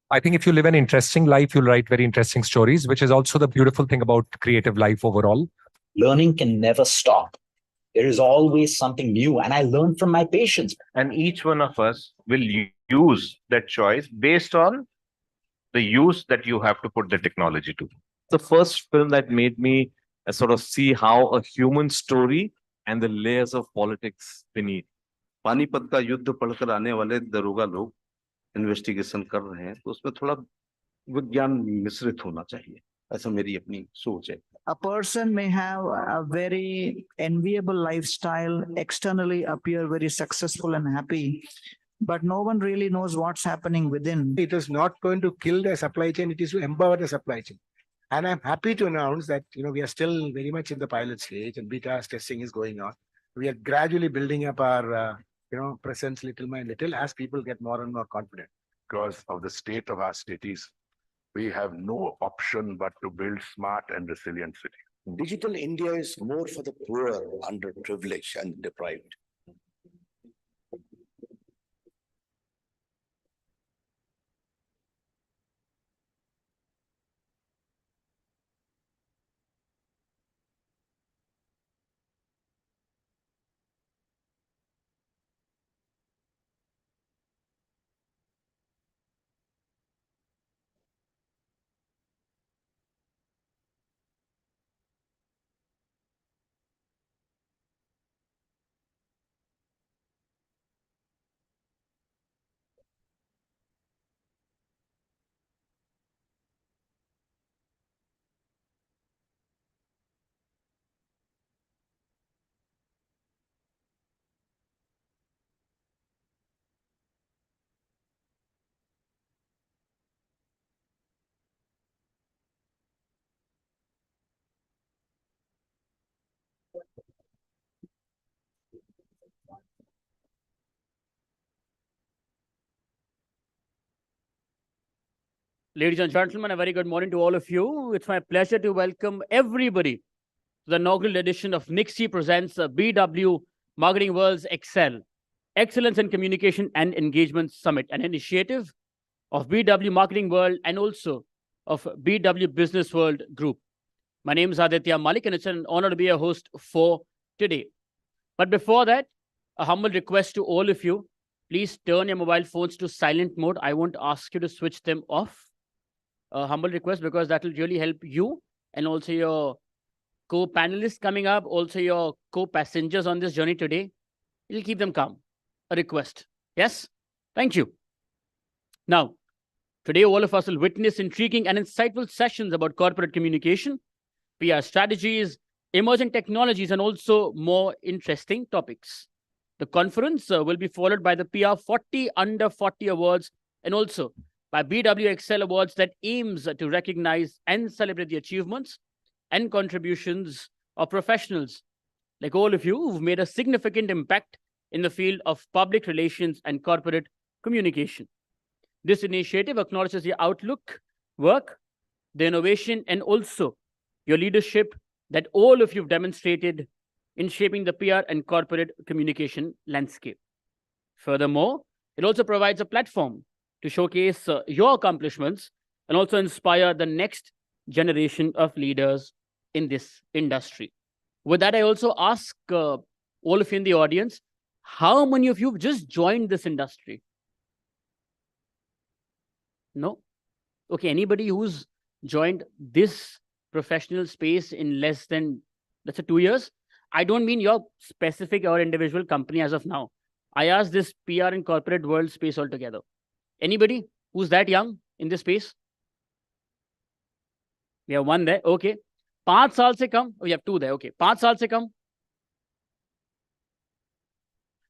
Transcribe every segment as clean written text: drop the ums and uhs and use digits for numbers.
I think if you live an interesting life, you'll write very interesting stories, which is also the beautiful thing about creative life overall. Learning can never stop. There is always something new, and I learn from my patients. And each one of us will use that choice based on the use that you have to put the technology to. The first film that made me sort of see how a human story and the layers of politics beneath. Panipat का युद्ध पढ़कर आने वाले दरोगा लोग investigation कर रहे हैं, तो उसमें थोड़ा विज्ञान मिश्रित होना चाहिए, ऐसा मेरी अपनी सोच है. A person may have a very enviable lifestyle, externally appear very successful and happy, but no one really knows what's happening within. It is not going to kill the supply chain, it is to empower the supply chain. And I'm happy to announce that we are still very much in the pilot stage, and beta testing is going on. We are gradually building up our presence little by little as people get more and more confident. Because of the state of our cities, we have no option but to build smart and resilient cities. Digital India is more for the poor, underprivileged, and deprived. Ladies and gentlemen, a very good morning to all of you. It's my pleasure to welcome everybody to the inaugural edition of Nixie Presents BW Marketing World's Excel, Excellence in Communication and Engagement Summit, an initiative of BW Marketing World and also of BW Businessworld Group. My name is Aditya Malik, and it's an honor to be a host for today. But before that, a humble request to all of you, please turn your mobile phones to silent mode. I won't ask you to switch them off. A humble request, because that will really help you and also your co-panelists coming up, also your co-passengers on this journey today. It'll keep them calm. A request. Yes? Thank you. Now, today all of us will witness intriguing and insightful sessions about corporate communication, PR strategies, emerging technologies, and also more interesting topics. The conference will be followed by the PR 40 Under 40 Awards and also by BW Excel Awards that aims to recognize and celebrate the achievements and contributions of professionals like all of you who've made a significant impact in the field of public relations and corporate communication. This initiative acknowledges your outlook, work, the innovation, and also your leadership that all of you've demonstrated in shaping the PR and corporate communication landscape. Furthermore, it also provides a platform to showcase your accomplishments and also inspire the next generation of leaders in this industry. With that, I also ask all of you in the audience, how many of you have just joined this industry? No? Okay, anybody who's joined this professional space in less than, let's say, 2 years? I don't mean your specific or individual company as of now. I ask this PR and corporate world space altogether. Anybody who's that young in this space? We have one there. Okay. 5 saal se kam. Oh, we have 2 there. Okay. 5 saal se kam.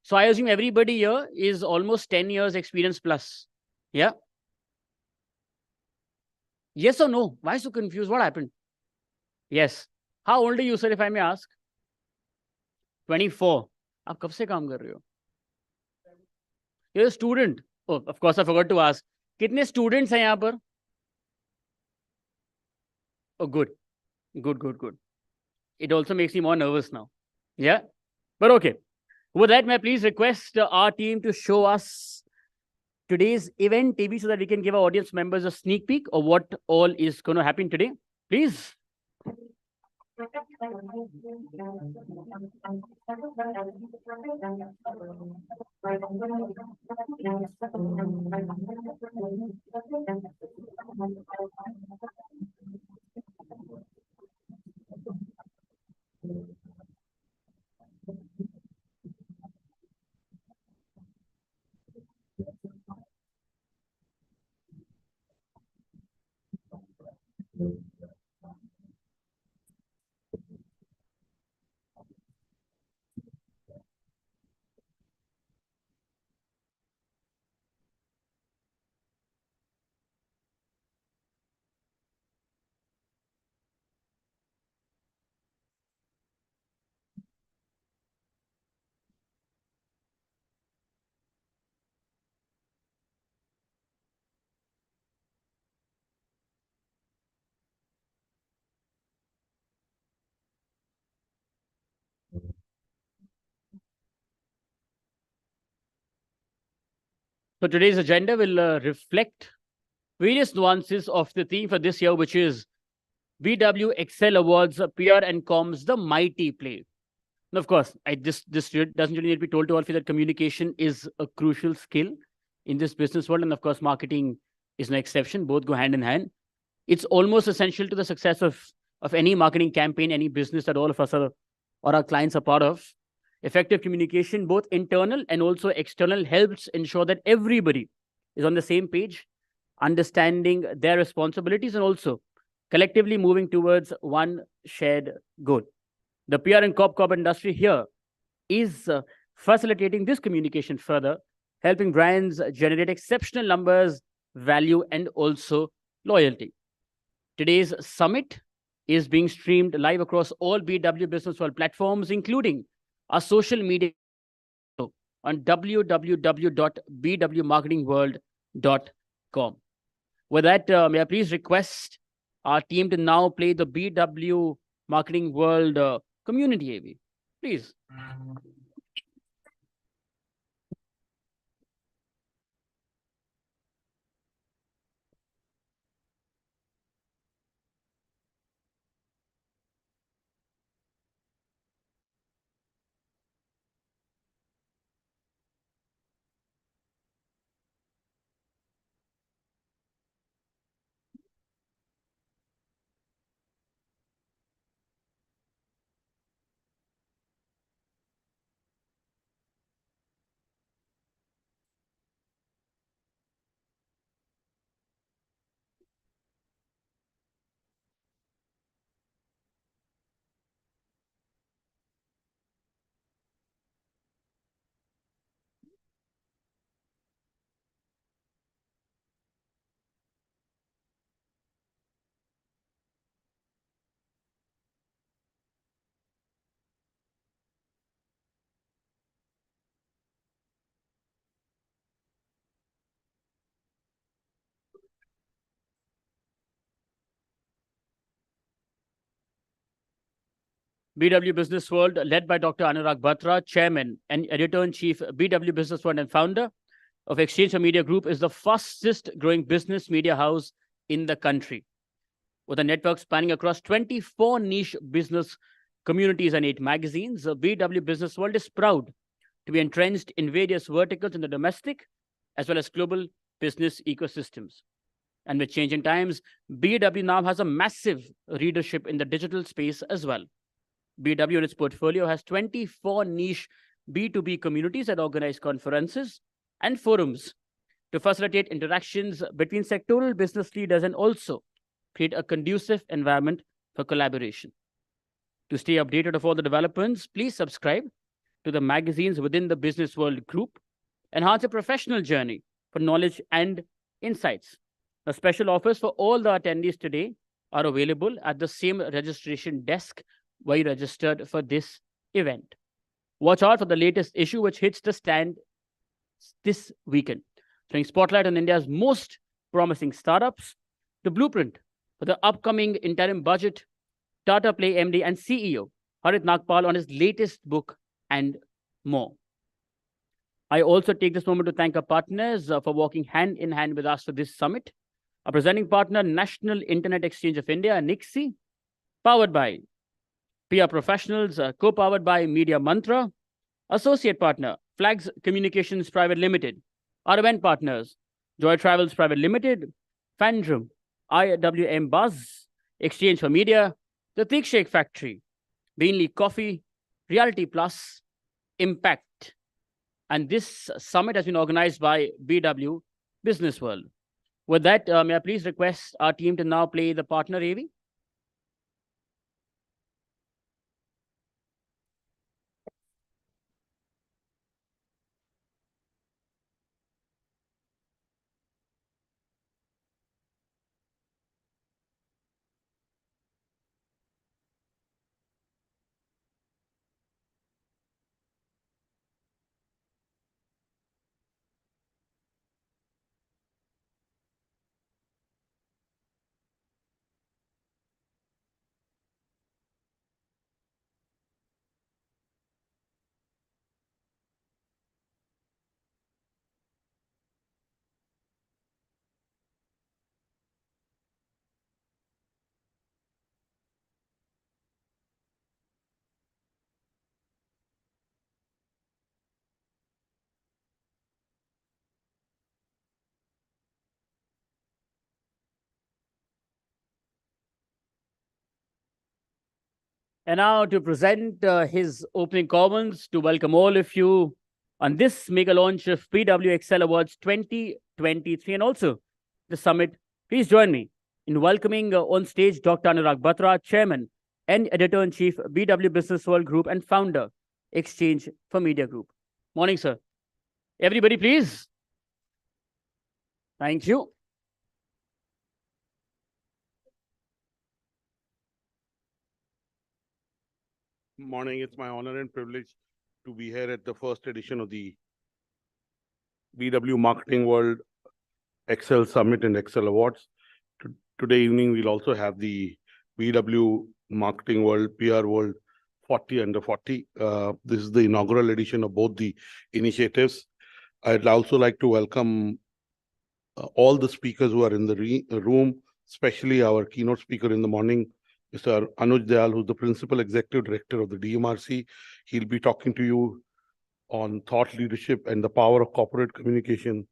So I assume everybody here is almost 10 years experience plus. Yeah. Yes or no? Why so confused? What happened? Yes. How old are you, sir, if I may ask? 24. आप कब से काम कर रहे हो? You're a student. Oh, of course, I forgot to ask. कितने students हैं यहाँ पर? Oh, good. Good. it also makes me more nervous now. Yeah, but okay. With that, may I please request our team to show us today's event TV so that we can give our audience members a sneak peek of what all is going to happen today. Please. So today's agenda will reflect various nuances of the theme for this year, which is BW Excel Awards PR and Comms, the mighty play. And of course, this doesn't really need to be told to all of you that communication is a crucial skill in this business world. And of course, marketing is no exception. Both go hand in hand. It's almost essential to the success of any marketing campaign, any business that all of us are or our clients are part of. Effective communication, both internal and also external, helps ensure that everybody is on the same page, understanding their responsibilities, and also collectively moving towards one shared goal. The PR and corp industry here is facilitating this communication further, helping brands generate exceptional numbers, value, and also loyalty. Today's summit is being streamed live across all BW Businessworld platforms, including our social media on www.bwmarketingworld.com. With that, may I please request our team to now play the BW Marketing World Community AV, please. BW Business World, led by Dr. Anurag Batra, Chairman and Editor-in-Chief, BW Business World and founder of Exchange for Media Group, is the fastest growing business media house in the country. With a network spanning across 24 niche business communities and 8 magazines, BW Business World is proud to be entrenched in various verticals in the domestic as well as global business ecosystems. And with changing times, BW now has a massive readership in the digital space as well. BW in its portfolio has 24 niche B2B communities that organize conferences and forums to facilitate interactions between sectoral business leaders and also create a conducive environment for collaboration. To stay updated of all the developments, please subscribe to the magazines within the Business World group. Enhance your professional journey for knowledge and insights. The special offers for all the attendees today are available at the same registration desk where you registered for this event. Watch out for the latest issue, which hits the stand this weekend, throwing spotlight on India's most promising startups, the blueprint for the upcoming interim budget, Tata Play MD and CEO, Harit Nagpal, on his latest book and more. I also take this moment to thank our partners for working hand in hand with us for this summit. Our presenting partner, National Internet Exchange of India, NIXI, powered by PR Professionals, co-powered by Media Mantra. Associate partner, Flags Communications Private Limited. Our event partners, Joy Travels Private Limited, Fandrum, IWM Buzz, Exchange for Media, The Thick Shake Factory, Beanley Coffee, Reality Plus, Impact. And this summit has been organized by BW Businessworld. With that, may I please request our team to now play the partner AV? And now to present his opening comments, to welcome all of you on this mega launch of BW Excel Awards 2023 and also the summit. Please join me in welcoming on stage Dr. Anurag Batra, Chairman and Editor-in-Chief, BW Businessworld Group and Founder, Exchange for Media Group. Morning, sir. Everybody, please. Thank you. Morning. It's my honor and privilege to be here at the first edition of the BW Marketing World Excel Summit and Excel Awards. Today evening, we'll also have the BW Marketing World, PR World 40 under 40. This is the inaugural edition of both the initiatives. I'd also like to welcome all the speakers who are in the room, especially our keynote speaker in the morning, Mr. Anuj Dayal, who's the Principal Executive Director of the DMRC. He'll be talking to you on thought leadership and the power of corporate communication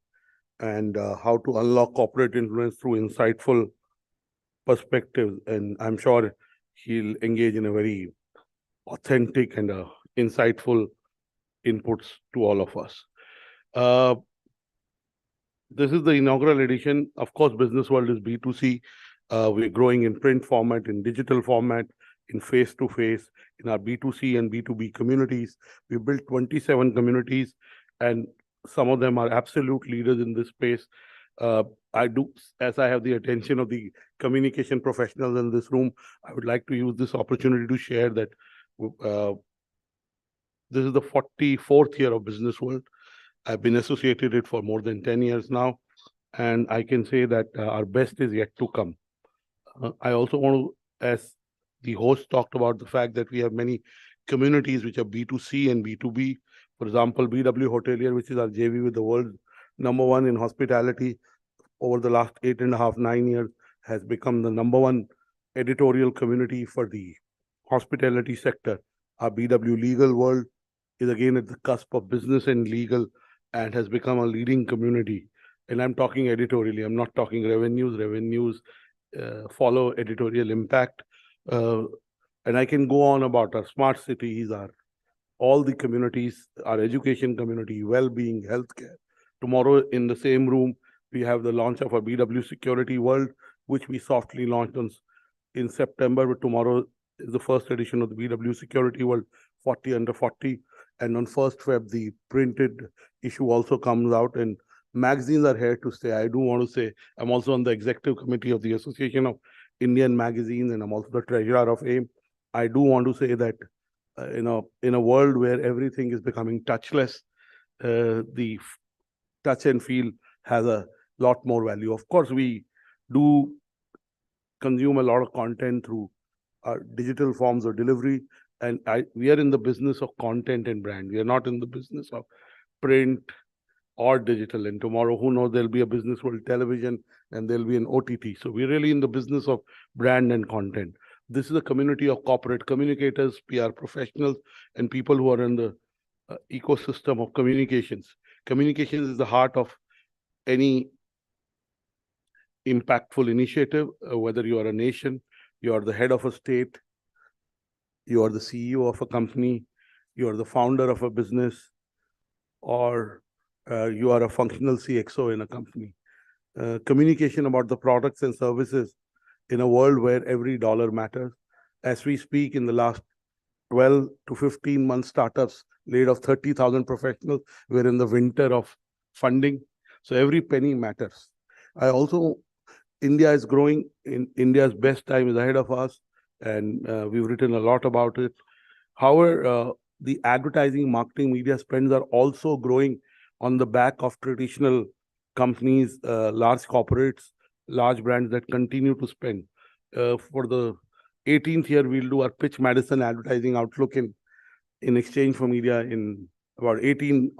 and how to unlock corporate influence through insightful perspectives. And I'm sure he'll engage in a very authentic and insightful inputs to all of us. This is the inaugural edition. Of course, Businessworld is B2C. We're growing in print format, in digital format, in face-to-face, in our B2C and B2B communities. We built 27 communities, and some of them are absolute leaders in this space. As I have the attention of the communication professionals in this room, I would like to use this opportunity to share that this is the 44th year of Businessworld. I've been associated with it for more than 10 years now, and I can say that our best is yet to come. I also want to, as the host talked about the fact that we have many communities which are B2C and B2B. For example, BW Hotelier, which is our JV with the world #1 in hospitality, over the last 8.5, 9 years, has become the #1 editorial community for the hospitality sector. Our BW Legal World is again at the cusp of business and legal and has become a leading community. And I'm talking editorially, I'm not talking revenues. Revenues follow editorial impact. And I can go on about our smart cities, all the communities, our education community, well-being, healthcare. Tomorrow in the same room, we have the launch of a BW Security World, which we softly launched in September, but tomorrow is the first edition of the BW Security World 40 under 40. And on 1st Feb, the printed issue also comes out, and magazines are here to stay. I do want to say I'm also on the executive committee of the Association of Indian Magazines, and I'm also the treasurer of AIM. I do want to say that in a world where everything is becoming touchless, the touch and feel has a lot more value. Of course, we do consume a lot of content through digital forms of delivery. And we are in the business of content and brand. We are not in the business of print or digital. And tomorrow, who knows, there'll be a Business World television and there'll be an OTT. So we're really in the business of brand and content. This is a community of corporate communicators, PR professionals, and people who are in the ecosystem of communications. Communications is the heart of any impactful initiative, whether you are a nation, you are the head of a state, you are the CEO of a company, you are the founder of a business, or you are a functional CXO in a company. Communication about the products and services in a world where every dollar matters. As we speak, in the last 12 to 15 months, startups laid off 30,000 professionals. We're in the winter of funding. So every penny matters. India is growing. India's best time is ahead of us. And we've written a lot about it. However, the advertising, marketing, media spends are also growing on the back of traditional companies, large corporates, large brands that continue to spend. For the 18th year, we'll do our Pitch Madison advertising outlook in exchange for media in about 18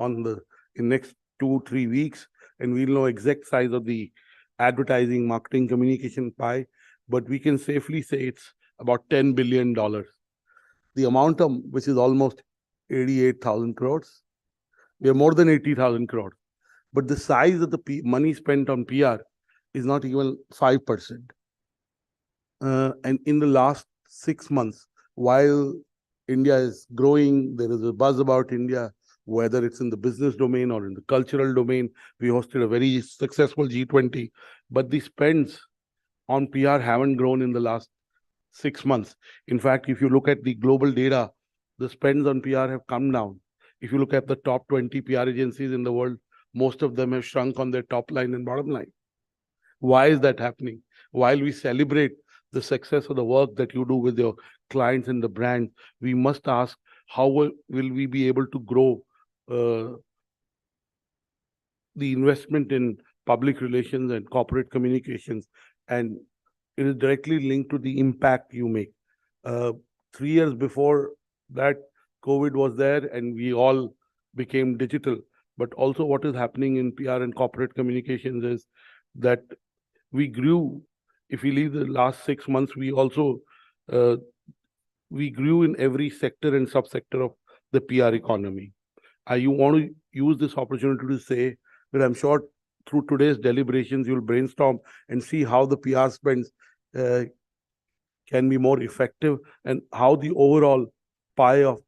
in next 2-3 weeks. And we'll know exact size of the advertising, marketing, communication pie. But we can safely say it's about $10 billion. The amount of which is almost 88,000 crores. We are more than 80,000 crores. But the size of the money spent on PR is not even 5%. And in the last 6 months, while India is growing, there is a buzz about India, whether it's in the business domain or in the cultural domain. We hosted a very successful G20, but the spends on PR haven't grown in the last 6 months. In fact, if you look at the global data, the spends on PR have come down. If you look at the top 20 PR agencies in the world, most of them have shrunk on their top line and bottom line. Why is that happening? While we celebrate the success of the work that you do with your clients and the brand, we must ask, how will we be able to grow the investment in public relations and corporate communications? And it is directly linked to the impact you make. 3 years before that, COVID was there and we all became digital. But also what is happening in PR and corporate communications is that we grew. If we leave the last 6 months, we also we grew in every sector and subsector of the PR economy. I want to use this opportunity to say that I'm sure through today's deliberations, you'll brainstorm and see how the PR spends can be more effective and how the overall pie of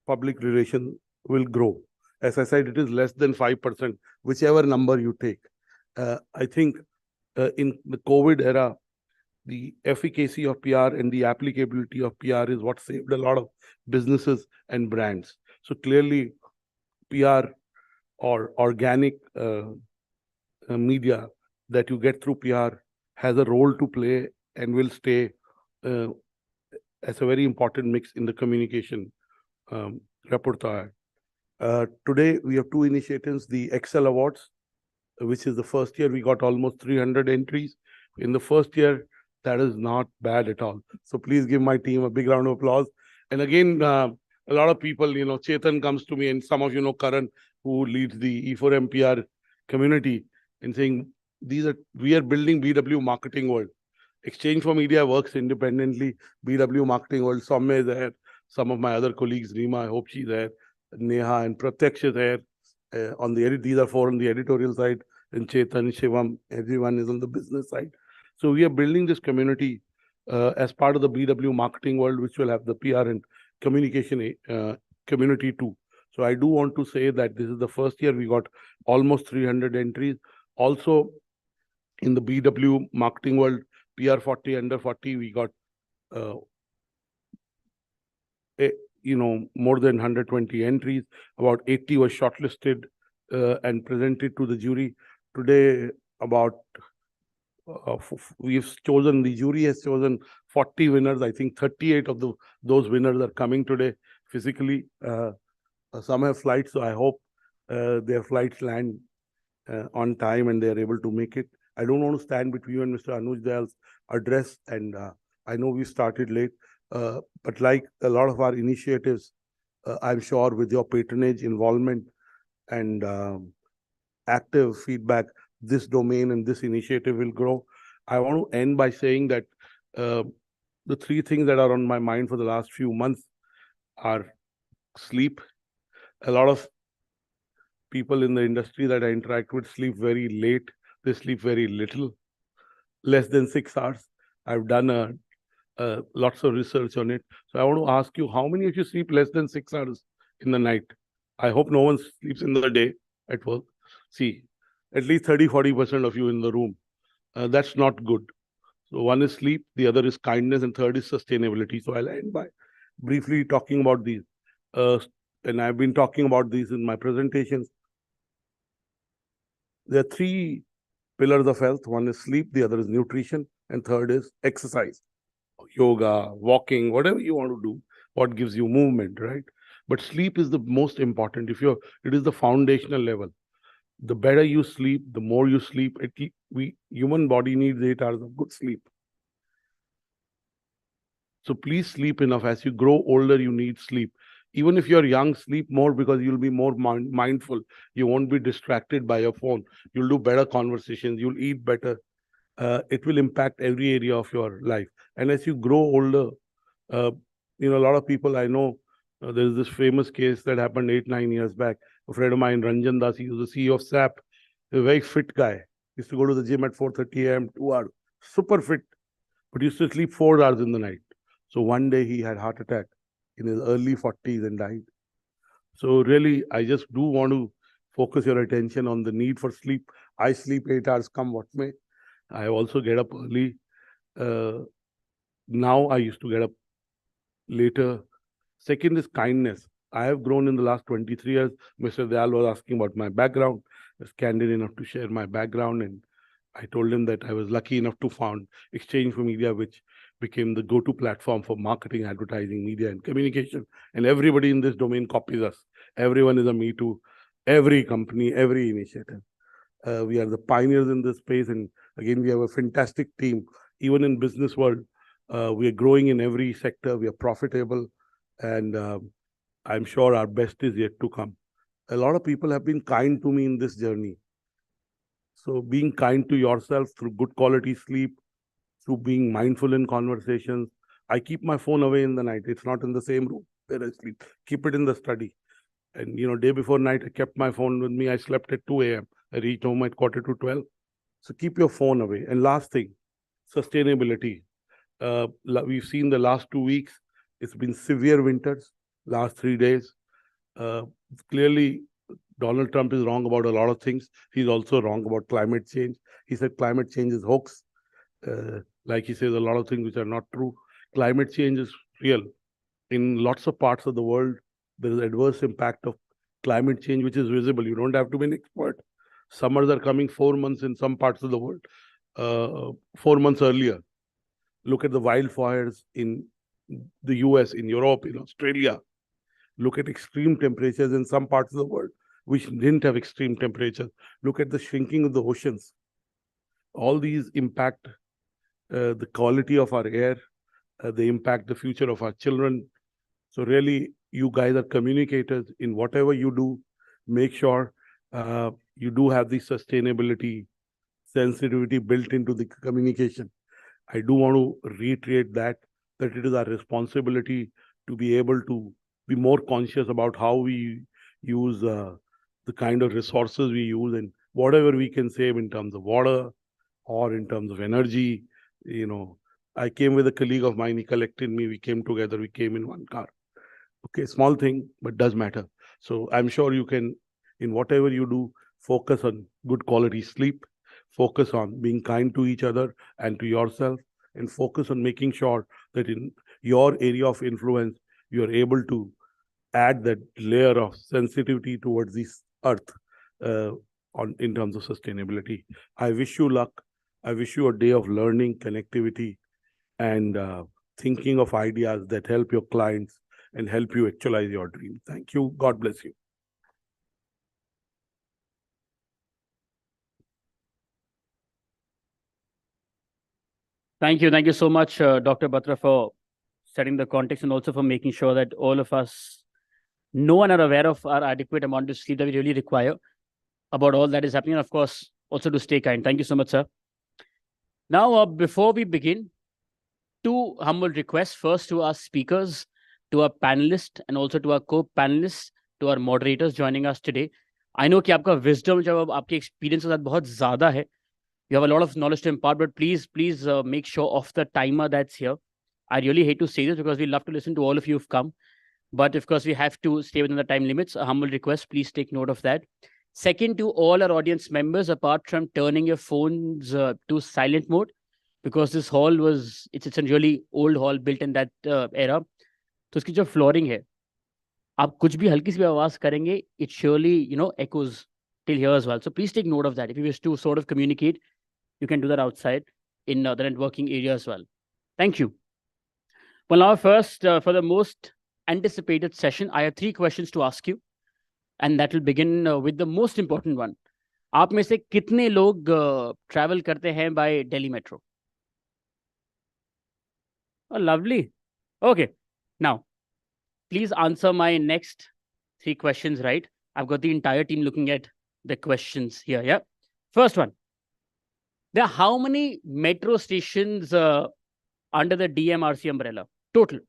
public relations will grow. As I said, it is less than 5%, whichever number you take. I think in the COVID era, the efficacy of PR and the applicability of PR is what saved a lot of businesses and brands. So clearly, PR or organic media that you get through PR has a role to play and will stay as a very important mix in the communication repertoire. Today, we have 2 initiatives, the Excel Awards, which is the first year we got almost 300 entries. In the first year, that is not bad at all. So please give my team a big round of applause. And again, a lot of people, Chetan comes to me and some of you know Karan, who leads the E4M PR community, and saying, we are building BW Marketing World. Exchange for Media works independently. BW Marketing World, Soumya is there. Some of my other colleagues, Rima, I hope she's there. Neha and Pratyaksh is there. These are 4 on the editorial side. And Chetan, Shivam, everyone is on the business side. So we are building this community as part of the BW Marketing World, which will have the PR and communication community too. So I do want to say that this is the first year we got almost 300 entries. Also, in the BW Marketing World, PR 40, under 40, we got more than 120 entries. About 80 were shortlisted and presented to the jury. Today, the jury has chosen 40 winners. I think 38 of those winners are coming today physically. Some have flights, so I hope their flights land on time and they are able to make it. I don't want to stand between you and Mr. Anuj Dayal's address, and I know we started late. But like a lot of our initiatives, I'm sure with your patronage, involvement, and active feedback, this domain and this initiative will grow. I want to end by saying that the three things that are on my mind for the last few months are sleep. A lot of people in the industry that I interact with sleep very late. They sleep very little, less than 6 hours. I've done lots of research on it. So I want to ask you, how many of you sleep less than 6 hours in the night? I hope no one sleeps in the day at work. See, at least 30-40% of you in the room. That's not good. So one is sleep, the other is kindness, and third is sustainability. So I'll end by briefly talking about these. And I've been talking about these in my presentations. There are three pillars of health. One is sleep, the other is nutrition, and third is exercise. Yoga, walking, whatever you want to do, what gives you movement, right? But sleep is the most important. It is the foundational level. The better you sleep, the more you sleep. Human body needs 8 hours of good sleep. So please sleep enough. As you grow older, you need sleep. Even if you're young, sleep more because you'll be more mindful. You won't be distracted by your phone. You'll do better conversations. You'll eat better. It will impact every area of your life. And as you grow older, a lot of people I know, there's this famous case that happened 8-9 years back. A friend of mine, Ranjan Das, he was the CEO of SAP, a very fit guy. Used to go to the gym at 4:30 a.m., 2 hours, super fit, but used to sleep 4 hours in the night. So one day he had heart attack in his early 40s and died. So really, I just do want to focus your attention on the need for sleep. I sleep 8 hours, come what may. I also get up early. Now I used to get up later. Second is kindness. I have grown in the last 23 years. Mr. Dayal was asking about my background. I was candid enough to share my background, and I told him that I was lucky enough to found Exchange for Media, which became the go-to platform for marketing, advertising, media, and communication. And everybody in this domain copies us. Everyone is a Me Too. Every company, every initiative. We are the pioneers in this space. And again, we have a fantastic team. Even in Businessworld, we are growing in every sector. We are profitable. And I'm sure our best is yet to come. A lot of people have been kind to me in this journey. So being kind to yourself through good quality sleep, through being mindful in conversations. I keep my phone away in the night. It's not in the same room where I sleep. Keep it in the study. And, day before night, I kept my phone with me. I slept at 2 a.m. I reached home at 11:45. So keep your phone away. And last thing, sustainability. We've seen the last 2 weeks, it's been severe winters, last 3 days. Clearly, Donald Trump is wrong about a lot of things. He's also wrong about climate change. He said climate change is hoax. Like he says, a lot of things which are not true. Climate change is real. In lots of parts of the world, there is adverse impact of climate change, which is visible. You don't have to be an expert. Summers are coming 4 months in some parts of the world, 4 months earlier. Look at the wildfires in the US, in Europe, in Australia. Look at extreme temperatures in some parts of the world which didn't have extreme temperatures. Look at the shrinking of the oceans. All these impact the quality of our air. They impact the future of our children. So really, you guys are communicators. In whatever you do, make sure you do have the sustainability, sensitivity built into the communication. I do want to reiterate that it is our responsibility to be able to be more conscious about how we use the kind of resources we use, and whatever we can save in terms of water or in terms of energy. I came with a colleague of mine, he collected me, we came together, we came in one car. Okay, small thing, but does matter. So I'm sure you can, in whatever you do, focus on good quality sleep, focus on being kind to each other and to yourself, and focus on making sure that in your area of influence, you are able to add that layer of sensitivity towards this earth in terms of sustainability. I wish you luck. I wish you a day of learning, connectivity, and thinking of ideas that help your clients and help you actualize your dream. Thank you. God bless you. Thank you. Thank you so much, Dr. Batra, for setting the context and also for making sure that all of us know and are aware of our adequate amount of sleep that we really require about all that is happening. And of course, also to stay kind. Thank you so much, sir. Now, before we begin, two humble requests. First to our speakers, to our panelists, and also to our co-panelists, to our moderators joining us today. I know कि आपका wisdom जब आपके experience के साथ बहुत ज़्यादा है. You have a lot of knowledge to impart, but please make sure of the timer that's here. I really hate to say this because we love to listen to all of you who've come. But of course, we have to stay within the time limits. A humble request, please take note of that. Second, to all our audience members, apart from turning your phones to silent mode, because this hall was, it's a really old hall built in that era. तो उसकी जो flooring है, आप कुछ भी हल्की सी भी आवाज करेंगे, it surely, echoes till here as well. So please take note of that. If you wish to sort of communicate, you can do that outside in the networking area as well. Thank you. Well, now first, for the most anticipated session, I have 3 questions to ask you. And that will begin with the most important one. आप में से कितने लोग travel करते हैं by Delhi Metro? Oh, lovely. Okay. Now, please answer my next 3 questions, right? I've got the entire team looking at the questions here, yeah? First one. There are how many metro stations under the DMRC umbrella? Total.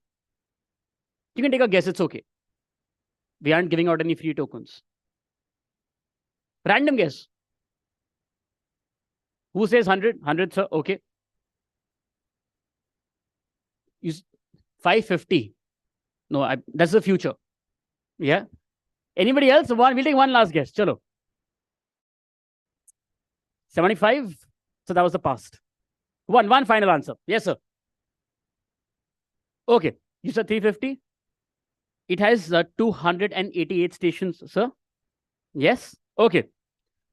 You can take a guess, it's okay. We aren't giving out any free tokens. Random guess. Who says 100? 100, sir. Okay. 550. No, that's the future. Yeah. Anybody else? We'll take one last guess. Chalo. 75. So that was the past. One final answer. Yes, sir. Okay. You said 350? It has 288 stations, sir. Yes? Okay.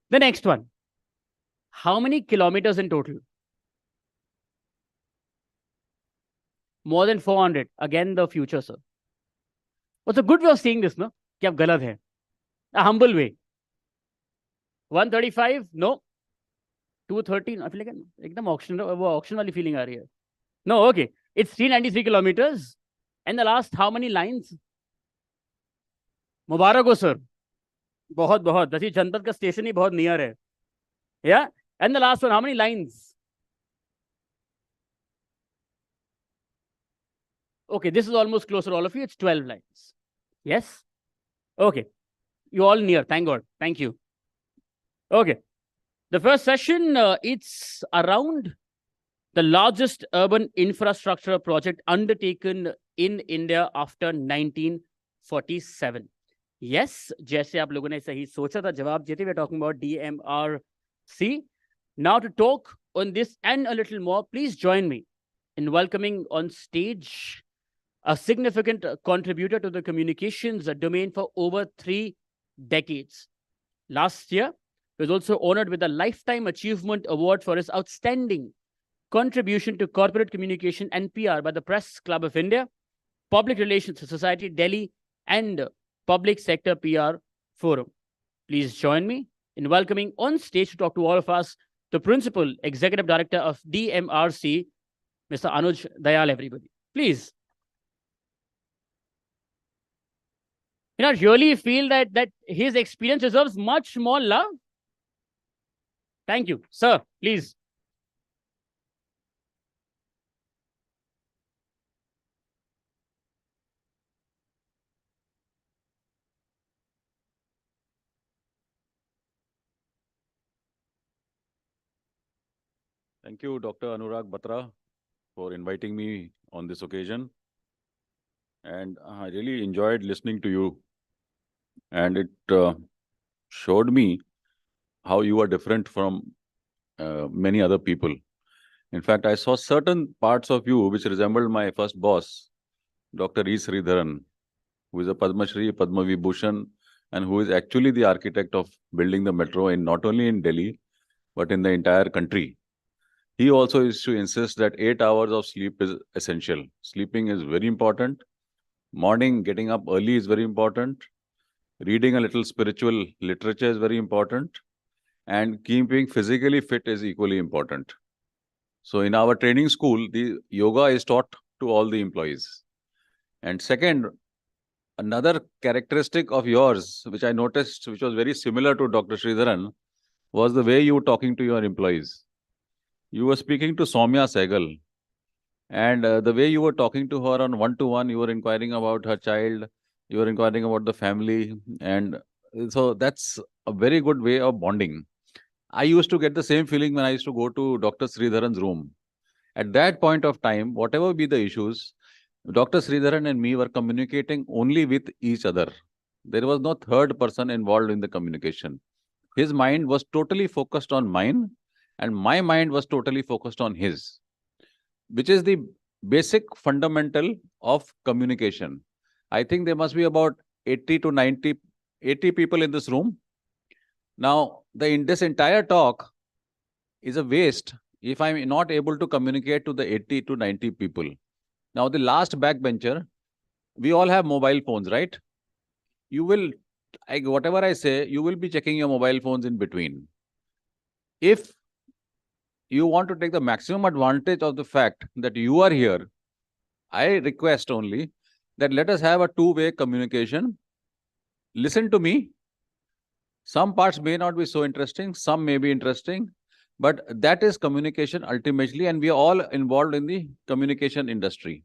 The next one. How many kilometers in total? More than 400. Again, the future, sir. What's a good way of saying this, no? कि आप गलत हैं. A humble way. 135? No. 230? I feel like एकदम auction वाली feeling आ रही है. No, okay. It's 393 kilometers. And the last, how many lines? मुबारक हो sir. बहुत बहुत. दसी जनपद का स्टेशन ही बहुत नियर है. Yeah. And the last one, how many lines? Okay, this is almost closer, all of you. It's 12 lines. Yes? Okay. You all near. Thank God. Thank you. Okay. The first session, it's around the largest urban infrastructure project undertaken in India after 1947. Yes, जैसे आप लोगों ने सही सोचा था, जवाब देते, we're talking about DMRC. Now to talk on this and a little more, please join me in welcoming on stage a significant contributor to the communications domain for over 3 decades. Last year, he was also honored with a Lifetime Achievement Award for his outstanding contribution to corporate communication and PR by the Press Club of India, Public Relations Society, Delhi, and Public Sector PR Forum. Please join me in welcoming on stage to talk to all of us, the Principal Executive Director of DMRC, Mr. Anuj Dayal, everybody. Please. I really feel that his experience deserves much more love. Thank you. Sir, please. Thank you, Dr. Anurag Batra, for inviting me on this occasion. And I really enjoyed listening to you. And it showed me how you are different from many other people. In fact, I saw certain parts of you which resembled my first boss, Dr. E. Sridharan, who is a Padma Shri, Padma Vibhushan, and who is actually the architect of building the metro in not only in Delhi, but in the entire country. He also used to insist that 8 hours of sleep is essential. Sleeping is very important. Morning, getting up early is very important. Reading a little spiritual literature is very important. And keeping physically fit is equally important. So in our training school, the yoga is taught to all the employees. And second, another characteristic of yours, which I noticed, which was very similar to Dr. Sridharan, was the way you were talking to your employees. You were speaking to Soumya Sehgal, and the way you were talking to her on one-to-one, you were inquiring about her child, you were inquiring about the family, and so that's a very good way of bonding. I used to get the same feeling when I used to go to Dr. Sridharan's room. At that point of time, whatever be the issues, Dr. Sridharan and me were communicating only with each other. There was no third person involved in the communication. His mind was totally focused on mine, and my mind was totally focused on his, which is the basic fundamental of communication. I think there must be about 80 to 90, 80 people in this room. Now, in this entire talk is a waste if I'm not able to communicate to the 80 to 90 people. Now, the last backbencher, we all have mobile phones, right? You will, whatever I say, you will be checking your mobile phones in between. If you want to take the maximum advantage of the fact that you are here, I request only that let us have a two-way communication. Listen to me. Some parts may not be so interesting, some may be interesting, but that is communication ultimately, and we are all involved in the communication industry.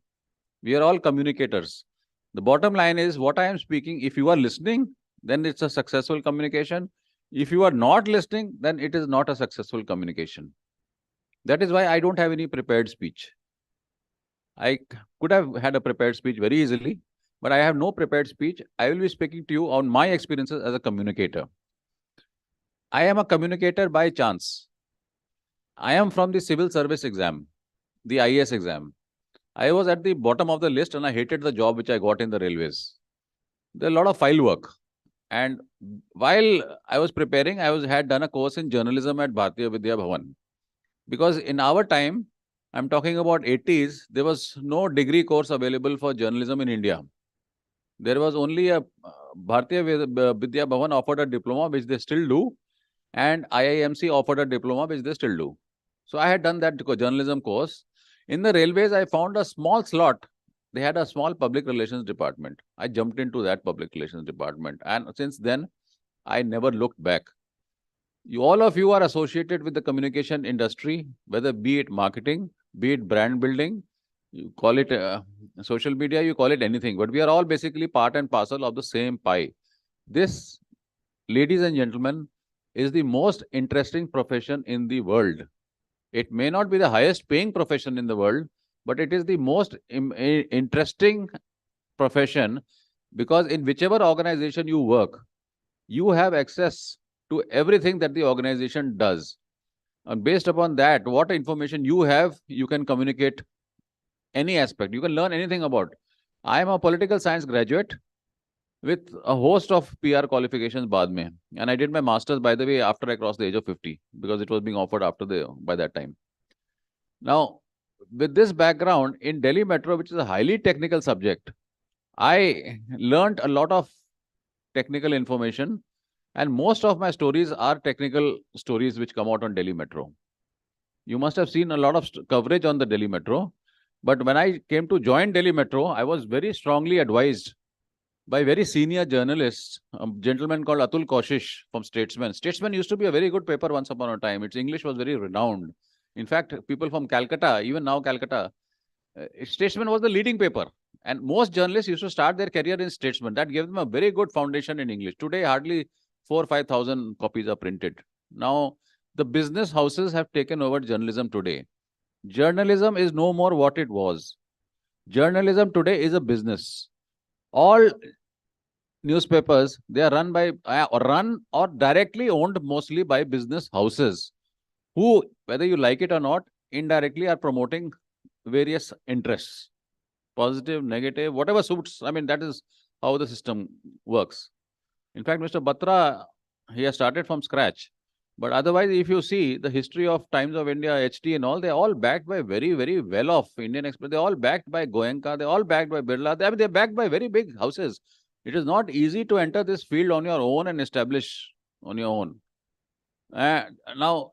We are all communicators. The bottom line is what I am speaking, if you are listening, then it's a successful communication. If you are not listening, then it is not a successful communication. That is why I don't have any prepared speech. I could have had a prepared speech very easily, but I have no prepared speech. I will be speaking to you on my experiences as a communicator. I am a communicator by chance. I am from the civil service exam, the IAS exam. I was at the bottom of the list and I hated the job which I got in the railways. There are a lot of file work. And while I was preparing, I had done a course in journalism at Bharatiya Vidya Bhavan. Because in our time, I'm talking about 80s, there was no degree course available for journalism in India. There was only a Bharatiya Vidya Bhavan offered a diploma, which they still do, and IIMC offered a diploma, which they still do. So I had done that journalism course. In the railways, I found a small slot. They had a small public relations department. I jumped into that public relations department. And since then, I never looked back. All of you are associated with the communication industry, whether be it marketing, be it brand building, you call it social media, you call it anything. But we are all basically part and parcel of the same pie. This, ladies and gentlemen, is the most interesting profession in the world. It may not be the highest paying profession in the world, but it is the most interesting profession because in whichever organization you work, you have access to everything that the organization does. And based upon that, what information you have, you can communicate any aspect. You can learn anything about. I am a political science graduate with a host of PR qualifications baad mein. And I did my master's, by the way, after I crossed the age of 50, because it was being offered by that time. Now, with this background in Delhi Metro, which is a highly technical subject, I learned a lot of technical information, and most of my stories are technical stories which come out on Delhi Metro. You must have seen a lot of coverage on the Delhi Metro, but when I came to join Delhi Metro, I was very strongly advised by very senior journalists, a gentleman called Atul Kaushish from Statesman. Statesman used to be a very good paper once upon a time. Its English was very renowned. In fact, people from Calcutta, even now Calcutta, Statesman was the leading paper. And most journalists used to start their career in Statesman. That gave them a very good foundation in English. Today, hardly 4,000 or 5,000 copies are printed. Now, the business houses have taken over journalism today. Journalism is no more what it was. Journalism today is a business. All newspapers, they are run by, run or directly owned mostly by business houses who, whether you like it or not, indirectly are promoting various interests, positive, negative, whatever suits. I mean, that is how the system works. In fact, Mr. Batra, he has started from scratch. But otherwise, if you see the history of Times of India, HT and all, they're all backed by very, very well-off Indian Express. They're all backed by Goenka. They're all backed by Birla. I mean, they're backed by very big houses. It is not easy to enter this field on your own and establish on your own. Now,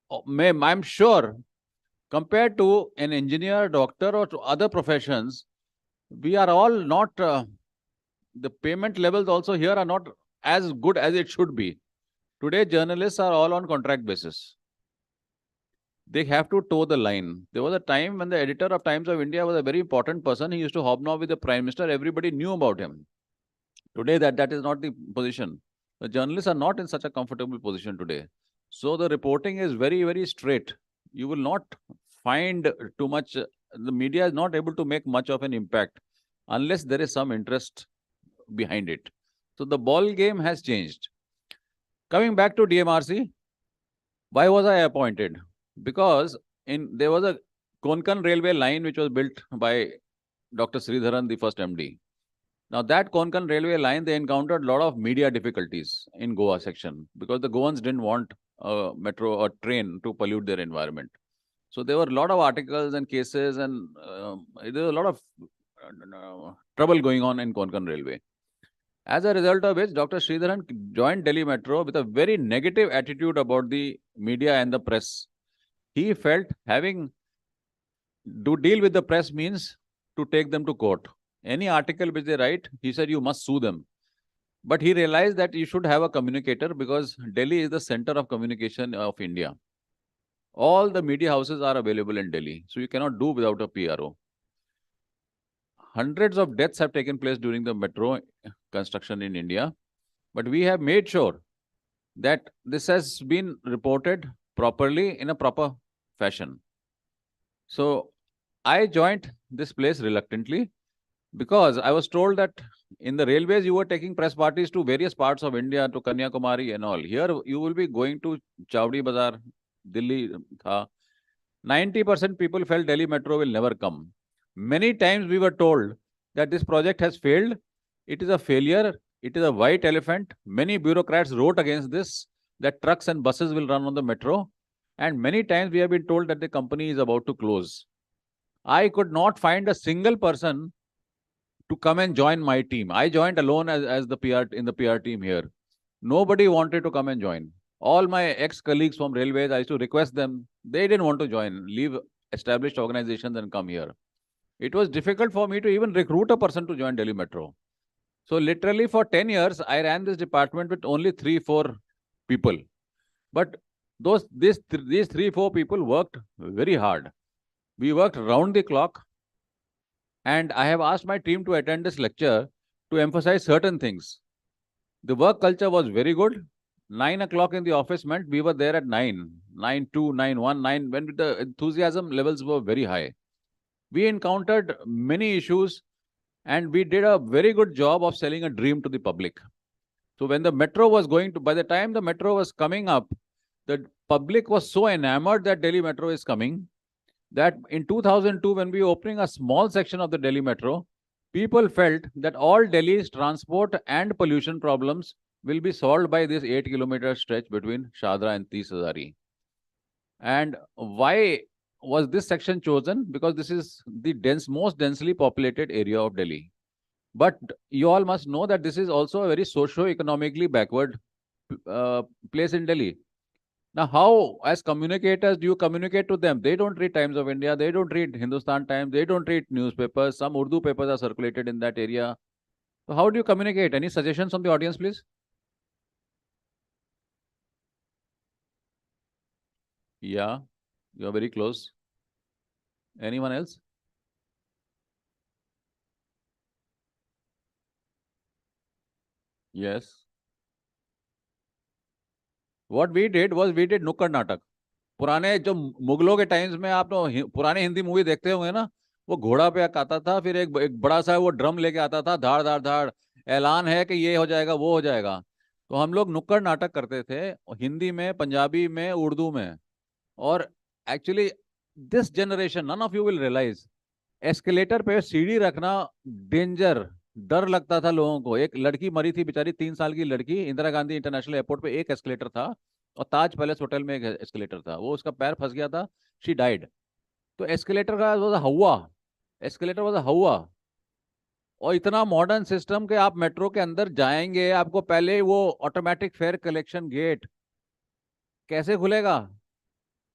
I'm sure compared to an engineer, doctor, or to other professions, we are all not, the payment levels also here are not as good as it should be. Today, journalists are all on contract basis. They have to toe the line. There was a time when the editor of Times of India was a very important person. He used to hobnob with the Prime Minister. Everybody knew about him. Today, that is not the position. The journalists are not in such a comfortable position today. So the reporting is very, very straight. You will not find too much. The media is not able to make much of an impact unless there is some interest behind it. So the ball game has changed. Coming back to DMRC, why was I appointed? Because there was a Konkan railway line which was built by Dr. Sridharan, the first MD. Now that Konkan railway line, they encountered a lot of media difficulties in Goa section because the Goans didn't want a metro or train to pollute their environment. So there were a lot of articles and cases, and there was a lot of trouble going on in Konkan railway. As a result of which, Dr. Sridharan joined Delhi Metro with a very negative attitude about the media and the press. He felt having to deal with the press means to take them to court. Any article which they write, he said, you must sue them. But he realized that you should have a communicator because Delhi is the center of communication of India. All the media houses are available in Delhi, so you cannot do without a PRO. Hundreds of deaths have taken place during the metro construction in India, but we have made sure that this has been reported properly in a proper fashion. So I joined this place reluctantly because I was told that in the railways you were taking press parties to various parts of India, to Kanyakumari and all. Here you will be going to Chowdi Bazaar, Delhi. 90% people felt Delhi Metro will never come. Many times we were told that this project has failed. It is a failure. It is a white elephant. Many bureaucrats wrote against this, that trucks and buses will run on the metro. And many times we have been told that the company is about to close. I could not find a single person to come and join my team. I joined alone as the PR in the PR team here. Nobody wanted to come and join. All my ex-colleagues from railways, I used to request them. They didn't want to join, leave established organizations and come here. It was difficult for me to even recruit a person to join Delhi Metro. So literally for 10 years, I ran this department with only 3-4 people. But these 3-4 people worked very hard. We worked round the clock. And I have asked my team to attend this lecture to emphasize certain things. The work culture was very good. 9 o'clock in the office meant we were there at 9, 9:02, 9:01, 9, when the enthusiasm levels were very high. We encountered many issues and we did a very good job of selling a dream to the public. So when the metro was by the time the metro was coming up, the public was so enamored that Delhi Metro is coming, that in 2002, when we were opening a small section of the Delhi Metro, people felt that all Delhi's transport and pollution problems will be solved by this 8-kilometer stretch between Shadra and Tis Hazari. And why was this section chosen? Because this is the most densely populated area of Delhi. But you all must know that this is also a very socio-economically backward place in Delhi. Now, how, as communicators, do you communicate to them? They don't read Times of India. They don't read Hindustan Times. They don't read newspapers. Some Urdu papers are circulated in that area. So how do you communicate? Any suggestions from the audience, please? Yeah, you're very close. Anyone else? Yes. What we did was we did नुक्कड़ नाटक. पुराने जो मुगलों के times में आप पुराने Hindi movie देखते होंगे ना, वो घोड़ा पे आता था, फिर एक बड़ा सा वो ड्रम लेके आता था, धाड़ धाड़ धाड़, ऐलान है कि ये हो जाएगा, वो हो जाएगा. तो हम लोग नुक्कड़ नाटक करते थे हिंदी में, पंजाबी में, उर्दू में. और actually this generation, none of you will realise, escalator पे सीढ़ी रखना डेंजर, डर लगता था लोगों को. एक लड़की मरी थी बेचारी, 3 साल की लड़की, इंदिरा गांधी इंटरनेशनल एयरपोर्ट पे एक एस्केलेटर था और ताज पैलेस होटल में एक एस्केलेटर था, वो उसका पैर फंस गया था, शी डाइड. तो एस्केलेटर का हवा, एस्केलेटर वाज हवा. और इतना मॉडर्न सिस्टम के आप मेट्रो के अंदर जाएंगे, आपको पहले वो ऑटोमेटिक फेयर कलेक्शन गेट कैसे खुलेगा,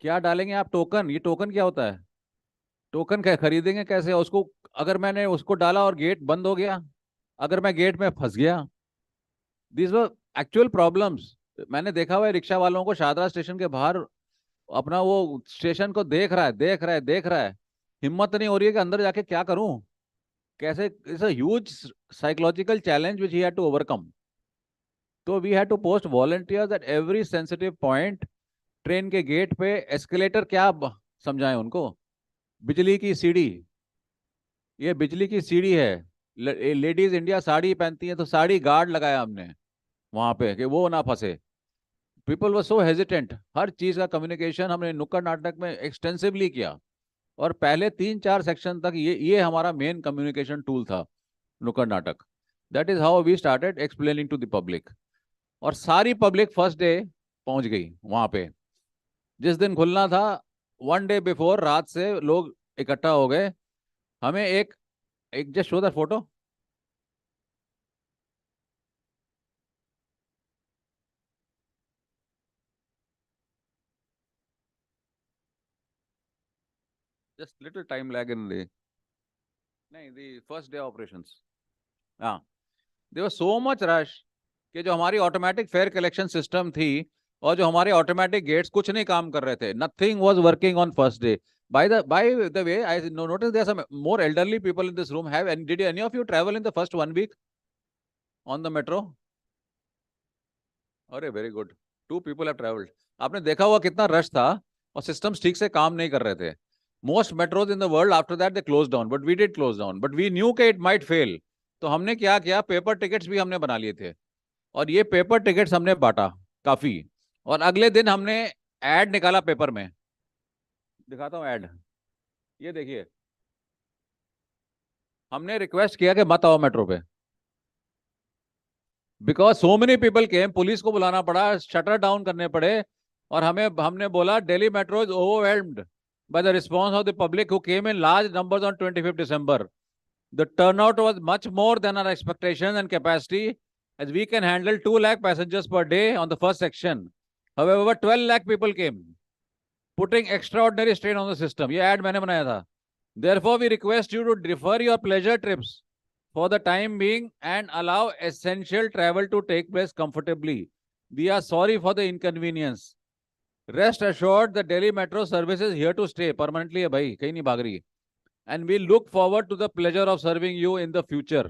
क्या डालेंगे आप? टोकन। ये टोकन क्या होता है? टोकन क्या खरीदेंगे कैसे उसको? अगर मैंने उसको डाला और गेट बंद हो गया, अगर मैं गेट में फंस गया, दिस वर एक्चुअल प्रॉब्लम्स। मैंने देखा हुआ है रिक्शा वालों को शारदा स्टेशन के बाहर अपना वो स्टेशन को देख रहा है, देख रहा है, देख रहा है, हिम्मत नहीं हो रही है कि अंदर जाके क्या करूं, कैसे। It's a huge psychological challenge which he had to overcome. तो we had to post volunteers at every sensitive point. Train के गेट पे एस्केलेटर क्या समझाएं उनको? बिजली की सीढ़ी, ये बिजली की सीढ़ी है। लेडीज इंडिया साड़ी पहनती है तो साड़ी गार्ड लगाया हमने वहां पे कि वो ना फंसे। People were so hesitant. हर चीज का कम्युनिकेशन हमने नुक्कड़ नाटक में एक्सटेंसिवली किया, और पहले 3-4 सेक्शन तक ये हमारा मेन कम्युनिकेशन टूल था, नुक्कड़ नाटक। That is how we started explaining to the public. और सारी पब्लिक फर्स्ट डे पहुंच गई वहां पे। जिस दिन खुलना था, 1 डे बिफोर रात से लोग इकट्ठा हो गए। हमें एक एक just show that photo. Just little time lag in the नहीं द फर्स्ट डे ऑपरेशंस। हाँ, there was so much rush कि जो हमारी ऑटोमेटिक फेयर कलेक्शन सिस्टम थी और जो हमारे ऑटोमेटिक गेट्स कुछ नहीं काम कर रहे थे। Nothing was working on first day. By the way, I noticed there are some more elderly people in this room. Did any of you travel in the first 1 week on the metro? अरे very good, 2 people have traveled. आपने देखा हुआ कितना rush था और systems ठीक से काम नहीं कर रहे थे। Most metros in the world after that they close down, but we did close down, but we knew के इट माइट फेल। तो हमने क्या किया, पेपर टिकट्स भी हमने बना लिए थे, और ये पेपर टिकट्स हमने बांटा काफी। और अगले दिन हमने एड निकाला पेपर में, दिखाता हूँ एड। ये देखिए, हमने रिक्वेस्ट किया कि मत आओ मेट्रो पे, because so many people came. Police को बुलाना पड़ा, शटर डाउन करने पड़े, और हमने बोला Delhi metro is overwhelmed by the response of the public who came in large numbers on 25th December. The turnout was much more than our expectations and capacity, as we can handle 2 lakh passengers per day on the first section. However, 12 lakh people came, putting extraordinary strain on the system. ये ad मैंने बनाया था. Therefore, we request you to defer your pleasure trips for the time being and allow essential travel to take place comfortably. We are sorry for the inconvenience. Rest assured, the Delhi Metro service is here to stay permanently. है भाई, कहीं नहीं भाग रही, and we look forward to the pleasure of serving you in the future.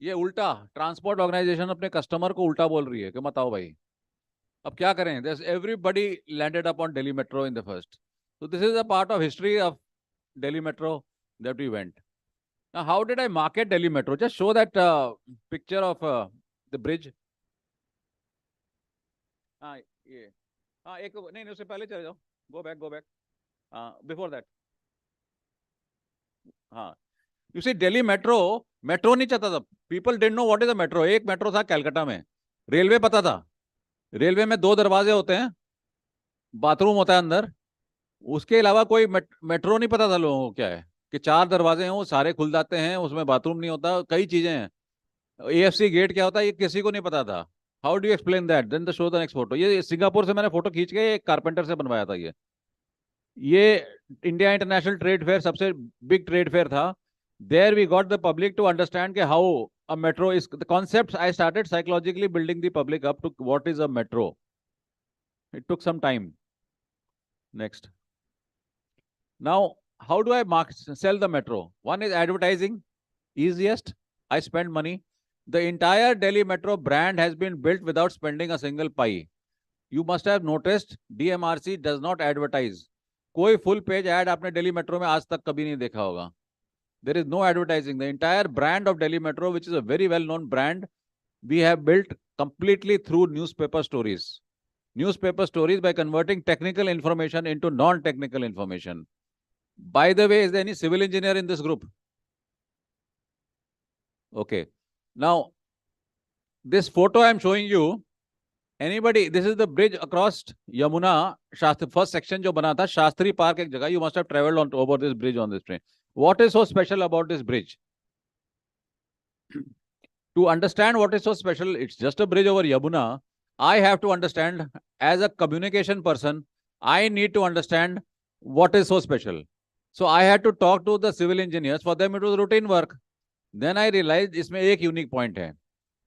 ये उल्टा transport organisation अपने customer को उल्टा बोल रही है कि मत आओ भाई। अब क्या करें? There's everybody landed up on Delhi Metro in the first. So this is a part of history of Delhi Metro that we went. Now, how did I market Delhi Metro? Just show that picture of the bridge. हाँ ये, हाँ एक नहीं, उससे पहले चले जाओ, go back before that. हाँ, यू सी दिल्ली मेट्रो नहीं चाहता था। People didn't know what is a metro. एक मेट्रो था कलकत्ता में, रेलवे पता था। रेलवे में 2 दरवाजे होते हैं, बाथरूम होता है अंदर, उसके अलावा कोई मेट्रो नहीं पता था लोगों को क्या है, कि 4 दरवाजे हैं, वो सारे खुल जाते हैं, उसमें बाथरूम नहीं होता, कई चीजें हैं। AFC गेट क्या होता है ये किसी को नहीं पता था। How do you explain that? Then the show the next photo. ये सिंगापुर से मैंने फोटो खींच के एक कारपेंटर से बनवाया था। ये इंडिया इंटरनेशनल ट्रेड फेयर, सबसे बिग ट्रेड फेयर था। There we got the public to understand के how a metro is the concept. I started psychologically building the public up to what is a metro. It took some time. Next, now how do I sell the metro? One is advertising, easiest. I spend money. The entire Delhi Metro brand has been built without spending a single pie. You must have noticed DMRC does not advertise. कोई full page ad आपने Delhi Metro में आज तक कभी नहीं देखा होगा. There is no advertising. The entire brand of Delhi Metro, which is a very well-known brand, we have built completely through newspaper stories. Newspaper stories by converting technical information into non-technical information. By the way, is there any civil engineer in this group? Okay. Now, this photo I am showing you, anybody, this is the bridge across Yamuna, Shastri, first section jo bana tha, Shastri Park ek jagah. You must have traveled over this bridge on this train. What is so special about this bridge? To understand what is so special, it's just a bridge over Yamuna. I have to understand, as a communication person, I need to understand what is so special. So I had to talk to the civil engineers. For them, it was routine work. Then I realized इसमें एक unique point है.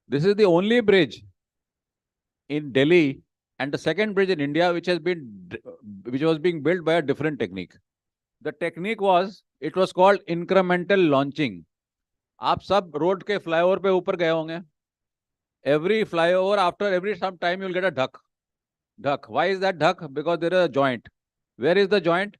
This is the only bridge in Delhi and the second bridge in India which was being built by a different technique. The technique was, it was called incremental launching. आप सब road के flyover पे ऊपर गए होंगे. Every flyover, after every some time, you'll get a duck. Duck. Why is that duck? Because there is a joint. Where is the joint?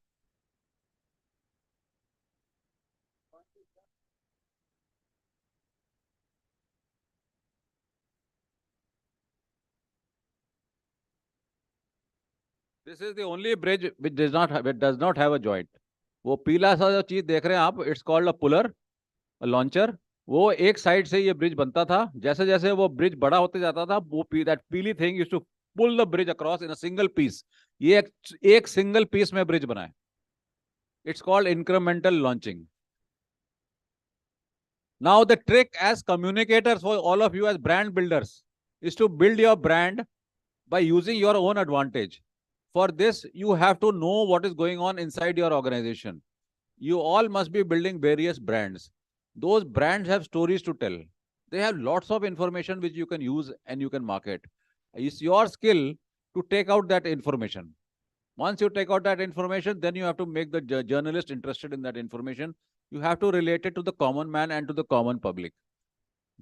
This is the only bridge which does not have a joint. वो पीला सा जो चीज देख रहे हैं आप, it's called a puller, a launcher. वो एक साइड से ये ब्रिज बनता था. जैसे जैसे वो ब्रिज बड़ा होते जाता था, वो that पीली thing used to pull the bridge across in a single piece. ये एक single piece में ब्रिज बना है. It's called incremental launching. Now the trick as communicators for all of you as brand builders is to build your brand by using your own advantage. For this, you have to know what is going on inside your organization. You all must be building various brands. Those brands have stories to tell. They have lots of information which you can use and you can market. It's your skill to take out that information. Once you take out that information, then you have to make the journalist interested in that information. You have to relate it to the common man and to the common public.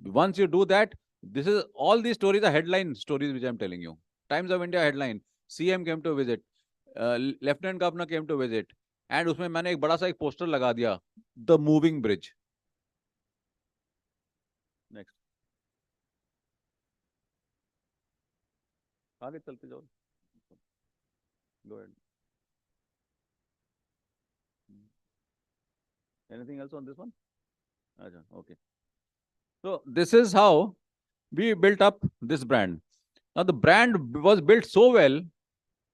Once you do that, this is all these stories are headline stories which I'm telling you. Times of India headline. CM came to visit. Lieutenant Governor came to visit. And उसमें मैंने एक बड़ा सा एक poster लगा दिया, The Moving Bridge. Next. आगे चलते जाओ. Go ahead. Anything else on this one? Okay. So this is how we built up this brand. Now the brand was built so well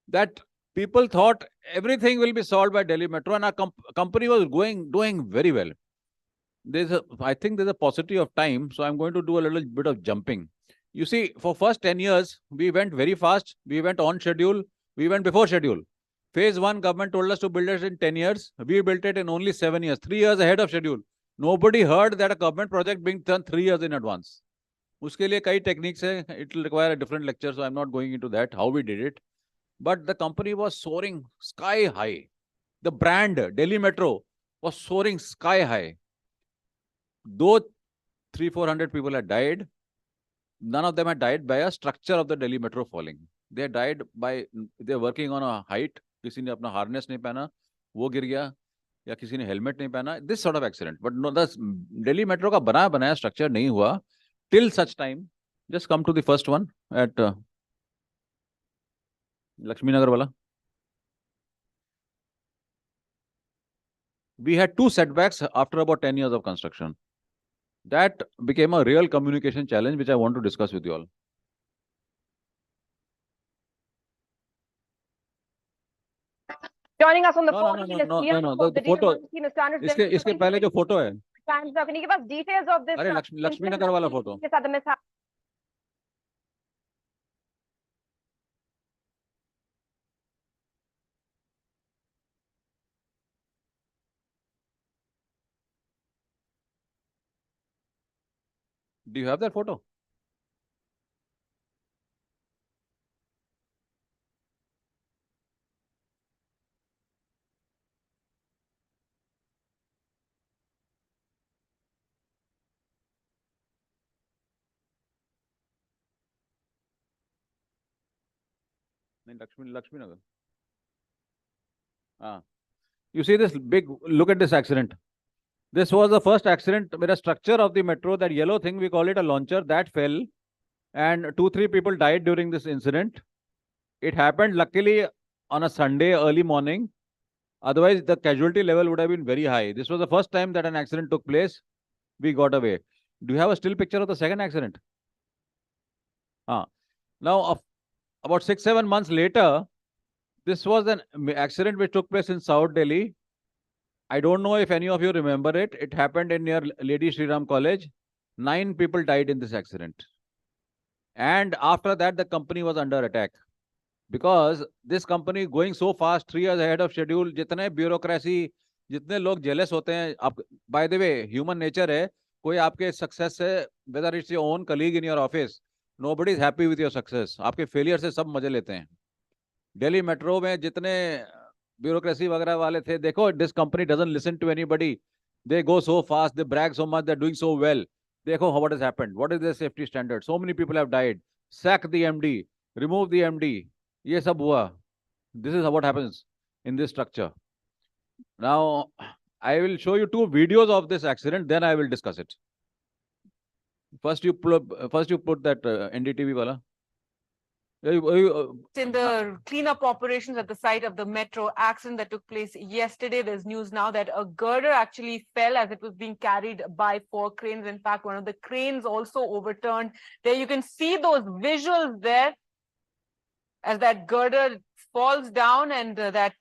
that people thought everything will be solved by Delhi Metro, and our company was doing very well. I think there's a paucity of time, so I'm going to do a little bit of jumping. You see, for first 10 years, we went very fast. We went on schedule. We went before schedule. Phase 1, government told us to build it in 10 years. We built it in only 7 years, 3 years ahead of schedule. Nobody heard that a government project being done 3 years in advance. उसके लिए कई techniques है. It will require a different lecture, so I'm not going into that, how we did it. But the company was soaring sky high. The brand, Delhi Metro, was soaring sky high. Though 300-400 people had died, none of them had died by a structure of the Delhi Metro falling. They died by, they're working on a height. किसी ने अपना harness नहीं पहना, वो गिर गया, या किसी ने helmet नहीं पहना. This sort of accident. But no, the Delhi Metro का बनाया structure नहीं हुआ till such time. Just come to the first one at Lakshmi Nagar wala. We had 2 setbacks after about 10 years of construction. That became a real communication challenge, which I want to discuss with you all. Joining us on the phone, No. The photo. इसके पहले जो photo है. Can you give us details of this? अरे Lakshmi Nagar वाला photo. Do you have that photo? Lakshmi Nagar. You see this big, look at this accident. This was the first accident with a structure of the metro, that yellow thing, we call it a launcher, that fell. And 2-3 people died during this incident. It happened luckily on a Sunday early morning. Otherwise, the casualty level would have been very high. This was the first time that an accident took place. We got away. Do you have a still picture of the second accident? Now, about 6-7 months later, this was an accident which took place in South Delhi. I don't know if any of you remember it. It happened in near Lady Shri Ram College. 9 people died in this accident. And after that, the company was under attack. Because this company going so fast, 3 years ahead of schedule, जितने bureaucracy, जितने लोग jealous होते हैं, आप, by the way, human nature है, कोई आपके success से, whether it's your own colleague in your office, nobody is happy with your success. आपके failure से सब मजे लेते हैं. Delhi metro में जितने bureaucracy वगैरह वाले थे, देखो, this company doesn't listen to anybody. They go so fast, they brag so much, they're doing so well. देखो what has happened. What is their safety standard? So many people have died. Sack the MD, remove the MD. ये सब हुआ. This is what happens in this structure. Now, I will show you 2 videos of this accident, then I will discuss it. First, you put that NDTV wala. In the cleanup operations at the site of the metro accident that took place yesterday, there's news now that a girder actually fell as it was being carried by 4 cranes. In fact, one of the cranes also overturned. There you can see those visuals there as that girder falls down, and that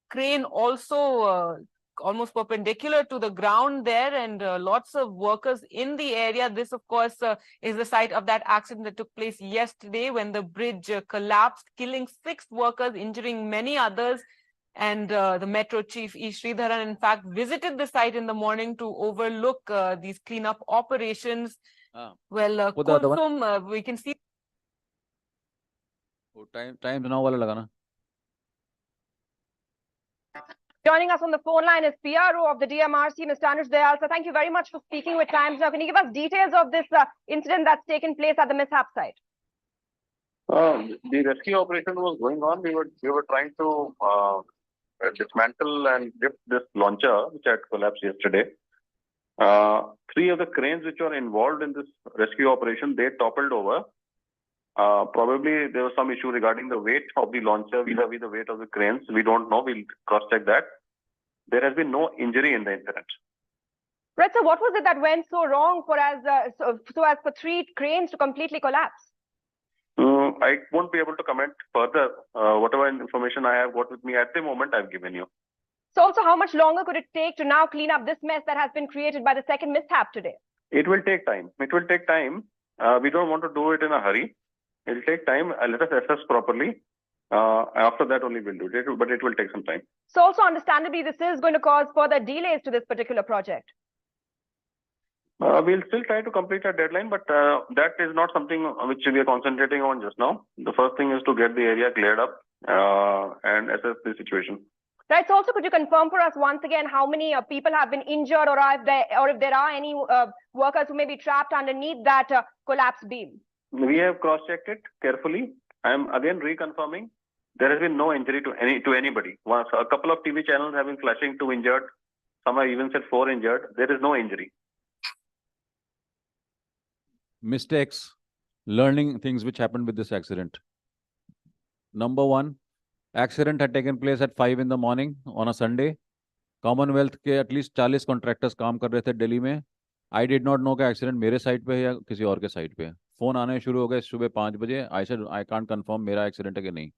crane also almost perpendicular to the ground there, and lots of workers in the area. This, of course, is the site of that accident that took place yesterday when the bridge collapsed, killing 6 workers, injuring many others. And the Metro Chief E. Sridharan, in fact, visited the site in the morning to overlook these cleanup operations. Well, Kulsum, we can see. Time now wala lagana. Joining us on the phone line is PRO of the DMRC, Mr. Anush Dayal. So thank you very much for speaking with Times Now. Can you give us details of this incident that's taken place at the mishap site? The rescue operation was going on. We were trying to dismantle and lift this launcher which had collapsed yesterday. 3 of the cranes which were involved in this rescue operation, they toppled over. Probably there was some issue regarding the weight of the launcher vis-a-vis the weight of the cranes. We don't know. We'll cross-check that. There has been no injury in the incident. Right. So what was it that went so wrong for as for 3 cranes to completely collapse? I won't be able to comment further. Whatever information I have got with me at the moment, I've given you. So also, how much longer could it take to now clean up this mess that has been created by the second mishap today? It will take time. It will take time. We don't want to do it in a hurry. It will take time. Let us assess properly. After that only we'll do it, but it will take some time. So also, understandably, this is going to cause further delays to this particular project. We'll still try to complete our deadline, but that is not something which we are concentrating on just now. The first thing is to get the area cleared up and assess the situation. Right. So also, could you confirm for us once again how many people have been injured, or if there are any workers who may be trapped underneath that collapsed beam? We have cross-checked it carefully. I am again reconfirming there has been no injury to anybody. Once a couple of TV channels have been flashing 2 injured. Some have even said 4 injured. There is no injury. Mistakes, learning things which happened with this accident. Number 1, accident had taken place at 5 in the morning on a Sunday. Commonwealth के at least 40 contractors काम कर रहे थे दिल्ली में. I did not know कि accident मेरे side पे है या किसी और के साइड पे है. फोन आने शुरू हो गए सुबह 5 बजे. I said I can't confirm मेरा accident है कि नहीं.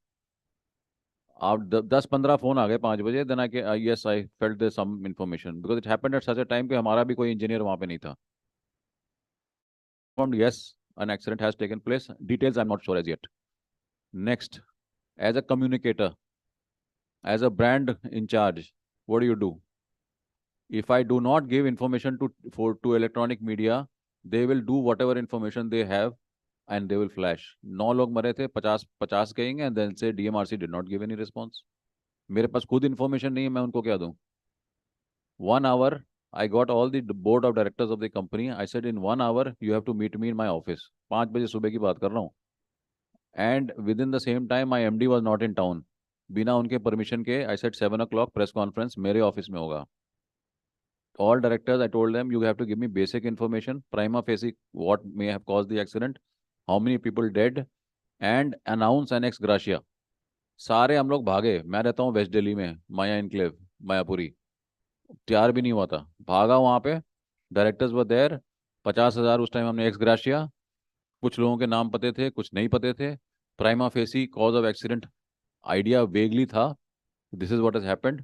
आप 10-15 फोन आ गए 5 बजे. Then yes, I felt there's some information because it happened at such a time कि हमारा भी कोई engineer वहाँ पे नहीं था. Yes, an accident has taken place. Details I'm not sure as yet. Next, as a communicator, as a brand in charge, what do? If I do not give information to electronic media, they will do whatever information they have and they will flash. 9 लोग मरे थे, 50 कहेंगे and then say DMRC did not give any response. मेरे पास खुद information नहीं है, मैं उनको क्या दूं? 1 hour, I got all the board of directors of the company. I said in 1 hour, you have to meet me in my office. 5 बजे सुबह की बात कर रहा हूँ. And within the same time, my MD was not in town. बिना उनके permission के, I said 7 o'clock press conference मेरे office में होगा. All directors, I told them, you have to give me basic information, prima facie, what may have caused the accident, how many people dead, and announce an ex gratia. सारे हम लोग भागे. मैं रहता हूँ वेस्ट दिल्ली में, माया इनक्लेव, मायापुरी. तैयार भी नहीं हुआ था. भागा वहाँ पे. Directors were there. 50,000 उस टाइम हमने एक्स ग्राशिया. कुछ लोगों के नाम पते थे, कुछ नहीं पते थे. Prima facie cause of accident idea vaguely था. This is what has happened.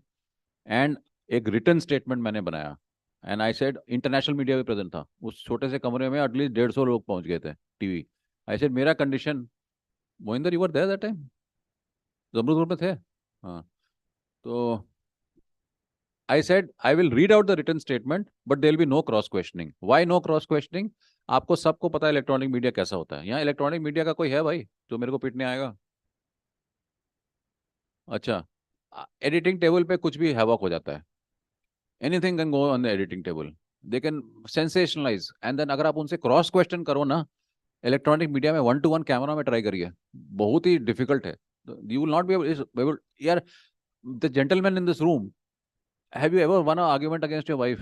And एक रिटन स्टेटमेंट मैंने बनाया. And I said, international media भी प्रेजेंट था. उस छोटे से कमरे में एटलीस्ट 150 लोग पहुंच गए थे टीवी. आई सेड, मेरा condition, Mohinder, you were there that time? Jamrud road में थे हाँ तो I said I will read out the written statement but there will be no cross questioning. Why no cross questioning? आपको सबको पता है इलेक्ट्रॉनिक मीडिया कैसा होता है. यहाँ इलेक्ट्रॉनिक मीडिया का कोई है भाई जो मेरे को पीटने आएगा? अच्छा एडिटिंग टेबल पे कुछ भी हैवॉक हो जाता है. Anything can go on the editing table. They can sensationalise and then अगर आप उनसे क्रॉस क्वेश्चन करो ना इलेक्ट्रॉनिक मीडिया में 1-to-1 कैमरा में ट्राई करिए. बहुत ही डिफिकल्ट है. You will not be able यार. The gentleman in this room, have you ever won an argument against your wife?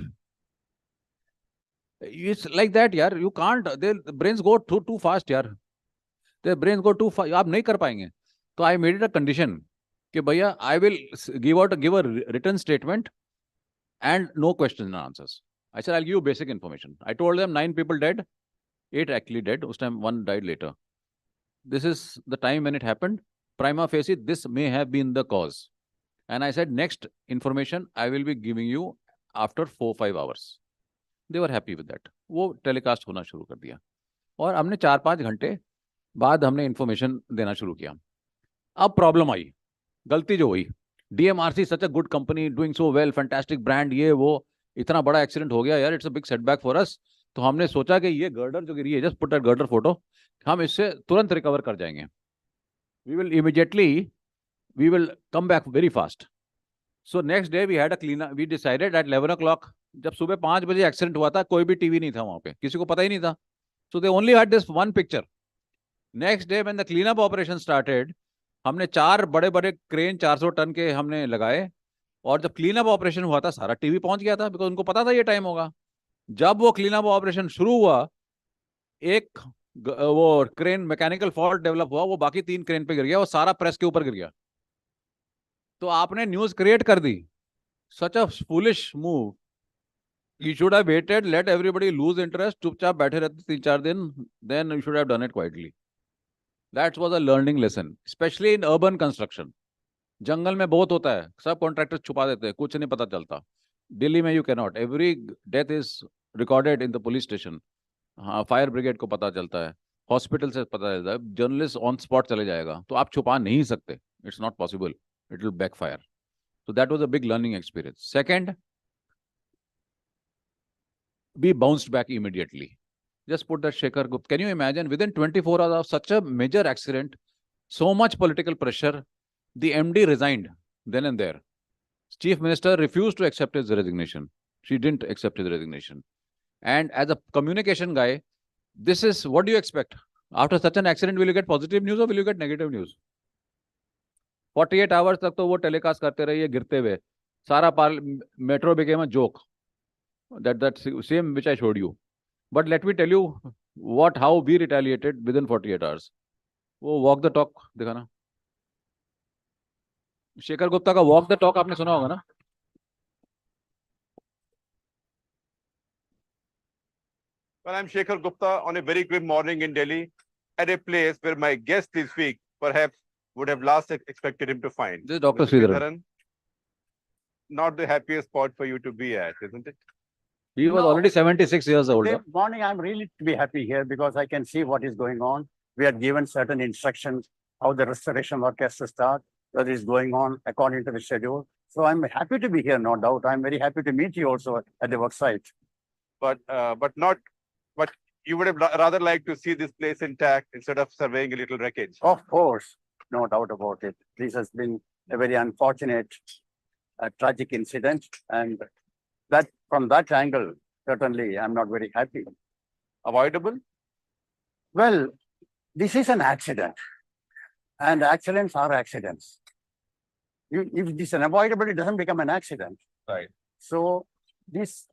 It's like that यार. You can't. Their brains go too fast यार. Their brains go too fast. आप नहीं कर पाएंगे. तो I made it a condition कि भैया I will give a written statement and no questions and answers. I said I'll give you basic information. I told them 9 people dead, 8 actually dead. Us time 1 died later. This is the time when it happened. Prima facie, this may have been the cause. And I said, next information I will be giving you after 4-5 hours. They were happy with that. वो telecast होना शुरू कर दिया और हमने 4-5 घंटे बाद हमने इंफॉर्मेशन देना शुरू किया. अब प्रॉब्लम आई, गलती जो हुई. DMRC such a good company, doing so well, fantastic brand, ये वो, इतना बड़ा एक्सीडेंट हो गया यार. It's a big setback for us. तो हमने सोचा कि ये गर्डर जो गिरी है, just put that girder photo, हम इससे तुरंत रिकवर कर जाएंगे. We will immediately we will come back very fast. So next day we had a clean up. We decided at 11 o'clock, जब सुबह 5 बजे एक्सीडेंट हुआ था, कोई भी टीवी नहीं था वहां पे, किसी को पता ही नहीं था. So they only had this one picture. Next day when the cleanup operation started, हमने 4 बड़े-बड़े क्रेन 400 टन के हमने लगाए और जब क्लीनअप ऑपरेशन हुआ था सारा टीवी पहुंच गया था, बिकॉज उनको पता था ये टाइम होगा. जब वो क्लीनअप ऑपरेशन शुरू हुआ, एक वो क्रेन मैकेनिकल फॉल्ट डेवलप हुआ, वो बाकी 3 क्रेन पे गिर गया, वो सारा प्रेस के ऊपर गिर गया. तो आपने न्यूज क्रिएट कर दी. Such a foolish move. You should have waited, let everybody lose interest, चुपचाप बैठे रहते 3-4 दिन, then you should have done it quietly. That was a learning lesson, especially in urban construction. जंगल में बहुत होता है, सब कॉन्ट्रैक्टर्स छुपा देते हैं, कुछ नहीं पता चलता. दिल्ली में you can not. Every death is recorded in the police station. हाँ, फायर ब्रिगेड को पता चलता है, हॉस्पिटल से पता चलता है, जर्नलिस्ट ऑन स्पॉट चले जाएगा. तो आप छुपा नहीं सकते. It's not possible. It will backfire. So that was a big learning experience. Second, we bounced back immediately. Just put that Shekhar Gupta. Can you imagine within 24 hours of such a major accident, so much political pressure, the MD resigned then and there. Chief Minister refused to accept his resignation. She didn't accept his resignation. And as a communication guy, this is what do you expect? After such an accident, will you get positive news or will you get negative news? 48 hours तक तो वो telecast करते रहिए गिरते हुए. सारा metro became a joke. That same which I showed you. But let me tell you how we retaliated within 48 hours. वो walk the talk देखा ना, शेखर गुप्ता का वॉक द टॉक आपने सुना होगा ना. Well, I'm Shekhar Gupta on a very good morning in Delhi at a place where my guest this week perhaps would have last expected him to find. This is Dr. Mr. Sridharan. Sridharan, not the happiest spot for you to be at, isn't it? He was already 76 years old. Good morning. I'm really to be happy here because I can see what is going on. We are given certain instructions how the restoration work has to start, that is going on according to the schedule. So I'm happy to be here, no doubt. I'm very happy to meet you also at the work site. But you would have rather liked to see this place intact instead of surveying a little wreckage. Of course, no doubt about it. This has been a very unfortunate, tragic incident, and that from that angle, certainly I'm not very happy. Avoidable? Well, this is an accident, and accidents are accidents. If this is unavoidable, it doesn't become an accident. Right. So this,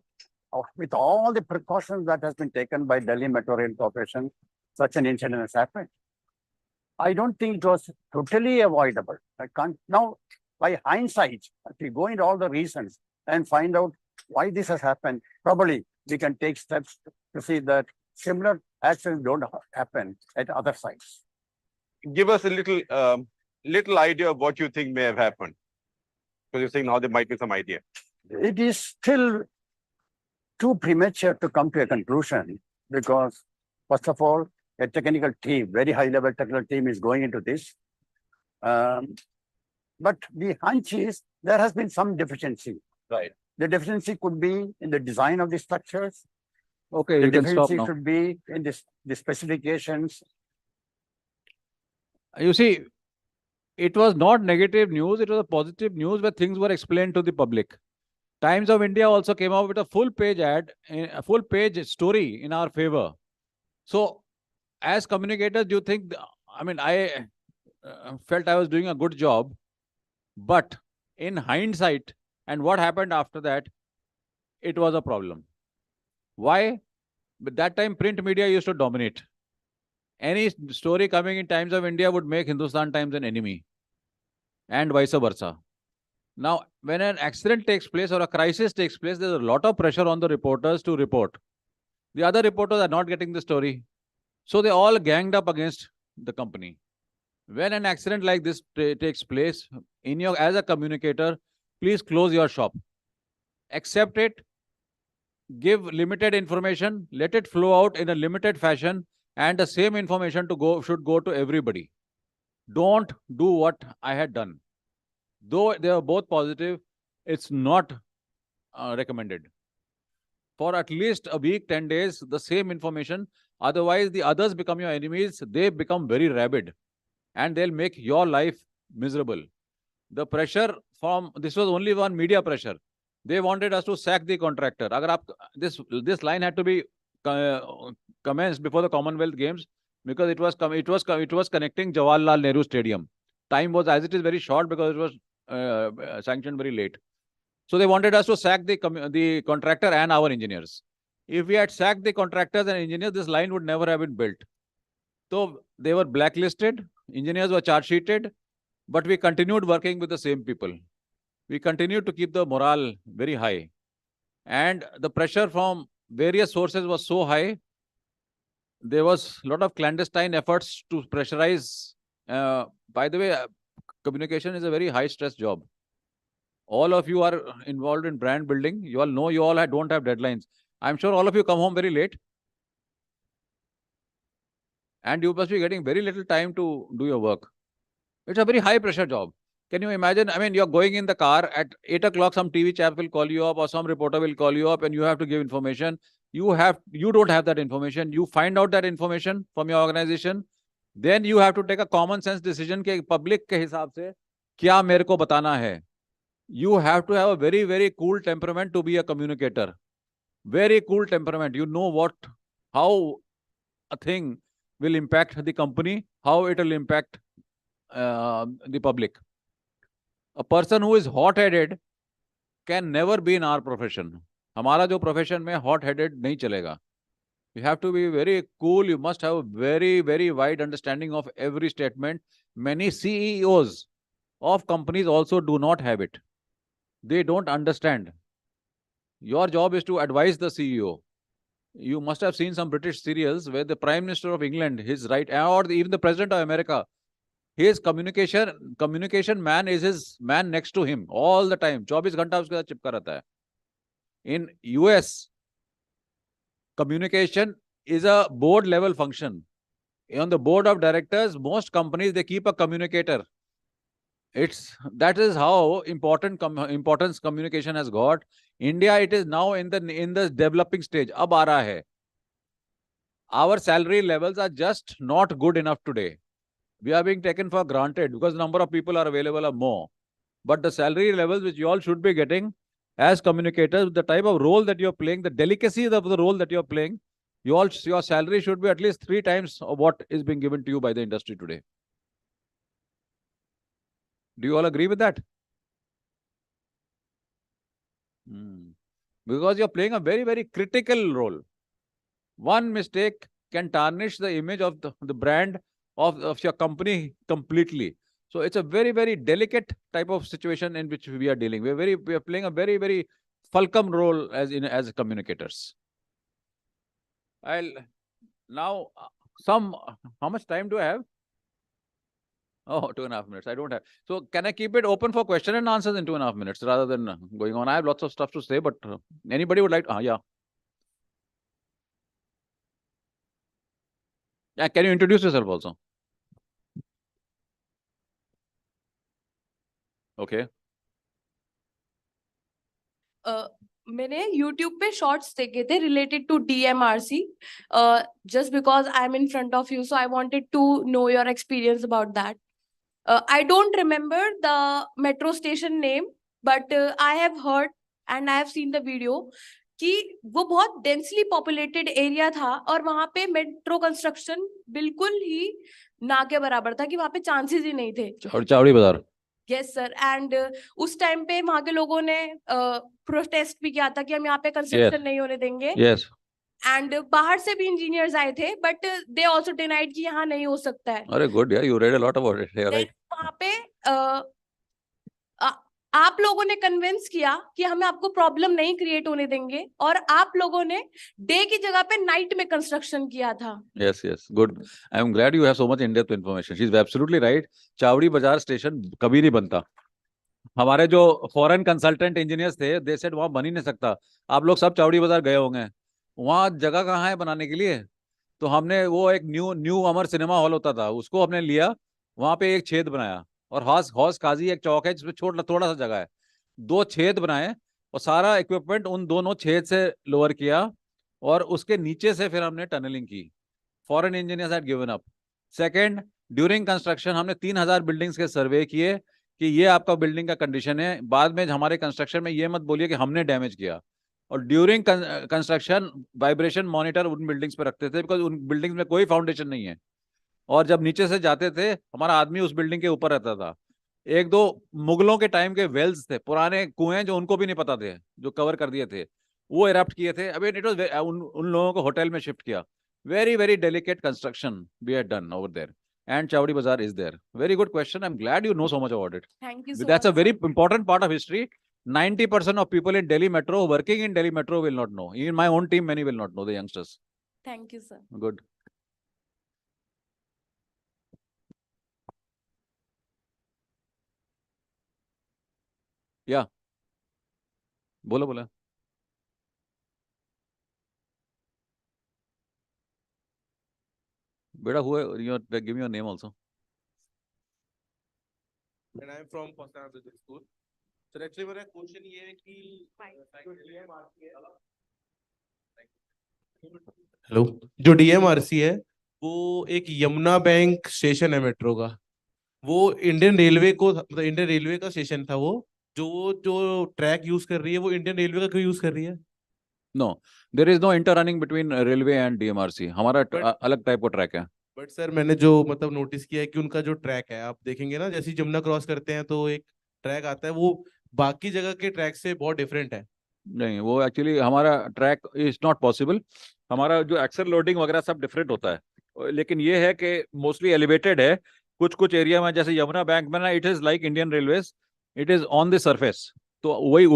with all the precautions that has been taken by Delhi Metro Rail Corporation, such an incident has happened. I don't think it was totally avoidable. I can't now, by hindsight, if we go into all the reasons and find out why this has happened, probably we can take steps to see that similar accidents don't happen at other sites. Give us a little idea of what you think may have happened. Because you're saying now there might be some idea. It is still too premature to come to a conclusion because, first of all, a technical team, very high level technical team is going into this. But the hunch is there has been some deficiency. Right. The deficiency could be in the design of the structures. Okay, The you can stop deficiency now. should be in the specifications. You see, it was not negative news, it was a positive news where things were explained to the public. Times of India also came out with a full page ad, a full page story in our favor. So, as communicators, do you think, I mean, I felt I was doing a good job, but in hindsight, and what happened after that, it was a problem. Why? But that time, print media used to dominate. Any story coming in Times of India would make Hindustan Times an enemy, and vice versa. Now, when an accident takes place or a crisis takes place, there's a lot of pressure on the reporters to report. The other reporters are not getting the story. So they all ganged up against the company. When an accident like this takes place, as a communicator, please close your shop. Accept it, give limited information, let it flow out in a limited fashion, and the same information should go to everybody. Don't do what I had done. Though they are both positive, it's not recommended. For at least a week, 10 days, the same information. Otherwise, the others become your enemies. They become very rabid and they'll make your life miserable. The pressure from, this was only one media pressure. They wanted us to sack the contractor. This line had to be commenced before the Commonwealth Games because it was connecting Jawaharlal Nehru Stadium. Time was, as it is, very short because it was sanctioned very late. So they wanted us to sack the contractor and our engineers. If we had sacked the contractors and engineers, this line would never have been built. So they were blacklisted, engineers were charge sheeted, but we continued working with the same people. We continued to keep the morale very high. And the pressure from various sources was so high, there was a lot of clandestine efforts to pressurize. By the way, communication is a very high stress job. All of you are involved in brand building. You all know you all don't have deadlines. I'm sure all of you come home very late. And you must be getting very little time to do your work. It's a very high pressure job. Can you imagine? I mean, you're going in the car at 8 o'clock, some TV chap will call you up or some reporter will call you up and you have to give information. You don't have that information. You find out that information from your organization. Then you have to take a common sense decision कि public के हिसाब से क्या मेरे को बताना है. You have to have a very, very cool temperament to be a communicator. Very cool temperament. You know how a thing will impact the company, how it will impact the public. A person who is hot-headed can never be in our profession. हमारा जो profession में hot-headed नहीं चलेगा. You have to be very cool. You must have a very, very wide understanding of every statement. Many CEOs of companies also do not have it. They don't understand. Your job is to advise the CEO. You must have seen some British serials where the Prime Minister of England, his right, or even the President of America, his communication man is his man next to him all the time. 24 घंटा उसके साथ चिपका रहता है. In US, communication is a board level function. On the board of directors, most companies, they keep a communicator. That is how importance communication has got. India, it is now in the developing stage. Ab aa raha hai. Our salary levels are just not good enough today. We are being taken for granted because the number of people are available are more. But the salary levels which you all should be getting as communicators, the type of role that you're playing, the delicacy of the role that you're playing, your salary should be at least 3 times of what is being given to you by the industry today. Do you all agree with that? Because you're playing a very, very critical role. One mistake can tarnish the image of the brand of your company completely. So it's a very, very delicate type of situation in which we are dealing. We are playing a very, very fulcrum role as communicators. How much time do I have? Oh, 2.5 minutes. I don't have. So can I keep it open for question and answers in 2.5 minutes rather than going on? I have lots of stuff to say, but anybody would like to? Yeah. Yeah. Can you introduce yourself also? Okay. मैंने YouTube पे shorts देखे थे related to DMRC. Just because I'm in front of you, so I wanted to know your experience about that. I don't remember the metro station name, but I have heard and I have seen the video कि वो बहुत densely populated area था और वहां पे metro construction बिल्कुल ही ना के बराबर था, कि वहां पे चांसेस ही नहीं थे. चावड़ी बाजार. Yes sir. एंड उस टाइम पे वहां के लोगों ने प्रोटेस्ट भी किया था कि हम यहाँ पे कंस्ट्रक्शन नहीं होने देंगे. Yes. एंड बाहर से भी इंजीनियर्स आए थे, बट दे आल्सो डिनाइड कि यहाँ नहीं हो सकता है. अरे good, yeah, you read a lot about it. Yeah, right. वहां पे आप लोगों ने कन्विंस किया कि हमें आपको प्रॉब्लम नहीं क्रिएट होने देंगे, और आप लोगों ने डे की जगह पे नाइट में कंस्ट्रक्शन किया था. Yes, yes, good. I'm glad you have so much in-depth information. She's absolutely right. चावड़ी बाजार स्टेशन कभी नहीं बनता. हमारे जो फॉरेन कंसल्टेंट इंजीनियर्स थे, दे सेड वहां बन ही नहीं सकता. आप लोग सब चावड़ी बाजार गए होंगे, वहां जगह कहाँ है बनाने के लिए. तो हमने वो एक न्यू अमर सिनेमा हॉल होता था, उसको हमने लिया, वहां पे एक छेद बनाया, और हौस काजी एक चौक है जिसमें थोड़ा सा जगह है, 2 छेद बनाए और सारा इक्विपमेंट उन दोनों छेद से लोअर किया, और उसके नीचे से फिर हमने टनलिंग की. Foreign engineers had given up. Second, during construction हमने 3000 बिल्डिंग्स के सर्वे किए कि ये आपका बिल्डिंग का कंडीशन है. बाद में हमारे कंस्ट्रक्शन में ये मत बोलिए कि हमने डैमेज किया. और ड्यूरिंग कंस्ट्रक्शन वाइब्रेशन मॉनिटर उन बिल्डिंग्स पे रखते थे, बिकॉज उन बिल्डिंग्स में कोई फाउंडेशन नहीं है. और जब नीचे से जाते थे, हमारा आदमी उस बिल्डिंग के ऊपर रहता था. 1-2 मुगलों के टाइम के वेल्स थे, पुराने कुएं जो उनको भी नहीं पता थे, जो कवर कर दिए थे, वो इरप्ट किए थे. अभी इट वाज उन लोगों को होटल में शिफ्ट किया. Very very delicate construction we had done over there, and Chavdi Bazaar is there. Very good question. I'm glad you know so much about it. Thank you so That's much. a very important part of history. 90% of people in Delhi Metro, working in Delhi Metro, will not know. In my own team, many will not know, the youngsters. Thank you, sir. Good. Yeah. बोला. Beta, give me your name also. And I'm from Pasana Business School. So actually मेरा question ये है कि hello, जो DMRC है वो एक Yamuna bank station है मेट्रो का. वो इंडियन रेलवे को, मतलब इंडियन रेलवे का स्टेशन था वो, जो ट्रैक यूज कर रही है वो इंडियन रेलवे का क्यों यूज कर रही है? No, there is no interrunning between railway and DMRC. हमारा अलग टाइप का ट्रैक है. बट सर मैंने जो मतलब नोटिस किया है कि उनका जो ट्रैक है, आप देखेंगे ना, जैसे जमुना क्रॉस करते हैं तो एक ट्रैक आता है, वो बाकी जगह के ट्रैक से बहुत डिफरेंट है. नहीं, वो एक्चुअली हमारा ट्रैक इज नॉट पॉसिबल. हमारा जो एक्सेल लोडिंग वगैरह सब डिफरेंट होता है, लेकिन ये है कि मोस्टली एलिवेटेड है. कुछ एरिया में, जैसे यमुना बैंक में ना, it is like Indian railways, it is on the surface. तो वही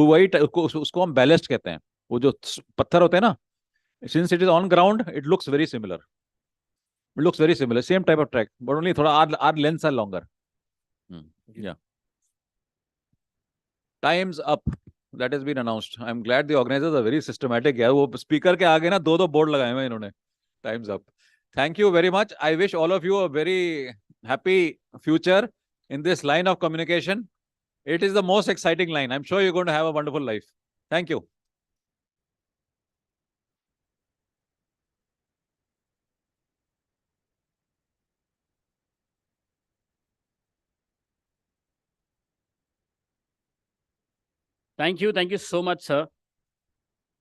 उसको हम बैलेस्ट कहते हैं. वो जो पत्थर होते हैं ना, since it is on ground, it looks very similar. It looks very similar, same type of track, but only थोड़ा our lengths are longer. Yeah. Time's up. That has been announced. I'm glad the organizers are very systematic. यार, वो speaker के आगे ना 2 board लगाए हुए इन्होंने. Time's up. Thank you very much. I wish all of you a very happy future in this line of communication. It is the most exciting line. I'm sure you're going to have a wonderful life. Thank you. Thank you so much, sir,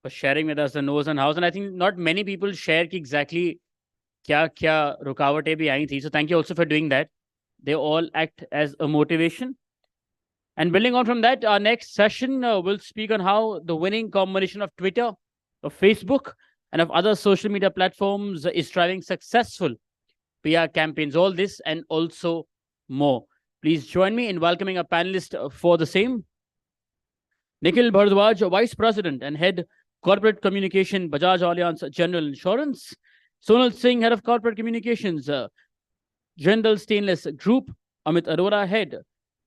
for sharing with us the nose and house. And I think not many people share ki exactly क्या रुकावटें भी आई थी. So thank you also for doing that. They all act as a motivation. And building on from that, our next session will speak on how the winning combination of Twitter, of Facebook, and of other social media platforms is driving successful PR campaigns. All this and also more. Please join me in welcoming a panelist for the same. Nikhil Bharadwaj, Vice President and Head Corporate Communication, Bajaj Allianz General Insurance. Sonal Singh, Head of Corporate Communications, Jindal Stainless Group. Amit Arora, Head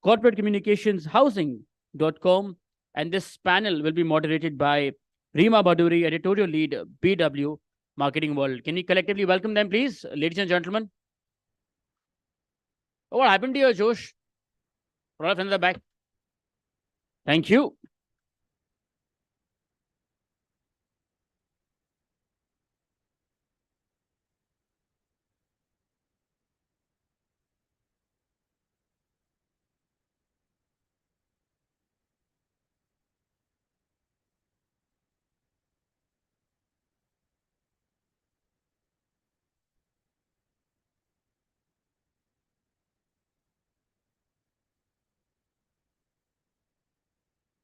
Corporate Communications, Housing.com. And this panel will be moderated by Reema Baduri, Editorial Lead, BW Marketing World. Can we collectively welcome them, please, ladies and gentlemen? Oh, what happened to your Josh? Roll from the back. Thank you.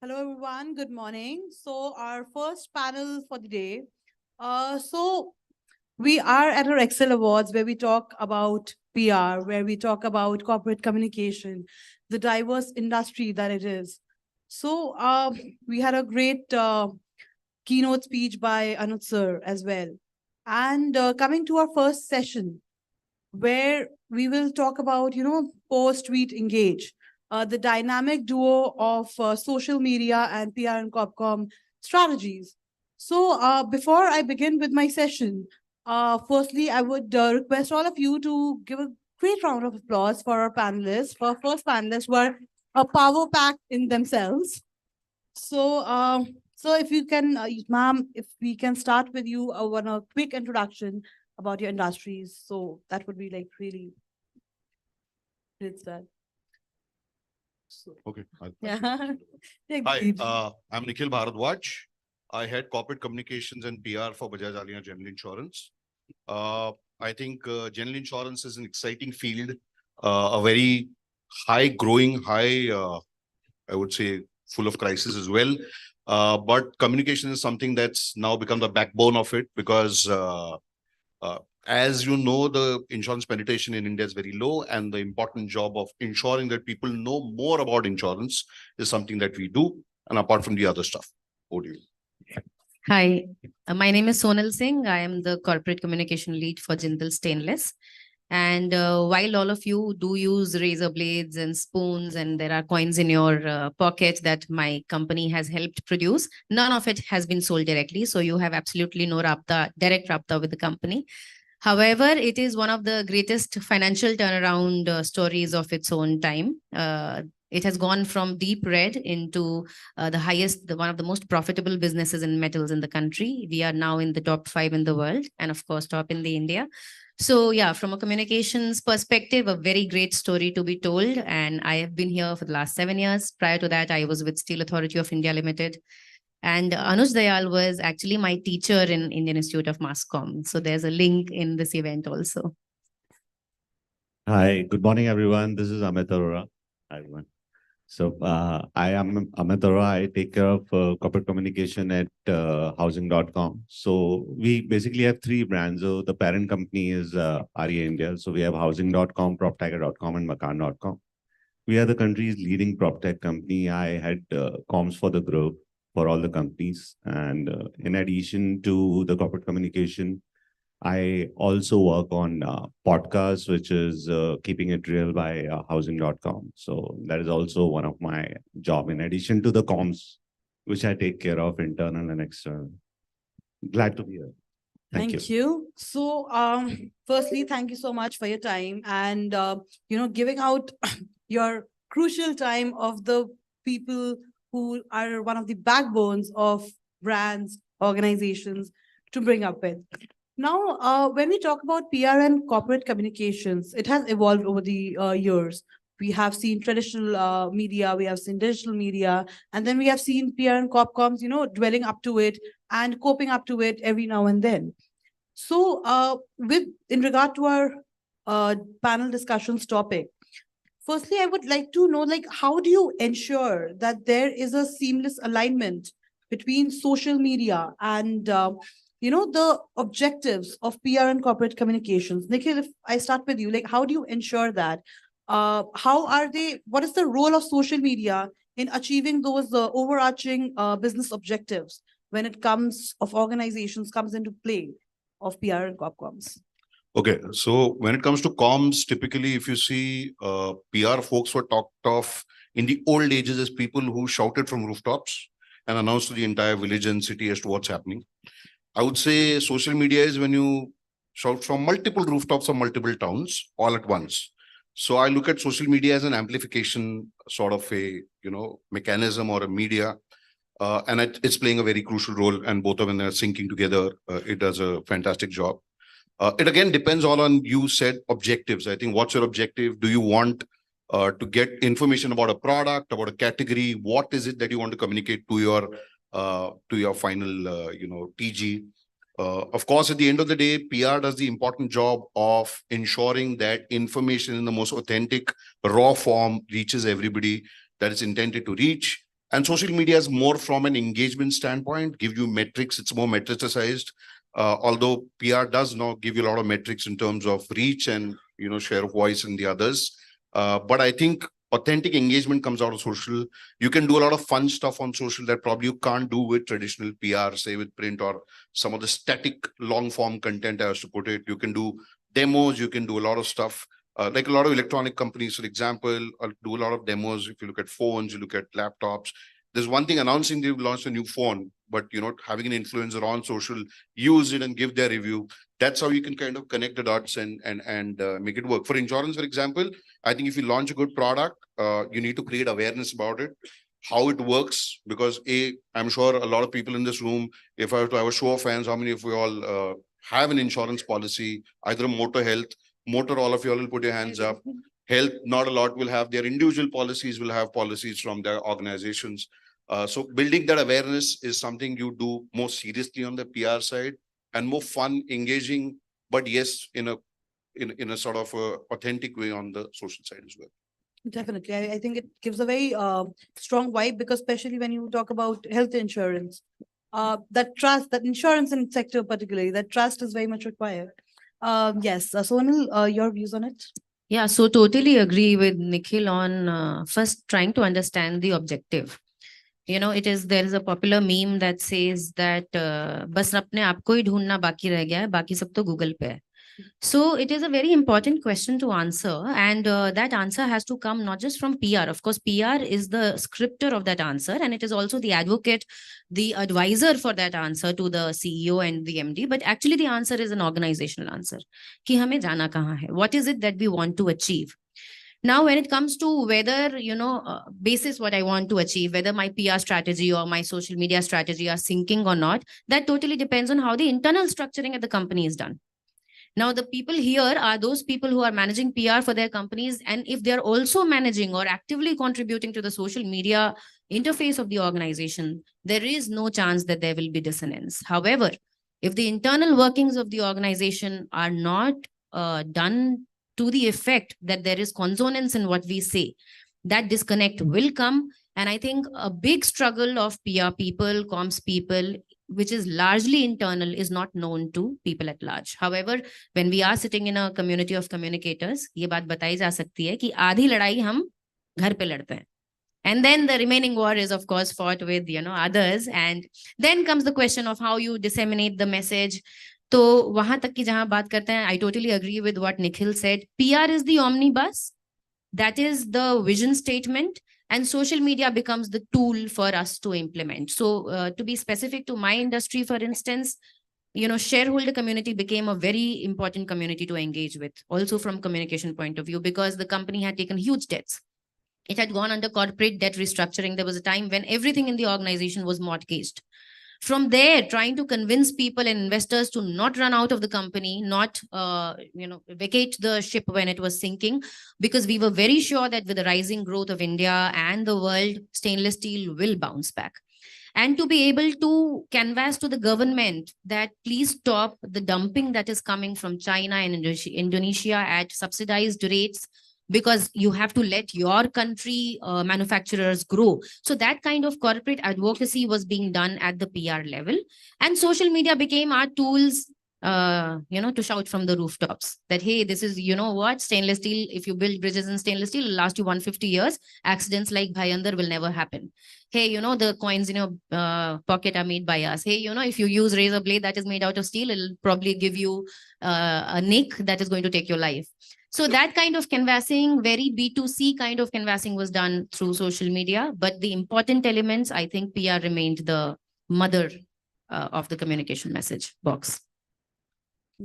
Hello, everyone. Good morning. So our first panel for the day. So we are at our Excel Awards where we talk about PR, where we talk about corporate communication, the diverse industry that it is. So we had a great keynote speech by Anuj sir as well. And coming to our first session, where we will talk about, post-tweet engage, the dynamic duo of social media and PR and Corpcom strategies. So before I begin with my session, firstly, I would request all of you to give a great round of applause for our panelists, for our first panelists who are a power pack in themselves. So if you can, ma'am, if we can start with you on a quick introduction about your industries. So that would be like really great start. Okay. Yeah. Hi, I'm Nikhil Bharadwaj. I head corporate communications and PR for Bajaj Allianz General Insurance. I think general insurance is an exciting field, a very high growing, I would say, full of crisis as well. But communication is something that's now become the backbone of it because as you know, the insurance penetration in India is very low, and the important job of ensuring that people know more about insurance is something that we do. And apart from the other stuff, over to you. Hi, my name is Sonal Singh. I am the corporate communication lead for Jindal Stainless. And while all of you do use razor blades and spoons and there are coins in your pocket that my company has helped produce, none of it has been sold directly. So you have absolutely no direct rabta with the company. However, it is one of the greatest financial turnaround stories of its own time. It has gone from deep red into one of the most profitable businesses in metals in the country. We are now in the top 5 in the world and of course, top in the India. So yeah, from a communications perspective, a very great story to be told. And I have been here for the last 7 years. Prior to that, I was with Steel Authority of India Limited. And Anuj Dayal was actually my teacher in Indian Institute of Mass Comm. So there's a link in this event also. Hi, good morning, everyone. This is Amit Arora. Hi, everyone. So I am Amit Arora. I take care of corporate communication at housing.com. So we basically have 3 brands. So the parent company is REA India. So we have housing.com, proptiger.com, and makan.com. We are the country's leading PropTech company. I had comms for the group for all the companies. And in addition to the corporate communication, I also work on podcasts, which is Keeping It Real by housing.com. So that is also one of my job in addition to the comms, which I take care of internal and external. Glad to be here. Thank you. So firstly, thank you so much for your time and, giving out your crucial time of the people who are one of the backbones of brands, organizations to bring up with. Now, when we talk about PR and corporate communications, it has evolved over the years. We have seen traditional media, we have seen digital media, and then we have seen PR and corpcoms, dwelling up to it and coping up to it every now and then. So in regard to our panel discussions topic, firstly, I would like to know, how do you ensure that there is a seamless alignment between social media and the objectives of PR and corporate communications? Nikhil, if I start with you, how do you ensure that? What is the role of social media in achieving those overarching business objectives when it comes of organizations comes into play of PR and corpcoms? Okay, so when it comes to comms, typically, if you see PR folks were talked of in the old ages as people who shouted from rooftops and announced to the entire village and city as to what's happening. I would say social media is when you shout from multiple rooftops of multiple towns all at once. So I look at social media as an amplification sort of a mechanism or a media. And it's playing a very crucial role, and both of them are syncing together. It does a fantastic job. It again depends all on, you said, objectives. I think, what's your objective? Do you want to get information about a product, about a category? What is it that you want to communicate to your final TG? Of course, at the end of the day, PR does the important job of ensuring that information in the most authentic, raw form reaches everybody that it's intended to reach. And social media is more from an engagement standpoint, give you metrics. It's more metricized. Although PR does not give you a lot of metrics in terms of reach and share of voice and the others. But I think authentic engagement comes out of social. You can do a lot of fun stuff on social that probably you can't do with traditional PR, say with print or some of the static long form content, as to put it. You can do demos, you can do a lot of stuff. Like a lot of electronic companies, for example, do a lot of demos. If you look at phones, you look at laptops. There's one thing announcing they've launched a new phone, but having an influencer on social use it and give their review. That's how you can kind of connect the dots and make it work. For insurance, for example, I think if you launch a good product, you need to create awareness about it, how it works, because I'm sure a lot of people in this room, if I were to have a show of hands, how many of you all have an insurance policy, either a motor health? Motor, all of you all will put your hands up. Health, not a lot will have their individual policies, will have policies from their organizations. So building that awareness is something you do more seriously on the PR side and more fun, engaging, but yes, in a sort of authentic way on the social side as well. Definitely. I think it gives a very strong vibe, because especially when you talk about health insurance, that trust, that insurance in sector particularly, that trust is very much required. Yes, Sonal, your views on it? Yeah, so totally agree with Nikhil on first trying to understand the objective. There is a popular meme that says that बस अपने आप को ही ढूंढना बाकी रह गया है, बाकी सब तो Google पे है. So it is a very important question to answer, and that answer has to come not just from PR. Of course, PR is the scripter of that answer, and it is also the advocate, the advisor for that answer to the CEO and the MD. But actually, the answer is an organizational answer. कि हमें जाना कहाँ है? What is it that we want to achieve? Now, when it comes to whether, basis what I want to achieve, whether my PR strategy or my social media strategy are syncing or not, that totally depends on how the internal structuring at the company is done. Now, the people here are those people who are managing PR for their companies. And if they're also managing or actively contributing to the social media interface of the organization, there is no chance that there will be dissonance. However, if the internal workings of the organization are not done to the effect that there is consonance in what we say, that disconnect will come. And I think a big struggle of PR people, comms people, which is largely internal, is not known to people at large. However, when we are sitting in a community of communicators, ये बात बताई जा सकती है कि आधी लड़ाई हम घर पे लड़ते हैं. And then the remaining war is, of course, fought with, others. And then comes the question of how you disseminate the message. तो वहां तक की जहां बात करते हैं, I totally agree with what Nikhil said. PR is the omnibus. That is the vision statement. And social media becomes the tool for us to implement. So to be specific to my industry, for instance, shareholder community became a very important community to engage with, also from communication point of view, because the company had taken huge debts. It had gone under corporate debt restructuring. There was a time when everything in the organization was mortgaged. From there, trying to convince people and investors to not run out of the company, not vacate the ship when it was sinking, because we were very sure that with the rising growth of India and the world, stainless steel will bounce back. And to be able to canvass to the government that please stop the dumping that is coming from China and Indonesia at subsidized rates, because you have to let your country manufacturers grow. So that kind of corporate advocacy was being done at the PR level. And social media became our tools, to shout from the rooftops that, hey, this is, what, stainless steel, if you build bridges in stainless steel, it'll last you 150 years. Accidents like Bhayandar will never happen. Hey, the coins in your pocket are made by us. Hey, if you use razor blade that is made out of steel, it'll probably give you a nick that is going to take your life. So that kind of canvassing, very B2C kind of canvassing was done through social media. But the important elements, I think PR remained the mother of the communication message box.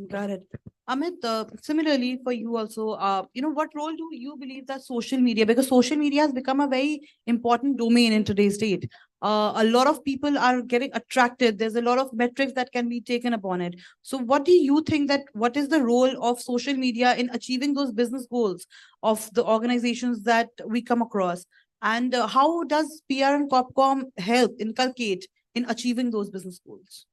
Got it. Amit, similarly for you also, what role do you believe that social media, because social media has become a very important domain in today's date. A lot of people are getting attracted. There's a lot of metrics that can be taken upon it. So what do you think that, what is the role of social media in achieving those business goals of the organizations that we come across? And how does PR and Copcom help inculcate in achieving those business goals?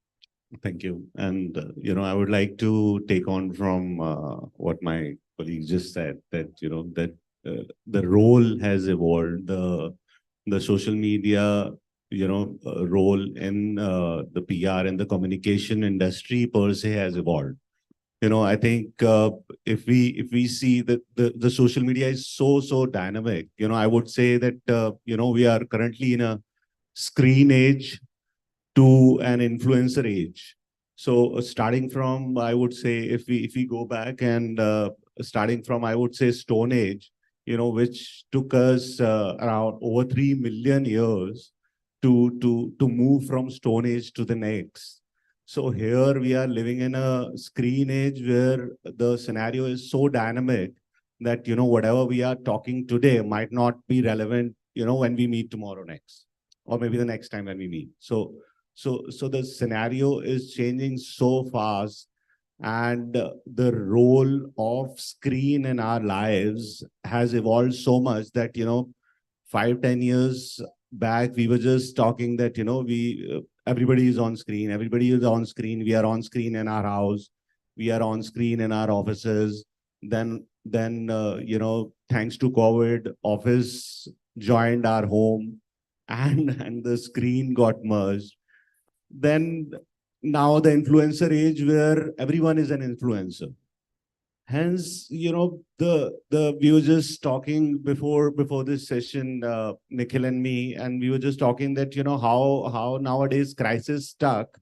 Thank you. And, I would like to take on from what my colleague just said, that, that the role has evolved, the social media, role in the PR and the communication industry per se has evolved. I think if we see that the social media is so dynamic, I would say that, we are currently in a screen age to an influencer age. So starting from, I would say, if we go back and starting from, I would say, Stone Age, which took us around over 3 million years to move from Stone Age to the next. So here we are living in a screen age where the scenario is so dynamic that, whatever we are talking today might not be relevant, when we meet tomorrow next, or maybe the next time when we meet. So the scenario is changing so fast, and the role of screen in our lives has evolved so much that, 5-10 years back, we were just talking that, everybody is on screen, everybody is on screen. We are on screen in our house. We are on screen in our offices. Then thanks to COVID, office joined our home, and the screen got merged. Then now the influencer age where everyone is an influencer. Hence, we were just talking before this session, Nikhil and me, and we were just talking that, how nowadays crisis stuck,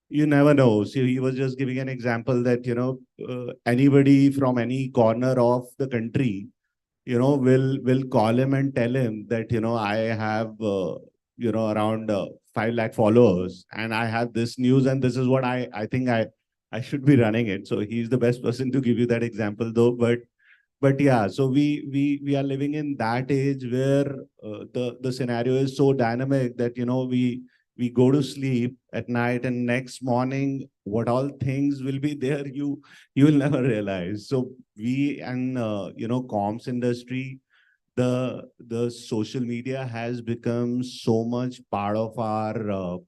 you never know. So he was just giving an example that, anybody from any corner of the country, will call him and tell him that, I have, around 5 lakh followers, and I have this news, and this is what I think I should be running it. So he's the best person to give you that example, though. But yeah, so we are living in that age where the scenario is so dynamic that, we go to sleep at night, and next morning, what all things will be there, you will never realize. So we and comms industry, the social media has become so much part of our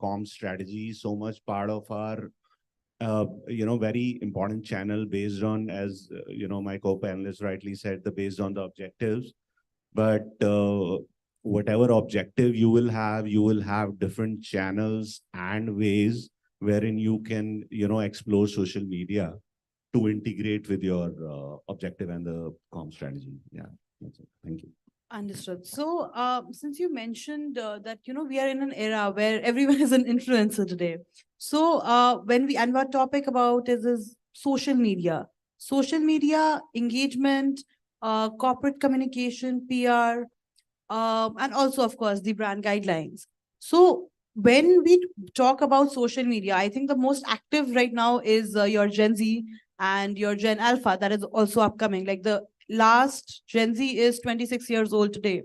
comm strategy, so much part of our very important channel based on, as my co-panelist rightly said, based on the objectives. But whatever objective you will have different channels and ways wherein you can explore social media to integrate with your objective and the comm strategy. Yeah, that's it. Thank you. Understood. So, since you mentioned that, we are in an era where everyone is an influencer today. So, and our topic about is social media engagement, corporate communication, PR, and also, of course, the brand guidelines. So, when we talk about social media, I think the most active right now is your Gen Z and your Gen Alpha that is also upcoming. Like the last Gen Z is 26 years old today.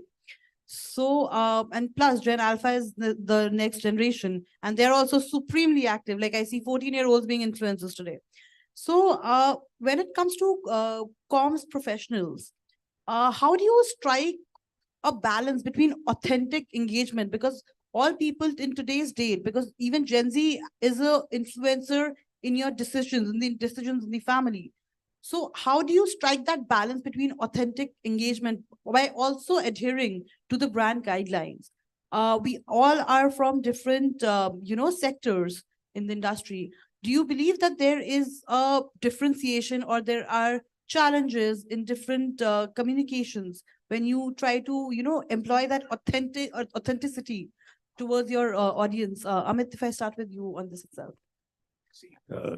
So, and plus Gen Alpha is the next generation, and they're also supremely active. Like I see 14-year-olds being influencers today. So, when it comes to comms professionals, how do you strike a balance between authentic engagement? Because all people in today's date, because even Gen Z is a influencer in your decisions, in the decisions in the family. So how do you strike that balance between authentic engagement by also adhering to the brand guidelines? We all are from different, sectors in the industry. Do you believe that there is a differentiation, or there are challenges in different communications when you try to, employ that authenticity towards your audience? Amit, if I start with you on this itself.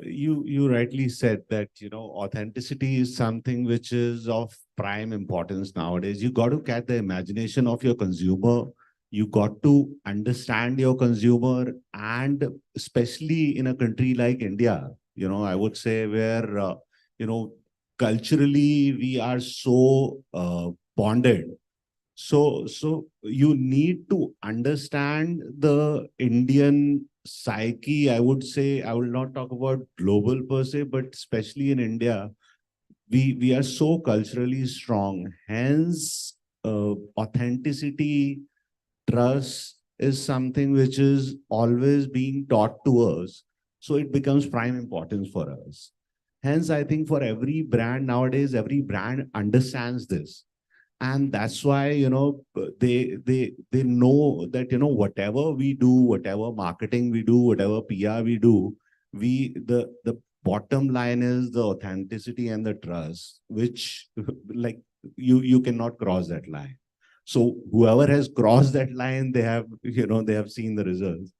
You rightly said that, authenticity is something which is of prime importance nowadays. You got to catch the imagination of your consumer. You got to understand your consumer, and especially in a country like India, I would say, where culturally we are so bonded. So you need to understand the Indian psyche. I would say, I will not talk about global per se, but especially in India, we are so culturally strong. Hence, authenticity, trust is something which is always being taught to us. So it becomes prime importance for us. Hence, I think for every brand nowadays, every brand understands this. And that's why, they know that, whatever we do, whatever marketing we do, whatever PR we do, the bottom line is the authenticity and the trust, which like you cannot cross that line. So whoever has crossed that line, they have, they have seen the results.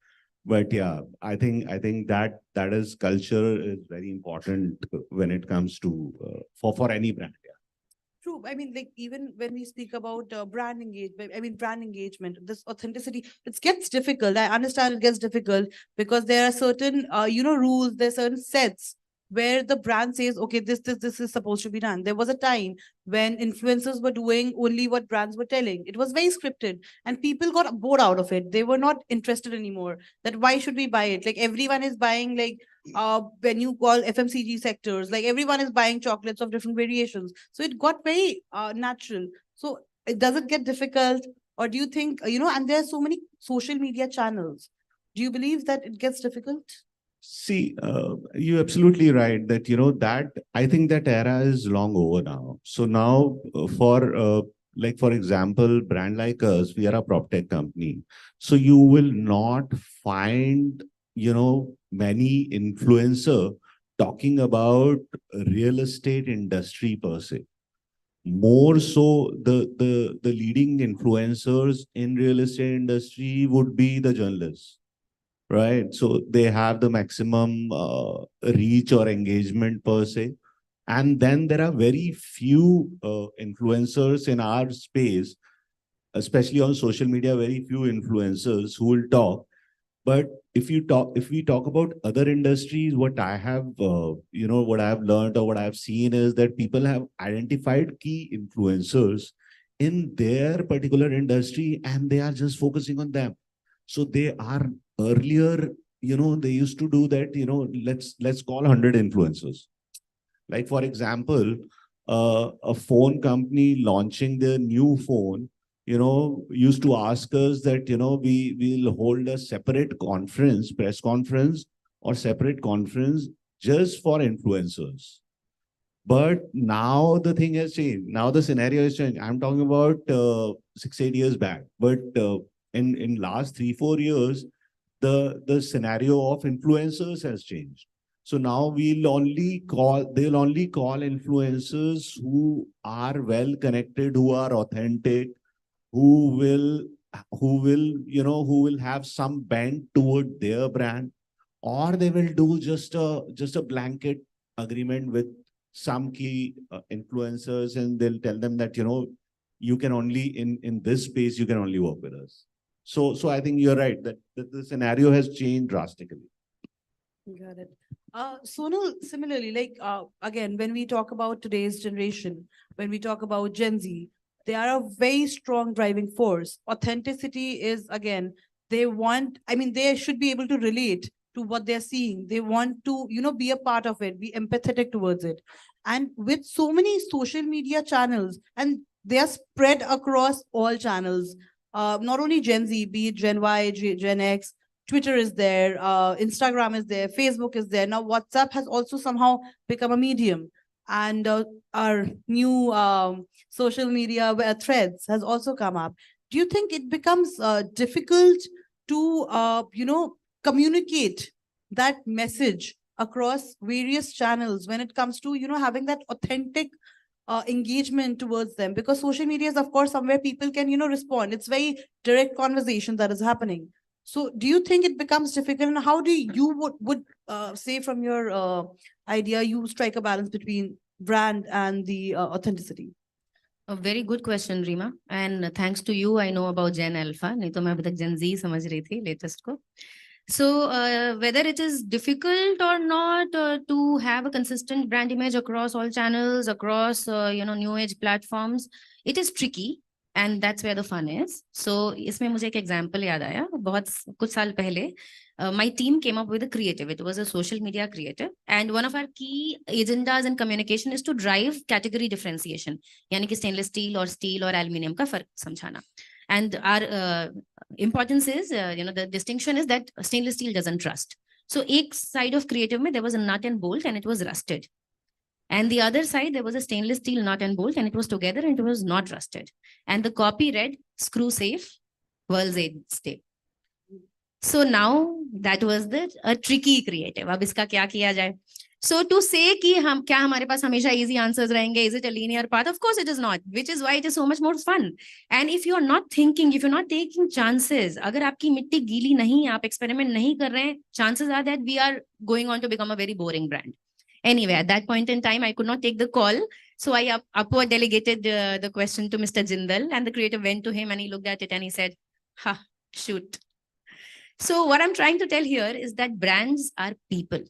But yeah, I think that is culture is very important when it comes to for any brand. Yeah. True. I mean, like even when we speak about brand engagement, brand engagement, this authenticity, it gets difficult. I understand it gets difficult because there are certain, rules, there are certain sets where the brand says, okay, this is supposed to be done. There was a time when influencers were doing only what brands were telling. It was very scripted and people got bored out of it. They were not interested anymore. That why should we buy it? Like everyone is buying, like when you call FMCG sectors, like everyone is buying chocolates of different variations. So it got very natural. So does it get difficult? Or do you think, and there are so many social media channels. Do you believe that it gets difficult? See, you're absolutely right that, that I think that era is long over now. So now like, for example, brand like us, we are a prop tech company. So you will not find, many influencer talking about real estate industry per se. More so the leading influencers in real estate industry would be the journalists. Right. So they have the maximum reach or engagement per se. And then there are very few influencers in our space, especially on social media, very few influencers who will talk. But if we talk about other industries, what I have, what I have learned or what I have seen is that people have identified key influencers in their particular industry and they are just focusing on them. So they are earlier, they used to do that, let's call 100 influencers. Like, for example, a phone company launching their new phone, used to ask us that, we will hold a separate conference, press conference or separate conference just for influencers. But now the thing has changed. Now the scenario has changed. I'm talking about 6-8 years back. But in last 3-4 years, the scenario of influencers has changed. So now they'll only call influencers who are well connected, who are authentic, who will have some bent toward their brand, or they will do just a blanket agreement with some key influencers, and they'll tell them that, you can only in this space, you can only work with us. So I think you're right that the scenario has changed drastically. Got it. Sonal, similarly, like again, when we talk about today's generation, when we talk about Gen Z, they are a very strong driving force. Authenticity is, again, they should be able to relate to what they're seeing. They want to, be a part of it, be empathetic towards it. And with so many social media channels, and they are spread across all channels, not only Gen Z, be it Gen Y, Gen X, Twitter is there, Instagram is there, Facebook is there. Now WhatsApp has also somehow become a medium. And our new social media threads has also come up. Do you think it becomes difficult to, communicate that message across various channels when it comes to, having that authentic engagement towards them? Because social media is, of course, somewhere people can, respond. It's very direct conversation that is happening. So do you think it becomes difficult, and how do you would say from your idea, you strike a balance between brand and the authenticity? A very good question, Rima. And thanks to you, I know about Gen Alpha. नहीं तो मैं अभी तक Gen Z समझ रही थी latest को. So whether it is difficult or not to have a consistent brand image across all channels, across new age platforms, it is tricky, and that's where the fun is. So इसमें मुझे एक example याद आया बहुत कुछ साल पहले. My team came up with a creative. It was a social media creative, and one of our key agendas in communication is to drive category differentiation. यानी कि stainless steel or aluminium का फर्क समझाना. And our importance is, the distinction is that stainless steel doesn't rust. So एक side of creative में there was a nut and bolt and it was rusted. And the other side, there was a stainless steel nut and bolt and it was together and it was not rusted. And the copy read, screw safe, world's aid stay. So now that was a tricky creative. अब इसका क्या किया जाए? So to say कि हम क्या हमारे पास हमेशा easy answers रहेंगे, is it a linear path? Of course it is not, which is why it is so much more fun. And if you are not thinking, if you're not taking chances, अगर आपकी मिट्टी गीली नहीं है, आप experiment नहीं कर रहे हैं, chances are that we are going on to become a very boring brand. Anyway, at that point in time, I could not take the call. So I upward delegated the question to Mr. Jindal, and the creative went to him and he looked at it and he said, ha, shoot. So what I'm trying to tell here is that brands are people.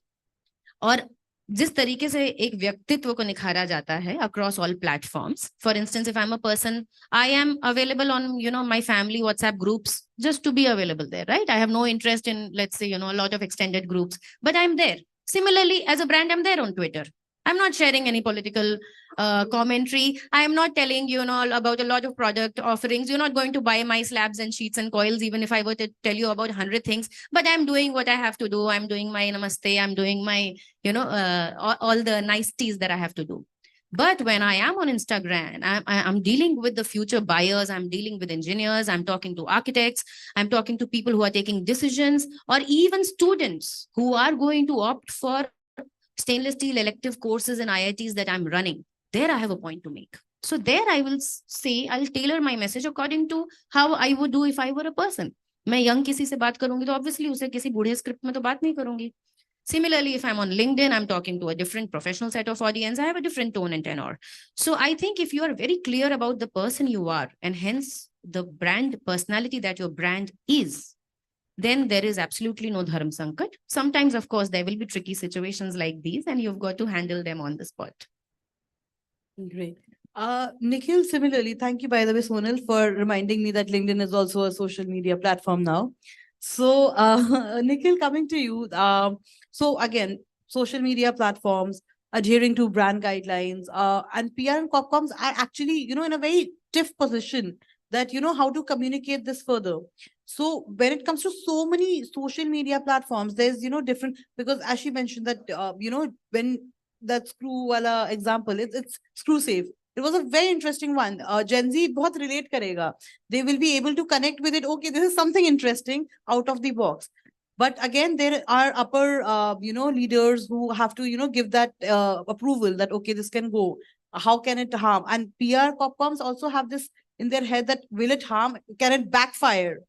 और जिस तरीके से एक व्यक्तित्व को निखारा जाता है across all platforms. For instance, if I'm a person, I am available on, my family WhatsApp groups just to be available there, right? I have no interest in, let's say, a lot of extended groups, but I'm there. Similarly, as a brand, I'm there on Twitter. I'm not sharing any political commentary. I am not telling you about a lot of product offerings. You're not going to buy my slabs and sheets and coils, even if I were to tell you about 100 things. But I'm doing what I have to do. I'm doing my namaste. I'm doing my, all the niceties that I have to do. But when I am on Instagram, I'm dealing with the future buyers. I'm dealing with engineers. I'm talking to architects. I'm talking to people who are taking decisions, or even students who are going to opt for stainless steel elective courses in IITs that I'm running. There I have a point to make. So there I will say, I'll tailor my message according to how I would do if I were a person. मैं young किसी से बात करूंगी तो obviously उसे किसी बूढ़े script में तो बात नहीं करूंगी. Similarly, if I'm on LinkedIn, I'm talking to a different professional set of audience. I have a different tone and tenor. So I think if you are very clear about the person you are, and hence the brand personality that your brand is, then there is absolutely no dharma sankat. Sometimes, of course, there will be tricky situations like these, and you've got to handle them on the spot. Great. Nikhil, similarly, thank you, by the way, Sonal, for reminding me that LinkedIn is also a social media platform now. So, Nikhil, coming to you. So again, social media platforms, adhering to brand guidelines, and PR and Corpcoms are actually, in a very stiff position that, how to communicate this further. So when it comes to so many social media platforms, there's, different, because as she mentioned that, when that screw wala example, it's screw safe. It was a very interesting one. Gen Z bahut relate karega. They will be able to connect with it. Okay, this is something interesting out of the box. But again, there are upper, leaders who have to, give that approval that, okay, this can go. How can it harm? And PR Corpcoms also have this in their head that will it harm? Can it backfire?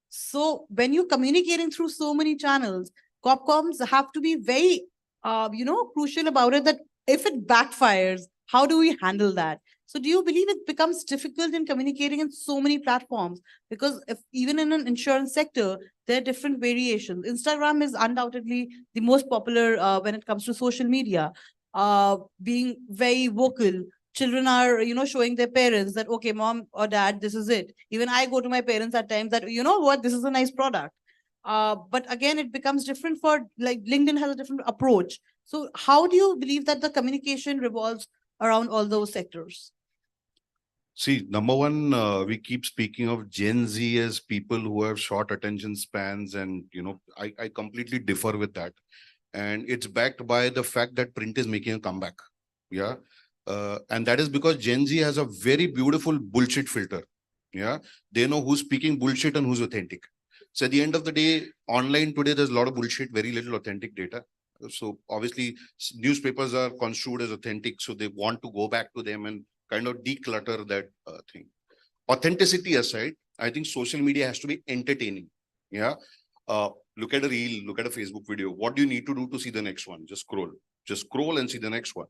So when you're communicating through so many channels, Corpcoms have to be very, crucial about it, that if it backfires, how do we handle that? So do you believe it becomes difficult in communicating in so many platforms? Because if even in an insurance sector, there are different variations. Instagram is undoubtedly the most popular when it comes to social media, being very vocal. Children are, showing their parents that, okay, mom or dad, this is it. Even I go to my parents at times that, you know what, this is a nice product. But again, it becomes different for, like, LinkedIn has a different approach. So how do you believe that the communication revolves around all those sectors? See, number one, we keep speaking of Gen Z as people who have short attention spans, and I completely differ with that. And it's backed by the fact that print is making a comeback. Yeah. And that is because Gen Z has a very beautiful bullshit filter. Yeah. They know who's speaking bullshit and who's authentic. So at the end of the day, online today, there's a lot of bullshit, very little authentic data. So obviously newspapers are construed as authentic. So they want to go back to them and kind of declutter that thing. Authenticity aside, I think social media has to be entertaining. Yeah. Look at a reel, look at a Facebook video. What do you need to do to see the next one? Just scroll and see the next one.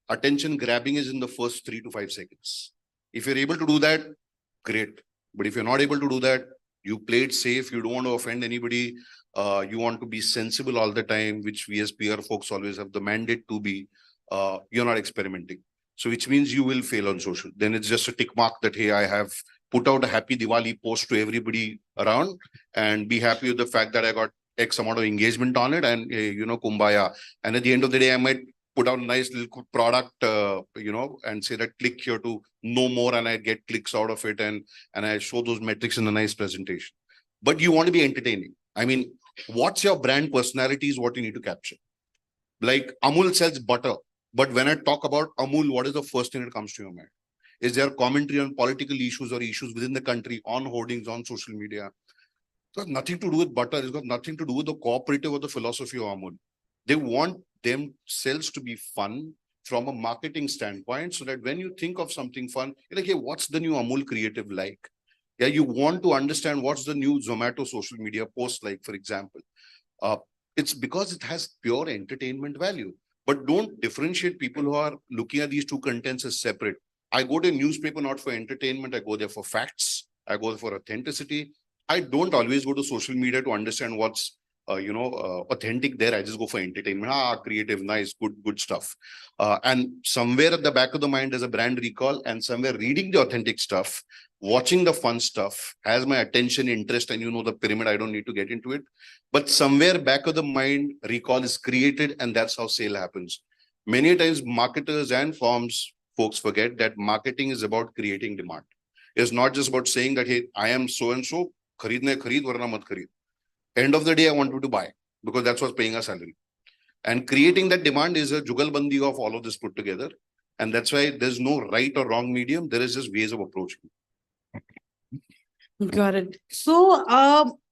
Attention grabbing is in the first 3 to 5 seconds. If you're able to do that, great. But if you're not able to do that, You play it safe. You don't want to offend anybody. You want to be sensible all the time, which we as PR folks always have the mandate to be. You're not experimenting. So which means you will fail on social. Then it's just a tick mark that, hey, I have put out a happy Diwali post to everybody around and be happy with the fact that I got X amount of engagement on it and, kumbaya. And at the end of the day, I might put out a nice little product, and say that click here to know more and I get clicks out of it and I show those metrics in a nice presentation. But you want to be entertaining. I mean, what's your brand personality is what you need to capture. Like Amul sells butter. But when I talk about Amul, what is the first thing that comes to your mind? Is there commentary on political issues or issues within the country, on hoardings, on social media? It's got nothing to do with butter. It's got nothing to do with the cooperative or the philosophy of Amul. They want themselves to be fun from a marketing standpoint so that when you think of something fun, you're like, hey, what's the new Amul creative like? Yeah, you want to understand what's the new Zomato social media post like, for example. It's because it has pure entertainment value. But don't differentiate people who are looking at these two contents as separate. I go to a newspaper not for entertainment. I go there for facts. I go there for authenticity. I don't always go to social media to understand what's authentic there. I just go for entertainment. Creative, nice, good stuff. And somewhere at the back of the mind there's a brand recall, and somewhere reading the authentic stuff, watching the fun stuff has my attention, interest, and the pyramid. I don't need to get into it. But somewhere back of the mind, recall is created, and that's how sale happens. Many times marketers and firms, folks forget that marketing is about creating demand. It's not just about saying that, hey, I am so-and-so, khareedna khareed, warna mat khareed. End of the day, I want you to buy because that's what's paying our salary. And creating that demand is a jugalbandi of all of this put together. And that's why there's no right or wrong medium. There is just ways of approaching. Got it. So,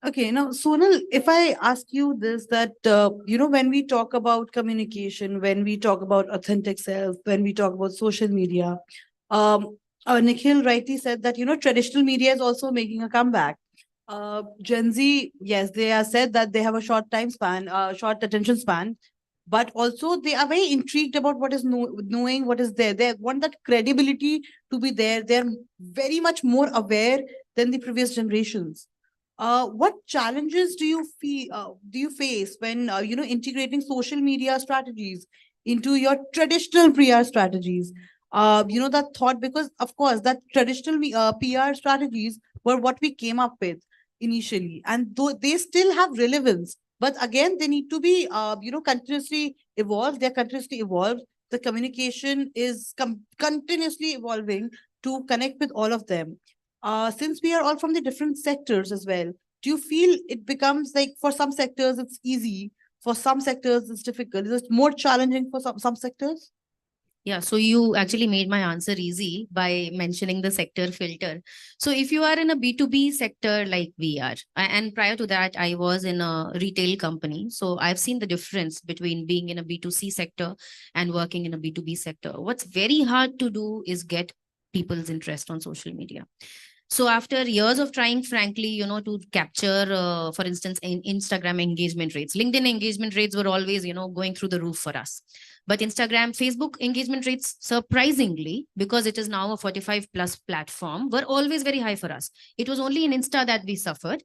okay, now, Sonal, if I ask you this, that, when we talk about communication, when we talk about authentic self, when we talk about social media, Nikhil rightly said that, traditional media is also making a comeback. Gen Z, yes, they are said that they have a short time span, short attention span, but also they are very intrigued about what is knowing what is there. They want that credibility to be there. They're very much more aware than the previous generations. What challenges do you face when integrating social media strategies into your traditional PR strategies? That thought, because of course that traditional PR strategies were what we came up with initially, and though they still have relevance, but again they need to be continuously evolved. They're continuously evolved. The communication is continuously evolving to connect with all of them. Since we are all from the different sectors as well, do you feel it becomes like for some sectors it's easy, for some sectors it's difficult? Is it more challenging for some sectors? Yeah, so you actually made my answer easy by mentioning the sector filter. So if you are in a B2B sector like we are, and prior to that, I was in a retail company. So I've seen the difference between being in a B2C sector and working in a B2B sector. What's very hard to do is get people's interest on social media. So after years of trying, frankly, to capture, for instance, in Instagram engagement rates, LinkedIn engagement rates were always, going through the roof for us. But Instagram, Facebook engagement rates, surprisingly, because it is now a 45+ platform, were always very high for us. It was only in Insta that we suffered.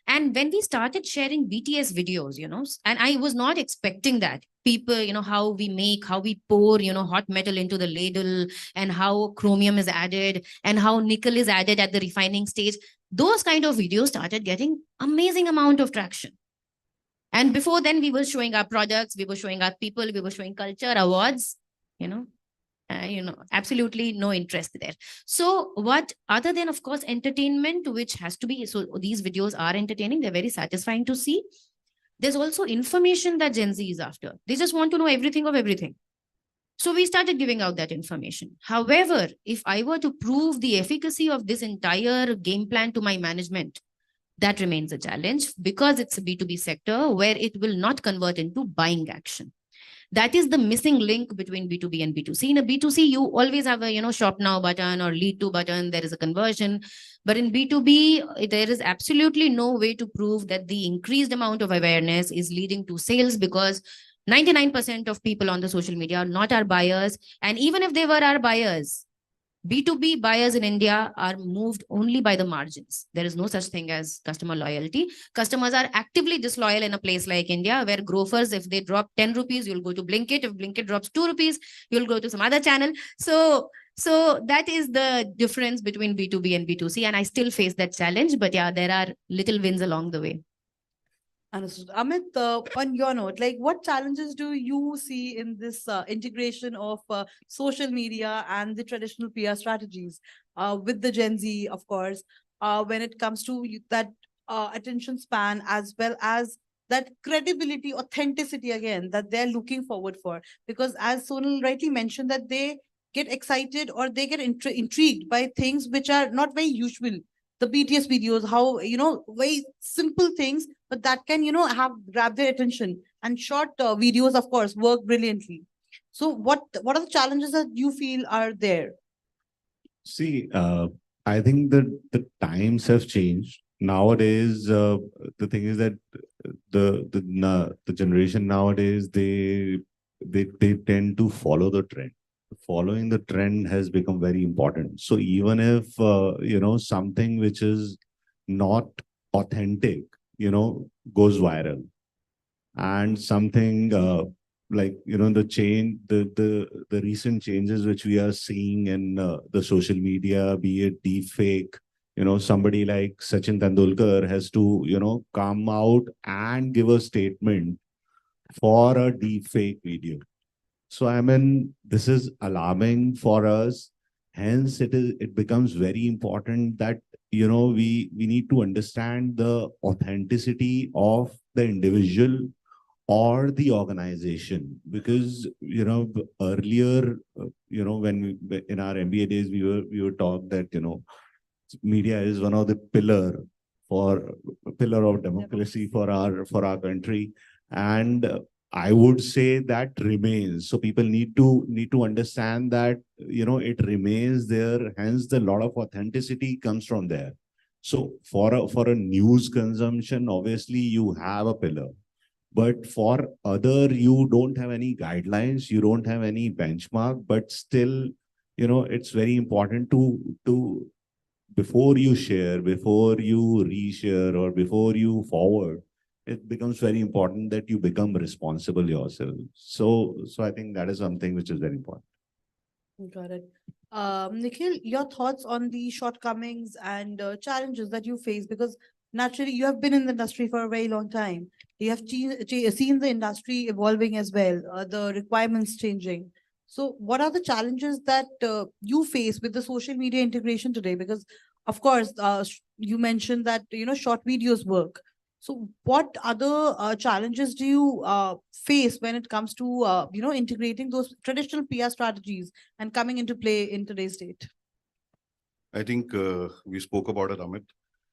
And when we started sharing BTS videos, and I was not expecting that people, how we make, how we pour, hot metal into the ladle, and how chromium is added and how nickel is added at the refining stage. Those kind of videos started getting amazing amount of traction. And before then, we were showing our products, we were showing our people, we were showing culture, awards, absolutely no interest there. So what, other than, of course, entertainment, which has to be, so these videos are entertaining, they're very satisfying to see. There's also information that Gen Z is after. They just want to know everything of everything. So we started giving out that information. However, if I were to prove the efficacy of this entire game plan to my management, that remains a challenge because it's a B2B sector where it will not convert into buying action. That is the missing link between B2B and B2C. In a B2C, you always have a, shop now button or lead to button. There is a conversion. But in B2B, there is absolutely no way to prove that the increased amount of awareness is leading to sales, because 99% of people on the social media are not our buyers. And even if they were our buyers, B2B buyers in India are moved only by the margins. There is no such thing as customer loyalty. Customers are actively disloyal in a place like India, where grofers, if they drop 10 rupees, you'll go to Blinkit. If Blinkit drops 2 rupees, you'll go to some other channel. So that is the difference between B2B and B2C. And I still face that challenge. But yeah, there are little wins along the way. Understood. Amit, on your note, like what challenges do you see in this integration of social media and the traditional PR strategies with the Gen Z, of course, when it comes to that attention span as well as that credibility, authenticity again that they're looking forward for? Because as Sonal rightly mentioned, that they get excited or they get intrigued by things which are not very usual. The BTS videos, how, very simple things, but that can, have grab their attention. And short videos, of course, work brilliantly. So what are the challenges that you feel are there? See, I think that the times have changed. Nowadays, the thing is that the generation nowadays, they tend to follow the trend. Following the trend has become very important. So even if something which is not authentic, goes viral, and something like the recent changes which we are seeing in the social media, be it deep fake, somebody like Sachin Tendulkar has to come out and give a statement for a deep fake video. So I mean, this is alarming for us. Hence, it becomes very important that we need to understand the authenticity of the individual or the organization, because earlier when in our MBA days we were taught that media is one of the pillar of democracy for our country, and I would say that remains. So people need to understand that it remains there. Hence, the lot of authenticity comes from there. So for a news consumption, obviously you have a pillar, but for other, you don't have any guidelines, you don't have any benchmark. But still, it's very important to before you share, before you reshare, or before you forward, it becomes very important that you become responsible yourself. So I think that is something which is very important. Got it. Nikhil, your thoughts on the shortcomings and challenges that you face, because naturally you have been in the industry for a very long time. You have seen the industry evolving as well, the requirements changing. So what are the challenges that you face with the social media integration today? Because of course, you mentioned that, short videos work. So what other challenges do you face when it comes to, integrating those traditional PR strategies and coming into play in today's date? I think we spoke about it, Amit.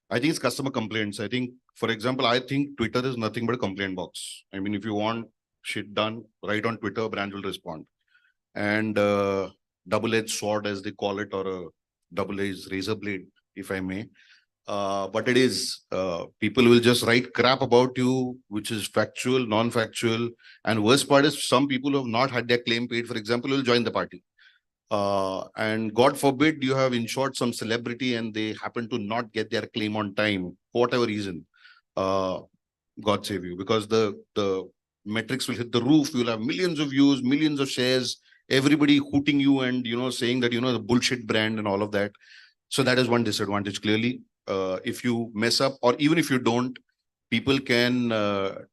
I think it's customer complaints. I think, for example, I think Twitter is nothing but a complaint box. I mean, if you want shit done, write on Twitter, brand will respond. And double-edged sword, as they call it, or a double-edged razor blade, if I may. But it is, people will just write crap about you, which is factual, non-factual. And worst part is some people who have not had their claim paid, for example, will join the party. And God forbid you have insured some celebrity and they happen to not get their claim on time, for whatever reason. God save you, because the metrics will hit the roof. You'll have millions of views, millions of shares, everybody hooting you and, saying that, the bullshit brand and all of that. So that is one disadvantage, clearly. If you mess up, or even if you don't, people can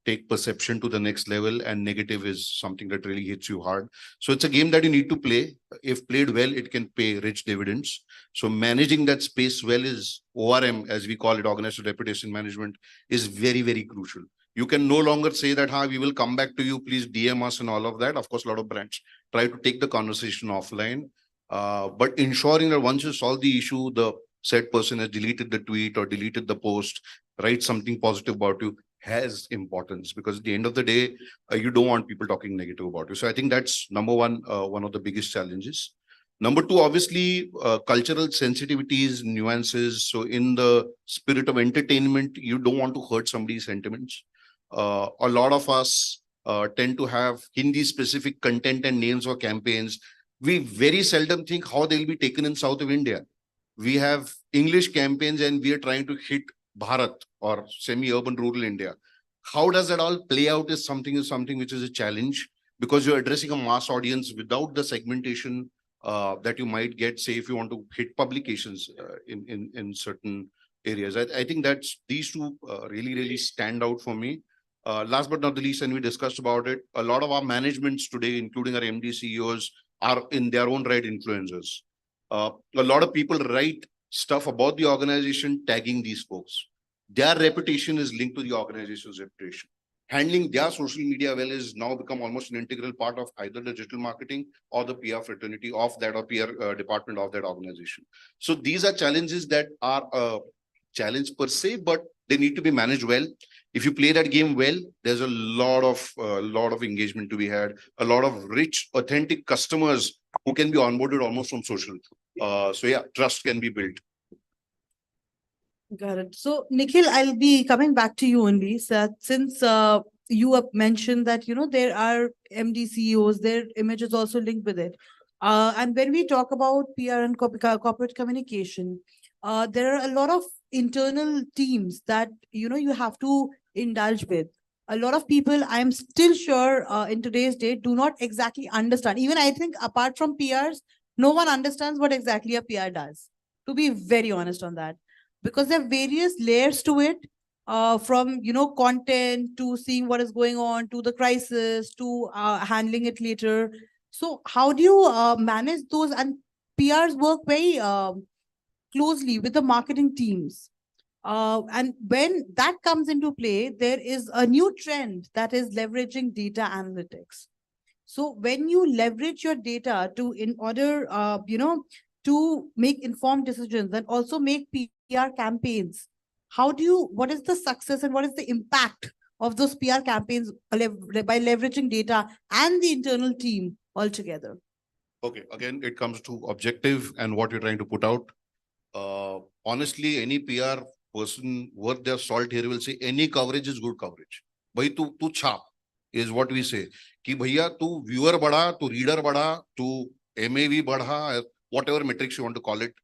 take perception to the next level, and negative is something that really hits you hard. So it's a game that you need to play. If played well, it can pay rich dividends. So managing that space well is ORM, as we call it, organizational reputation management, is very, very crucial. You can no longer say that, we will come back to you, please DM us and all of that. Of course, a lot of brands try to take the conversation offline. But ensuring that once you solve the issue, the said person has deleted the tweet or deleted the post, write something positive about you, has importance, because at the end of the day, you don't want people talking negative about you. So I think that's number one, one of the biggest challenges. Number two, obviously, cultural sensitivities, nuances. So in the spirit of entertainment, you don't want to hurt somebody's sentiments. A lot of us tend to have Hindi specific content and names for campaigns, we very seldom think how they'll be taken in south of India. We have English campaigns and we are trying to hit Bharat or semi-urban rural India. How does that all play out is something which is a challenge, because you're addressing a mass audience without the segmentation that you might get, say, if you want to hit publications in certain areas. I think that's these two really stand out for me. Last but not the least, and we discussed about it, a lot of our managements today, including our MD CEOs, are in their own right influencers. A lot of people write stuff about the organization tagging these folks. Their reputation is linked to the organization's reputation. Handling their social media well is now become almost an integral part of either the digital marketing or the PR fraternity of that or PR department of that organization. So these are challenges that are a challenge per se, but they need to be managed well. If you play that game well, there's a lot of engagement to be had, a lot of rich, authentic customers who can be onboarded almost from social. So yeah, trust can be built. Got it. So, Nikhil, I'll be coming back to you only. So, since you have mentioned that, there are MD CEOs, their image is also linked with it. And when we talk about PR and corporate communication, there are a lot of internal teams that, you have to indulge with. A lot of people, I'm still sure in today's day, do not exactly understand. Even I think apart from PRs, no one understands what exactly a PR does, to be very honest on that. Because there are various layers to it, from content to seeing what is going on to the crisis to handling it later. So how do you manage those? And PRs work very closely with the marketing teams. And when that comes into play, there is a new trend that is leveraging data analytics. So when you leverage your data in order, to make informed decisions and also make PR campaigns, what is the success and what is the impact of those PR campaigns by leveraging data and the internal team altogether? Okay, again, it comes to objective and what you're trying to put out. Honestly, any PR person worth their salt here will say any coverage is good coverage. Bhai tu chhap is what we say. Ki bhaiya tu viewer badha, tu reader badha, tu MAV badha, whatever metrics you want to call it,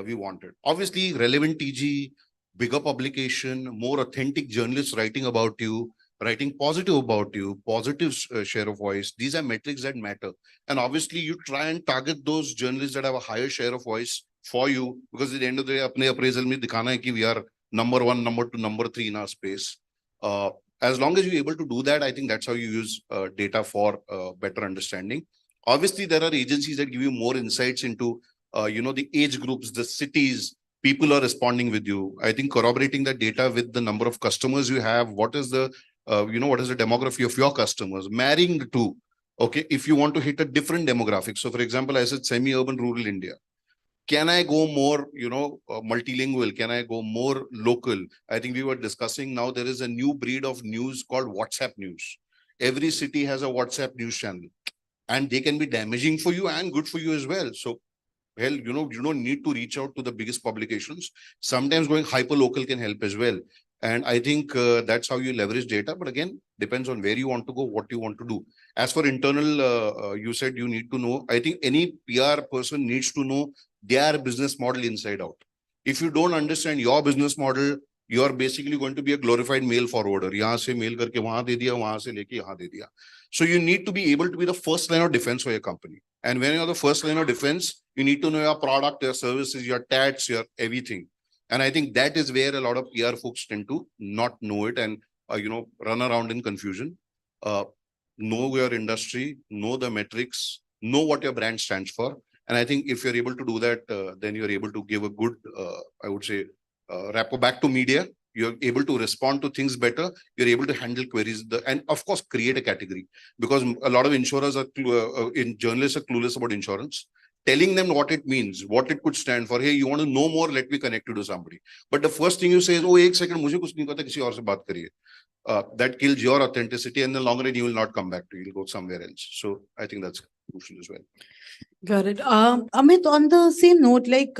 we want it. Obviously, relevant TG, bigger publication, more authentic journalists writing about you, writing positive about you, positive share of voice. These are metrics that matter. And obviously, you try and target those journalists that have a higher share of voice for you, because at the end of the day, apne appraisal mein dikhana hai ki we are number 1, number 2, number 3 in our space. As long as you're able to do that, I think that's how you use data for better understanding. Obviously, there are agencies that give you more insights into, the age groups, the cities, people are responding with you. I think corroborating that data with the number of customers you have, what is the, what is the demography of your customers, marrying the two. Okay, if you want to hit a different demographic. So for example, I said semi-urban rural India. Can I go more, multilingual? Can I go more local? I think we were discussing now there is a new breed of news called WhatsApp news. Every city has a WhatsApp news channel. And they can be damaging for you and good for you as well. So, well, you don't need to reach out to the biggest publications. Sometimes going hyper local can help as well. And I think that's how you leverage data. But again, depends on where you want to go, what you want to do. As for internal, you said you need to know. I think any PR person needs to know their business model inside out. If you don't understand your business model, you are basically going to be a glorified mail forwarder. Yahan se mail karke wahan de diya, wahan se leke yahan de diya. So you need to be able to be the first line of defense for your company. And when you're the first line of defense, you need to know your product, your services, your tats, your everything. And I think that is where a lot of PR folks tend to not know it and, run around in confusion. Know your industry, know the metrics, know what your brand stands for. And I think if you're able to do that, then you're able to give a good, I would say, rapport back to media. You're able to respond to things better. You're able to handle queries, and of course, create a category, because a lot of insurers are, journalists are clueless about insurance. Telling them what it means, what it could stand for. Hey, you want to know more? Let me connect you to somebody. But the first thing you say is, oh, 1 second, mujhe kuch nahi pata, kisi aur se baat kariye. That kills your authenticity, and in the long run, you will not come back to you. You'll go somewhere else. So I think that's crucial as well. Got it. Amit, on the same note, like,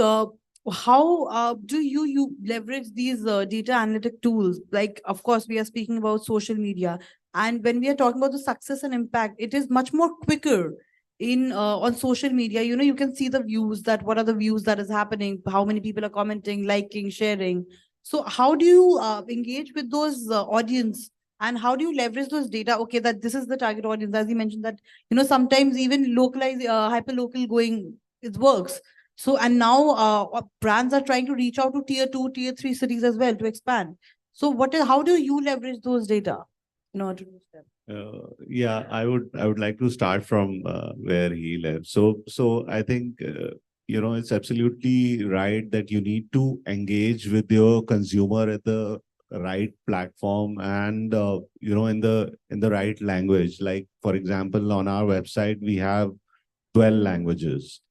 how do you leverage these data analytic tools? Like, of course, we are speaking about social media. And when we are talking about the success and impact, it is much more quicker in on social media, you can see the views, that what are the views that is happening, how many people are commenting, liking, sharing. So how do you engage with those audience, and how do you leverage those data? Okay, that this is the target audience, as you mentioned, that sometimes even localize hyper local going, it works. So, and now brands are trying to reach out to tier 2, tier 3 cities as well to expand. So how do you leverage those data in order to reach them? Yeah, I would like to start from where he left. So I think it's absolutely right that you need to engage with your consumer at the right platform and in the right language. Like for example, on our website we have 12 languages,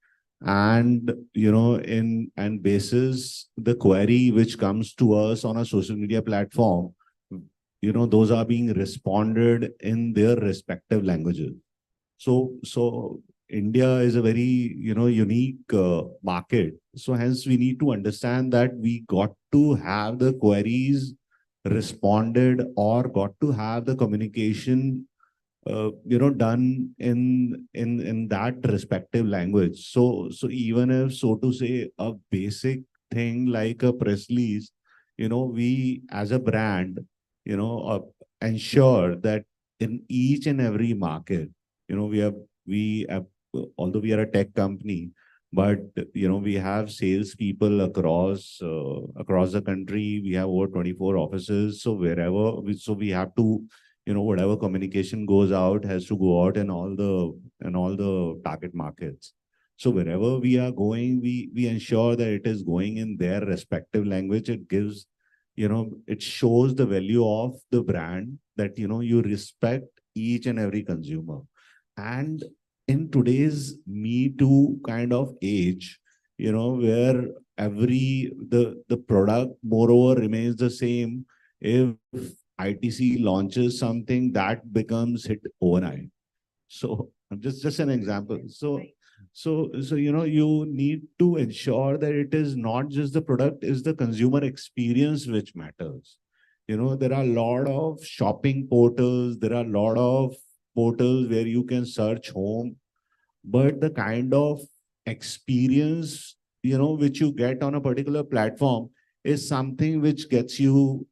and basis the query which comes to us on a social media platform, those are being responded in their respective languages. So India is a very unique market. So hence we need to understand that we got to have the queries responded, or got to have the communication done in that respective language. So even if, so to say, a basic thing like a press release, we as a brand ensure that in each and every market, we have, although we are a tech company, but we have sales people across the country. We have over 24 offices. So wherever we have to, whatever communication goes out has to go out in all the target markets. So wherever we are going, we ensure that it is going in their respective language. It gives, it shows the value of the brand, that you respect each and every consumer. And in today's Me Too kind of age, where the product moreover remains the same, if ITC launches something, that becomes hit overnight. So just an example. So you need to ensure that it is not just the product, is the consumer experience which matters. There are a lot of shopping portals, there are a lot of portals where you can search home, but the kind of experience which you get on a particular platform is something which gets you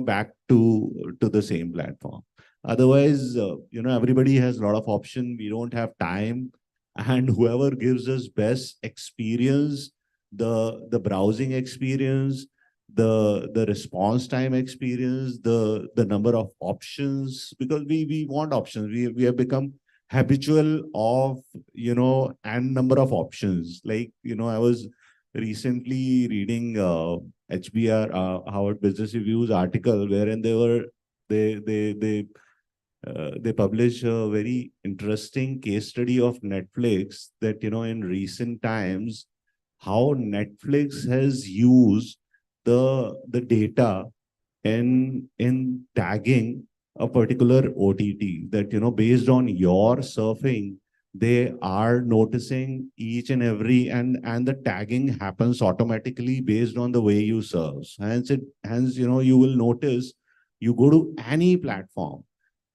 back to the same platform. Otherwise, everybody has a lot of option. We don't have time, and whoever gives us best experience, the browsing experience, the response time experience, the number of options, because we want options. We have become habitual of n number of options. Like I was recently reading HBR Harvard Business Review's article, wherein they publish a very interesting case study of Netflix, that in recent times how Netflix has used the data in tagging a particular OTT, that based on your surfing, they are noticing each and every, and the tagging happens automatically based on the way you surf. Hence you will notice, you go to any platform,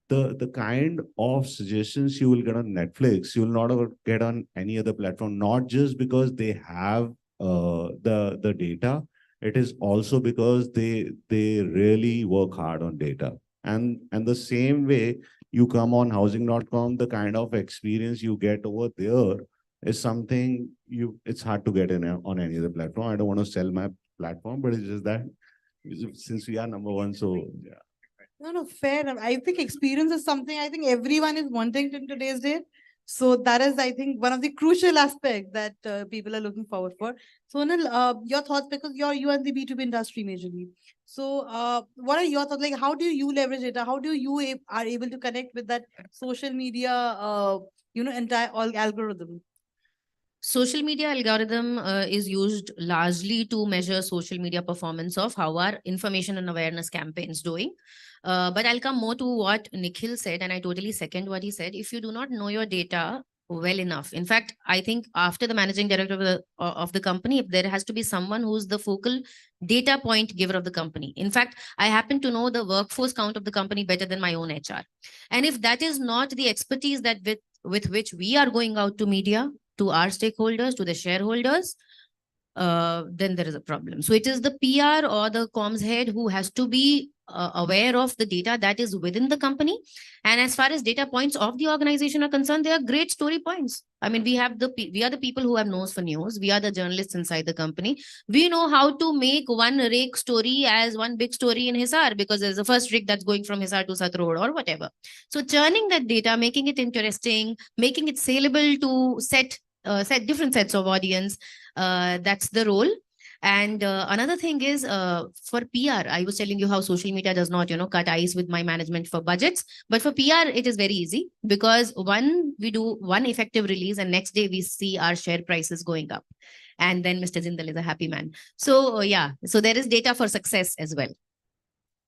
the kind of suggestions you will get on Netflix, you will not ever get on any other platform, not just because they have the data. It is also because they really work hard on data. And the same way, you come on housing.com, the kind of experience you get over there is something it's hard to get on any other platform. I don't want to sell my platform, but it's just that since we are number one, so yeah. No, fair enough. I think experience is something I think everyone is wanting in today's day. So that is, I think, one of the crucial aspects that people are looking forward for. Sonal, your thoughts, because you are in the B2B industry majorly. So what are your thoughts? Like, how do you leverage it? How do you are able to connect with that social media, entire algorithm? Social media algorithm is used largely to measure social media performance of how our information and awareness campaigns doing. But I'll come more to what Nikhil said, and I totally second what he said. If you do not know your data well enough, in fact, I think after the managing director of the company, there has to be someone who's the focal data point giver of the company. In fact, I happen to know the workforce count of the company better than my own HR. And if that is not the expertise that with which we are going out to media, to our stakeholders, to the shareholders, then there is a problem. So it is the PR or the comms head who has to be aware of the data that is within the company. And as far as data points of the organization are concerned, they are great story points. I mean, we are the people who have nose for news. We are the journalists inside the company. We know how to make one rake story as one big story in Hisar, because there's a first rake that's going from Hisar to Satrod or whatever. So churning that data, making it interesting, making it saleable to set different sets of audience, that's the role. And another thing is for PR, I was telling you how social media does not, cut ice with my management for budgets. But for PR, it is very easy, because we do one effective release and next day we see our share prices going up. And then Mr. Jindal is a happy man. So yeah, so there is data for success as well.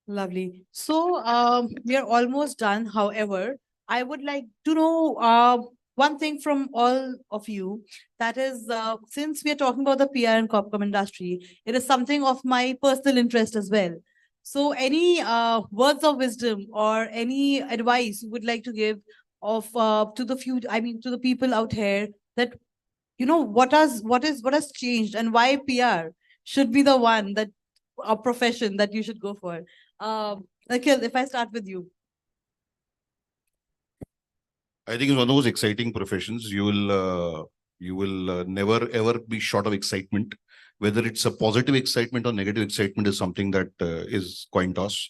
Lovely. So we are almost done. However, I would like to know one thing from all of you, that is, since we are talking about the PR and Corpcom industry, it is something of my personal interest as well. So any words of wisdom or any advice you would like to give of to the few, to the people out here, that what has changed and why PR should be the one, that a profession that you should go for. Nikhil, if I start with you. I think it's one of those exciting professions. You will never ever be short of excitement. Whether it's a positive excitement or negative excitement is something that is coin toss.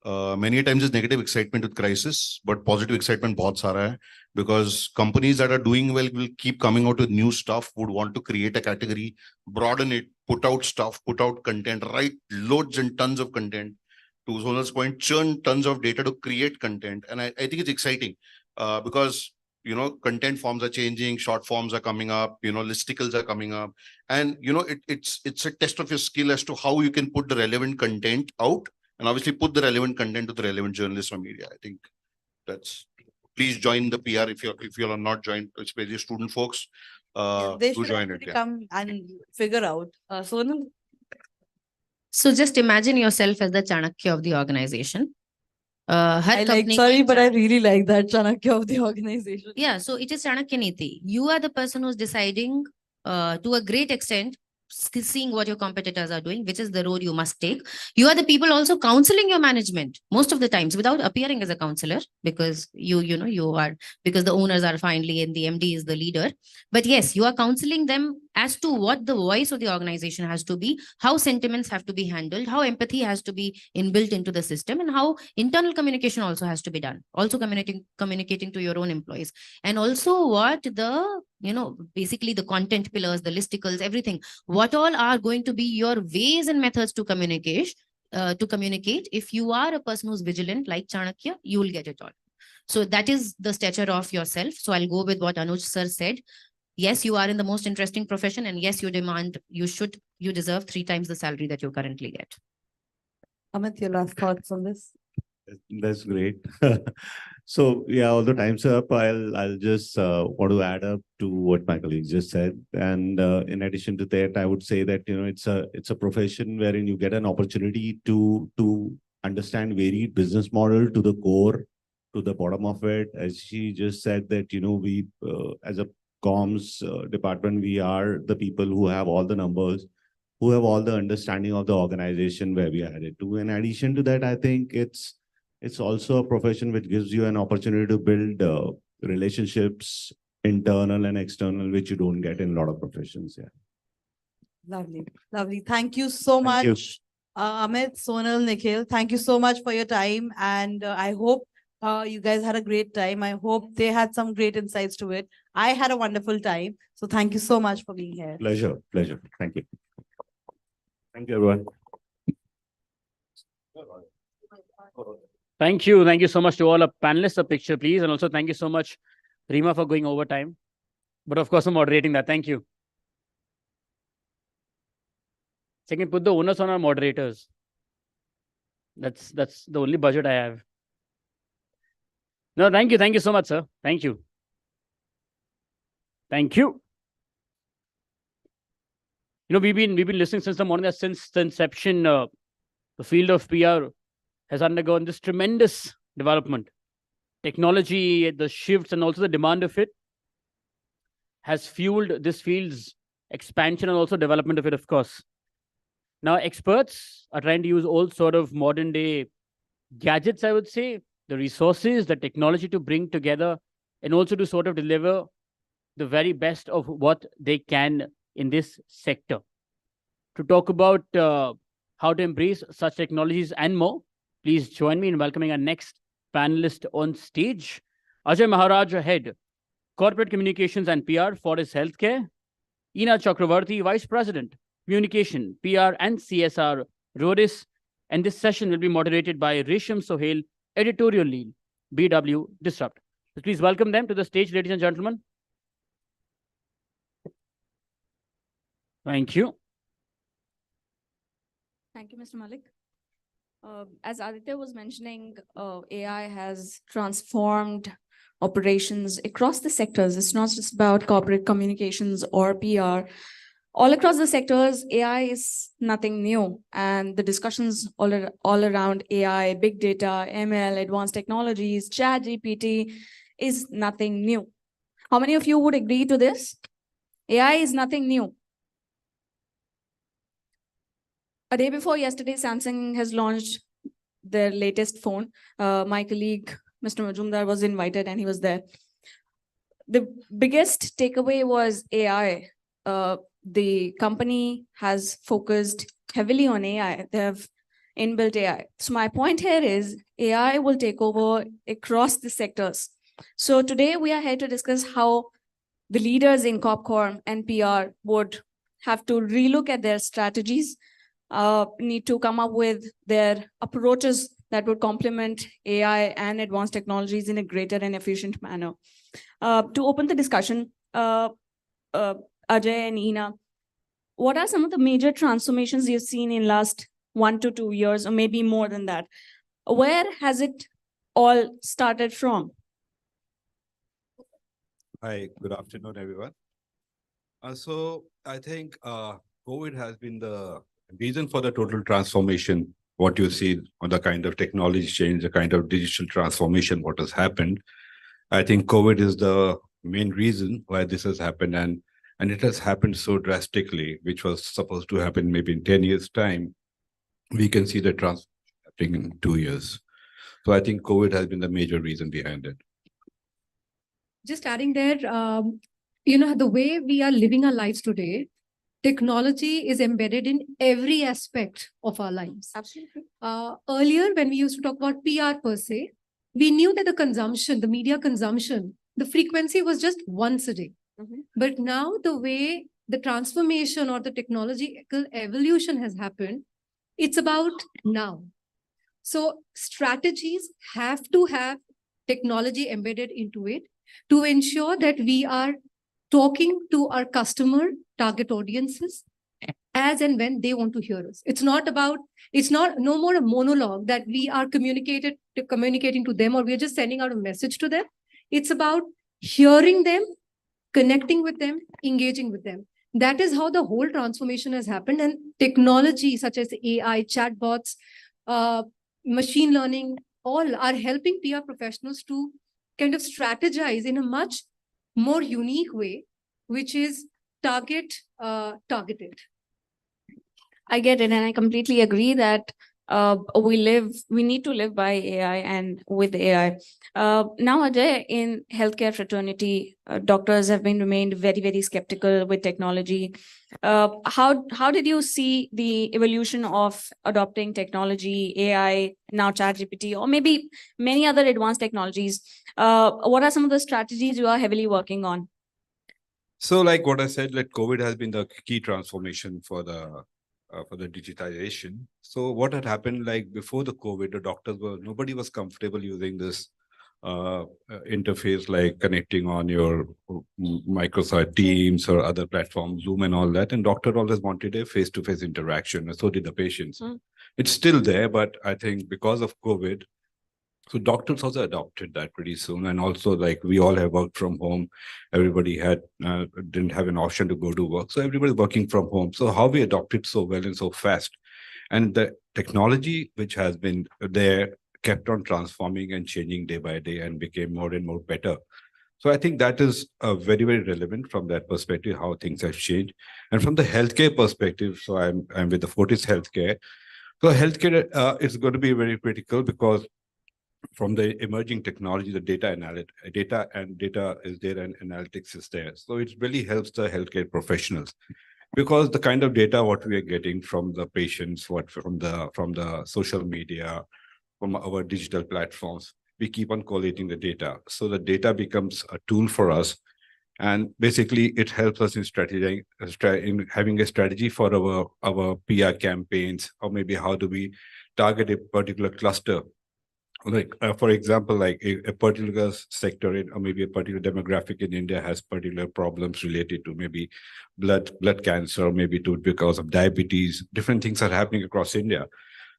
Many times it's negative excitement with crisis, but positive excitement bahut sara hai, because companies that are doing well will keep coming out with new stuff, would want to create a category, broaden it, put out stuff, put out content, write loads and tons of content. To Sonal's point, churn tons of data to create content. And I think it's exciting. Because content forms are changing, short forms are coming up, listicles are coming up, and it's a test of your skill as to how you can put the relevant content out, and obviously put the relevant content to the relevant journalists or media. I think that's. Please join the PR if you are not joined, especially student folks. They Do should join it. actually Yeah. come and figure out. Sonal. So just imagine yourself as the Chanakya of the organization. Sorry, but I really like that Chanakya of the organization. Yeah, so it is Chanakya Niti. You are the person who's deciding to a great extent, seeing what your competitors are doing, which is the road you must take. You are the people also counseling your management most of the times without appearing as a counselor, because you are, because the owners are finally and the MD is the leader. But yes, you are counseling them as to what the voice of the organization has to be, how sentiments have to be handled, how empathy has to be inbuilt into the system, and how internal communication also has to be done. Also communicating to your own employees, and also what the basically the content pillars, the listicles, everything. What all are going to be your ways and methods to communicate? If you are a person who's vigilant like Chanakya, you will get it all. So that is the stature of yourself. So I'll go with what Anuj sir said. Yes, you are in the most interesting profession, and yes, you deserve 3 times the salary that you currently get. Amit, your last thoughts on this? That's great. So yeah, all the time's up. I'll just want to add up to what my colleague just said. And in addition to that, I would say that it's a profession wherein you get an opportunity to understand varied business model to the core, to the bottom of it. As she just said that we as a comms department, we are the people who have all the numbers, who have all the understanding of the organization where we are headed to. In addition to that, I think it's also a profession which gives you an opportunity to build relationships, internal and external, which you don't get in a lot of professions. Yeah. Lovely. Lovely. Thank you so much, you. Amit, Sonal, Nikhil. Thank you so much for your time. And I hope you guys had a great time. I hope they had some great insights to it. I had a wonderful time. So thank you so much for being here. Pleasure. Thank you. Thank you, everyone. Thank you. Thank you so much to all our panelists. A picture, please. And also thank you so much, Rima, for going over time. But of course, for moderating that. Thank you. Second, put the onus on our moderators. That's the only budget I have. No, thank you. Thank you so much, sir. Thank you. Thank you. We've been listening since the morning, that since the inception, the field of PR has undergone this tremendous development. technology, the shifts, and also the demand of it has fueled this field's expansion and also development of it, of course. Now, experts are trying to use all sort of modern day gadgets, I would say, the resources, the technology to bring together and also to sort of deliver the very best of what they can in this sector. To talk about how to embrace such technologies and more, please join me in welcoming our next panelist on stage, Ajay Maharaj, Head, Corporate Communications and PR, Fortis Healthcare, Ina Chakravarti, Vice President, Communication, PR and CSR, Rodis, and this session will be moderated by Risham Sohail, Editorial Lead, BW Disrupt. So please welcome them to the stage, ladies and gentlemen. Thank you. Thank you, Mr. Malik. As Aditya was mentioning, AI has transformed operations across the sectors. It's not just about corporate communications or PR. All across the sectors, AI is nothing new. And the discussions all around AI, big data, ML, advanced technologies, ChatGPT is nothing new. How many of you would agree to this? AI is nothing new. A day before yesterday, Samsung has launched their latest phone. My colleague, Mr. Majumdar, was invited and he was there. The biggest takeaway was AI. The company has focused heavily on AI. They have inbuilt AI. So my point here is AI will take over across the sectors. So today we are here to discuss how the leaders in CorpCorp and PR would have to relook at their strategies, need to come up with their approaches that would complement AI and advanced technologies in a greater and efficient manner. To open the discussion, Ajay and Ina, what are some of the major transformations you've seen in last 1 to 2 years, or maybe more than that? Where has it all started from? Hi, good afternoon, everyone. So I think COVID has been the reason for the total transformation, what you see on the kind of technology change, the kind of digital transformation, what has happened. I think COVID is the main reason why this has happened, and it has happened so drastically, which was supposed to happen maybe in 10 years' time. We can see the transformation happening in 2 years. So I think COVID has been the major reason behind it. Just adding there, the way we are living our lives today, technology is embedded in every aspect of our lives. Absolutely. Earlier, when we used to talk about PR per se, we knew that the consumption, the media consumption, the frequency was just once a day. But now the way the transformation or the technological evolution has happened, it's about now. So strategies have to have technology embedded into it to ensure that we are talking to our customer target audiences as and when they want to hear us. It's not no more a monologue that we are communicating to them, or we're just sending out a message to them. It's about hearing them, connecting with them, engaging with them. That is how the whole transformation has happened. And technology such as AI, chatbots, machine learning, all are helping PR professionals to kind of strategize in a much more unique way, which is targeted. I get it, and I completely agree that we need to live by AI and with AI. Now, Ajay, in healthcare fraternity, doctors have been remained very, very skeptical with technology. How did you see the evolution of adopting technology, AI, now ChatGPT, or maybe many other advanced technologies? What are some of the strategies you are heavily working on? So like what I said, like COVID has been the key transformation for the digitization. So what had happened, like before the COVID, nobody was comfortable using this interface, like connecting on your Microsoft Teams or other platforms, Zoom and all that. And doctor always wanted a face-to-face interaction, and so did the patients. It's still there, but I think because of COVID, so doctors also adopted that pretty soon. And also, like, we all have worked from home. Everybody didn't have an option to go to work. So everybody's working from home. So how we adopted so well and so fast. And the technology which has been there kept on transforming and changing day by day and became more and more better. So I think that is very, very relevant from that perspective, how things have changed. And from the healthcare perspective, so I'm with the Fortis Healthcare. So healthcare is going to be very critical because from the emerging technology, the data is there and analytics is there. So it really helps the healthcare professionals because the kind of data what we are getting from the patients, from the social media, from our digital platforms, we keep on collating the data. So the data becomes a tool for us. And basically it helps us in strategizing, in having a strategy for our PR campaigns, or maybe how do we target a particular cluster. Like, for example, like a particular sector or maybe a particular demographic in India has particular problems related to maybe blood cancer, maybe because of diabetes, different things are happening across India.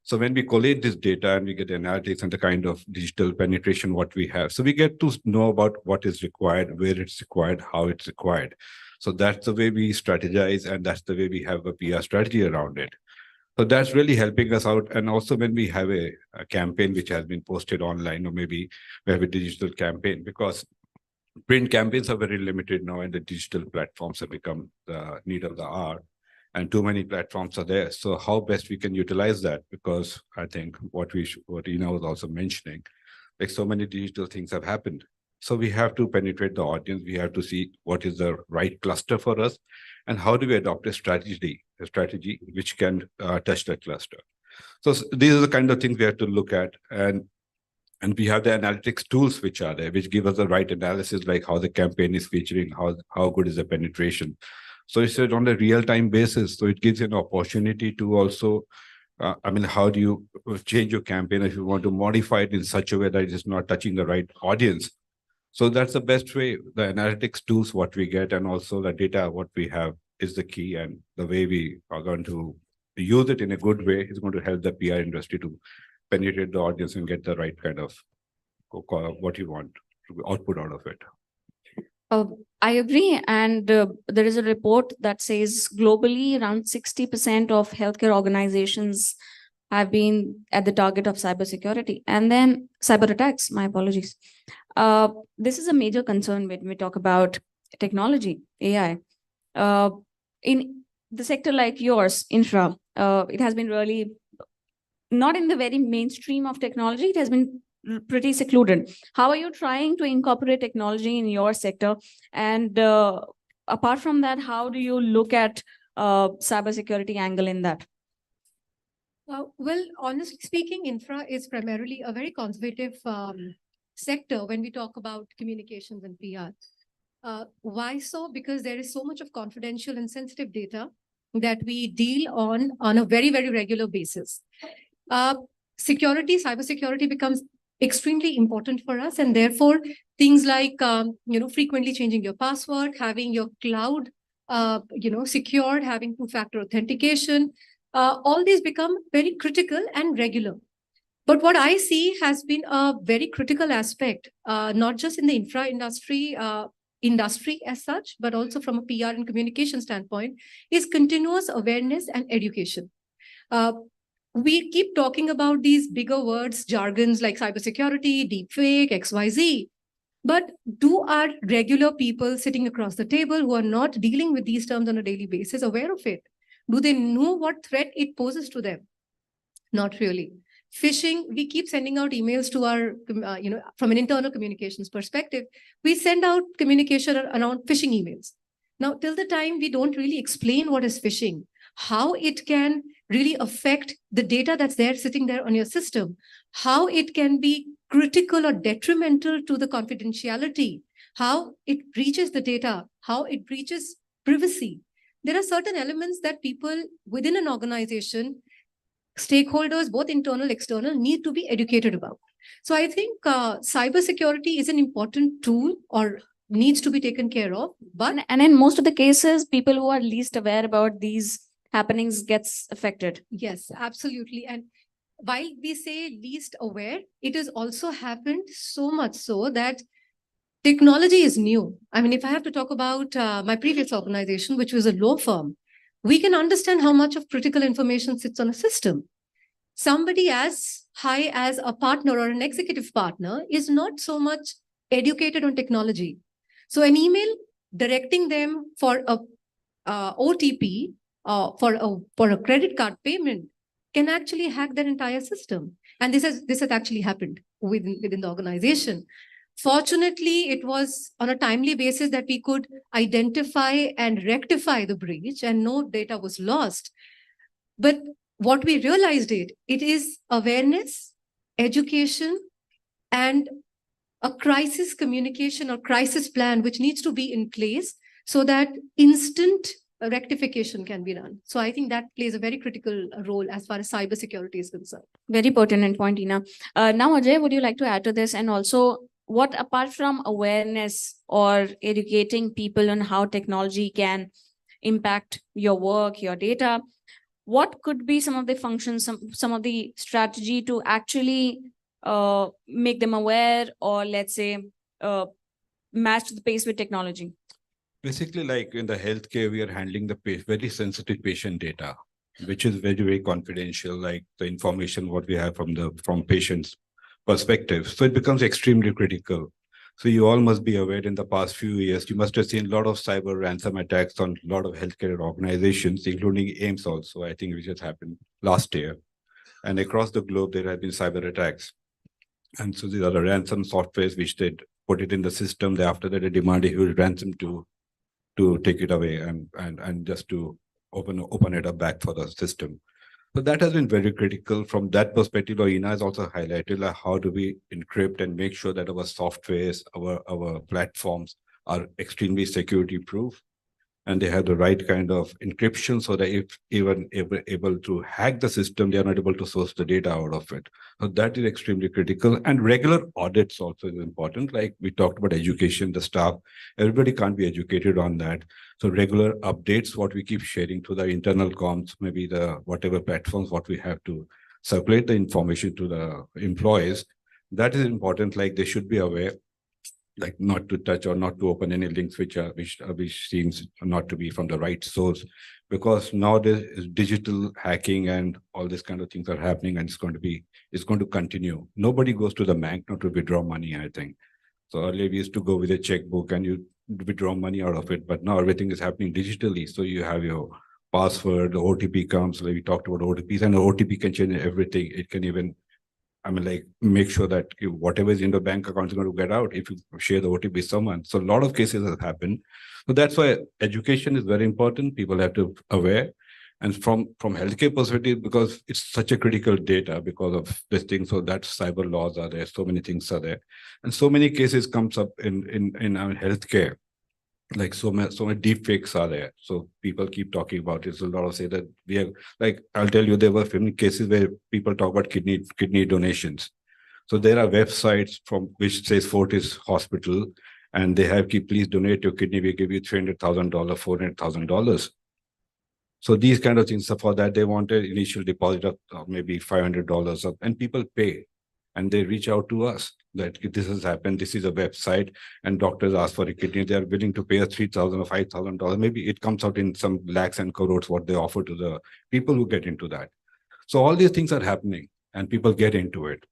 So when we collate this data and we get analytics and the kind of digital penetration what we have, so we get to know about what is required, where it's required, how it's required. So that's the way we strategize, and that's the way we have a PR strategy around it. So that's really helping us out. And also when we have a campaign which has been posted online, or maybe we have a digital campaign, because print campaigns are very limited now and the digital platforms have become the need of the hour. And too many platforms are there. So how best we can utilize that? Because I think what Ina was also mentioning, like so many digital things have happened. So we have to penetrate the audience. We have to see what is the right cluster for us, and how do we adopt a strategy which can touch that cluster. So these are the kind of things we have to look at, and we have the analytics tools which are there, which give us the right analysis, like how the campaign is featuring, how good is the penetration. So it's on a real-time basis. So it gives you an opportunity to also, how do you change your campaign if you want to modify it in such a way that it is not touching the right audience? So that's the best way. The analytics tools, what we get, and also the data, what we have is the key. And the way we are going to use it in a good way is going to help the PR industry to penetrate the audience and get the right kind of what you want to output out of it. I agree. And there is a report that says globally around 60% of healthcare organizations have been at the target of cybersecurity, and then cyber attacks. My apologies. This is a major concern when we talk about technology, AI. In the sector like yours, infra, it has been really not in the very mainstream of technology. It has been pretty secluded. How are you trying to incorporate technology in your sector? And apart from that, how do you look at cybersecurity angle in that? Well, honestly speaking, infra is primarily a very conservative sector when we talk about communications and PR. Why so? Because there is so much of confidential and sensitive data that we deal on a very, very regular basis. Cybersecurity becomes extremely important for us, and therefore things like frequently changing your password, having your cloud secured, having two-factor authentication, all these become very critical and regular. But what I see has been a very critical aspect, not just in the infra industry as such, but also from a PR and communication standpoint, is continuous awareness and education. We keep talking about these bigger words, jargons like cybersecurity, deepfake, XYZ. But do our regular people sitting across the table who are not dealing with these terms on a daily basis aware of it? Do they know what threat it poses to them? Not really. Phishing, we keep sending out emails to our, from an internal communications perspective, we send out communication around phishing emails. Now, till the time we don't really explain what is phishing, how it can really affect the data that's there sitting there on your system, how it can be critical or detrimental to the confidentiality, how it breaches the data, how it breaches privacy. There are certain elements that people within an organization, stakeholders, both internal, external, need to be educated about. So I think cybersecurity is an important tool or needs to be taken care of. But and in most of the cases, people who are least aware about these happenings gets affected. Yes, absolutely. And while we say least aware, it has also happened so much so that technology is new. I mean, if I have to talk about my previous organization, which was a law firm, we can understand how much of critical information sits on a system. somebody as high as a partner or an executive partner is not so much educated on technology. So an email directing them for a OTP for a credit card payment can actually hack their entire system. And this has actually happened within the organization. Fortunately, it was on a timely basis that we could identify and rectify the breach, and no data was lost. But what we realized it is awareness, education, and a crisis communication or crisis plan which needs to be in place so that instant rectification can be done. So I think that plays a very critical role as far as cybersecurity is concerned. Very pertinent point, Ina. Now, Ajay, would you like to add to this? And also, what apart from awareness or educating people on how technology can impact your work, your data, what could be some of the functions, some of the strategy to actually make them aware, or let's say match the pace with technology? Basically, like in the healthcare, we are handling the very sensitive patient data, which is very, very confidential, like the information what we have from patients' perspective. So it becomes extremely critical. So you all must be aware in the past few years, you must have seen a lot of cyber ransom attacks on a lot of healthcare organizations, including AIMS also, I think, which has happened last year. And across the globe, there have been cyber attacks. And so these are the ransom softwares which they put it in the system. After that, they demand a huge ransom to take it away and just to open it up back for the system. So that has been very critical from that perspective. Ina has also highlighted like how do we encrypt and make sure that our softwares, our platforms are extremely security proof, and they have the right kind of encryption so that if even able to hack the system, they are not able to source the data out of it. So that is extremely critical. And regular audits also is important. Like we talked about education, the staff, everybody can't be educated on that. So regular updates, what we keep sharing to the internal comms, maybe the whatever platforms, what we have to circulate the information to the employees, that is important. Like they should be aware, like not to touch or not to open any links which seems not to be from the right source, because nowadays digital hacking and all this kind of things are happening, and it's going to continue. Nobody goes to the bank not to withdraw money, I think. So earlier we used to go with a checkbook and you withdraw money out of it, but now everything is happening digitally. So you have your password, the OTP comes, like we talked about OTPs, and the OTP can change everything. It can even like make sure that whatever is in the bank account is going to get out if you share the OTP with someone. So a lot of cases have happened. So that's why education is very important. People have to be aware. And from healthcare perspective, because it's such a critical data because of this thing, so that cyber laws are there, so many things are there. And so many cases comes up in our healthcare. Like so many deep fakes are there. So people keep talking about it. So a lot of say that we have, like, I'll tell you, there were many cases where people talk about kidney donations. So there are websites from which says Fortis Hospital, and they have, please donate your kidney. We give you $300,000, $400,000. So these kind of things. So for that, they want an initial deposit of maybe $500, and people pay. And they reach out to us that this has happened, this is a website, and doctors ask for a kidney. They are willing to pay us $3,000 or $5,000. Maybe it comes out in some lakhs and crores what they offer to the people who get into that. So all these things are happening, and people get into it.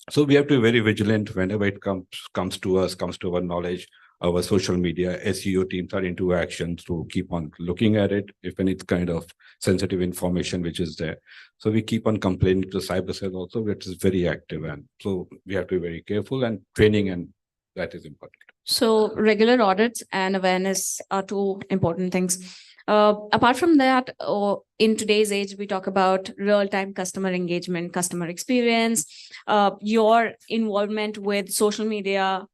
So we have to be very vigilant whenever it comes to us, comes to our knowledge. Our social media, SEO teams are into action to keep on looking at it, if any kind of sensitive information which is there. So we keep on complaining to cyber cell also, which is very active. And so we have to be very careful, and training, and that is important. So regular audits and awareness are two important things. Apart from that, in today's age, we talk about real-time customer engagement, customer experience. Your involvement with social media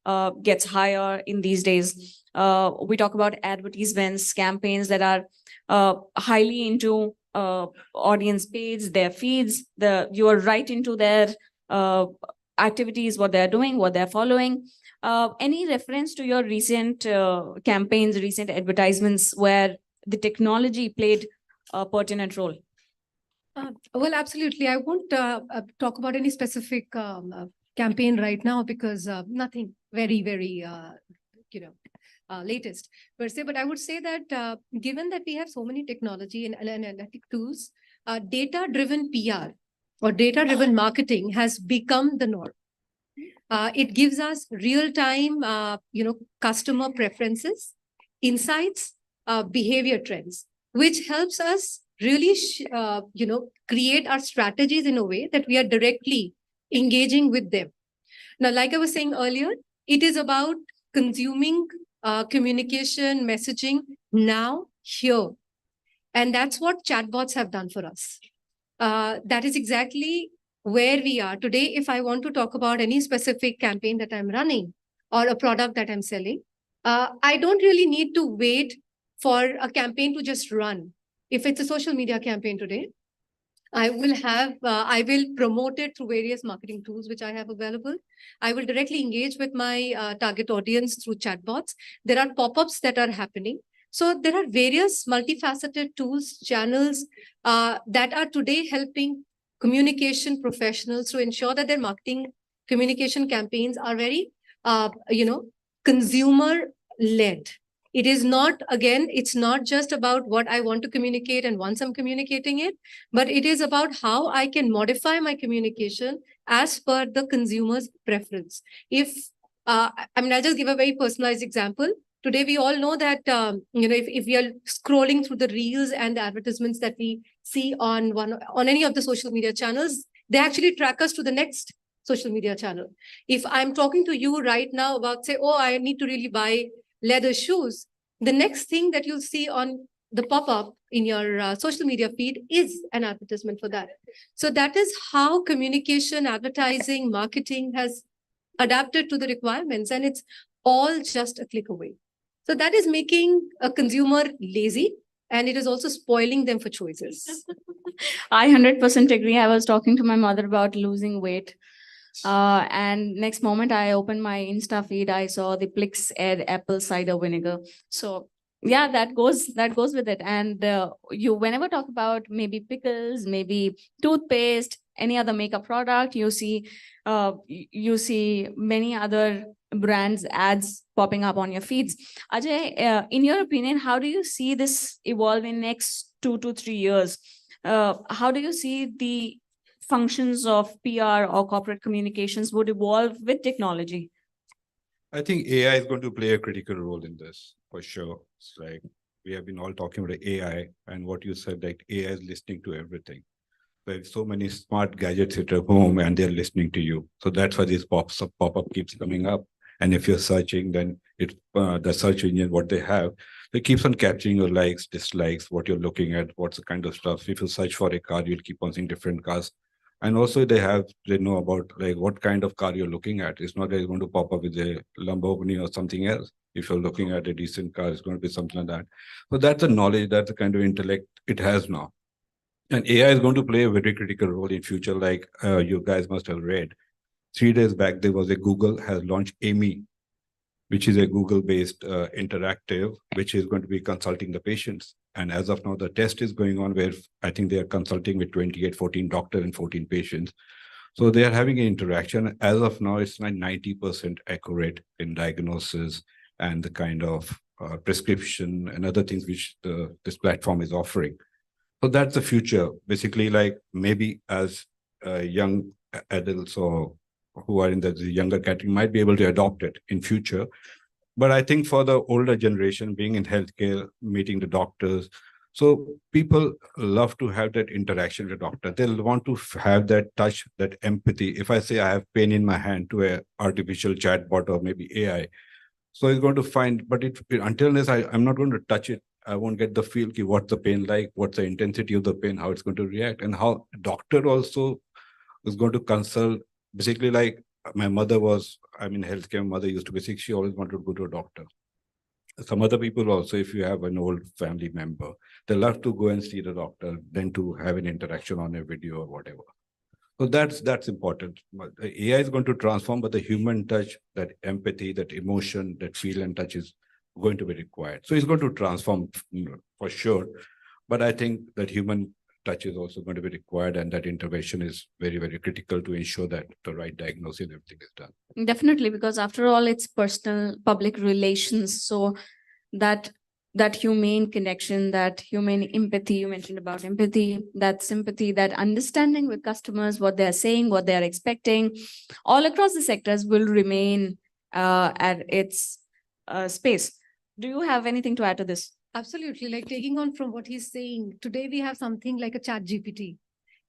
gets higher in these days. We talk about advertisements, campaigns that are highly into audience page, their feeds. You are right into their activities, what they're doing, what they're following. Any reference to your recent campaigns, recent advertisements where the technology played a pertinent role? Well, absolutely. I won't talk about any specific campaign right now because nothing very, very, latest per se. But I would say that given that we have so many technology and analytic tools, data-driven PR or data-driven marketing has become the norm. It gives us real-time, customer preferences, insights, behavior trends, which helps us really, create our strategies in a way that we are directly engaging with them. Now, like I was saying earlier, it is about consuming communication, messaging now, here. And that's what chatbots have done for us. That is exactly where we are today. If I want to talk about any specific campaign that I'm running or a product that I'm selling, I don't really need to wait for a campaign to just run. If it's a social media campaign today, I will promote it through various marketing tools which I have available. I will directly engage with my target audience through chatbots. There are pop-ups that are happening. So there are various multifaceted tools, channels that are today helping communication professionals to ensure that their marketing communication campaigns are very, consumer-led. It is not, again, it's not just about what I want to communicate and once I'm communicating it, but it is about how I can modify my communication as per the consumer's preference. I'll just give a very personalized example. Today, we all know that, if we are scrolling through the reels and the advertisements that we see on any of the social media channels, they actually track us to the next social media channel. If I'm talking to you right now about, say, oh, I need to really buy leather shoes, the next thing that you'll see on the pop-up in your social media feed is an advertisement for that. So that is how communication, advertising, marketing has adapted to the requirements, and it's all just a click away. So that is making a consumer lazy, and it is also spoiling them for choices. I 100% agree. I was talking to my mother about losing weight. And next moment I opened my Insta feed, I saw the Plix Air apple cider vinegar. So yeah, that goes with it. And you whenever talk about maybe pickles, maybe toothpaste, any other makeup product, you see many other brands ads popping up on your feeds. Ajay, in your opinion, how do you see this evolve in next 2 to 3 years? How do you see the functions of PR or corporate communications would evolve with technology? I think AI is going to play a critical role in this for sure. It's like we have been all talking about AI, and what you said, like AI is listening to everything. There's so many smart gadgets at your home and they're listening to you. So that's why this pop-up keeps coming up. And if you're searching, then it the search engine, what they have, it keeps on capturing your likes, dislikes, what you're looking at, what's the kind of stuff. If you search for a car, you'll keep on seeing different cars. And also they know about like what kind of car you're looking at. It's not that it's going to pop up with a Lamborghini or something else. If you're looking at a decent car, it's going to be something like that. So that's the knowledge, that's the kind of intellect it has now. And AI is going to play a very critical role in future. Like you guys must have read, 3 days back, there was a Google has launched Amy, which is a Google-based interactive, which is going to be consulting the patients. And as of now, the test is going on where I think they are consulting with 14 doctors and 14 patients. So they are having an interaction. As of now, it's like 90% accurate in diagnosis and the kind of prescription and other things which this platform is offering. So that's the future. Basically, like maybe as young adults or who are in the younger category might be able to adopt it in future. But I think for the older generation, being in healthcare, meeting the doctors, so people love to have that interaction with the doctor. They'll want to have that touch, that empathy. If I say I have pain in my hand to a artificial chatbot or maybe AI, so it's going to find, but until unless I'm not going to touch it, I won't get the feel ki what's the pain like, what's the intensity of the pain, how it's going to react, and how doctor also is going to consult. Basically, like my mother was, I'm in healthcare, mother used to be sick, she always wanted to go to a doctor. Some other people also, if you have an old family member, they love to go and see the doctor than to have an interaction on a video or whatever. So that's important. The AI is going to transform, but the human touch, that empathy, that emotion, that feel and touch is going to be required. So it's going to transform for sure. But I think that human touch is also going to be required, and that intervention is very, very critical to ensure that the right diagnosis and everything is done. Definitely, because after all, it's personal public relations. So that that humane connection, that humane empathy. You mentioned about empathy, that sympathy, that understanding with customers, what they're saying, what they're expecting, all across the sectors will remain at its space. Do you have anything to add to this? Absolutely. Like taking on from what he's saying, today we have something like a chat GPT.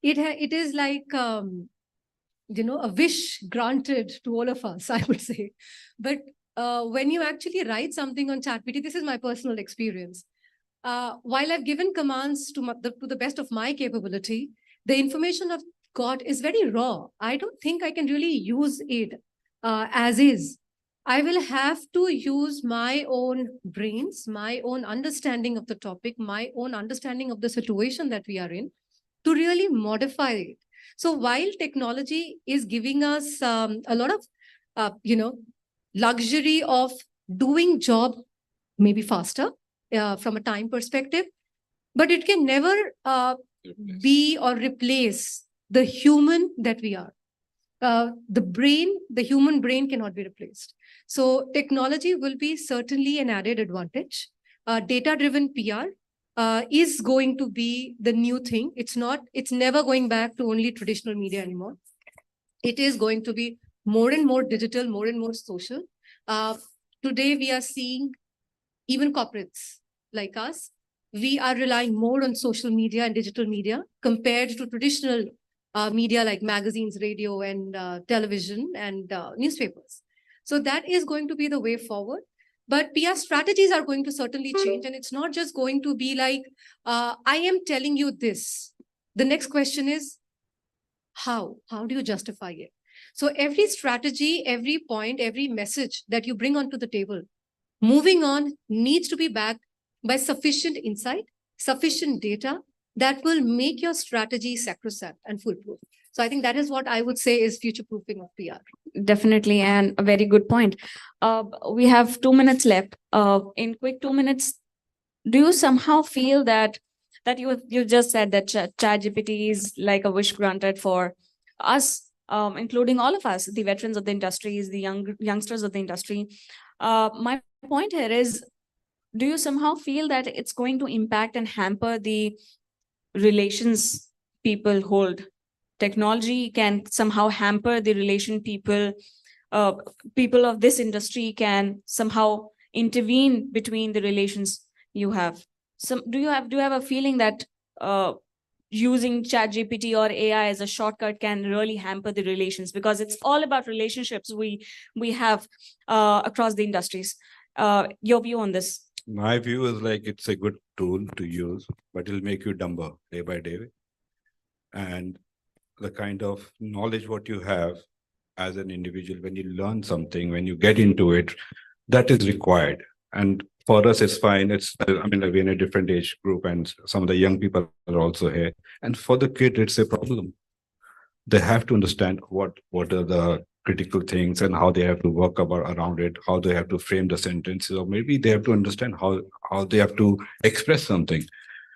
It is like, a wish granted to all of us, I would say. But when you actually write something on ChatGPT, this is my personal experience. While I've given commands to the best of my capability, the information I've got is very raw. I don't think I can really use it as is. I will have to use my own brains, my own understanding of the topic, my own understanding of the situation that we are in to really modify it. So while technology is giving us a lot of, luxury of doing job maybe faster from a time perspective, but it can never be or replace the human that we are. The human brain cannot be replaced. So technology will be certainly an added advantage. Data-driven PR is going to be the new thing. It's never going back to only traditional media anymore. It is going to be more and more digital, more and more social. Today, we are seeing even corporates like us, we are relying more on social media and digital media compared to traditional media like magazines, radio, and television and newspapers. So that is going to be the way forward. But PR strategies are going to certainly change. And it's not just going to be like, I am telling you this. The next question is, how? How do you justify it? So every strategy, every point, every message that you bring onto the table, moving on needs to be backed by sufficient insight, sufficient data that will make your strategy sacrosanct and foolproof. So I think that is what I would say is future-proofing of PR. Definitely, and a very good point. We have 2 minutes left. In quick 2 minutes, do you somehow feel that you just said that ChatGPT is like a wish granted for us, including all of us, the veterans of the industries, the youngsters of the industry. My point here is, do you somehow feel that it's going to impact and hamper the relations people hold? Technology can somehow hamper the relation people of this industry can somehow intervene between the relations you have. Do you have a feeling that using ChatGPT or AI as a shortcut can really hamper the relations, because it's all about relationships we have across the industries? Your view on this? My view is like it's a good tool to use, but it'll make you dumber day by day. And the kind of knowledge what you have as an individual, when you learn something, when you get into it, that is required. And for us, it's fine. We're in a different age group, and some of the young people are also here. And for the kid, it's a problem. They have to understand what are the critical things and how they have to work around it, how they have to frame the sentences, or maybe they have to understand how they have to express something.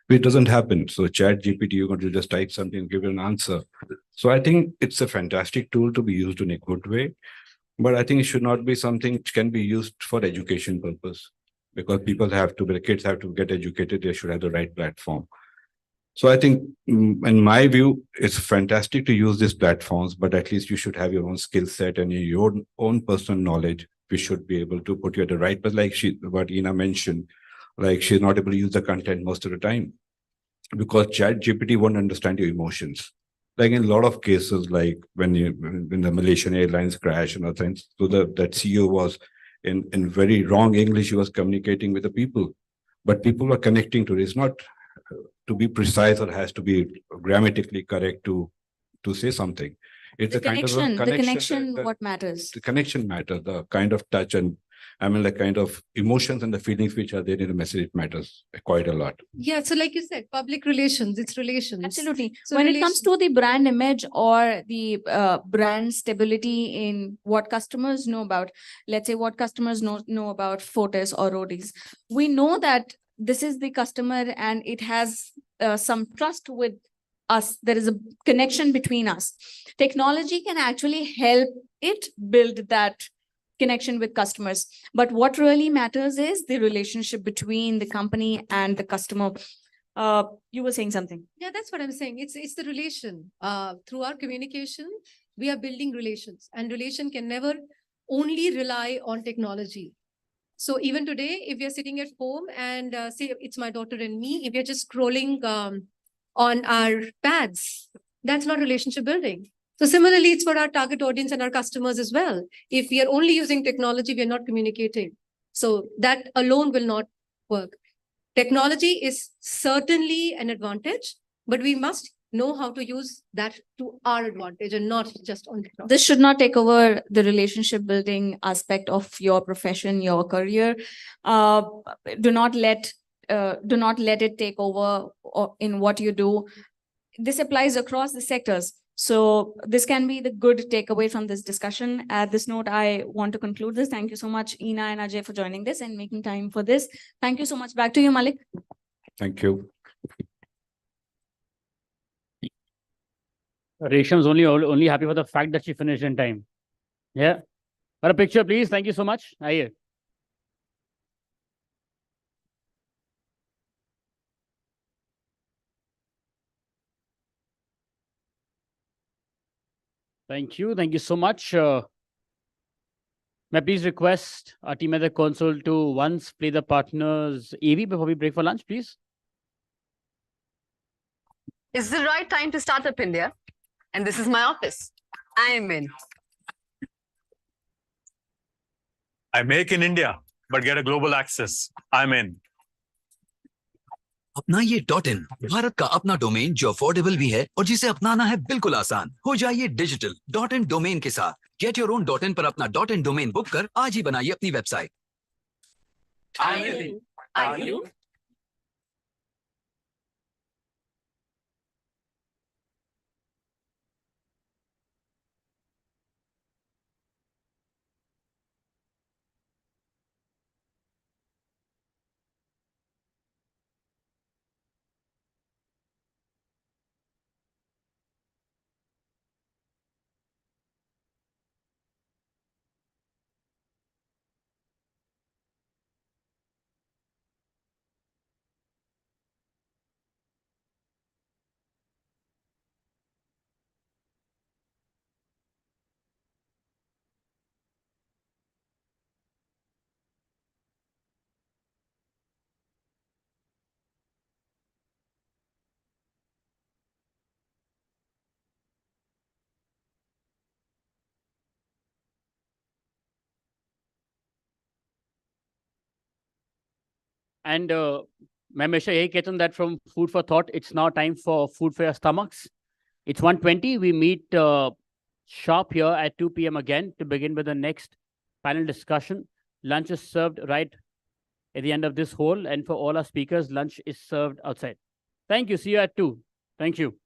It doesn't happen. So ChatGPT, you're going to just type something and give it an answer. So I think it's a fantastic tool to be used in a good way, but I think it should not be something which can be used for education purpose, because the kids have to get educated. They should have the right platform. So I think, in my view, it's fantastic to use these platforms, but at least you should have your own skill set and your own personal knowledge. We should be able to put you at the right, but like what Ina mentioned, like she's not able to use the content most of the time because ChatGPT won't understand your emotions. Like in a lot of cases, like when the Malaysian Airlines crash and other things, so that CEO was in very wrong English, he was communicating with the people, but people were connecting to it. It's not to be precise or has to be grammatically correct to say something. It's the connection, what matters. The connection matters, the kind of touch and the kind of emotions and the feelings which are there in the message, it matters quite a lot. Yeah, so like you said, public relations, it's relations. Absolutely. So when it comes to the brand image or the brand stability in what customers know about, let's say what customers know about Fortis or Rodis, we know that this is the customer and it has some trust with us. There is a connection between us. Technology can actually help it build that connection with customers. But what really matters is the relationship between the company and the customer. You were saying something. Yeah, that's what I'm saying. It's the relation. Through our communication, we are building relations, and relation can never only rely on technology. So even today, if we are sitting at home and say it's my daughter and me, if we are just scrolling on our pads, that's not relationship building. So similarly, it's for our target audience and our customers as well. If we are only using technology, we are not communicating. So that alone will not work. Technology is certainly an advantage, but we must know how to use that to our advantage and not just on technology. This should not take over the relationship building aspect of your profession, your career. Do not let it take over in what you do. This applies across the sectors. So this can be the good takeaway from this discussion. At this note, I want to conclude this. Thank you so much, Ina and Ajay, for joining this and making time for this. Thank you so much. Back to you, Malik. Thank you. Resham's only happy for the fact that she finished in time. Yeah. For a picture, please. Thank you so much. Aye. Thank you. Thank you so much. May I please request our team at the console to once play the partners AV before we break for lunch, please? It's the right time to start up India. And this is my office. I am in. I make in India, but get a global access. I'm in. अपना ये .in Bharat का अपना domain जो affordable भी है और जिसे अपनाना है बिल्कुल आसान हो जाइए डिजिटल .in डोमेन के साथ गेट योर ओन .in पर अपना .in डोमेन बुक कर आज ही बनाइए अपनी वेबसाइट Are you? And मैं हमेशा यही कहता हूँ that from food for thought, it's now time for food for your stomachs. It's 1:20. We meet sharp here at 2 p.m. again to begin with the next panel discussion. Lunch is served right at the end of this hall. And for all our speakers, lunch is served outside. Thank you. See you at 2. Thank you.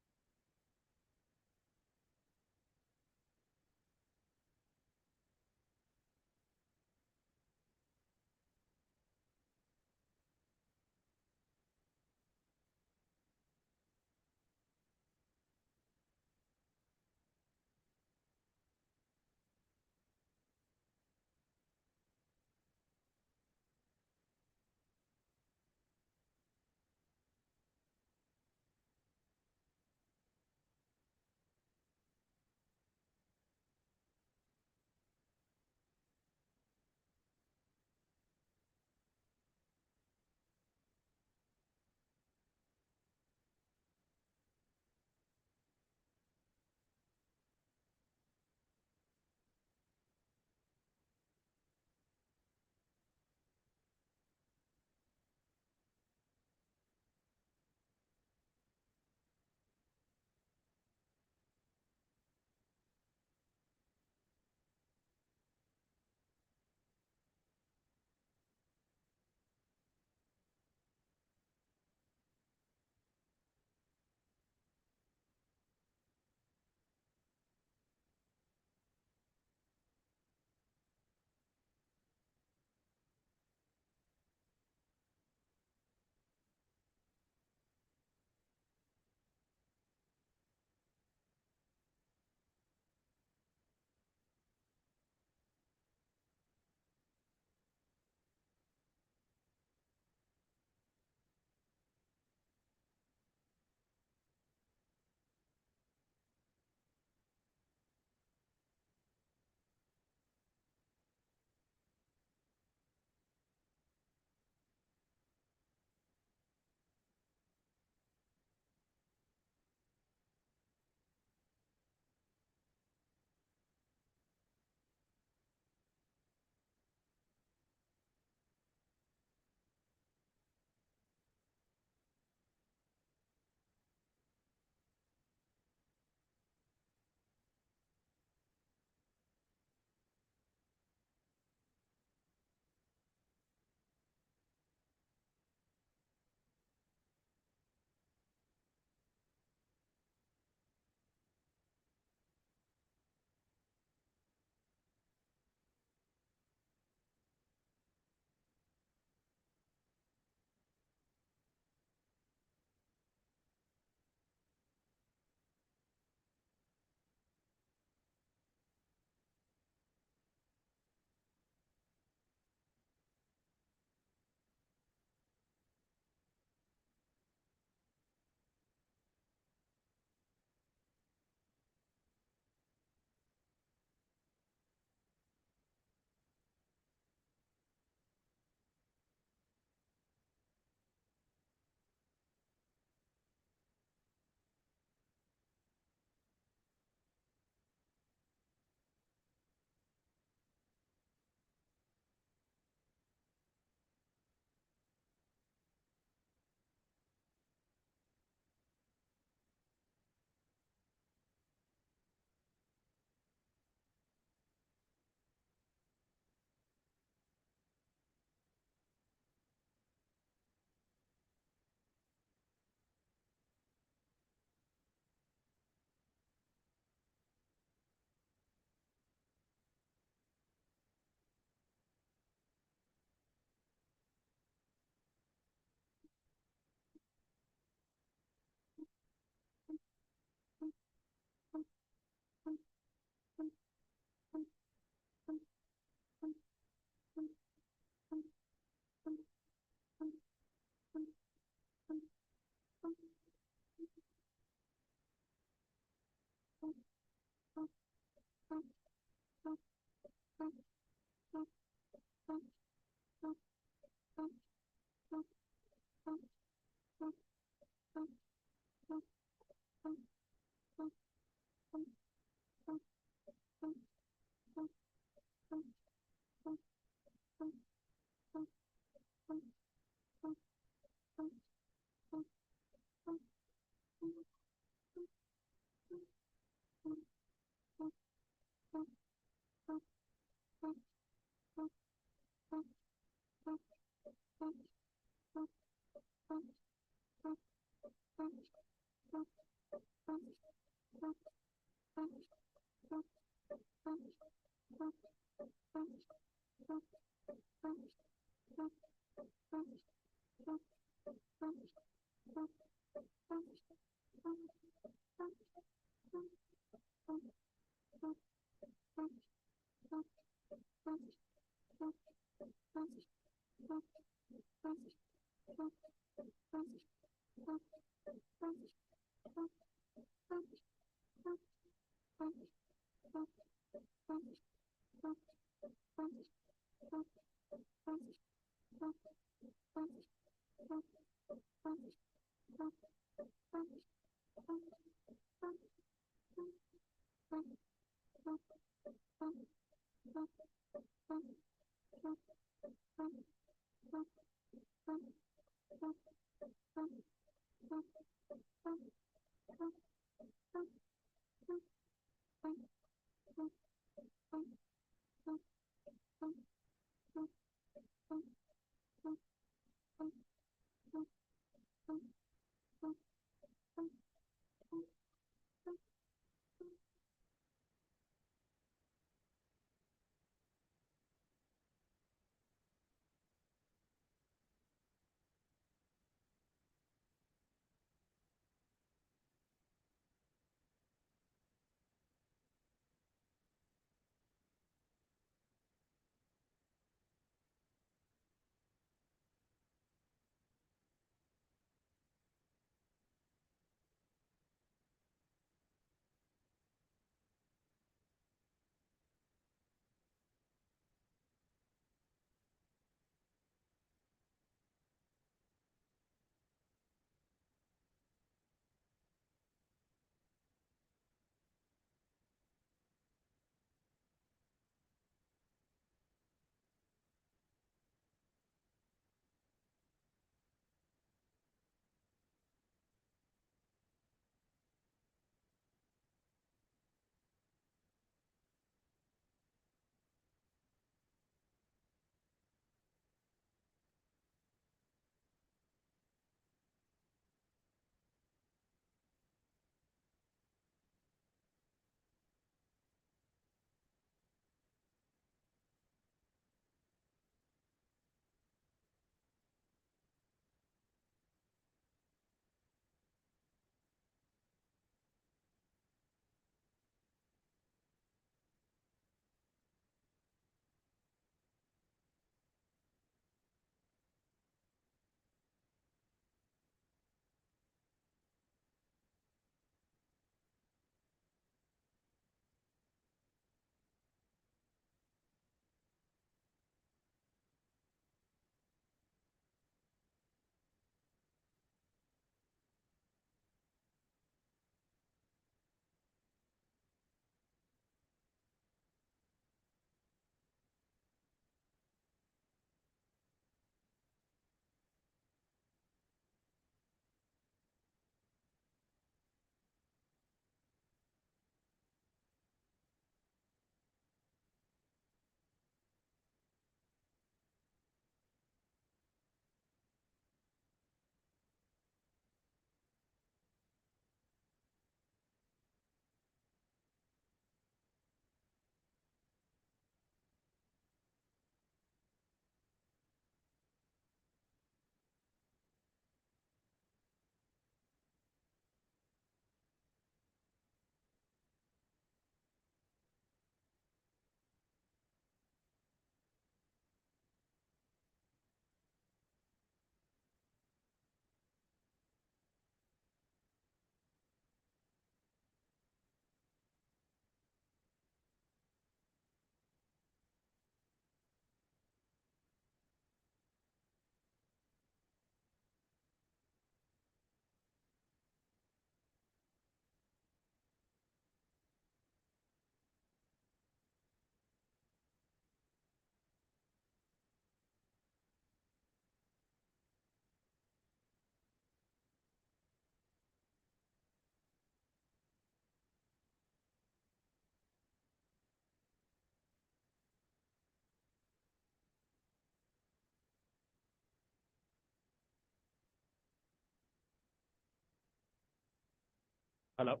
Hello.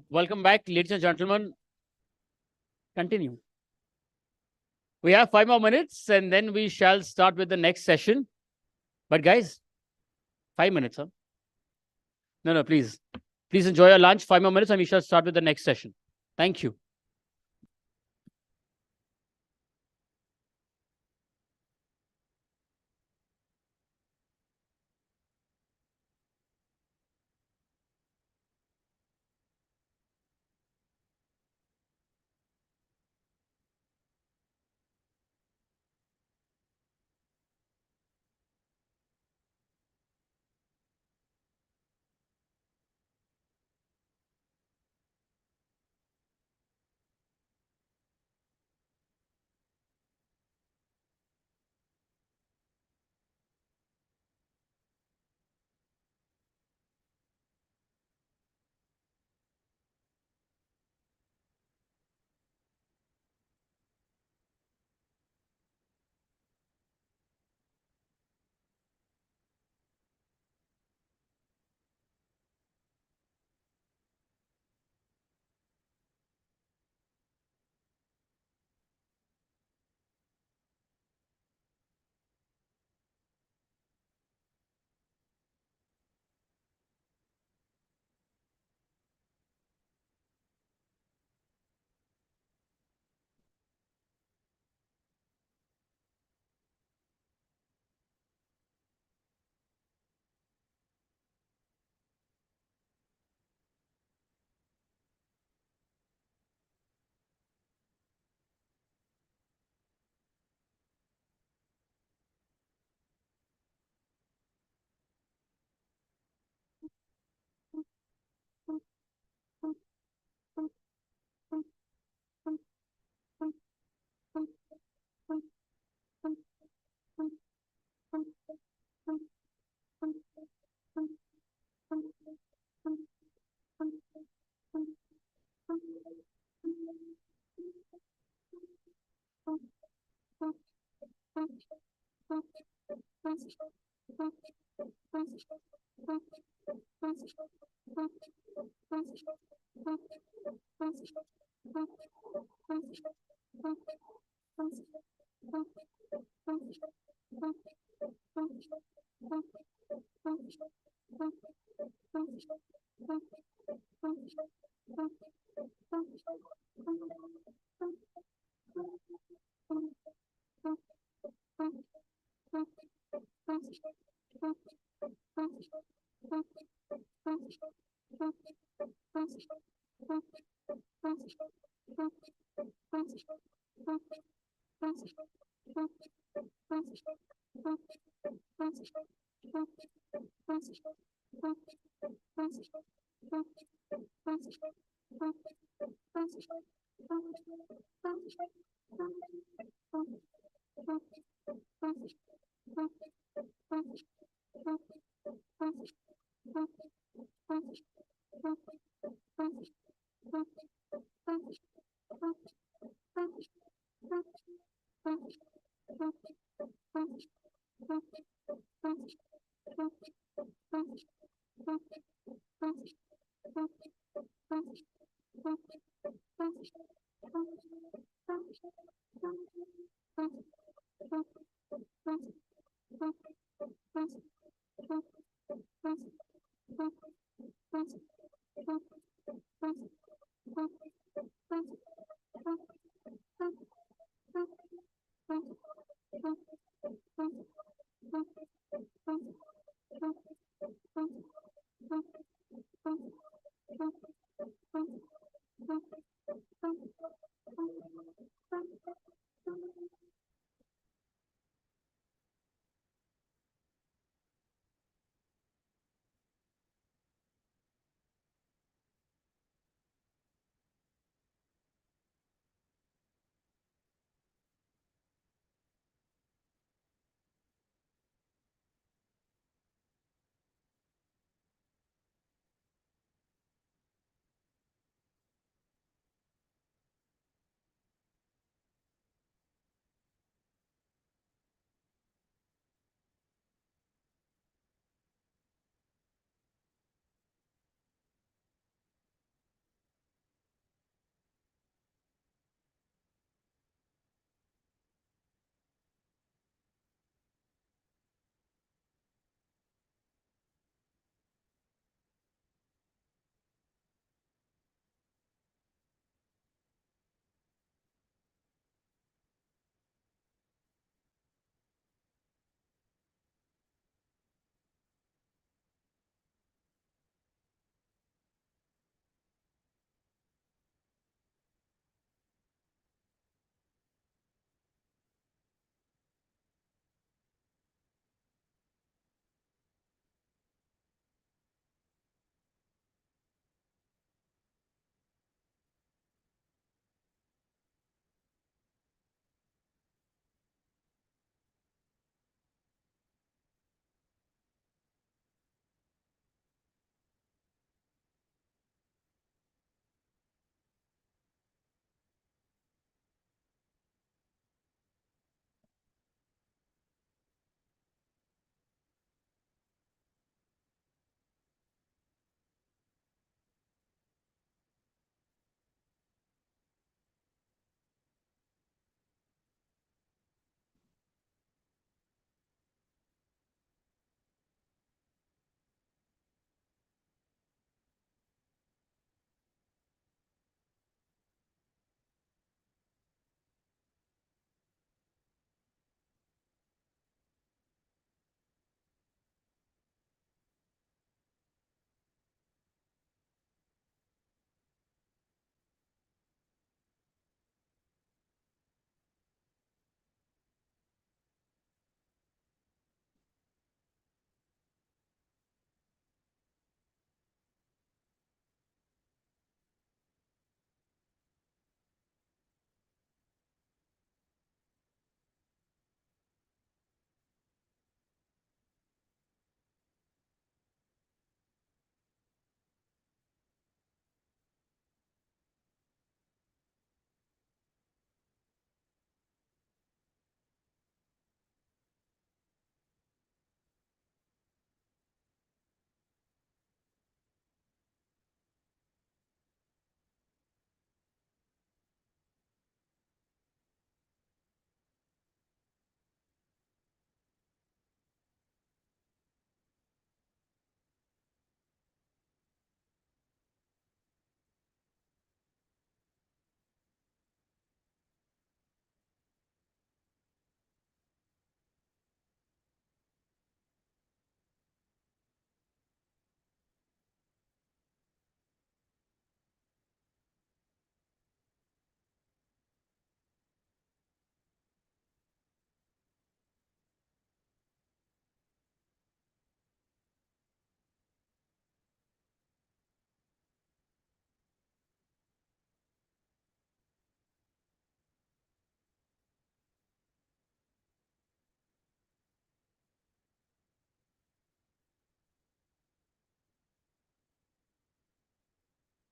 Welcome back, ladies and gentlemen. Continue. We have 5 more minutes and then we shall start with the next session. But guys, 5 minutes, huh? No, please. Please enjoy your lunch. 5 more minutes and we shall start with the next session. Thank you.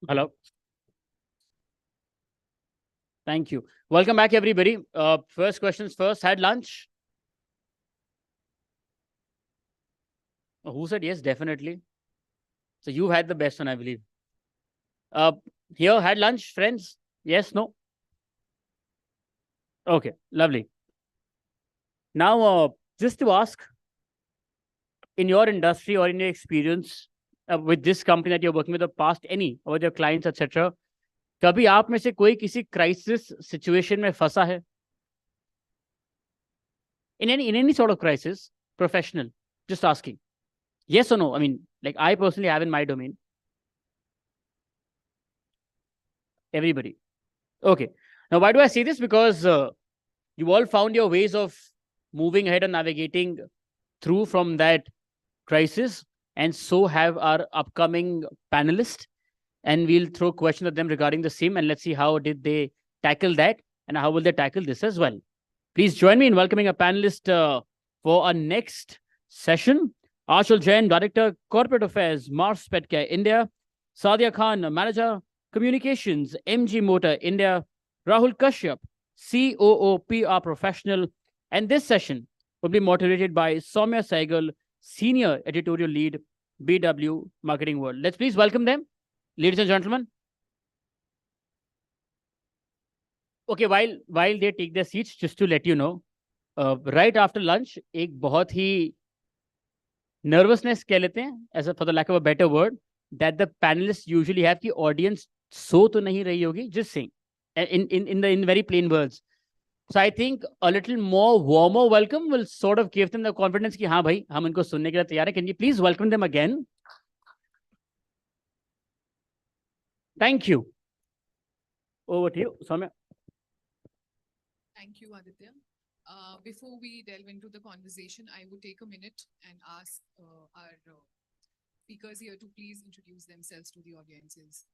Hello. Thank you. Welcome back, everybody. First questions first. Had lunch? Who said yes? Definitely. So you had the best one, I believe. Here, had lunch, friends? Yes, no? Okay, lovely. Now, just to ask, in your industry or in your experience with this company that you're working with, the past, any, with your clients, etc., कभी आप में से कोई किसी crisis situation में फंसा है? In any sort of crisis, professional, just asking. Yes or no? I mean, like I personally have in my domain. Everybody. Okay. Now, why do I say this? Because you all found your ways of moving ahead and navigating through from that crisis, and so have our upcoming panelists. And we'll throw questions at them regarding the same, and let's see how did they tackle that and how will they tackle this as well. Please join me in welcoming a panelist for our next session. Ashul Jain, Director, Corporate Affairs, Mars Petcare, India. Sadia Khan, Manager, Communications, MG Motor, India. Rahul Kashyap, COO, PR Professional. And this session will be moderated by Soumya Saigal, Senior Editorial Lead, BW Marketing World. Let's please welcome them, ladies and gentlemen. Okay, while they take their seats, just to let you know, right after lunch, एक बहुत ही nervousness कह लेते हैं, as for the lack of a better word, that the panelists usually have कि audience so तो नहीं रही होगी, just saying, in very plain words. So I think a little more warmer welcome will sort of give them the confidence कि हाँ भाई, हम इनको सुनने के लिए तैयार हैं. Can you please welcome them again? Thank you. Over to you, Soumya. Thank you, Aditya. Before we delve into the conversation, I would take a minute and ask our speakers here to please introduce themselves to the audiences.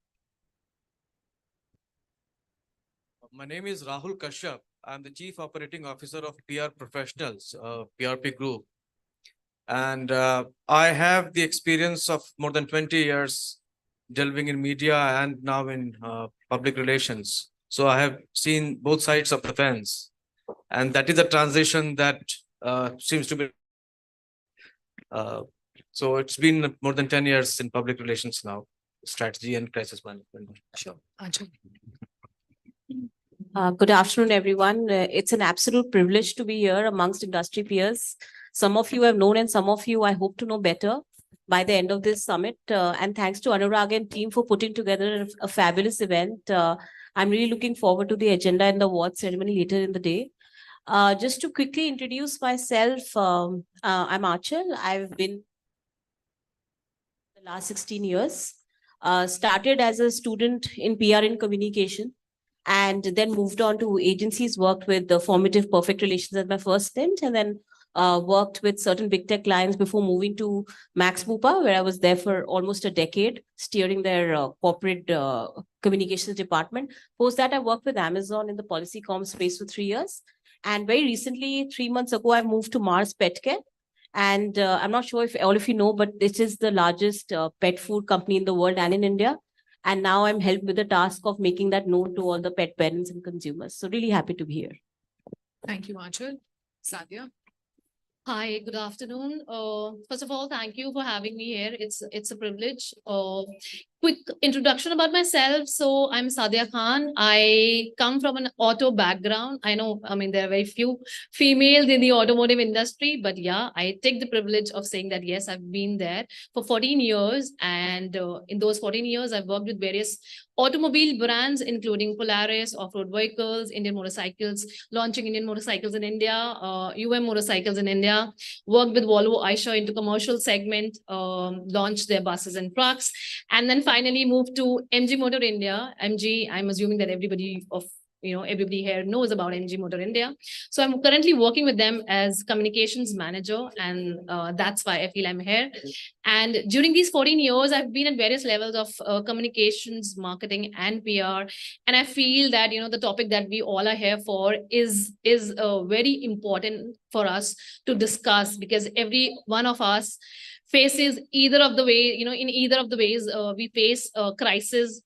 My name is Rahul Kashyap. I'm the Chief Operating Officer of PR Professionals, PRP Group. And I have the experience of more than 20 years delving in media and now in public relations. So I have seen both sides of the fence. And that is a transition that seems to be. So it's been more than 10 years in public relations now, strategy and crisis management. Sure. Anshul. Good afternoon, everyone. It's an absolute privilege to be here amongst industry peers. Some of you have known and some of you I hope to know better by the end of this summit. And thanks to Anurag and team for putting together a fabulous event. I'm really looking forward to the agenda and the award ceremony later in the day. Just to quickly introduce myself, I'm Achal. I've been the last 16 years. Started as a student in PR and communication, and then moved on to agencies, worked with the Formative Perfect Relations as my first stint, and then worked with certain big tech clients before moving to Max Bupa, where I was there for almost a decade, steering their corporate communications department. Post that, I worked with Amazon in the policy comm space for 3 years. And very recently, 3 months ago, I moved to Mars Petcare. And I'm not sure if all of you know, but this is the largest pet food company in the world and in India. And now I'm helped with the task of making that known to all the pet parents and consumers. So really happy to be here. Thank you, Anshul. Sadia. Hi, good afternoon. First of all, thank you for having me here. It's a privilege. Quick introduction about myself. So I'm Sadia Khan. I come from an auto background. I know, I mean, there are very few females in the automotive industry, but yeah, I take the privilege of saying that, yes, I've been there for 14 years. And in those 14 years, I've worked with various automobile brands, including Polaris, off-road vehicles, Indian motorcycles, launching Indian motorcycles in India, motorcycles in India, worked with Volvo Aisha into commercial segment, launched their buses and trucks, and then finally moved to MG Motor India. MG, I'm assuming that everybody here knows about MG Motor India. So I'm currently working with them as communications manager, and that's why I feel I'm here. And during these 14 years, I've been at various levels of communications, marketing, and PR. And I feel that, the topic that we all are here for is very important for us to discuss, because every one of us faces either of the way, in either of the ways we face crisis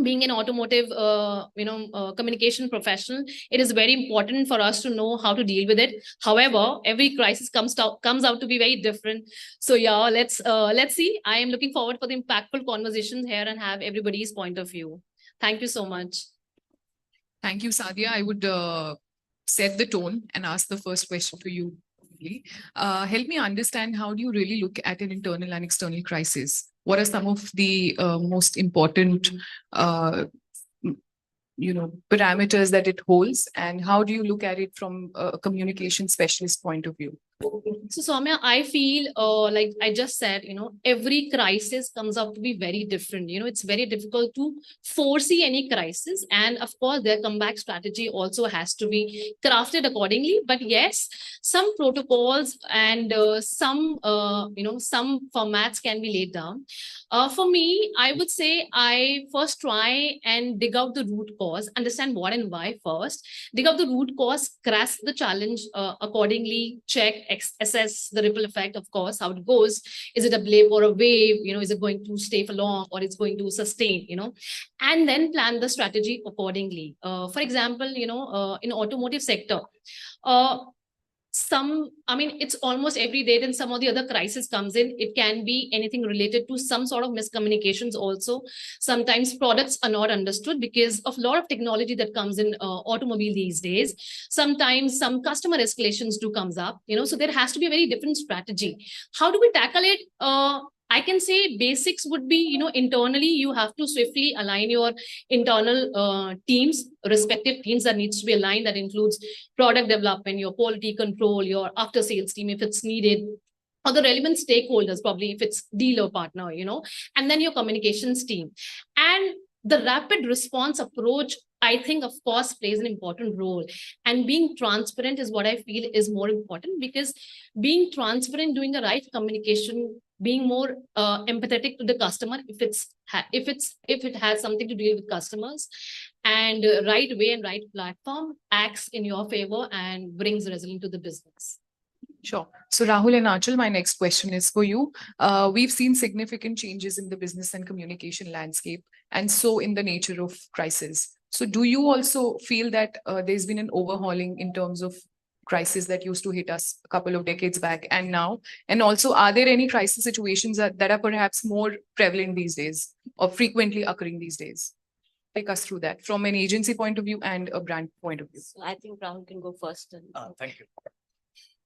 being an automotive, communication professional, it is very important for us to know how to deal with it. However, every crisis comes out to be very different. So yeah, let's see. I am looking forward for the impactful conversations here and have everybody's point of view. Thank you so much. Thank you, Sadia. I would set the tone and ask the first question to you. Help me understand, how do you really look at an internal and external crisis? What are some of the most important parameters that it holds, and how do you look at it from a communication specialist point of view? So Soumya, I feel like I just said, every crisis comes out to be very different. It's very difficult to foresee any crisis. And of course, their comeback strategy also has to be crafted accordingly. But yes, some protocols and some formats can be laid down. For me, I would say I first try and dig out the root cause, understand what and why first, dig out the root cause, grasp the challenge accordingly, check, assess the ripple effect, of course, how it goes. Is it a blip or a wave? Is it going to stay for long, or it's going to sustain, and then plan the strategy accordingly. For example, in automotive sector, it's almost every day then some of the other crisis comes in. It can be anything related to some sort of miscommunications also. Sometimes products are not understood because of a lot of technology that comes in automobile these days. Sometimes some customer escalations do comes up, so there has to be a very different strategy. How do we tackle it? I can say basics would be, internally, you have to swiftly align your internal teams, respective teams that needs to be aligned. That includes product development, your quality control, your after sales team, if it's needed, or the relevant stakeholders, probably if it's dealer partner, and then your communications team. And the rapid response approach, I think, of course, plays an important role. And being transparent is what I feel is more important, because being transparent, doing the right communication, being more empathetic to the customer, if it has something to do with customers, and right way and right platform acts in your favor and brings resilience to the business. Sure. So Rahul and Achal, my next question is for you. We've seen significant changes in the business and communication landscape, and so in the nature of crisis. So do you also feel that there's been an overhauling in terms of crisis that used to hit us a couple of decades back and now? And also, are there any crisis situations that are perhaps more prevalent these days or frequently occurring these days? Take us through that from an agency point of view and a brand point of view. So I think Rahul can go first. Thank you.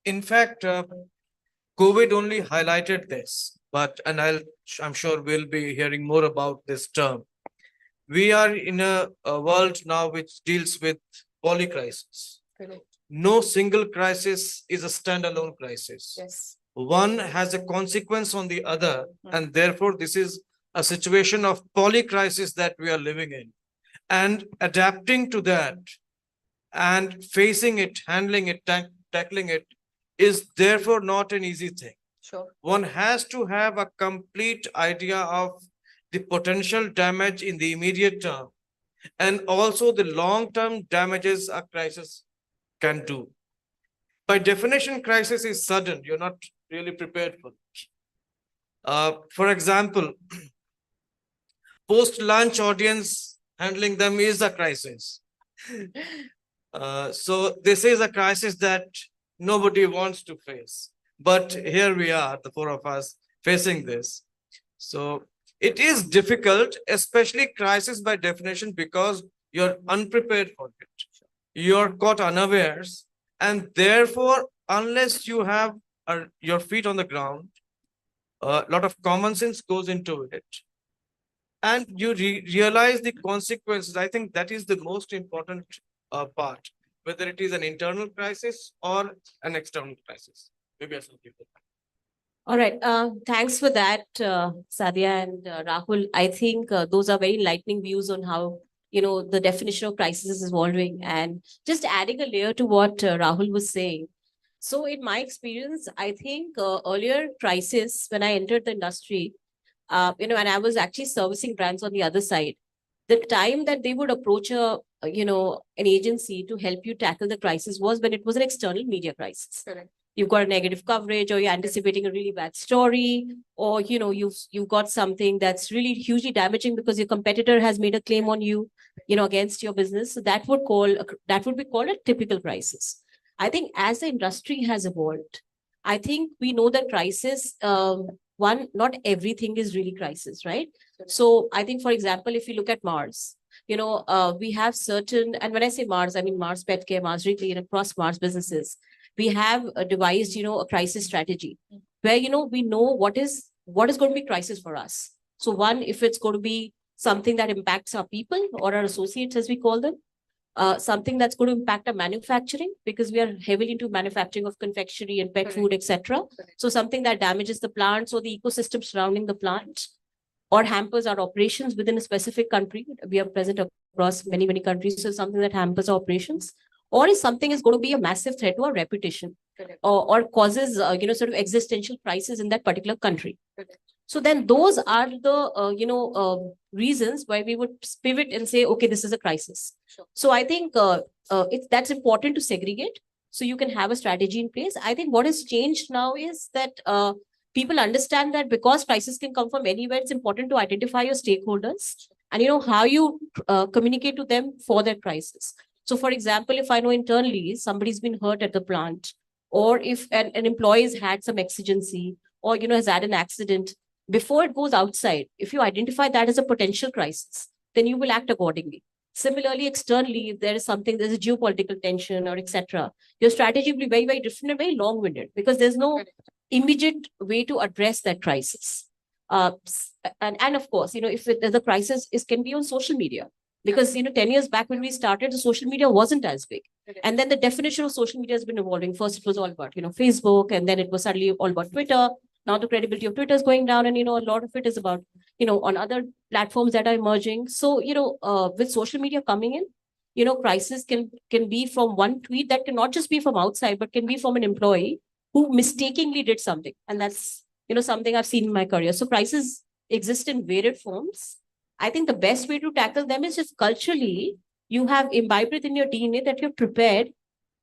In fact, COVID only highlighted this, and I'm sure we'll be hearing more about this term. We are in a world now which deals with polycrisis. Correct. No single crisis is a standalone crisis. Yes. One has a consequence on the other, and therefore this is a situation of polycrisis that we are living in. And adapting to that and facing it, handling it, tackling it is therefore not an easy thing. Sure. One has to have a complete idea of the potential damage in the immediate term, and also the long-term damages a crisis can do. By definition, crisis is sudden. You're not really prepared for it. For example, post-lunch audience, handling them is a crisis. So this is a crisis that nobody wants to face. But here we are, the four of us, facing this. So it is difficult, especially crisis by definition, because you're unprepared for it. You're caught unawares, and therefore, unless you have your feet on the ground, a lot of common sense goes into it, and you realize the consequences. I think that is the most important part, whether it is an internal crisis or an external crisis. Maybe I should keep it. All right. Thanks for that, Sadia and Rahul. I think those are very enlightening views on how, the definition of crisis is evolving. And just adding a layer to what Rahul was saying. So in my experience, I think earlier crisis, when I entered the industry, and I was actually servicing brands on the other side, the time that they would approach an agency to help you tackle the crisis was when it was an external media crisis. Correct. you've got a negative coverage, or you're anticipating a really bad story, or you've got something that's really hugely damaging because your competitor has made a claim on you, against your business. So that would be called a typical crisis. I think as the industry has evolved, I think we know that crisis, not everything is really crisis, right? So I think, for example, if you look at Mars, we have certain, and when I say Mars, I mean Mars Pet Care, Mars Retail, across Mars businesses, we have devised, a crisis strategy where, we know what is going to be crisis for us. So one, if it's going to be something that impacts our people or our associates, as we call them, something that's going to impact our manufacturing, because we are heavily into manufacturing of confectionery and pet food, etc. So something that damages the plants or the ecosystem surrounding the plant, or hampers our operations within a specific country. We are present across many, many countries. So something that hampers our operations, or is something is going to be a massive threat to our reputation, or causes, sort of existential crisis in that particular country. So then those are the, reasons why we would pivot and say, okay, this is a crisis. So I think that's important to segregate. So you can have a strategy in place. I think what has changed now is that people understand that because crisis can come from anywhere, it's important to identify your stakeholders and how you communicate to them for that crisis. So for example, if I know internally somebody's been hurt at the plant, or if an employee has had some exigency, or has had an accident, before it goes outside, if you identify that as a potential crisis, then you will act accordingly. Similarly, externally, if there is something, there's a geopolitical tension or etc., your strategy will be very, very different and very long-winded, because there's no immediate way to address that crisis. And of course, if there's a crisis, it can be on social media. Because 10 years back when we started, the social media wasn't as big. And then the definition of social media has been evolving. First, it was all about Facebook, and then it was suddenly all about Twitter. Now the credibility of Twitter is going down, and a lot of it is about on other platforms that are emerging. So with social media coming in, crisis can be from one tweet, that cannot just be from outside, but can be from an employee who mistakenly did something. And that's something I've seen in my career. So crises exist in varied forms. I think the best way to tackle them is just culturally, you have imbibed it in your DNA that you're prepared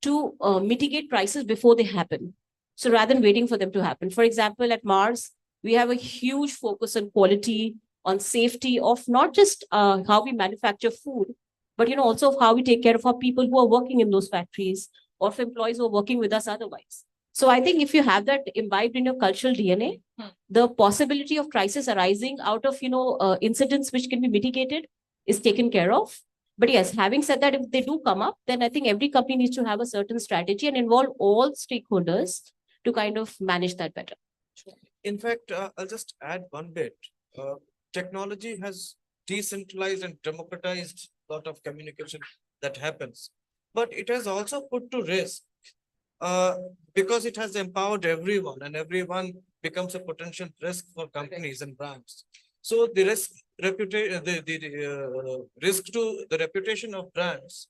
to mitigate crises before they happen. So rather than waiting for them to happen. For example, at Mars, we have a huge focus on quality, on safety of not just how we manufacture food, but also of how we take care of our people who are working in those factories, or of employees who are working with us otherwise. So I think if you have that imbibed in your cultural DNA, the possibility of crisis arising out of incidents which can be mitigated is taken care of. But yes, having said that, if they do come up, then I think every company needs to have a certain strategy and involve all stakeholders to kind of manage that better. In fact, I'll just add one bit. Technology has decentralized and democratized a lot of communication that happens, but it has also put to risk because it has empowered everyone, and everyone becomes a potential risk for companies and brands. So the risk risk to the reputation of brands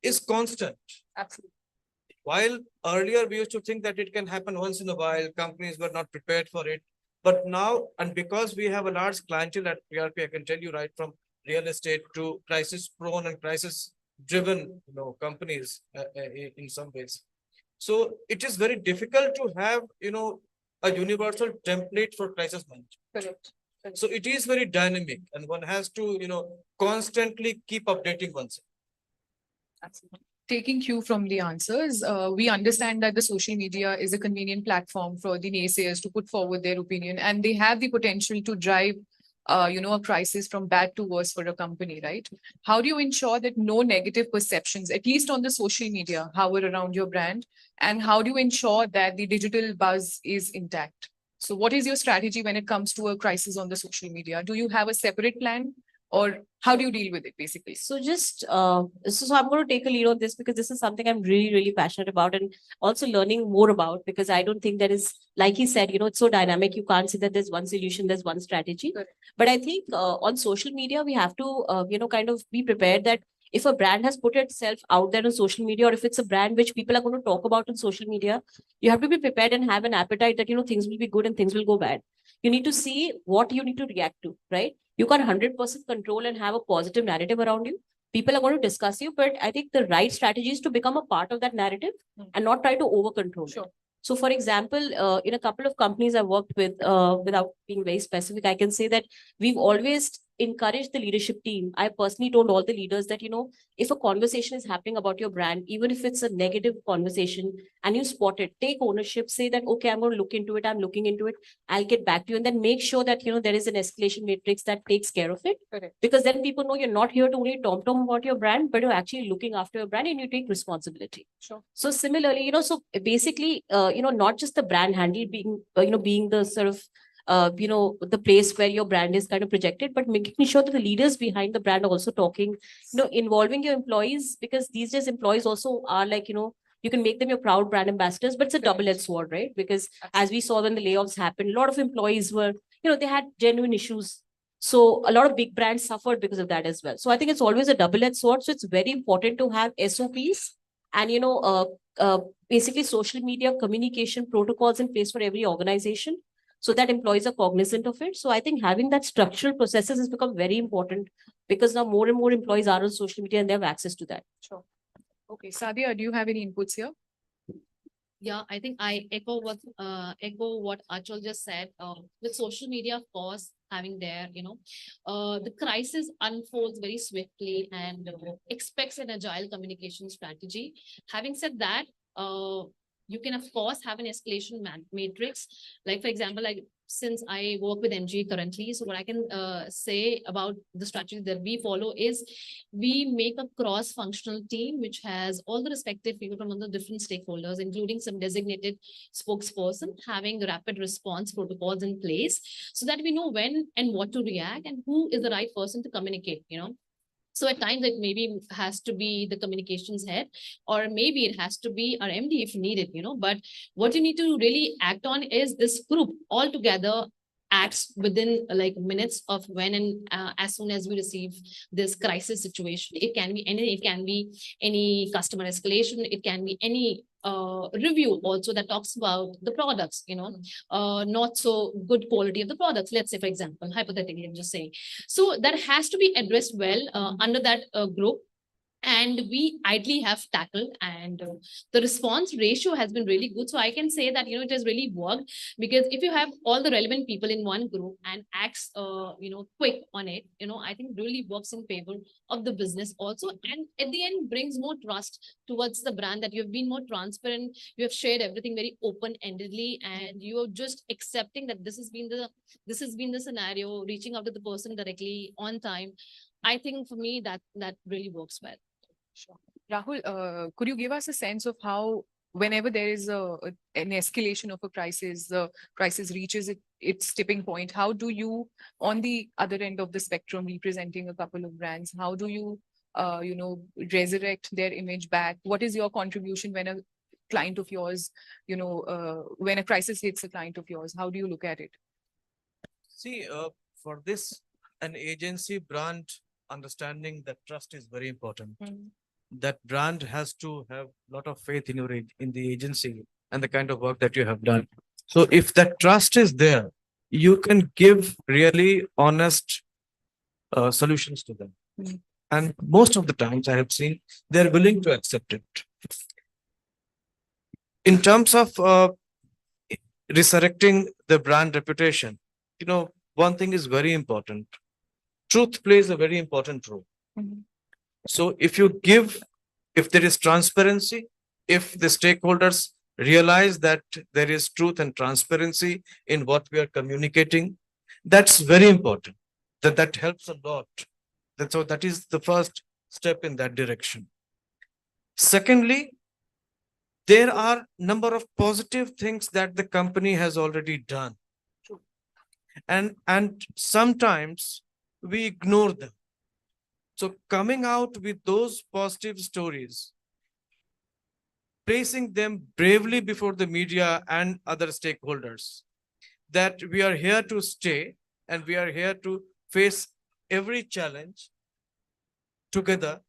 is constant. Absolutely. While earlier we used to think that it can happen once in a while, companies were not prepared for it. But now, and because we have a large clientele at PRP, I can tell you, right from real estate to crisis-prone and crisis-driven, companies in some ways. So it is very difficult to have, a universal template for crisis management. Correct. So it is very dynamic, and one has to, constantly keep updating oneself. Absolutely. Taking cue from the answers, we understand that the social media is a convenient platform for the naysayers to put forward their opinion, and they have the potential to drive, a crisis from bad to worse for a company, right? How do you ensure that no negative perceptions, at least on the social media, hover around your brand? And how do you ensure that the digital buzz is intact? So what is your strategy when it comes to a crisis on the social media? Do you have a separate plan? Or how do you deal with it, basically? So just, so I'm going to take a lead on this, because this is something I'm really, really passionate about, and also learning more about, because I don't think there is, like he said, it's so dynamic. You can't say that there's one solution, there's one strategy. But I think on social media, we have to, kind of be prepared that if a brand has put itself out there on social media, or if it's a brand which people are going to talk about on social media, you have to be prepared and have an appetite that, things will be good and things will go bad. You need to see what you need to react to, right? You can't 100% control and have a positive narrative around you. People are going to discuss you, but I think the right strategy is to become a part of that narrative and not try to over control it. So for example, in a couple of companies I worked with, without being very specific, I can say that we've always encouraged the leadership team. I personally told all the leaders that, if a conversation is happening about your brand, even if it's a negative conversation and you spot it, take ownership, say that, okay, I'm going to look into it. I'm looking into it. I'll get back to you. And then make sure that, there is an escalation matrix that takes care of it. Correct. Because then people know you're not here to only tom-tom about your brand, but you're actually looking after your brand and you take responsibility. Sure. So similarly, so basically, not just the brand handle being, being the sort of, the place where your brand is kind of projected, but making sure that the leaders behind the brand are also talking, involving your employees, because these days employees also are like, you can make them your proud brand ambassadors, but it's a double-edged sword, right? Because as we saw when the layoffs happened, a lot of employees were, they had genuine issues. So a lot of big brands suffered because of that as well. So I think it's always a double-edged sword. So it's very important to have SOPs and, basically social media communication protocols in place for every organization so that employees are cognizant of it. So I think having that structural processes has become very important because now more and more employees are on social media and they have access to that. Sure. Okay, Sadia, do you have any inputs here? Yeah, I think I echo what Achal just said. With social media, of course, having there, the crisis unfolds very swiftly and expects an agile communication strategy. Having said that, you can of course have an escalation matrix. Like for example, since I work with MG currently, so what I can say about the strategy that we follow is we make a cross-functional team which has all the respective people from all the different stakeholders, including some designated spokesperson, having rapid response protocols in place so that we know when and what to react and who is the right person to communicate, So at times it maybe has to be the communications head, or maybe it has to be our MD if needed, But what you need to really act on is this group all together acts within like minutes of when and as soon as we receive this crisis situation. It can be any customer escalation, it can be any review also that talks about the products, not so good quality of the products, let's say, for example, hypothetically, I'm just saying. So that has to be addressed well under that group. And we ideally have tackled, and the response ratio has been really good. So I can say that, it has really worked, because if you have all the relevant people in one group and acts, quick on it, I think really works in favor of the business also. And at the end brings more trust towards the brand, that you have been more transparent. You have shared everything very open-endedly, and you are just accepting that this has been the scenario, reaching out to the person directly on time. I think for me that really works well. Sure. Rahul, could you give us a sense of how, whenever there is an escalation of a crisis, the crisis reaches its tipping point, how do you, on the other end of the spectrum, representing a couple of brands, how do you, resurrect their image back? What is your contribution when a client of yours, when a crisis hits a client of yours, how do you look at it? See, for this, an agency brand understanding that trust is very important. That brand has to have a lot of faith in the agency and the kind of work that you have done. So if that trust is there, you can give really honest solutions to them. And most of the times I have seen they're willing to accept it. In terms of resurrecting the brand reputation, one thing is very important. Truth plays a very important role. So if there is transparency, if the stakeholders realize that there is truth and transparency in what we are communicating, that's very important. That helps a lot. So that is the first step in that direction. Secondly, there are number of positive things that the company has already done. And sometimes we ignore them. So coming out with those positive stories, placing them bravely before the media and other stakeholders, that we are here to stay and we are here to face every challenge together.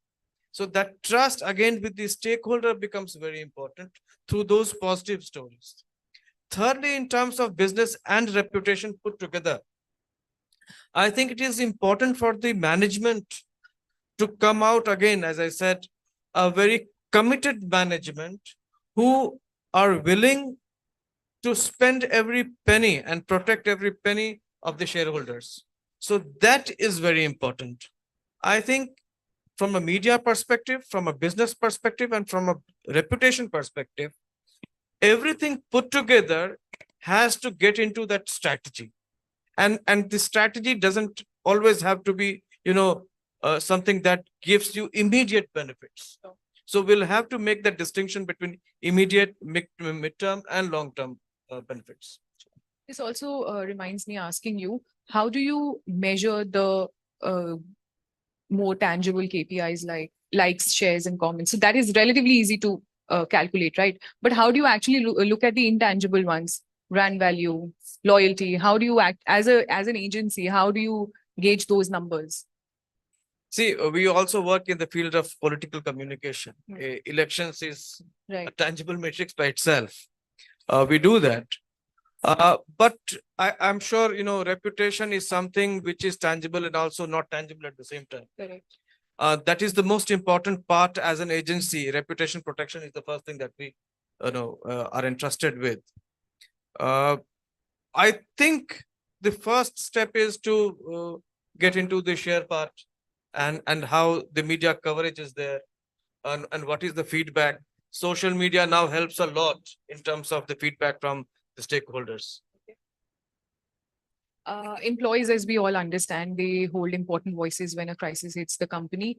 So that trust again with the stakeholder becomes very important through those positive stories. Thirdly, in terms of business and reputation put together, I think it is important for the management to come out again, as I said, a very committed management who are willing to spend every penny and protect every penny of the shareholders. So that is very important. I think from a media perspective, from a business perspective, and from a reputation perspective, everything put together has to get into that strategy. And the strategy doesn't always have to be, something that gives you immediate benefits. So we'll have to make that distinction between immediate, midterm, and long-term benefits. This also reminds me asking you, how do you measure the more tangible KPIs like likes, shares, and comments? So that is relatively easy to calculate, right? But how do you actually look at the intangible ones? Brand value, loyalty. How do you act as an agency? How do you gauge those numbers? See, we also work in the field of political communication. Elections is a tangible matrix by itself. We do that. But I'm sure, reputation is something which is tangible and also not tangible at the same time. Correct. That is the most important part as an agency. Reputation protection is the first thing that we are entrusted with. I think the first step is to get into the share part and how the media coverage is there and what is the feedback. Social media now helps a lot in terms of the feedback from the stakeholders. Employees, as we all understand, they hold important voices when a crisis hits the company.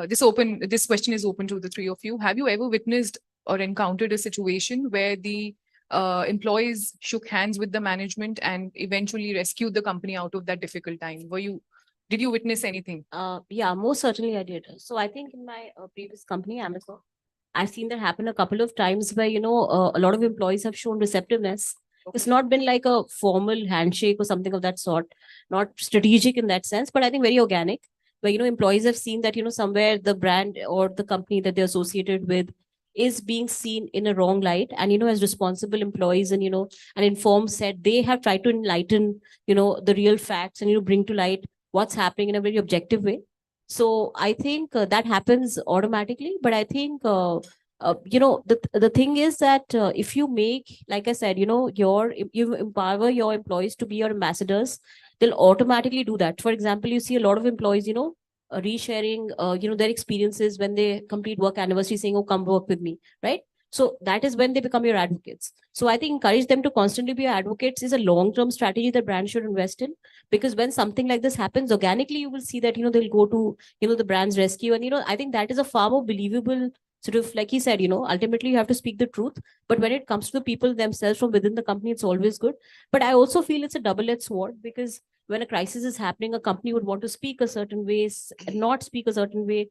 This question is open to the three of you. Have you ever witnessed or encountered a situation where the employees shook hands with the management and eventually rescued the company out of that difficult time? Did you witness anything? Yeah, most certainly I did. So I think in my previous company, Amazon, I've seen that happen a couple of times where, a lot of employees have shown receptiveness. It's not been like a formal handshake or something of that sort, not strategic in that sense, but I think very organic, where, employees have seen that, somewhere the brand or the company that they're associated with is being seen in a wrong light. And, as responsible employees and, an informed set, they have tried to enlighten, the real facts and, bring to light what's happening in a very objective way. So I think that happens automatically, but I think, the thing is that if you make, like I said, you empower your employees to be your ambassadors, they'll automatically do that. For example, you see a lot of employees, resharing, their experiences when they complete work anniversary, saying, "Oh, come work with me," right? So that is when they become your advocates. So I think encourage them to constantly be your advocates is a long-term strategy that brands should invest in, because when something like this happens organically, you will see that, they'll go to, the brand's rescue. And, I think that is a far more believable sort of, like he said, ultimately you have to speak the truth. But when it comes to the people themselves from within the company, it's always good. But I also feel it's a double-edged sword, because when a crisis is happening, a company would want to speak a certain way, not speak a certain way,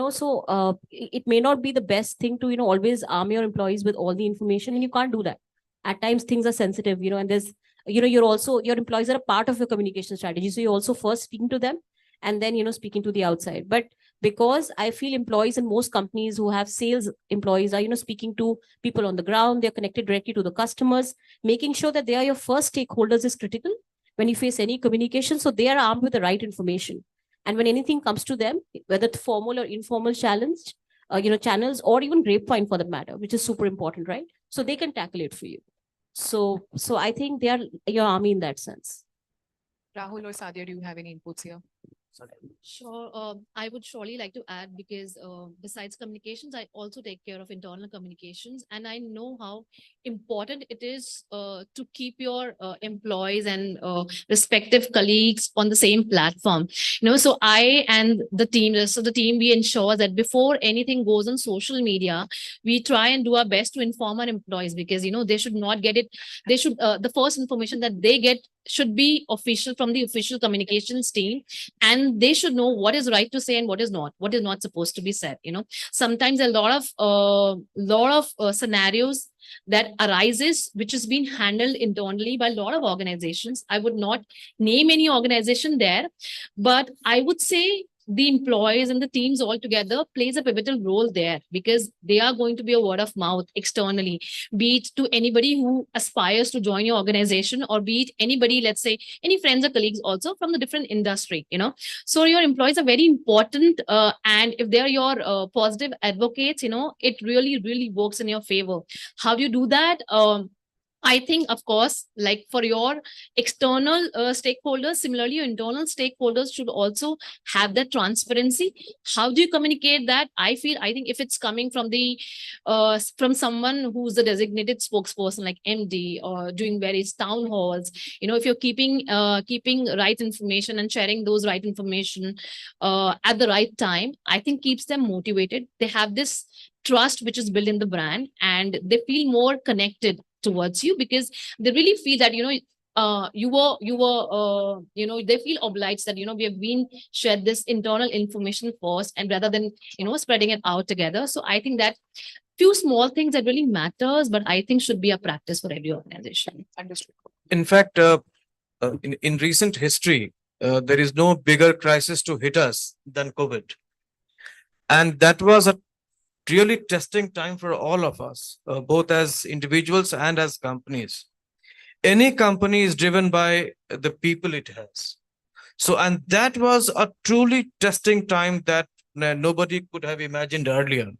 so it may not be the best thing to, always arm your employees with all the information, and you can't do that. At times things are sensitive, and there's, your employees are a part of your communication strategy. So you're also first speaking to them and then, speaking to the outside. But because I feel employees in most companies who have sales employees are, speaking to people on the ground, they're connected directly to the customers, making sure that they are your first stakeholders is critical when you face any communication. So they are armed with the right information. And when anything comes to them, whether it's formal or informal challenge, channels, or even grapevine for the matter, which is super important, right? So they can tackle it for you. So I think they are your army in that sense. Rahul or Sadia, do you have any inputs here? Sure. I would surely like to add, because besides communications, I also take care of internal communications, and I know how important it is to keep your employees and respective colleagues on the same platform. So I and the team, rest of the team, we ensure that before anything goes on social media, we try and do our best to inform our employees, because they should not get it. They should the first information that they get should be official from the official communications team, and they should know what is right to say and what is not supposed to be said. Sometimes a lot of scenarios that arises, which is being handled internally by a lot of organizations. I would not name any organization there, but I would say the employees and the teams all together plays a pivotal role there, because they are going to be a word of mouth externally, be it to anybody who aspires to join your organization, or be it anybody, let's say any friends or colleagues also from the different industry. So your employees are very important, and if they're your positive advocates, it really works in your favor. How do you do that? I think, of course, like for your external stakeholders, similarly, your internal stakeholders should also have that transparency. How do you communicate that? I think if it's coming from from someone who's a designated spokesperson like MD or doing various town halls, if you're keeping right information and sharing those right information at the right time, I think keeps them motivated. They have this trust which is built in the brand, and they feel more connected towards you because they really feel that they feel obliged that we have been shared this internal information first, and rather than spreading it out together. So I think that few small things that really matters, but I think should be a practice for every organization. Understood. In fact, in recent history, there is no bigger crisis to hit us than COVID. And that was a really testing time for all of us, both as individuals and as companies. Any company is driven by the people it has. So, and that was a truly testing time that nobody could have imagined earlier.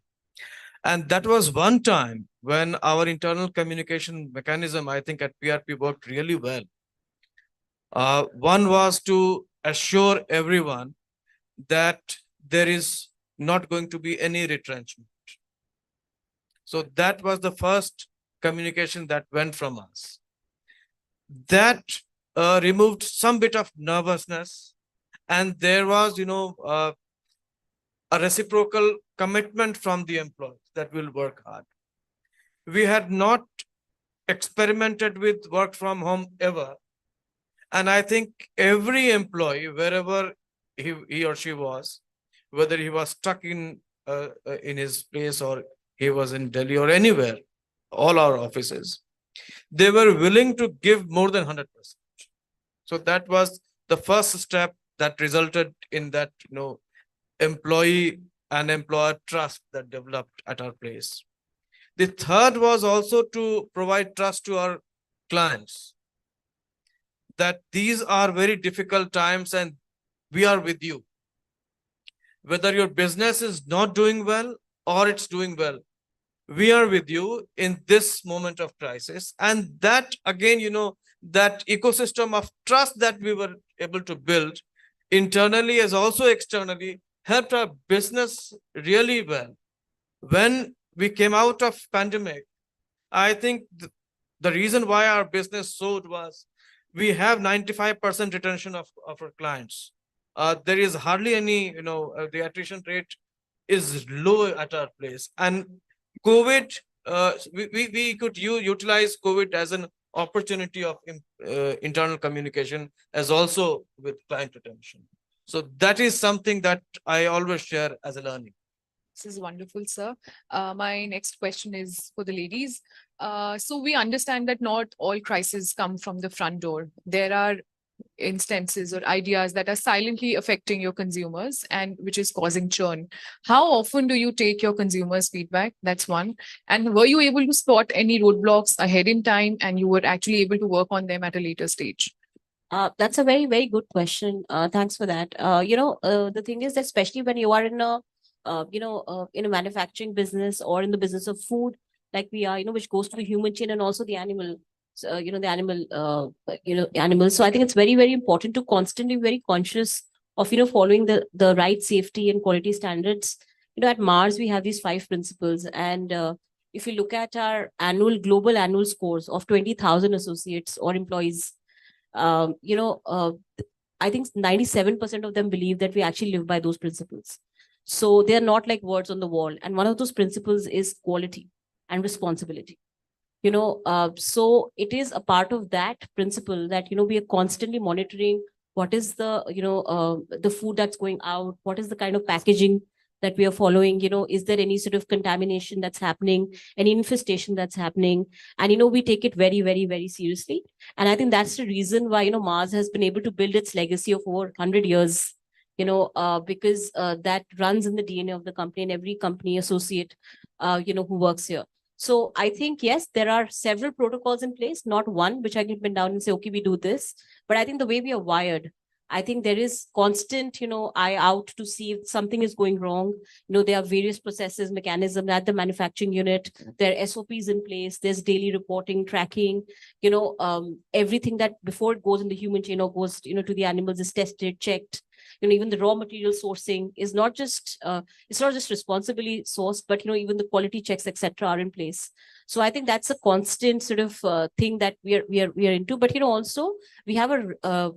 And that was one time when our internal communication mechanism, I think at PRP, worked really well. One was to assure everyone that there is not going to be any retrenchment. So that was the first communication that went from us. That removed some bit of nervousness, and there was, a reciprocal commitment from the employees that will work hard. We had not experimented with work from home ever. And I think every employee, wherever he or she was, whether he was stuck in his place or he was in Delhi or anywhere, all our offices, they were willing to give more than 100%. So that was the first step that resulted in that, employee and employer trust that developed at our place. The third was also to provide trust to our clients, that these are very difficult times and we are with you. Whether your business is not doing well or it's doing well, we are with you in this moment of crisis. And that again, that ecosystem of trust that we were able to build internally as also externally helped our business really well. When we came out of pandemic, I think the reason why our business soared was we have 95% retention of our clients. There is hardly any, the attrition rate is low at our place. And COVID, we could utilize COVID as an opportunity of internal communication as also with client retention. So that is something that I always share as a learning. This is wonderful, sir. My next question is for the ladies. So we understand that not all crises come from the front door. There are instances or ideas that are silently affecting your consumers and which is causing churn. How often do you take your consumers' feedback? That's one. And were you able to spot any roadblocks ahead in time and you were actually able to work on them at a later stage? That's a very, very good question. Thanks for that. The thing is that especially when you are in a manufacturing business or in the business of food, like we are, which goes to the human chain and also the animal, animals. So I think it's very, very important to constantly be very conscious of, following the right safety and quality standards. At Mars, we have these 5 principles. And if you look at our global annual scores of 20,000 associates or employees, I think 97% of them believe that we actually live by those principles. So they're not like words on the wall. And one of those principles is quality and responsibility. So it is a part of that principle that, we are constantly monitoring what is the food that's going out, what is the kind of packaging that we are following, is there any sort of contamination that's happening, any infestation that's happening? And, we take it very, very, very seriously. And I think that's the reason why, Mars has been able to build its legacy of over 100 years, because that runs in the DNA of the company and every company associate, who works here. So I think, yes, there are several protocols in place, not one, which I can pin down and say, okay, we do this. But I think the way we are wired, I think there is constant, eye out to see if something is going wrong. There are various processes, mechanisms at the manufacturing unit. There are SOPs in place. There's daily reporting, tracking, everything that before it goes in the human chain or goes, to the animals is tested, checked. Even the raw material sourcing is not just, it's not just responsibly sourced, but, even the quality checks, etc., are in place. So I think that's a constant sort of thing that we are into. But, also we have a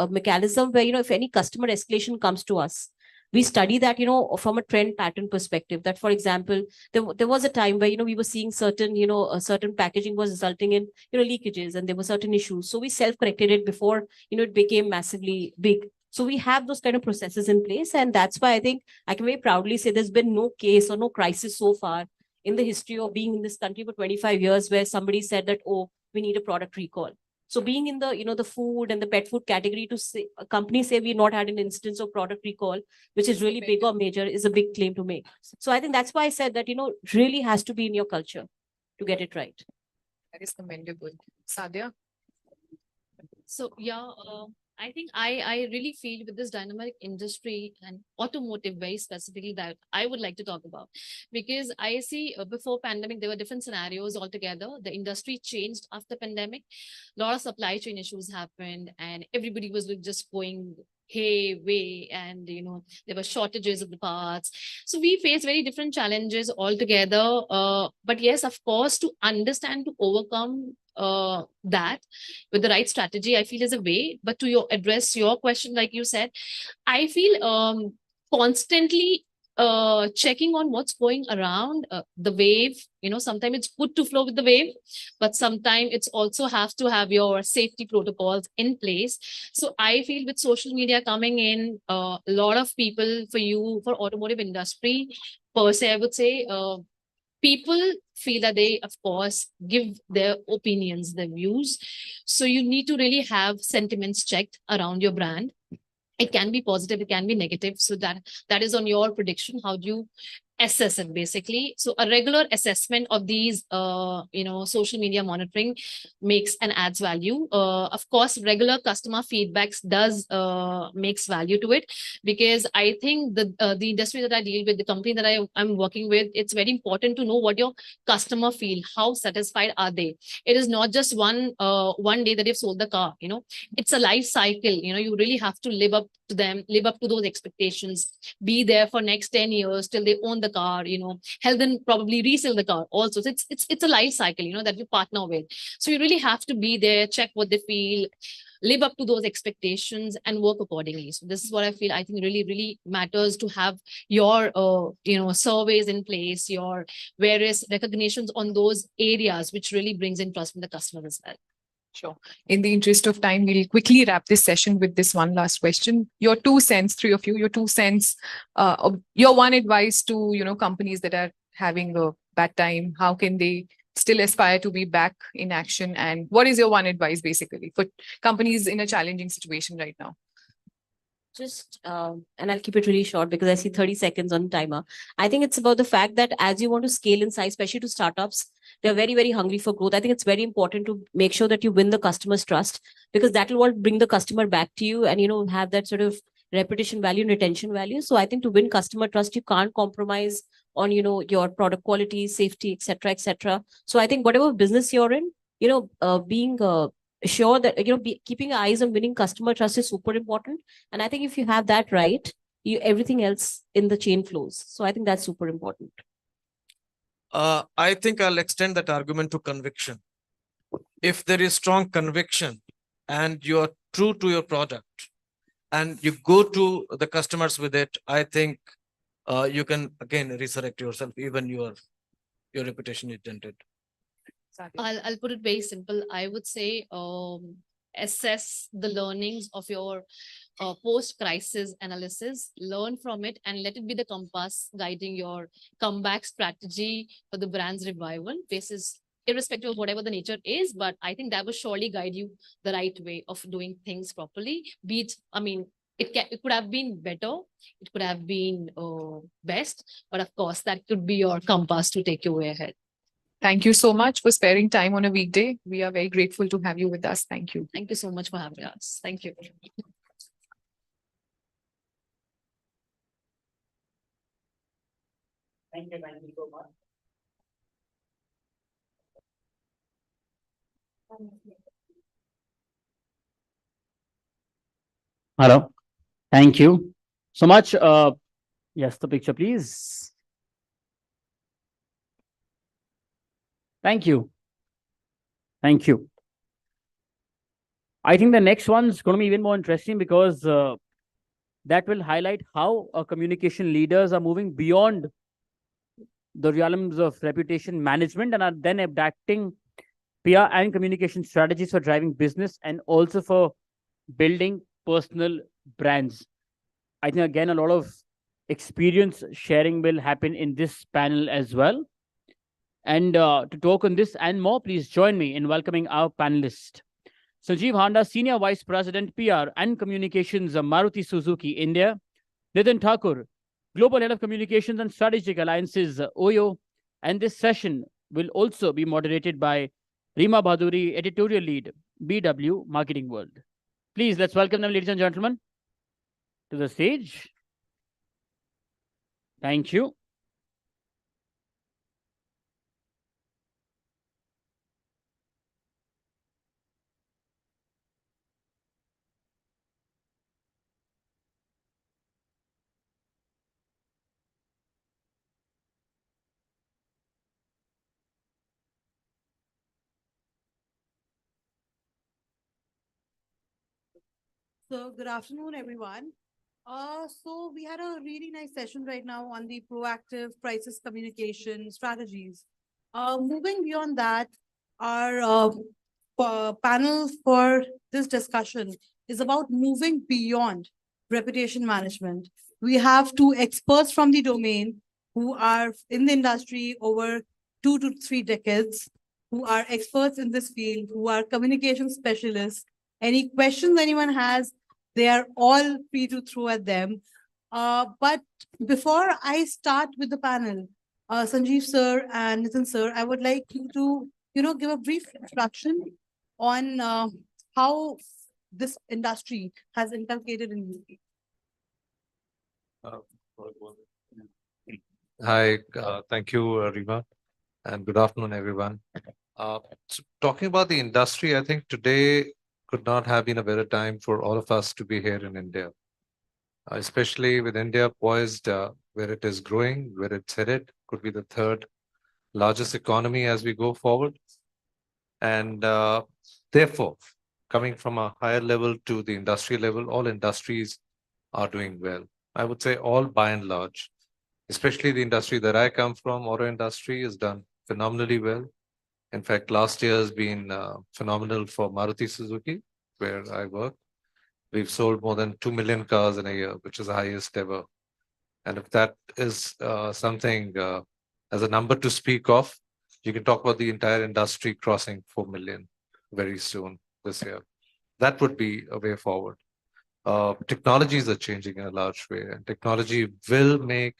mechanism where, if any customer escalation comes to us, we study that, from a trend pattern perspective. That, for example, there was a time where, we were seeing certain, certain packaging was resulting in, leakages, and there were certain issues. So we self-corrected it before, it became massively big. So we have those kind of processes in place. And that's why I think I can very proudly say there's been no case or no crisis so far in the history of being in this country for 25 years where somebody said that, oh, we need a product recall. So being in the, the food and the pet food category, to say a company say we've not had an instance of product recall, which is really big or major, is a big claim to make. So I think that's why I said that, really has to be in your culture to get it right. That is commendable. Sadia? So yeah, I think I really feel with this dynamic industry and automotive very specifically that I would like to talk about, because I see before pandemic, there were different scenarios altogether. The industry changed after pandemic. A lot of supply chain issues happened and everybody was just going way, and there were shortages of the parts. So we face very different challenges altogether. But yes, of course, to understand, to overcome that with the right strategy, I feel is a way. But to address your question, like you said, I feel constantly checking on what's going around the wave. Sometimes it's good to flow with the wave, but sometimes it's also have to have your safety protocols in place. So I feel with social media coming in, a lot of people for automotive industry per se, I would say, people feel that they, of course, give their opinions, their views. So you need to really have sentiments checked around your brand. It can be positive, it can be negative. So that is on your prediction. How do you assess it, basically? So a regular assessment of these, social media monitoring makes and adds value. Of course, regular customer feedbacks does makes value to it, because I think the industry that I deal with, the company that I'm working with, it's very important to know what your customer feel, how satisfied are they. It is not just one day that you've sold the car. It's a life cycle. You really have to live up to them, live up to those expectations, be there for next 10 years till they own the car, help them probably resell the car also. So it's a life cycle, that you partner with. So you really have to be there, check what they feel, live up to those expectations and work accordingly. So this is what I feel, I think really matters, to have your, surveys in place, your various recognitions on those areas, which really brings in trust from the customer as well. Sure. In the interest of time, we'll quickly wrap this session with this one last question. Your 2 cents, 3 of you, your 2 cents, your one advice to, companies that are having a bad time. How can they still aspire to be back in action? And what is your one advice basically for companies in a challenging situation right now? Just, and I'll keep it really short because I see 30 seconds on the timer. I think it's about the fact that as you want to scale in size, especially to startups, they're very, very hungry for growth. I think it's very important to make sure that you win the customer's trust, because that will bring the customer back to you and, have that sort of repetition value and retention value. So I think to win customer trust, you can't compromise on, your product quality, safety, etc., etc. So I think whatever business you're in, being sure that keeping your eyes on winning customer trust is super important. And I think if you have that right, everything else in the chain flows. So I think that's super important. I think I'll extend that argument to conviction. If there is strong conviction and you're true to your product and you go to the customers with it, I think you can again resurrect yourself, even your reputation is dented. I'll put it very simple. I would say assess the learnings of your post-crisis analysis, learn from it, and let it be the compass guiding your comeback strategy for the brand's revival. Basis, irrespective of whatever the nature is, but I think that will surely guide you the right way of doing things properly. Be it, it could have been better, it could have been best, but of course that could be your compass to take you way ahead. Thank you so much for sparing time on a weekday. We are very grateful to have you with us. Thank you. Thank you so much for having us. Thank you. Thank you so much. Hello. Thank you so much. Yes, the picture, please. Thank you. Thank you. I think the next one's going to be even more interesting because that will highlight how communication leaders are moving beyond the realms of reputation management and are then adapting PR and communication strategies for driving business and also for building personal brands. I think again, a lot of experience sharing will happen in this panel as well. And to talk on this and more, please join me in welcoming our panelist. Sanjeev Handa, Senior Vice President, PR and Communications, Maruti Suzuki, India. Nitin Thakur, Global Head of Communications and Strategic Alliances, OYO. And this session will also be moderated by Rima Bhaduri, Editorial Lead, BW Marketing World. Please, let's welcome them, ladies and gentlemen, to the stage. Thank you. So good afternoon, everyone. So we had a really nice session right now on the proactive crisis communication strategies. Moving beyond that, our panel for this discussion is about moving beyond reputation management. We have two experts from the domain who are in the industry over 2 to 3 decades, who are experts in this field, who are communication specialists. Any questions anyone has, they are all free to throw at them. But before I start with the panel, Sanjeev sir and Nitin sir, I would like you to, give a brief introduction on how this industry has inculcated in you. Hi, thank you, Rima, and good afternoon, everyone. So talking about the industry, I think today could not have been a better time for all of us to be here in India, especially with India poised where it is growing, where it's headed, could be the third largest economy as we go forward. And therefore, coming from a higher level to the industry level, all industries are doing well. I would say all by and large, especially the industry that I come from, auto industry, is done phenomenally well. In fact, last year has been phenomenal for Maruti Suzuki, where I work. We've sold more than 2 million cars in a year, which is the highest ever. And if that is something as a number to speak of, you can talk about the entire industry crossing 4 million very soon this year. That would be a way forward. Technologies are changing in a large way, and technology will make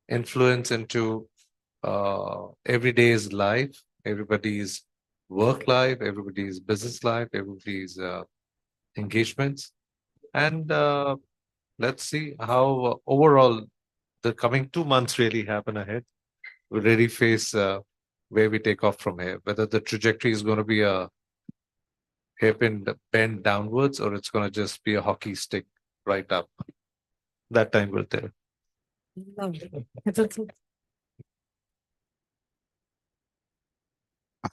influence into everyday's life, everybody's work life, everybody's business life, everybody's engagements. And let's see how overall the coming 2 months really happen ahead. We'll really face where we take off from here, whether the trajectory is going to be a hairpin bend downwards or it's going to just be a hockey stick right up. That time will tell.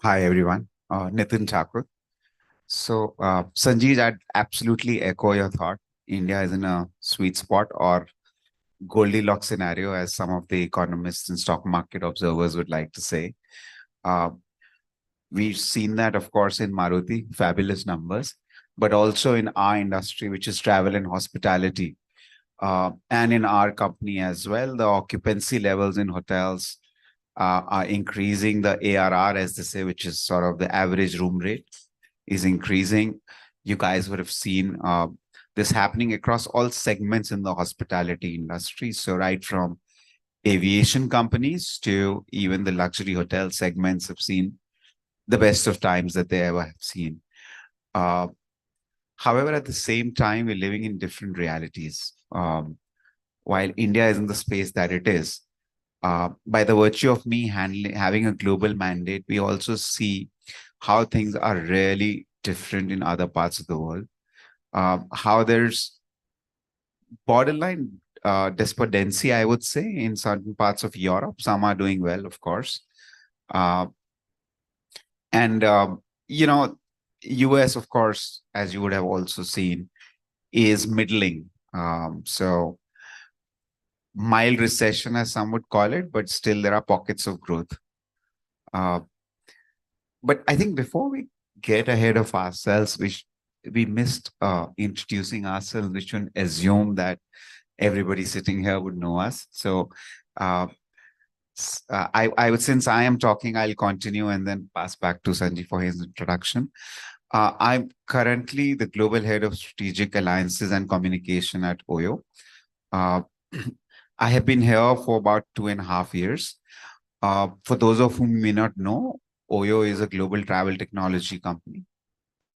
Hi, everyone. Nitin Thakur. So, Sanjeev, I'd absolutely echo your thought. India is in a sweet spot or Goldilocks scenario, as some of the economists and stock market observers would like to say. We've seen that, of course, in Maruti, fabulous numbers, but also in our industry, which is travel and hospitality. And in our company as well, the occupancy levels in hotels are increasing. The ARR, as they say, which is sort of the average room rate, is increasing. You guys would have seen this happening across all segments in the hospitality industry. So right from aviation companies to even the luxury hotel segments have seen the best of times that they ever have seen. However, at the same time, we're living in different realities. While India is in the space that it is, by the virtue of me having a global mandate, we also see how things are really different in other parts of the world. How there's borderline despondency, I would say, in certain parts of Europe. Some are doing well, of course. And, US, of course, as you would have also seen, is middling. So mild recession, as some would call it, but still there are pockets of growth. But I think before we get ahead of ourselves, we missed introducing ourselves. We shouldn't assume that everybody sitting here would know us. So I would, since I am talking, I'll continue and then pass back to Sanjeev for his introduction. I'm currently the Global Head of Strategic Alliances and Communication at OYO. I have been here for about 2.5 years. For those of whom may not know, OYO is a global travel technology company.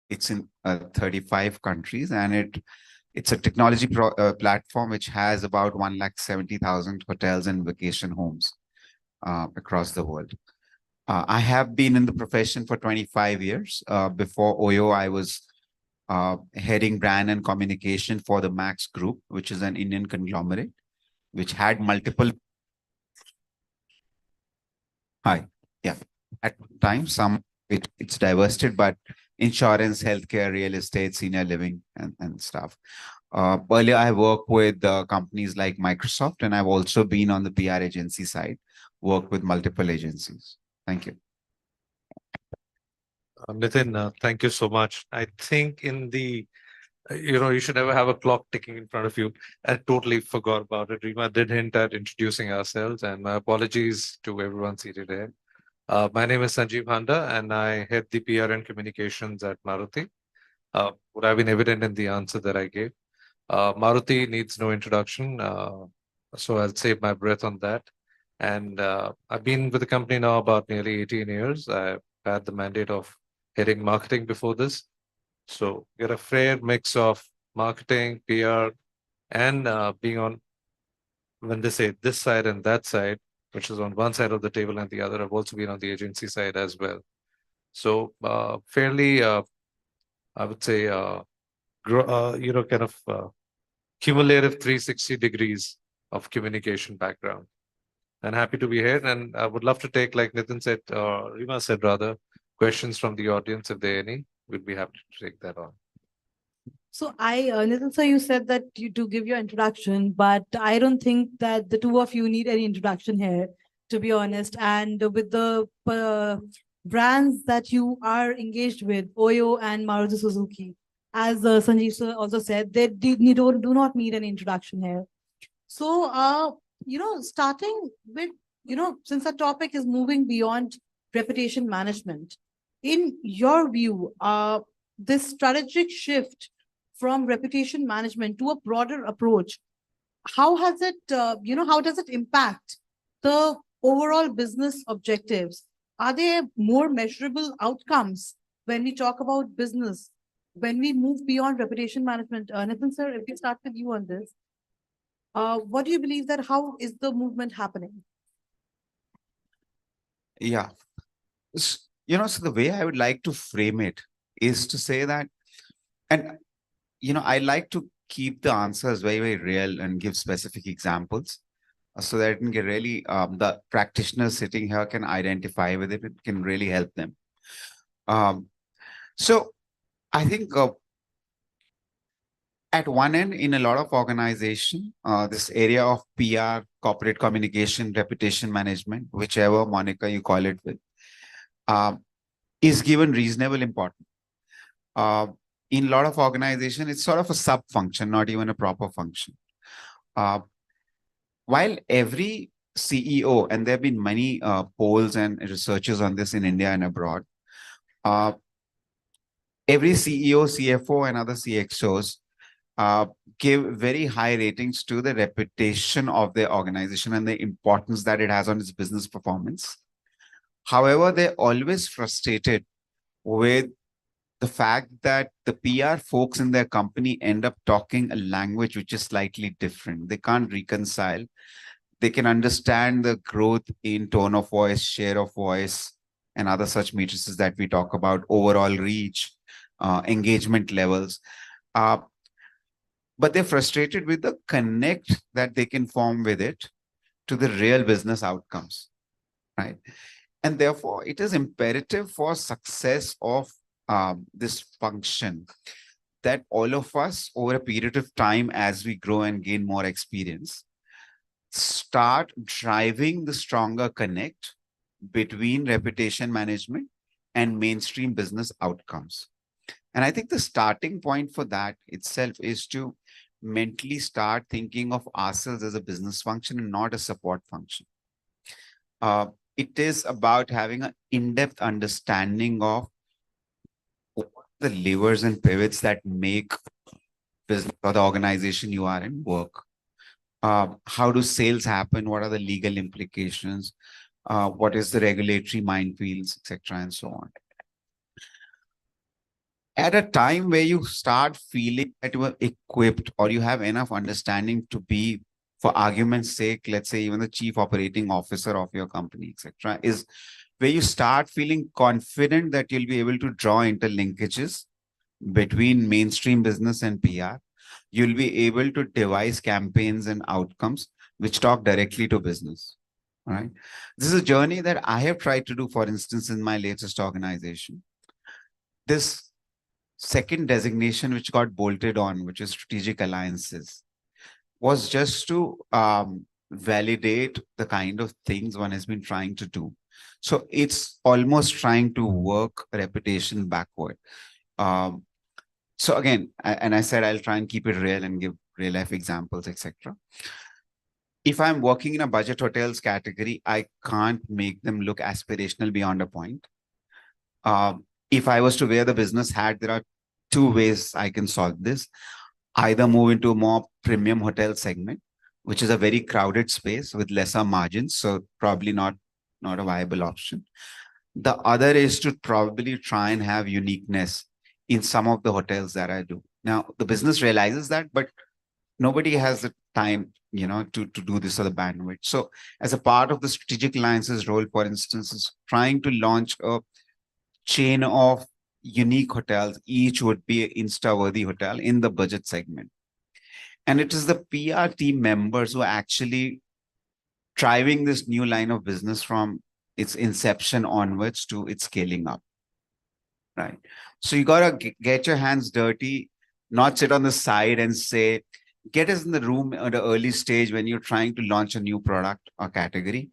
It's in 35 countries, and it's a technology platform which has about 170,000 hotels and vacation homes across the world. I have been in the profession for 25 years. Before OYO, I was heading brand and communication for the Max Group, which is an Indian conglomerate, which had multiple. At times, it's divested, but insurance, healthcare, real estate, senior living, and stuff. Earlier, I worked with companies like Microsoft, and I've also been on the PR agency side, worked with multiple agencies. Thank you. Nitin, thank you so much. I think you should never have a clock ticking in front of you. I totally forgot about it. Rima did hint at introducing ourselves, and my apologies to everyone seated here. My name is Sanjeev Handa, and I head the PR and communications at Maruti. Would have been evident in the answer that I gave. Maruti needs no introduction, so I'll save my breath on that. And I've been with the company now about nearly 18 years. I've had the mandate of heading marketing before this. So get a fair mix of marketing, PR, and being on, when they say this side and that side, which is on one side of the table and the other, I've also been on the agency side as well. So fairly, I would say, kind of cumulative 360 degrees of communication background. And happy to be here. And I would love to take, like Nitin said, Rima said rather, questions from the audience if there are any. We'd be happy to take that on. So Nitin sir, you said that you do give your introduction, but I don't think that the two of you need any introduction here, to be honest. And with the brands that you are engaged with, OYO and Maruti Suzuki, as Sanjeev sir also said, they do not need an introduction here. So, starting with, since the topic is moving beyond reputation management, in your view, this strategic shift from reputation management to a broader approach, how has it, how does it impact the overall business objectives? Are there more measurable outcomes when we talk about business, when we move beyond reputation management? Nitin sir, if we start with you on this, what do you believe that how is the movement happening? Yeah. So the way I would like to frame it is to say that, and I like to keep the answers very, very real and give specific examples so that it can get really, the practitioners sitting here can identify with it. It can really help them. So I think at one end, in a lot of organization, this area of PR, corporate communication, reputation management, whichever moniker you call it with, is given reasonable importance. In a lot of organizations, it's sort of a sub-function, not even a proper function. While every CEO, and there have been many polls and researches on this in India and abroad, every CEO, CFO, and other CXOs give very high ratings to the reputation of their organization and the importance that it has on its business performance. However, they're always frustrated with the fact that the PR folks in their company end up talking a language which is slightly different. They can't reconcile They can understand the growth in tone of voice, share of voice, and other such matrices that we talk about, overall reach, engagement levels. But they're frustrated with the connect that they can form with it to the real business outcomes, right? And therefore, it is imperative for success of this function that all of us, over a period of time, as we grow and gain more experience, start driving the stronger connect between reputation management and mainstream business outcomes. And I think the starting point for that itself is to mentally start thinking of ourselves as a business function and not a support function. It is about having an in-depth understanding of what the levers and pivots that make business or the organization you are in work. How do sales happen? What are the legal implications? What is the regulatory minefields, etc., and so on. At a time where you start feeling that you are equipped or you have enough understanding to be, for argument's sake, let's say even the chief operating officer of your company, etc., is where you start feeling confident that you'll be able to draw interlinkages between mainstream business and PR. You'll be able to devise campaigns and outcomes which talk directly to business. All right. This is a journey that I have tried to do, for instance, in my latest organization. This second designation which got bolted on, which is strategic alliances, was just to validate the kind of things one has been trying to do. So it's almost trying to work reputation backward. So again, and I said I'll try and keep it real and give real life examples, etc. If I'm working in a budget hotels category, I can't make them look aspirational beyond a point. If I was to wear the business hat, there are two ways I can solve this. Either move into a more premium hotel segment, which is a very crowded space with lesser margins, so probably not a viable option. The other is to probably try and have uniqueness in some of the hotels that I do. Now, the business realizes that, but nobody has the time, to do this or the bandwidth. So as a part of the strategic alliances role, for instance, is trying to launch a chain of unique hotels. Each would be an Insta-worthy hotel in the budget segment. And it is the PR team members who are actually driving this new line of business from its inception onwards to its scaling up, right? So you got to get your hands dirty, not sit on the side and say, get us in the room at the early stage when you're trying to launch a new product or category.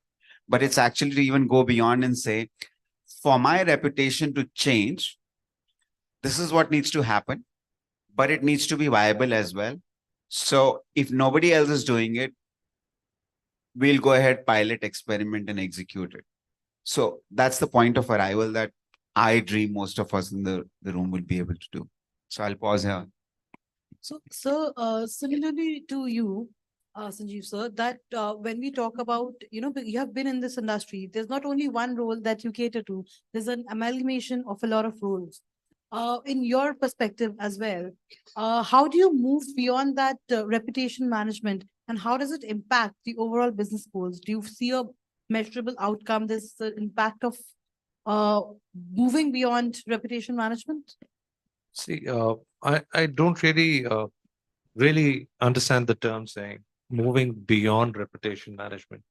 But it's actually to even go beyond and say, for my reputation to change, this is what needs to happen, but it needs to be viable as well. So if nobody else is doing it, we'll go ahead, pilot, experiment, and execute it. So that's the point of arrival that I dream most of us in the room will be able to do. So I'll pause here. So, similarly to you, Sanjeev sir, that when we talk about, you have been in this industry, there's not only one role that you cater to, there's an amalgamation of a lot of roles. In your perspective as well, how do you move beyond that reputation management, and how does it impact the overall business goals? Do you see a measurable outcome, this impact of moving beyond reputation management? See, I don't really understand the term saying moving beyond reputation management.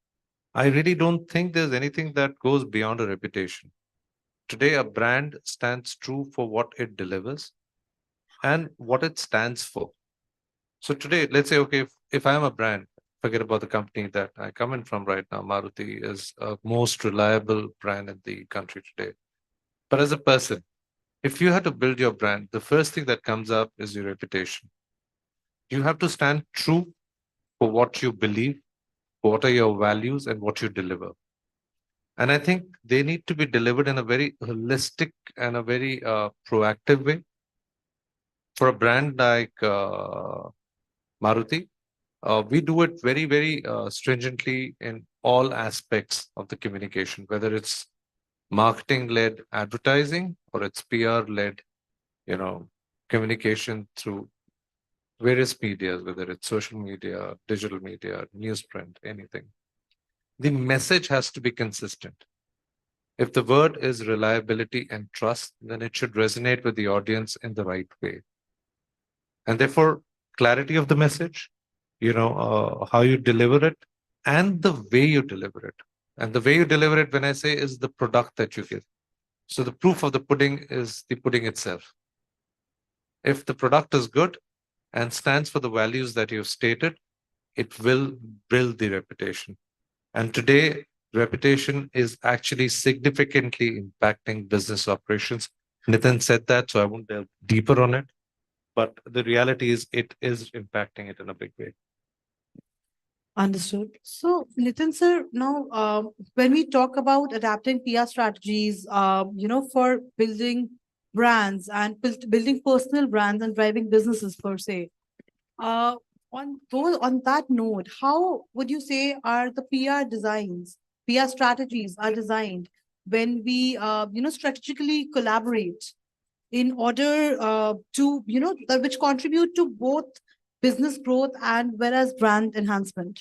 I really don't think there's anything that goes beyond a reputation. Today, a brand stands true for what it delivers and what it stands for. So today, let's say, okay, if I am a brand, forget about the company that I come in from right now. Maruti is a most reliable brand in the country today. But as a person, if you had to build your brand, the first thing that comes up is your reputation. You have to stand true for what you believe, what are your values, and what you deliver. And I think they need to be delivered in a very holistic and a very proactive way. For a brand like Maruti, we do it very, very stringently in all aspects of the communication, whether it's marketing-led advertising or it's PR-led, communication through various medias, whether it's social media, digital media, newsprint, anything. the message has to be consistent. If the word is reliability and trust, then it should resonate with the audience in the right way. And therefore, clarity of the message, how you deliver it, and the way you deliver it. And the way you deliver it, when I say, is the product that you give. So the proof of the pudding is the pudding itself. If the product is good and stands for the values that you've stated, it will build the reputation. And today, reputation is actually significantly impacting business operations. Nitin said that, so I won't delve deeper on it. But the reality is it is impacting it in a big way. Understood. So, Nitin sir, now when we talk about adapting PR strategies, for building brands and building personal brands and driving businesses per se, on that note, how would you say are the PR strategies are designed when we strategically collaborate in order to which contribute to both business growth and whereas brand enhancement?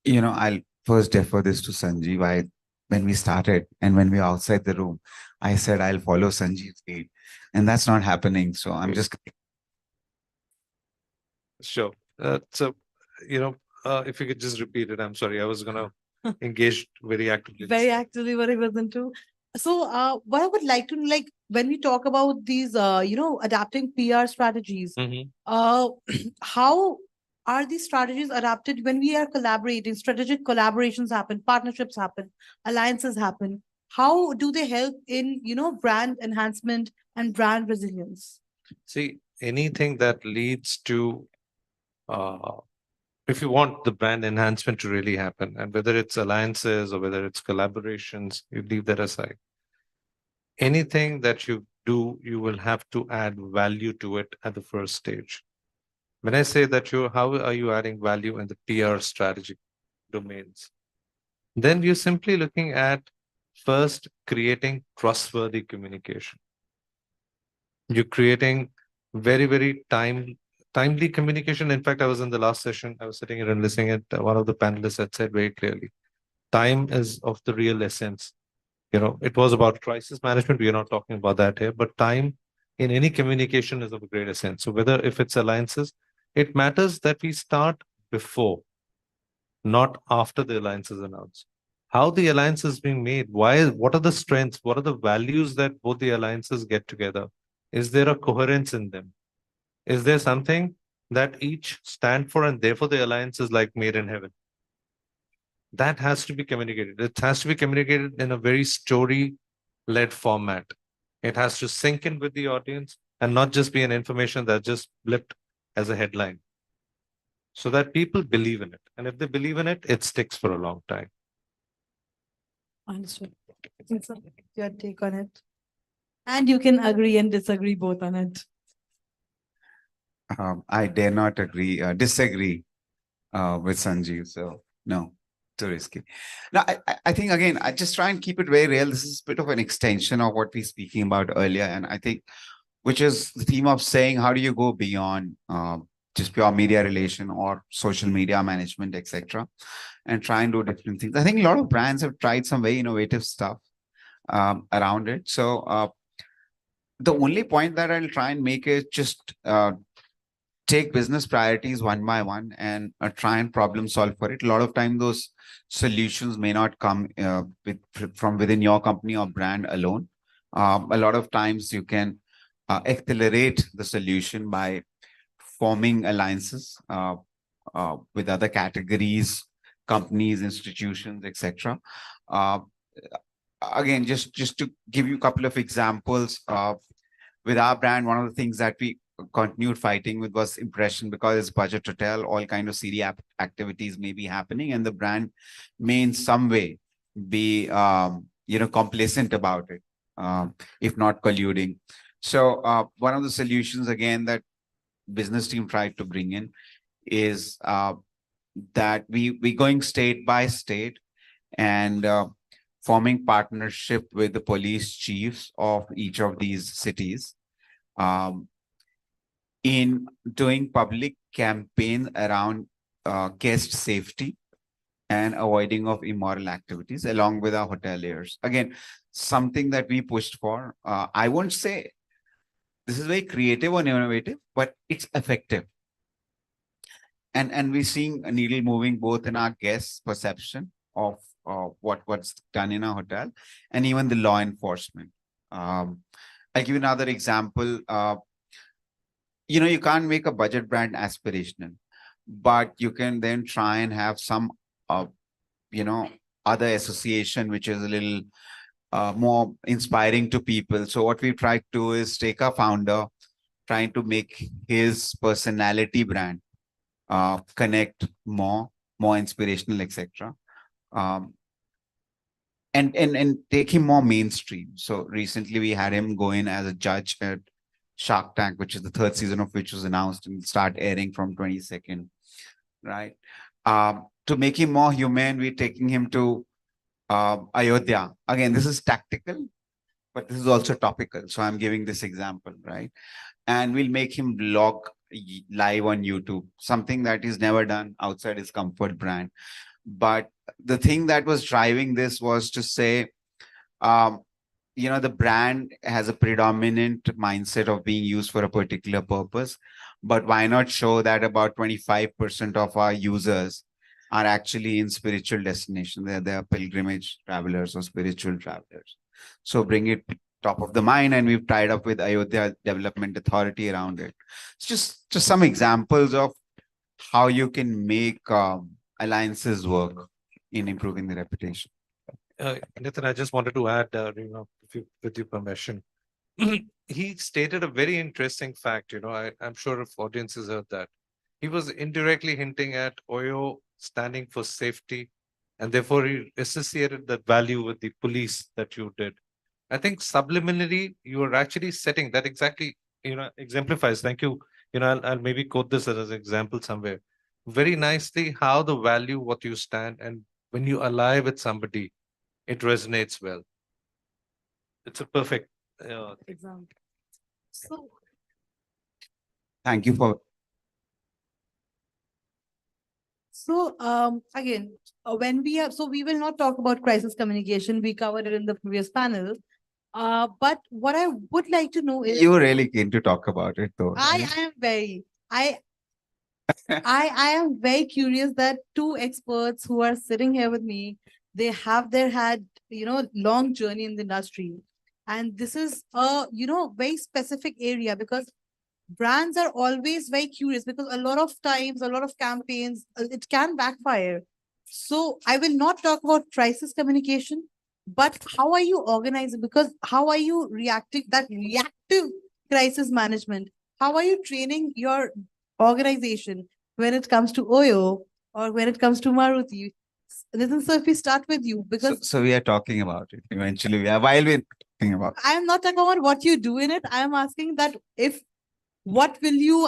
I'll first defer this to Sanjeev. When we started and when we were outside the room, I said I'll follow Sanjeev's lead, and that's not happening. So I'm just. Sure. If you could just repeat it, I'm sorry. I was going to engage very actively. Very actively, what I wasn't too. So, what I would like to when we talk about these, adapting PR strategies, how are these strategies adapted when we are collaborating? Strategic collaborations happen, partnerships happen, alliances happen. How do they help in, brand enhancement and brand resilience? See, anything that leads to, if you want the brand enhancement to really happen, and whether it's alliances or whether it's collaborations, you leave that aside. Anything that you do, you will have to add value to it at the first stage. When I say that how are you adding value in the PR strategy domains? Then you're simply looking at first creating trustworthy communication. You're creating very, very timely communication. In fact, I was in the last session, I was sitting here and listening at one of the panelists had said very clearly, time is of the real essence. It was about crisis management. We are not talking about that here, but time in any communication is of a great essence. So if it's alliances, it matters that we start before, not after the alliance is announced. How the alliance is being made, what are the strengths, what are the values that both the alliances get together? Is there a coherence in them? Is there something that each stand for and therefore the alliance is like made in heaven? That has to be communicated. It has to be communicated in a very story-led format. It has to sink in with the audience and not just be an information that just blipped as a headline, so that people believe in it. And if they believe in it, it sticks for a long time. Understood. Your take on it. And you can agree and disagree both on it. I dare not disagree with Sanjeev. So no, too risky. Now, I think again, I just try and keep it very real. This is a bit of an extension of what we were speaking about earlier. And I think, which is the theme of saying, how do you go beyond just pure media relation or social media management, etc., and try and do different things. I think a lot of brands have tried some very innovative stuff around it. So the only point that I'll try and make is just take business priorities one by one and try and problem solve for it. A lot of time, those solutions may not come from within your company or brand alone. A lot of times you can accelerate the solution by forming alliances with other categories, companies, institutions, etc. Again, just to give you a couple of examples, with our brand, one of the things that we continued fighting with was impression, because it's budget hotel, all kind of CD activities may be happening, and the brand may in some way be complacent about it, if not colluding. So one of the solutions again that business team tried to bring in is that we going state by state and forming partnership with the police chiefs of each of these cities in doing public campaign around guest safety and avoiding of immoral activities along with our hoteliers. Again, something that we pushed for. I won't say this is very creative or innovative, but it's effective. And we're seeing a needle moving both in our guests' perception of what's done in a hotel and even the law enforcement. I'll give you another example. You can't make a budget brand aspirational, but you can then try and have some, other association which is a little more inspiring to people. So what we try to do is take a founder, trying to make his personality brand connect more inspirational, etc. And take him more mainstream. So recently we had him go in as a judge at Shark Tank, which is the third season of which was announced and start airing from 22nd, right? To make him more human, we're taking him to Ayodhya. Again, this is tactical, but this is also topical. So I'm giving this example, right? And we'll make him vlog live on YouTube, something that he's never done outside his comfort brand. But the thing that was driving this was to say, the brand has a predominant mindset of being used for a particular purpose, but why not show that about 25% of our users are actually in spiritual destination. They're pilgrimage travelers or spiritual travelers. So bring it top of the mind, and we've tied up with Ayodhya Development Authority around it. It's just some examples of how you can make alliances work in improving the reputation. Nitin, I just wanted to add, with your permission. He stated a very interesting fact. I'm sure if audiences heard that. He was indirectly hinting at OYO standing for safety, and therefore he associated that value with the police that you did. I think subliminally, you are actually setting that exactly, exemplifies. Thank you. I'll maybe quote this as an example somewhere. Very nicely, how the value, what you stand, and when you ally with somebody, it resonates well. It's a perfect example. So, Thank you for. So again, when we have, so we will not talk about crisis communication. We covered it in the previous panel. But what I would like to know is, You were really keen to talk about it, though. I am very, I am very curious that two experts who are sitting here with me, they have had long journey in the industry, and this is a very specific area because brands are always very curious because a lot of times, a lot of campaigns, it can backfire. So I will not talk about crisis communication, but how are you organizing? Because how are you reacting, that reactive crisis management? How are you training your organization when it comes to OYO or when it comes to Maruti? Listen, so if we start with you, because So we are talking about it eventually. While we're talking about I am not talking about what you do in it. I am asking that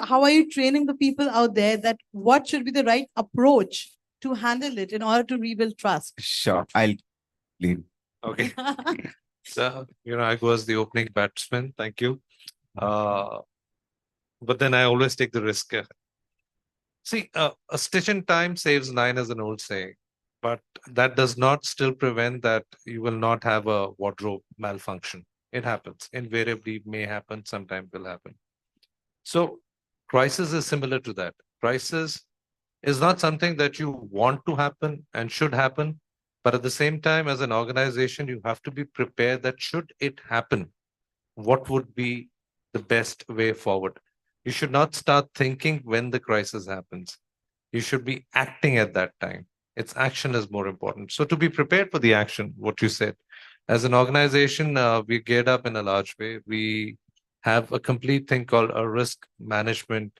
how are you training the people out there that what should be the right approach to handle it in order to rebuild trust? Sure, I'll leave. Okay. So, I go as the opening batsman. Thank you. But then I always take the risk. See, a stitch in time saves nine, as an old saying, but that does not still prevent that you will not have a wardrobe malfunction. It happens. Invariably may happen, sometimes will happen. So crisis is similar to that. Crisis is not something that you want to happen and should happen, but at the same time, as an organization, you have to be prepared that should it happen, what would be the best way forward? You should not start thinking when the crisis happens. You should be acting at that time. Its action is more important. So to be prepared for the action, what you said, as an organization, we geared up in a large way. We have a complete thing called a risk management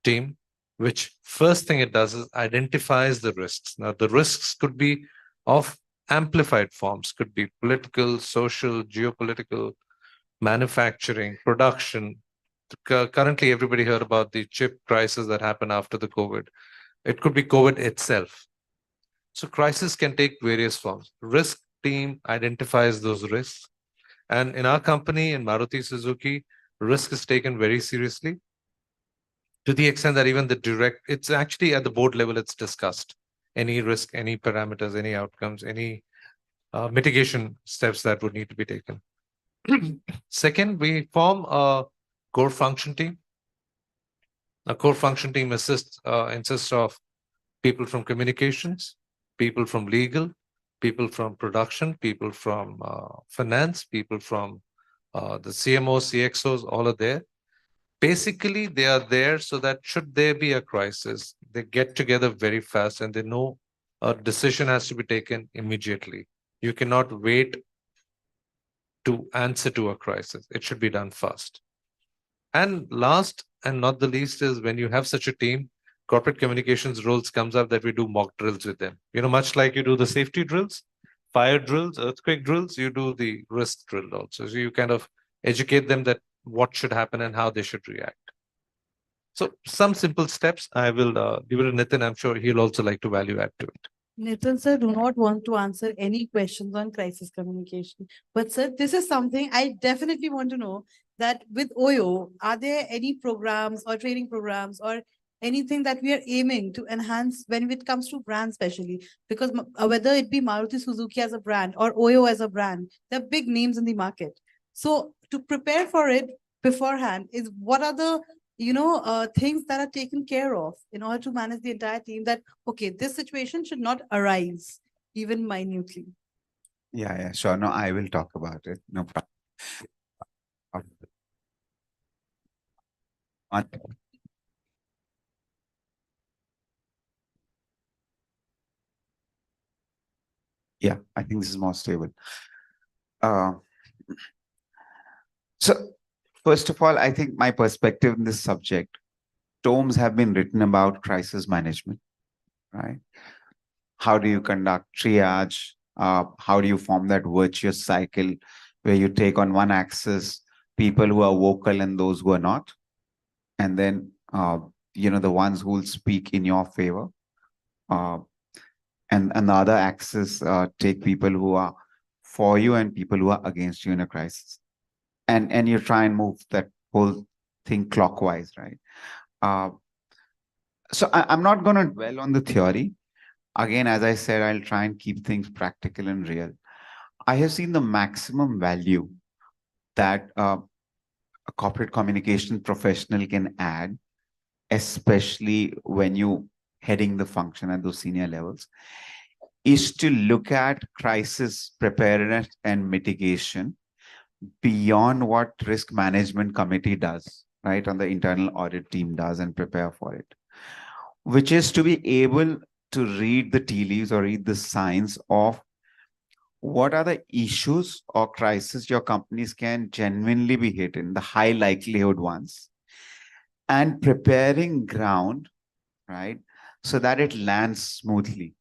team, which first thing it does is identifies the risks. Now, the risks could be of amplified forms, could be political, social, geopolitical, manufacturing, production. Currently, everybody heard about the chip crisis that happened after the COVID. It could be COVID itself. So crisis can take various forms. Risk team identifies those risks. And in our company, in Maruti Suzuki, risk is taken very seriously. to the extent that even the direct, it's actually at the board level, it's discussed. Any risk, any parameters, any outcomes, any mitigation steps that would need to be taken. Second, we form a core function team. A core function team insists of people from communications, people from legal, people from production, people from finance, people from the CMOs, CXOs, all are there. Basically, they are there so that should there be a crisis, they get together very fast and they know a decision has to be taken immediately. You cannot wait to answer to a crisis. It should be done fast. And last and not the least is when you have such a team, corporate communications roles comes up that we do mock drills with them. You know, much like you do the safety drills, fire drills, earthquake drills, you do the risk drill also. So you kind of educate them that what should happen and how they should react. So some simple steps. I will give it to Nitin. I'm sure he'll also like to value add to it. Nitin sir, do not want to answer any questions on crisis communication. But sir, this is something I definitely want to know, that with OYO, are there any programs or training programs or anything that we are aiming to enhance when it comes to brand especially? Because whether it be Maruti Suzuki as a brand or OYO as a brand, they're big names in the market. So to prepare for it beforehand is what are the things that are taken care of in order to manage the entire team, that, okay, this situation should not arise even minutely. Yeah, sure. No, I will talk about it. No problem. Yeah, I think this is more stable. So first of all, I think my perspective in this subject, tomes have been written about crisis management, right? How do you conduct triage? How do you form that virtuous cycle where you take on one axis people who are vocal and those who are not? And then, the ones who will speak in your favor. And the other axis, take people who are for you and people who are against you in a crisis. And you try and move that whole thing clockwise, right? So I'm not going to dwell on the theory. Again, as I said, I'll try and keep things practical and real. I have seen the maximum value that a corporate communication professional can add, especially when you heading the function at those senior levels, is to look at crisis preparedness and mitigation beyond what risk management committee does, right? On the internal audit team does and prepare for it, which is to be able to read the tea leaves or read the signs of what are the issues or crises your companies can genuinely be hit in, the high likelihood ones, and preparing ground, right? So that it lands smoothly.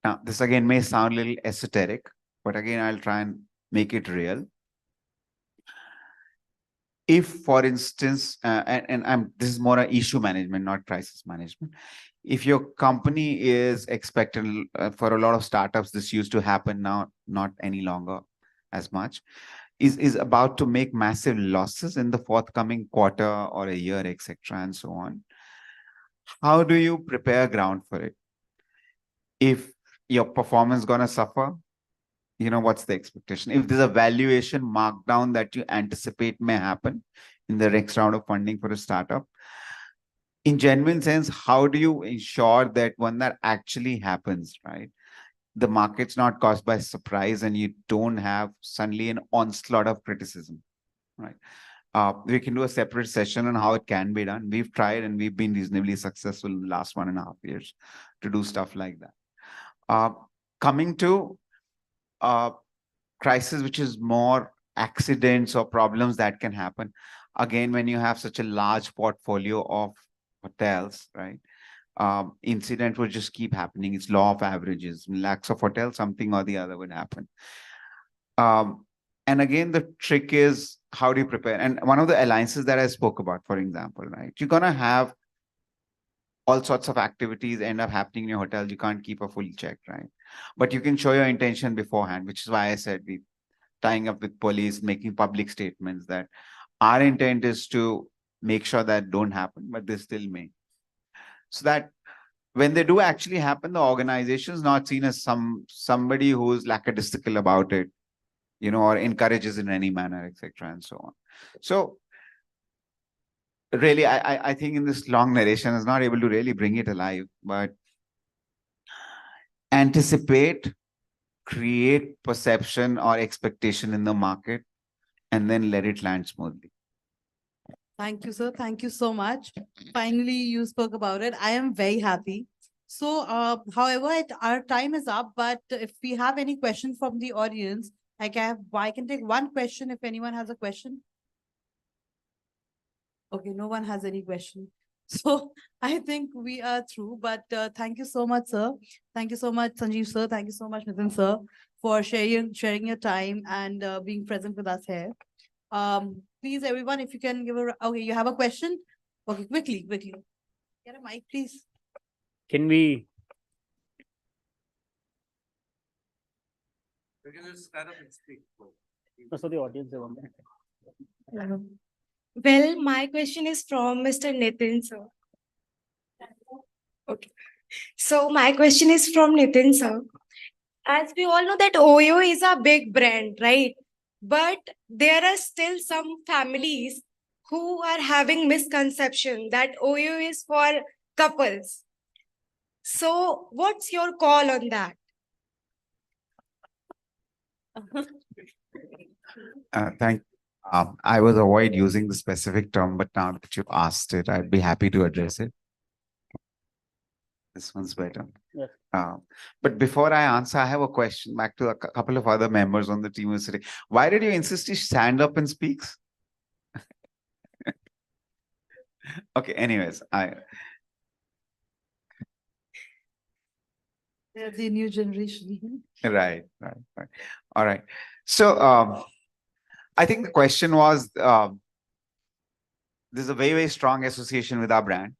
Now, this again may sound a little esoteric, but again, I'll try and make it real. If, for instance, this is more an issue management, not crisis management. If your company is expected, for a lot of startups, this used to happen now, not any longer as much, is about to make massive losses in the forthcoming quarter or a year, etc., and so on. How do you prepare ground for it? If your performance gonna suffer, what's the expectation? If there's a valuation markdown that you anticipate may happen in the next round of funding for a startup, in genuine sense, how do you ensure that when that actually happens, right, the market's not caused by surprise and you don't have suddenly an onslaught of criticism, right? We can do a separate session on how it can be done. We've tried and we've been reasonably successful in the last 1.5 years to do stuff like that. Coming to crisis, which is more accidents or problems that can happen. Again, when you have such a large portfolio of hotels, right? Incident will just keep happening. It's law of averages. Lakhs of hotels, something or the other would happen. And again, the trick is how do you prepare? And one of the alliances that I spoke about, for example, right? You're going to have all sorts of activities end up happening in your hotel. You can't keep a full check, right? But you can show your intention beforehand, which is why I said we tying up with police, making public statements that our intent is to make sure that don't happen, but they still may. So that when they do actually happen, the organization is not seen as somebody who's lackadaisical about it, or encourages in any manner, etc., and so on. So really, I think in this long narration is not able to really bring it alive, but anticipate, create perception or expectation in the market, and then let it land smoothly. Thank you, sir. Thank you so much. Finally, you spoke about it. I am very happy. So, however, our time is up, but if we have any questions from the audience, I can take one question if anyone has a question. Okay, no one has any question. So I think we are through, but thank you so much, sir. Thank you so much, Sanjeev, sir. Thank you so much, Nitin, sir, for sharing your time and being present with us here. Please, everyone, if you can give okay, you have a question? Okay, quickly. Get a mic, please. Can we? You can just stand up and speak. So the audience, they want that. Well, my question is from Mr. Nitin, sir. Okay. So my question is from Nitin, sir. As we all know that Oyo is a big brand, right? But there are still some families who are having misconception that Oyo is for couples. So what's your call on that? I would avoid using the specific term, but now that you've asked it, I'd be happy to address it. This one's better. Yes. But before I answer, I have a question back to a couple of other members on the team who are sitting. Why did you insist he stand up and speaks? Okay, anyways, They're the new generation. Right. All right. So I think the question was, there's a very, very strong association with our brand.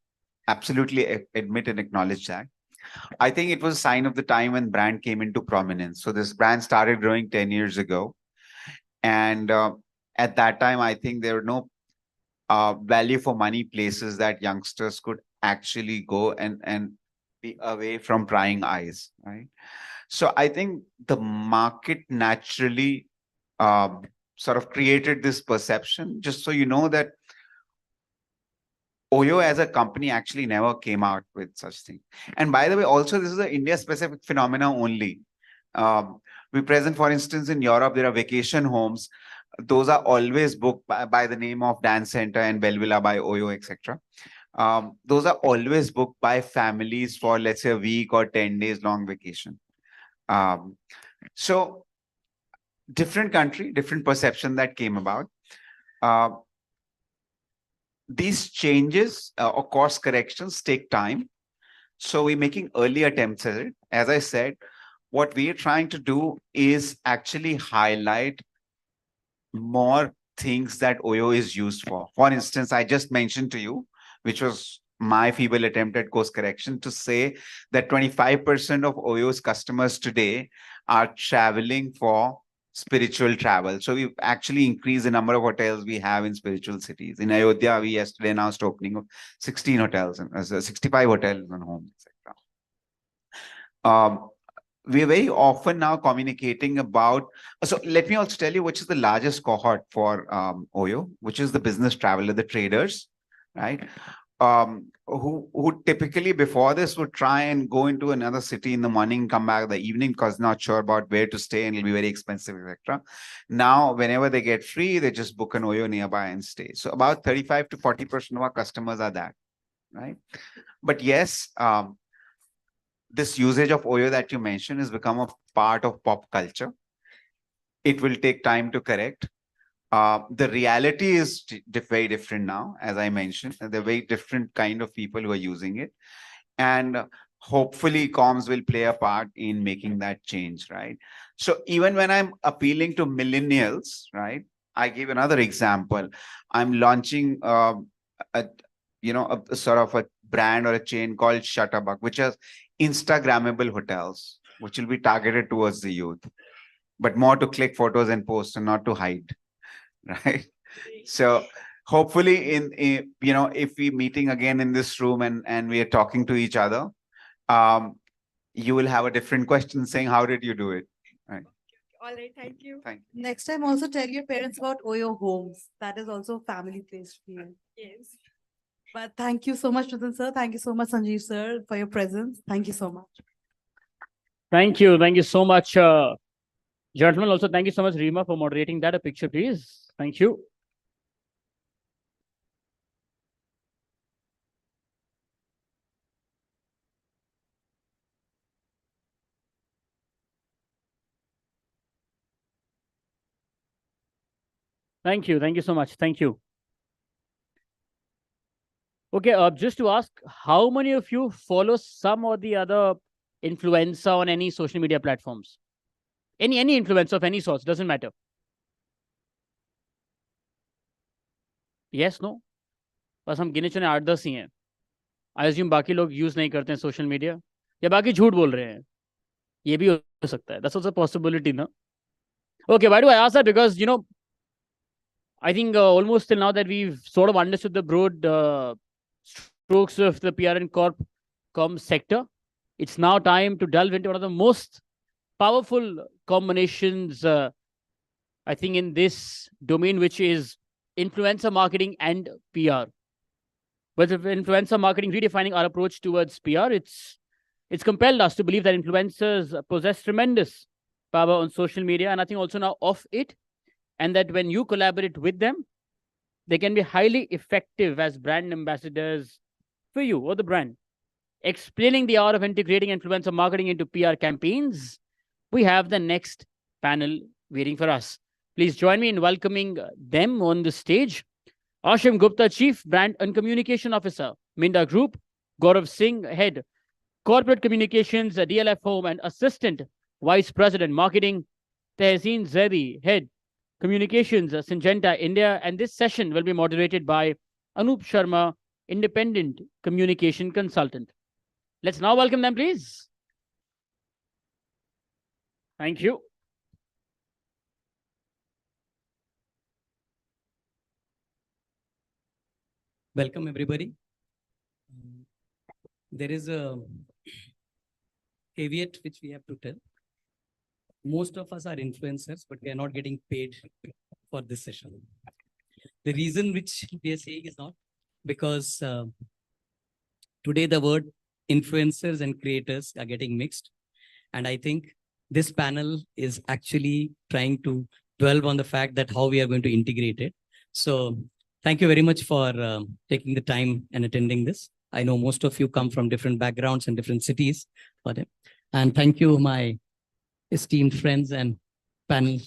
Absolutely admit and acknowledge that. I think it was a sign of the time when brand came into prominence. So this brand started growing 10 years ago. And at that time, I think there were no value for money places that youngsters could actually go and be away from prying eyes, right? So I think the market naturally sort of created this perception, just so you know that Oyo as a company actually never came out with such thing. And by the way, also this is an India-specific phenomena only. We present, for instance, in Europe, there are vacation homes. Those are always booked by the name of Dance Center and Belvilla by Oyo, etc. Those are always booked by families for, let's say, a week or 10 days long vacation. So different country, different perception that came about. These changes or course corrections take time. So we're making early attempts at it. As I said, what we are trying to do is actually highlight more things that Oyo is used for. For instance, I just mentioned to you, which was my feeble attempt at course correction, to say that 25% of Oyo's customers today are traveling for spiritual travel. So we've actually increased the number of hotels we have in spiritual cities. In Ayodhya, we yesterday announced opening of 16 hotels and 65 hotels and homes, etc. We are very often now communicating about, so let me also tell you which is the largest cohort for Oyo, which is the business traveler, the traders, right? Who typically before this would try and go into another city in the morning, come back in the evening because not sure about where to stay and it'll be very expensive, etc. Now, whenever they get free, they just book an Oyo nearby and stay. So about 35 to 40% of our customers are that, right? But yes, this usage of Oyo that you mentioned has become a part of pop culture. It will take time to correct. The reality is very different now, as I mentioned. There are very different kind of people who are using it. And hopefully comms will play a part in making that change, right? So even when I'm appealing to millennials, right? I give another example. I'm launching a sort of a brand or a chain called Shutterbug, which has Instagrammable hotels, which will be targeted towards the youth, but more to click photos and post and not to hide. Right. So hopefully if we meeting again in this room and we are talking to each other, you will have a different question saying, how did you do it? Right. All right, thank you. Thank you. Next time, also tell your parents about Oyo Homes. That is also a family place for you. Yes. But thank you so much, Nitin sir. Thank you so much, Sanjeev sir, for your presence. Thank you so much. Thank you. Thank you so much, gentlemen. Also, thank you so much, Rima, for moderating that. A picture, please. Thank you. Thank you. Thank you so much. Thank you. Okay, just to ask, how many of you follow some or the other influencer on any social media platforms? Any influencer of any sort, doesn't matter. Yes, no? बस हम गिने चुने 8-10 ही हैं. I assume बाकी लोग use नहीं करते हैं सोशल मीडिया या बाकी झूठ बोल रहे हैं. ये भी हो सकता है. That's also a possibility, no? Okay, why do I ask that? Because, I think almost till now that we've sort of understood the broad strokes of the PR and com sector, it's now time to delve into one of the most powerful combinations, I think, in this domain, which is influencer marketing and PR. With influencer marketing redefining our approach towards PR, it's compelled us to believe that influencers possess tremendous power on social media, and I think also now off it, and that when you collaborate with them, they can be highly effective as brand ambassadors for you or the brand. Explaining the art of integrating influencer marketing into PR campaigns, we have the next panel waiting for us. Please join me in welcoming them on the stage. Ashim Gupta, Chief Brand and Communication Officer, Minda Group. Gaurav Singh, Head, Corporate Communications, DLF Home, and Assistant Vice President, Marketing. Tehseen Zaidi, Head, Communications, Syngenta, India. And this session will be moderated by Anup Sharma, Independent Communication Consultant. Let's now welcome them, please. Thank you. Welcome, everybody. There is a caveat which we have to tell. Most of us are influencers, but we are not getting paid for this session. The reason which we are saying is not because today the word influencers and creators are getting mixed. And I think this panel is actually trying to dwell on the fact that how we are going to integrate it. So thank you very much for taking the time and attending this. I know most of you come from different backgrounds and different cities for them. And thank you, my esteemed friends and panel.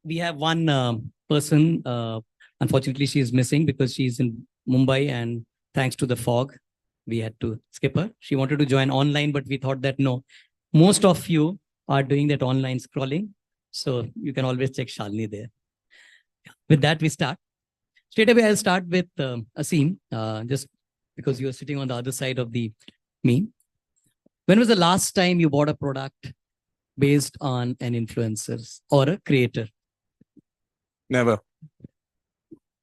We have one person, unfortunately, she is missing because she's in Mumbai, and thanks to the fog, we had to skip her. She wanted to join online, but we thought that no, most of you are doing that online scrolling. So you can always check Shalini there. With that, we start. Straight away, I'll start with Asim, just because you're sitting on the other side of me. When was the last time you bought a product based on an influencer or a creator? Never.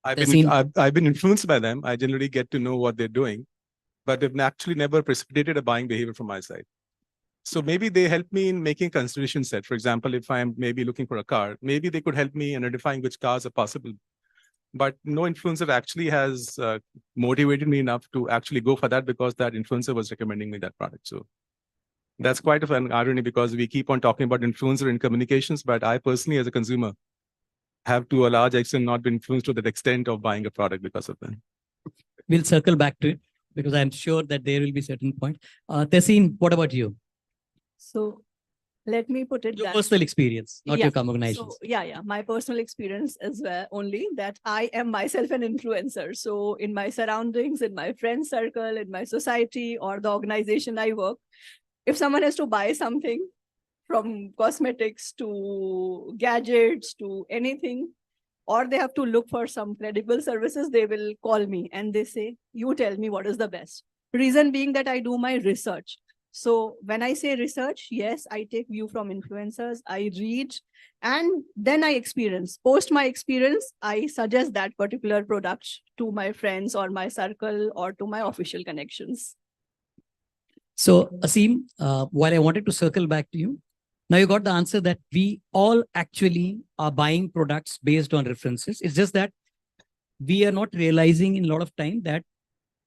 I've been influenced by them. I generally get to know what they're doing, but they've actually never precipitated a buying behavior from my side. So maybe they help me in making a consideration set. For example, if I'm maybe looking for a car, maybe they could help me in identifying which cars are possible. But no influencer actually has motivated me enough to actually go for that because that influencer was recommending me that product. So that's quite of an irony because we keep on talking about influencer in communications, but I personally, as a consumer, have to a large extent not been influenced to that extent of buying a product because of them. We'll circle back to it because I'm sure that there will be certain point. Tehseen, what about you? So let me put it Your that personal experience, not yeah. your cognition. So, yeah, my personal experience as well, only that I am myself an influencer. So in my surroundings, in my friend circle, in my society or the organization I work, if someone has to buy something from cosmetics to gadgets to anything, or they have to look for some credible services, they will call me and they say, you tell me what is the best. Reason being that I do my research. So when I say research, yes, I take view from influencers, I read, and then I experience. Post my experience, I suggest that particular product to my friends or my circle or to my official connections. So, Asim, while I wanted to circle back to you, now you got the answer that we all actually are buying products based on references. It's just that we are not realizing in a lot of time that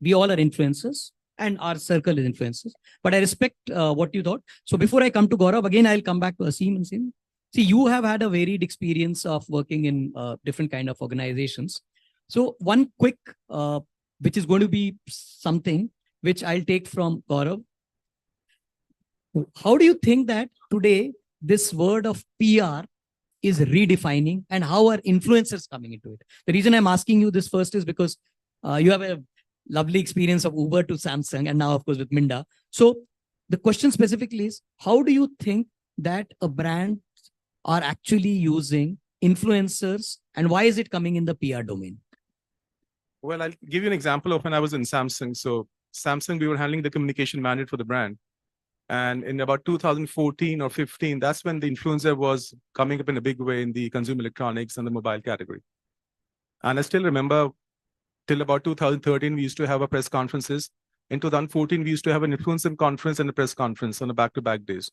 we all are influencers and our circle is influencers. But I respect what you thought. So before I come to Gaurav, again, I'll come back to Asim and Sim. See, you have had a varied experience of working in different kind of organizations. So one quick, which is going to be something which I'll take from Gaurav. How do you think that today this word of PR is redefining and how are influencers coming into it? The reason I'm asking you this first is because you have a lovely experience of Uber to Samsung and now of course with Minda. So the question specifically is, how do you think that a brand are actually using influencers and why is it coming in the PR domain? Well, I'll give you an example of when I was in Samsung. So Samsung, we were handling the communication mandate for the brand. And in about 2014 or 15, that's when the influencer was coming up in a big way in the consumer electronics and the mobile category. And I still remember till about 2013, we used to have a press conferences. In 2014, we used to have an influencer conference and a press conference on a back-to-back days.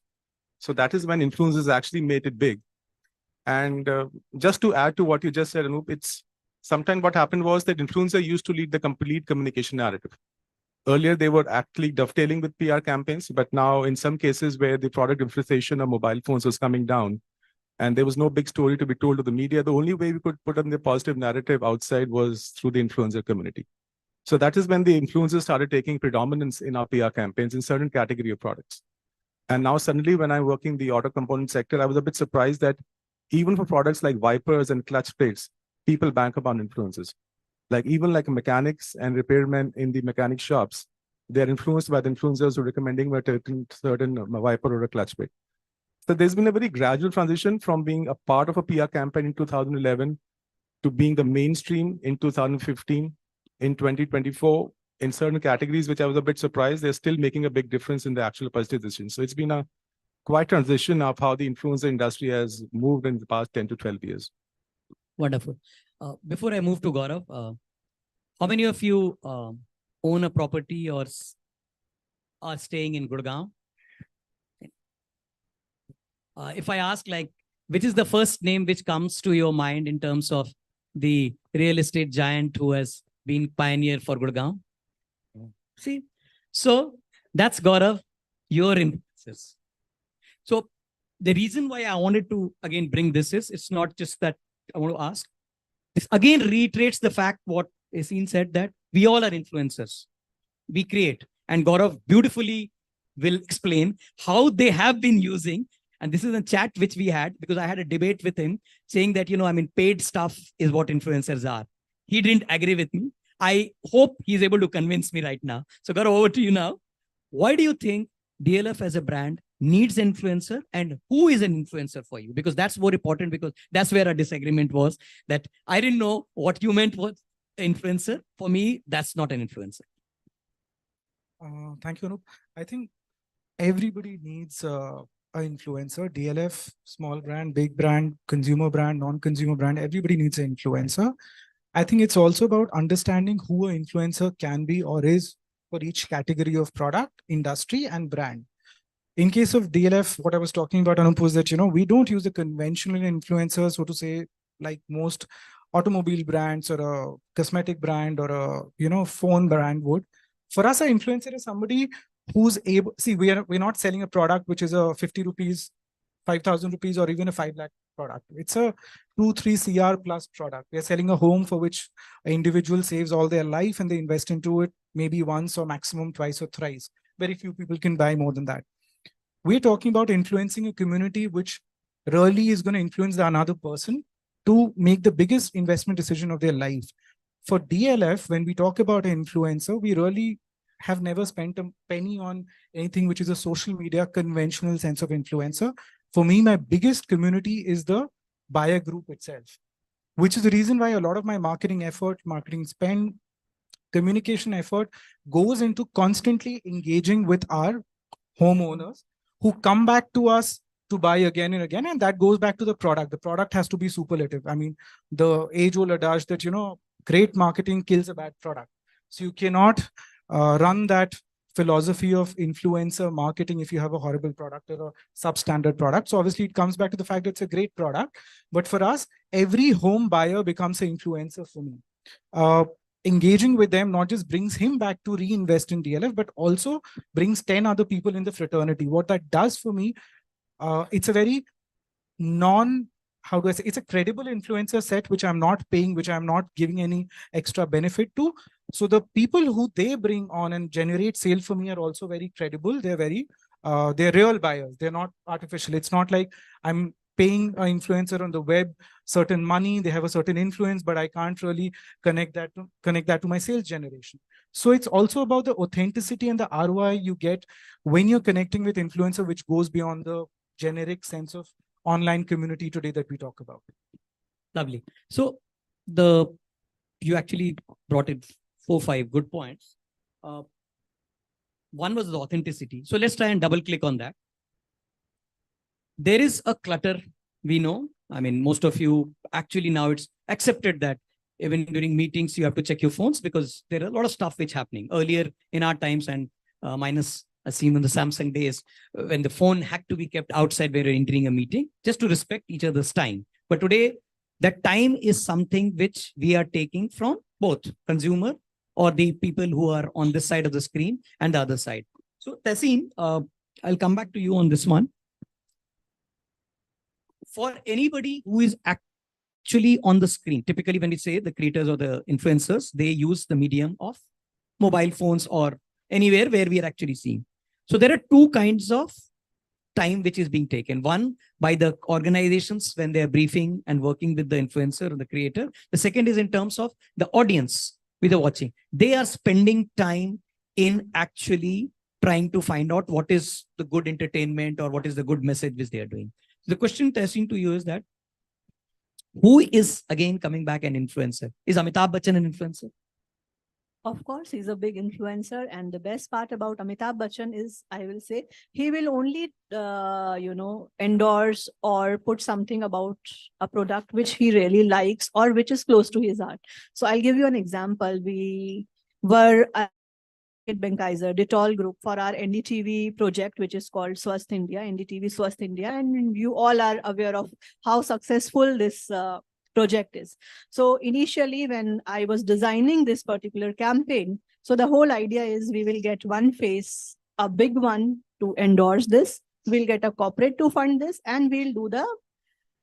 So that is when influencers actually made it big. And just to add to what you just said, Anup, it's sometimes what happened was that influencer used to lead the complete communication narrative. Earlier, they were actually dovetailing with PR campaigns, but now in some cases where the product differentiation of mobile phones was coming down and there was no big story to be told to the media, the only way we could put on the positive narrative outside was through the influencer community. So that is when the influencers started taking predominance in our PR campaigns in certain category of products. And now suddenly when I'm working the auto component sector, I was a bit surprised that even for products like wipers and clutch plates, people bank upon influencers. Like even like mechanics and repairmen in the mechanic shops, they're influenced by the influencers who are recommending a certain wiper or a clutch plate. So there's been a very gradual transition from being a part of a PR campaign in 2011 to being the mainstream in 2015, in 2024, in certain categories, which I was a bit surprised, they're still making a big difference in the actual purchase decision. So it's been a quite transition of how the influencer industry has moved in the past 10 to 12 years. Wonderful. Before I move to Gaurav, how many of you own a property or are staying in Gurgaon? If I ask like, which is the first name which comes to your mind in terms of the real estate giant who has been pioneer for Gurgaon? See, so that's Gaurav, your influences. So the reason why I wanted to again bring this is, it's not just that I want to ask. This again reiterates the fact what Yasin said, that we all are influencers. We create. And Gaurav beautifully will explain how they have been using. And this is a chat which we had because I had a debate with him saying that, you know, I mean, paid stuff is what influencers are. He didn't agree with me. I hope he's able to convince me right now. So Gaurav, over to you now. Why do you think DLF as a brand needs influencer and who is an influencer for you? Because that's more important, because that's where our disagreement was, that I didn't know what you meant was influencer. For me, that's not an influencer. Thank you, Anup. I think everybody needs an influencer. DLF, small brand, big brand, consumer brand, non-consumer brand, everybody needs an influencer. I think it's also about understanding who an influencer can be or is for each category of product, industry, and brand. In case of DLF, what I was talking about, Anup, was that, you know, we don't use a conventional influencer, so to say, like most automobile brands or a cosmetic brand or a, you know, phone brand would. For us, an influencer is somebody who's able, see, we're not selling a product which is a 50 rupees, 5,000 rupees, or even a 5 lakh product. It's a 2-3 CR plus product. We're selling a home for which an individual saves all their life and they invest into it maybe once or maximum twice or thrice. Very few people can buy more than that. We're talking about influencing a community which really is going to influence another person to make the biggest investment decision of their life. For DLF, when we talk about an influencer, we really have never spent a penny on anything which is a social media conventional sense of influencer. For me, my biggest community is the buyer group itself, which is the reason why a lot of my marketing effort, marketing spend, communication effort goes into constantly engaging with our homeowners who come back to us to buy again and again. And that goes back to the product. The product has to be superlative. I mean, the age-old adage that, great marketing kills a bad product. So you cannot run that philosophy of influencer marketing if you have a horrible product or a substandard product. So obviously it comes back to the fact that it's a great product. But for us, every home buyer becomes an influencer for me. Engaging with them not just brings him back to reinvest in DLF, but also brings 10 other people in the fraternity. What that does for me, it's a very how do I say, it's a credible influencer set, which I'm not paying, which I'm not giving any extra benefit to. So the people who they bring on and generate sale for me are also very credible. They're they're real buyers. They're not artificial. It's not like I'm paying an influencer on the web certain money, they have a certain influence, but I can't really connect that to my sales generation. So it's also about the authenticity and the ROI you get when you're connecting with influencer, which goes beyond the generic sense of online community today that we talk about. Lovely. So you actually brought in 4-5 good points. One was the authenticity. So let's try and double click on that. There is a clutter, we know. I mean, most of you actually now it's accepted that even during meetings, you have to check your phones because there are a lot of stuff which happening earlier in our times and minus as seen in the Samsung days when the phone had to be kept outside when you're entering a meeting just to respect each other's time. But today, that time is something which we are taking from both consumer or the people who are on this side of the screen and the other side. So Tehseen, I'll come back to you on this one. For anybody who is actually on the screen, typically when we say the creators or the influencers, they use the medium of mobile phones or anywhere where we are actually seeing. So there are two kinds of time which is being taken. One by the organizations when they're briefing and working with the influencer or the creator. The second is in terms of the audience with the watching. They are spending time in actually trying to find out what is the good entertainment or what is the good message which they are doing. The question, Tehseen, to you is that who is again coming back an influencer? Is Amitabh Bachchan an influencer? Of course, he's a big influencer. And the best part about Amitabh Bachchan is, I will say, he will only, endorse or put something about a product which he really likes or which is close to his heart. So I'll give you an example. We were at Benkaiser, Dettol Group for our NDTV project, which is called Swasth India, NDTV Swasth India. And you all are aware of how successful this project is. So initially, when I was designing this particular campaign, so the whole idea is we will get one face, a big one to endorse this. We'll get a corporate to fund this, and we'll do the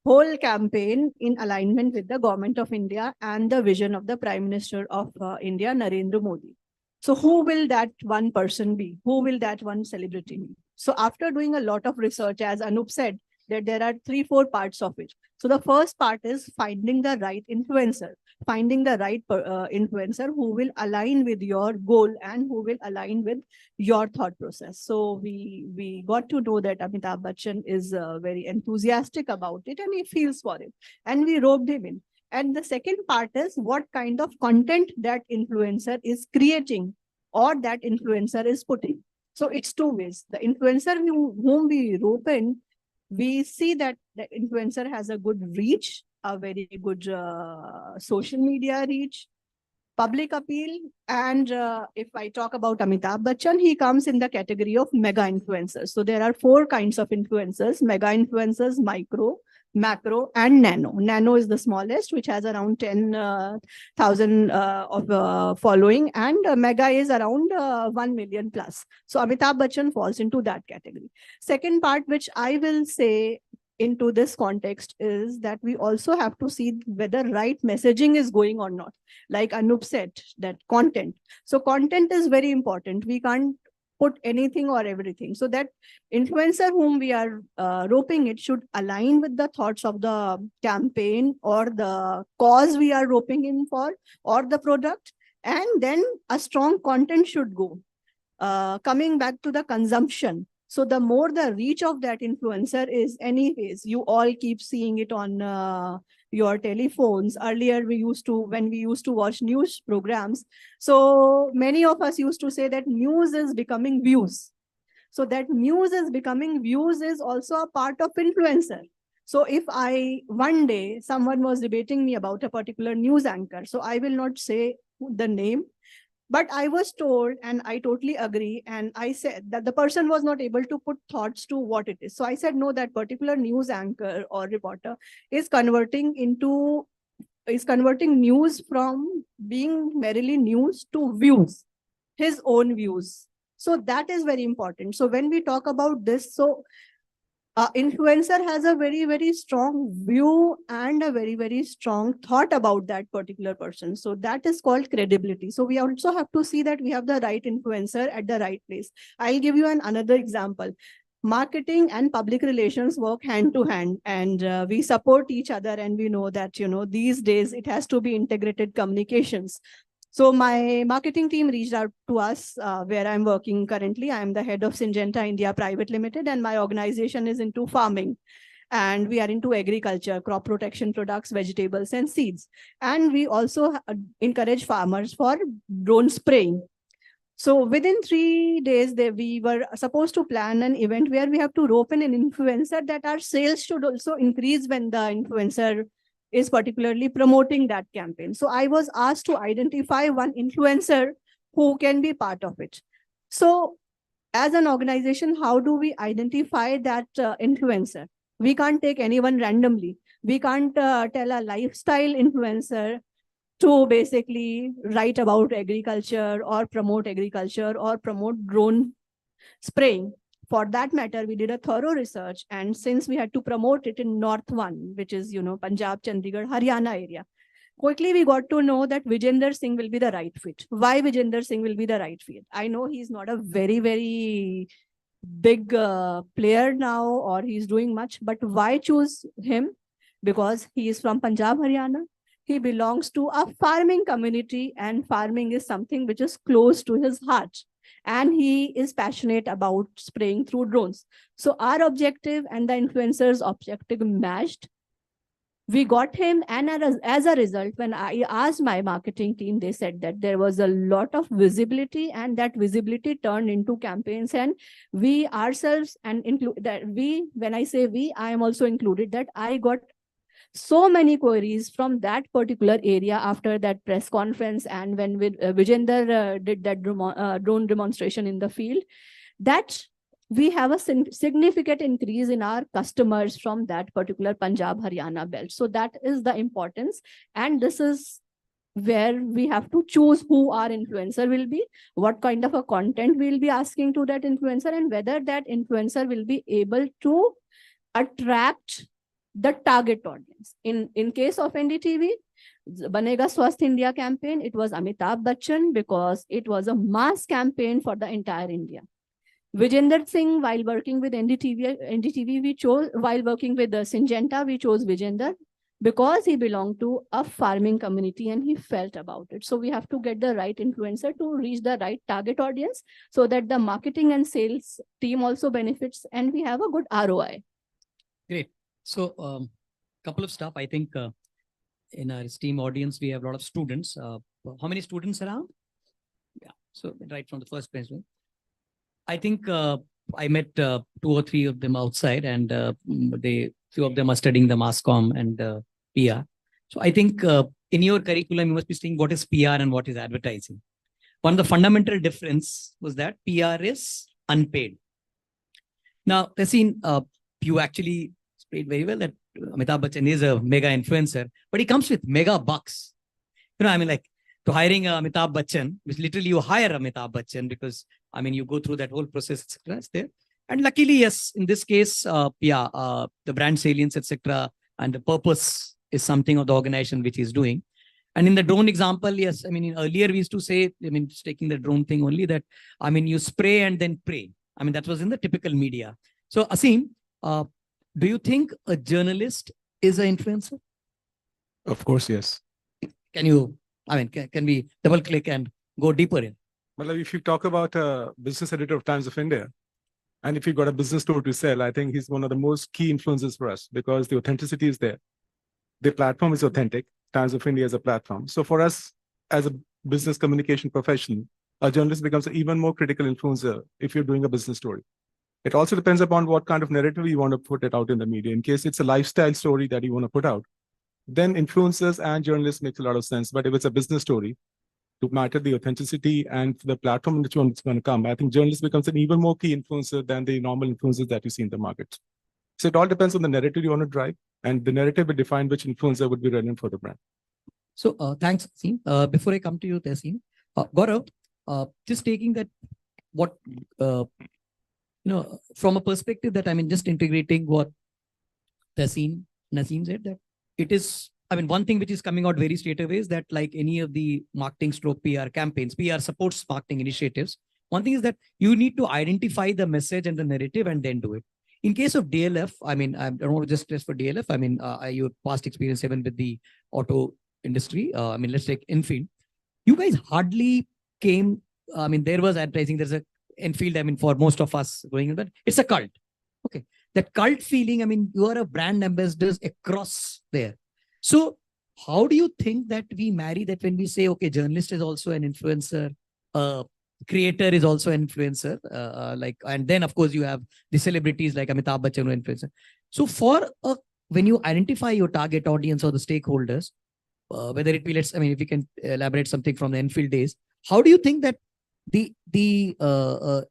whole campaign in alignment with the government of India and the vision of the Prime Minister of India, Narendra Modi. So who will that one person be? Who will that one celebrity be? So after doing a lot of research, as Anup said, that there are 3-4 parts of it. So the first part is finding the right influencer, finding the right influencer who will align with your goal and who will align with your thought process. So we got to know that Amitabh Bachchan is very enthusiastic about it and he feels for it. And we roped him in. And the second part is what kind of content that influencer is creating or that influencer is putting. So it's two ways. The influencer whom we rope in, we see that the influencer has a good reach, a very good social media reach, public appeal. And if I talk about Amitabh Bachchan, he comes in the category of mega influencers. So there are 4 kinds of influencers: mega influencers, micro, macro, and nano. Nano is the smallest, which has around 10,000 of following, and mega is around 1 million plus. So Amitabh Bachchan falls into that category. Second part, which I will say into this context, is that we also have to see whether right messaging is going or not. Like Anup said, that content. So content is very important. We can't put anything or everything. So that influencer whom we are roping, it should align with the thoughts of the campaign or the cause we are roping in for or the product. And then a strong content should go. Coming back to the consumption. So the more the reach of that influencer is, anyways, you all keep seeing it on your telephones. Earlier, when we used to watch news programs, so many of us used to say that news is becoming views. So that news is becoming views is also a part of influencer. So if one day someone was debating me about a particular news anchor, so I will not say the name, but I was told, and I totally agree. And I said that the person was not able to put thoughts to what it is. So I said, no, that particular news anchor or reporter is converting news from being merely news to views, his own views. So that is very important. So when we talk about this, so influencer has a very, very strong view and a very, very strong thought about that particular person. So that is called credibility. So we also have to see that we have the right influencer at the right place. I'll give you another example. Marketing and public relations work hand to hand, and we support each other. And we know that, these days it has to be integrated communications. So my marketing team reached out to us where I'm working currently. I'm the head of Syngenta India Private Limited, and my organization is into farming. And we are into agriculture, crop protection products, vegetables, and seeds. And we also encourage farmers for drone spraying. So within 3 days, we were supposed to plan an event where we have to rope in an influencer that our sales should also increase when the influencer is particularly promoting that campaign. So I was asked to identify one influencer who can be part of it. So as an organization, how do we identify that influencer? We can't take anyone randomly. We can't tell a lifestyle influencer to basically write about agriculture or promote drone spraying. For that matter, we did a thorough research, and since we had to promote it in North 1, which is, Punjab, Chandigarh, Haryana area, quickly we got to know that Vijender Singh will be the right fit. Why Vijender Singh will be the right fit? I know he's not a very, very big player now, or he's doing much, but why choose him? Because he is from Punjab, Haryana. He belongs to a farming community, and farming is something which is close to his heart. And he is passionate about spraying through drones. So our objective and the influencer's objective matched. We got him, and as a result, when I asked my marketing team, they said that there was a lot of visibility, and that visibility turned into campaigns. And we ourselves, and include that when I say we, I am also included, that I got so many queries from that particular area after that press conference, and when Vijender did that drone demonstration in the field, that we have a significant increase in our customers from that particular Punjab Haryana belt. So that is the importance, and this is where we have to choose who our influencer will be, what kind of a content we'll be asking to that influencer, and whether that influencer will be able to attract the target audience. In case of NDTV, Banega Swasth India campaign, it was Amitabh Bachchan, because it was a mass campaign for the entire India. Vijender Singh, while working with NDTV, we chose, while working with the Syngenta, we chose Vijender because he belonged to a farming community and he felt about it. So we have to get the right influencer to reach the right target audience, so that the marketing and sales team also benefits and we have a good ROI. Great. So couple of stuff. I think in our esteemed audience, we have a lot of students. How many students around? Yeah. So right from the first bench. I think I met 2 or 3 of them outside, and few of them are studying the mass comm and PR. So I think in your curriculum, you must be saying what is PR and what is advertising. One of the fundamental difference was that PR is unpaid. Now, Tessin, you actually explained very well that Amitabh Bachchan is a mega influencer, but he comes with mega bucks. I mean, like, to hiring Amitabh Bachchan, which literally you hire Amitabh Bachchan because, I mean, you go through that whole process, etc. It's there. And luckily, yes, in this case, the brand salience, etc. and the purpose is something of the organization which is doing. And in the drone example, yes, I mean, earlier we used to say, I mean, just taking the drone thing only, that, I mean, you spray and then pray. I mean, that was in the typical media. So, Asim, do you think a journalist is an influencer? Of course, yes. Can you, I mean, can we double click and go deeper in? Well, if you talk about a business editor of Times of India, and if you've got a business store to sell, I think he's one of the most key influencers for us because the authenticity is there. The platform is authentic. Times of India is a platform. So for us as a business communication professional, a journalist becomes an even more critical influencer if you're doing a business story. It also depends upon what kind of narrative you want to put it out in the media. In case it's a lifestyle story that you want to put out, then influencers and journalists makes a lot of sense. But if it's a business story, to matter the authenticity and the platform in which one is going to come, I think journalist becomes an even more key influencer than the normal influencers that you see in the market. So it all depends on the narrative you want to drive, and the narrative will define which influencer would be relevant for the brand. So thanks, Tasim. Before I come to you, Tasim, Gaurav, just taking that, what, from a perspective that, I mean, just integrating what Naseem said, that it is, I mean, one thing which is coming out very straight away is that, like any of the marketing stroke PR campaigns, PR supports marketing initiatives. One thing is that you need to identify the message and the narrative and then do it. In case of DLF, I mean, I don't want to just stress for DLF. I mean, your past experience even with the auto industry. I mean, let's take Enfield. You guys hardly came. I mean, there was advertising. There's a Enfield. I mean, for most of us going in, but it's a cult. Okay, that cult feeling. I mean, you are a brand ambassadors across there. So, how do you think that we marry that when we say, okay, journalist is also an influencer, creator is also an influencer, like, and then of course you have the celebrities like Amitabh Bachchan who influencer. So, when you identify your target audience or the stakeholders, whether it be, I mean, if you can elaborate something from the Enfield days, how do you think that the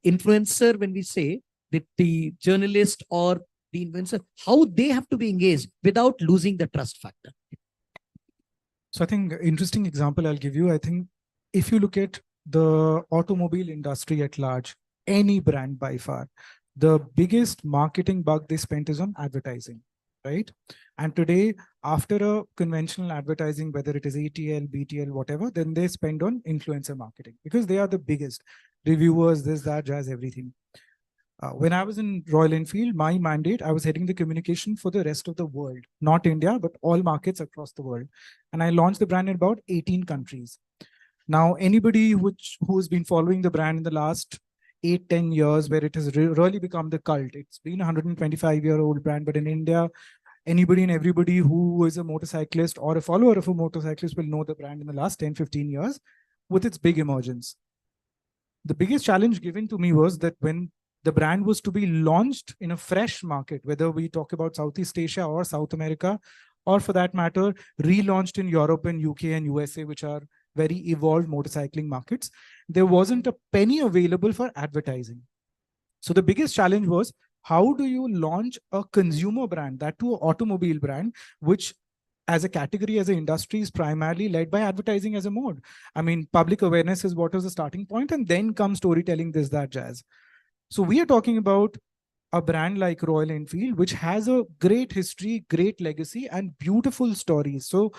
influencer, when we say that the journalist or the influencer, how they have to be engaged without losing the trust factor? So I think interesting example I'll give you. I think if you look at the automobile industry at large, any brand by far, the biggest marketing buck they spent is on advertising, right? And today, after a conventional advertising, whether it is ATL, BTL, whatever, then they spend on influencer marketing because they are the biggest reviewers, this, that, jazz, everything. When I was in Royal Enfield, my mandate, I was heading the communication for the rest of the world, not India, but all markets across the world. And I launched the brand in about 18 countries. Now, anybody who's been following the brand in the last 8-10 years, where it has really become the cult, it's been a 125-year-old brand, but in India, anybody and everybody who is a motorcyclist or a follower of a motorcyclist will know the brand in the last 10-15 years with its big emergence. The biggest challenge given to me was that when the brand was to be launched in a fresh market, whether we talk about Southeast Asia or South America, or for that matter, relaunched in Europe and UK and USA, which are very evolved motorcycling markets, there wasn't a penny available for advertising. So the biggest challenge was, how do you launch a consumer brand, that too an automobile brand, which as a category, as an industry, is primarily led by advertising as a mode. I mean, public awareness is what is the starting point, and then comes storytelling, this, that, jazz. So we are talking about a brand like Royal Enfield, which has a great history, great legacy, and beautiful stories. So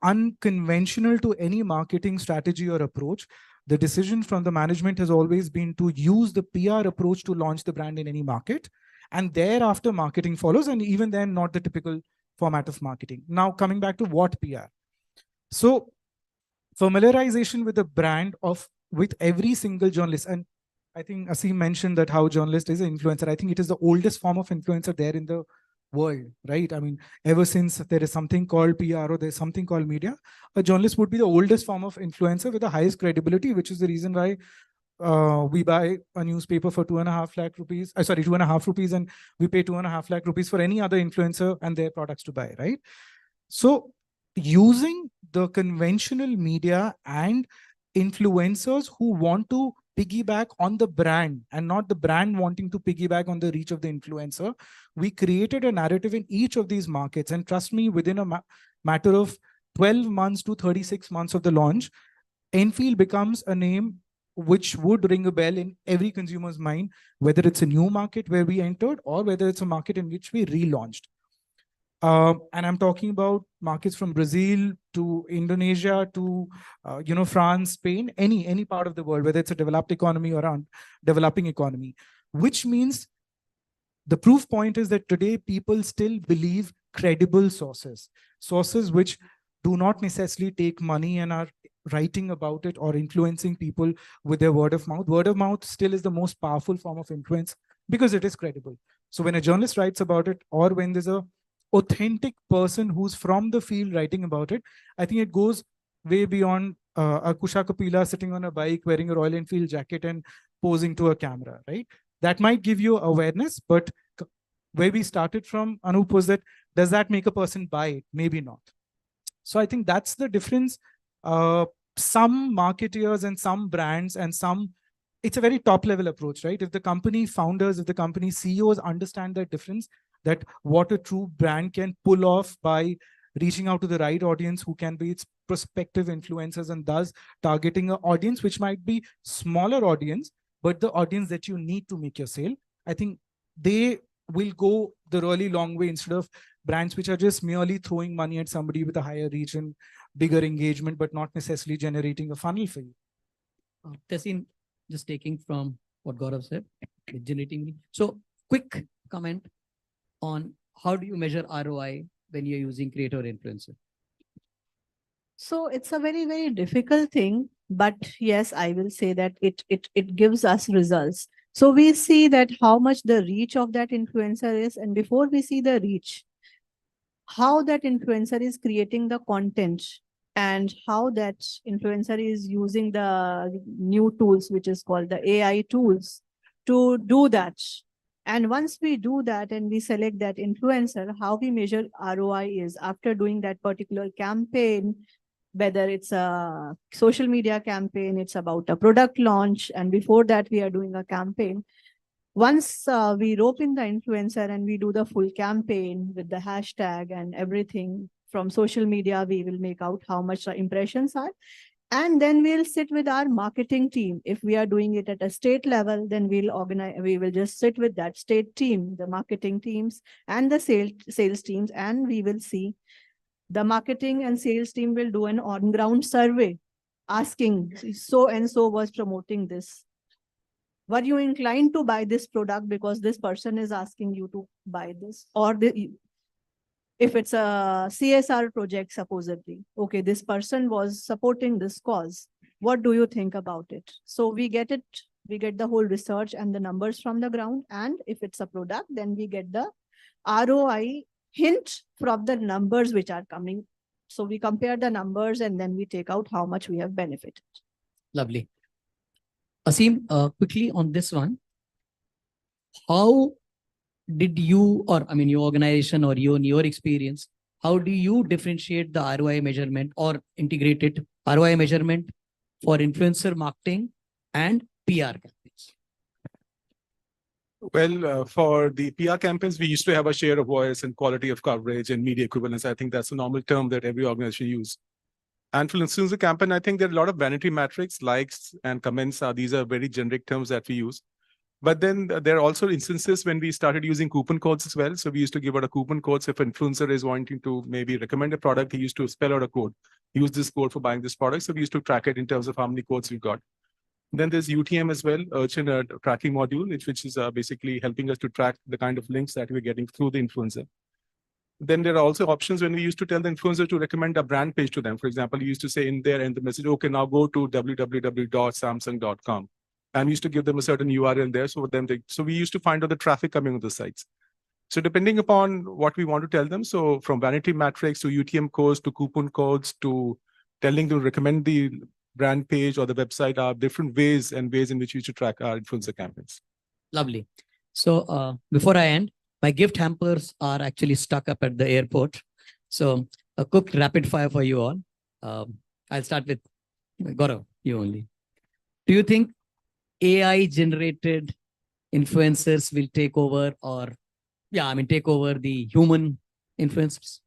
unconventional to any marketing strategy or approach, the decision from the management has always been to use the PR approach to launch the brand in any market. And thereafter, marketing follows. And even then, not the typical format of marketing. Now, coming back to what PR. So familiarization with the brand with every single journalist. And I think Asim mentioned that how journalist is an influencer. I think it is the oldest form of influencer there in the world, right? I mean, ever since there is something called PR or there's something called media, a journalist would be the oldest form of influencer with the highest credibility, which is the reason why we buy a newspaper for 2.5 lakh rupees, 2.5 rupees, and we pay 2.5 lakh rupees for any other influencer and their products to buy, right? So using the conventional media and influencers who want to piggyback on the brand and not the brand wanting to piggyback on the reach of the influencer, we created a narrative in each of these markets. And trust me, within a matter of 12 months to 36 months of the launch, Enfield becomes a name which would ring a bell in every consumer's mind, whether it's a new market where we entered or whether it's a market in which we relaunched. And I'm talking about markets from Brazil to Indonesia to, France, Spain, any part of the world, whether it's a developed economy or a developing economy, which means the proof point is that today people still believe credible sources which do not necessarily take money and are writing about it or influencing people with their word of mouth. Word of mouth still is the most powerful form of influence because it is credible. So when a journalist writes about it, or when there's a authentic person who's from the field writing about it, I think it goes way beyond a Kusha Kapila sitting on a bike wearing a Royal Enfield jacket and posing to a camera, right? That might give you awareness, but where we started from, Anup, was that, does that make a person buy it? Maybe not. So I think that's the difference. Some marketeers and some brands and some, it's a very top level approach, right? If the company founders, if the company CEOs understand that difference, that what a true brand can pull off by reaching out to the right audience who can be its prospective influencers, and thus targeting an audience which might be smaller audience, but the audience that you need to make your sale, I think they will go the really long way, instead of brands which are just merely throwing money at somebody with a higher reach and bigger engagement, but not necessarily generating a funnel for you. Tessin, just taking from what Gaurav said, generating. So quick comment on how do you measure ROI when you're using creator or influencer? So it's a very, very difficult thing, but yes, I will say that it gives us results. So we see that how much the reach of that influencer is, and before we see the reach, how that influencer is creating the content and how that influencer is using the new tools, which is called the AI tools, to do that. And once we do that and we select that influencer, how we measure ROI is after doing that particular campaign, whether it's a social media campaign, it's about a product launch, and before that we are doing a campaign. Once we rope in the influencer and we do the full campaign with the hashtag and everything from social media, we will make out how much the impressions are. And then we'll sit with our marketing team. If we are doing it at a state level, then we will just sit with that state team, the marketing teams and the sales teams, and we will see. The marketing and sales team will do an on-ground survey asking, so and so was promoting this. Were you inclined to buy this product because this person is asking you to buy this? Or if it's a CSR project, supposedly, okay, this person was supporting this cause. What do you think about it? So we get the whole research and the numbers from the ground. And if it's a product, then we get the ROI hint from the numbers which are coming. So we compare the numbers and then we take out how much we have benefited. Lovely. Asim, quickly on this one, how did you, or I mean, your organization or you in your experience, how do you differentiate the ROI measurement or integrated ROI measurement for influencer marketing and PR campaigns? Well, for the PR campaigns, we used to have a share of voice and quality of coverage and media equivalence. I think that's a normal term that every organization uses. And for influencer campaign, I think there are a lot of vanity metrics, likes and comments. These are very generic terms that we use. But then there are also instances when we started using coupon codes as well. So we used to give out a coupon code. So if an influencer is wanting to maybe recommend a product, he used to spell out a code. Use this code for buying this product. So we used to track it in terms of how many codes we've got. Then there's UTM as well, urchin tracking module, which is basically helping us to track the kind of links that we're getting through the influencer. Then there are also options when we used to tell the influencer to recommend a brand page to them. For example, you used to say in there in the message, okay, now go to www.samsung.com. And we used to give them a certain URL there. So we used to find out the traffic coming on the sites. So depending upon what we want to tell them, so from vanity metrics to UTM codes to coupon codes to telling them to recommend the brand page or the website, are different ways in which we should track our influencer campaigns. Lovely. So before I end, my gift hampers are actually stuck up at the airport. So a quick rapid fire for you all. I'll start with Gaurav, you only. Do you think AI generated influencers will take over, or take over the human influencers?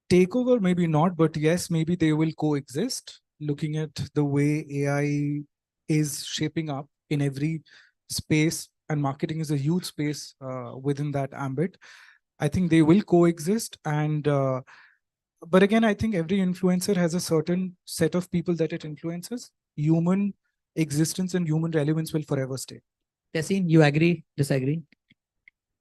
Take over, maybe not, but yes, maybe they will coexist. Looking at the way AI is shaping up in every space, and marketing is a huge space within that ambit, I think they will coexist. And but again, I think every influencer has a certain set of people that it influences. Human existence and human relevance will forever stay. Tessin, you agree, disagree?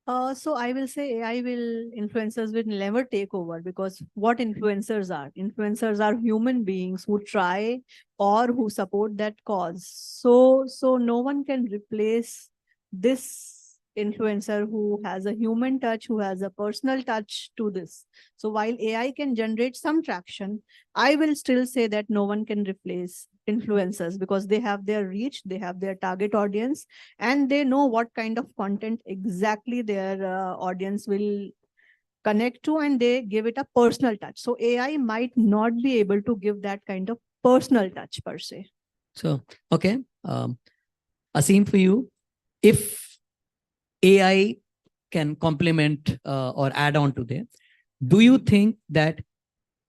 So I will say influencers will never take over, because what influencers are? Influencers are human beings who try or who support that cause. So no one can replace this influencer who has a human touch, who has a personal touch to this. So while AI can generate some traction, I will still say that no one can replace influencers because they have their reach, they have their target audience, and they know what kind of content exactly their audience will connect to, and they give it a personal touch. So AI might not be able to give that kind of personal touch per se. So, okay. Asim, for you, if AI can complement or add on to them, do you think that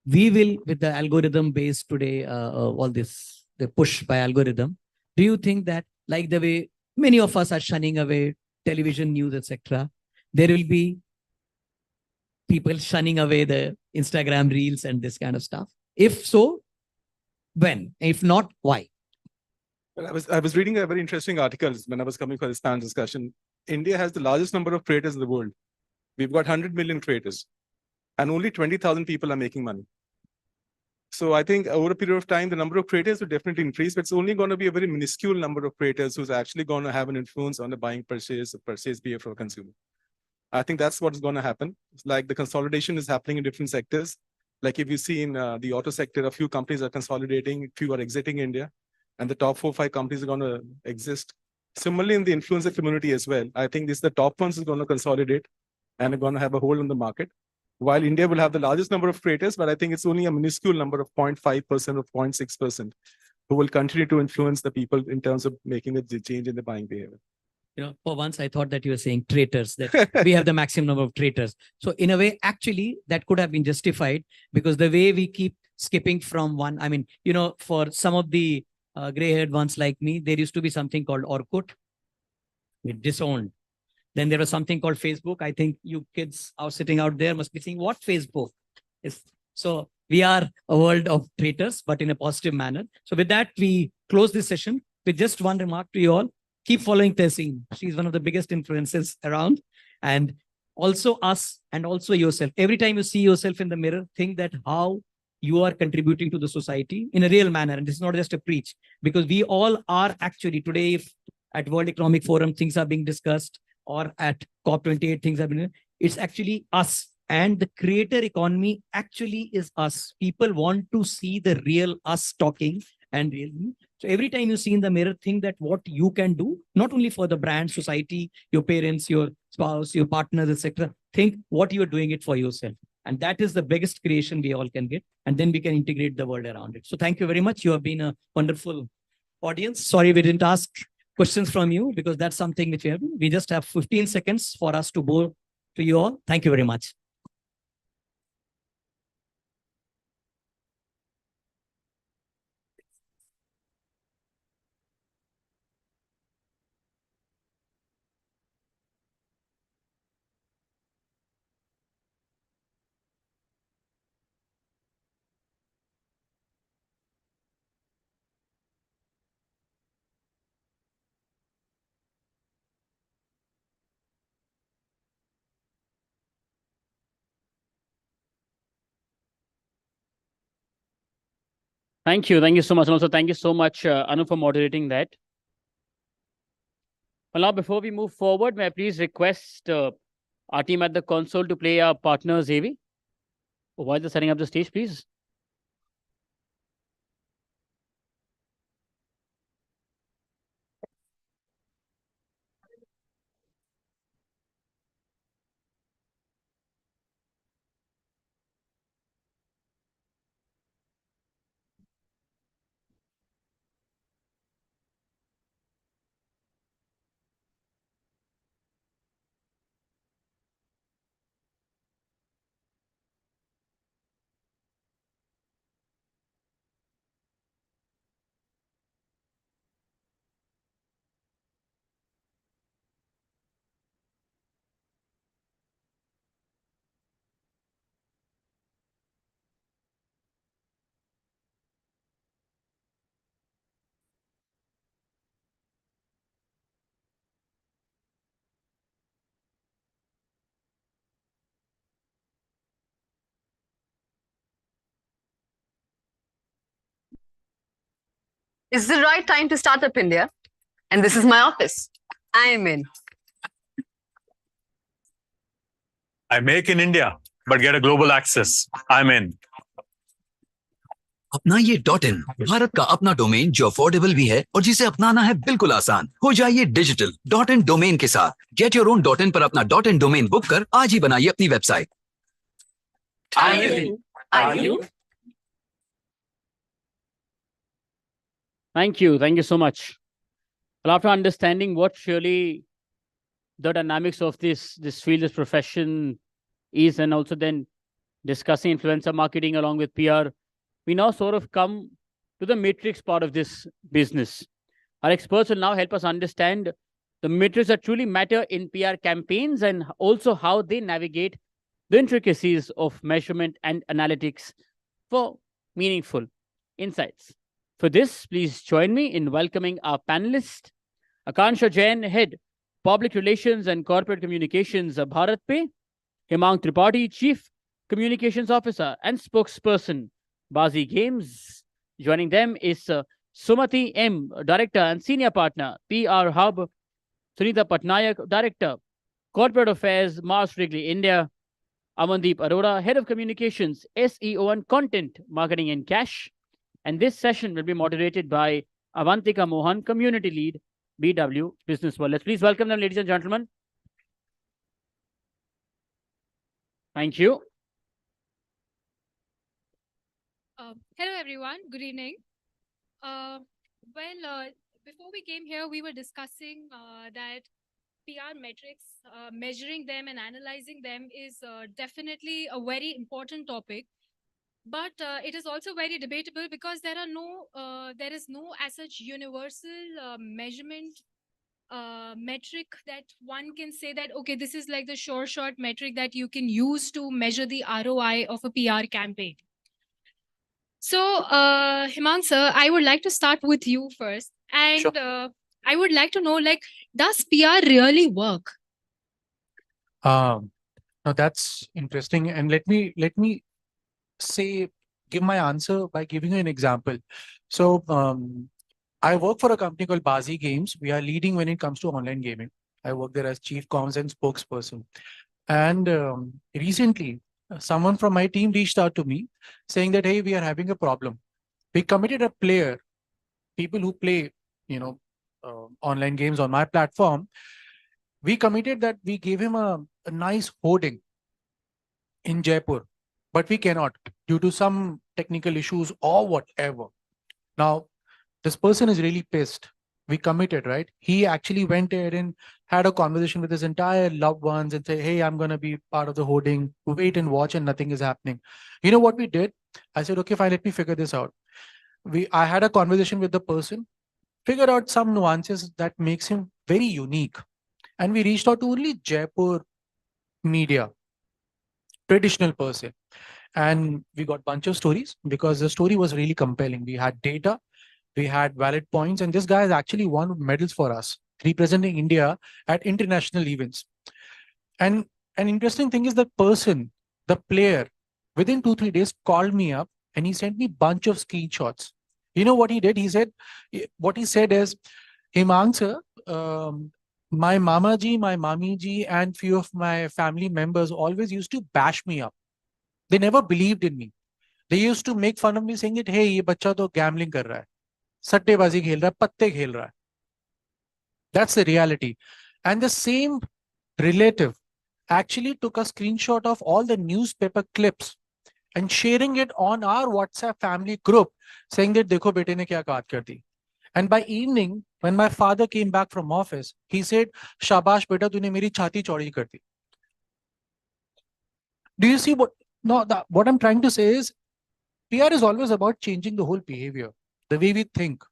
we will, with the algorithm based today, all this, the push by algorithm, do you think that like the way many of us are shunning away television news, etc., there will be people shunning away the Instagram reels and this kind of stuff? If so, when? If not, why? Well, I was reading a very interesting article when I was coming for this panel discussion. India has the largest number of creators in the world. We've got 100 million creators, and only 20,000 people are making money. So I think over a period of time, the number of creators will definitely increase, but it's only going to be a very minuscule number of creators who's actually going to have an influence on the buying purchase behavior for a consumer. I think that's what's going to happen. It's like the consolidation is happening in different sectors. Like if you see in the auto sector, a few companies are consolidating, few are exiting India, and the top 4 or 5 companies are going to exist. Similarly, in the influencer community as well, I think this the top ones is going to consolidate and are going to have a hold on the market. While India will have the largest number of creators, but I think it's only a minuscule number of 0.5% or 0.6% who will continue to influence the people in terms of making a change in the buying behavior. You know, for once I thought that you were saying traitors, that we have the maximum number of traitors. So in a way, actually, that could have been justified because the way we keep skipping from one, I mean, you know, for some of the gray-haired ones like me, there used to be something called Orkut. It disowned. Then there was something called Facebook. I think you kids are sitting out there must be saying, what Facebook is? So we are a world of traitors, but in a positive manner. So with that, we close this session with just one remark to you all. Keep following Tehseen. She's one of the biggest influencers around. And also us and also yourself. Every time you see yourself in the mirror, think that how you are contributing to the society in a real manner. And this is not just a preach, because we all are actually today, if at World Economic Forum, things are being discussed, or at COP28, things have been, it's actually us. And the creator economy actually is us. People want to see the real us talking and really. So every time you see in the mirror, think that what you can do, not only for the brand, society, your parents, your spouse, your partners, etc. Think what you're doing it for yourself. And that is the biggest creation we all can get. And then we can integrate the world around it. So thank you very much. You have been a wonderful audience. Sorry, we didn't ask questions from you because that's something which we just have 15 seconds for us to go to you all. Thank you very much. Thank you. Thank you so much. And also thank you so much, Anu, for moderating that. Well, now, before we move forward, may I please request our team at the console to play our partners AV? While they're setting up the stage, please. It's the right time to start up India. And this is my office. I am in. I make in India, but get a global access. I'm in. अपना ये .in Bharat का अपना domain जो affordable भी है और जिसे अपनाना है बिल्कुल आसान। हो जाइए डिजिटल .in डोमेन के साथ। गेट योर ओन .in पर अपना .in डोमेन बुक कर आज ही बनाइए अपनी website. Are you? Thank you. Thank you so much. Well, after understanding what really the dynamics of this field, this profession is, and also then discussing influencer marketing along with PR, we now sort of come to the matrix part of this business. Our experts will now help us understand the metrics that truly matter in PR campaigns and also how they navigate the intricacies of measurement and analytics for meaningful insights. For this, please join me in welcoming our panelist, Akansha Jain, Head, Public Relations and Corporate Communications, Bharat Pay, Hemang Tripathi, Chief Communications Officer and Spokesperson, Bazi Games. Joining them is Sumati M, Director and Senior Partner, PR Hub, Sunita Patnaik, Director, Corporate Affairs, Mars Wrigley, India, Amandeep Arora, Head of Communications, SEO and Content Marketing and Cash. And this session will be moderated by Avantika Mohan, Community Lead, BW Businessworld. Let's please welcome them, ladies and gentlemen. Thank you. Hello, everyone. Good evening. Before we came here, we were discussing that PR metrics, measuring them and analyzing them is definitely a very important topic. But it is also very debatable because there is no as such universal measurement metric that one can say that, okay, this is like the short metric that you can use to measure the ROI of a PR campaign. So, Hemang sir, I would like to start with you first. And Sure. I would like to know, like, does PR really work? Now that's interesting. And let me give my answer by giving you an example. So I work for a company called Bazi Games. We are leading when it comes to online gaming. I work there as chief comms and spokesperson. And recently, someone from my team reached out to me saying that, hey, we are having a problem. We committed a player, people who play, online games on my platform. We committed that we gave him a nice hoarding in Jaipur, but we cannot due to some technical issues or whatever. Now, this person is really pissed. We committed, right? He actually went there and had a conversation with his entire loved ones and say, hey, I'm going to be part of the hoarding. Wait and watch, and nothing is happening. You know what we did? I said, okay, fine, let me figure this out. I had a conversation with the person, figured out some nuances that makes him very unique. And we reached out to only Jaipur media, traditional person. And we got a bunch of stories because the story was really compelling. We had data, we had valid points, and this guy has actually won medals for us, representing India at international events. And an interesting thing is the person, the player, within 2-3 days called me up and he sent me a bunch of screenshots. You know what he did? What he said is, Hemang sir, my mama ji, my mami ji, and few of my family members always used to bash me up. They never believed in me. They used to make fun of me saying that, hey, ye bacha to gambling kar raha hai, sattebazi khel raha hai, patte khel raha hai. That's the reality. And the same relative actually took a screenshot of all the newspaper clips and sharing it on our WhatsApp family group, saying that, dekho bete ne kya baat kar di. And by evening, when my father came back from office, he said, shabash beta, tune meri chhati chauड़ी kar di. Do you see what? No, what I'm trying to say is, PR is always about changing the whole behavior, the way we think.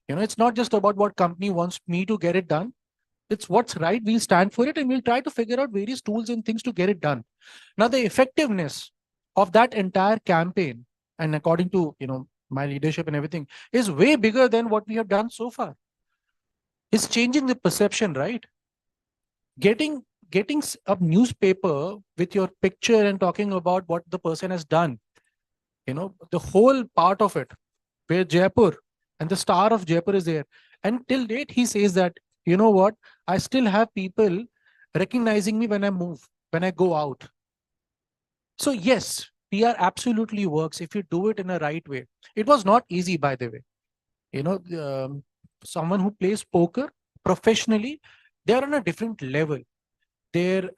It's not just about what company wants me to get it done. It's what's right. We'll stand for it and we'll try to figure out various tools and things to get it done. Now, the effectiveness of that entire campaign, and according to my leadership and everything, is way bigger than what we have done so far. It's changing the perception, right? Getting a newspaper with your picture and talking about what the person has done, the whole part of it, where Jaipur and the star of Jaipur is there. And till date, he says that, you know what, I still have people recognizing me when I move, when I go out. So yes, PR absolutely works if you do it in a right way. It was not easy, by the way. You know, someone who plays poker professionally, they are on a different level. Their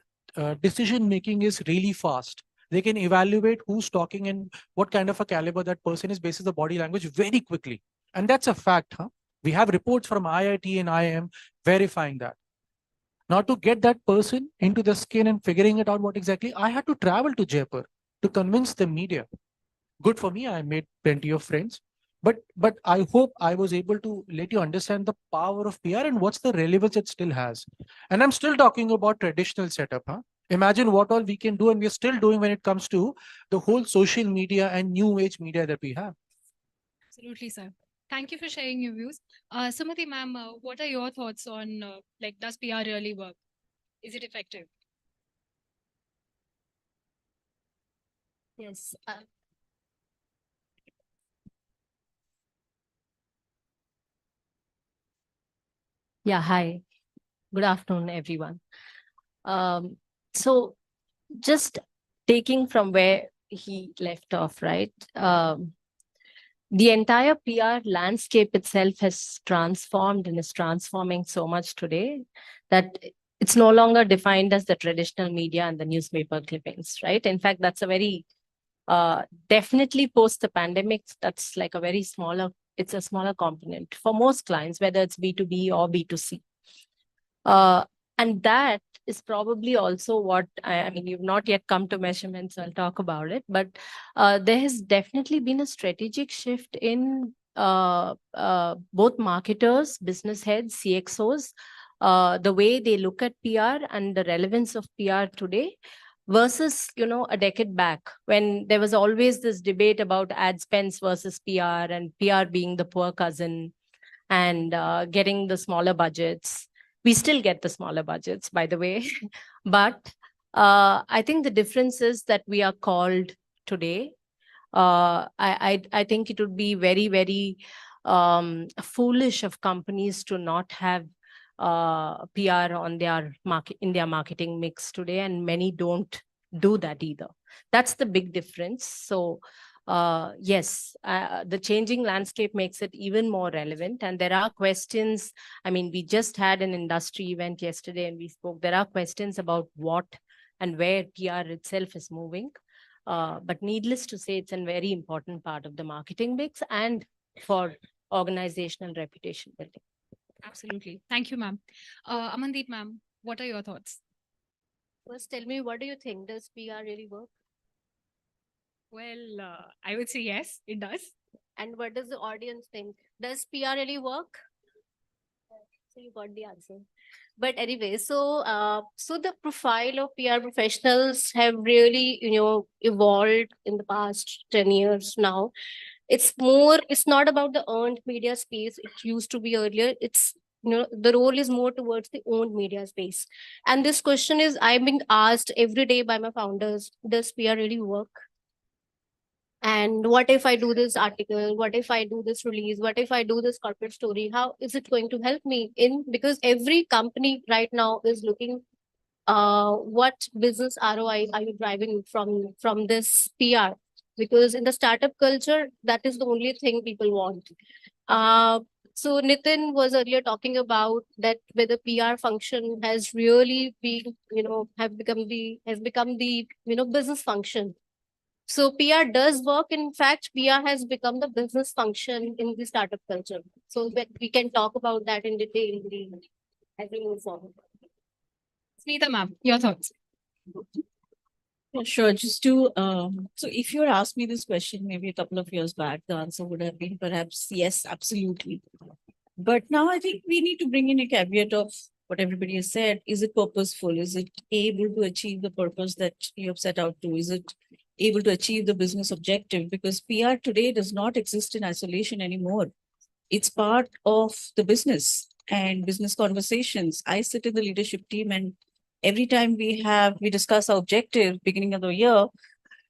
decision making is really fast. They can evaluate who's talking and what kind of a caliber that person is basis the body language very quickly. And that's a fact, huh? We have reports from IIT and IIM verifying that. Now, to get that person into the skin and figuring it out what exactly, I had to travel to Jaipur to convince the media. Good for me, I made plenty of friends. But I hope I was able to let you understand the power of PR and what's the relevance it still has. And I'm still talking about traditional setup, huh? Imagine what all we can do and we're still doing when it comes to the whole social media and new age media that we have. Absolutely, sir. Thank you for sharing your views. Sumati ma'am, what are your thoughts on like does PR really work? Is it effective? Yes. Yeah, hi. Good afternoon, everyone. So just taking from where he left off, right? The entire PR landscape itself has transformed and is transforming so much today that it's no longer defined as the traditional media and the newspaper clippings, right? In fact, that's a very definitely post the pandemic, that's like a very smaller, it's a smaller component for most clients, whether it's B2B or B2C. And that is probably also what, I mean, you've not yet come to measurements, so I'll talk about it, but there has definitely been a strategic shift in both marketers, business heads, CXOs, the way they look at PR and the relevance of PR today versus, you know, a decade back when there was always this debate about ad spends versus PR and PR being the poor cousin and getting the smaller budgets. We still get the smaller budgets, by the way. But I think the difference is that we are called today. I think it would be very, very foolish of companies to not have PR on their in their marketing mix today, and many don't do that either. That's the big difference. So yes, the changing landscape makes it even more relevant. And there are questions. I mean, we just had an industry event yesterday and we spoke. There are questions about what and where PR itself is moving. But needless to say, it's a very important part of the marketing mix and for organizational reputation building. Absolutely. Thank you, ma'am. Amandeep, ma'am, what are your thoughts? First, tell me, what do you think? Does PR really work? Well, I would say yes, it does. And what does the audience think? Does PR really work? So you got the answer. But anyway, so so the profile of PR professionals have really, you know, evolved in the past 10 years now. It's more, it's not about the earned media space. It used to be earlier. It's, you know, the role is more towards the owned media space. And this question is, I'm being asked every day by my founders, does PR really work? And what if I do this article? What if I do this release? What if I do this corporate story? How is it going to help me in? Because every company right now is looking what business ROI are you driving from this PR? Because in the startup culture, that is the only thing people want. So Nitin was earlier talking about that whether PR function has really been, you know, has become the, you know, business function. So PR does work. In fact, PR has become the business function in the startup culture. So we can talk about that in detail as we move forward. Smita ma'am, your thoughts? Yeah, sure. Just to so if you had asked me this question maybe a couple of years back, the answer would have been perhaps yes, absolutely. But now I think we need to bring in a caveat of what everybody has said. Is it purposeful? Is it able to achieve the purpose that you have set out to? Is it able to achieve the business objective? Because PR today does not exist in isolation anymore. It's part of the business and business conversations. I sit in the leadership team, and every time we discuss our objective beginning of the year,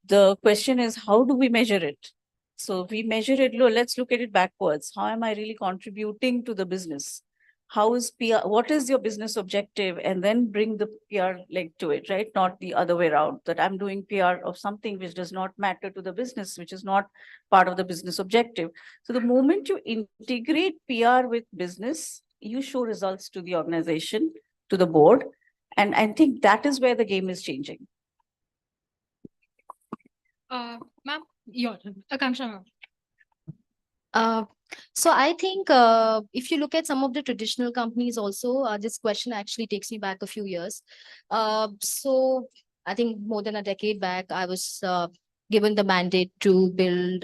the question is, how do we measure it? So we measure it, let's look at it backwards. How am I really contributing to the business? how is PR, what is your business objective, and then bring the PR leg to it, right? Not the other way around, that I'm doing PR of something which does not matter to the business, which is not part of the business objective. So the moment you integrate PR with business, you show results to the organization, to the board. And I think that is where the game is changing. Ma'am, your turn. Akanksha, ma'am. So I think if you look at some of the traditional companies also, this question actually takes me back a few years. So I think more than a decade back, I was given the mandate to build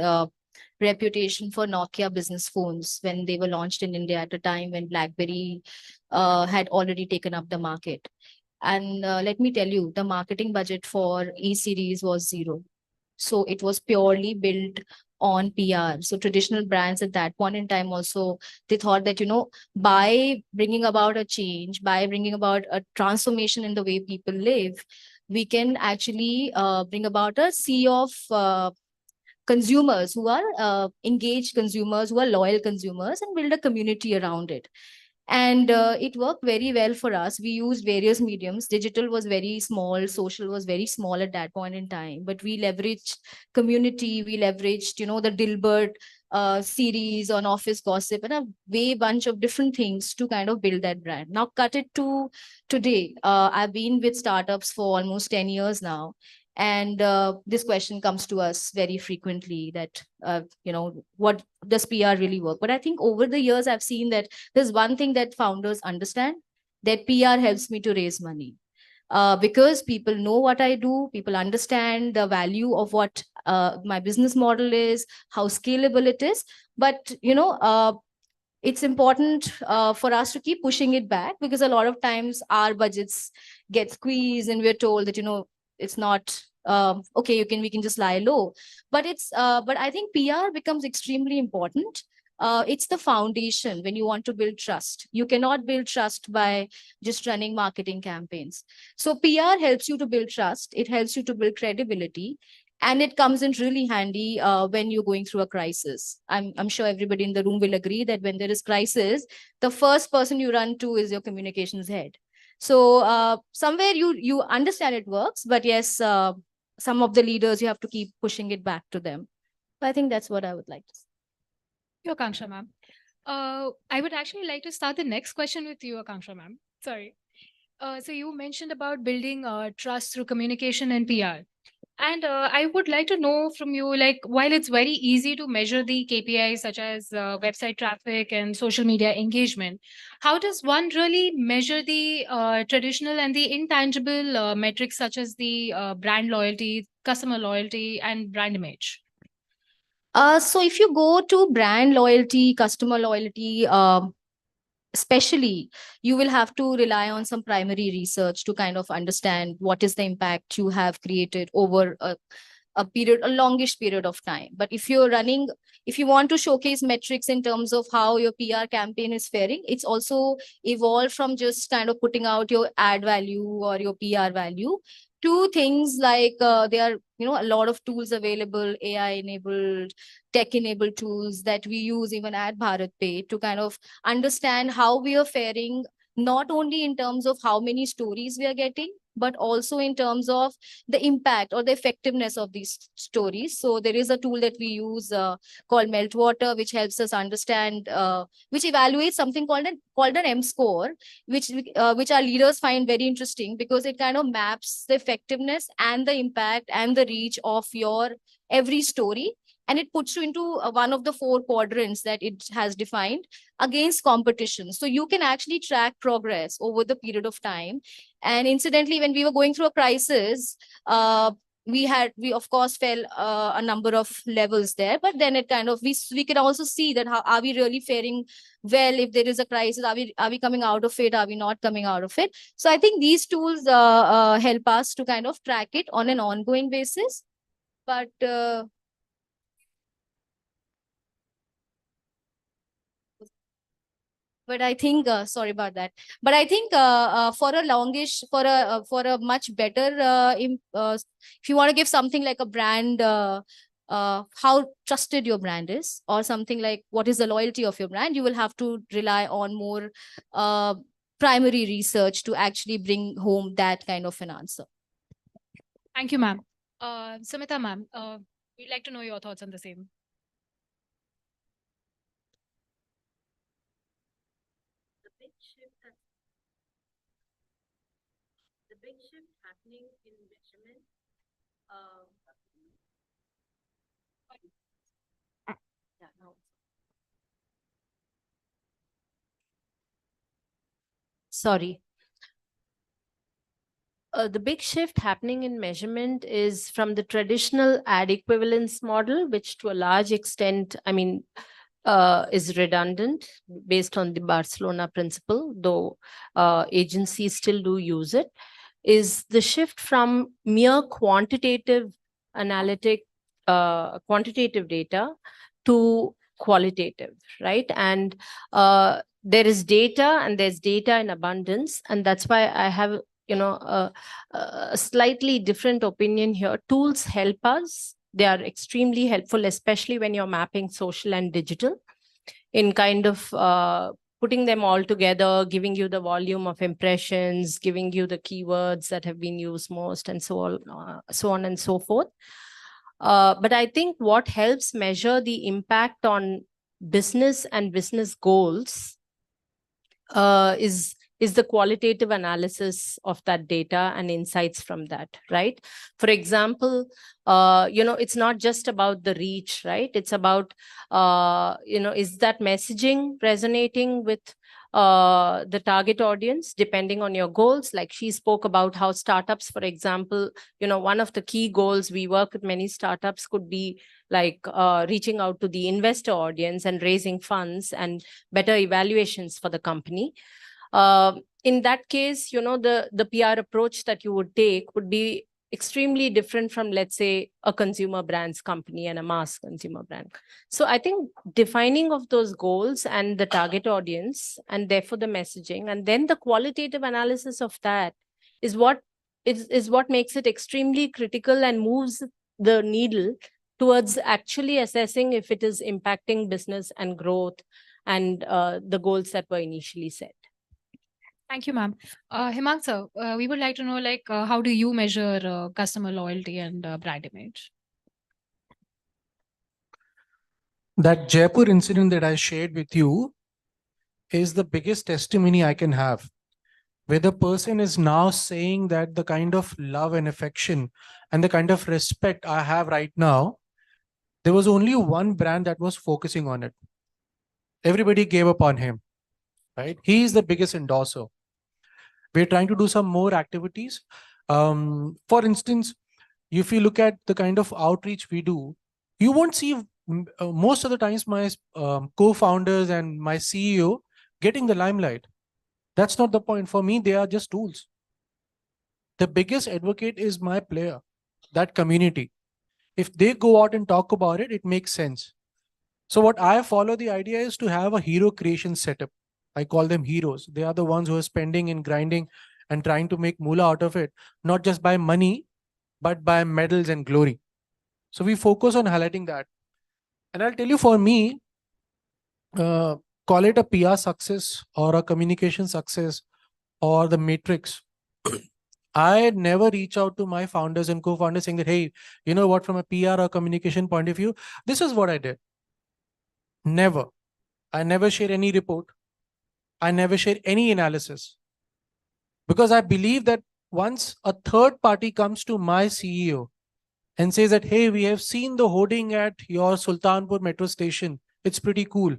reputation for Nokia business phones when they were launched in India at a time when BlackBerry had already taken up the market. And let me tell you, the marketing budget for E-series was zero. So it was purely built on PR. So traditional brands at that point in time also, they thought that, by bringing about a change, by bringing about a transformation in the way people live, we can actually bring about a sea of consumers who are engaged consumers, who are loyal consumers, and build a community around it. And it worked very well for us. We used various mediums. Digital was very small, social was very small at that point in time, but we leveraged community, we leveraged, the Dilbert series on office gossip and a way bunch of different things to kind of build that brand. Now cut it to today. I've been with startups for almost 10 years now. And this question comes to us very frequently that, what does PR really work? But I think over the years, I've seen that there's one thing that founders understand, that PR helps me to raise money. Because people know what I do, people understand the value of what my business model is, how scalable it is. But, it's important for us to keep pushing it back, because a lot of times our budgets get squeezed and we're told that, it's not okay, we can just lie low. But but I think PR becomes extremely important. It's the foundation when you want to build trust. You cannot build trust by just running marketing campaigns. So PR helps you to build trust. It helps you to build credibility. And it comes in really handy when you're going through a crisis. I'm sure everybody in the room will agree that when there is crisis, the first person you run to is your communications head. So somewhere you understand it works, but yes, some of the leaders, you have to keep pushing it back to them. I think that's what I would like to say. Your Akanksha, ma'am. I would actually like to start the next question with you, Akanksha, ma'am. Sorry. So you mentioned about building trust through communication and PR. And I would like to know from you, like, while it's very easy to measure the KPIs such as website traffic and social media engagement, how does one really measure the traditional and the intangible metrics such as the brand loyalty, customer loyalty, and brand image? So if you go to brand loyalty, customer loyalty, especially, you will have to rely on some primary research to kind of understand what is the impact you have created over a longish period of time. But if you want to showcase metrics in terms of how your PR campaign is faring, it's also evolved from just kind of putting out your ad value or your PR value to things like there are, a lot of tools available, AI enabled, tech enabled tools that we use even at Bharat Pay to kind of understand how we are faring, not only in terms of how many stories we are getting, but also in terms of the impact or the effectiveness of these stories. So there is a tool that we use called Meltwater, which helps us understand, which evaluates something called an M score, which our leaders find very interesting, because it kind of maps the effectiveness and the impact and the reach of your every story. And it puts you into one of the 4 quadrants that it has defined against competition. So you can actually track progress over the period of time. And incidentally, when we were going through a crisis, we of course fell a number of levels there, but then it kind of, we can also see that how are we really faring well if there is a crisis. Are we coming out of it? Are we not coming out of it? So I think these tools help us to kind of track it on an ongoing basis. But I think, sorry about that. But I think for a much better, if you want to give something like a brand how trusted your brand is, or something like what is the loyalty of your brand, you will have to rely on more primary research to actually bring home that kind of an answer. Thank you, ma'am. Samita, ma'am, we'd like to know your thoughts on the same. The big shift happening in measurement. Yeah, no. Sorry. The big shift happening in measurement is from the traditional ad equivalence model, which to a large extent, I mean, is redundant based on the Barcelona principle, though agencies still do use it, is the shift from mere quantitative quantitative data to qualitative, right? And there is data and there's data in abundance. And that's why I have, a slightly different opinion here. Tools help us. They are extremely helpful, especially when you're mapping social and digital, in kind of putting them all together, giving you the volume of impressions, giving you the keywords that have been used most, and so on and so forth. But I think what helps measure the impact on business and business goals is the qualitative analysis of that data and insights from that, right? For example, it's not just about the reach, right? It's about, is that messaging resonating with the target audience depending on your goals? Like she spoke about how startups, for example, one of the key goals we work with many startups could be like reaching out to the investor audience and raising funds and better evaluations for the company. In that case, the PR approach that you would take would be extremely different from, let's say, a consumer brands company and a mass consumer brand. So I think defining of those goals and the target audience, and therefore the messaging, and then the qualitative analysis of that is what makes it extremely critical and moves the needle towards actually assessing if it is impacting business and growth and the goals that were initially set. Thank you, ma'am. Hemant sir, we would like to know, like, how do you measure customer loyalty and brand image? That Jaipur incident that I shared with you is the biggest testimony I can have, where the person is now saying that the kind of love and affection and the kind of respect I have right now, there was only one brand that was focusing on it. Everybody gave up on him, right? He is the biggest endorser. We're trying to do some more activities. For instance, if you look at the kind of outreach we do, you won't see most of the times my co-founders and my CEO getting the limelight. That's not the point. For me, they are just tools. The biggest advocate is my player, that community. If they go out and talk about it, it makes sense. So what I follow the idea is to have a hero creation setup. I call them heroes. They are the ones who are spending and grinding and trying to make moolah out of it, not just by money, but by medals and glory. So we focus on highlighting that. And I'll tell you, for me, call it a PR success or a communication success or the matrix. I never reach out to my founders and co-founders saying that, hey, you know what, from a PR or communication point of view, this is what I did. Never. I never share any report. I never share any analysis. Because I believe that once a third party comes to my CEO and says that, hey, we have seen the hoarding at your Sultanpur metro station, it's pretty cool,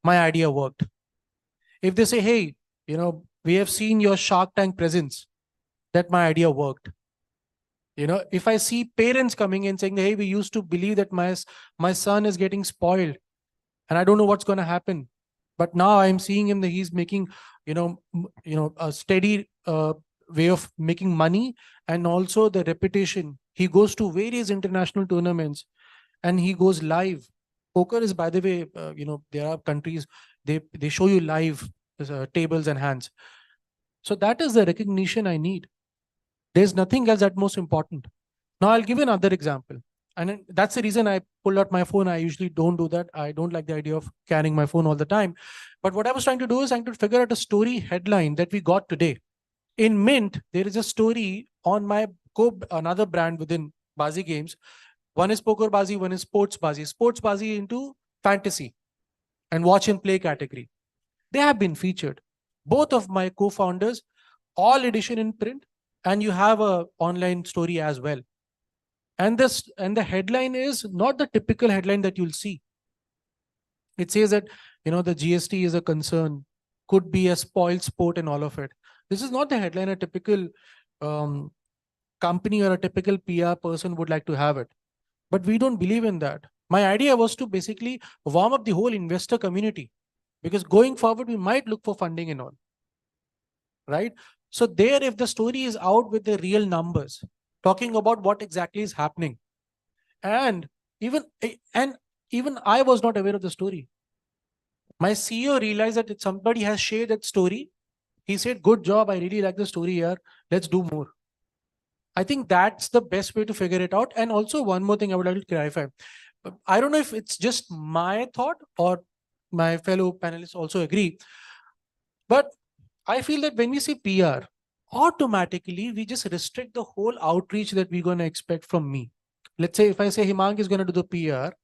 my idea worked. If they say, hey, we have seen your Shark Tank presence, that my idea worked. If I see parents coming in saying, hey, we used to believe that my son is getting spoiled and I don't know what's going to happen, but now I'm seeing him that he's making, a steady way of making money, and also the reputation. He goes to various international tournaments and he goes live. Poker is, by the way, there are countries, they show you live tables and hands. So that is the recognition I need. There's nothing else that's most important. Now I'll give you another example. And that's the reason I pulled out my phone. I usually don't do that. I don't like the idea of carrying my phone all the time. But what I was trying to do is trying to figure out a story headline that we got today. In Mint, there is a story on my another brand within Bazi Games. One is Poker Bazi, one is Sports Bazi. Sports Bazi into fantasy and watch and play category. They have been featured. Both of my co-founders, all edition in print, and you have a online story as well. And the headline is not the typical headline that you'll see. It says that the GST is a concern, could be a spoiled sport and all of it. This is not the headline a typical company or a typical PR person would like to have it. But we don't believe in that. My idea was to basically warm up the whole investor community, because going forward, we might look for funding and all. Right? So there, if the story is out with the real numbers, talking about what exactly is happening. And even I was not aware of the story. My CEO realized that if somebody has shared that story, he said, good job, I really like the story here. Let's do more. I think that's the best way to figure it out. And also one more thing I would like to clarify. I don't know if it's just my thought or my fellow panelists also agree. But I feel that when we say PR, automatically we just restrict the whole outreach that we're going to expect from me. Let's say if I say Himang is going to do the PR,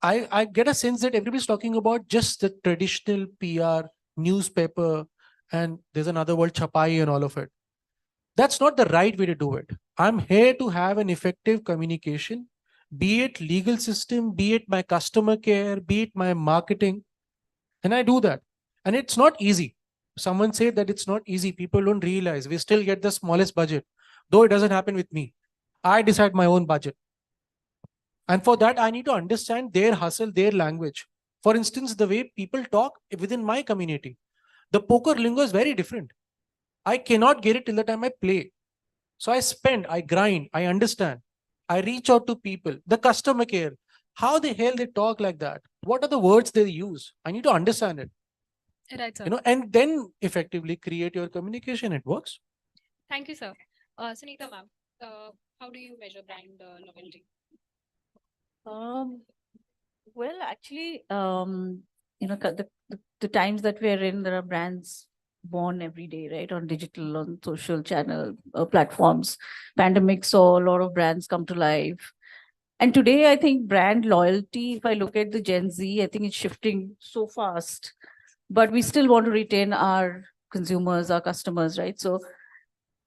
I get a sense that everybody's talking about just the traditional PR, newspaper, and there's another word, chapai and all of it. That's not the right way to do it. I'm here to have an effective communication, be it legal system, be it my customer care, be it my marketing. And I do that. And it's not easy. Someone said that it's not easy. People don't realize we still get the smallest budget, though it doesn't happen with me. I decide my own budget. And for that, I need to understand their hustle, their language. For instance, the way people talk within my community. The poker lingo is very different. I cannot get it till the time I play. So I spend, I grind, I understand. I reach out to people, the customer care. How the hell they talk like that? What are the words they use? I need to understand it. Right, sir. And then effectively create your communication. It works. Thank you, sir. Sunita ma'am, how do you measure brand loyalty? Well, actually, the times that we're in, there are brands born every day, right? On digital, on social channel platforms. Pandemic saw a lot of brands come to life. And today, I think brand loyalty, if I look at the Gen Z, I think it's shifting so fast. But we still want to retain our consumers, our customers, right? So,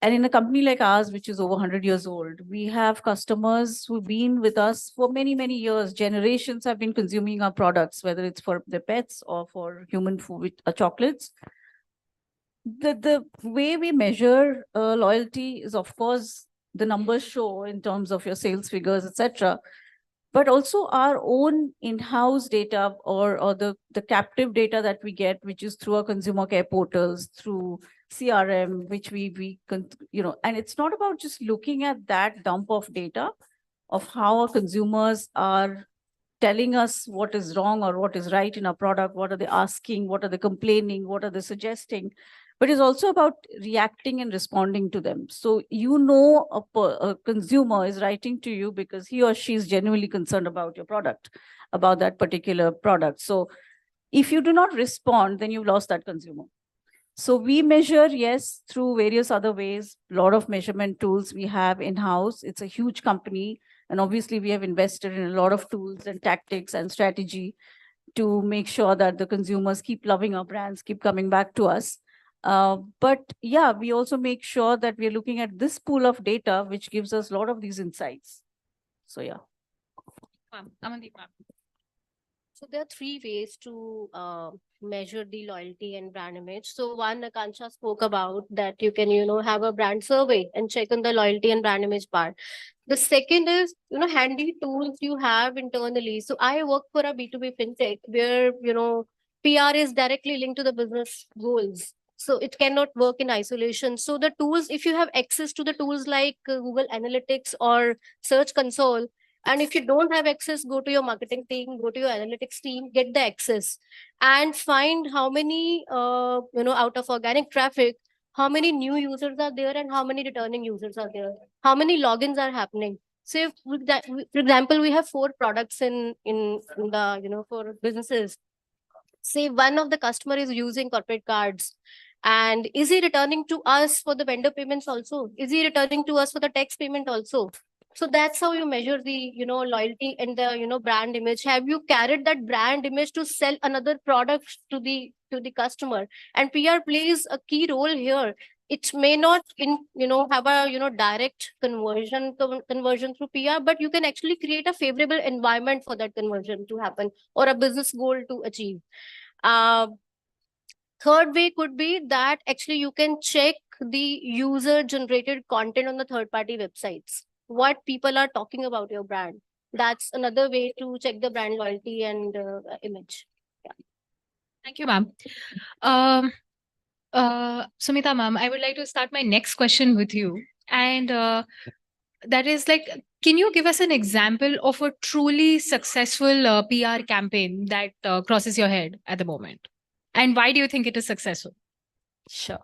and in a company like ours, which is over 100 years old, we have customers who've been with us for many, many years. Generations have been consuming our products, whether it's for their pets or for human food, chocolates. The way we measure loyalty is, of course, the numbers show in terms of your sales figures, etc. But also our own in-house data or the captive data that we get, which is through our consumer care portals, through CRM, which and it's not about just looking at that dump of data of how our consumers are telling us what is wrong or what is right in our product, what are they asking, what are they complaining, what are they suggesting, but it's also about reacting and responding to them. So a consumer is writing to you because he or she is genuinely concerned about your product, about that particular product. So if you do not respond, then you've lost that consumer. So we measure, yes, through various other ways, a lot of measurement tools we have in-house. It's a huge company. And obviously we have invested in a lot of tools and tactics and strategy to make sure that the consumers keep loving our brands, keep coming back to us. But yeah, we also make sure that we're looking at this pool of data, which gives us a lot of these insights. So yeah. Amandeep ma'am. So there are three ways to measure the loyalty and brand image. So one, Akansha spoke about that you can, have a brand survey and check on the loyalty and brand image part. The second is, handy tools you have internally. So I work for a B2B fintech where, PR is directly linked to the business goals. So it cannot work in isolation. So the tools, if you have access to the tools like Google Analytics or Search Console, and if you don't have access, go to your marketing team, go to your analytics team, get the access and find how many, out of organic traffic, how many new users are there and how many returning users are there, how many logins are happening. So if, for example, we have 4 products in the, for businesses. Say one of the customer is using corporate cards, and is he returning to us for the vendor payments also? Is he returning to us for the tax payment also? So that's how you measure the, loyalty and the, brand image. Have you carried that brand image to sell another product to the customer? And PR plays a key role here. It may not have a, direct conversion through PR, but you can actually create a favorable environment for that conversion to happen, or a business goal to achieve. Third way could be that actually you can check the user generated content on the third party websites, what people are talking about your brand. That's another way to check the brand loyalty and image. Yeah. Thank you, ma'am. Sumita ma'am, I would like to start my next question with you. And that is like, can you give us an example of a truly successful PR campaign that crosses your head at the moment? And why do you think it is successful? Sure.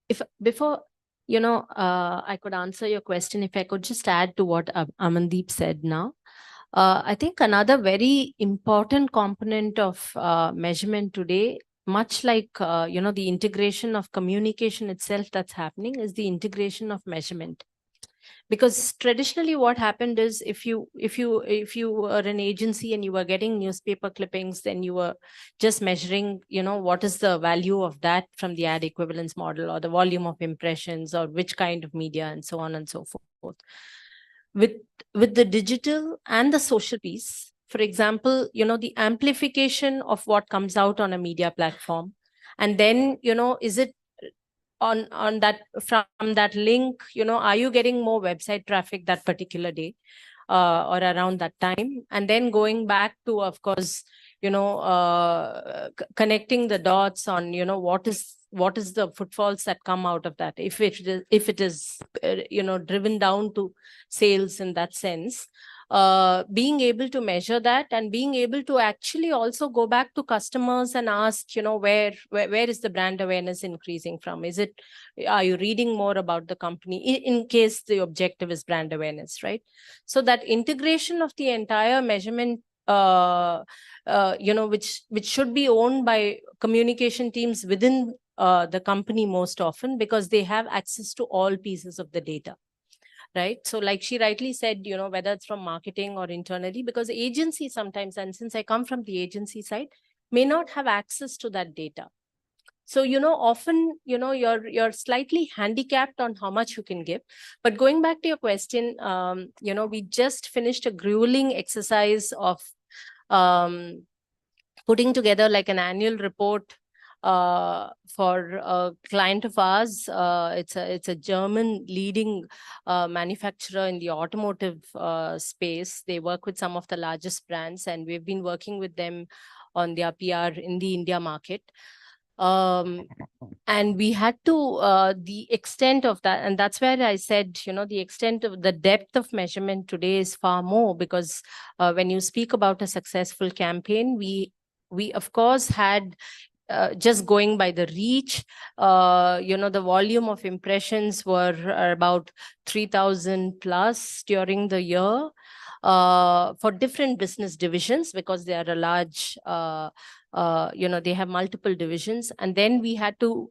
If before, I could answer your question, if I could just add to what Amandeep said now. I think another very important component of measurement today, much like, the integration of communication itself that's happening, is the integration of measurement. Because traditionally what happened is, if you were an agency and you were getting newspaper clippings, then you were just measuring, what is the value of that from the ad equivalence model, or the volume of impressions, or which kind of media, and so on and so forth. With the digital and the social piece, for example, the amplification of what comes out on a media platform, and then, is it on that, from that link, are you getting more website traffic that particular day or around that time? And then going back to, of course, connecting the dots on, what is the footfalls that come out of that, if it is driven down to sales in that sense. Being able to measure that, and being able to actually also go back to customers and ask, where is the brand awareness increasing from? Are you reading more about the company, in case the objective is brand awareness, right? So that integration of the entire measurement, which should be owned by communication teams within the company most often, because they have access to all pieces of the data. Right. So like she rightly said, whether it's from marketing or internally, because agencies sometimes, and since I come from the agency side, may not have access to that data. So, often, you're slightly handicapped on how much you can give. But going back to your question, we just finished a grueling exercise of putting together like an annual report for a client of ours. It's a German leading manufacturer in the automotive space. They work with some of the largest brands, and we've been working with them on their PR in the India market. And we had to, the extent of that, and that's where I said, the extent of the depth of measurement today is far more, because when you speak about a successful campaign, we of course had, just going by the reach, the volume of impressions were about 3,000 plus during the year for different business divisions, because they are a large, they have multiple divisions. And then we had to,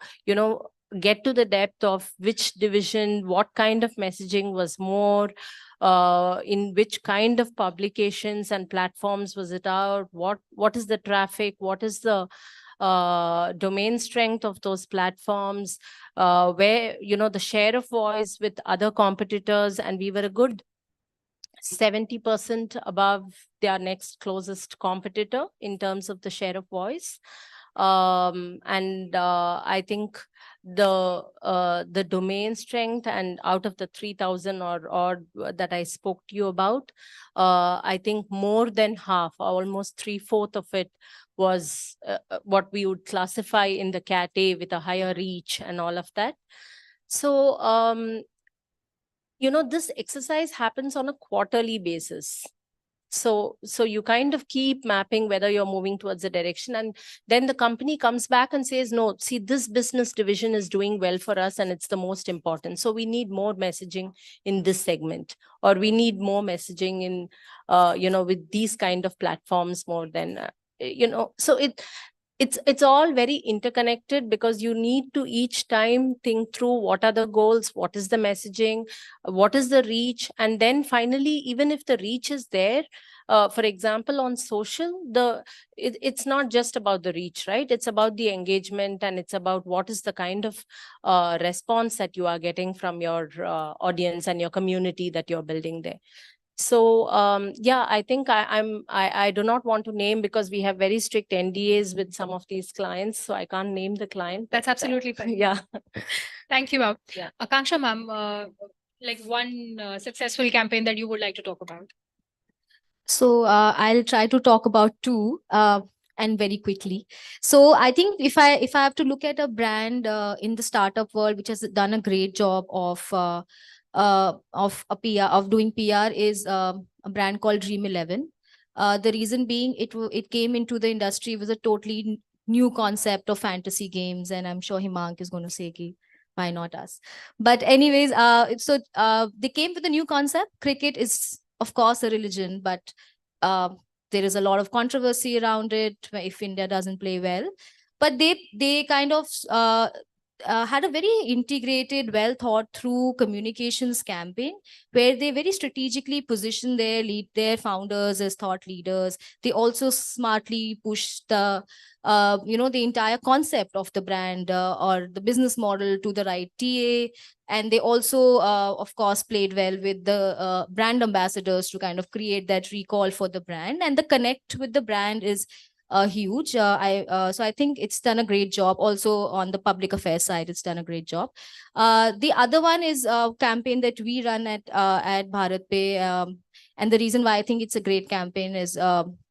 get to the depth of which division, what kind of messaging was more, in which kind of publications and platforms was it out, what is the traffic, what is the domain strength of those platforms, where, the share of voice with other competitors, and we were a good 70% above their next closest competitor in terms of the share of voice. And I think the domain strength, and out of the 3,000 or that I spoke to you about, I think more than half, almost 3/4 of it, was what we would classify in the Cat A with a higher reach and all of that. So, this exercise happens on a quarterly basis. So you kind of keep mapping whether you're moving towards a direction, and then the company comes back and says, no, see, this business division is doing well for us and it's the most important. So we need more messaging in this segment, or we need more messaging in, with these kind of platforms more than, so it's all very interconnected, because you need to each time think through what are the goals, what is the messaging, what is the reach, and then finally, even if the reach is there, for example, on social, it's not just about the reach, right? It's about the engagement, and it's about what is the kind of response that you are getting from your audience and your community that you're building there. So yeah, I think I do not want to name, because we have very strict NDAs with some of these clients, so I can't name the client. That's absolutely fine. Yeah. Thank you, ma'am. Yeah. Akanksha, ma'am, like one successful campaign that you would like to talk about. So I'll try to talk about two and very quickly. So I think if I have to look at a brand in the startup world which has done a great job of a PR, of doing PR, is a brand called Dream 11. The reason being, it came into the industry with a totally new concept of fantasy games, and I'm sure Himank is going to say, ki, why not us? But anyways, they came with a new concept. Cricket is, of course, a religion, but there is a lot of controversy around it if India doesn't play well. But they kind of had a very integrated, well thought through communications campaign, where they very strategically position their founders as thought leaders. They also smartly push the the entire concept of the brand or the business model to the right TA. And they also, of course, played well with the brand ambassadors to kind of create that recall for the brand. And the connect with the brand is huge. So I think it's done a great job. Also on the public affairs side, it's done a great job. The other one is a campaign that we run at Bharat Pay. And the reason why I think it's a great campaign is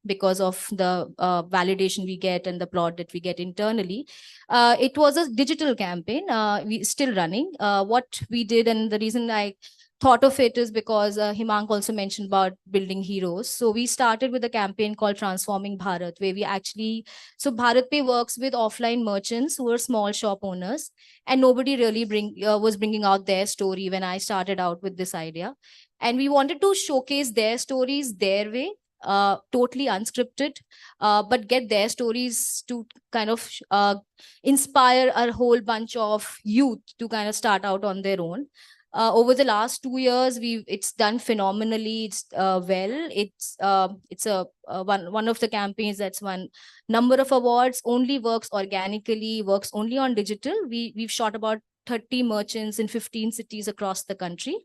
because of the validation we get and the plot that we get internally. It was a digital campaign. We still running. What we did, and the reason I thought of it is because Himank also mentioned about building heroes. So we started with a campaign called Transforming Bharat, where we actually, so Bharat Pay works with offline merchants who are small shop owners, and nobody really was bringing out their story when I started out with this idea. And we wanted to showcase their stories their way, totally unscripted, but get their stories to kind of inspire a whole bunch of youth to kind of start out on their own. Over the last 2 years, it's done phenomenally. It's well. It's a one of the campaigns that's won number of awards. Only works organically. Works only on digital. We've shot about 30 merchants in 15 cities across the country.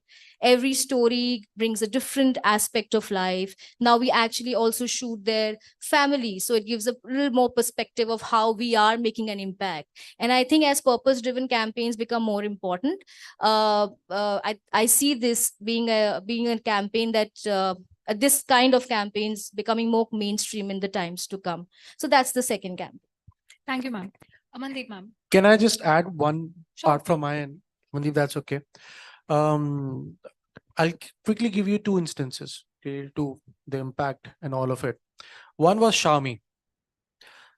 Every story brings a different aspect of life. Now we actually also shoot their family, so it gives a little more perspective of how we are making an impact. And I think as purpose-driven campaigns become more important, I see this being a campaign that this kind of campaigns becoming more mainstream in the times to come. So that's the second campaign. Thank you, ma'am. Amandeep, ma'am. Can I just add one part from my end, Mandeep, that's okay? I'll quickly give you two instances related to the impact and all of it. One was Xiaomi.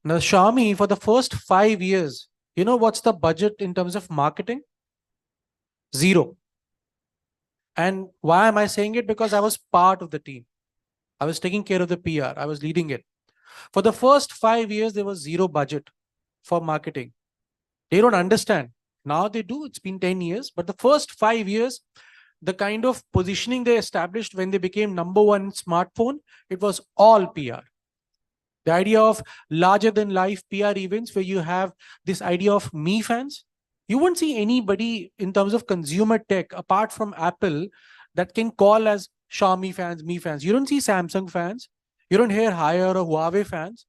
Now, Xiaomi, for the first 5 years, you know what's the budget in terms of marketing? Zero. And why am I saying it? Because I was part of the team. I was taking care of the PR. I was leading it. For the first 5 years, there was zero budget for marketing. They don't understand. Now they do. It's been 10 years. But the first 5 years, the kind of positioning they established when they became #1 smartphone, it was all PR. The idea of larger than life PR events where you have this idea of me fans. You won't see anybody in terms of consumer tech apart from Apple that can call as Xiaomi fans, me fans. You don't see Samsung fans. You don't hear Haier or Huawei fans.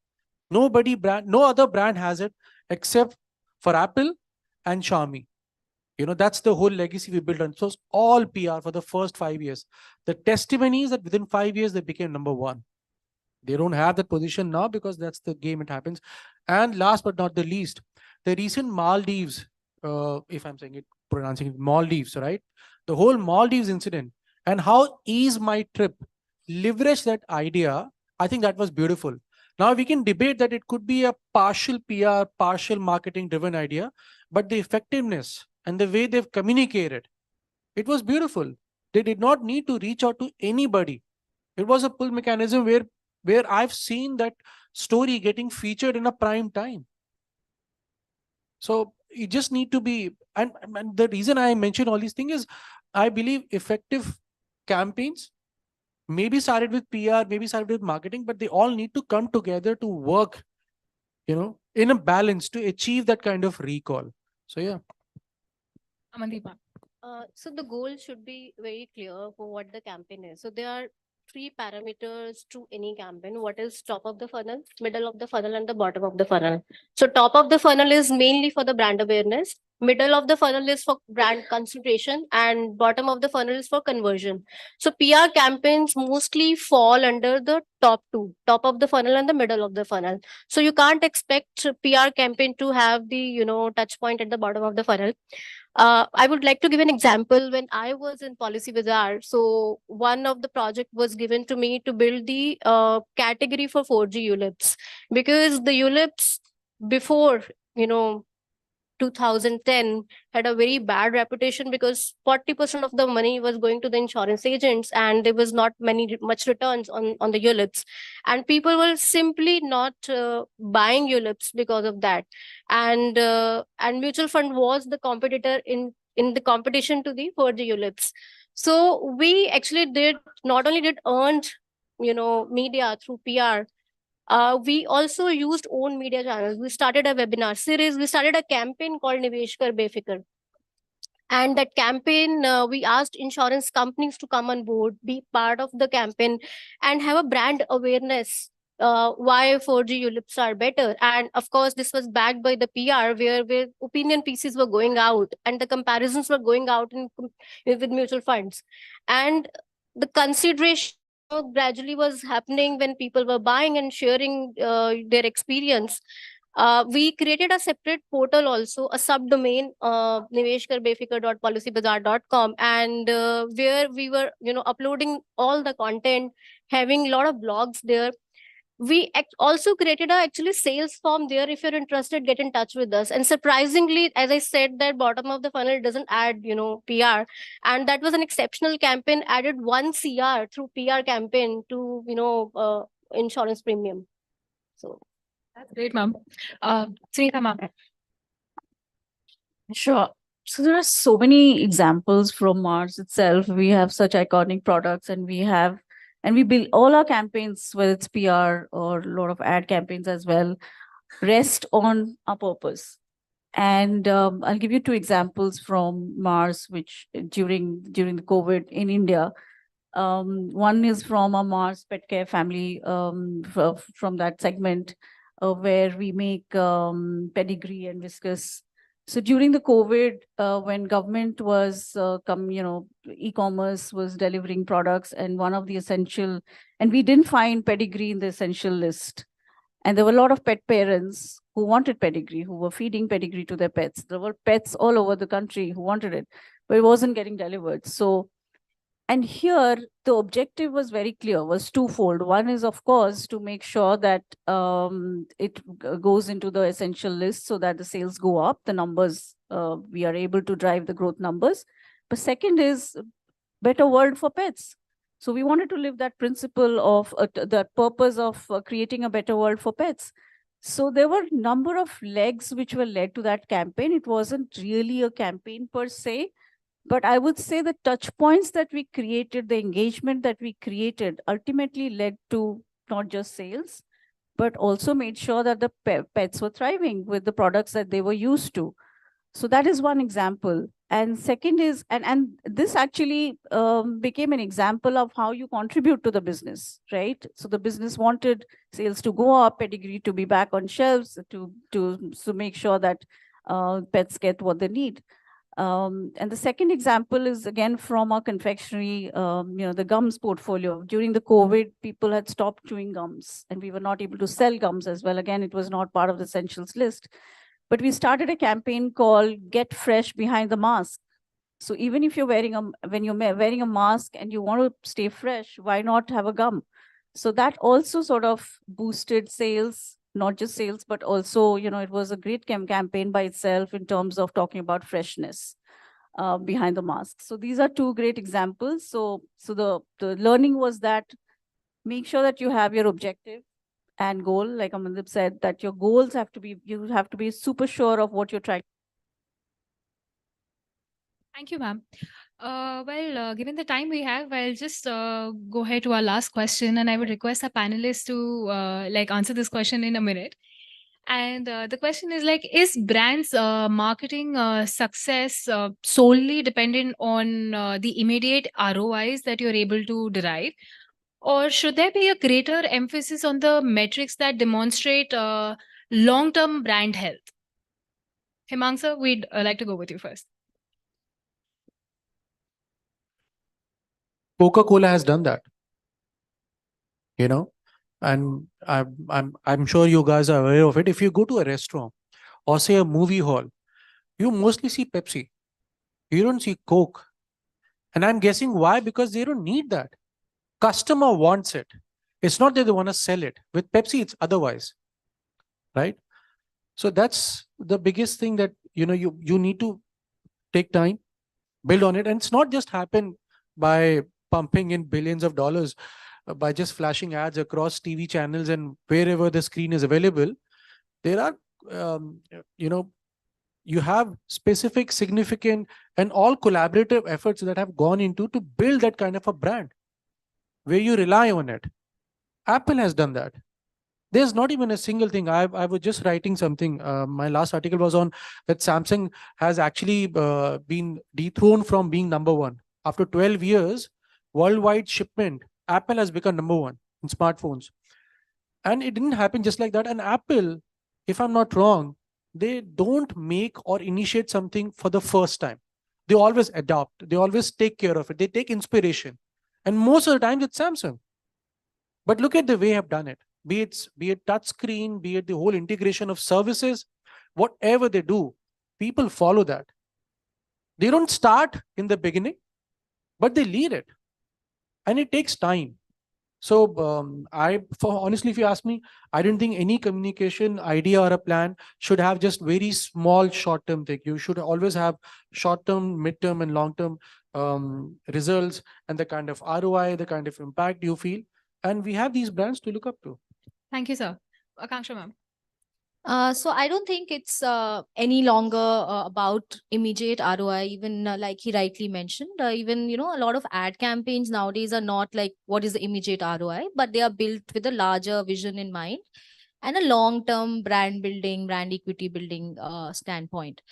No other brand has it except for Apple and Xiaomi. That's the whole legacy we built on. So it's all PR for the first 5 years. The testimony is that within 5 years, they became #1. They don't have that position now because that's the game it happens. And last but not the least, the recent Maldives, if I'm saying it, pronouncing it Maldives, right? The whole Maldives incident and how Ease My Trip leverage that idea, I think that was beautiful. Now we can debate that it could be a partial PR, partial marketing driven idea, but the effectiveness and the way they've communicated, it was beautiful. They did not need to reach out to anybody. It was a pull mechanism where I've seen that story getting featured in a prime time. So you just need to be, and the reason I mention all these things is I believe effective campaigns maybe started with PR, maybe started with marketing, but they all need to come together to work, in a balance to achieve that kind of recall. So yeah. Amandeepa. So the goal should be very clear for what the campaign is. So there are three parameters to any campaign. What is top of the funnel, middle of the funnel, and the bottom of the funnel. So top of the funnel is mainly for the brand awareness. Middle of the funnel is for brand consideration, and bottom of the funnel is for conversion. So PR campaigns mostly fall under the top two, top of the funnel and the middle of the funnel. So you can't expect PR campaign to have the touch point at the bottom of the funnel. I would like to give an example. When I was in Policy Bazaar, so one of the project was given to me to build the category for 4G ULIPs, because the ULIPs before 2010 had a very bad reputation, because 40% of the money was going to the insurance agents and there was not much returns on the ULIPs, and people were simply not buying ULIPs because of that. And mutual fund was the competitor in the competition to the 4G ULIPs. So we actually did not only did earned media through PR, we also used own media channels. We started a webinar series. We started a campaign called Nivesh Kar Befikar. And that campaign, we asked insurance companies to come on board, be part of the campaign, and have a brand awareness why 4G ULIPs are better. And of course, this was backed by the PR, where opinion pieces were going out and the comparisons were going out with mutual funds. And the consideration gradually was happening when people were buying and sharing their experience. We created a separate portal, also a subdomain, niveshkarbefikar.policybazar.com, and where we were uploading all the content, having a lot of blogs there. We also created a actually sales form there. If you're interested, get in touch with us. And surprisingly, as I said, that bottom of the funnel doesn't add PR, and that was an exceptional campaign, added 1 CR through PR campaign to insurance premium. So that's great, ma'am. Sunita, ma'am. Sure. So there are so many examples from Mars itself. We have such iconic products, and we build all our campaigns, whether it's PR or a lot of ad campaigns as well, rest on our purpose. And I'll give you 2 examples from Mars, which during the COVID in India. One is from a Mars Pet Care family, from that segment, where we make pedigree and viscous. So during the COVID, when government was e-commerce was delivering products, and one of the essential, and we didn't find pedigree in the essential list. And there were a lot of pet parents who wanted pedigree, who were feeding pedigree to their pets. There were pets all over the country who wanted it, but it wasn't getting delivered. So, and here the objective was very clear, was twofold. One is, of course, to make sure that it goes into the essential list so that the sales go up, the numbers, we are able to drive the growth numbers. But second is better world for pets. So we wanted to live that principle of the purpose of creating a better world for pets. So there were a number of legs which were led to that campaign. It wasn't really a campaign per se, but I would say the touch points that we created, the engagement that we created, ultimately led to not just sales, but also made sure that the pets were thriving with the products that they were used to. So that is one example. And second is, and this actually became an example of how you contribute to the business, right? So the business wanted sales to go up, pedigree to be back on shelves, to make sure that pets get what they need. And the second example is again from our confectionery, the gums portfolio. During the COVID, people had stopped chewing gums, and we were not able to sell gums as well. Again, it was not part of the essentials list. But we started a campaign called Get Fresh Behind the Mask. So even if you're when you're wearing a mask and you want to stay fresh, why not have a gum? So that also sort of boosted sales, not just sales, but also, it was a great campaign by itself in terms of talking about freshness behind the mask. So these are two great examples. So the learning was that make sure that you have your objective and goal, like Amandeep said, that your goals you have to be super sure of what you're trying. Thank you, ma'am. Given the time we have, I'll just go ahead to our last question, and I would request our panelists to answer this question in a minute. And the question is is brands marketing success solely dependent on the immediate ROIs that you're able to derive? Or should there be a greater emphasis on the metrics that demonstrate long-term brand health? Hemang sir, we'd like to go with you first. Coca-Cola has done that, and I'm sure you guys are aware of it. If you go to a restaurant or say a movie hall, you mostly see Pepsi. You don't see Coke. And I'm guessing why, because they don't need that. Customer wants it. It's not that they want to sell it. With Pepsi, it's otherwise, right? So that's the biggest thing that, you need to take time, build on it. And it's not just happen by pumping in billions of dollars, by just flashing ads across TV channels and wherever the screen is available. There are, you have specific, significant, and all collaborative efforts that have gone into to build that kind of a brand where you rely on it. Apple has done that. There's not even a single thing. I was just writing something. My last article was on that Samsung has actually been dethroned from being number one. After 12 years, worldwide shipment, Apple has become number one in smartphones. And it didn't happen just like that. And Apple, if I'm not wrong, they don't make or initiate something for the first time. They always adopt. They always take care of it. They take inspiration. And most of the time, it's Samsung. But look at the way I've done it. Be it touchscreen, be it the whole integration of services, whatever they do, people follow that. They don't start in the beginning, but they lead it. And it takes time. So honestly, if you ask me, I don't think any communication idea or a plan should have just very small short-term thing. You should always have short-term, mid-term, and long-term results and the kind of ROI, the kind of impact you feel. And we have these brands to look up to. Thank you, sir. Akanksha ma'am. So I don't think it's any longer about immediate ROI, even like he rightly mentioned. Even, a lot of ad campaigns nowadays are not like what is the immediate ROI, but they are built with a larger vision in mind and a long-term brand building, brand equity building standpoint.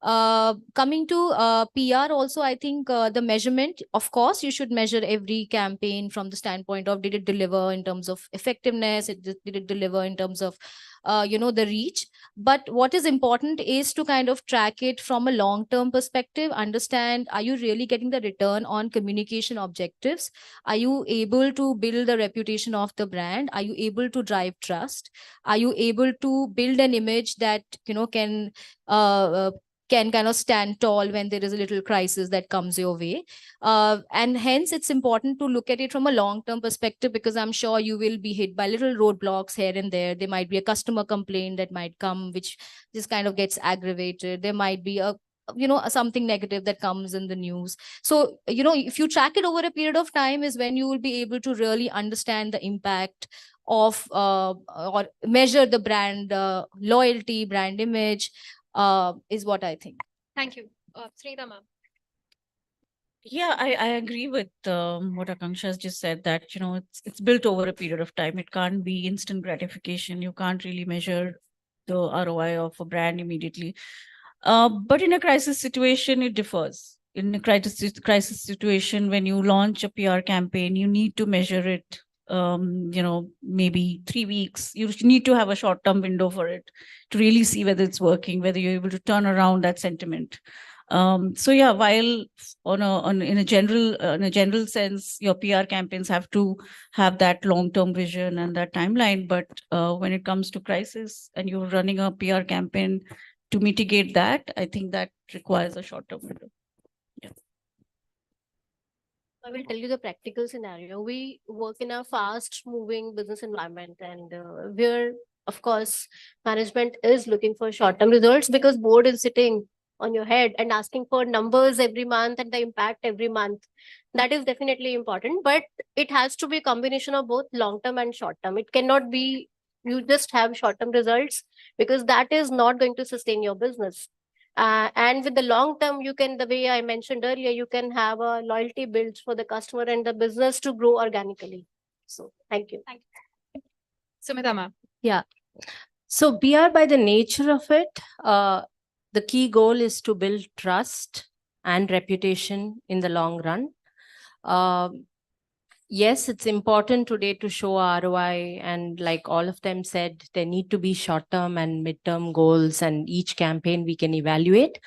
Coming to PR also, I think the measurement, of course, you should measure every campaign from the standpoint of did it deliver in terms of effectiveness, did it deliver in terms of the reach. But what is important is to kind of track it from a long-term perspective, understand, are you really getting the return on communication objectives? Are you able to build the reputation of the brand? Are you able to drive trust? Are you able to build an image that, can kind of stand tall when there is a little crisis that comes your way. And hence, it's important to look at it from a long-term perspective, because I'm sure you will be hit by little roadblocks here and there. There might be a customer complaint that might come, which just kind of gets aggravated. There might be something negative that comes in the news. So, if you track it over a period of time is when you will be able to really understand the impact of or measure the brand loyalty, brand image, is what I think. Thank you. Srita ma'am. Yeah, I agree with what Akanksha has just said, that, it's built over a period of time. It can't be instant gratification. You can't really measure the ROI of a brand immediately. But in a crisis situation, it differs. In a crisis situation, when you launch a PR campaign, you need to measure it, maybe 3 weeks. You need to have a short-term window for it to really see whether it's working, whether you're able to turn around that sentiment. So yeah, while in a general sense, your PR campaigns have to have that long-term vision and that timeline, but when it comes to crisis and you're running a PR campaign to mitigate that, I think that requires a short-term window. Yeah. I will tell you the practical scenario. We work in a fast moving business environment, and where, of course, management is looking for short term results because board is sitting on your head and asking for numbers every month and the impact every month. That is definitely important, but it has to be a combination of both long term and short term. It cannot be you just have short term results, because that is not going to sustain your business. And with the long term, you can, the way I mentioned earlier, you can have a loyalty built for the customer and the business to grow organically. So thank you. Sumita ma'am. Yeah. So PR, by the nature of it, the key goal is to build trust and reputation in the long run. Yes, it's important today to show ROI, and like all of them said, there need to be short-term and mid-term goals, and each campaign we can evaluate.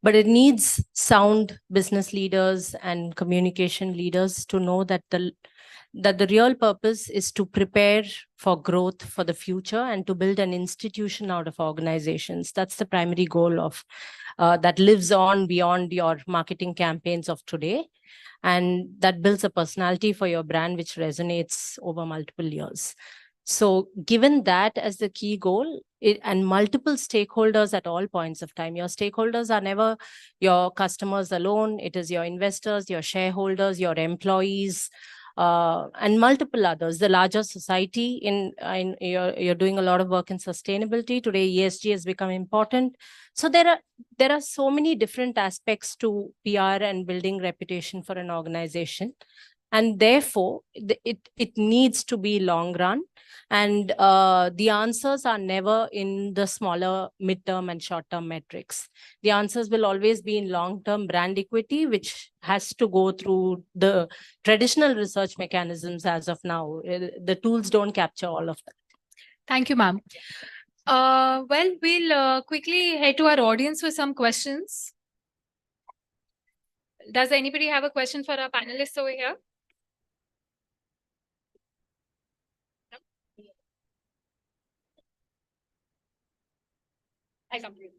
But it needs sound business leaders and communication leaders to know that the real purpose is to prepare for growth for the future and to build an institution out of organizations. That's the primary goal of that lives on beyond your marketing campaigns of today. And that builds a personality for your brand, which resonates over multiple years. So given that as the key goal, and multiple stakeholders at all points of time, your stakeholders are never your customers alone. It is your investors, your shareholders, your employees, and multiple others. The larger society, you're doing a lot of work in sustainability. Today, ESG has become important. So there are so many different aspects to PR and building reputation for an organization. And therefore, it needs to be long run. And the answers are never in the smaller midterm and short-term metrics. The answers will always be in long-term brand equity, which has to go through the traditional research mechanisms as of now. The tools don't capture all of that. Thank you, ma'am. Well, we'll quickly head to our audience for some questions. Does anybody have a question for our panelists over here? I come to you.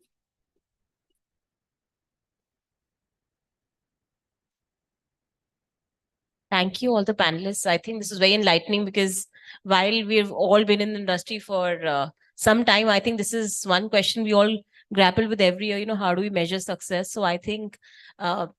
Thank you, all the panelists. I think this is very enlightening because while we've all been in the industry for some time, I think this is one question we all grapple with every year. How do we measure success? So I think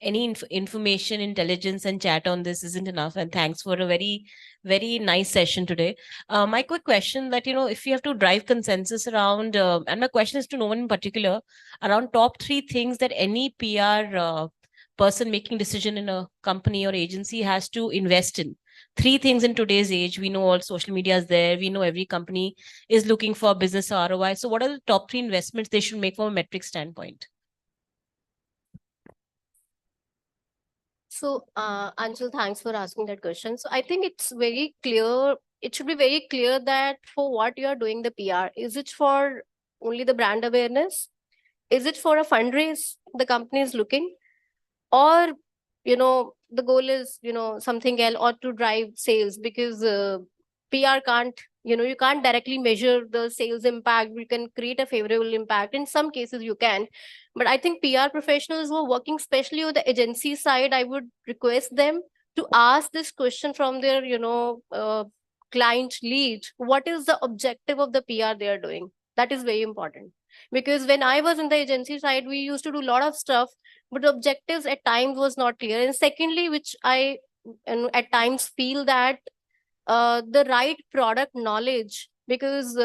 any information, intelligence, and chat on this isn't enough. And thanks for a very, very nice session today. My quick question that, if you have to drive consensus around, and my question is to no one in particular, around top 3 things that any PR person making decision in a company or agency has to invest in. 3 things in today's age. We know all social media is there. We know every company is looking for business ROI. So what are the top 3 investments they should make from a metric standpoint? So, Anshul, thanks for asking that question. So, I think it's very clear. It should be very clear that for what you are doing the PR, is it for only the brand awareness? Is it for a fundraise the company is looking? Or, the goal is, something else, or to drive sales, because PR can't, you can't directly measure the sales impact. You can create a favorable impact. In some cases you can, but I think PR professionals who are working especially on the agency side, I would request them to ask this question from their, client lead. What is the objective of the PR they are doing? That is very important. Because when I was in the agency side, we used to do a lot of stuff, but the objectives at times was not clear. And secondly, which I at times feel that the right product knowledge, because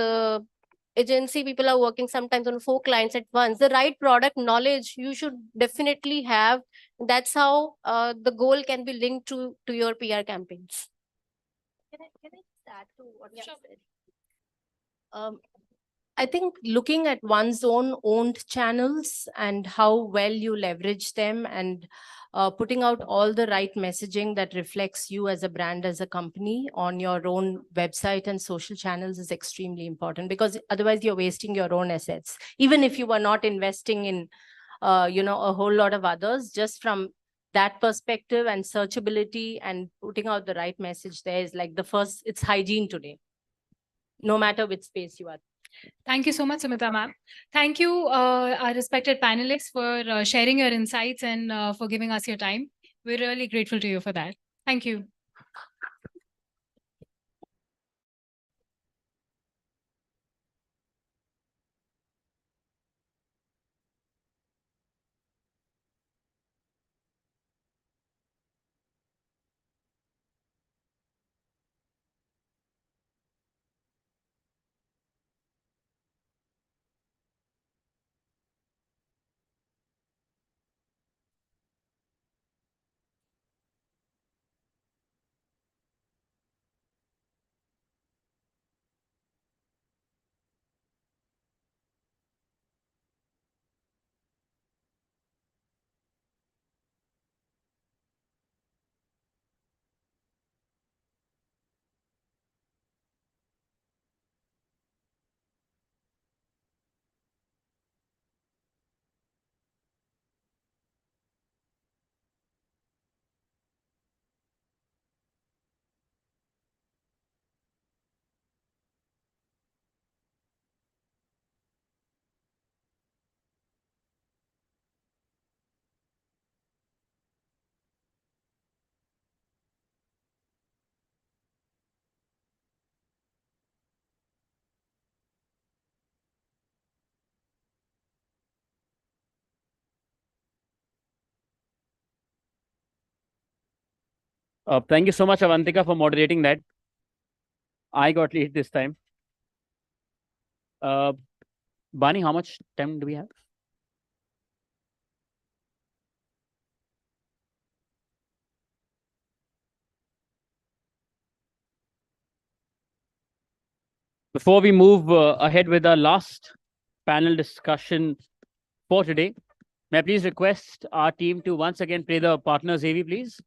agency people are working sometimes on 4 clients at once. The right product knowledge you should definitely have. That's how the goal can be linked to your PR campaigns. Can I just add to what you said? I think looking at one's own owned channels and how well you leverage them, and putting out all the right messaging that reflects you as a brand, as a company on your own website and social channels is extremely important, because otherwise you're wasting your own assets. Even if you were not investing in, a whole lot of others, just from that perspective and searchability and putting out the right message there is like the first, it's hygiene today, no matter which space you are. Thank you so much, Sumita ma'am. Thank you, our respected panelists, for sharing your insights and for giving us your time. We're really grateful to you for that. Thank you. Thank you so much, Avantika, for moderating that. I got late this time. Bani, how much time do we have? Before we move ahead with our last panel discussion for today, may I please request our team to once again play the partners AV, please?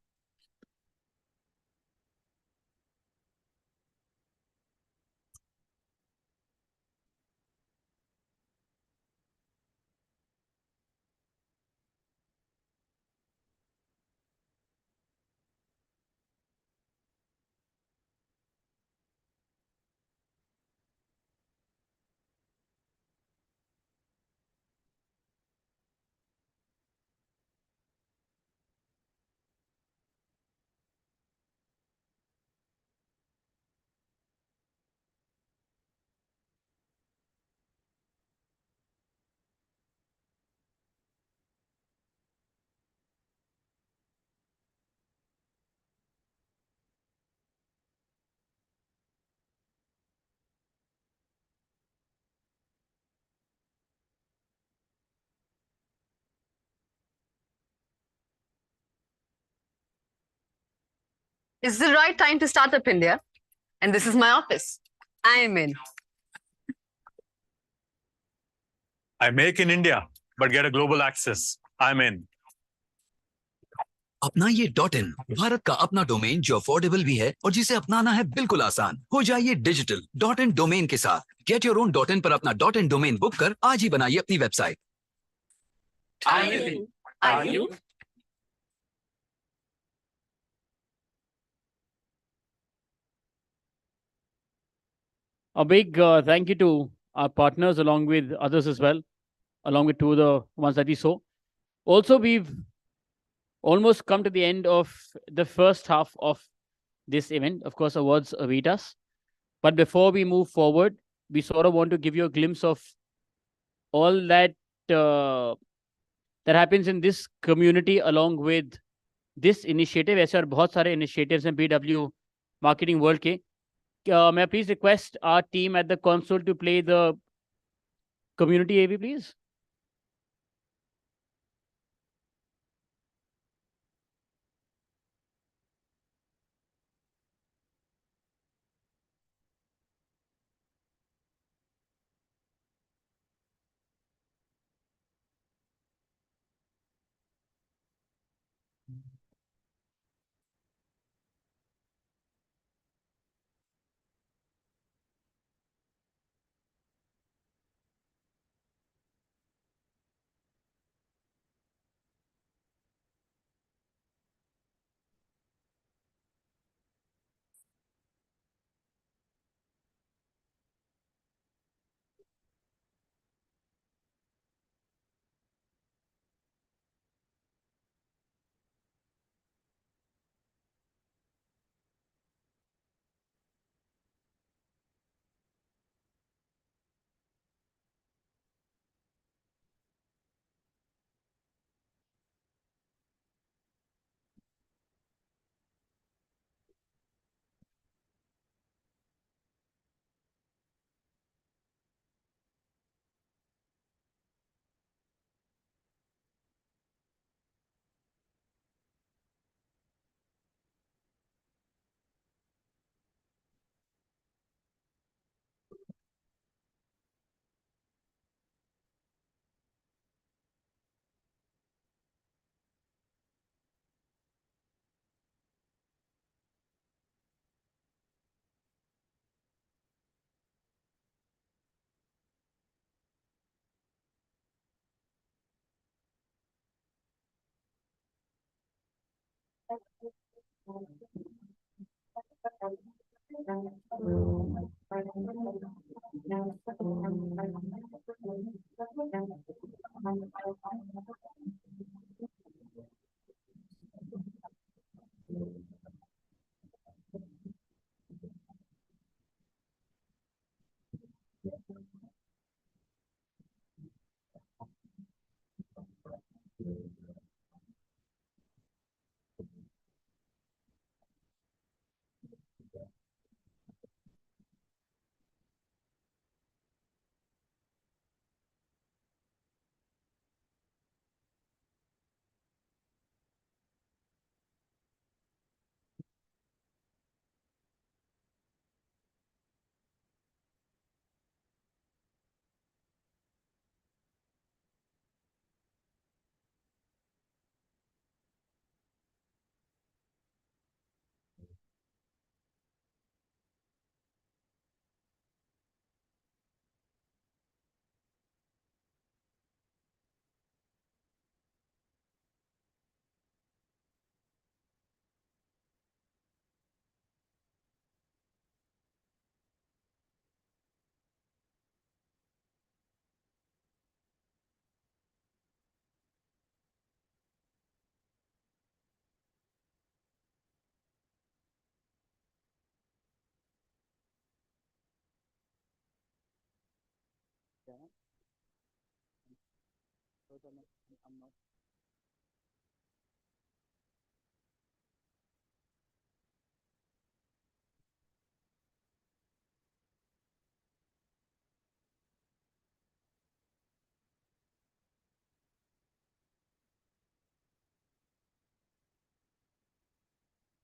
It's the right time to start up India. And this is my office. I am in. I make in India, but get a global access. I'm in. अपना ये .in Bharat का अपना domain जो affordable भी है और जिसे अपनाना है बिल्कुल आसान हो जाइए डिजिटल .in डोमेन के साथ गेट योर ओन .in पर अपना .in डोमेन बुक कर आज ही बनाइए अपनी website Are you? A big thank you to our partners along with others as well, along with two of the ones that we saw. Also, we've almost come to the end of the first half of this event. Of course, awards await us. But before we move forward, we sort of want to give you a glimpse of all that that happens in this community along with this initiative. ऐसे और बहुत सारे initiatives हैं BW Marketing World के. May I please request our team at the console to play the community AV, please?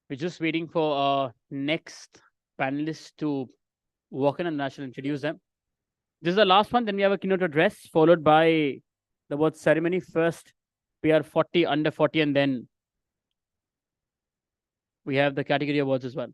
We're just waiting for our next panelist to walk in and I shall introduce them. This is the last one. Then we have a keynote address followed by the word ceremony. First, we are 40, under 40, and then we have the category awards as well.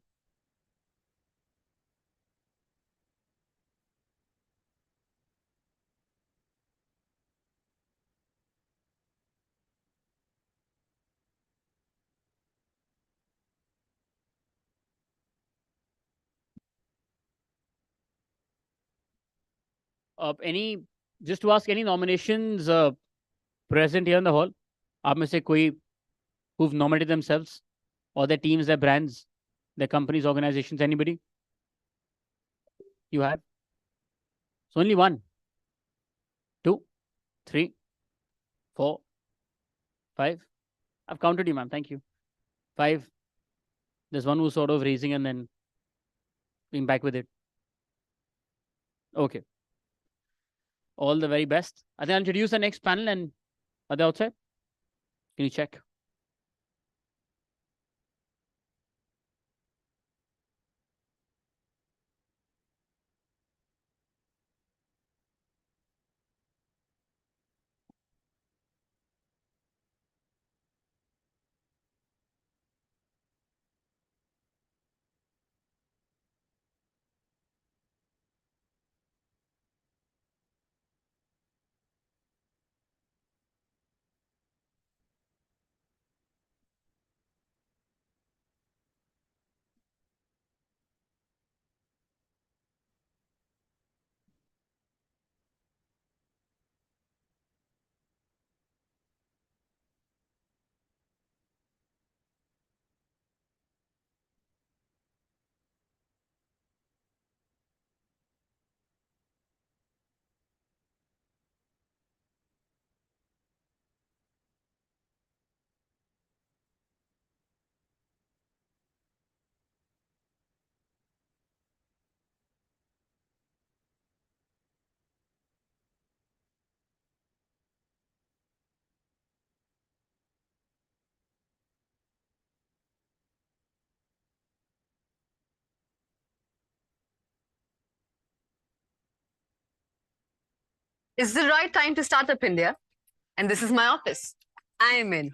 Any, just to ask, any nominations present here in the hall? आप में से कोई who've nominated themselves or their teams, their brands, their companies, organizations, anybody? You have? So only 1, 2, 3, 4, 5. I've counted you, ma'am. Thank you. 5. There's one who's sort of raising and then being back with it. Okay. All the very best. I think I'll introduce the next panel and are they outside? Can you check? It's the right time to start up India. And this is my office. I am in.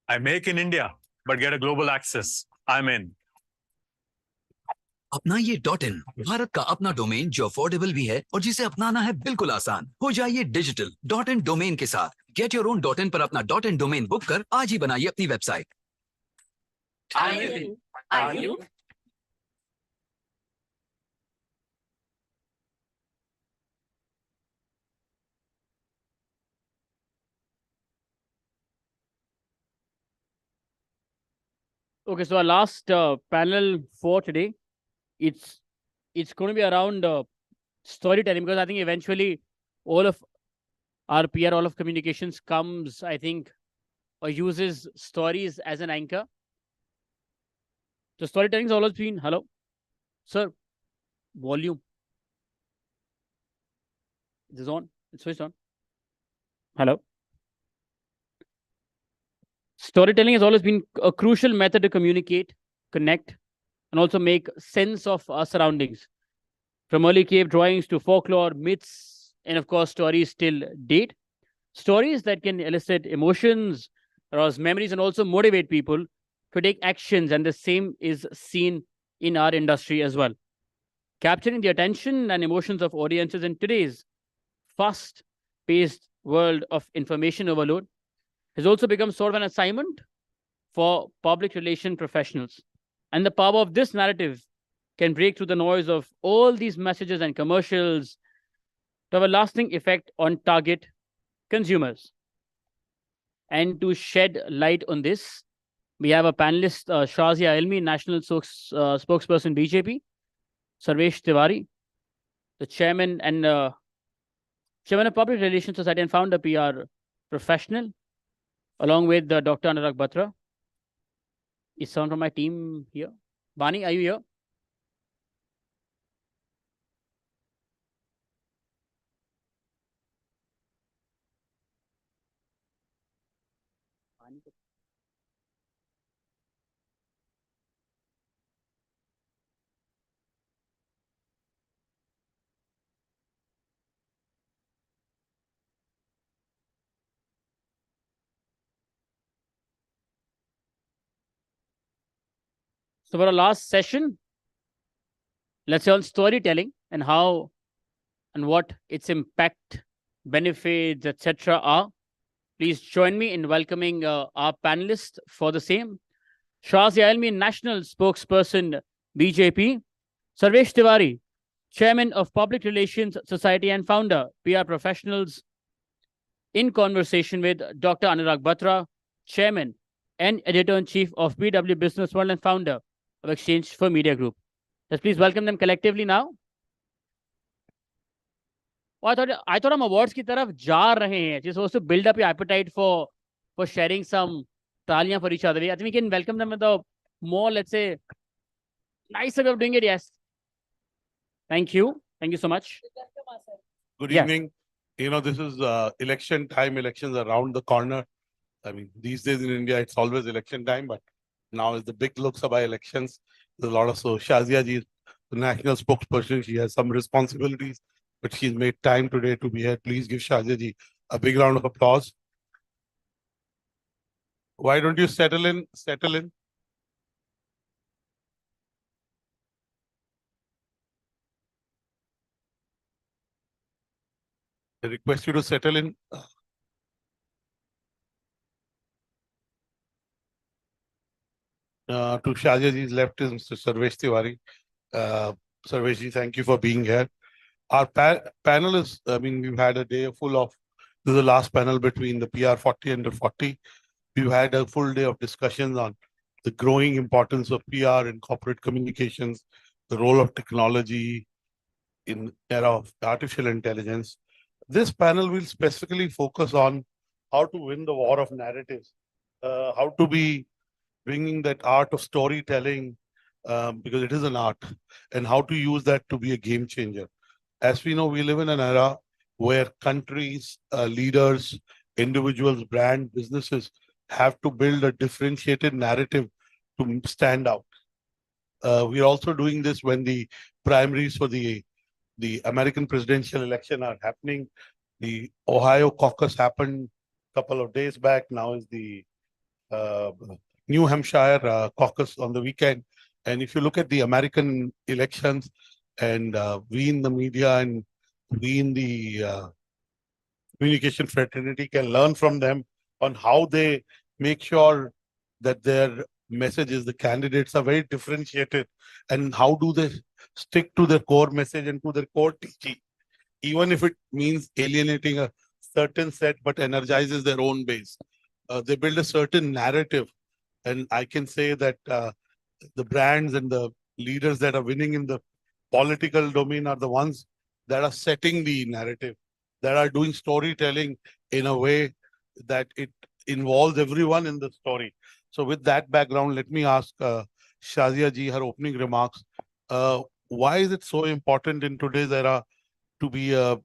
I make in India, but get a global access. I'm in. अपना ये .in Bharat का अपना domain जो affordable भी है और जिसे अपनाना है बिल्कुल आसान। हो जाइए डिजिटल .in डोमेन के साथ। गेट योर ओन .in पर अपना .in डोमेन बुक कर आज ही बनाइए अपनी website. Are you? Okay, so our last panel for today, it's going to be around storytelling, because I think eventually all of our PR, all of communications comes, I think, or uses stories as an anchor. So storytelling has always been, hello, sir, volume. Is this on? It's switched on. Hello. Storytelling has always been a crucial method to communicate, connect, and also make sense of our surroundings. From early cave drawings to folklore, myths, and of course, stories till date. Stories that can elicit emotions, arouse memories, and also motivate people to take actions. And the same is seen in our industry as well. Capturing the attention and emotions of audiences in today's fast paced world of information overload has also become sort of an assignment for public relation professionals. And the power of this narrative can break through the noise of all these messages and commercials to have a lasting effect on target consumers. And to shed light on this, we have a panelist, Shazia Elmi, National Spokesperson BJP, Sarvesh Tiwari, the Chairman of Public Relations Society and founder PR professional, along with Dr. Anurag Batra. Is someone from my team here? Bani, are you here? So for our last session, let's say on storytelling and how and what its impact, benefits, etc. are. Please join me in welcoming our panelists for the same. Shazia Elmi, National Spokesperson, BJP. Sarvesh Tiwari, Chairman of Public Relations Society and founder, PR Professionals. In conversation with Dr. Anurag Batra, Chairman and Editor-in-Chief of BW Businessworld and founder of Exchange for Media Group. Let's please welcome them collectively now. I thought हम awards की तरफ जा रहे हैं. Just supposed to build up your appetite for sharing some तालियां for each other. I think we can welcome them with a more, let's say, nicer way of doing it. Yes. Thank you. Thank you so much. Good Yeah. evening. You know, this is election time. Elections are around the corner. I mean, these days in India, it's always election time, but now is the big Lok Sabha elections. There's a lot of, so Shazia ji is the national spokesperson. She has some responsibilities, but she's made time today to be here. Please give Shazia ji a big round of applause. Why don't you settle in? Settle in. I request you to settle in. To Shazia ji's left is Mr. Sarvesh Tiwari. Sarvesh ji, thank you for being here. Our panel is, I mean, we've had a day full of, this is the last panel between the PR 40 and the 40. We've had a full day of discussions on the growing importance of PR in corporate communications, the role of technology in era of artificial intelligence. This panel will specifically focus on how to win the war of narratives, how to be bringing that art of storytelling, because it is an art, and how to use that to be a game changer. As we know, we live in an era where countries, leaders, individuals, brand, businesses have to build a differentiated narrative to stand out. We're also doing this when the primaries for the American presidential election are happening. The Ohio caucus happened a couple of days back. Now is the New Hampshire caucus on the weekend. And if you look at the American elections, and we in the media and we in the communication fraternity can learn from them on how they make sure that their messages, the candidates are very differentiated, and how do they stick to their core message and to their core teaching, even if it means alienating a certain set but energizes their own base. They build a certain narrative, and I can say that the brands and the leaders that are winning in the political domain are the ones that are setting the narrative, that are doing storytelling in a way that it involves everyone in the story. So with that background, let me ask Shazia ji her opening remarks. Why is it so important in today's era to be a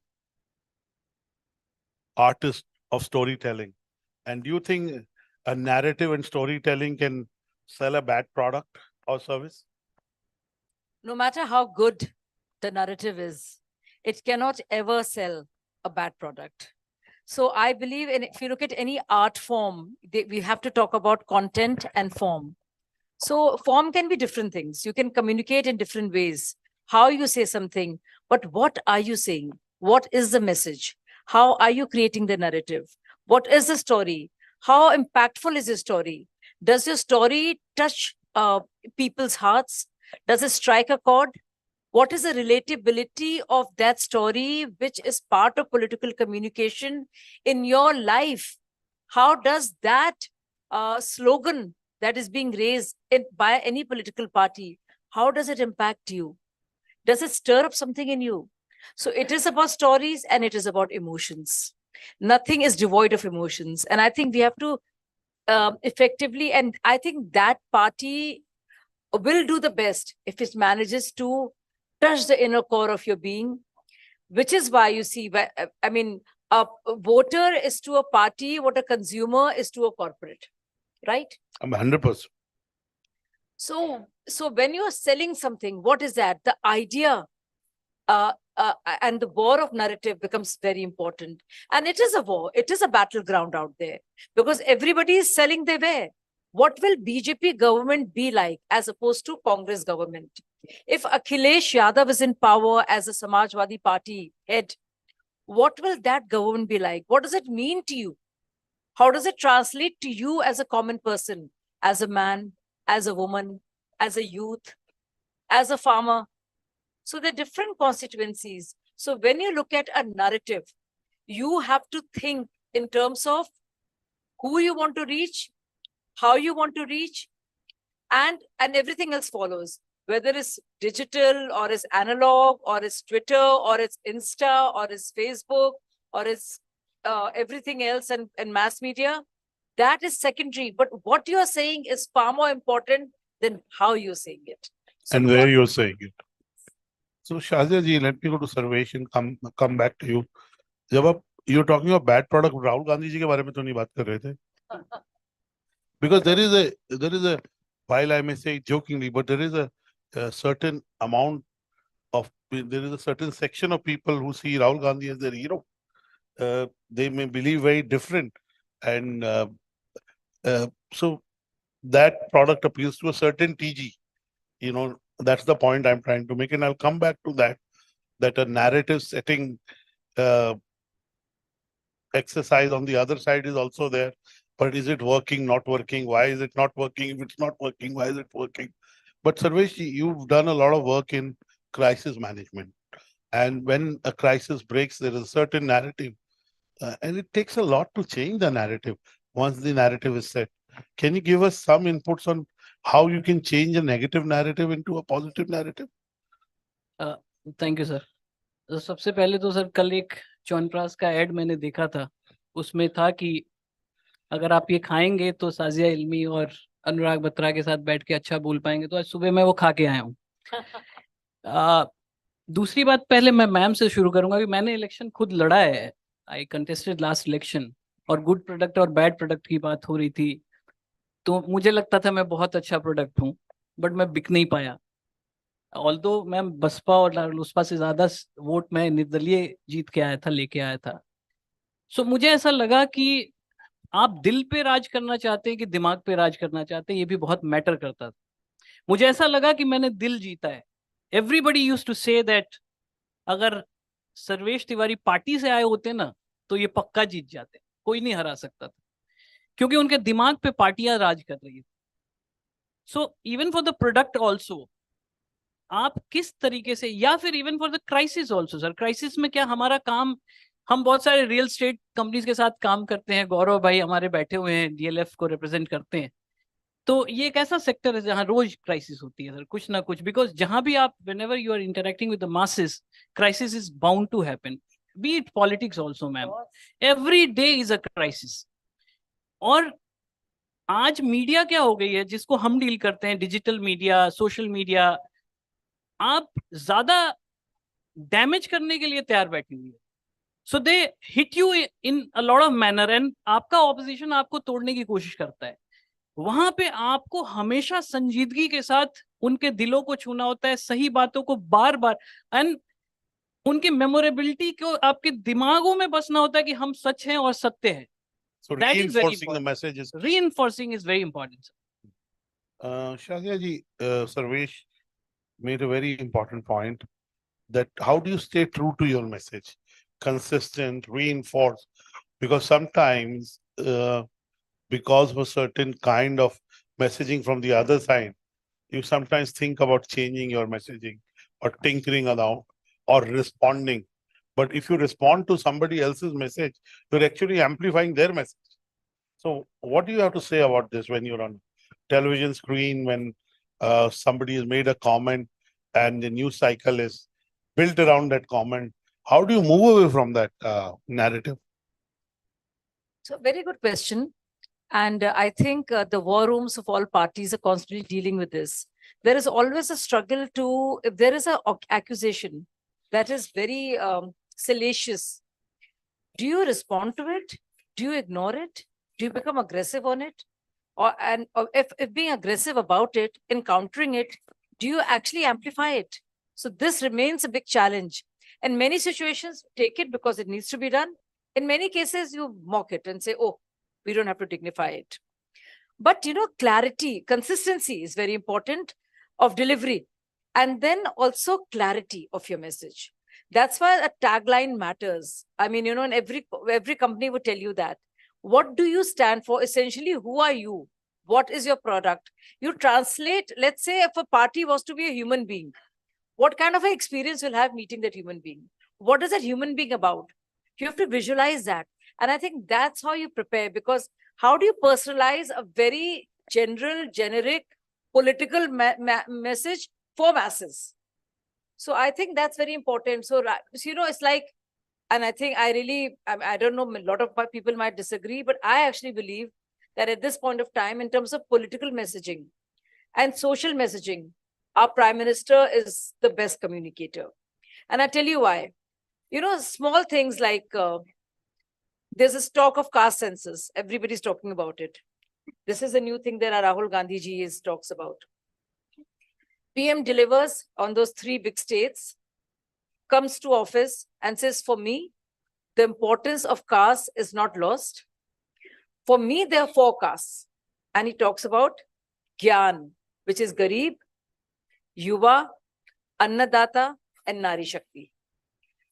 artist of storytelling? And do you think a narrative and storytelling can sell a bad product or service? No matter how good the narrative is, it cannot ever sell a bad product. So I believe if you look at any art form, we have to talk about content and form. So form can be different things. You can communicate in different ways. How you say something, but what are you saying? What is the message? How are you creating the narrative? What is the story? How impactful is your story? Does your story touch people's hearts? Does it strike a chord? What is the relatability of that story, which is part of political communication in your life? How does that slogan that is being raised by any political party, how does it impact you? Does it stir up something in you? So it is about stories and it is about emotions. Nothing is devoid of emotions. And I think we have to effectively, and I think that party will do the best if it manages to touch the inner core of your being, which is why you see, I mean, a voter is to a party what a consumer is to a corporate, right? I'm 100%. So when you're selling something, what is that? The idea and the war of narrative becomes very important. And it is a war. It is a battleground out there because everybody is selling their way. What will BJP government be like as opposed to Congress government? If Akhilesh Yadav is in power as a Samajwadi Party head, what will that government be like? What does it mean to you? How does it translate to you as a common person, as a man, as a woman, as a youth, as a farmer? So there are different constituencies. So when you look at a narrative, you have to think in terms of who you want to reach, how you want to reach, and everything else follows. Whether it's digital or it's analog or it's Twitter or it's Insta or it's Facebook or it's everything else and mass media, that is secondary. But what you're saying is far more important than how you're saying it. So And where you're saying it. So Shazia ji, let me go to Sarvesh and come back to you. जब you're talking about bad product, Rahul Gandhi ji के बारे में तो नहीं बात कर रहे थे? Because there is a while I may say jokingly, but there is a certain amount of, there is a certain section of people who see Rahul Gandhi as their hero. They may believe very different, and so that product appeals to a certain TG. You know, that's the point I'm trying to make, and I'll come back to that. That a narrative setting exercise on the other side is also there. But is it working, not working? Why is it not working? If it's not working, why is it working? But Sarvesh, you've done a lot of work in crisis management. And when a crisis breaks, there is a certain narrative. And it takes a lot to change the narrative once the narrative is set. Can you give us some inputs on how you can change a negative narrative into a positive narrative? Thank you sir. सबसे पहले तो sir कल एक च्यवनप्राश का add मैंने देखा था. उसमें था कि अगर आप ये खाएंगे तो साजिया इल्मी और अनुराग बत्रा के साथ बैठ के अच्छा बोल पाएंगे. तो आज सुबह मैं वो खा के आया हूँ. दूसरी बात, पहले मैं मैम से शुरू करूंगा कि मैंने इलेक्शन खुद लड़ा है. आई कंटेस्टेड लास्ट इलेक्शन और गुड प्रोडक्ट और बैड प्रोडक्ट की बात हो रही थी. तो मुझे लगता था मैं बहुत अच्छा प्रोडक्ट हूँ, बट मैं बिक नहीं पाया. ऑल्दो मैं बसपा और रालोसपा से ज्यादा वोट मैं निर्दलीय जीत के आया था, लेके आया था. सो मुझे ऐसा लगा कि आप दिल पे राज करना चाहते हैं कि दिमाग पे राज करना चाहते हैं, ये भी बहुत मैटर करता था. मुझे ऐसा लगा कि मैंने दिल जीता है. Everybody used to say that अगर सर्वेश तिवारी पार्टी से आए होते ना तो ये पक्का जीत जाते, कोई नहीं हरा सकता था, क्योंकि उनके दिमाग पे पार्टियां राज कर रही है। So even for the product also, आप किस तरीके से, या फिर even for the crisis also sir, crisis में क्या हमारा काम, हम बहुत सारे रियल एस्टेट कंपनीज के साथ काम करते हैं, गौरव भाई हमारे बैठे हुए हैं, डीएलएफ को रिप्रेजेंट करते हैं, तो ये एक ऐसा सेक्टर है जहां रोज क्राइसिस होती है सर, कुछ ना कुछ, बिकॉज जहां भी आप whenever you are interacting with the masses, crisis is bound to happen, be it politics also ma'am, every day is a crisis। और आज मीडिया क्या हो गई है जिसको हम डील करते हैं, डिजिटल मीडिया, सोशल मीडिया, आप ज्यादा डैमेज करने के लिए तैयार बैठी हुई है, so they hit you in a lot of manner, and आपका ऑपोजिशन आपको तोड़ने की कोशिश करता है। वहां पे आपको हमेशा संजीदगी के साथ उनके दिलों को छूना होता है, सही बातों को बार बार, एंड उनकी मेमोरेबिलिटी को आपके दिमागों में बसना होता है कि हम सच हैं और सत्य हैं। So That is very reinforcing the important. message is Reinforcing is very important. Shazia ji, Sarvesh made a very important point that how do you stay true to your message, consistent, reinforce, because sometimes because of a certain kind of messaging from the other side, you sometimes think about changing your messaging or tinkering around or responding. But if you respond to somebody else's message, you're actually amplifying their message. So what do you have to say about this when you're on television screen, when somebody has made a comment and the news cycle is built around that comment? How do you move away from that narrative? So very good question. And I think the war rooms of all parties are constantly dealing with this. There is always a struggle to, if there is an accusation that is very salacious, do you respond to it? Do you ignore it? Do you become aggressive on it? Or if being aggressive about it, encountering it, do you actually amplify it? So this remains a big challenge. In many situations, take it because it needs to be done. In many cases, you mock it and say, oh, we don't have to dignify it. But, you know, clarity, consistency is very important of delivery. And then also clarity of your message. That's why a tagline matters. I mean, you know, and every company would tell you that. What do you stand for? Essentially, who are you? What is your product? You translate, let's say if a party was to be a human being, what kind of an experience you'll have meeting that human being? What is that human being about? You have to visualize that. And I think that's how you prepare, because how do you personalize a very general, generic, political message for masses? So I think that's very important. So, you know, it's like, and I think I don't know, a lot of people might disagree, but I actually believe that at this point of time, in terms of political messaging and social messaging, our Prime Minister is the best communicator. And I tell you why. You know, small things like there's this talk of caste census. Everybody's talking about it. This is a new thing that Rahul Gandhi ji talks about. PM delivers on those 3 big states, comes to office and says, for me, the importance of caste is not lost. For me, there are 4 castes. And he talks about Gyan, which is Garib, Yuva, Annadata, and Nari Shakti.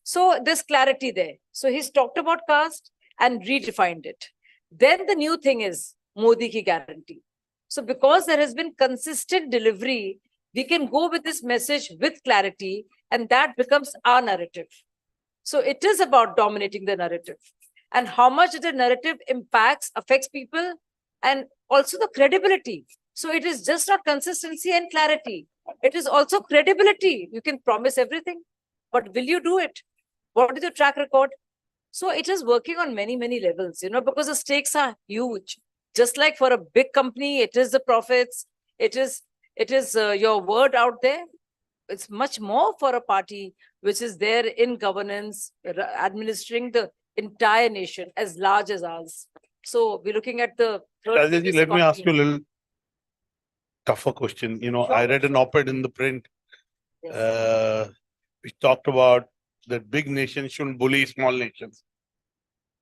So there's clarity there. So he's talked about caste and redefined it. Then the new thing is Modi ki guarantee. So because there has been consistent delivery, we can go with this message with clarity, and that becomes our narrative. So it is about dominating the narrative, and how much the narrative affects people, and also the credibility. So it is just not consistency and clarity. It is also credibility. You can promise everything, but will you do it? What is your track record? So it is working on many, many levels, you know, because the stakes are huge. Just like for a big company, it is the profits. It is your word out there. It's much more for a party which is there in governance, administering the entire nation as large as ours. So we're looking at the third. Rajesh ji, let me ask you a little tougher question. You know, Sure, I read an op-ed in the print, which talked about that big nations shouldn't bully small nations,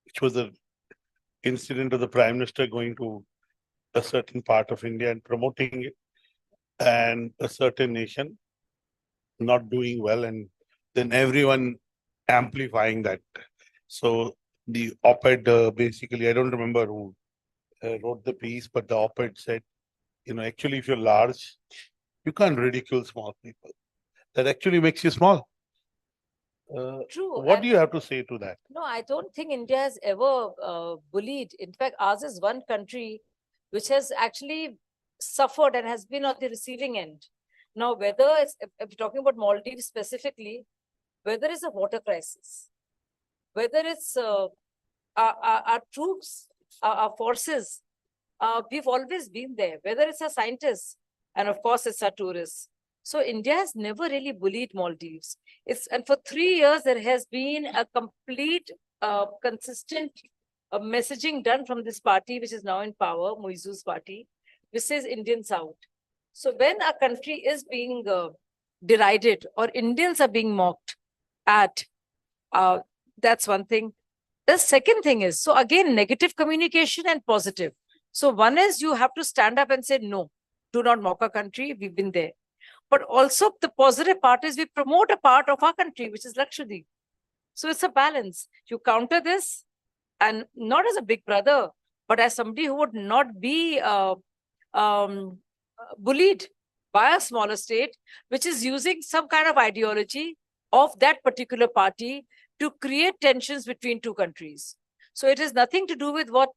which was an incident of the Prime Minister going to a certain part of India and promoting it, and a certain nation not doing well, and then everyone amplifying that. So the op-ed, basically, I don't remember who wrote the piece, but the op-ed said, actually, if you're large, you can't ridicule small people. That actually makes you small. True. What do you have to say to that? No, I don't think India has ever bullied. In fact, ours is one country which has actually suffered and has been on the receiving end. Now, whether it's, if we're talking about Maldives specifically, whether it's a water crisis, whether it's our troops, our forces, we've always been there, whether it's our scientists, and of course, it's our tourists. So India has never really bullied Maldives. And for 3 years, there has been a complete, consistent messaging done from this party, which is now in power, Moizu's party, which says Indians out. So when our country is being derided or Indians are being mocked at, that's one thing. The second thing is, so again, negative communication and positive. So one is you have to stand up and say, no, do not mock our country. We've been there. But also the positive part is we promote a part of our country, which is Lakshadweep. So it's a balance. You counter this, and not as a big brother, but as somebody who would not be bullied by a smaller state, which is using some kind of ideology of that particular party to create tensions between two countries. So it has nothing to do with what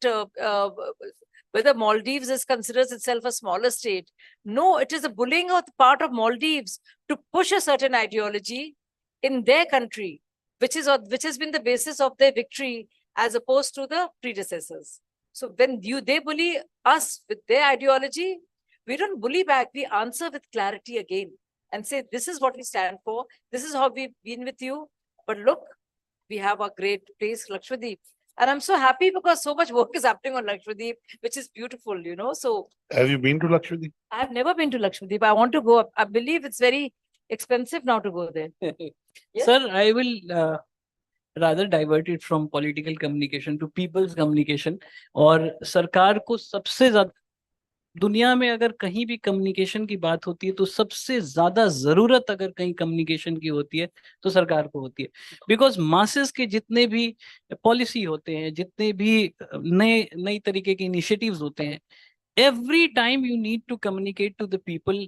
whether Maldives is considers itself a smaller state. No, it is a bullying of the part of Maldives to push a certain ideology in their country, which has been the basis of their victory as opposed to the predecessors. So when they bully us with their ideology, we don't bully back. We answer with clarity again and say, this is what we stand for. This is how we've been with you. But look, we have a great place, Lakshadweep. And I'm so happy because so much work is happening on Lakshadweep, which is beautiful, So have you been to Lakshadweep? I've never been to Lakshadweep. I want to go. I believe it's very expensive now to go there. Yes? Sir, I will rather divert it from political communication to people's communication. और सरकार को सबसे ज्यादा दुनिया में अगर कहीं भी कम्युनिकेशन की बात होती है तो सबसे ज्यादा जरूरत अगर कहीं कम्युनिकेशन की होती है तो सरकार को होती है बिकॉज मासेस के जितने भी पॉलिसी होते हैं जितने भी नई तरीके के इनिशिएटिव्स होते हैं every time you need to communicate to the people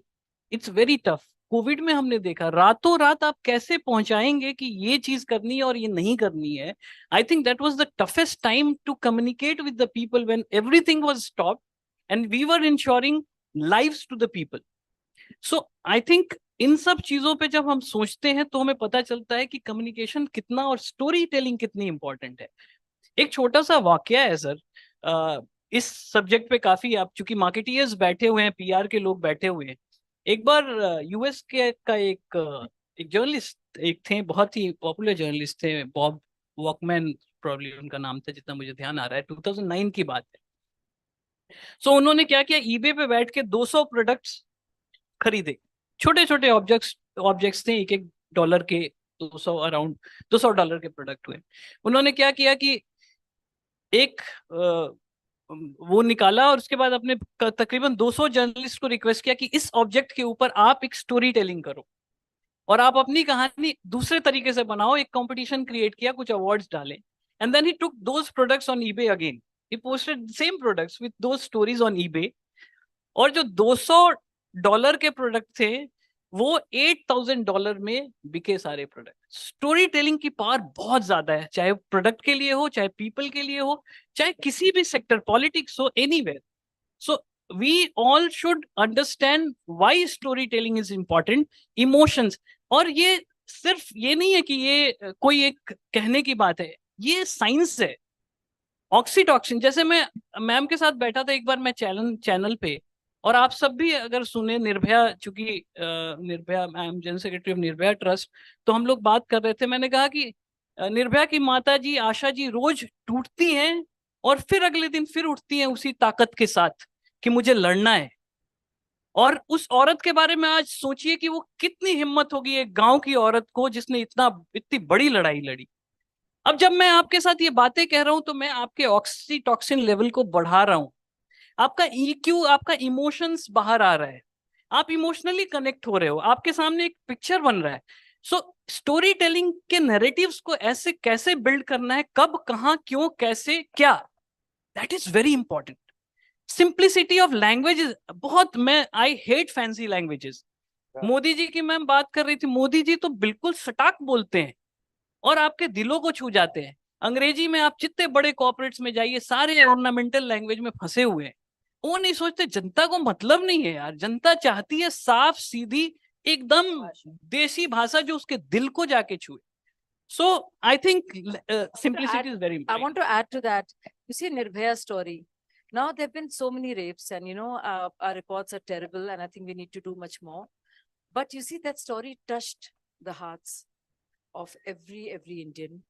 it's very tough Covid में हमने देखा रातों रात आप कैसे पहुंचाएंगे कि ये चीज करनी है और ये नहीं करनी है I think that was the toughest time to communicate with the people when everything was stopped and we were ensuring lives to the people. So I think इन सब चीजों पे जब हम सोचते हैं तो हमें पता चलता है कि कम्युनिकेशन कितना और स्टोरी टेलिंग कितनी इंपॉर्टेंट है. एक छोटा सा वाकया है सर इस सब्जेक्ट पे काफी आप चूंकि मार्केटियर्स बैठे हुए हैं पीआर के लोग बैठे हुए हैं एक बार यूएस के का एक जर्नलिस्ट एक थे बहुत ही पॉपुलर जर्नलिस्ट थे बॉब वॉकमैन प्रॉब्ली उनका नाम था जितना मुझे ध्यान आ रहा है 2009 की बात है. सो उन्होंने क्या किया ईबे पे बैठ के 200 प्रोडक्ट्स खरीदे छोटे छोटे ऑब्जेक्ट्स थे $1 के 200 अराउंड $200 के प्रोडक्ट हुए. उन्होंने क्या किया कि एक वो निकाला और उसके बाद अपने तकरीबन 200 जर्नलिस्ट को रिक्वेस्ट किया कि इस ऑब्जेक्ट के ऊपर आप एक स्टोरी टेलिंग करो और आप अपनी कहानी दूसरे तरीके से बनाओ. एक कंपटीशन क्रिएट किया कुछ अवार्ड्स डाले and then he took those products on eBay again. He posted the same products with those stories on eBay. और जो $200 के प्रोडक्ट थे वो $8,000 में बिके सारे प्रोडक्ट. स्टोरी टेलिंग की पावर बहुत ज्यादा है चाहे प्रोडक्ट के लिए हो चाहे पीपल के लिए हो चाहे किसी भी सेक्टर पॉलिटिक्स हो anywhere. So we all should understand why storytelling is important. Emotions और ये सिर्फ ये नहीं है कि ये कोई एक कहने की बात है ये साइंस है. ऑक्सीटॉक्सिन जैसे मैं मैम के साथ बैठा था एक बार मैं चैनल पे और आप सब भी अगर सुने निर्भया चूंकि Nirbhaya ma'am general secretary of Nirbhaya trust तो हम लोग बात कर रहे थे. मैंने कहा कि निर्भया की माता जी आशा जी रोज टूटती हैं और फिर अगले दिन फिर उठती हैं उसी ताकत के साथ कि मुझे लड़ना है. और उस औरत के बारे में आज सोचिए कि वो कितनी हिम्मत होगी एक गांव की औरत को जिसने इतनी बड़ी लड़ाई लड़ी. अब जब मैं आपके साथ ये बातें कह रहा हूं तो मैं आपके ऑक्सीटॉक्सिन लेवल को बढ़ा रहा हूं. आपका EQ आपका इमोशंस बाहर आ रहा है. आप इमोशनली कनेक्ट हो रहे हो. आपके सामने एक पिक्चर बन रहा है. सो स्टोरी टेलिंग के नैरेटिव्स को ऐसे कैसे बिल्ड करना है, कब, कहां, क्यों, कैसे, क्या, that is very important. Simplicity of language is बहुत, मैं I hate fancy languages. Modi ji की मैम बात कर रही थी, मोदी जी तो बिल्कुल सटाक बोलते हैं और आपके दिलों को छू जाते हैं. अंग्रेजी में आप जितने बड़े कॉर्पोरेट्स में जाइए, सारे ऑर्नामेंटल लैंग्वेज में फंसे हुए हैं. वो नहीं सोचते, जनता को मतलब नहीं है यार, जनता चाहती है साफ सीधी एकदम देसी भाषा जो उसके दिल को जाके छुए. So I think simplicity is very I important. want to add to that. You see, Nirbhaya story. Now there have been so many rapes, and our reports are terrible, and I think we need to do much more. But you see, that story touched the hearts of every Indian.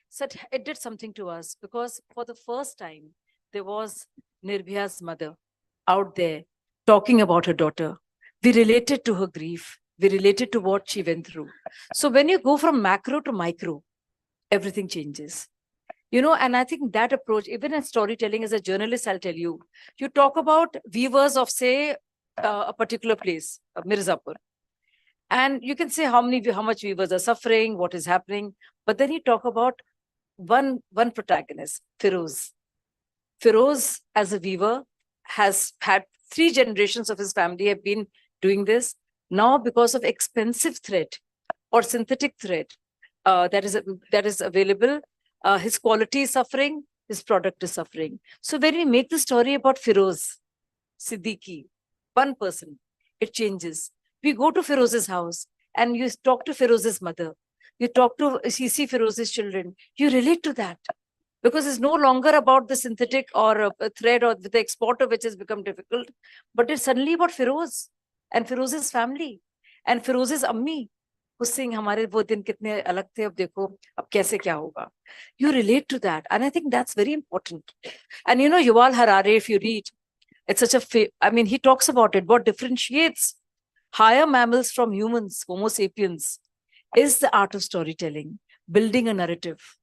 So it did something to us, because for the first time there was Nirbhaya's mother out there talking about her daughter. We related to her grief. We related to what she went through. So when you go from macro to micro, everything changes. And I think that approach, even in storytelling, as a journalist, I'll tell you, you talk about weavers of, say, a particular place, Mirzapur. And you can say how much weavers are suffering, what is happening. But then you talk about one protagonist, Firoz. Firoz, as a weaver, has had 3 generations of his family have been doing this. Now, because of expensive thread or synthetic thread that is available, his quality is suffering, his product is suffering. So when we make the story about Firoz Siddiqui, one person, it changes. We go to Firoz's house and you talk to Firoz's mother. You see Firoz's children. You relate to that. Because it's no longer about the synthetic or a thread or the export of which has become difficult, but it's suddenly about Firoz and Firoz's family and Firoz's ammi who's saying, "Hamare wo din kitne alag the, ab dekho, ab kaise kya hoga." You relate to that. And I think that's very important. And Yuval Harari, if you read, it's such he talks about it. What differentiates higher mammals from humans, Homo sapiens, is the art of storytelling, building a narrative.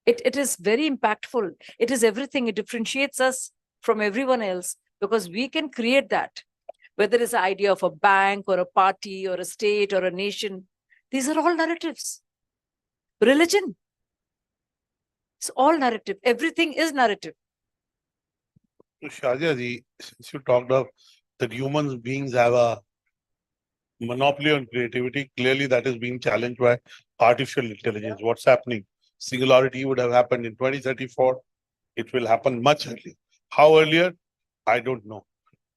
It is very impactful. It is everything. It differentiates us from everyone else because we can create that, whether it's the idea of a bank or a party or a state or a nation. These are all narratives. Religion, it's all narrative. Everything is narrative. So Shazia ji, since you talked of that human beings have a monopoly on creativity, clearly that is being challenged by artificial intelligence. What's happening? Singularity would have happened in 2034. It will happen much earlier. How earlier? I don't know.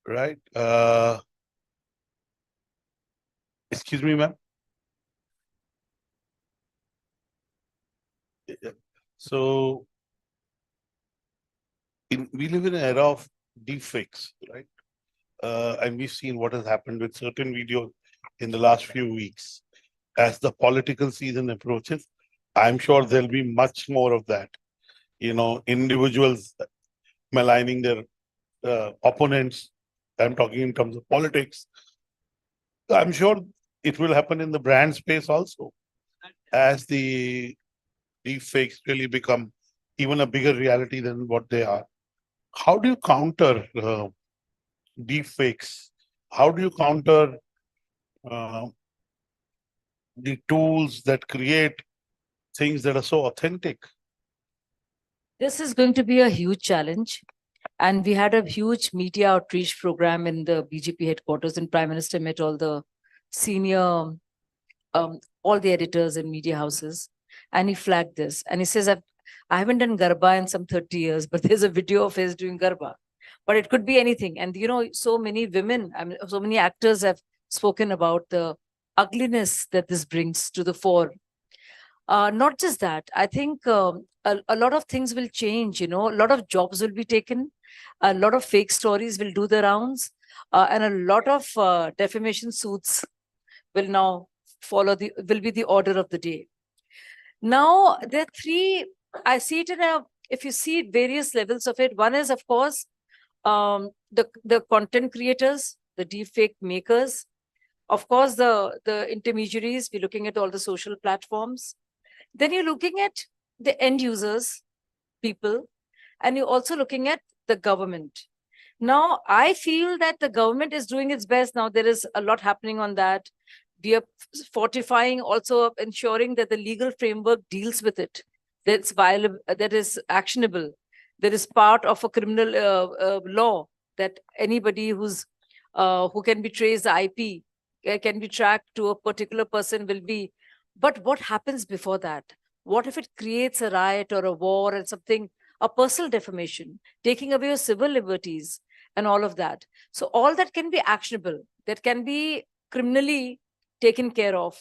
Right? Excuse me, ma'am. So we live in an era of deepfakes, right? And we've seen what has happened with certain videos in the last few weeks. As the political season approaches, I'm sure there'll be much more of that. Individuals maligning their opponents. I'm talking in terms of politics. I'm sure it will happen in the brand space also, as the deepfakes really become even a bigger reality than what they are. How do you counter deepfakes? How do you counter the tools that create things that are so authentic? This is going to be a huge challenge. And we had a huge media outreach program in the BJP headquarters, and Prime Minister met all the senior, all the editors and media houses. And he flagged this. And he says, I haven't done Garba in some 30 years, but there's a video of his doing Garba. But it could be anything. And, so many women, so many actors have spoken about the ugliness that this brings to the fore. Not just that, I think a lot of things will change, a lot of jobs will be taken, a lot of fake stories will do the rounds, and a lot of defamation suits will now will be the order of the day. Now, there are 3, I see it if you see various levels of it. One is, of course, the content creators, the deepfake makers, of course, the intermediaries. We're looking at all the social platforms. Then you're looking at the end users, people, and you're also looking at the government. Now, I feel that the government is doing its best. Now, there is a lot happening on that. We are fortifying, also ensuring that the legal framework deals with it, that's viable, that is actionable, that is part of a criminal law, that anybody who can be traced the IP, can be tracked to a particular person will be. But what happens before that? What if it creates a riot or a war and something, a personal defamation, taking away your civil liberties and all of that? So all that can be actionable, that can be criminally taken care of.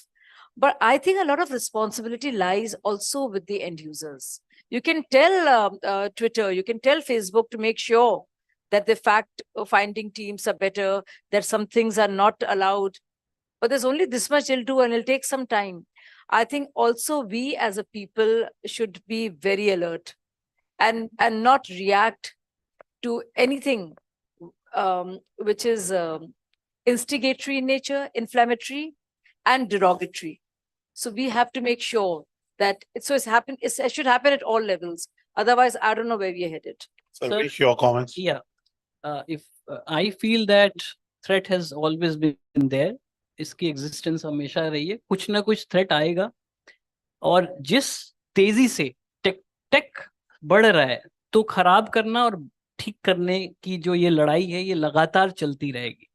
But I think a lot of responsibility lies also with the end users. You can tell Twitter, you can tell Facebook to make sure that the fact-finding teams are better, that some things are not allowed. But there's only this much they'll do, and it'll take some time. I think also we as a people should be very alert and not react to anything which is instigatory in nature, inflammatory, and derogatory. So we have to make sure that it should happen at all levels. Otherwise, I don't know where we are headed. Sir, your comments. Yeah. If I feel that threat has always been there, इसकी existence हमेशा रही है, कुछ ना कुछ threat आएगा, और जिस तेजी से टेक बढ़ रहा है, तो खराब करना और ठीक करने की जो ये लड़ाई है, ये लगातार चलती रहेगी.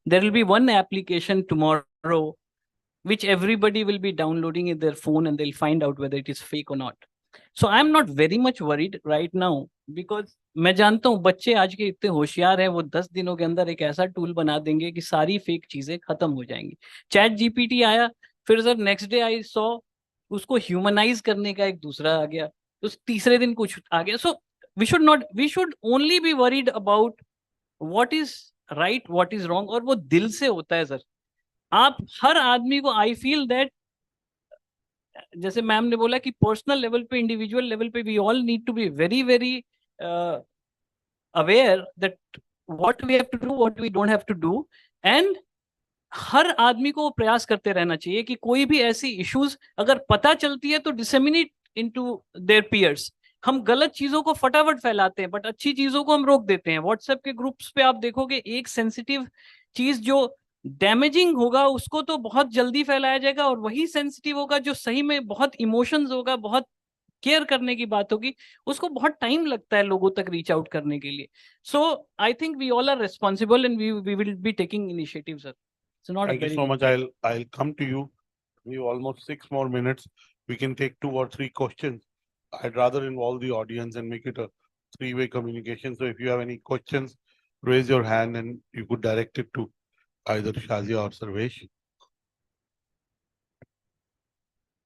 There will be one application tomorrow which everybody will be downloading in their phone, and they'll find out whether it is fake or not. So I'm not very much worried right now, because मैं जानता हूँ बच्चे आज के इतने होशियार हैं, वो 10 दिनों के अंदर एक ऐसा टूल बना देंगे कि सारी फेक चीजें खत्म हो जाएंगी. चैट जीपीटी आया, फिर sir next day I saw उसको ह्यूमनाइज करने का एक दूसरा आ गया, तो तीसरे दिन कुछ आ गया. So we should only be worried about what is right, what is wrong, और वो दिल से होता है. सर आप हर आदमी को, आई फील दैट, जैसे मैम ने बोला कि पर्सनल लेवल पे, इंडिविजुअल लेवल पे, we all need to be very very aware that what we have to do, what we don't have to do. And हर आदमी को प्रयास करते रहना चाहिए कि कोई भी ऐसी इश्यूज अगर पता चलती है तो डिसेमिनेट इनटू देयर पीयर्स. हम गलत चीजों को फटाफट फैलाते हैं, बट अच्छी चीजों को हम रोक देते हैं. व्हाट्सएप के ग्रुप्स पे आप देखोगे, एक सेंसिटिव चीज जो डैमेजिंग होगा उसको तो बहुत जल्दी फैलाया जाएगा, और वही सेंसिटिव होगा जो सही में बहुत इमोशंस होगा, बहुत केयर करने की बात होगी, उसको बहुत टाइम लगता है लोगों तक रीच आउट करने के लिए. So I think we all are responsible, and we will be taking initiative. Sir, it's not Thank you so much. I'll come to you. We have almost 6 more minutes. We can take 2 or 3 questions. I'd rather involve the audience and make it a 3-way communication. So if you have any questions, raise your hand and you could direct it to either Shazia or Sarvesh.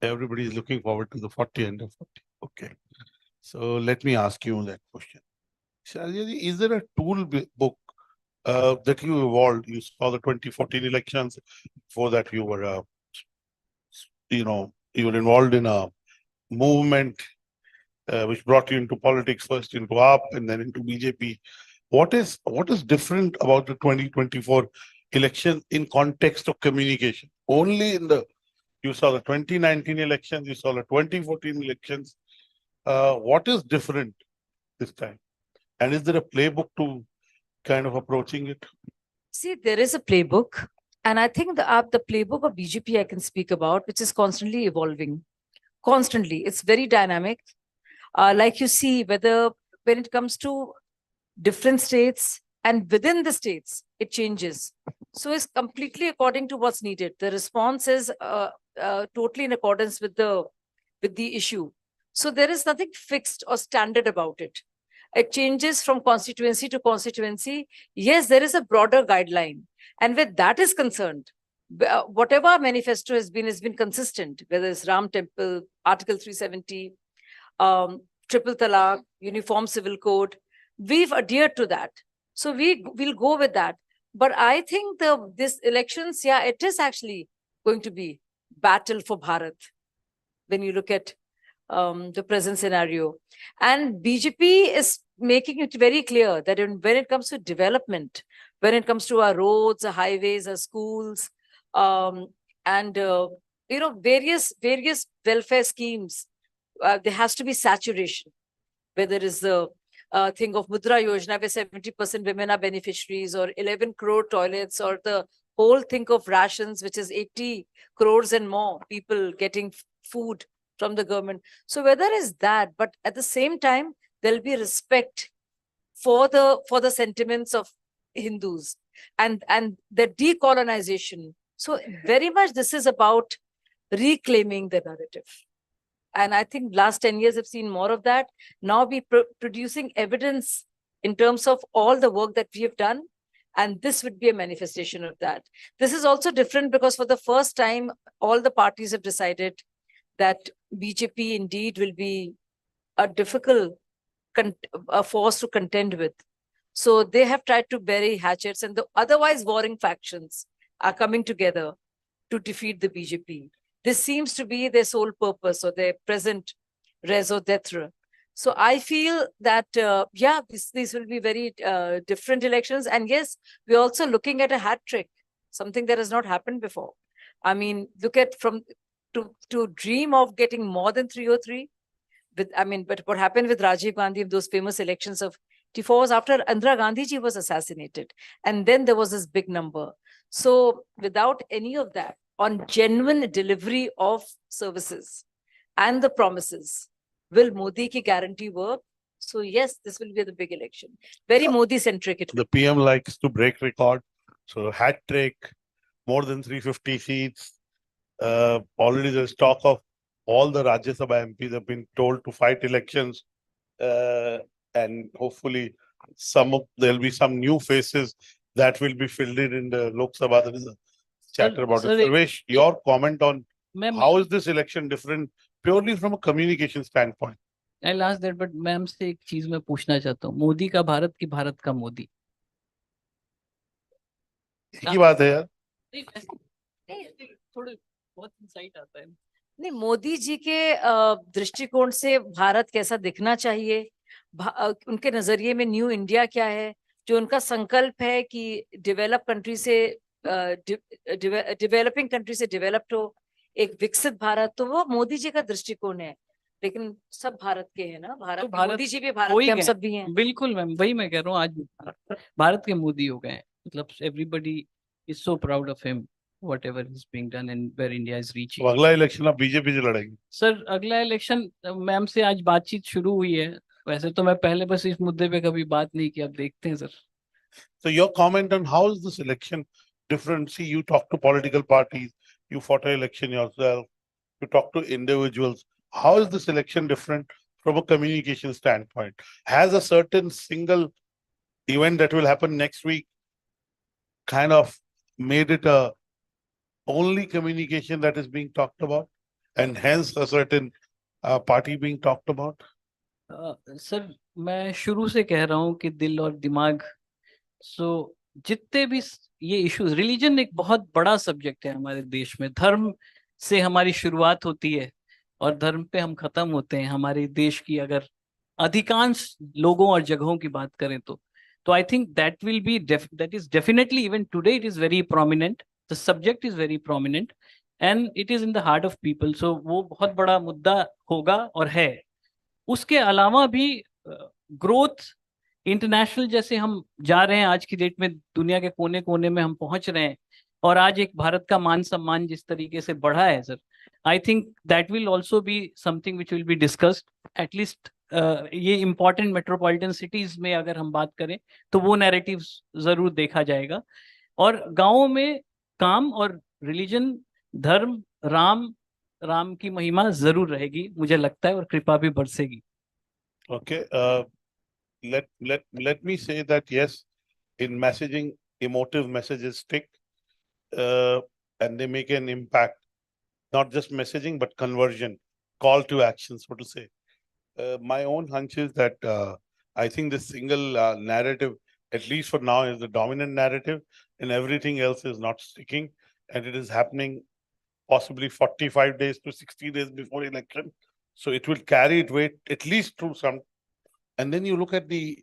Everybody is looking forward to the 40 under 40. Okay. So let me ask you that question. Shazia, is there a tool book that you evolved? You saw the 2014 elections. Before that, you were, you were involved in a movement which brought you into politics, first into AAP and then into BJP. What is different about the 2024 election in context of communication? Only you saw the 2019 elections, you saw the 2014 elections. What is different this time? And is there a playbook to kind of approaching it? See, there is a playbook, and I think the playbook of BJP I can speak about, which is constantly evolving. Constantly, it's very dynamic. Like you see, when it comes to different states and within the states, it changes. So it's completely according to what's needed. The response is totally in accordance with the issue. So there is nothing fixed or standard about it. It changes from constituency to constituency. Yes, there is a broader guideline. And where that is concerned, whatever our manifesto has been consistent, whether it's Ram Temple, Article 370, Triple Talaq, Uniform Civil Code, we've adhered to that. So we'll go with that. But I think this elections, yeah, it is actually going to be battle for Bharat when you look at the present scenario. And BJP is making it very clear that when it comes to development, when it comes to our roads, our highways, our schools, and various welfare schemes, there has to be saturation. Whether it's the thing of Mudra Yojana, where 70% women are beneficiaries, or 11 crore toilets, or the whole think of rations, which is 80 crores and more people getting food from the government. So whether is that, but at the same time, there'll be respect for the sentiments of Hindus and the decolonization. So very much this is about reclaiming the narrative. And I think last 10 years have seen more of that. Now we producing evidence in terms of all the work that we have done. And this would be a manifestation of that. This is also different because for the first time, all the parties have decided that BJP indeed will be a difficult a force to contend with. So they have tried to bury hatchets, and the otherwise warring factions are coming together to defeat the BJP. This seems to be their sole purpose or their present raison d'etre. So I feel that, yeah, these will be very different elections. And yes, we're also looking at a hat trick, something that has not happened before. I mean, look at to dream of getting more than 303. But what happened with Rajiv Gandhi in those famous elections of 84 was after Indira Gandhi ji was assassinated. And then there was this big number. So without any of that, on genuine delivery of services and the promises, will Modi ki guarantee work? So yes, this will be the big election. Very Modi-centric. The PM likes to break record. So hat trick, more than 350 seats. Already there's talk of all the Rajya Sabha MPs have been told to fight elections. And hopefully there'll be some new faces that will be filled in the Lok Sabha. There is a chatter about it. Sarvesh, your comment on how is this election different purely from a communication standpoint? I'll ask that, but ma'am से एक चीज मैं पूछना चाहता हूँ, मोदी का भारत की भारत का मोदी? की बात है यार? थोड़े बहुत इंसाइट आता है। नहीं, मोदी जी के दृष्टिकोण से भारत कैसा दिखना चाहिए, उनके नजरिए में न्यू इंडिया क्या है, जो उनका संकल्प है कि डेवलप कंट्री से डेवलपिंग कंट्री से डेवलप्ड हो, एक विकसित भारत, तो वो मोदी जी का दृष्टिकोण है। लेकिन सब भारत के हैं ना, भारत तो मोदी जी भी भारत के, हम सब भी हैं। बिल्कुल मैम, वही मैं कह रहा हूँ, आज भारत के मोदी हो गए, मतलब everybody is so proud of him, whatever is being done and where India is reaching. तो अगला इलेक्शन आप बीजेपी से लड़ेंगे? सर, अगला इलेक्शन मैम से आज बातचीत शुरू हुई है, वैसे तो मैं पहले बस इस मुद्दे पे कभी बात नहीं की, अब देखते हैं sir. So your comment on how is this election different? See, you talk to political parties, you fought an election yourself, you talk to individuals. How is this election different from a communication standpoint? Has a certain single event that will happen next week kind of made it a only communication that is being talked about, and hence a certain party being talked about? Sir, मैं शुरू से कह रहा हूँ कि दिल और दिमाग, जितने भी ये इश्यूज, रिलीजन एक बहुत बड़ा सब्जेक्ट है हमारे देश में। धर्म से हमारी शुरुआत होती है और धर्म पे हम खत्म होते हैं हमारे देश की, अगर अधिकांश लोगों और जगहों की बात करें तो I think that is definitely, even today it is very prominent, the subject is very prominent and it is in the heart of people. So वो बहुत बड़ा मुद्दा होगा और है। उसके अलावा भी ग्रोथ इंटरनेशनल, जैसे हम जा रहे हैं आज की डेट में, दुनिया के कोने कोने में हम पहुंच रहे हैं, और आज एक भारत का मान सम्मान जिस तरीके से बढ़ा है sir, I think that will also be something which will be discussed, at least ये इंपॉर्टेंट मेट्रोपॉलिटन सिटीज में अगर हम बात करें तो वो नैरेटिव जरूर देखा जाएगा। और गांवों में काम और रिलीजन, धर्म, राम की महिमा जरूर रहेगी, मुझे लगता है, और कृपा भी बरसेगी। Okay, let me say that yes, in messaging, emotive messages stick, and they make an impact. Not just messaging, but conversion, call to action, so to say. My own hunch is that I think this single narrative, at least for now, is the dominant narrative, and everything else is not sticking, and it is happening possibly 45 days to 60 days before election. So it will carry its weight at least through some. And then you look at the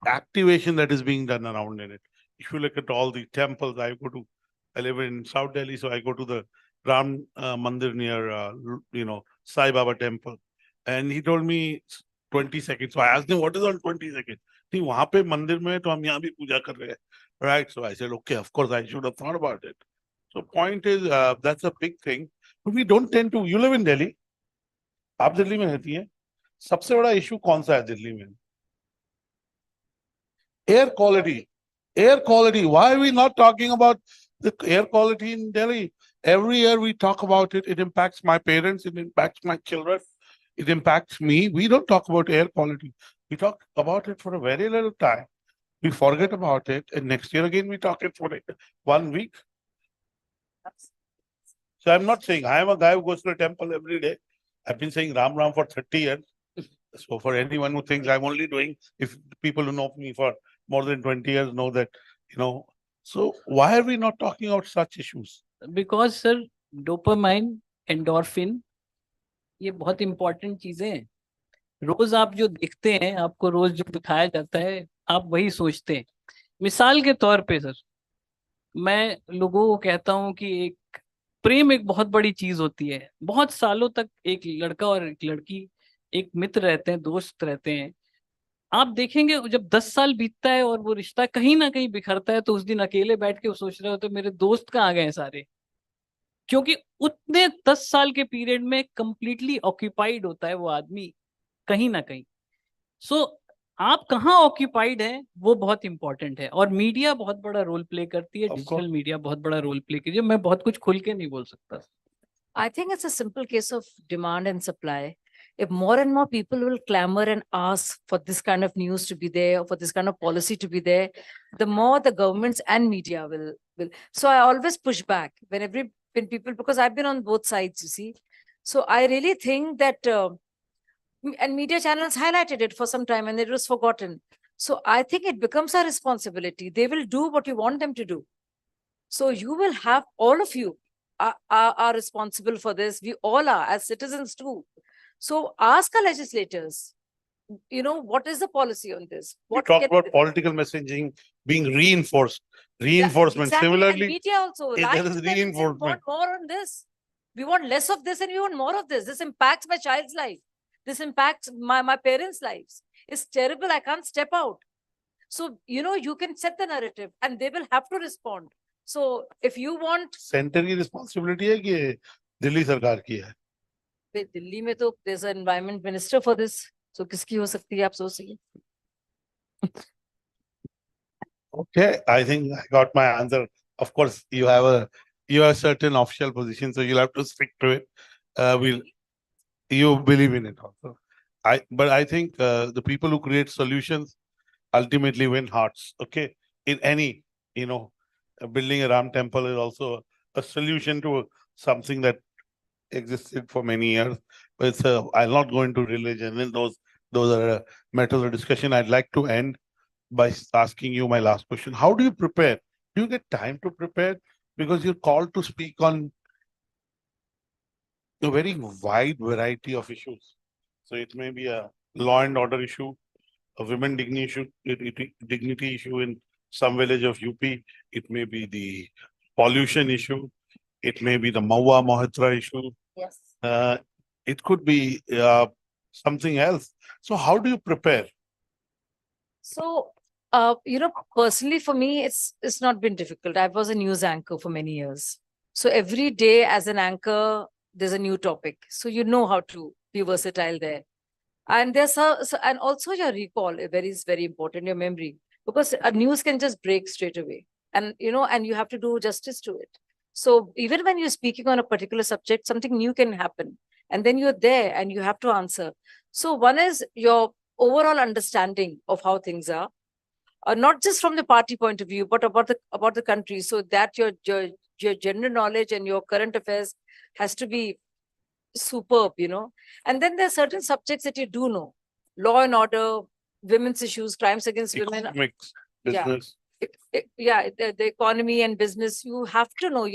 activation that is being done around in it. If you look at all the temples, I live in South Delhi, so I go to the Ram Mandir near, Sai Baba temple. And he told me 20 seconds. So I asked him, what is on 20 seconds? नहीं वहां पे मंदिर में तो हम यहाँ भी पूजा कर रहे हैं, right? So I said, okay, of course I should have thought about it. So point is, that's a big thing. But we don't tend to. You live in Delhi. आप दिल्ली में रहती हैं. सबसे बड़ा इशू कौन सा है दिल्ली में? Air quality. Air quality. Why are we not talking about the air quality in Delhi? Every year we talk about it. It impacts my parents. It impacts my children. It impacts me. We don't talk about air quality. We talk about it for a very little time. We forget about it. And next year again, we talk it for 1 week. So I'm not saying I am a guy who goes to a temple every day. I've been saying Ram Ram for 30 years. So for anyone who thinks I'm only doing, if people who know me for more than 20 years know that, so why are we not talking about such issues? Because sir, dopamine, endorphin, ये बहुत important चीजें हैं. रोज आप जो देखते हैं, आपको रोज जो दिखाया जाता है, आप वही सोचते हैं. मिसाल के तौर पे सर, मैं लोगों को कहता हूं कि एक प्रेम एक बहुत बड़ी चीज होती है. बहुत सालों तक एक लड़का और एक लड़की एक मित्र रहते हैं, दोस्त रहते हैं. आप देखेंगे जब 10 साल बीतता है और वो रिश्ता कहीं ना कहीं बिखरता है, तो उस दिन अकेले बैठ के वो सोच रहे होते मेरे दोस्त कहाँ गए सारे, क्योंकि उतने 10 साल के पीरियड में कंप्लीटली ऑक्यूपाइड होता है वो आदमी कहीं ना कहीं. सो आप कहाँ ऑक्यूपाइड हैं वो बहुत इंपॉर्टेंट है. और मीडिया बहुत बड़ा रोल प्ले करती है, डिजिटल मीडिया बहुत बड़ा रोल प्ले करती है. मैं बहुत कुछ खुल के नहीं बोल सकता. I think it's a simple case of demand and supply. If more and more people will clamor and ask for this kind of news to be there, or for this kind of policy to be there, the more the governments and media will. So I always push back when people, because I've been on both sides, you see. So I really think that, and media channels highlighted it for some time and it was forgotten. So I think it becomes our responsibility. They will do what you want them to do. So you will have, all of you are responsible for this. We all are as citizens too. So ask our legislators, what is the policy on this? We talk about political messaging being reinforced, reinforcement. Exactly. Similarly, And media also, there right? is We reinforcement. want more on this. We want less of this and we want more of this. This impacts my child's life. This impacts my parents' lives. It's terrible. I can't step out. So, you can set the narrative and they will have to respond. So if you want, centre की responsibility है कि दिल्ली सरकार की है? दिल्ली में तो there's an environment minister for this. So किसकी हो सकती है आप सोचिए? Okay, I think I got my answer. Of course, you have a certain official position, so you'll have to stick to it. You believe in it also. But I think the people who create solutions ultimately win hearts. Okay, in any, building a Ram temple is also a solution to something that existed for many years. But I'll not go into religion, and those are matters of discussion. I'd like to end by asking you my last question. How do you prepare? Do you get time to prepare? Because you're called to speak on a very wide variety of issues. So it may be a law and order issue, a women dignity issue in some village of UP. It may be the pollution issue. It may be the Maua Mohitra issue. Yes. It could be something else. So how do you prepare? So, personally for me, it's not been difficult. I was a news anchor for many years. So every day as an anchor, there's a new topic. So you know how to be versatile there. And and also your recall is very important, your memory, because a news can just break straight away. And, and you have to do justice to it. So even when you're speaking on a particular subject, something new can happen. And then you're there and you have to answer. So one is your overall understanding of how things are, not just from the party point of view, but about the country, so that your general knowledge and your current affairs has to be superb, And then there are certain subjects that you do know: law and order, women's issues, crimes against women, Economics, business. The economy and business. You have to know.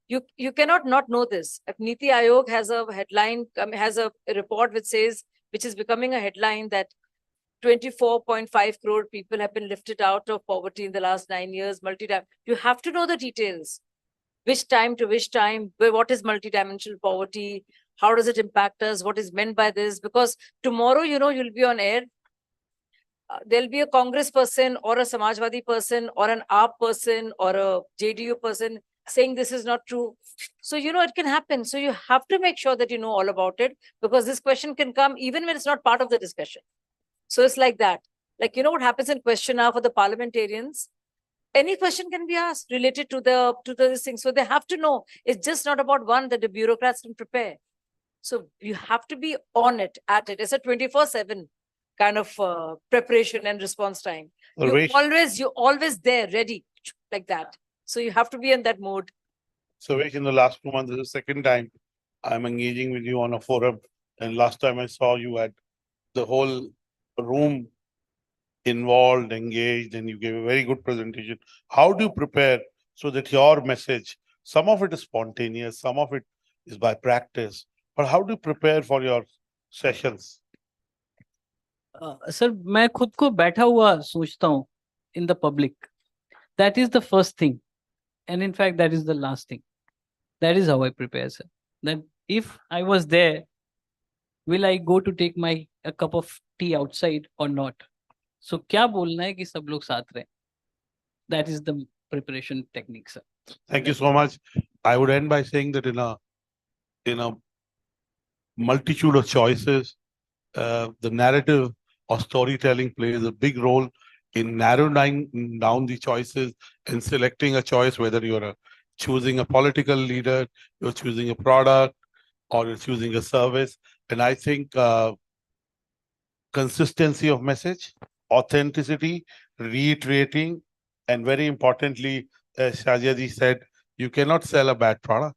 You cannot not know this. If Niti Aayog has a headline, has a report which is becoming a headline, that 24.5 crore people have been lifted out of poverty in the last 9 years, multi-time. You have to know the details. Which time to which time, what is multidimensional poverty? How does it impact us? What is meant by this? Because tomorrow, you'll be on air. there'll be a Congress person or a Samajwadi person or an AAP person or a JDU person saying this is not true. So, it can happen. So you have to make sure that you know all about it, because this question can come even when it's not part of the discussion. So it's like that. Like, what happens in question hour for the parliamentarians? Any question can be asked related to this thing. So they have to know. It's just not about one that the bureaucrats can prepare. So you have to be on it, at it. It's a 24/7 kind of preparation and response time. You're always there, ready, like that. So you have to be in that mode. Sarvesh, in the last 2 months, this is the second time I'm engaging with you on a forum. And last time I saw you had the whole room involved, engaged, and you gave a very good presentation. How do you prepare so that your message, some of it is spontaneous, some of it is by practice, but how do you prepare for your sessions? Sir मैं खुद को बैठा हुआ सोचता हूँ in the public. That is the first thing, and in fact that is the last thing. That is how I prepare, sir. That if I was there, will I go to take a cup of tea outside or not? So क्या बोलना है कि सब लोग साथ रहें. That is the preparation technique, sir. Thank you so much. I would end by saying that in a multitude of choices, the narrative or storytelling plays a big role in narrowing down the choices and selecting a choice, whether you're choosing a political leader, you're choosing a product, or you're choosing a service. And I think consistency of message, authenticity, reiterating, and very importantly, as Shazia ji said, you cannot sell a bad product.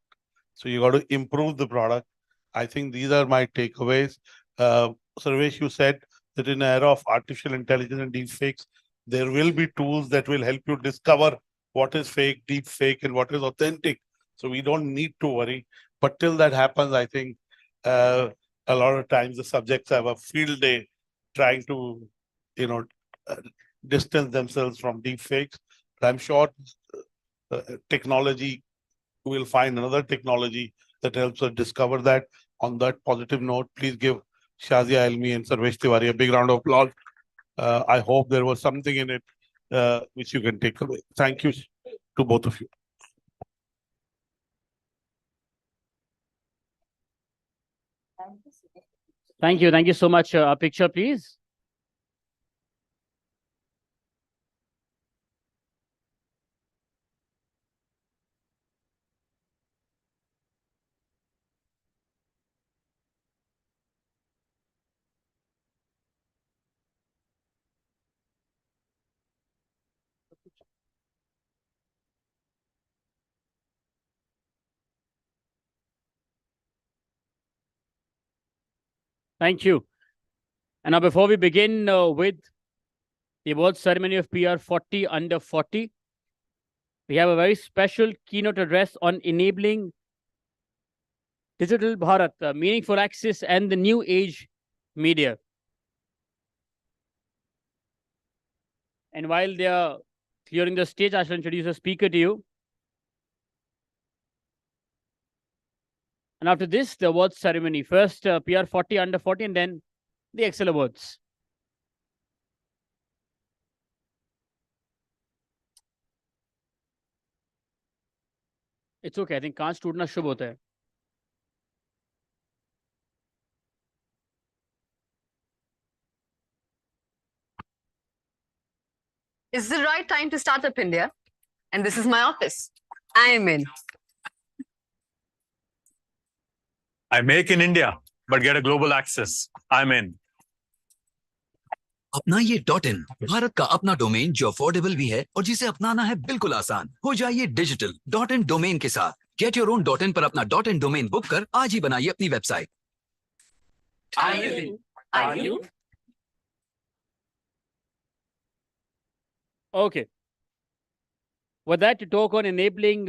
So you got to improve the product. I think these are my takeaways. Sarvesh, you said that in an era of artificial intelligence and deep fakes, there will be tools that will help you discover what is fake, deep fake, and what is authentic. So we don't need to worry. But till that happens, I think a lot of times the subjects have a field day trying to, uh, distance themselves from deep fakes. But I'm sure technology will find another technology that helps us discover that. On that positive note, please give Shazia Elmi and Sarvesh Tiwari a big round of applause. I hope there was something in it which you can take away. Thank you to both of you. Thank you. Thank you so much. A picture, please. Thank you. And now, before we begin with the awards ceremony of PR 40 under 40, we have a very special keynote address on enabling Digital Bharat, meaningful access, and the new age media. And while they are clearing the stage, I shall introduce a speaker to you. And after this, the awards ceremony. First, PR 40 under 40, and then the Excel Awards. It's okay. I think कांच टूटना शुभ होता है. It's the right time to start up India. And this is my office. I am in. I make in India, but get a global access. I'm in. अपना ये .in Bharat का अपना domain जो affordable भी है और जिसे अपनाना है बिल्कुल आसान. हो जाइए डिजिटल. .in डोमेन के साथ गेट योर ओन .in पर अपना .in डोमेन बुक कर आज ही बनाइए अपनी website. Are you? Okay. With that, to talk on enabling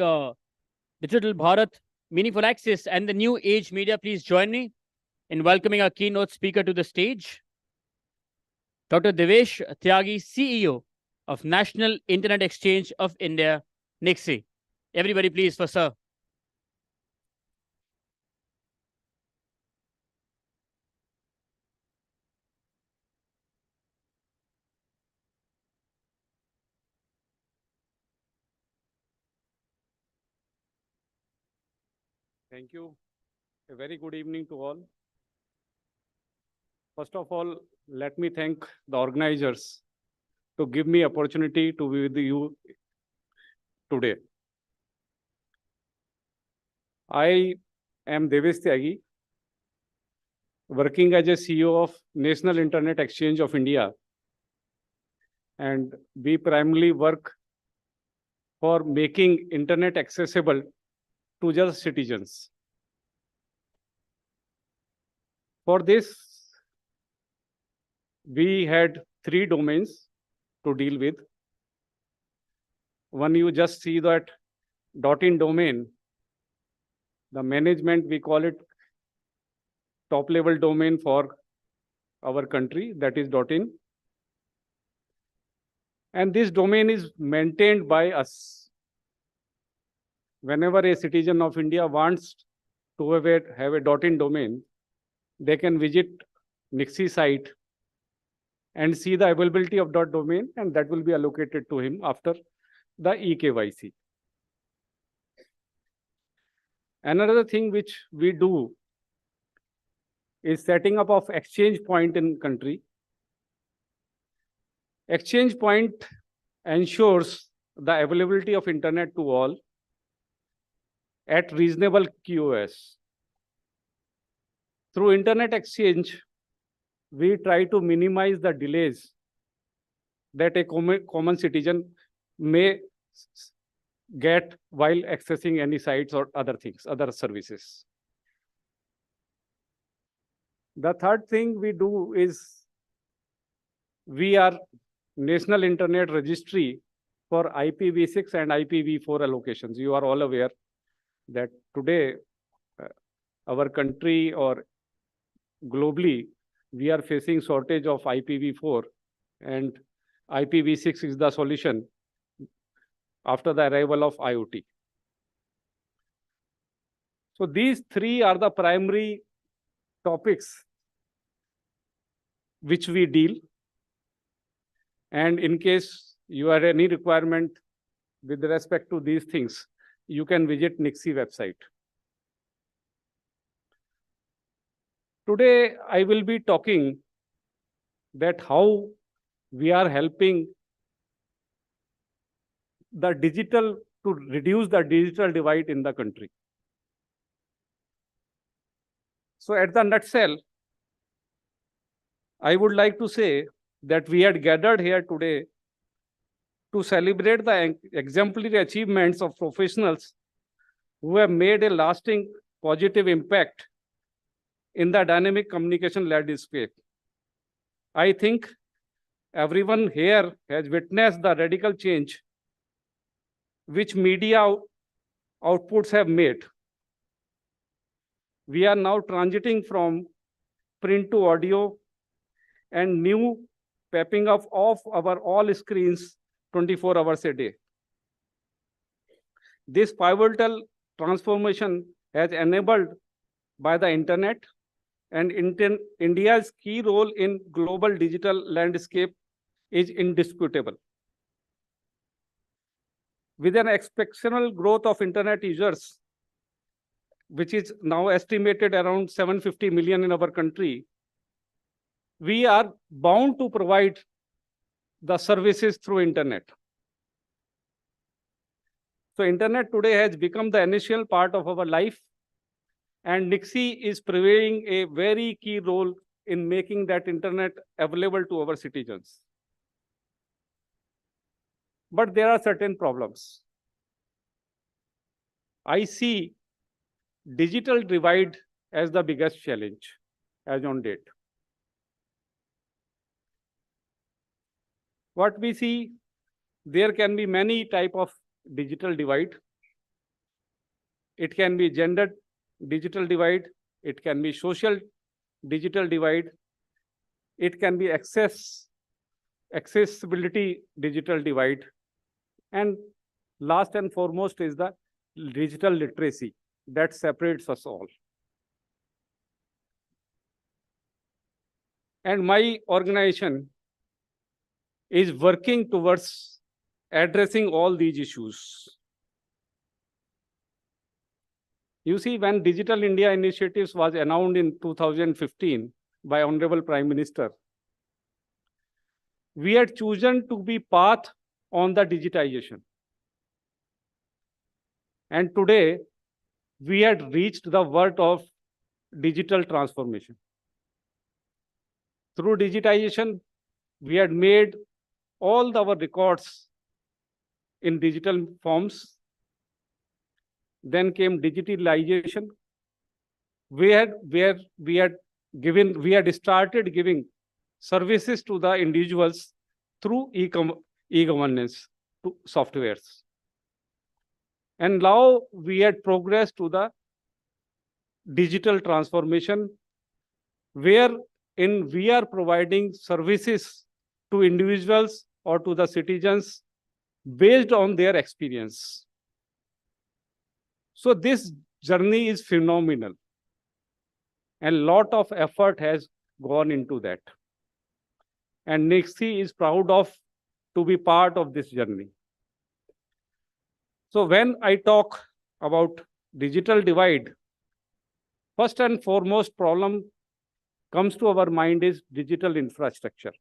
Digital Bharat, meaningful access, and the new age media, please join me in welcoming our keynote speaker to the stage, Dr. Devesh Tyagi, CEO of National Internet Exchange of India, NIXI. Everybody, please, for sir. Thank you. A very good evening to all. First of all, let me thank the organizers to give me opportunity to be with you today. I am Devesh Tyagi, working as a CEO of National Internet Exchange of India, and we primarily work for making internet accessible to just citizens. For this, we had 3 domains to deal with. One, you just see that .in domain, the management, we call it top level domain for our country, that is .in. And this domain is maintained by us. Whenever a citizen of India wants to have a .in domain, they can visit Nixie site and see the availability of .domain, and that will be allocated to him after the eKYC. Another thing which we do is setting up of exchange point in country. Exchange point ensures the availability of internet to all at reasonable QoS. Through internet exchange, we try to minimize the delays that a common citizen may get while accessing any sites or other things, other services. The third thing we do is we are National Internet Registry for IPv6 and IPv4 allocations. You are all aware that today our country or globally, we are facing shortage of IPv4, and IPv6 is the solution after the arrival of IoT. So these 3 are the primary topics which we deal. And in case you have any requirement with respect to these things, you can visit Nixie website. Today, I will be talking that how we are helping the digital to reduce the digital divide in the country. So at the nutshell, I would like to say that we had gathered here today to celebrate the exemplary achievements of professionals who have made a lasting positive impact in the dynamic communication landscape. I think everyone here has witnessed the radical change which media outputs have made. We are now transiting from print to audio and new pepping up of our all screens 24 hours a day. This pivotal transformation has enabled by the internet, and India's key role in global digital landscape is indisputable. With an exceptional growth of internet users, which is now estimated around 750 million in our country, we are bound to provide the services through internet. So internet today has become the initial part of our life, and Nixie is playing a very key role in making that internet available to our citizens. But there are certain problems. I see digital divide as the biggest challenge as on date. What we see, there can be many type of digital divide. It can be gender digital divide. It can be social digital divide. It can be accessibility digital divide. And last and foremost is the digital literacy that separates us all. And my organization is working towards addressing all these issues. You see, when Digital India Initiatives was announced in 2015 by Honorable Prime Minister, we had chosen to be path on the digitization. And today, we had reached the world of digital transformation. Through digitization, we had made all our records in digital forms. Then came digitalization, where we had started giving services to the individuals through e-governance to softwares. And now we had progressed to the digital transformation, wherein we are providing services to individuals or to the citizens based on their experience. So this journey is phenomenal, and a lot of effort has gone into that. And Nixie is proud of to be part of this journey. So when I talk about digital divide, first and foremost problem comes to our mind is digital infrastructure.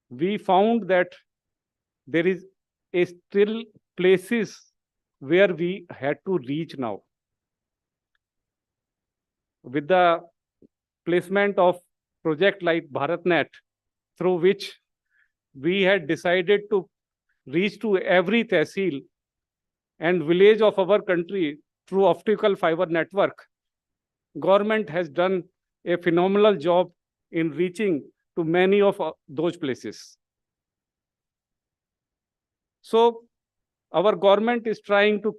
We found that there is still places where we had to reach now. With the placement of project like BharatNet, through which we had decided to reach to every tehsil and village of our country through optical fiber network, government has done a phenomenal job in reaching to many of those places. So our government is trying to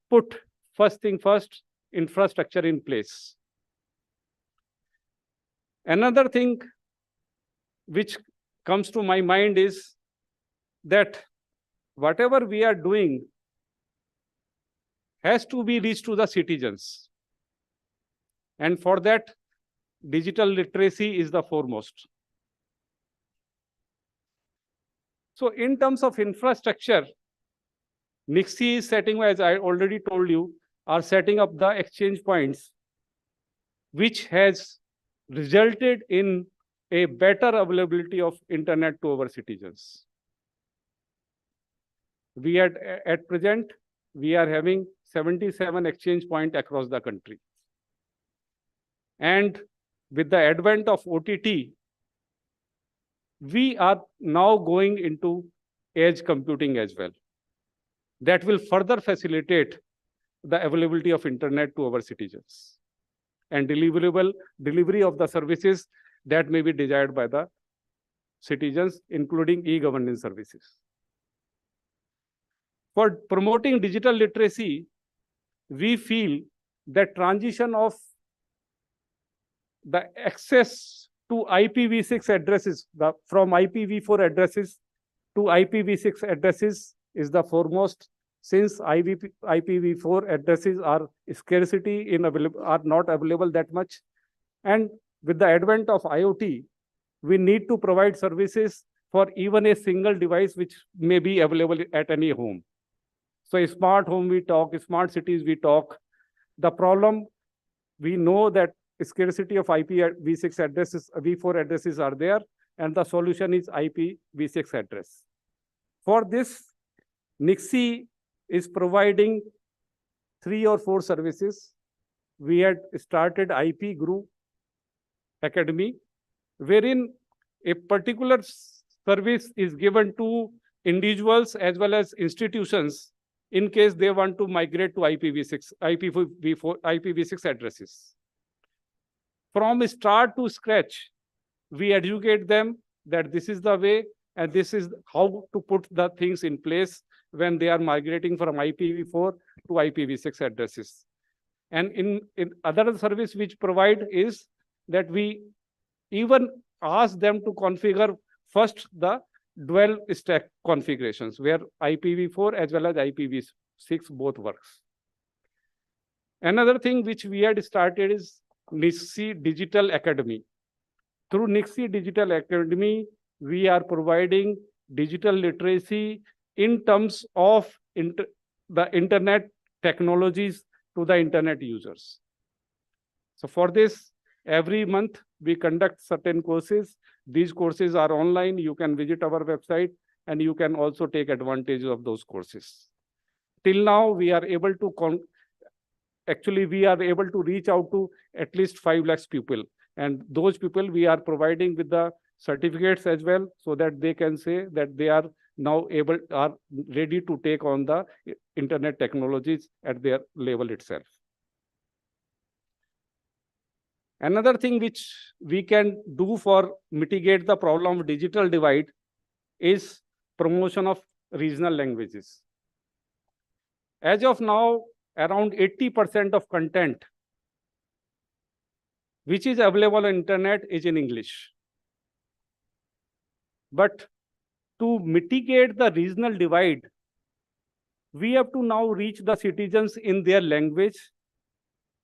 put first thing first, infrastructure in place. Another thing which comes to my mind is that whatever we are doing has to be reached to the citizens. And for that, digital literacy is the foremost. So in terms of infrastructure, Nixie is setting, as I already told you, are setting up the exchange points, which has resulted in a better availability of internet to our citizens. We at present, we are having 77 exchange points across the country. And with the advent of OTT, we are now going into edge computing as well. That will further facilitate the availability of internet to our citizens and delivery of the services that may be desired by the citizens, including e-governance services. For promoting digital literacy, we feel that transition of the access to IPv6 addresses, from IPv4 addresses to IPv6 addresses is the foremost, since IPv4 addresses are scarcity are not available that much. And with the advent of IoT, we need to provide services for even a single device which may be available at any home. So smart home we talk, smart cities we talk. The problem, we know that scarcity of IPv6 addresses, v4 addresses are there, and the solution is IPv6 address. For this, Nixie is providing 3 or 4 services. We had started IP Guru Academy, wherein a particular service is given to individuals as well as institutions in case they want to migrate to IPv6 addresses. From start to scratch, we educate them that this is the way and this is how to put the things in place when they are migrating from IPv4 to IPv6 addresses. And in other service which provide is that we even ask them to configure first the dual stack configurations where IPv4 as well as IPv6 both works. Another thing which we had started is Nixie Digital Academy. Through Nixie Digital Academy, we are providing digital literacy in terms of the internet technologies to the internet users. So for this, every month we conduct certain courses. These courses are online. You can visit our website and you can also take advantage of those courses. Till now, we are able to we are able to reach out to at least 5 lakhs people. And those people we are providing with the certificates as well, so that they can say that they are now ready to take on the internet technologies at their level itself. Another thing which we can do for mitigate the problem of digital divide is promotion of regional languages. As of now, around 80% of content which is available on internet is in English. But to mitigate the regional divide, we have to now reach the citizens in their language,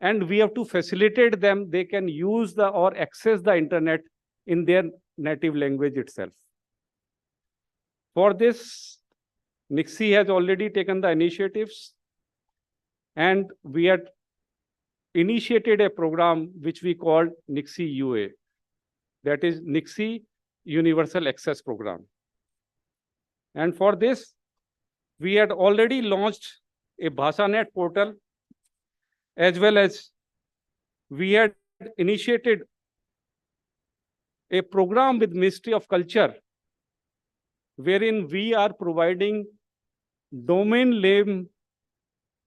and we have to facilitate them. They can use or access the internet in their native language itself. For this, NIXI has already taken the initiatives, and we had initiated a program which we called NIXI UA, that is NIXI Universal Access Program. And for this, we had already launched a BhasaNet portal, as well as we had initiated a program with Ministry of Culture, wherein we are providing domain name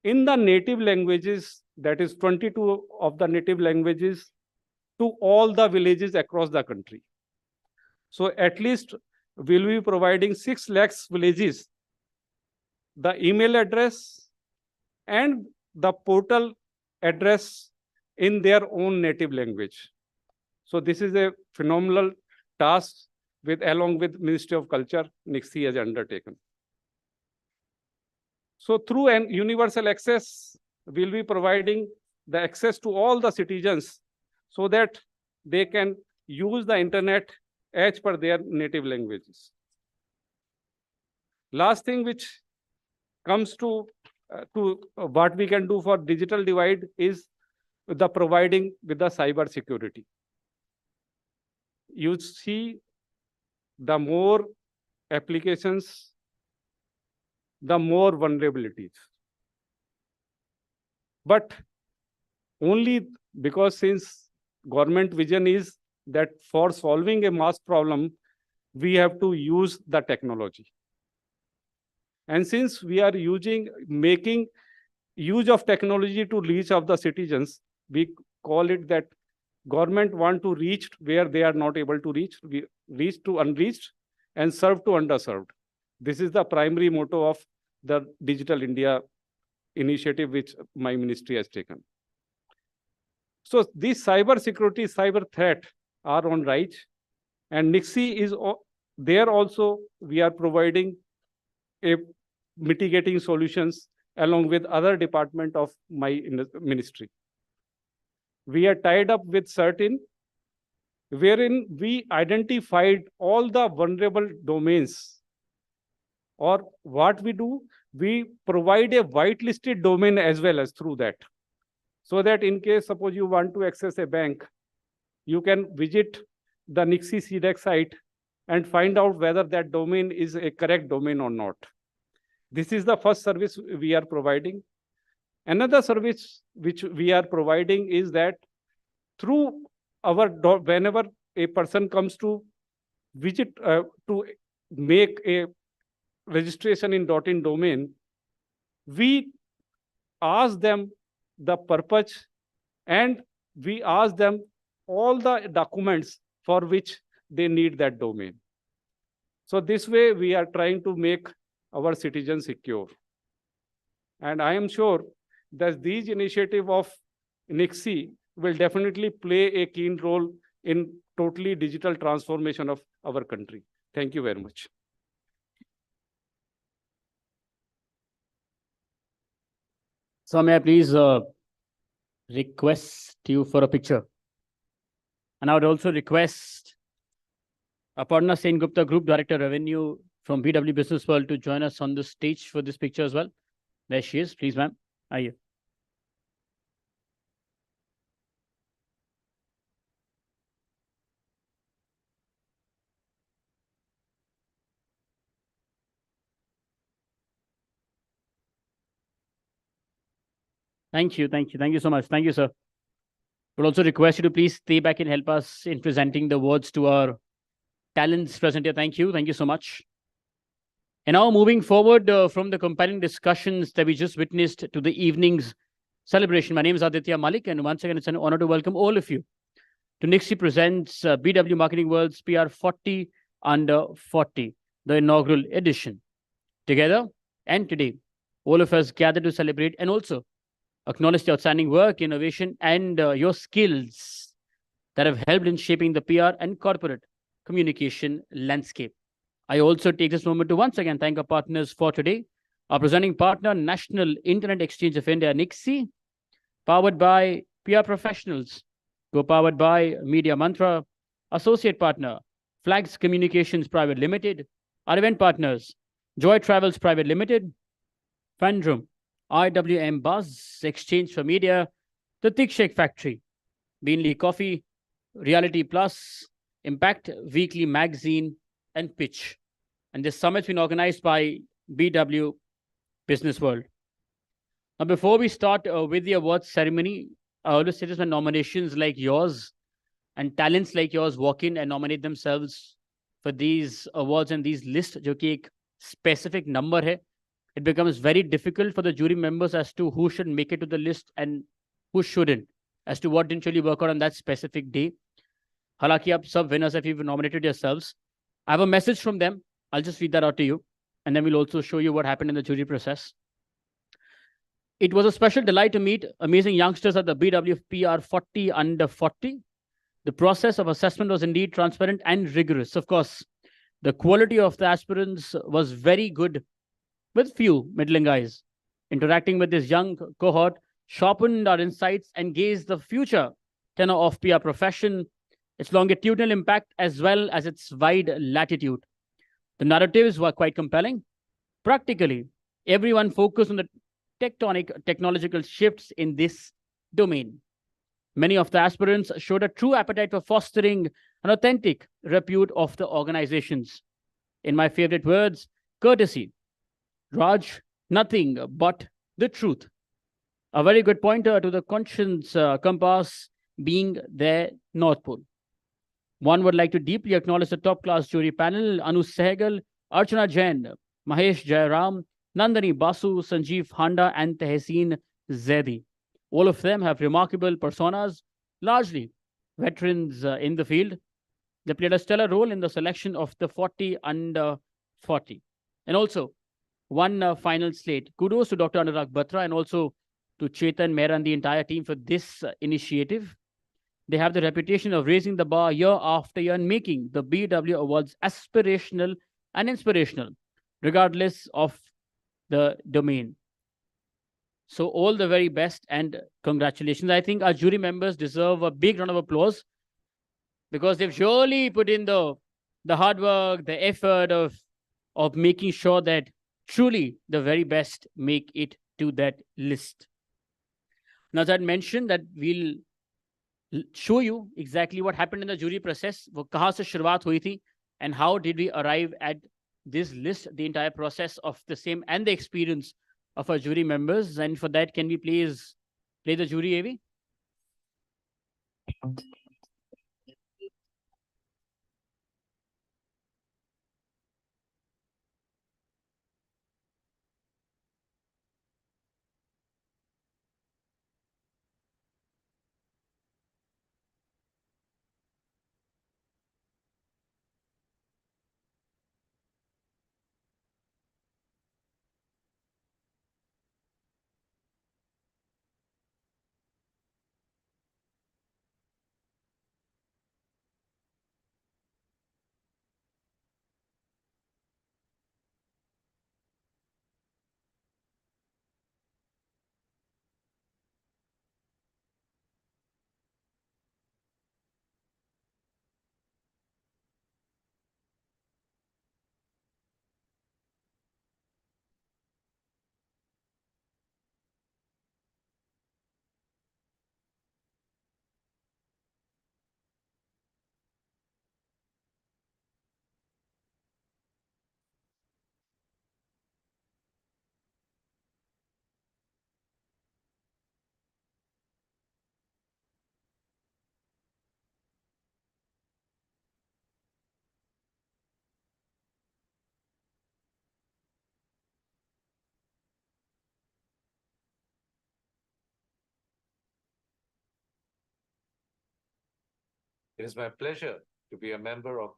in the native languages, that is 22 of the native languages, to all the villages across the country. So at least we'll be providing 6 lakhs villages the email address and the portal address in their own native language. So this is a phenomenal task along with Ministry of Culture, NIXI has undertaken. So through an universal access, we'll be providing the access to all the citizens so that they can use the internet as per their native languages. Last thing which comes to what we can do for digital divide is the providing with the cyber security. You see, the more applications, the more vulnerabilities. But only because since government vision is that for solving a mass problem, we have to use the technology. And since we are making use of technology to reach of the citizens, we call it that government want to reach where they are not able to reach, reach to unreached and serve to underserved. This is the primary motto of the Digital India initiative which my ministry has taken. So these cyber security, cyber threat are on rise, and NIXI is there also. We are providing a mitigating solutions along with other department of my ministry. We are tied up with certain, wherein we identified all the vulnerable domains. Or what we do, we provide a whitelisted domain as well as through that. So that in case, suppose you want to access a bank, you can visit the NIXI CDEC site and find out whether that domain is a correct domain or not. This is the first service we are providing. Another service which we are providing is that through our, whenever a person comes to visit, to make a registration in .in domain, we ask them the purpose and we ask them all the documents for which they need that domain. So this way we are trying to make our citizens secure. And I am sure that these initiatives of NIXI will definitely play a keen role in totally digital transformation of our country. Thank you very much. So may I please request you for a picture? And I would also request Aparna Sen Gupta, Group Director Revenue from BW Businessworld, to join us on the stage for this picture as well. There she is, please, ma'am. आइए। Thank you, thank you, thank you so much. Thank you, sir. We'll also request you to please stay back and help us in presenting the words to our talents present here. Thank you so much. And now moving forward from the compelling discussions that we just witnessed to the evening's celebration. My name is Aditya Malik, and once again, it's an honor to welcome all of you to Nixie Presents BW Marketing World's PR 40 Under 40, the inaugural edition. Together and today, all of us gather to celebrate and also acknowledge the outstanding work, innovation, and your skills that have helped in shaping the PR and corporate communication landscape. I also take this moment to once again thank our partners for today. Our presenting partner, National Internet Exchange of India, Nixie, powered by PR Professionals, co-powered by Media Mantra, associate partner, Flags Communications Private Limited, our event partners, Joy Travels Private Limited, Fandrum, IWM Buzz, Exchange for Media, The Thick Shake Factory, Beanley Coffee, Reality Plus, Impact Weekly Magazine, and Pitch. And this summit's been organized by BW Businessworld. Now, before we start with the awards ceremony, I always say this: when nominations like yours and talents like yours walk in and nominate themselves for these awards and these lists, जो कि एक specific number है, it becomes very difficult for the jury members as to who should make it to the list and who shouldn't, as to what didn't really work out on that specific day. हालांकि आप सब winners, if you've nominated yourselves, I have a message from them. I'll just read that out to you, and then we'll also show you what happened in the jury process. It was a special delight to meet amazing youngsters at the BWPR 40 Under 40. The process of assessment was indeed transparent and rigorous. Of course, the quality of the aspirants was very good, with few middling guys. Interacting with this young cohort sharpened our insights and gauged the future tenor of PR profession, its longitudinal impact, as well as its wide latitude. The narratives were quite compelling. Practically, everyone focused on the tectonic technological shifts in this domain. Many of the aspirants showed a true appetite for fostering an authentic repute of the organizations. In my favorite words, courtesy. Raj, nothing but the truth. A very good pointer to the conscience compass being their North Pole. One would like to deeply acknowledge the top-class jury panel: Anu Sehgal, Archana Jain, Mahesh Jairam, Nandani Basu, Sanjeev Handa, and Tehseen Zaidi. All of them have remarkable personas, largely veterans in the field. They played a stellar role in the selection of the 40 Under 40. And also, one final slate. Kudos to Dr. Anurag Batra and also to Chetan Mehra and the entire team for this initiative. They have the reputation of raising the bar year after year and making the BW Awards aspirational and inspirational, regardless of the domain. So all the very best and congratulations. I think our jury members deserve a big round of applause because they've surely put in the hard work, the effort of making sure that truly the very best make it to that list. Now, as I mentioned, that we'll show you exactly what happened in the jury process, वो कहाँ से शुरुआत हुई थी, and how did we arrive at this list, the entire process of the same and the experience of our jury members. And for that, can we please play the jury AV? is my pleasure to be a member of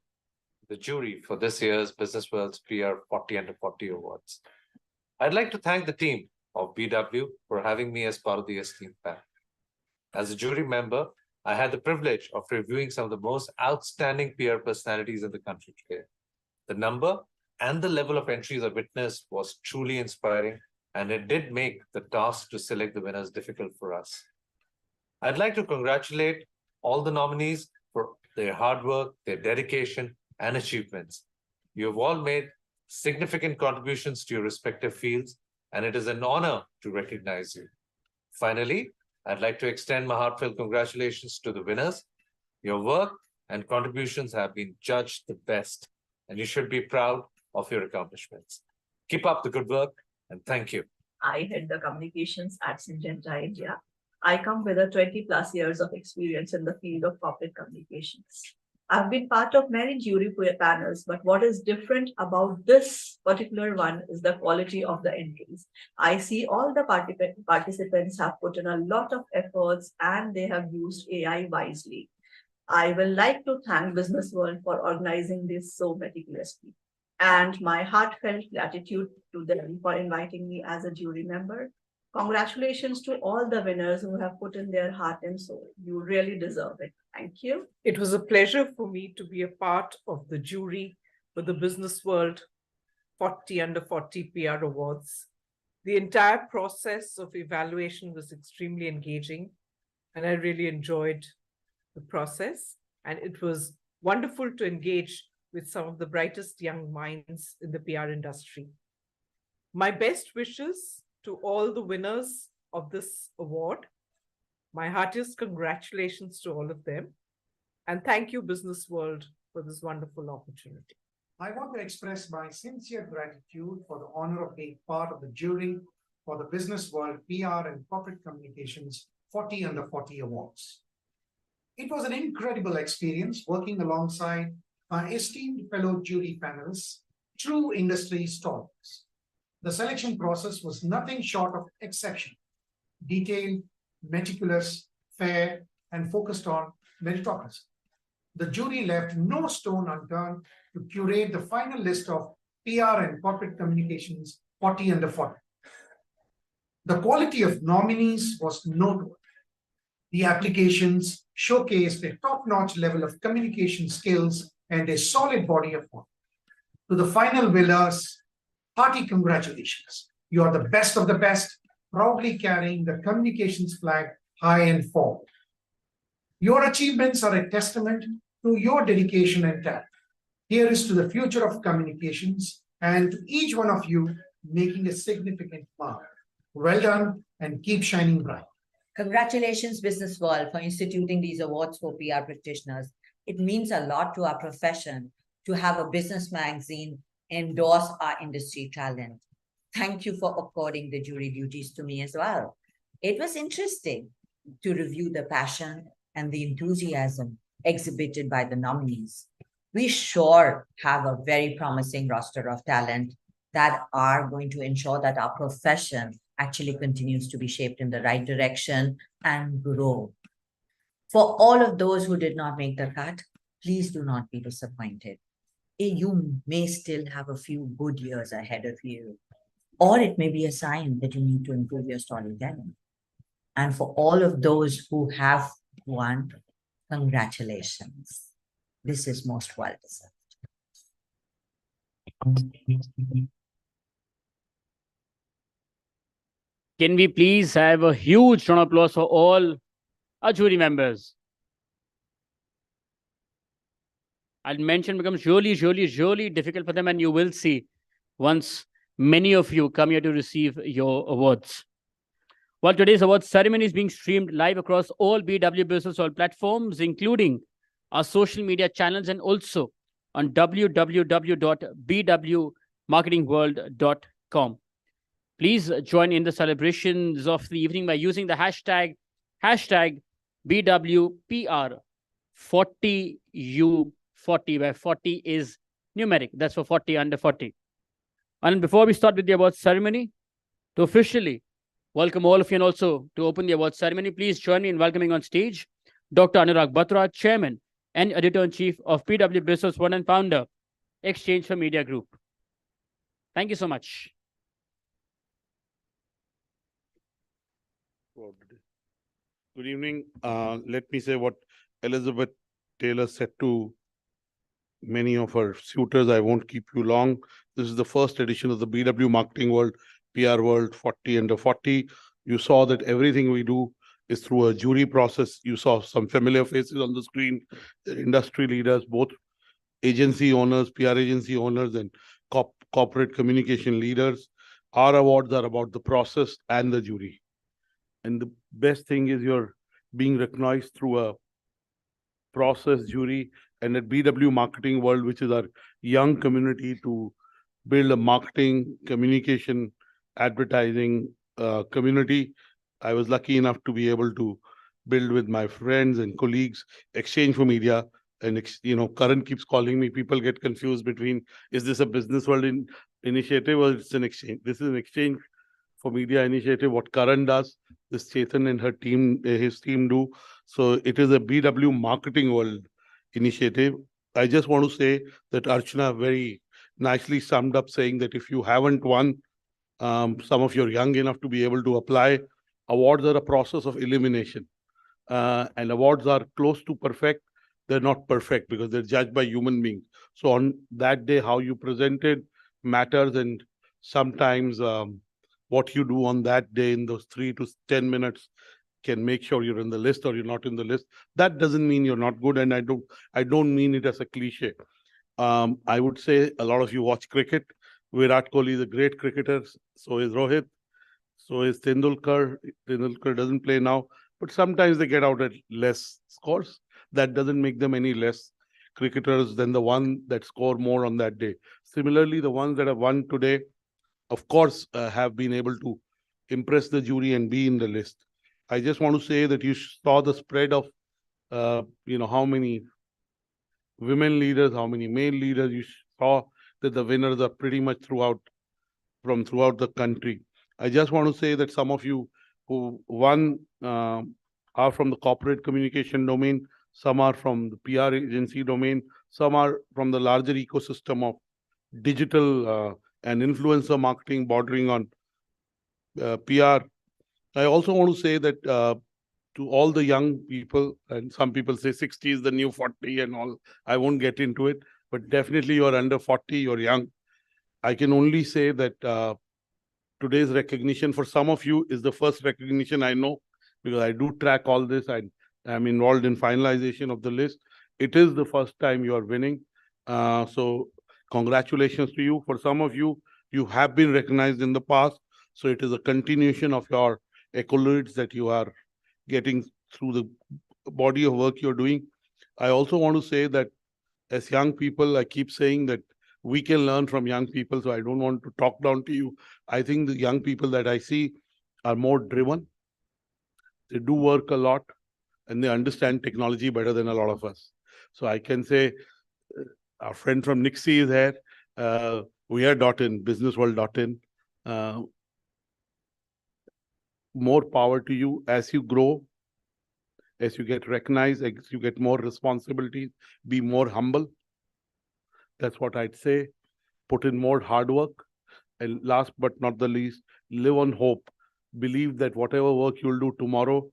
the jury for this year's Businessworld's PR 40 Under 40 Awards. I'd like to thank the team of BW for having me as part of the esteemed panel. As a jury member, I had the privilege of reviewing some of the most outstanding PR personalities in the country today. The number and the level of entries I witnessed was truly inspiring, and it did make the task to select the winners difficult for us. I'd like to congratulate all the nominees for their hard work, their dedication, and achievements. You have all made significant contributions to your respective fields, and it is an honor to recognize you. Finally, I'd like to extend my heartfelt congratulations to the winners. Your work and contributions have been judged the best, and you should be proud of your accomplishments. Keep up the good work, and thank you. I head the communications at Syngenta India. I come with a 20+ years of experience in the field of corporate communications. I've been part of many jury panels, but what is different about this particular one is the quality of the entries. I see all the participants have put in a lot of efforts and they have used AI wisely. I will like to thank Businessworld for organizing this so meticulously, and my heartfelt gratitude to them for inviting me as a jury member. Congratulations to all the winners who have put in their heart and soul. You really deserve it. Thank you. It was a pleasure for me to be a part of the jury for the Businessworld 40 Under 40 PR Awards. The entire process of evaluation was extremely engaging, and I really enjoyed the process. And it was wonderful to engage with some of the brightest young minds in the PR industry. My best wishes to all the winners of this award. My heartiest congratulations to all of them. And thank you, Businessworld, for this wonderful opportunity. I want to express my sincere gratitude for the honor of being part of the jury for the Businessworld PR and Corporate Communications 40 Under 40 Awards. It was an incredible experience working alongside my esteemed fellow jury panelists, true industry stalwarts. The selection process was nothing short of exceptional, detailed, meticulous, fair, and focused on meritocracy. The jury left no stone unturned to curate the final list of PR and corporate communications 40 Under 40. The quality of nominees was noteworthy. The applications showcased a top-notch level of communication skills and a solid body of work. To the final winners, hearty congratulations. You are the best of the best, proudly carrying the communications flag high and forward. Your achievements are a testament to your dedication and talent. Here is to the future of communications and to each one of you making a significant mark. Well done and keep shining bright. Congratulations, Businessworld, for instituting these awards for PR practitioners. It means a lot to our profession to have a business magazine endorse our industry talent. Thank you for according the jury duties to me as well. It was interesting to review the passion and the enthusiasm exhibited by the nominees. We sure have a very promising roster of talent that are going to ensure that our profession actually continues to be shaped in the right direction and grow. For all of those who did not make the cut, please do not be disappointed. You may still have a few good years ahead of you, or it may be a sign that you need to improve your storytelling. And for all of those who have won, congratulations. This is most well deserved. Can we please have a huge round of applause for all our jury members? I'll mention becomes really difficult for them, and you will see once many of you come here to receive your awards. While today's awards ceremony is being streamed live across all BW Businessworld platforms, including our social media channels and also on www.bwmarketingworld.com. Please join in the celebrations of the evening by using the hashtag BWPR40U40, where 40 is numeric. That's for 40 Under 40. And before we start with the awards ceremony, to officially welcome all of you and also to open the awards ceremony, please join me in welcoming on stage Dr. Anurag Batra, Chairman, and Editor-in-Chief of PW Businessworld and founder, Exchange for Media Group. Thank you so much. Good evening. Let me say what Elizabeth Taylor said to many of our suitors. I won't keep you long. This is the first edition of the BW Marketing World, PR World 40 under 40. You saw that everything we do is through a jury process. You saw some familiar faces on the screen, industry leaders, both agency owners, PR agency owners, and corporate communication leaders. Our awards are about the process and the jury. And the best thing is you're being recognized through a process jury and at BW Marketing World, which is our young community to build a marketing, communication, advertising community. I was lucky enough to be able to build with my friends and colleagues, Exchange for Media. And Karan keeps calling me. People get confused between, is this a Business World initiative or it's an exchange? This is an Exchange for Media initiative. What Karan does, this Chetan and her team, his team do. So it is a BW Marketing World initiative. I just want to say that Archana very nicely summed up saying that if you haven't won, some of you are young enough to be able to apply. Awards are a process of elimination. And awards are close to perfect. They're not perfect because they're judged by human beings. So on that day, how you presented matters, and sometimes what you do on that day in those 3 to 10 minutes can make sure you're in the list or you're not in the list. That doesn't mean you're not good, and I don't mean it as a cliche. I would say a lot of you watch cricket. Virat Kohli is a great cricketer. So is Rohit. So is Tendulkar. Tendulkar doesn't play now, but sometimes they get out at less scores. That doesn't make them any less cricketers than the one that score more on that day. Similarly, the ones that have won today, of course, have been able to impress the jury and be in the list. I just want to say that you saw the spread of, how many women leaders, how many male leaders. You saw that the winners are pretty much throughout the country. I just want to say that some of you who won are from the corporate communication domain, some are from the PR agency domain, some are from the larger ecosystem of digital and influencer marketing bordering on PR. I also want to say that to all the young people, and some people say 60 is the new 40 and all, I won't get into it, but definitely you're under 40, you're young. I can only say that today's recognition for some of you is the first recognition I know, because I do track all this. I'm involved in finalization of the list. It is the first time you are winning. So congratulations to you. For some of you, you have been recognized in the past. So it is a continuation of your accolades that you are getting through the body of work you're doing. I also want to say that as young people, I keep saying that we can learn from young people. So I don't want to talk down to you. I think the young people that I see are more driven. They do work a lot and they understand technology better than a lot of us. So I can say our friend from Nixie is here. We are .in, businessworld.in. More power to you as you grow, as you get recognized, as you get more responsibilities, be more humble. That's what I'd say. Put in more hard work. And last but not the least, live on hope. Believe that whatever work you'll do tomorrow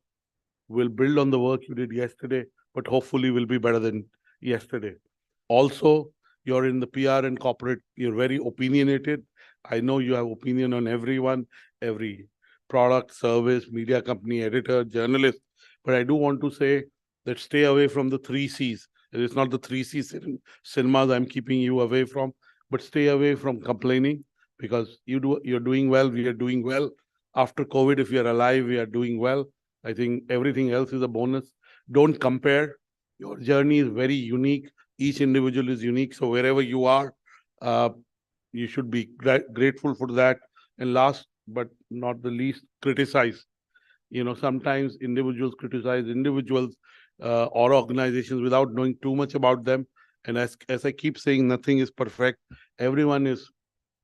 will build on the work you did yesterday, but hopefully will be better than yesterday. Also, you're in the PR and corporate, you're very opinionated. I know you have opinion on everyone, every product, service, media company, editor, journalist. But I do want to say that stay away from the 3 C's. It's not the 3 C's cinemas I'm keeping you away from, but stay away from complaining, because you're doing well, we are doing well. After COVID, if you're alive, we are doing well. I think everything else is a bonus. Don't compare. Your journey is very unique. Each individual is unique. So wherever you are, you should be grateful for that. And last but not the least, criticize. Sometimes individuals criticize individuals or organizations without knowing too much about them. And as I keep saying, nothing is perfect. Everyone is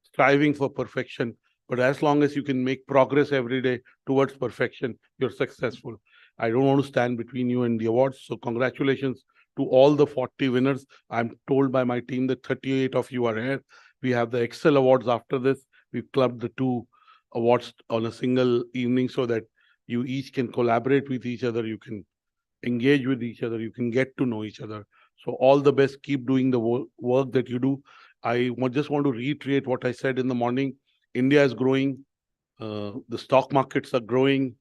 striving for perfection. But as long as you can make progress every day towards perfection, you're successful. I don't want to stand between you and the awards. So congratulations to all the 40 winners. I'm told by my team that 38 of you are here. We have the Excel Awards after this. We've clubbed the 2 awards on a single evening so that you each can collaborate with each other. You can engage with each other. You can get to know each other. So all the best. Keep doing the work that you do. I just want to reiterate what I said in the morning. India is growing. The stock markets are growing.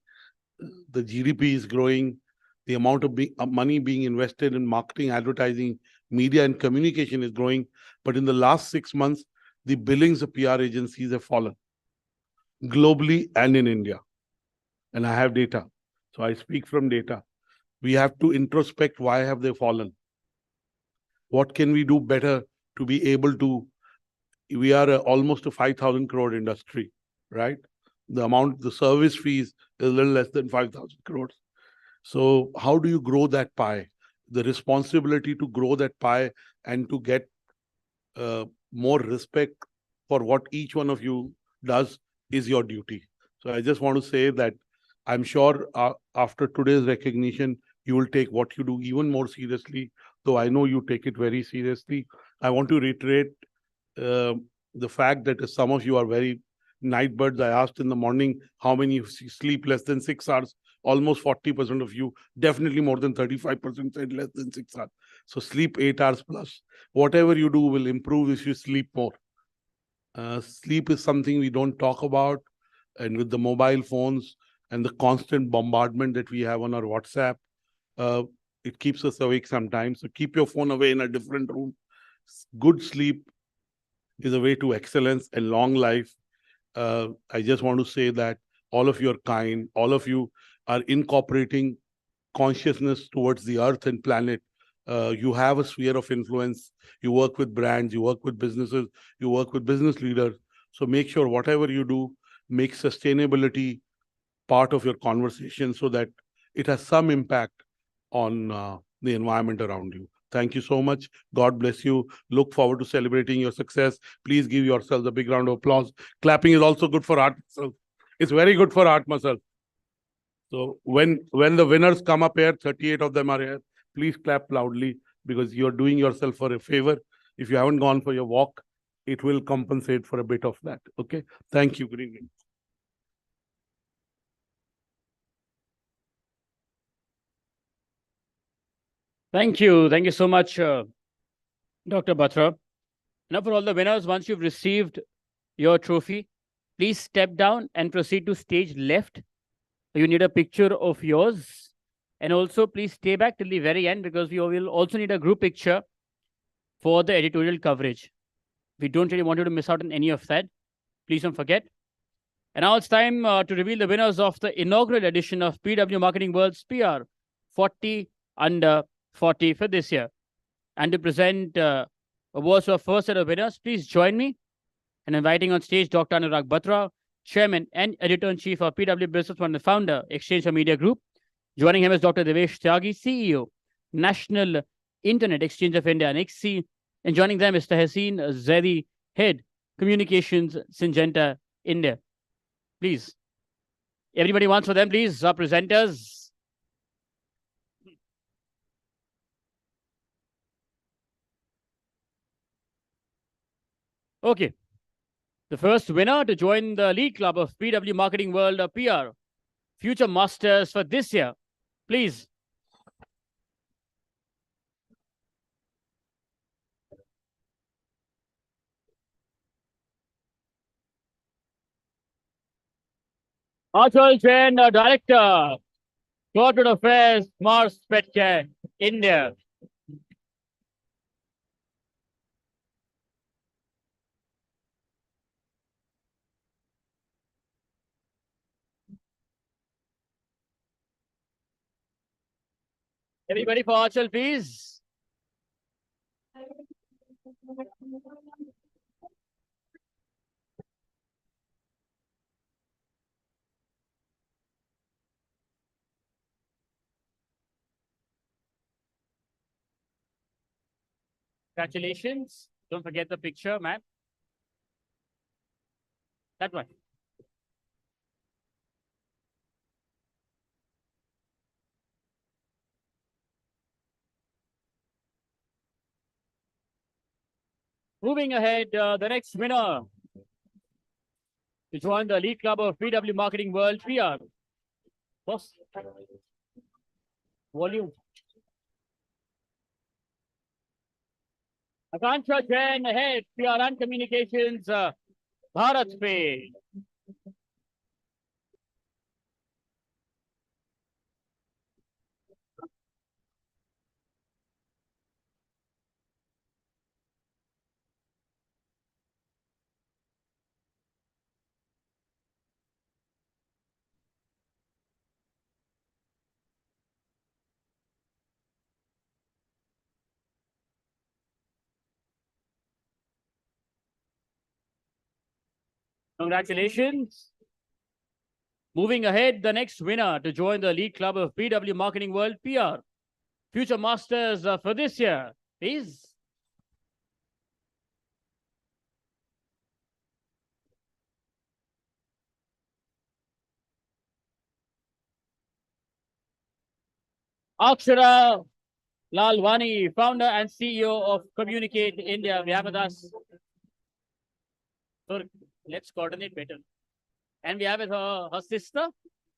The GDP is growing. The amount of money being invested in marketing, advertising, media, and communication is growing. But in the last 6 months, the billings of PR agencies have fallen globally and in India. And I have data. So I speak from data. We have to introspect why have they fallen. What can we do better to be able to, we are almost a 5,000 crore industry, right? The service fees is a little less than 5,000 crores. So how do you grow that pie? The responsibility to grow that pie and to get more respect for what each one of you does is your duty. So I just want to say that I'm sure after today's recognition, you will take what you do even more seriously, though I know you take it very seriously. I want to reiterate the fact that some of you are very night birds. I asked in the morning how many sleep less than 6 hours. Almost 40% of you, definitely more than 35% said less than 6 hours. So sleep 8 hours plus. Whatever you do will improve if you sleep more. Sleep is something we don't talk about. And with the mobile phones and the constant bombardment that we have on our WhatsApp, it keeps us awake sometimes. So keep your phone away in a different room. Good sleep is a way to excellence and long life. I just want to say that all of you are kind. All of you are incorporating consciousness towards the earth and planet. You have a sphere of influence. You work with brands, you work with businesses, you work with business leaders. So make sure whatever you do, make sustainability part of your conversation so that it has some impact on the environment around you. Thank you so much. God bless you. Look forward to celebrating your success. Please give yourselves a big round of applause. Clapping is also good for art muscle. It's very good for art muscle. So when the winners come up here, 38 of them are here, please clap loudly because you're doing yourself for a favor. If you haven't gone for your walk, it will compensate for a bit of that. Okay. Thank you. Good evening. Thank you. Thank you so much, Dr. Batra. Now, for all the winners, once you've received your trophy, please step down and proceed to stage left. You need a picture of yours. And also, please stay back till the very end because we will also need a group picture for the editorial coverage. We don't really want you to miss out on any of that. Please don't forget. And now it's time to reveal the winners of the inaugural edition of PW Marketing World's PR 40 under 40 for this year. And to present awards for our first set of winners, please join me in inviting on stage Dr. Anurag Batra, Chairman and Editor-in-Chief of PW Businessworld and founder, Exchange for Media Group. Joining him is Dr. Devesh Tyagi, CEO, National Internet Exchange of India, and XC. And joining them is Tahseen Zaidi, Head, Communications, Syngenta, India. Please. Everybody wants for them, please. Our presenters. Okay. The first winner to join the lead club of PW Marketing World PR Future Masters for this year. Please. Achal Jain, Director, Corporate Affairs, Mars Petcare, India. Everybody for Achal, please. Congratulations. Don't forget the picture, ma'am. That one. Moving ahead, the next winner to join the elite club of PW Marketing World PR. Boss, volume. Akansha Jain ahead, PR and Communications, Bharat Pay. Congratulations. Moving ahead, the next winner to join the elite club of PW Marketing World PR. Future Masters for this year is Akshara Lalwani, founder and CEO of Communicate India. We have with us. So let's coordinate better. And we have with her sister,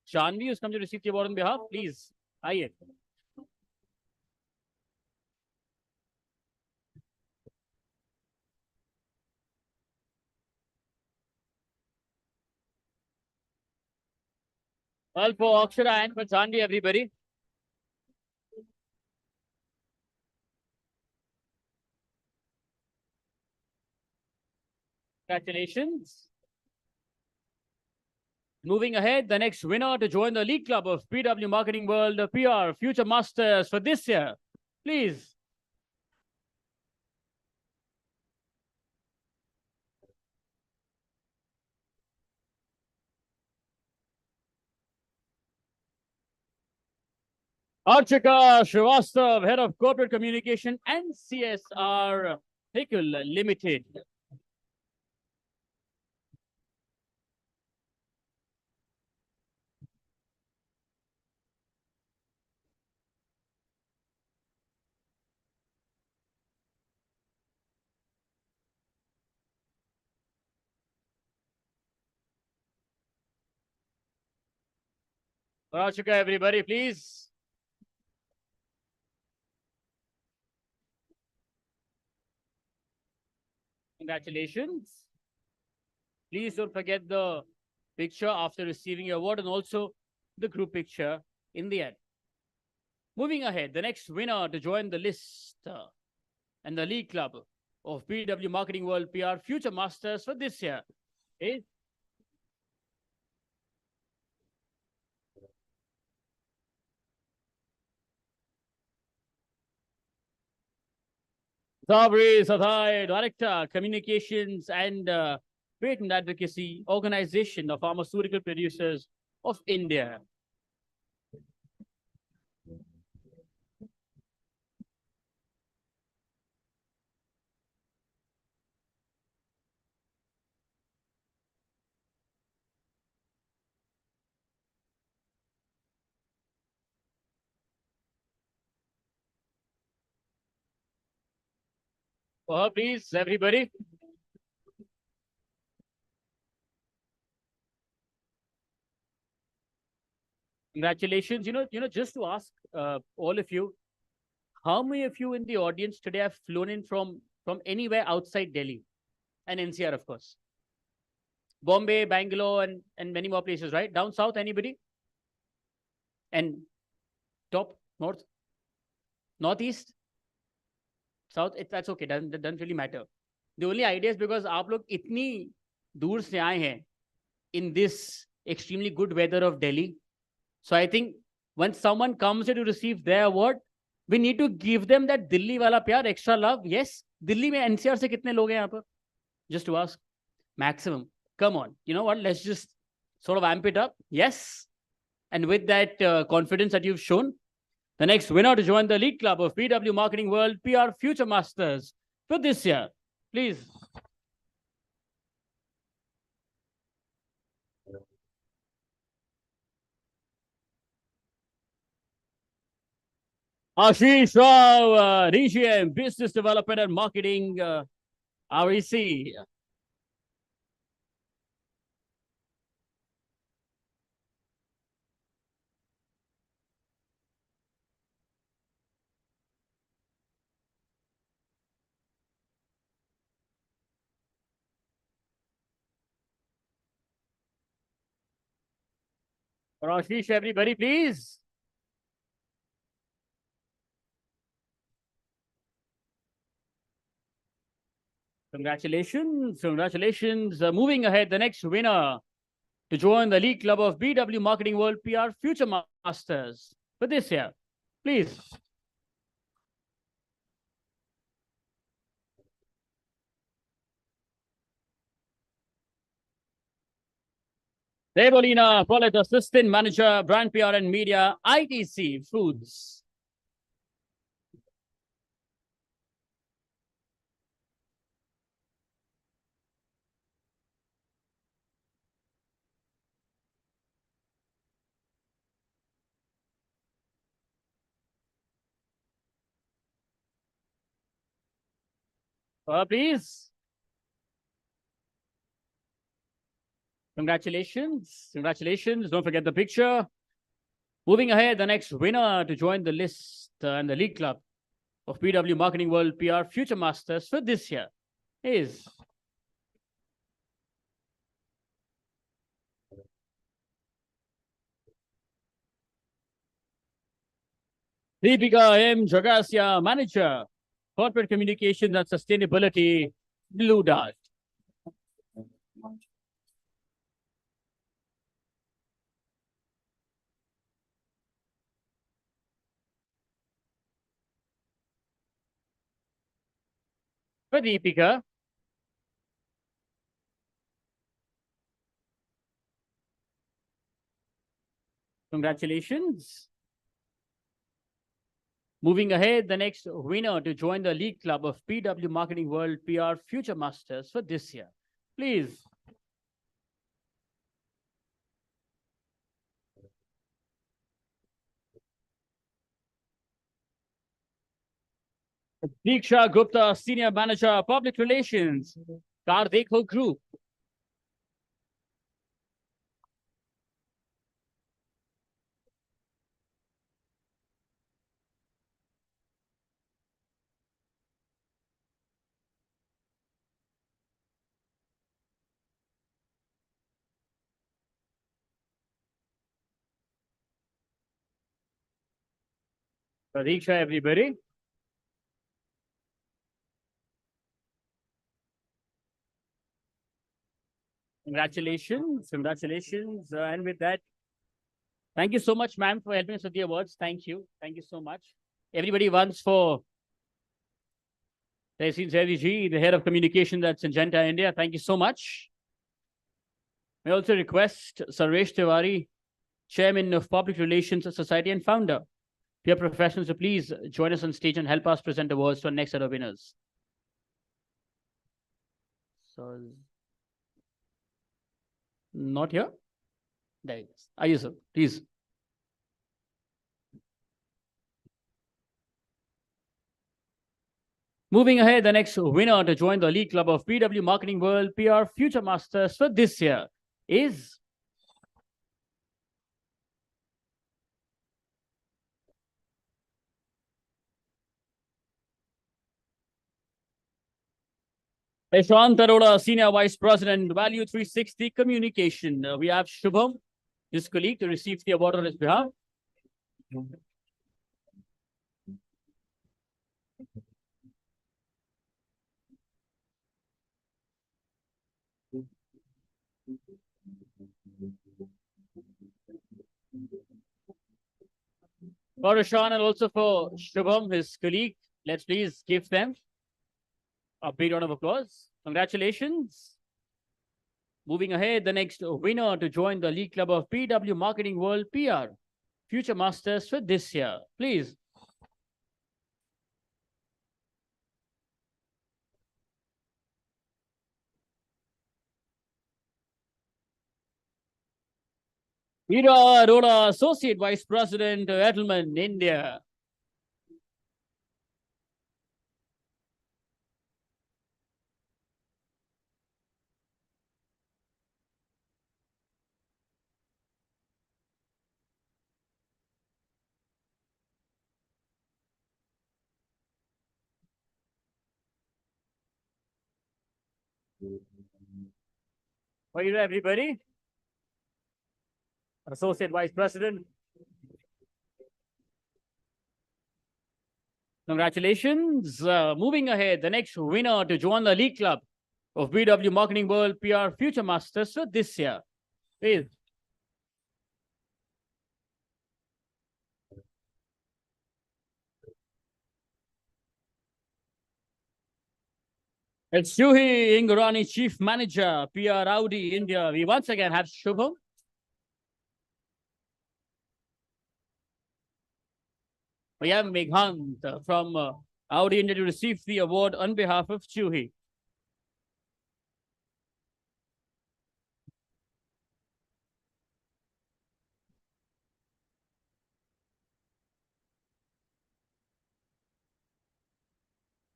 Shanvi, who's come to receive the award on behalf. Please, aye. Well, for Akshara and for Shanvi, everybody. Congratulations. Moving ahead, the next winner to join the elite club of PW Marketing World PR Future Masters for this year. Please. Archika Srivastav, Head of Corporate Communication and CSR Vehicle Limited. Archika, everybody, please. Congratulations. Please don't forget the picture after receiving your award and also the group picture in the end. Moving ahead, the next winner to join the list and the league club of PW Marketing World PR Future Masters for this year is Sabri Sadhai, Director, Communications and Patent Advocacy Organization of Pharmaceutical Producers of India. For her, please, everybody. Congratulations. Just to ask all of you, how many of you in the audience today have flown in from anywhere outside Delhi and NCR, of course? Bombay, Bangalore, and many more places, right? Down south, anybody? And top, north, northeast, south, that's okay. Doesn't really matter. The only idea is because आप लोग इतनी दूर से आए हैं in this extremely good weather of Delhi. So I think when someone comes here to receive their award, we need to give them that Delhi wala pyar, extra love. Yes, Delhi में NCR से कितने लोग हैं यहाँ पर? Just to ask, maximum. Come on, you know what? Let's just sort of amp it up. Yes, and with that confidence that you've shown, the next winner to join the elite club of PW Marketing World PR Future Masters for this year, please. Ashish Rao, DGM, Business Development and Marketing, REC. Ashish, everybody, please. Congratulations, congratulations. Moving ahead, the next winner to join the League Club of BW Marketing World PR Future Masters for this year. Please. Debolina Paulette, Assistant Manager, Brand PR and Media, ITC Foods. Please. Congratulations. Congratulations. Don't forget the picture. Moving ahead, the next winner to join the list and the League Club of BW Marketing World PR Future Masters for this year is Deepika M. Jagasia, Manager, Corporate Communications and Sustainability, Blue Dart. For Deepika, congratulations. Moving ahead, the next winner to join the League Club of BW Marketing World PR Future Masters for this year. Please. Diksha Gupta, Senior Manager, Public Relations, Kardeko Group. Diksha, everybody. Congratulations, congratulations. And with that, thank you so much, ma'am, for helping us with the awards. Thank you. Thank you so much. Everybody once for Tehseen Zaidi ji, the head of communications at Syngenta India. Thank you so much. May I also request Sarvesh Tiwari, Chairman of Public Relations Society and founder, peer professionals, to please join us on stage and help us present awards to our next set of winners. So, not here? There it is. Are you, sir? Please. Moving ahead, the next winner to join the League Club of BW Marketing World PR Future Masters for this year is Prashant Arora, Senior Vice President, Value 360 Communication. We have Shubham, his colleague, to receive the award on his behalf. For Rashan and also for Shubham, his colleague, let's please give them a big round of applause. Congratulations. Moving ahead, the next winner to join the League Club of BW Marketing World PR Future Masters for this year. Please. Veera Arora, Associate Vice President, Edelman, India. Are you everybody? Associate Vice President. Congratulations. Moving ahead, the next winner to join the League Club of BW Marketing World PR Future Masters for this year. Please. It's Juhi Ingorani, Chief Manager, PR Audi India. We once again have Shubham. We have Meghant from Audi India to receive the award on behalf of Juhi.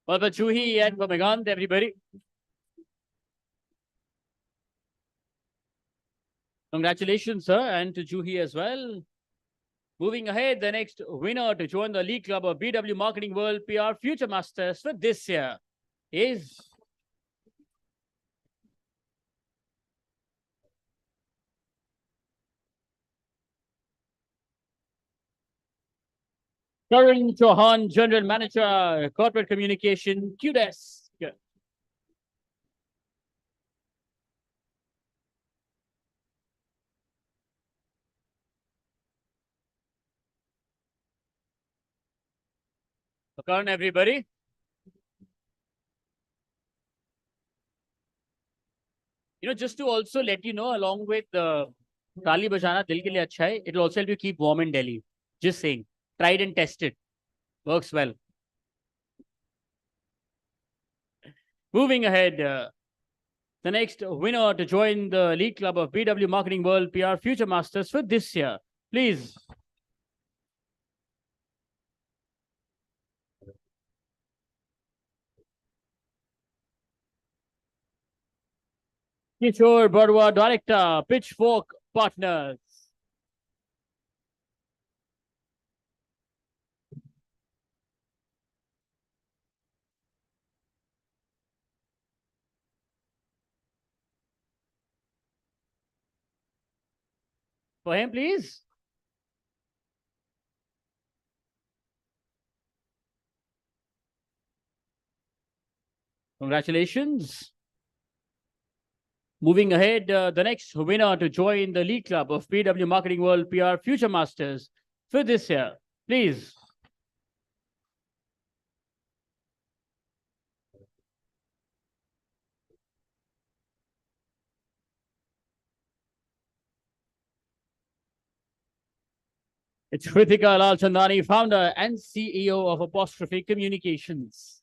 Well, for Juhi and for Meghant, everybody. Congratulations, sir, and to Juhi as well. Moving ahead, the next winner to join the League Club of BW Marketing World PR Future Masters for this year is Karan Chauhan, General Manager, Corporate Communication, QDES. Karan, everybody. Just to also let you know, along with Tali Bajana Dil Ke Liye Acha Hai, it will also help you keep warm in Delhi. Just saying. Tried and tested. Works well. Moving ahead, the next winner to join the League Club of BW Marketing World PR Future Masters for this year. Please. Kishore Barwa, Director, Pitchfork Partners. For him, please. Congratulations. Moving ahead, the next winner to join the League Club of BW Marketing World PR Future Masters for this year. Please. It's Kritika Lalchandani, founder and CEO of Apostrophe Communications.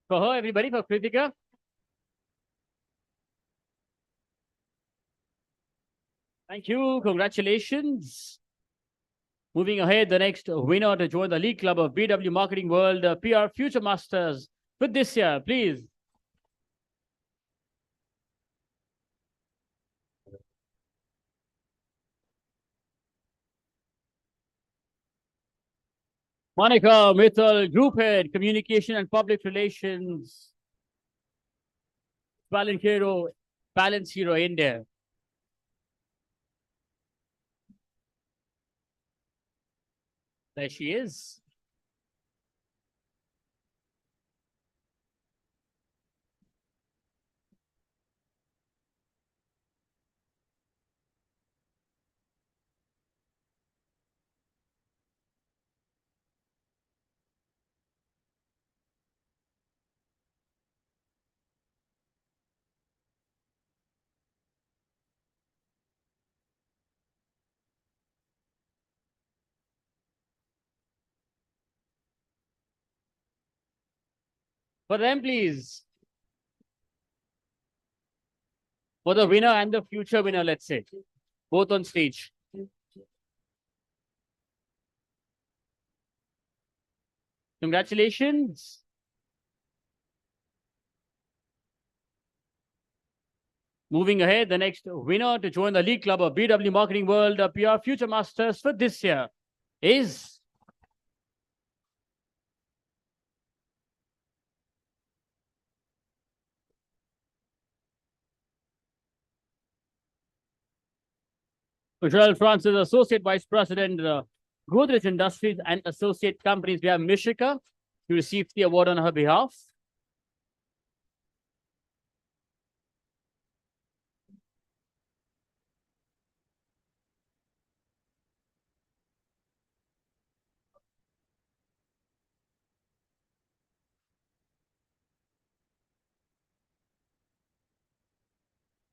For her, everybody, for Kritika. Thank you. Congratulations. Moving ahead, the next winner to join the League Club of BW Marketing World PR Future Masters for this year, please. Monica Mittal, Group Head, Communication and Public Relations, Balance Hero India. There she is. For them, please. For the winner and the future winner, let's say. Both on stage. Congratulations. Moving ahead, the next winner to join the League Club of BW Marketing World PR Future Masters for this year is Joel Francis, Associate Vice President, Godrej Industries and Associate Companies. We have Mishika, who received the award on her behalf.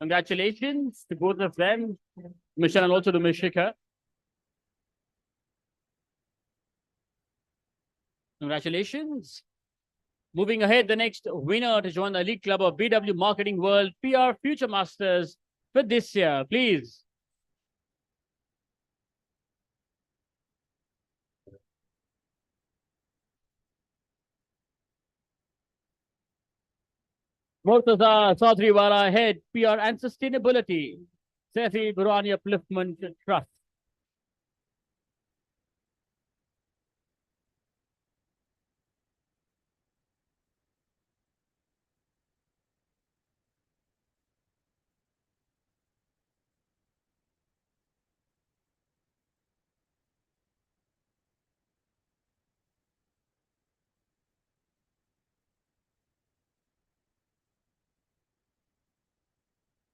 Congratulations to both of them, Michelle and also to Mishika. Congratulations. Moving ahead, the next winner to join the Elite Club of BW Marketing World PR Future Masters for this year, please. Murtaza Sadriwala, Head, PR and Sustainability, Sefi Burani Upliftment Trust.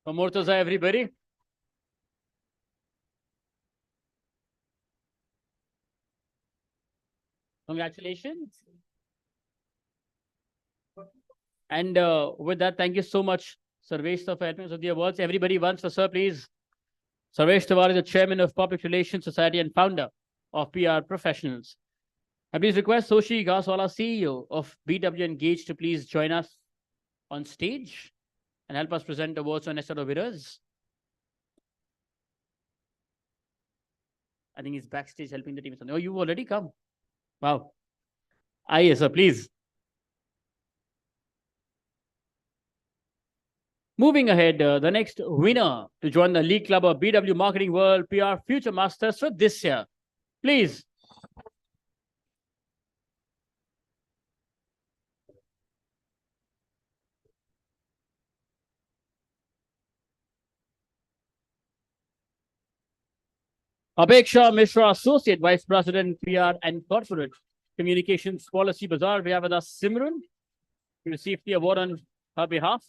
For Murtaza, everybody. Congratulations. And with that, thank you so much, Sarvesh, for admins of the awards. Everybody once for Sir, please. Sarvesh Tawar is the Chairman of Public Relations Society and founder of PR Professionals. I please request Soshi Gaswala, CEO of BW Engage, to please join us on stage and help us present awards on next set of winners. I think he's backstage helping the team. Oh, you've already come. Wow. Yes, sir, please. Moving ahead, the next winner to join the League Club of BW Marketing World PR Future Masters for this year. Please. Apeksha Mishra, Associate Vice President, PR and Corporate Communications Policy Bazaar. We have with us Simran, who received the award on her behalf.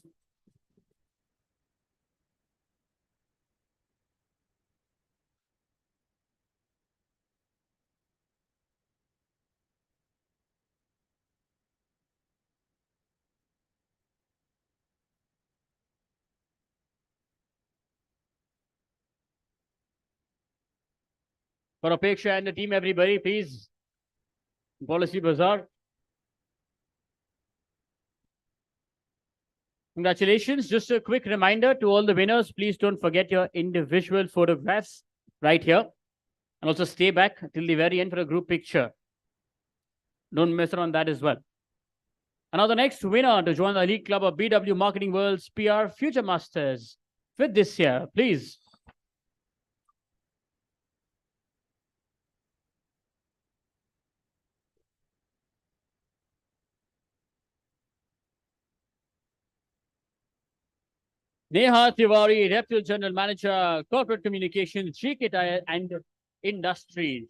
For Apeksha and the team, everybody, please. Policy Bazaar. Congratulations. Just a quick reminder to all the winners, please don't forget your individual photographs right here. And also stay back till the very end for a group picture. Don't miss out on that as well. And now the next winner to join the Elite Club of BW Marketing World's PR Future Masters for this year, please. Neha Tiwari, Deputy General Manager, Corporate Communications, GK Tire and Industries.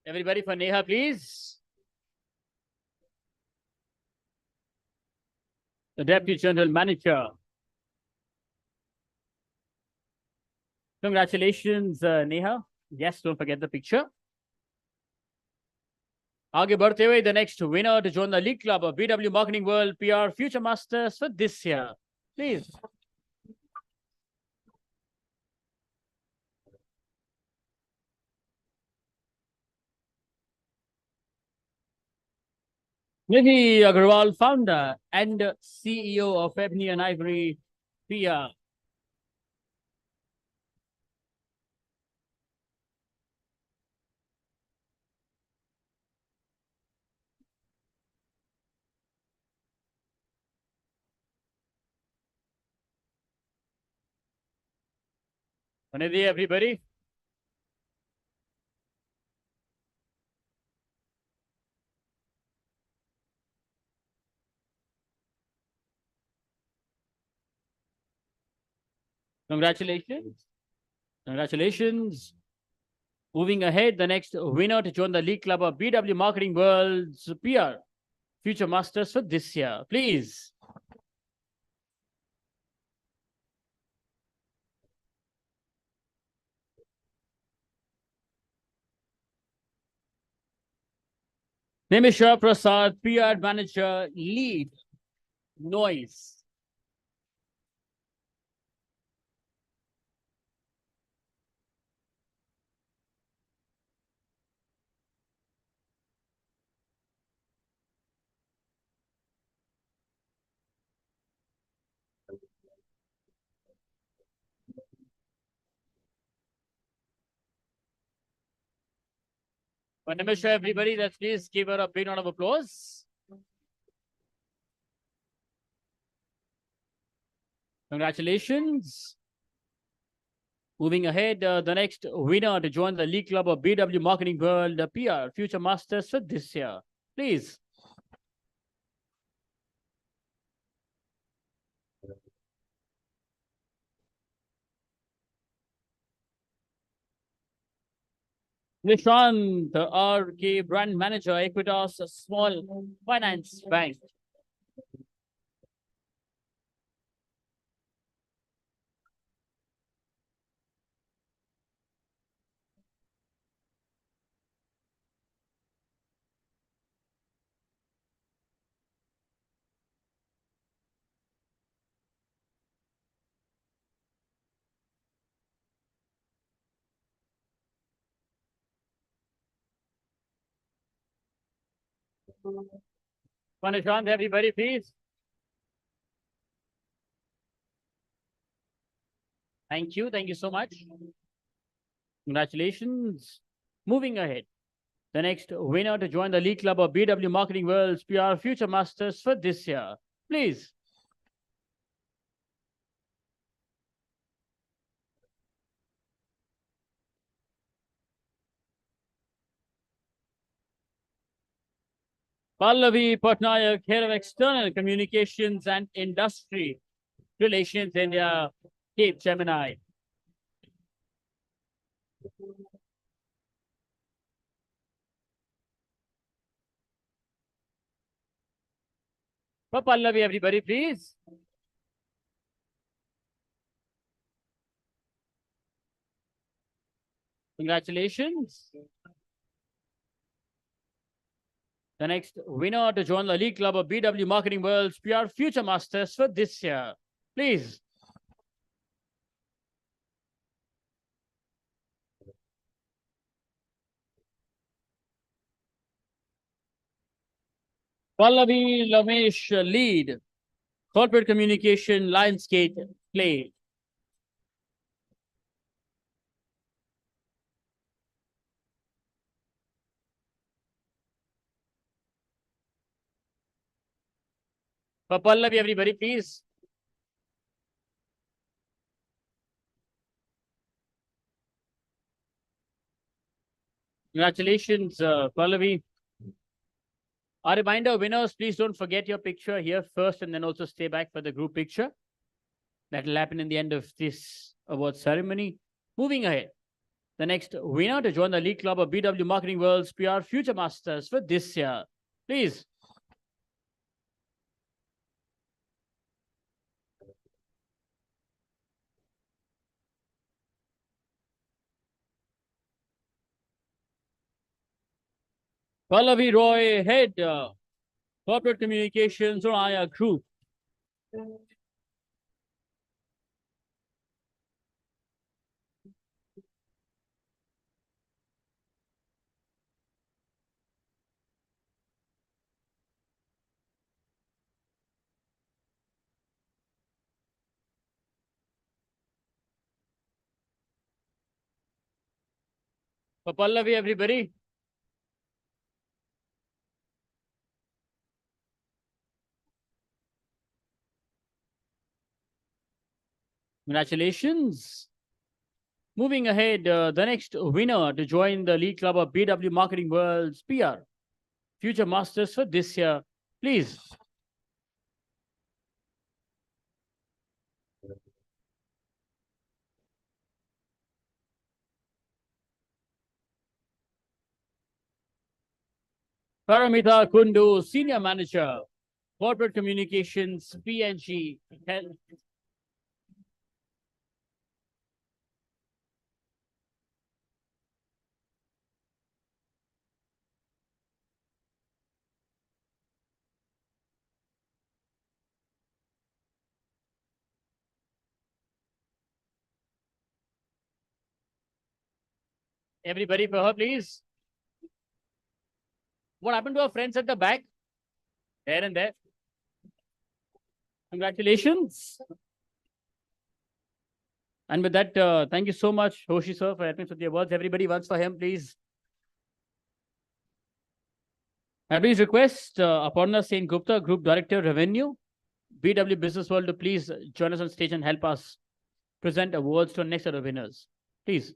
Everybody for Neha, please. The Deputy General Manager. Congratulations, Neha. Yes, don't forget the picture. आगे बढ़ते हुए, the next winner to join the League Club of BW Marketing World PR Future Masters for this year. Please. Nidhi Agarwal, founder and CEO of Ebony and Ivory PR. Nidhi, everybody. Congratulations. Congratulations. Moving ahead, the next winner to join the League Club of BW Marketing World's PR Future Masters for this year. Please. Nimisha Prasad, PR Manager, Lead, Noise. For Nimisha, everybody, let's please give her a big round of applause. Congratulations. Moving ahead, the next winner to join the League Club of BW Marketing World PR Future Masters for this year. Please. Nishant, RK Brand Manager, Equitas Small Finance Bank. Nishant, everybody, please. Thank you. Thank you so much. Congratulations. Moving ahead. The next winner to join the League Club of BW Marketing World's PR Future Masters for this year. Please. Pallavi Patnaik, Head of External Communications and Industry Relations, India, Cape Gemini. For Pallavi, everybody, please. Congratulations. The next winner to join the League Club of BW Marketing World's PR Future Masters for this year. Please. Pallavi Lamesh, Lead, Corporate Communication, Lionsgate, Play. For Pallavi, everybody, please. Congratulations, Pallavi. A reminder, winners, please don't forget your picture here first and then also stay back for the group picture. That will happen in the end of this award ceremony. Moving ahead, the next winner to join the League Club of BW Marketing World's PR Future Masters for this year. Please. Pallavi Roy, Head, Corporate Communications, Raya Group. For Pallavi, everybody. Congratulations. Moving ahead, the next winner to join the League Club of BW Marketing World's PR, Future Masters for this year, please. Paramita Kundu, Senior Manager, Corporate Communications, PNG Health. Everybody for her, please. What happened to our friends at the back? There and there. Congratulations. And with that, thank you so much, Hoshi sir, for helping us with the awards. Everybody once for him, please. I please request Aparna Sen Gupta, Group Director, Revenue, BW Business World, to please join us on stage and help us present awards to our next set of winners. Please.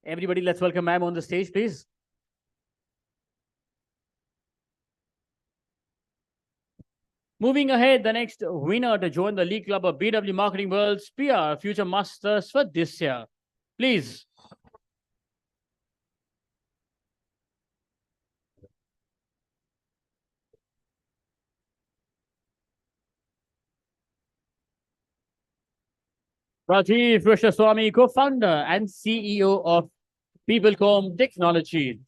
Everybody, let's welcome ma'am on the stage, please. Moving ahead, the next winner to join the League Club of BW Marketing World's PR Future Masters for this year. Please. Rajiv Krishnaswamy, co-founder and CEO of PeopleCom Technologies.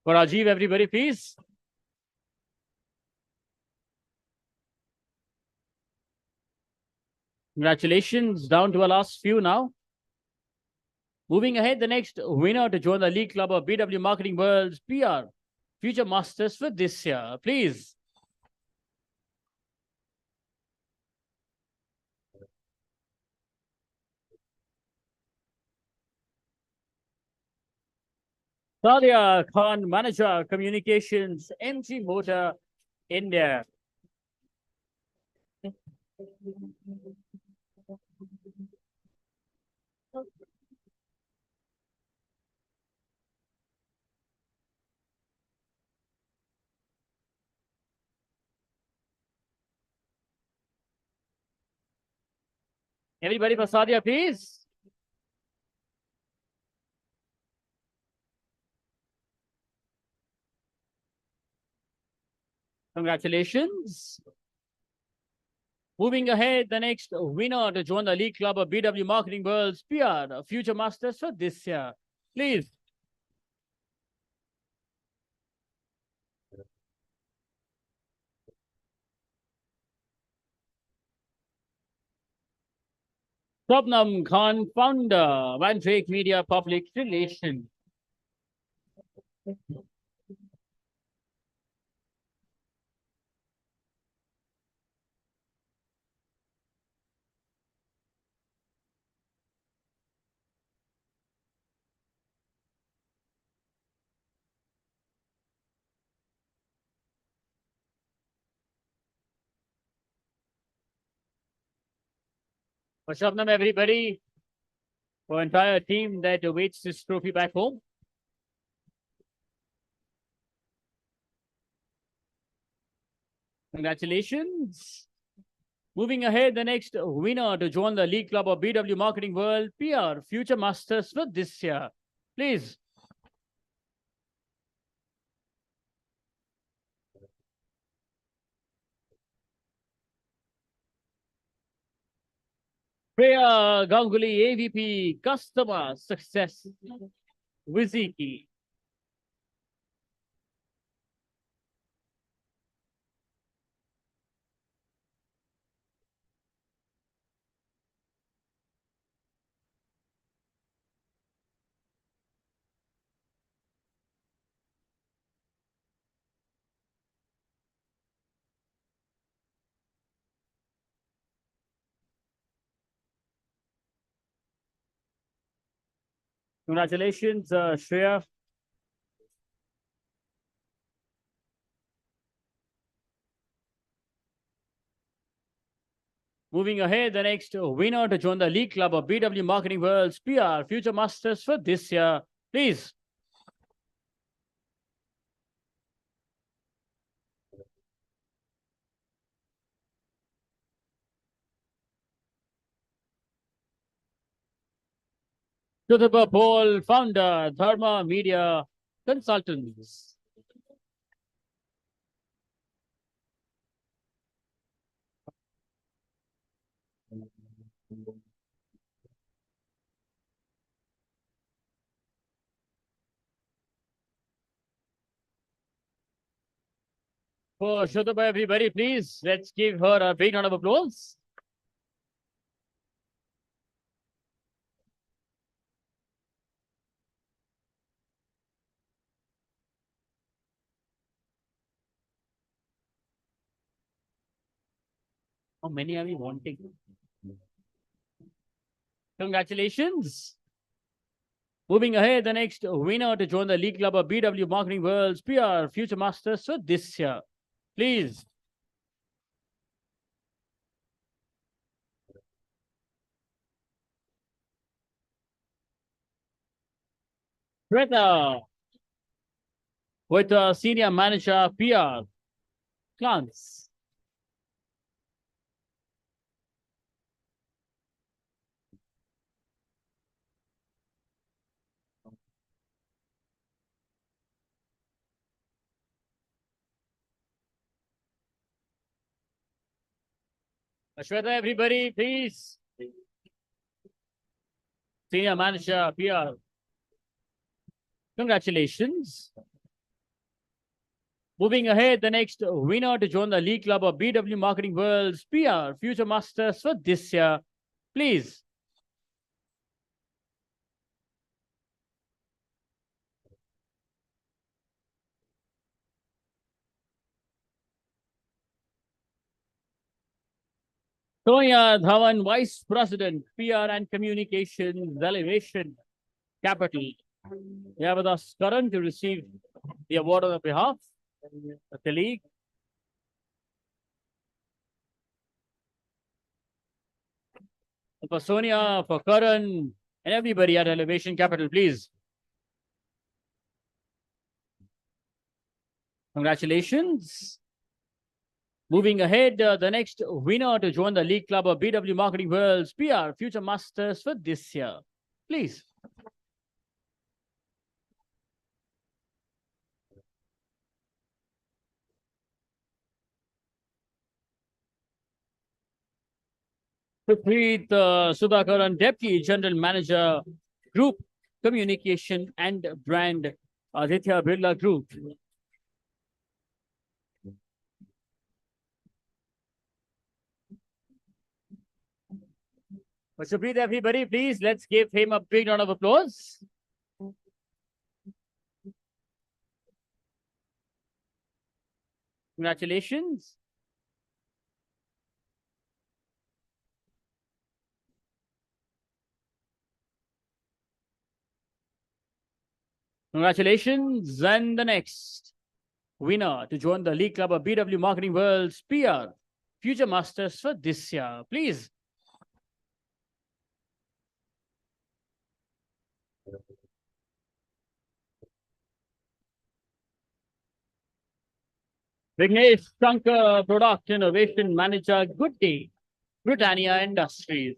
For Rajiv, everybody, please. Congratulations. Down to our last few now. Moving ahead, the next winner to join the League Club of BW Marketing World's PR Future Masters for this year. Please. Sadia Khan, Manager, Communications, MG Motor, India. Everybody for Sadia, please. Congratulations. Moving ahead, the next winner to join the League Club of BW Marketing World's PR Future Masters for this year. Please. Swapnam Khan, Founder, Van Drake Media Public Relations. For Shabnam, everybody, for entire team that awaits this trophy back home. Congratulations. Moving ahead, the next winner to join the League Club of BW Marketing World PR Future Masters for this year. Please. Priya Ganguly, AVP Customer Success, Viziki. Congratulations, Shreya. Moving ahead, the next winner to join the League Club of BW Marketing World's PR Future Masters for this year. Please. To the Paul, founder, Dharma Media Consultants. For Shotaba, everybody, please, let's give her a big round of applause. How many are we wanting? Congratulations. Moving ahead, the next winner to join the League Club of BW Marketing World's PR Future Masters for this year. Please. Greta, with Senior Manager PR, Clans. Ashweta, everybody, please. Senior Manager PR. Congratulations. Moving ahead, the next winner to join the League Club of BW Marketing World's PR Future Masters for this year. Please. Sonia Dhawan, Vice President, PR and Communications, Elevation Capital. We have with us Karan to receive the award on behalf of the league. For Sonia, for Karan, and everybody at Elevation Capital, please. Congratulations. Moving ahead, the next winner to join the League Club of BW Marketing World's PR Future Masters for this year. Please. Preet Sudhakaran, Deputy General Manager, Group Communication and Brand, Aditya Birla Group. Mr. Preet, everybody, please, let's give him a big round of applause. Congratulations. Congratulations. And the next winner to join the League Club of BW Marketing World's PR Future Masters for this year. Please. Vignesh Shankar, Product Innovation Manager, Good Day, Britannia Industries.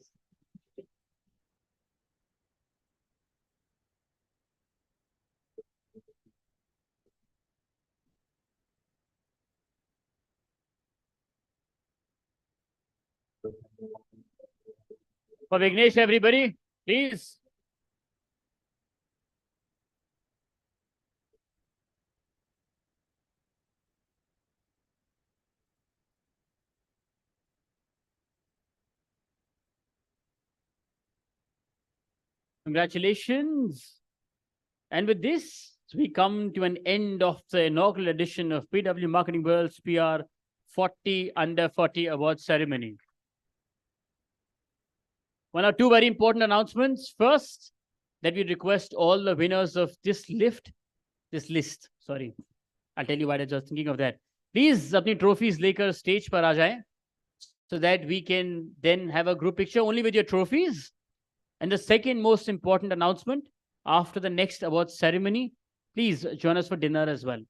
For Vignesh, everybody, please. Congratulations. And with this, we come to an end of the inaugural edition of BW Marketing World's PR 40 Under 40 Award Ceremony. One or two very important announcements. First, that we request all the winners of this list, sorry. I'll tell you why I was just thinking of that. Please, apni trophies lekar stage par aa jaye, so that we can then have a group picture only with your trophies. And the second most important announcement, after the next awards ceremony, please join us for dinner as well.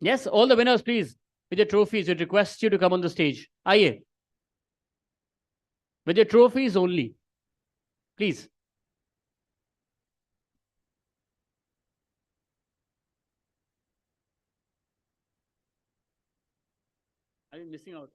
Yes, all the winners, please, with your trophies, we request you to come on the stage. Aye. With your trophies only. Please. Are you missing out?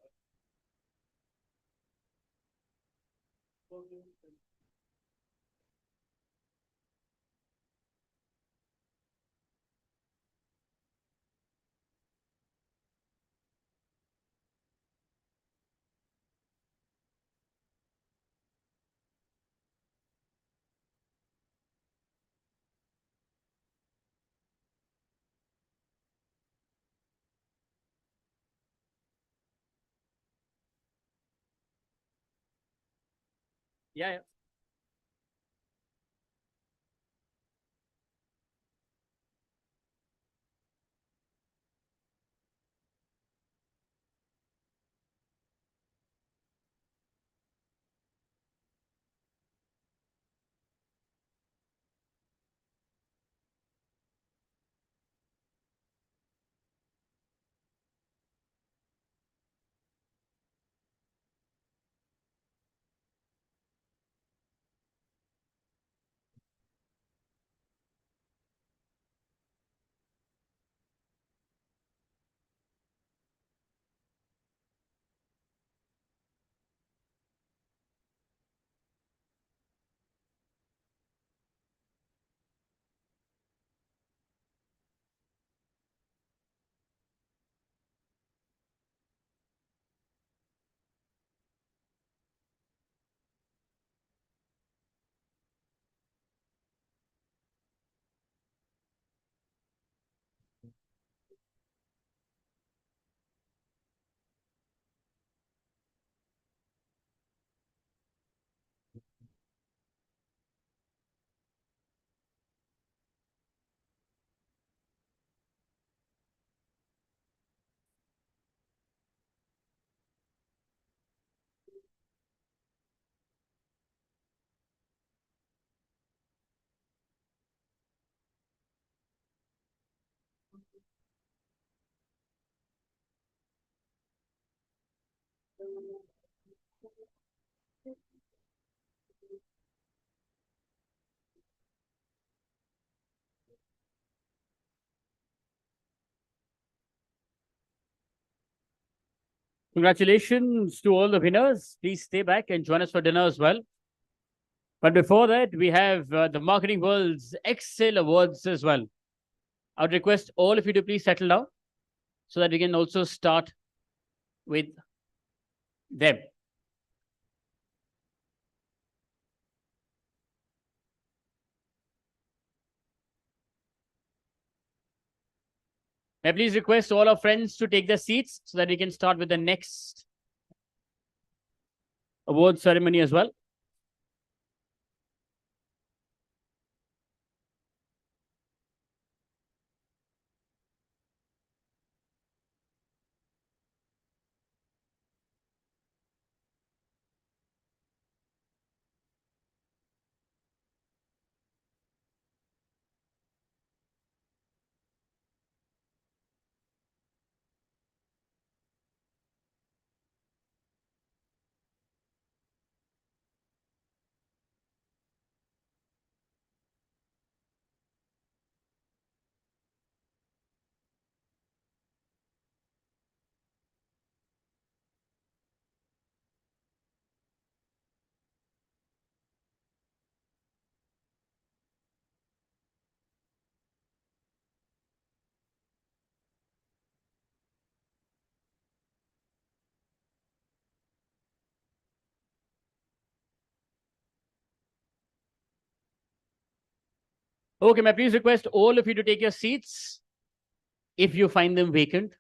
Yeah, yeah. Congratulations to all the winners. Please stay back and join us for dinner as well. But before that, we have the Marketing World's Excel Awards as well. I would request all of you to please settle down so that we can also start with them. May I please request all our friends to take their seats so that we can start with the next award ceremony as well. Okay, may I please request all of you to take your seats if you find them vacant.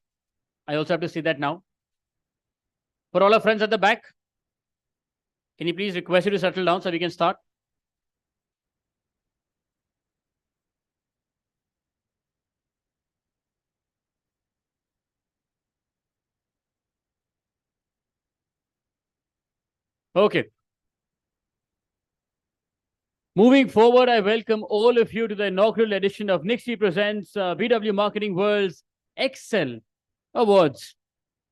I also have to say that now. For all our friends at the back, can you please request you to settle down so we can start? Okay. Moving forward, I welcome all of you to the inaugural edition of Nixie Presents BW Marketing World's Excel Awards.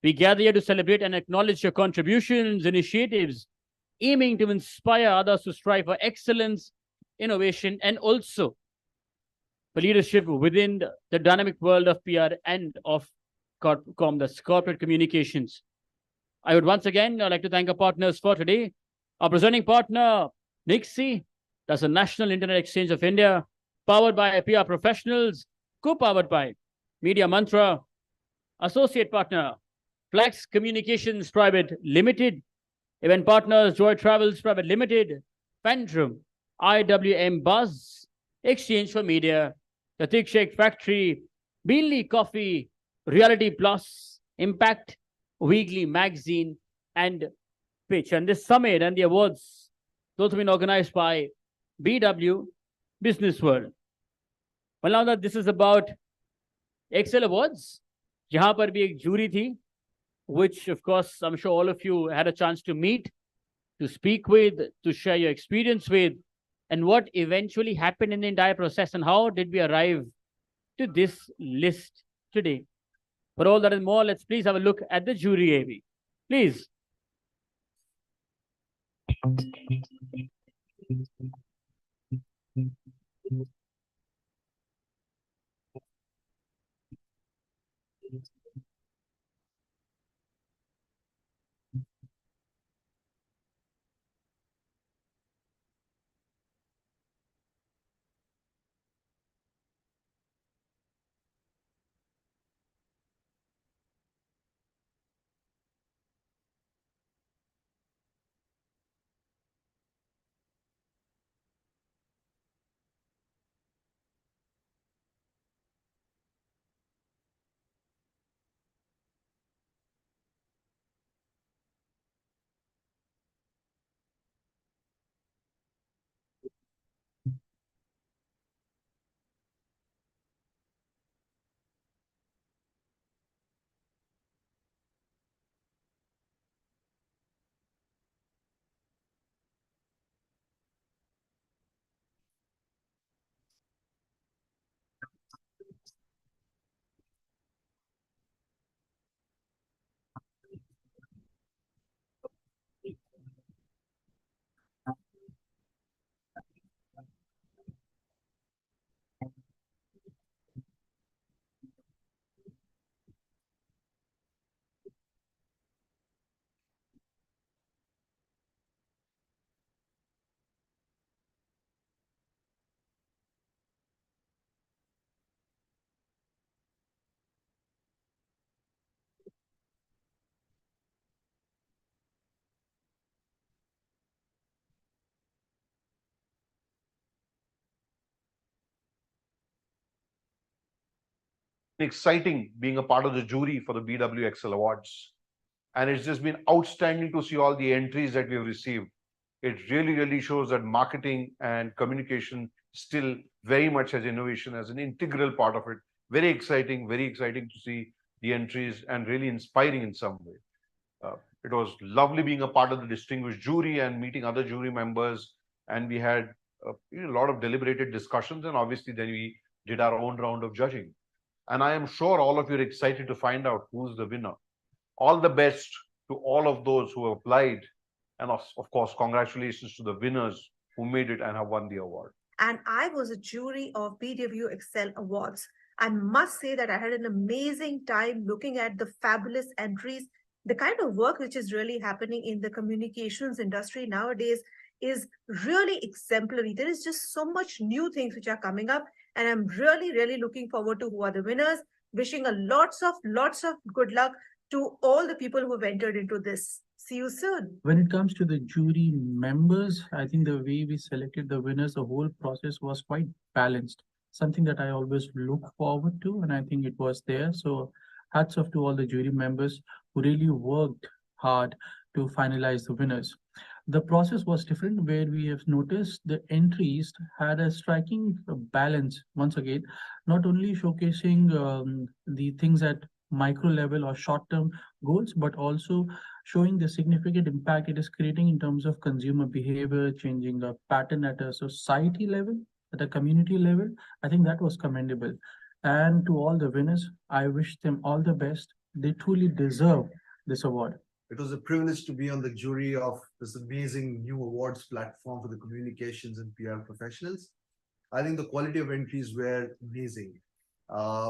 We gather here to celebrate and acknowledge your contributions, initiatives, aiming to inspire others to strive for excellence, innovation, and also for leadership within the dynamic world of PR and of corporate communications. I would once again like to thank our partners for today. Our presenting partner, Nixie, that's the National Internet Exchange of India, powered by PR professionals, co-powered by Media Mantra. Associate partner, Flex Communications Private Limited. Event partners, Joy Travels Private Limited, Phantom, IWM Buzz, Exchange for Media, the Thick Shake Factory, Beanley Coffee, Reality Plus, Impact, Weekly Magazine, and Pitch. And this summit and the awards, those have been organized by BW Businessworld. Well, now that this is about Excel Awards, यहाँ पर भी एक jury थी, which of course I'm sure all of you had a chance to meet, to speak with, to share your experience with, and what eventually happened in the entire process and how did we arrive to this list today. For all that and more, let's please have a look at the jury, AV. Please. Exciting being a part of the jury for the BW Excel Awards. And it's just been outstanding to see all the entries that we've received. It really shows that marketing and communication still very much has innovation as an integral part of it. Very exciting to see the entries and really inspiring in some way. It was lovely being a part of the distinguished jury and meeting other jury members. And we had a lot of deliberated discussions, and obviously then we did our own round of judging. And I am sure all of you are excited to find out who's the winner. All the best to all of those who have applied. And of course, congratulations to the winners who made it and have won the award. And I was a jury of BW Excel Awards. I must say that I had an amazing time looking at the fabulous entries. The kind of work which is really happening in the communications industry nowadays is really exemplary. There is just so much new things which are coming up. And I'm really looking forward to who are the winners. Wishing a lots of good luck to all the people who have entered into this. See you soon. When it comes to the jury members, I think the way we selected the winners, the whole process was quite balanced. Something that I always look forward to, and I think it was there. So hats off to all the jury members who really worked hard to finalize the winners. The process was different, where we have noticed the entries had a striking balance, once again, not only showcasing the things that micro level or short-term goals, but also showing the significant impact it is creating in terms of consumer behavior, changing a pattern at a society level, at a community level. I think that was commendable. And to all the winners, I wish them all the best. They truly deserve this award. It was a privilege to be on the jury of this amazing new awards platform for the communications and PR professionals. I think the quality of entries were amazing.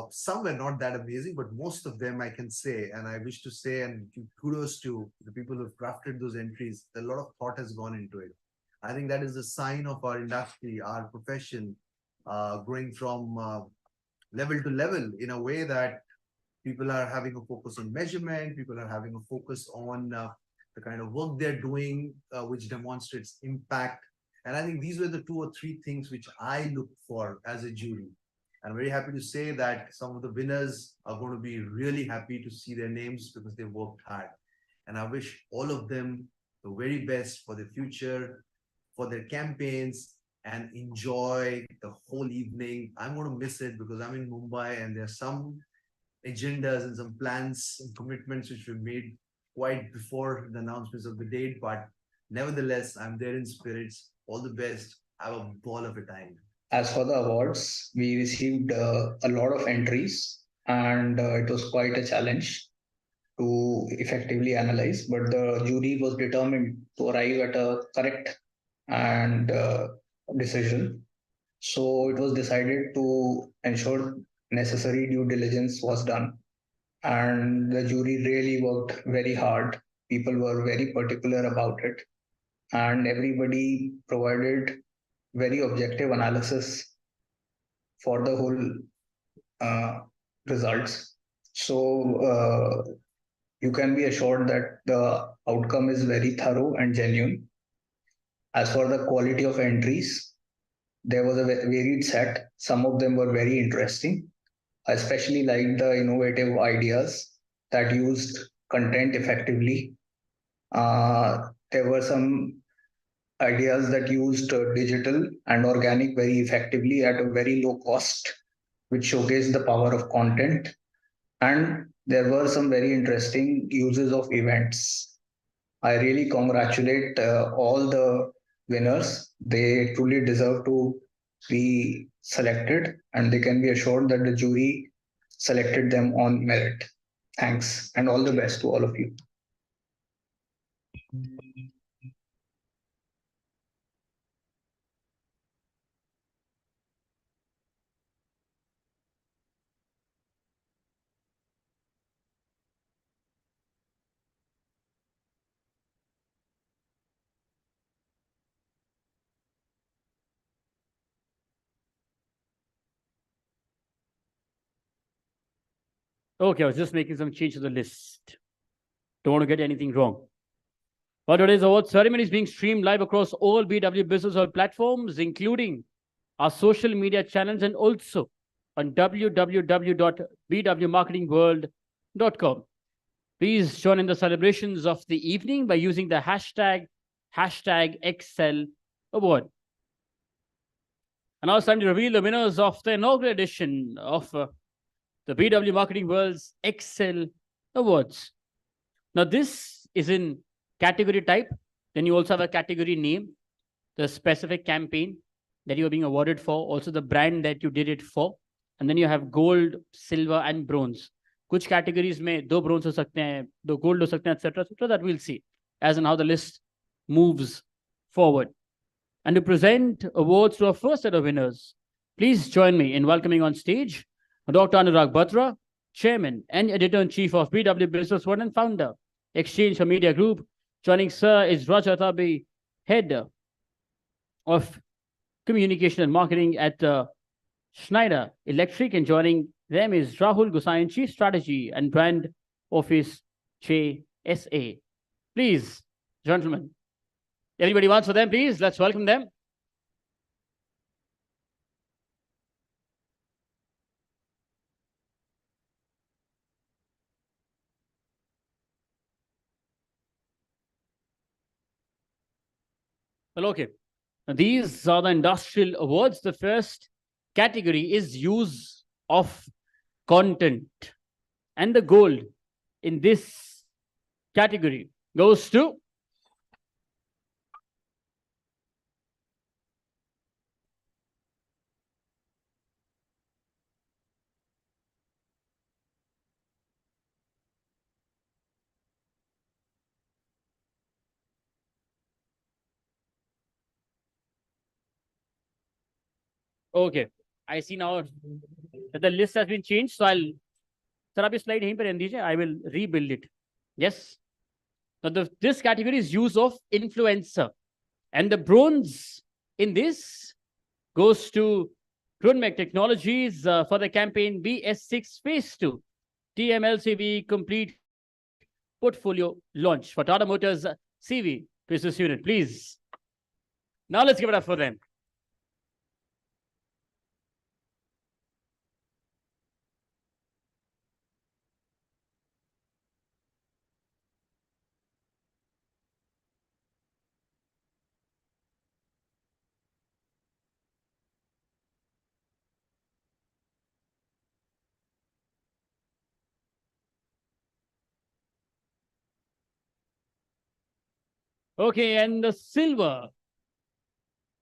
Some were not that amazing, but most of them I can say, and I wish to say, and give kudos to the people who have crafted those entries. A lot of thought has gone into it. I think that is a sign of our industry, our profession, growing from level to level in a way that people are having a focus on measurement, people are having a focus on the kind of work they're doing, which demonstrates impact. And I think these were the 2 or 3 things which I look for as a jury. I'm very happy to say that some of the winners are going to be really happy to see their names because they worked hard. And I wish all of them the very best for the future, for their campaigns, and enjoy the whole evening. I'm going to miss it because I'm in Mumbai and there are some agendas and some plans and commitments which were made quite before the announcements of the date. But nevertheless, I'm there in spirits. All the best. Have a ball of a time. As for the awards, we received a lot of entries and it was quite a challenge to effectively analyze, but the jury was determined to arrive at a correct and decision. So it was decided to ensure necessary due diligence was done. And the jury really worked very hard. People were very particular about it. And everybody provided very objective analysis for the whole results. So you can be assured that the outcome is very thorough and genuine. As for the quality of entries, there was a varied set. Some of them were very interesting. I especially like the innovative ideas that used content effectively. There were some ideas that used digital and organic very effectively at a very low cost, which showcased the power of content. And there were some very interesting uses of events. I really congratulate all the winners. They truly deserve to be selected, and they can be assured that the jury selected them on merit. Thanks, and all the best to all of you. Okay, I was just making some change to the list. Don't want to get anything wrong. But today's award ceremony is being streamed live across all BW Businessworld platforms, including our social media channels and also on www.bwmarketingworld.com. Please join in the celebrations of the evening by using the hashtag Excel Award. And now it's time to reveal the winners of the inaugural edition of the BW Marketing World's Excel Awards. Now, this is in category type. Then you also have a category name, the specific campaign that you are being awarded for, also the brand that you did it for. And then you have gold, silver, and bronze. Which categories में 2 bronze हो सकते हैं, 2 gold हो सकते हैं, etc. That we'll see as and how the list moves forward. And to present awards to our first set of winners, please join me in welcoming on stage Dr. Anurag Batra, Chairman and Editor-in-Chief of BW Businessworld and founder, Exchange for Media Group. Joining Sir is Raja Tabi, Head of Communication and Marketing at Schneider Electric, and joining them is Rahul Gusain, Chief Strategy and Brand Office, JSA. Please, gentlemen, anybody wants for them, please, let's welcome them. Well, okay. These are the industrial awards. The first category is use of content. And the gold in this category goes to okay. I see now that the list has been changed. So I'll sir, आप slide यहीं पे रहने दीजिए. I will rebuild it. Yes. Now this category is use of influencer, and the bronze in this goes to Grunmec Technologies for the campaign BS6 Phase 2 TMLCV complete portfolio launch for Tata Motors CV business unit. Please. Now let's give it up for them. Okay, and the silver,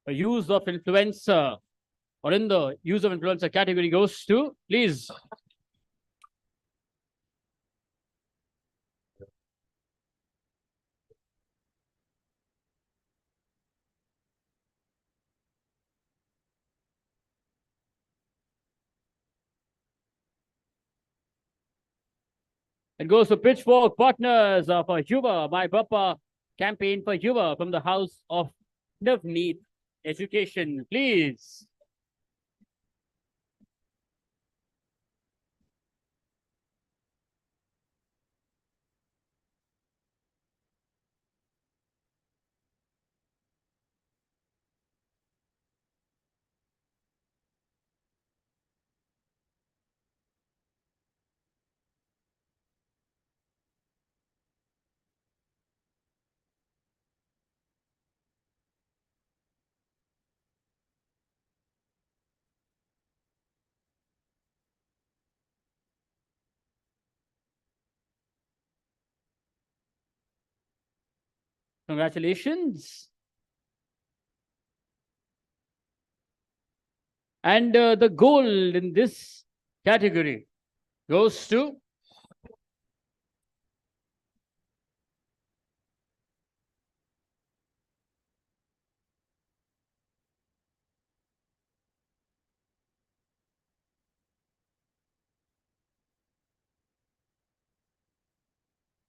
a use of influencer, or in the use of influencer category goes to, please. It goes to Pitchfork Partners for Yuva, My Papa campaign for Yuva from the House of Navneet Education, please. Congratulations. And the gold in this category goes to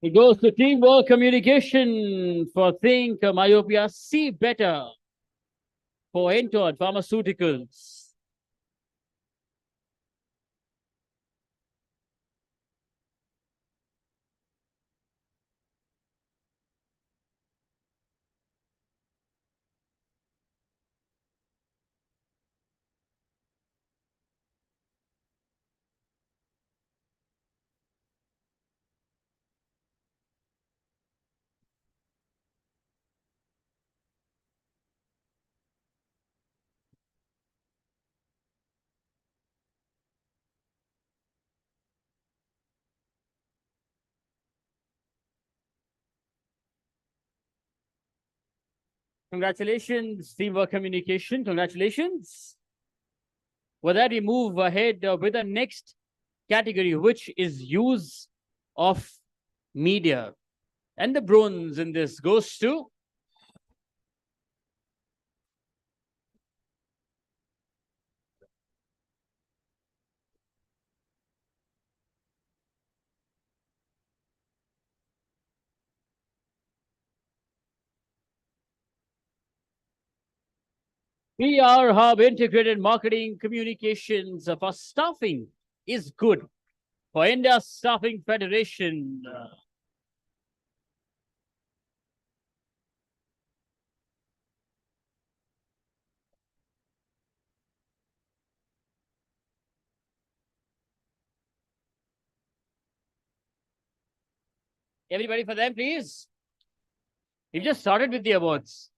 it goes to Teamwork Communication for Think Myopia See Better for Entourage Pharmaceuticals. Congratulations, Teamwork Communication. Congratulations. With that, we move ahead with the next category, which is use of media. And the bronze in this goes to PR Hub Integrated Marketing Communications for Staffing is good for India Staffing Federation. Everybody for them, please. You just started with the awards.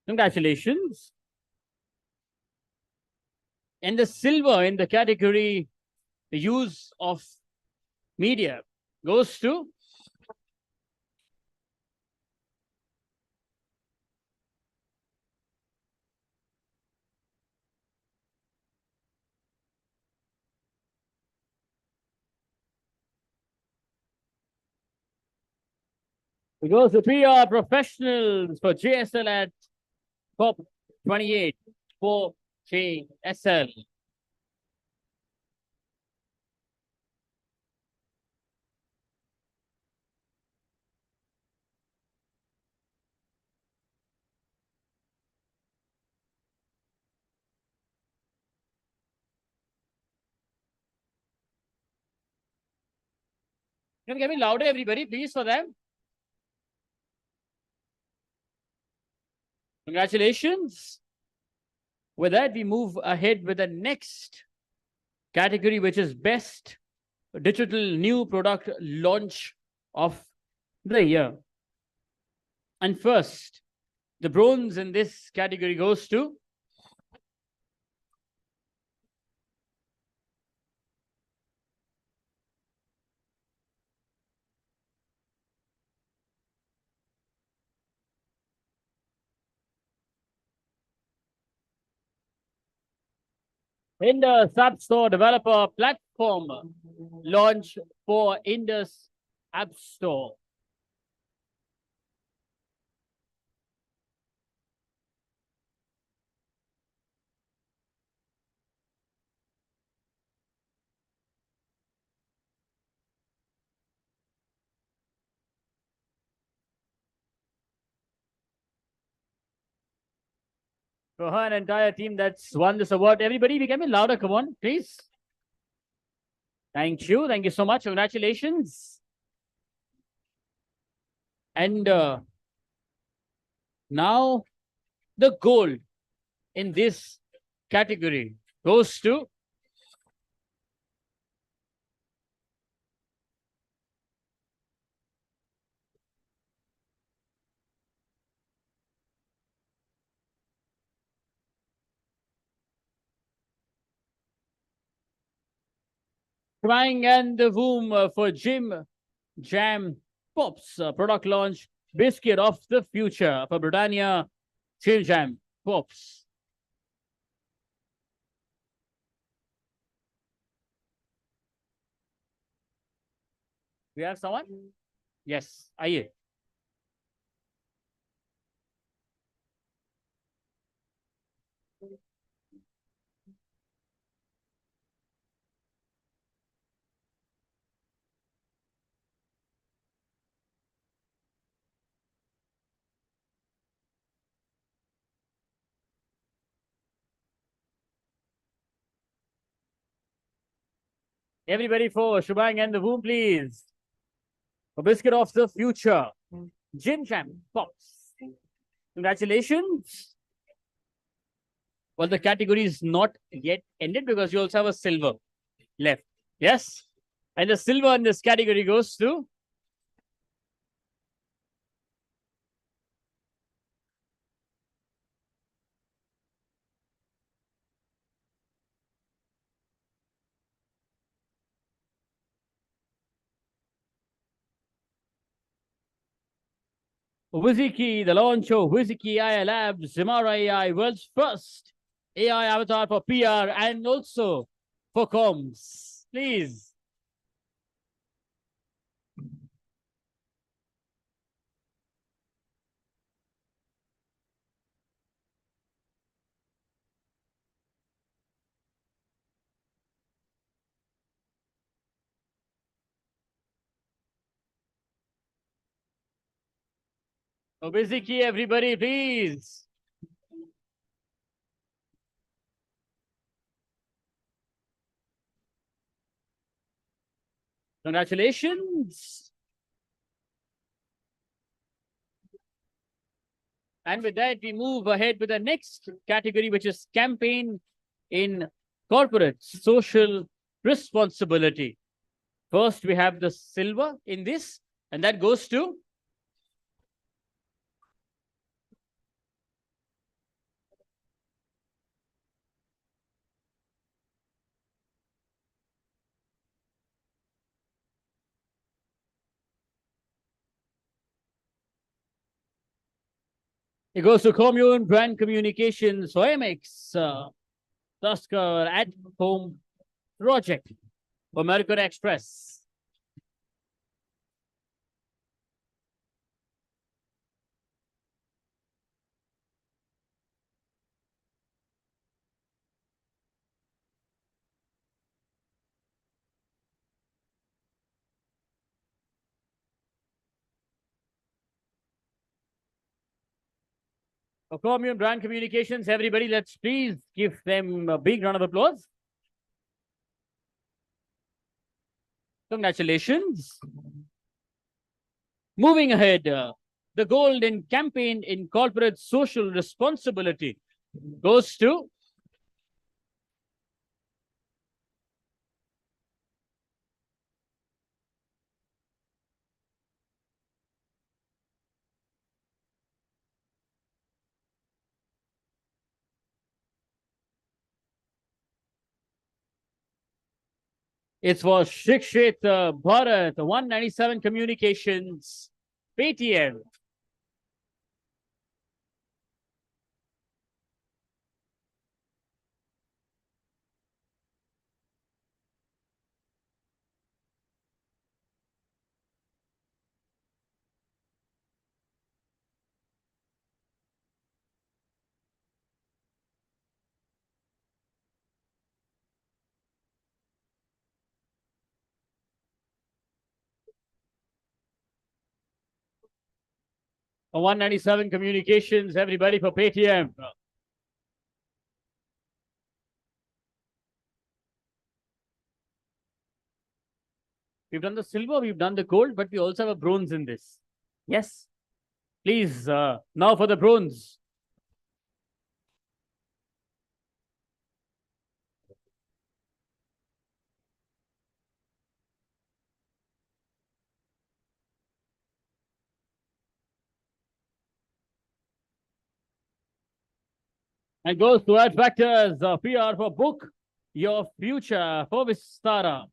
Congratulations. And the silver in the category the use of media goes to PR professionals for JSL at COP 28 for JSL. Can you get me louder, everybody, please, for them? Congratulations. With that, we move ahead with the next category, which is Best Digital New Product Launch of the Year. And first, the bronze in this category goes to Indus App Store Developer Platform launch for Indus App Store. For her and entire team that's won this award. Everybody, become louder. Come on, please. Thank you. Thank you so much. Congratulations. And now the gold in this category goes to Crying and the Womb for Jim Jam Pops product launch biscuit of the future for Britannia Jim Jam Pops. We have someone? Yes, आइए. Everybody for Shubhang and the Womb, please. A biscuit of the future. Jim Jam Pops. Congratulations. Well, the category is not yet ended because you also have a silver left. Yes? And the silver in this category goes to Wiziki, the launch of Wiziki AI Labs, Zimara AI, world's first AI avatar for PR and also for comms. Please. Wiziki, everybody, please. Congratulations. And with that, we move ahead with the next category, which is campaign in corporate social responsibility. First, we have the silver in this, and that goes to It goes to Commune Brand Communications for MX, Tusker at Home Project for American Express. For Commune Brand Communications, everybody, let's please give them a big round of applause. Congratulations. Moving ahead, the Golden Campaign in Corporate Social Responsibility goes to it's for Shikshit Bharat, 197 Communications, Paytm. For 197 Communications, everybody for Paytm. We've done the silver, we've done the gold, but we also have a bronze in this. Yes. Please, now for the bronze. And goes to Ad Factors, PR for Book Your Future for Vistara,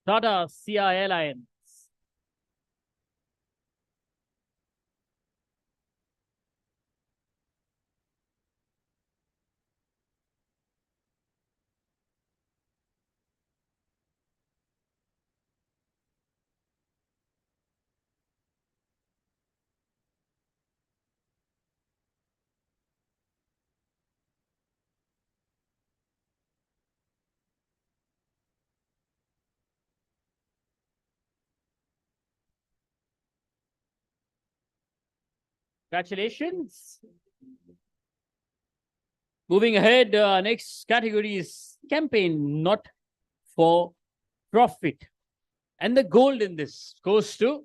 Tata CI Airlines. Congratulations. Moving ahead, next category is campaign not for profit. And the gold in this goes to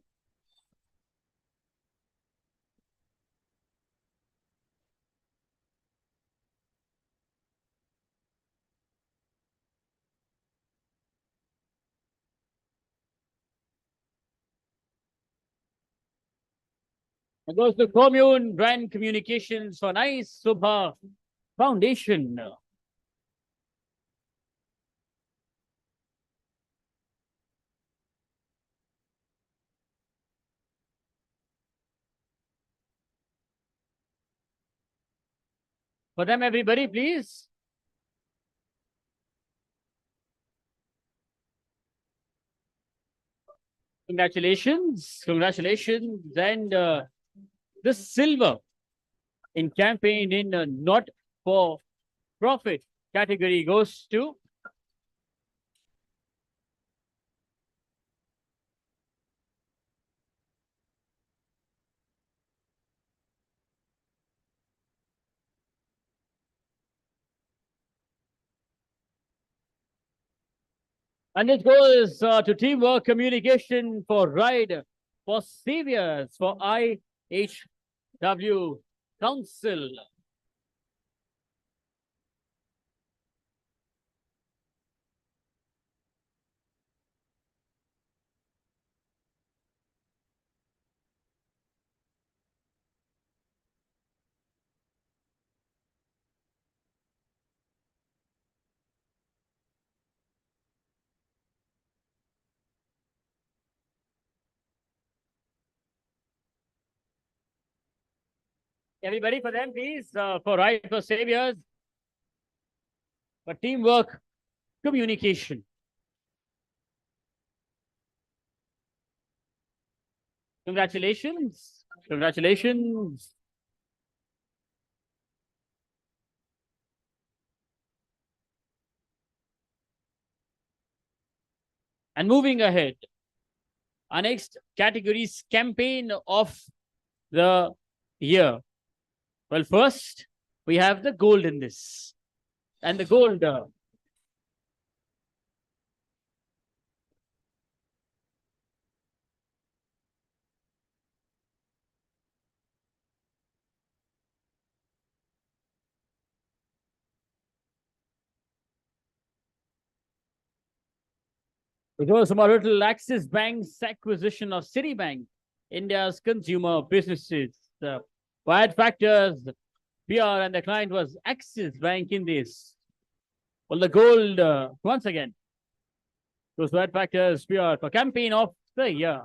Commune Brand Communications for Nice Subha Foundation. For them, everybody, please. Congratulations. Congratulations. And the silver in campaign in not for profit category goes to and it goes to teamwork communication for ride for saviors for IHW Council. Everybody for them, please, for right for saviors, for teamwork, communication. Congratulations. Congratulations. And moving ahead, our next category is campaign of the year. Well, first, we have the gold in this. And the gold it was about little Axis Bank's acquisition of Citibank, India's consumer businesses. The wide factors, PR, and the client was Axis Bank in this. Well, the gold, once again, those wide factors, PR, for campaign of the year.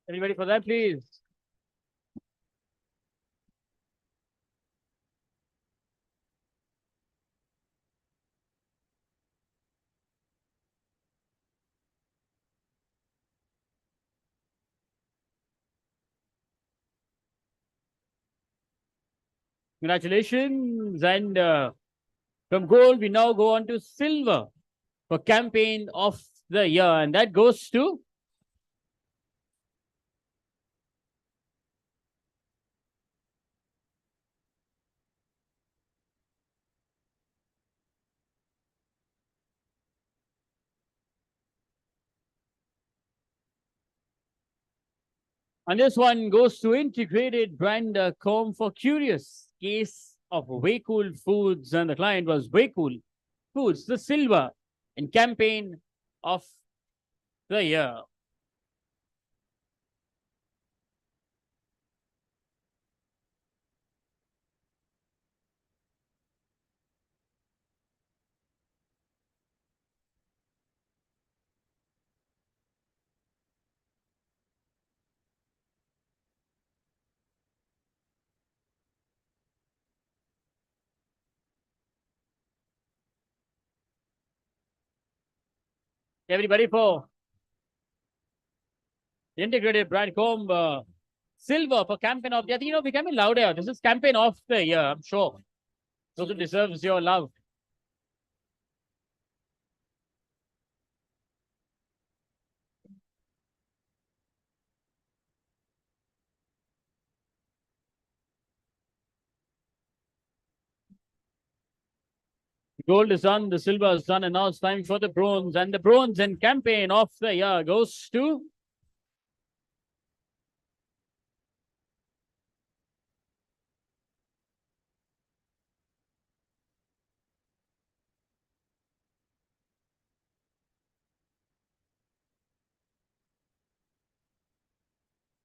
Anybody for that, please? Congratulations. And from gold, we now go on to silver for campaign of the year. And that goes to and this one goes to integrated brand com for curious case of Way Cool Foods. And the client was Way Cool Foods, the silver in campaign of the year. Everybody for integrated brand com silver for campaign of the year. You know, becoming louder. This is campaign of the year, I'm sure. Those who deserves your love. Gold is done, the silver is done, and now it's time for the bronze. And the bronze and campaign of the year goes to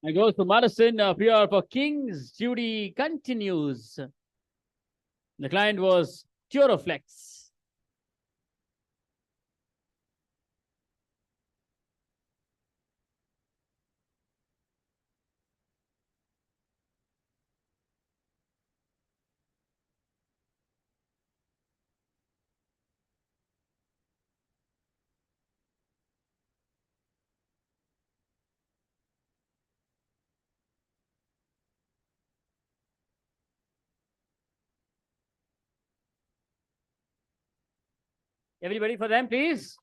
it goes to Madison PR for King's Duty continues. The client was Turoflex. Everybody for them, please.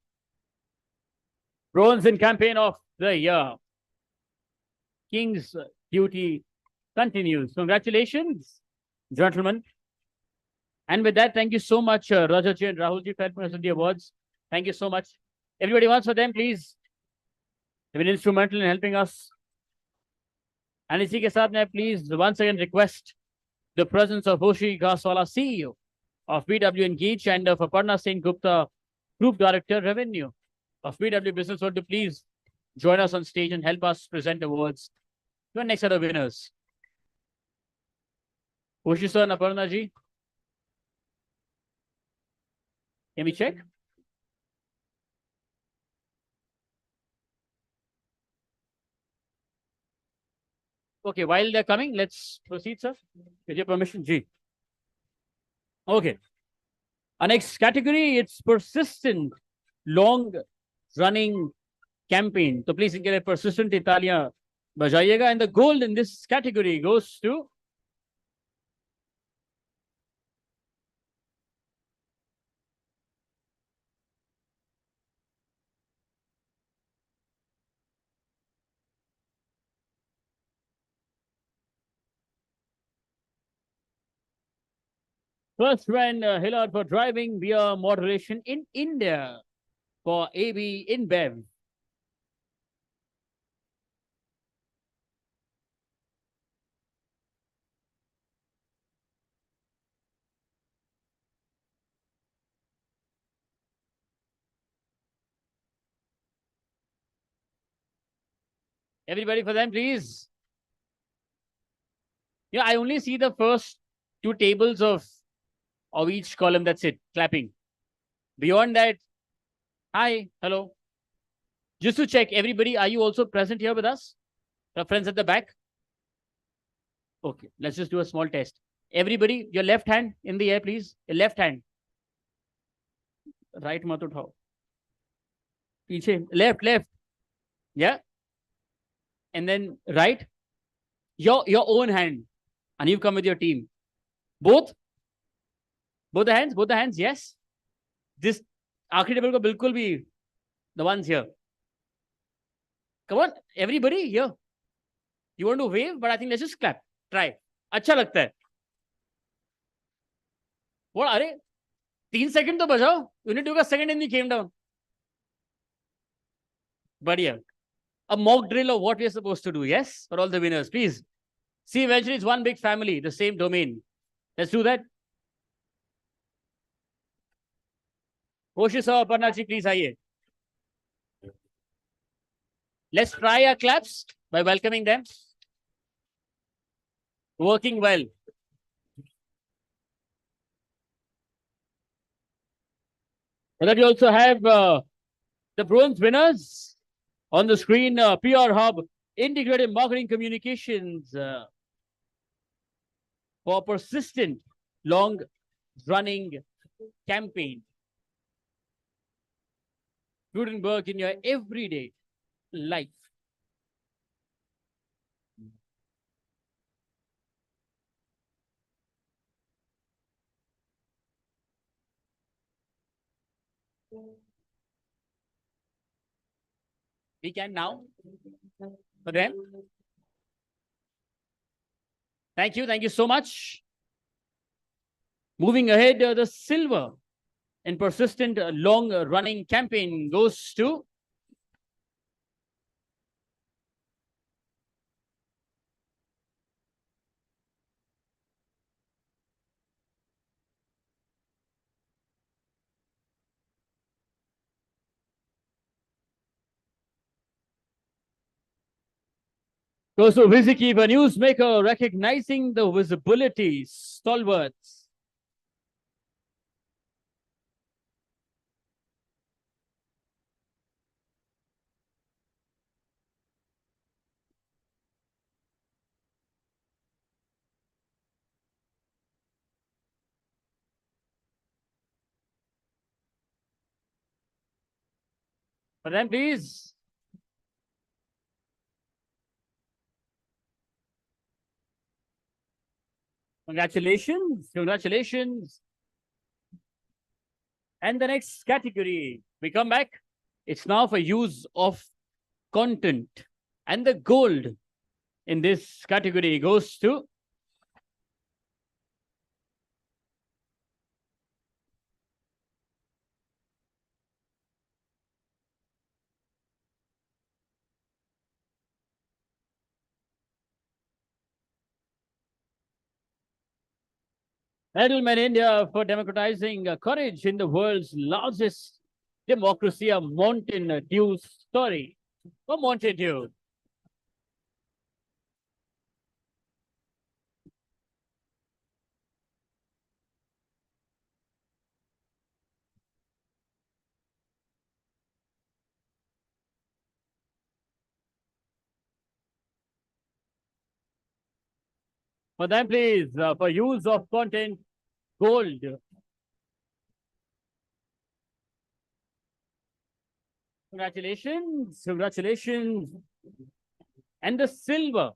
Bronze in campaign of the year. King's Duty continues. Congratulations, gentlemen. And with that, thank you so much, Rajaji and Rahulji, for helping us with the awards. Thank you so much. Everybody wants for them, please. They've been instrumental in helping us. And इसी के साथ मैं please once again request the presence of Hoshi Gaswala, CEO of BW Engage, and of Aparna Singh Gupta, Group Director Revenue of BW Businessworld, to please join us on stage and help us present awards to our next set of winners. Ushisa and Aparna ji. Can we check? Okay, while they're coming, let's proceed, sir. With your permission, Ji. Okay. Our next category, it's persistent, long-running campaign. So please get a persistent Italia bajayega. And the gold in this category goes to first round Hillard for driving beer moderation in India for AB InBev. Everybody for them, please. Yeah, I only see the first two tables of each column. That's it, clapping. Beyond that, hi, hello. Just to check, everybody, are you also present here with us? Our friends at the back? Okay, let's just do a small test. Everybody, your left hand in the air, please. Your left hand. Right mat uthao. Piche, left. Yeah. And then right. Your own hand. And you come with your team. Both the hands, yes. This aakhri table ko bilkul bhi, the ones here. Come on, everybody here. You want to wave, but I think let's just clap. Try. अच्छा लगता है. What? अरे 3 seconds तो बजाओ. You need to take a second and you came down. बढ़िया. A mock drill of what we are supposed to do. Yes, for all the winners, please. See, eventually it's one big family, the same domain. Let's do that. Koshisa, Aparna ji, please आइए. Let's try our claps by welcoming them. Working well. And then you also have the bronze winners on the screen. PR Hub, Integrated Marketing Communications for persistent, long-running campaign. Student work in your everyday life. We can now. For them. Thank you so much. Moving ahead, the silver and persistent long-running campaign goes to goes to Vizikeep, a newsmaker recognizing the visibility stalwarts. For them, please. Congratulations. And the next category, we come back. It's now for use of content. And the gold in this category goes to Edelman India for democratizing courage in the world's largest democracy, a Mountain Dew story. For Mountain Dew. For them, please, for use of content, gold. Congratulations, congratulations. And the silver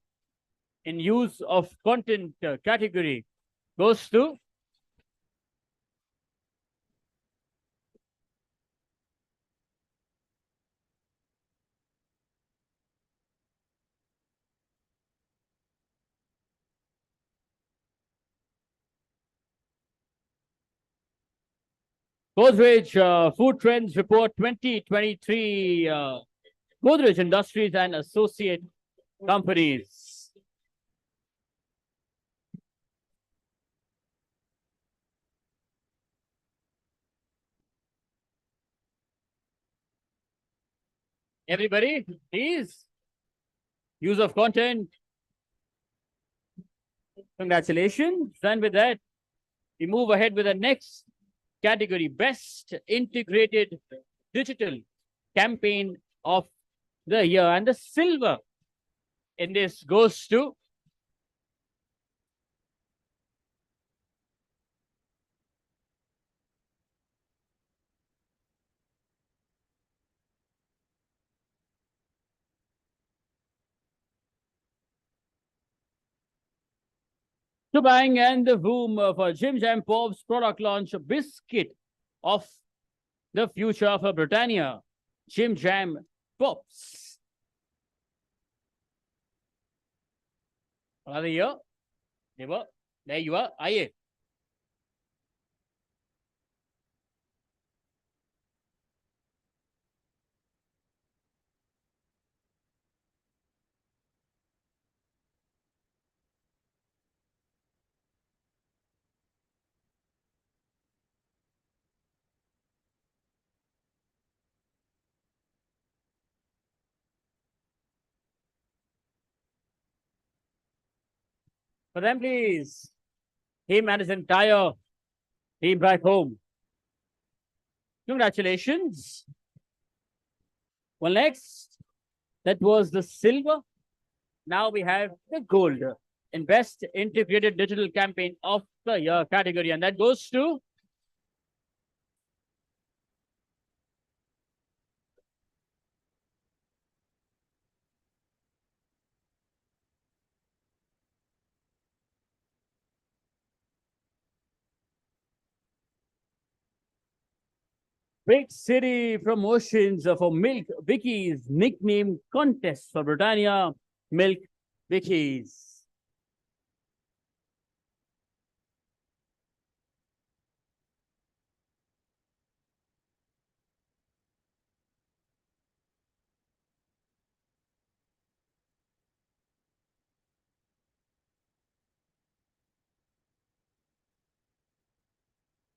in use of content category goes to Godrej Food Trends Report 2023, Godrej Industries and Associate Companies. Everybody, please. Use of content. Congratulations. And with that, we move ahead with the next category, Best Integrated Digital Campaign of the Year. And the silver in this goes to Bang and the Boom for Jim Jam Pop's product launch biscuit of the future for Britannia. Jim Jam Pops. Another year. There you are. Aye. For them, please. Him and his entire team back home. Congratulations. Well, next, that was the silver. Now we have the gold in Best Integrated Digital Campaign of the Year category. And that goes to Big City Promotions for Milk Vicky's nickname contest for Britannia Milk Vicky's.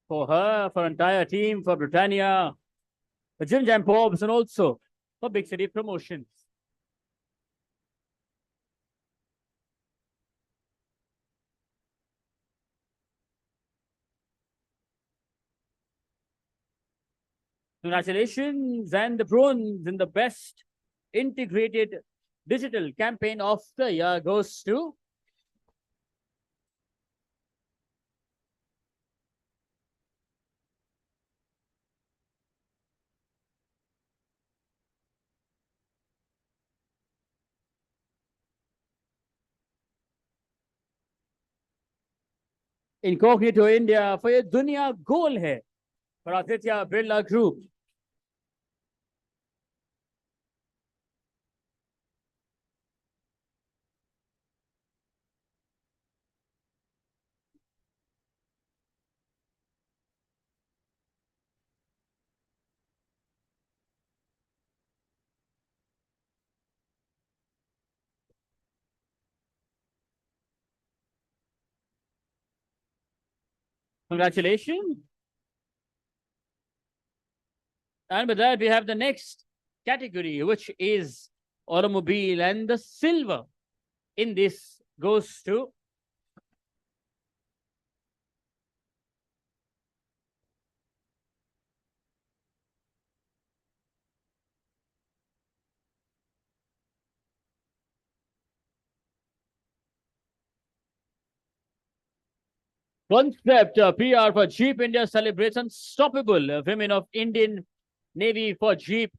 For her, for entire team, for Britannia, for Jim Jam Pops, and also for Big City Promotions. Congratulations, and the bronze in the Best Integrated Digital Campaign of the Year goes to Incognito India for ये दुनिया गोल है for Aditya Birla Group. Congratulations. And with that, we have the next category, which is automobile, and the silver in this goes to Concept PR for Jeep India celebrates unstoppable women of Indian Navy for Jeep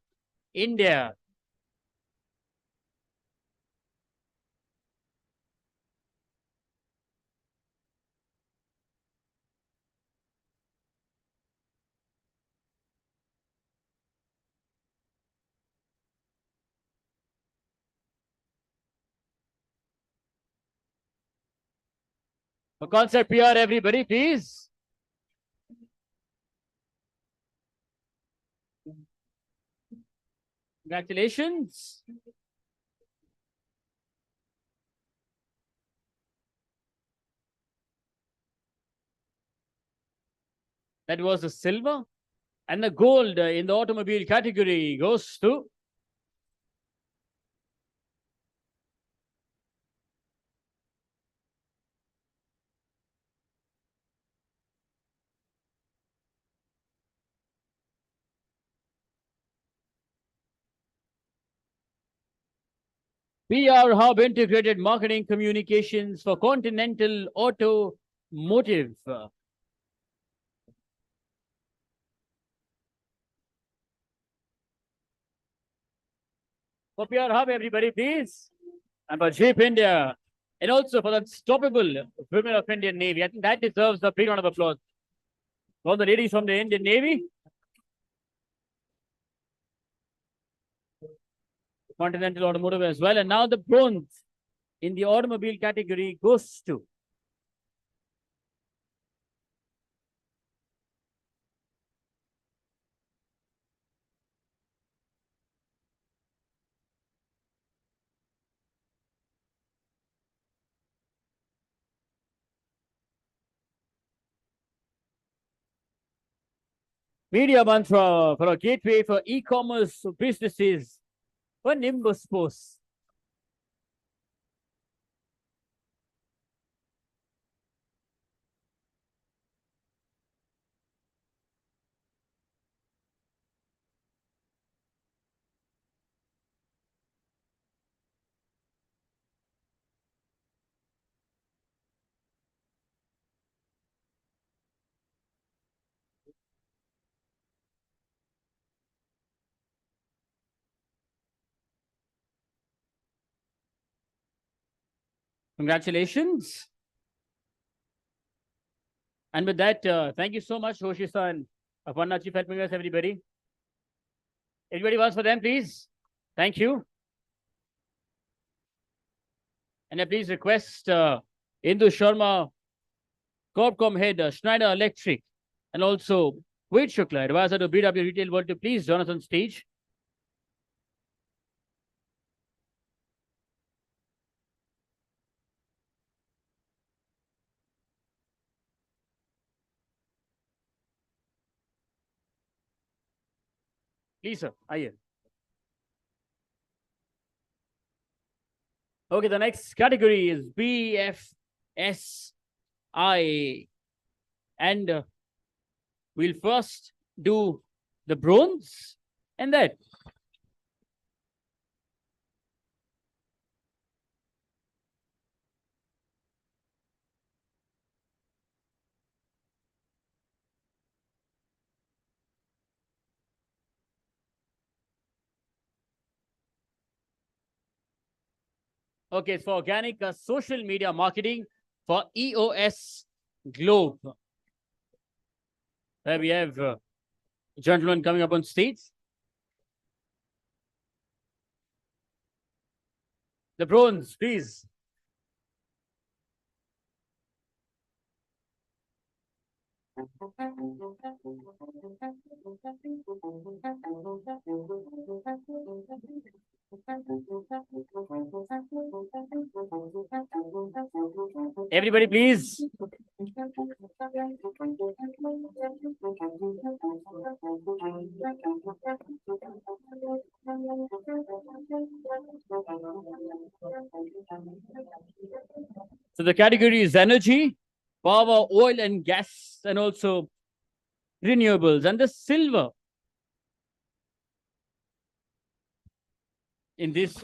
India. For concept PR, everybody, please. Congratulations. That was the silver. And the gold in the automobile category goes to PR Hub Integrated Marketing Communications for Continental Automotive. For PR Hub, everybody, please. And for Jeep India. And also for the unstoppable women of Indian Navy. I think that deserves a big round of applause. All the ladies from the Indian Navy. Continental Automotive as well. And now the bronze in the automobile category goes to Media Mantra for a gateway for e-commerce businesses for Nimbus Post. Congratulations. And with that, thank you so much, Hoshisa and Aparna, Chief helping us, everybody. Everybody wants for them, please. Thank you. And I please request Indu Sharma, Corpcom Head, Schneider Electric, and also Wade Shukla, advisor to BW Retail World, to please join us on stage. Please, sir. Aye. Okay, the next category is BFSI. And we'll first do the bronze and then okay, it's for organic social media marketing for EOS Globe. There we have a gentleman coming up on stage. The bronze, please. Everybody, please. So the category is energy, power, oil and gas, and also renewables. And the silver in this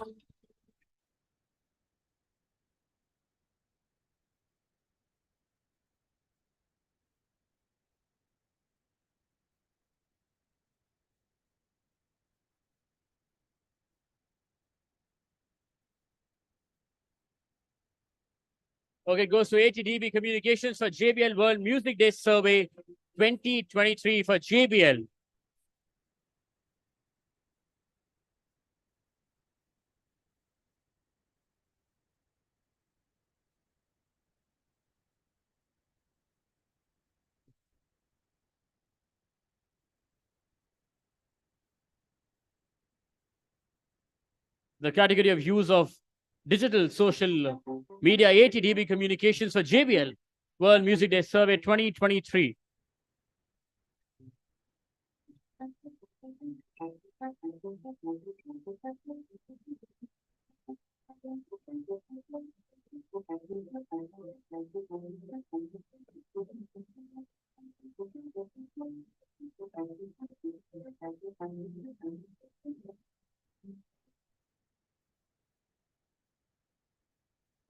Okay, goes to ATDB Communications for JBL World Music Day Survey 2023 for JBL. The category of use of digital social media, ATDB Communications for JBL World Music Day Survey 2023.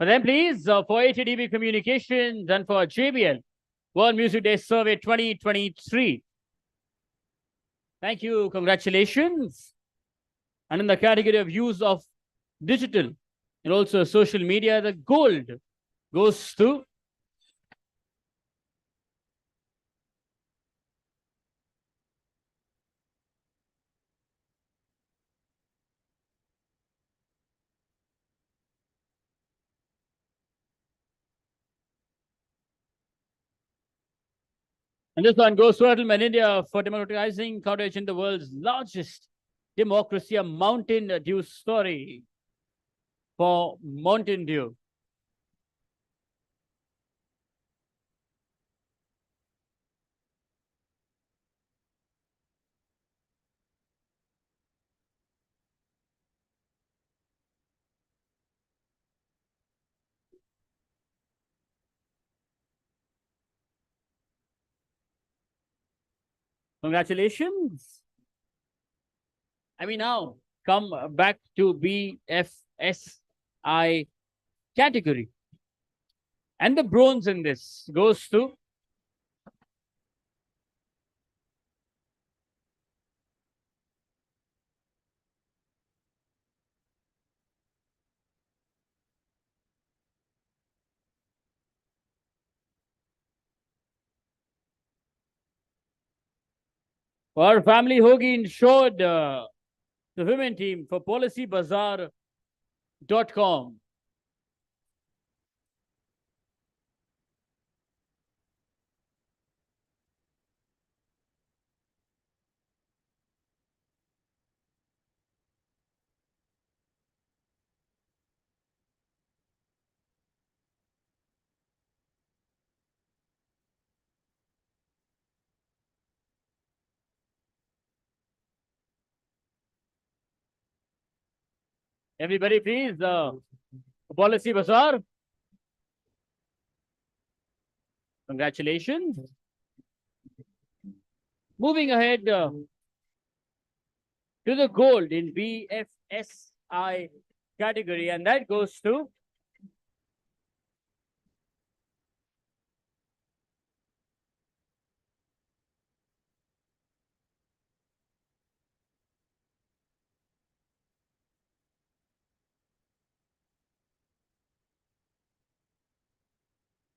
And then please, for ATDB Communications and for JBL World Music Day Survey 2023. Thank you, congratulations. And in the category of use of digital and also social media, the gold goes to and this one goes to Adelman, India, for democratizing coverage in the world's largest democracy, a Mountain Dew story for Mountain Dew. Congratulations. I mean, now come back to BFSI category. And the bronze in this goes to our family Hogi ensured the women team for policybazaar.com. Everybody, please, Policy Bazaar. Congratulations. Moving ahead to the gold in BFSI category, and that goes to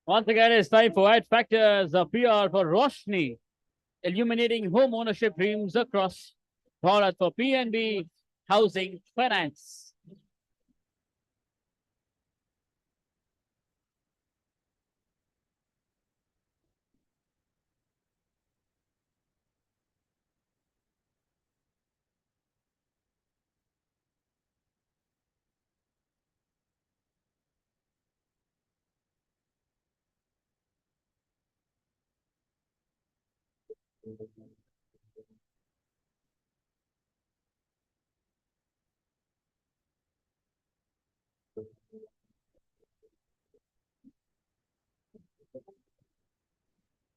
once again, it's time for Ad Factors PR for Roshni, illuminating home ownership dreams across Bharat for PNB Housing Finance.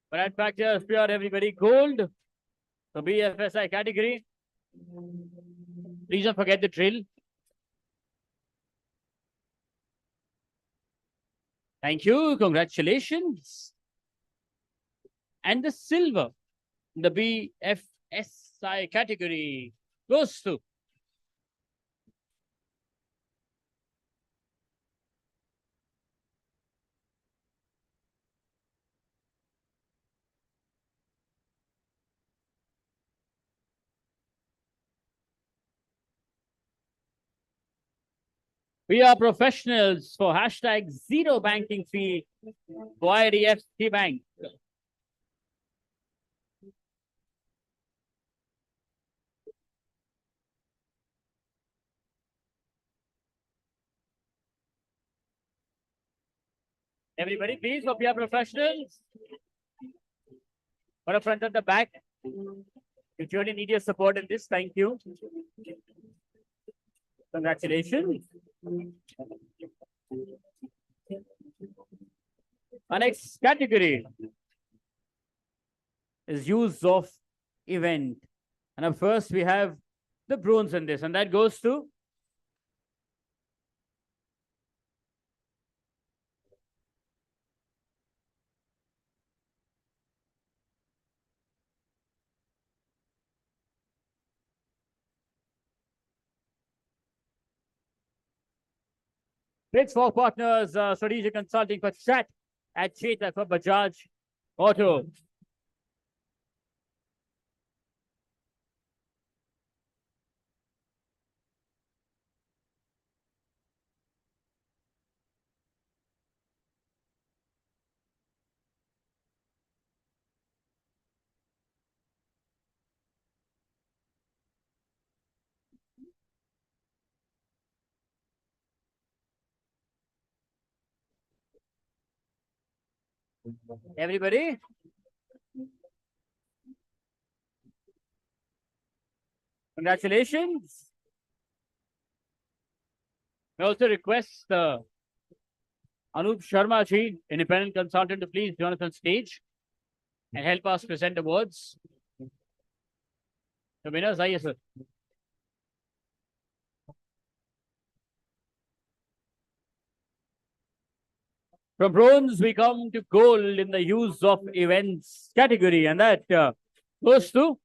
For Ad Factors PR, everybody, gold, the BFSI category. Please don't forget the drill. Thank you. Congratulations. And the silver, the BFSI category, goes to We are professionals for hashtag zero banking fee for IDFC Bank. Everybody, please, for PR professionals. For the front and the back. If you really need your support in this, thank you. Congratulations. Our next category is use of event. And up first, we have the bronze in this, and that goes to Big Four Partners, Strategic Consulting for Chat at Chetak for Bajaj Auto. Everybody? Congratulations. I also request Anup Sharma ji, independent consultant, to please join us on stage and help us present awards. The winners, aye, sir. From bronze, we come to gold in the use of events category, and that goes to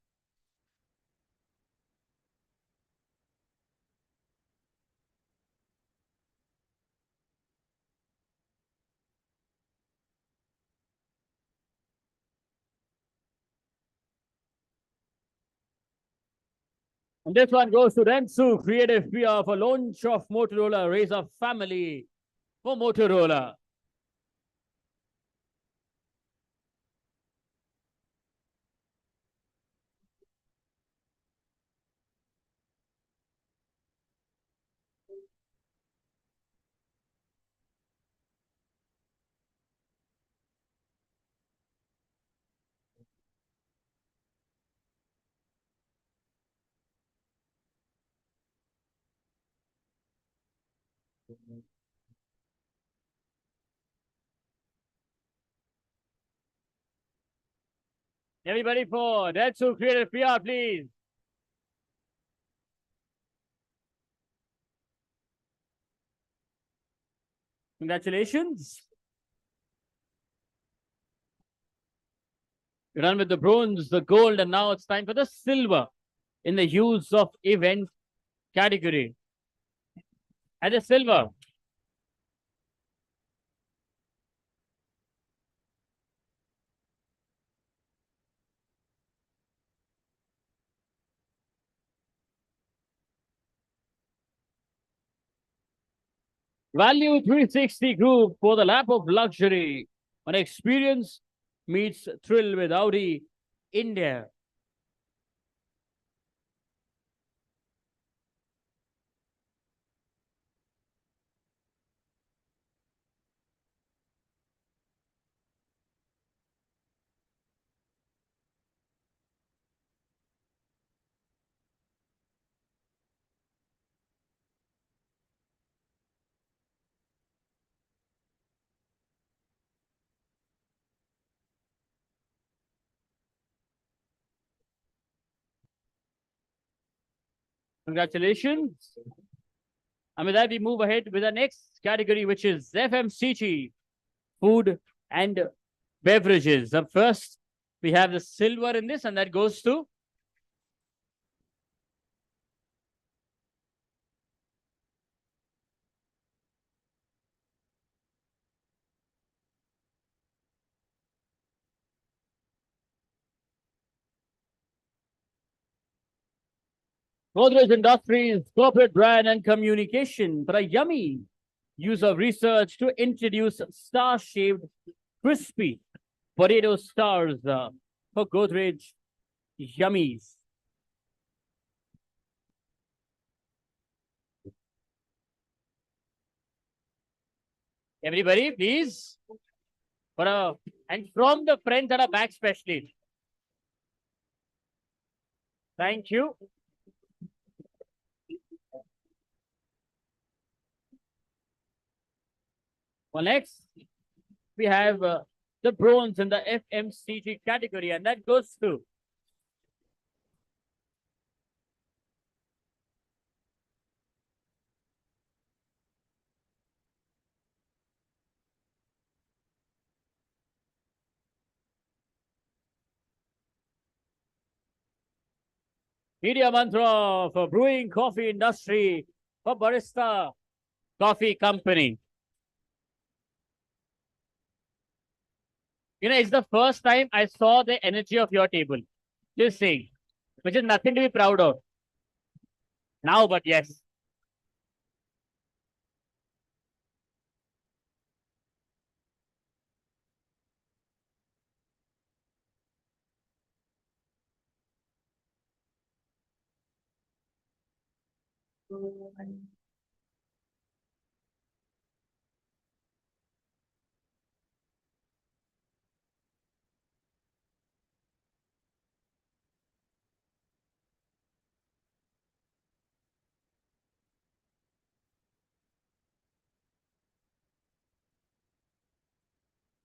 and this one goes to Rensu Creative PR for launch of Motorola Razr family for Motorola. Everybody for Rensu Creative PR, please. Congratulations. We run with the bronze, the gold, and now it's time for the silver in the use of event category. And the silver. Value 360 Group for the lap of luxury. An experience meets thrill with Audi India. Congratulations. And with that, we move ahead with the next category, which is FMCG, food and beverages. Up first, we have the silver in this, and that goes to Godrej Industries Corporate Brand and Communication for a yummy use of research to introduce star-shaped crispy potato stars for Godrej Yummies. Everybody, please. And from the front and a back especially. Thank you. Well, next, we have the bronze in the FMCG category, and that goes to Media Mantra for Brewing Coffee Industry for Barista Coffee Company. You know, it's the first time I saw the energy of your table. Just saying, which is nothing to be proud of. Now, but yes.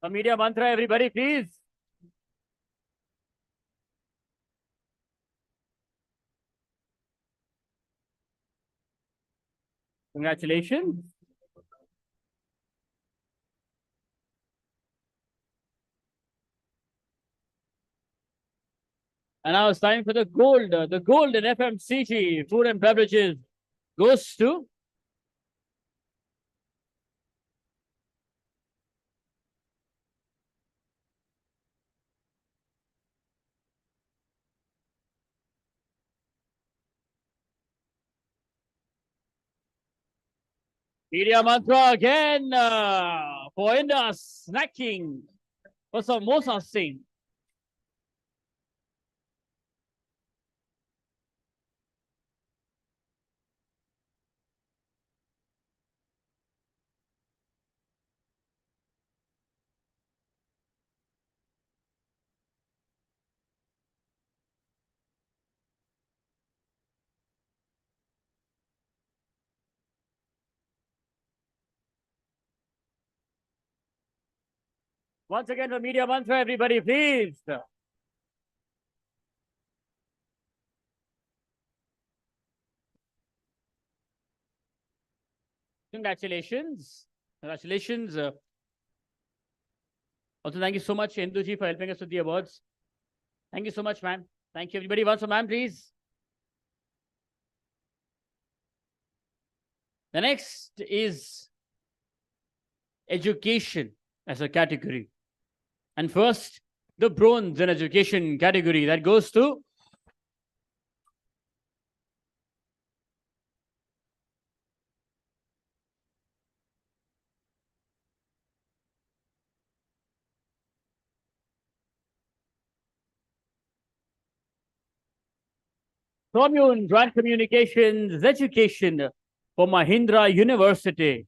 A media mantra, everybody, please. Congratulations. And now it's time for the gold. The gold in FMCG, food and beverages, goes to Media Mantra again for Indus snacking for samosa sing. Once again for Media Mantra, everybody, please. Congratulations. Congratulations. Also, thank you so much, Induji, for helping us with the awards. Thank you so much, ma'am. Thank you. Everybody, once for ma'am, please. The next is education as a category. And first, the bronze in education category that goes to Commune Brand Communications Education for Mahindra University.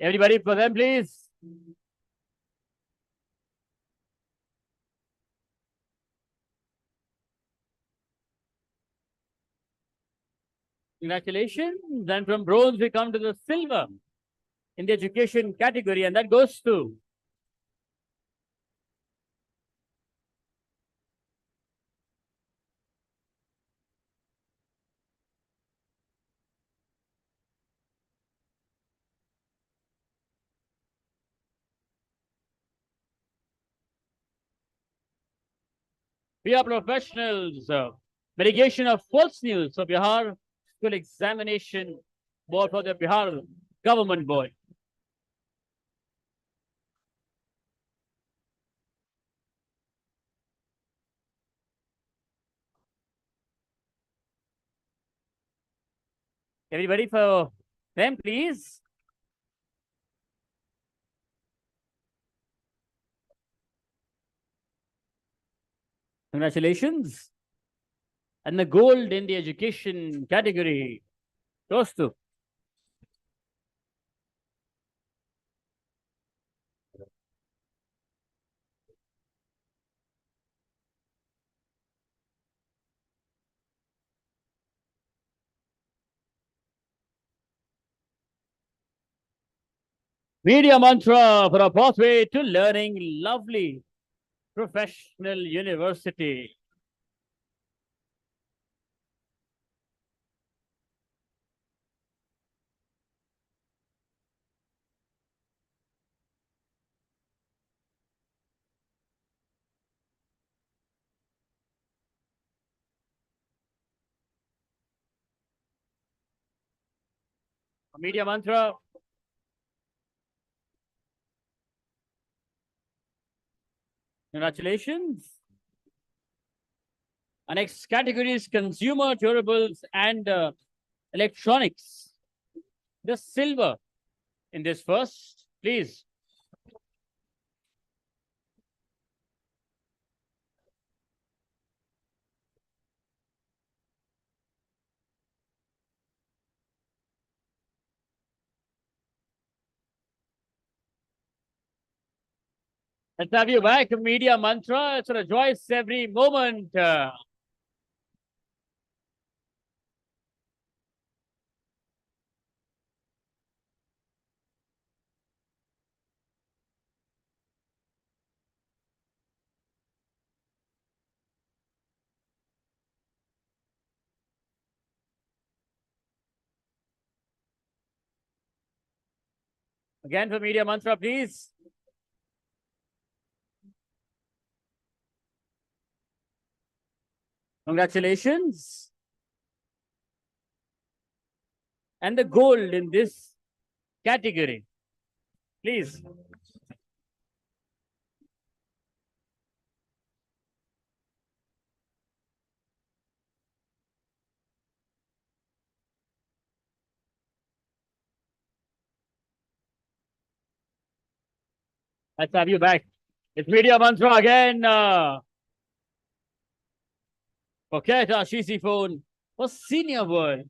Everybody for them, please. Congratulations. And from bronze, we come to the silver in the education category, and that goes to PR professionals, mitigation of false news. So Bihar School Examination Board for the Bihar Government Board. Everybody for them, please. Congratulations. And the gold in the education category goes to Media Mantra for a pathway to learning. Lovely professional university. Media Mantra. Congratulations. Our next category is consumer durables and electronics. The silver in this first, please. Let's have you back, Media Mantra. It's a rejoice every moment. Again for Media Mantra, please. Congratulations. And the gold in this category, please. Let's have you back. It's Media Mantra again. Forget our cheesy phone for senior world.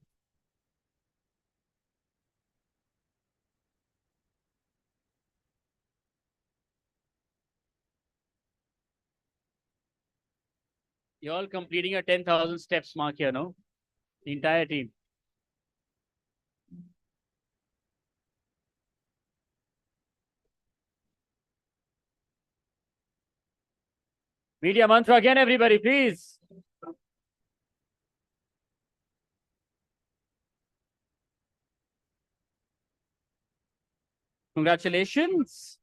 You're all completing a 10,000 steps mark here, no? The entire team. Media Mantra again, everybody, please. Congratulations.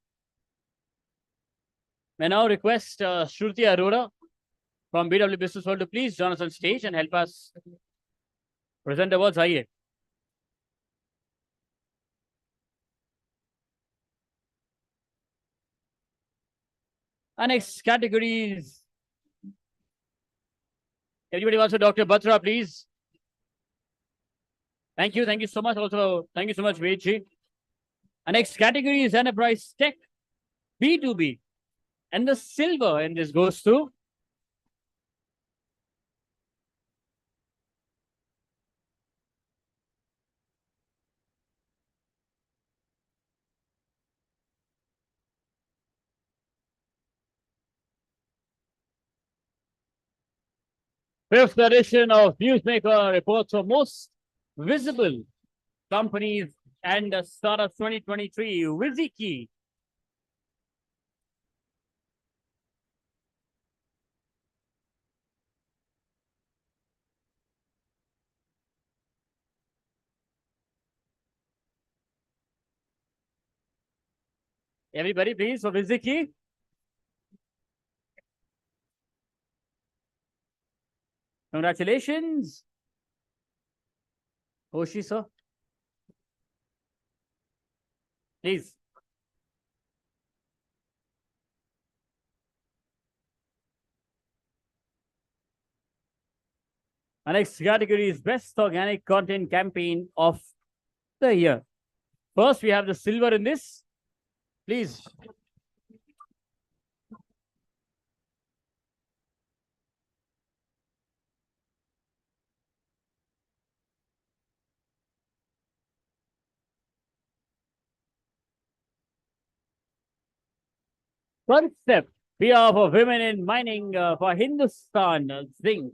May now request Shruti Arora from BW Businessworld to please join us on stage and help us present the awards. Aaiye. Our next categories. Everybody wants to Dr. Batra, please. Thank you. Thank you so much. Also, thank you so much, Vedji. Our next category is Enterprise Tech, B2B. And the silver in this goes to fifth edition of Newsmaker reports for most visible companies and startups 2023, Wiziki. Everybody, please, for Wiziki. Congratulations. Hoshi, sir. Please. Our next category is Best Organic Content Campaign of the Year. First, we have the silver in this. Please. First step, PR for women in mining for Hindustan Zinc.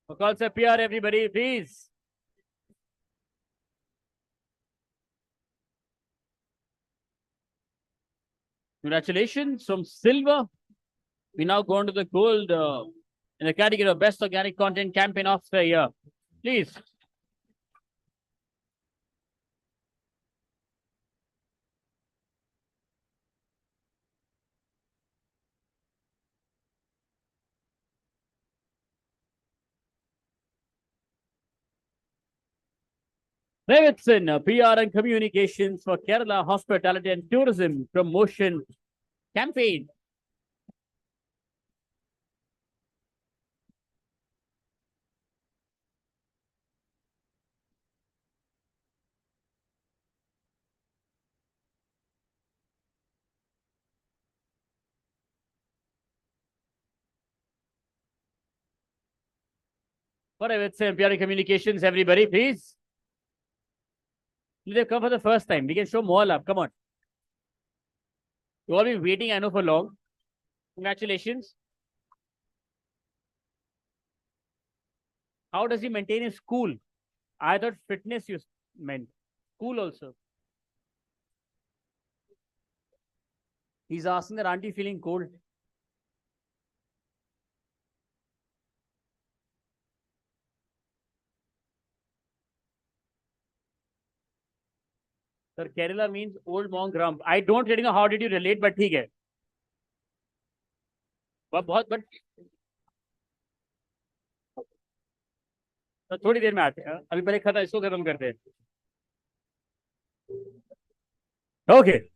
For calls of PR, everybody, please. Congratulations from silver. We now go on to the gold in the category of Best Organic Content Campaign of the Year. Please. Davidson, PR and Communications for Kerala Hospitality and Tourism Promotion Campaign. For Davidson, PR and Communications, everybody, please. They've come for the first time. We can show more love. Come on. You all been waiting, I know, for long. Congratulations. How does he maintain his cool? I thought fitness you meant. Cool also. He's asking that auntie feeling cold. Sir, Kerala means old monk rump. I don't really know how did you relate, but ठीक है. but तो थोड़ी देर में आते हैं. अभी पहले खत्म इसको खत्म करते हैं. Okay.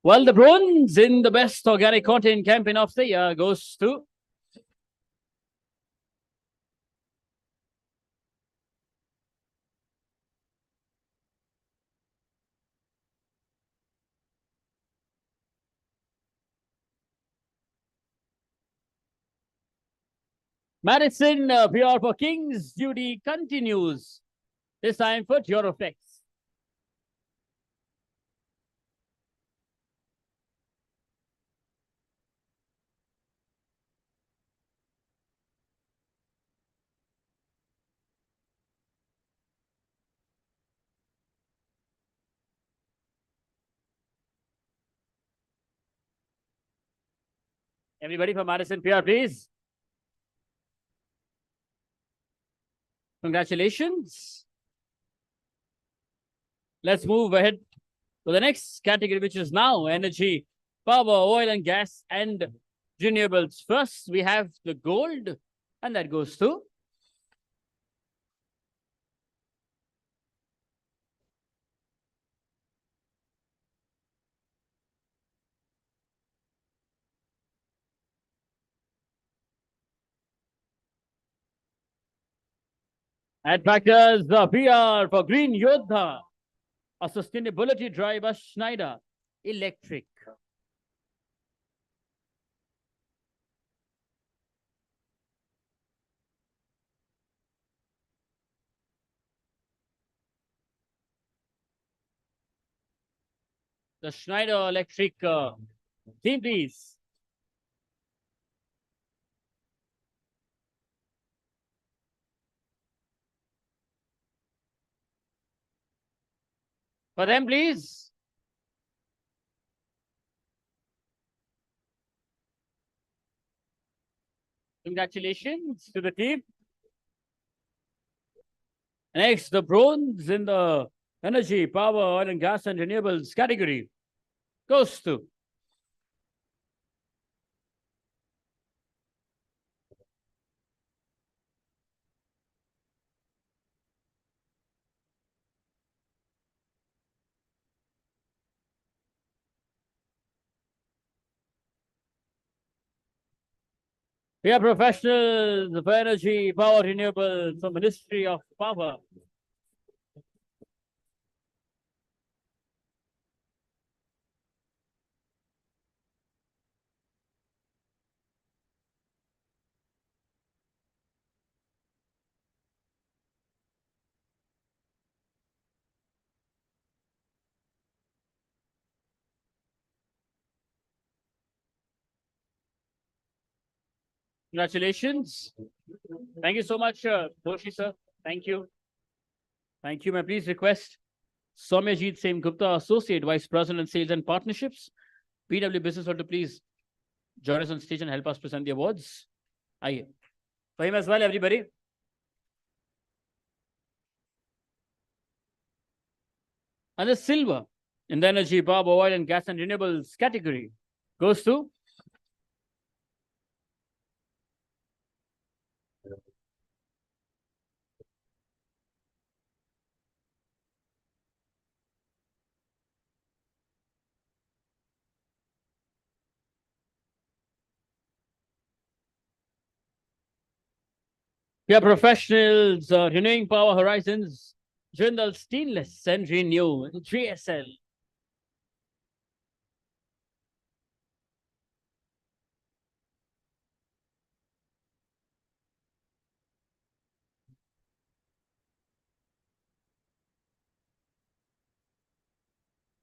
Well, the bronze in the Best Organic Content Campaign of the Year goes to Madison. PR for King's Duty continues. This time for your effects. Everybody from Madison PR, please. Congratulations. Let's move ahead to the next category, which is now energy, power, oil and gas, and renewables. First, we have the gold, and that goes to Adfactors, the PR for Green Yodha, a sustainability driver, Schneider Electric. The Schneider Electric team, please. For them, please. Congratulations to the team. Next, the bronze in the energy, power, oil and gas and renewables category goes to we are professionals of energy, power, renewables from Ministry of Power. Congratulations. Thank you so much, Doshi sir. Thank you. Thank you. May I please request Soumyajit Singh Gupta, Associate Vice President, Sales and Partnerships, BW Businessworld, to please join us on stage and help us present the awards. Aye. For him as well, everybody. And the silver in the energy, power, oil and gas and renewables category goes to we are professionals, renewing power horizons, Jindal Stainless and Renew, JSL.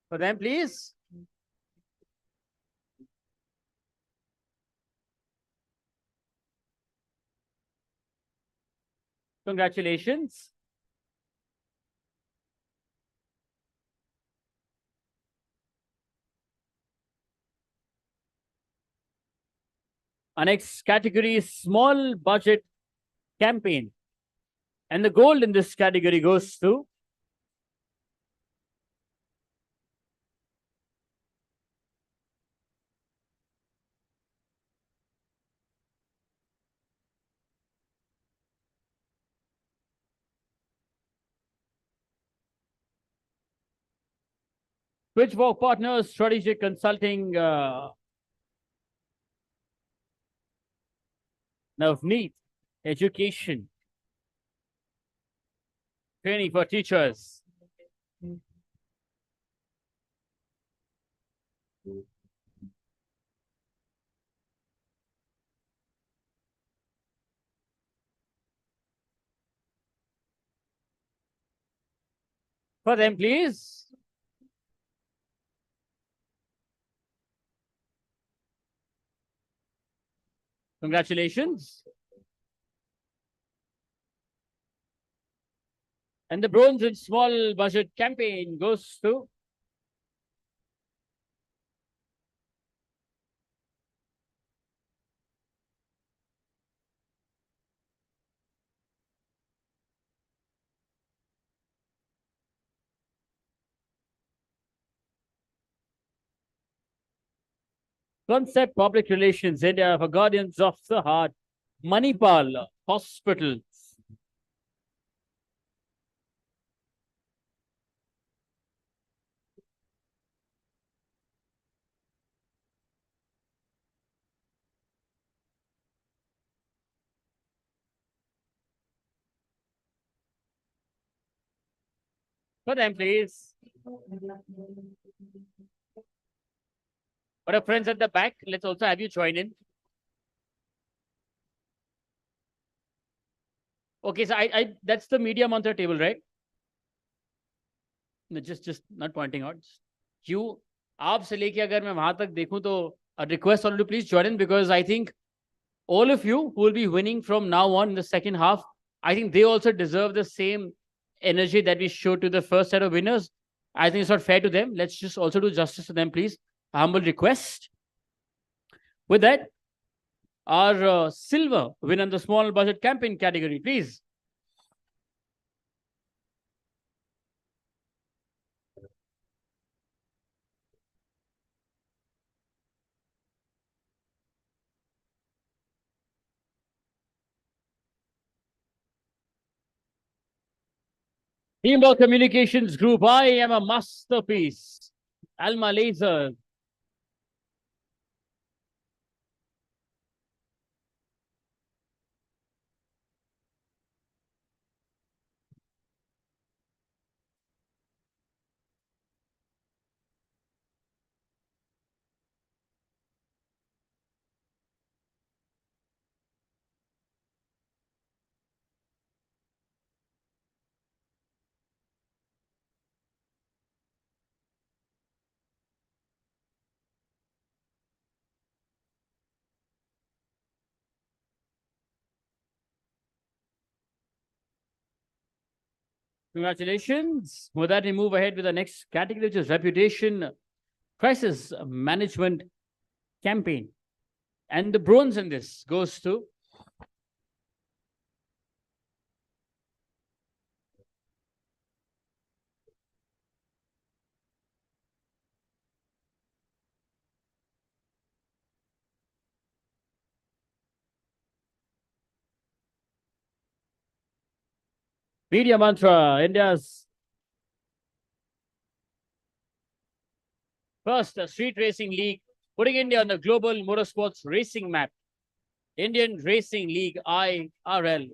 For them, please. Congratulations. Our next category is small budget campaign. And the gold in this category goes to Switchboard Partners, Strategic Consulting, Navneet, Education, Training for Teachers. For them, please. Congratulations. And the bronze in small budget campaign goes to Concept Public Relations India for Guardians of the Heart, Manipal Hospitals. For them, please. For our friends at the back, let's also have you join in. Okay, so that's the medium on the table, right? No, just not pointing out. You, आपसे लेके अगर मैं वहां तक देखूं तो a request on you to please join in, because I think all of you who will be winning from now on in the second half, I think they also deserve the same energy that we showed to the first set of winners. I think it's not fair to them. Let's just also do justice to them, please. A humble request. With that, our silver win in the small budget campaign category, please. Teamwork Communications Group, I am a masterpiece. Alma Laser. Congratulations. With that, we move ahead with the next category, which is Reputation Crisis Management Campaign. And the bronze in this goes to Media Mantra, India's first street racing league, putting India on the global motorsports racing map. Indian Racing League, IRL.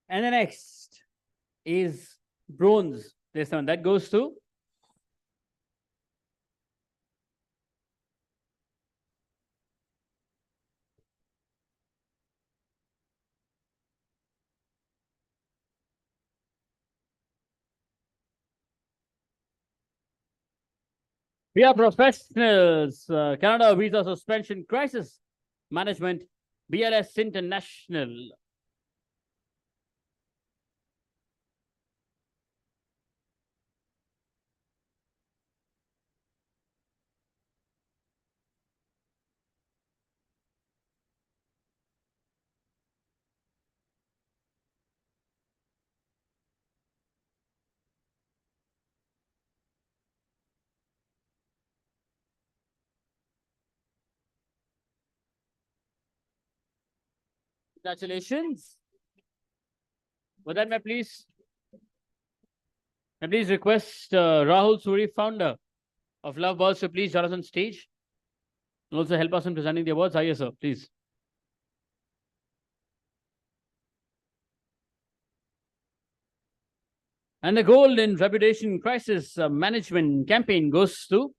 And the next is bronze. This one that goes to we are professionals. Canada Visa Suspension Crisis Management, BLS International. Congratulations. With that, may I please request Rahul Suri, founder of Love Balls, to please join us on stage and also help us in presenting the awards. Yes, sir, please. And the gold in Reputation Crisis Management Campaign goes to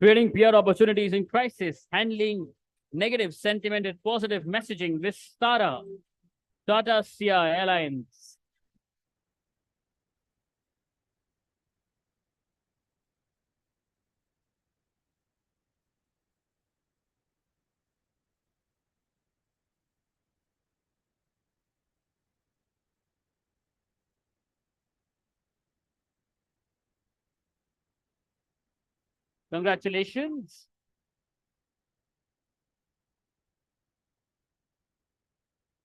creating PR opportunities in crisis, handling negative sentiment and positive messaging with Tata Sia Airlines. Congratulations.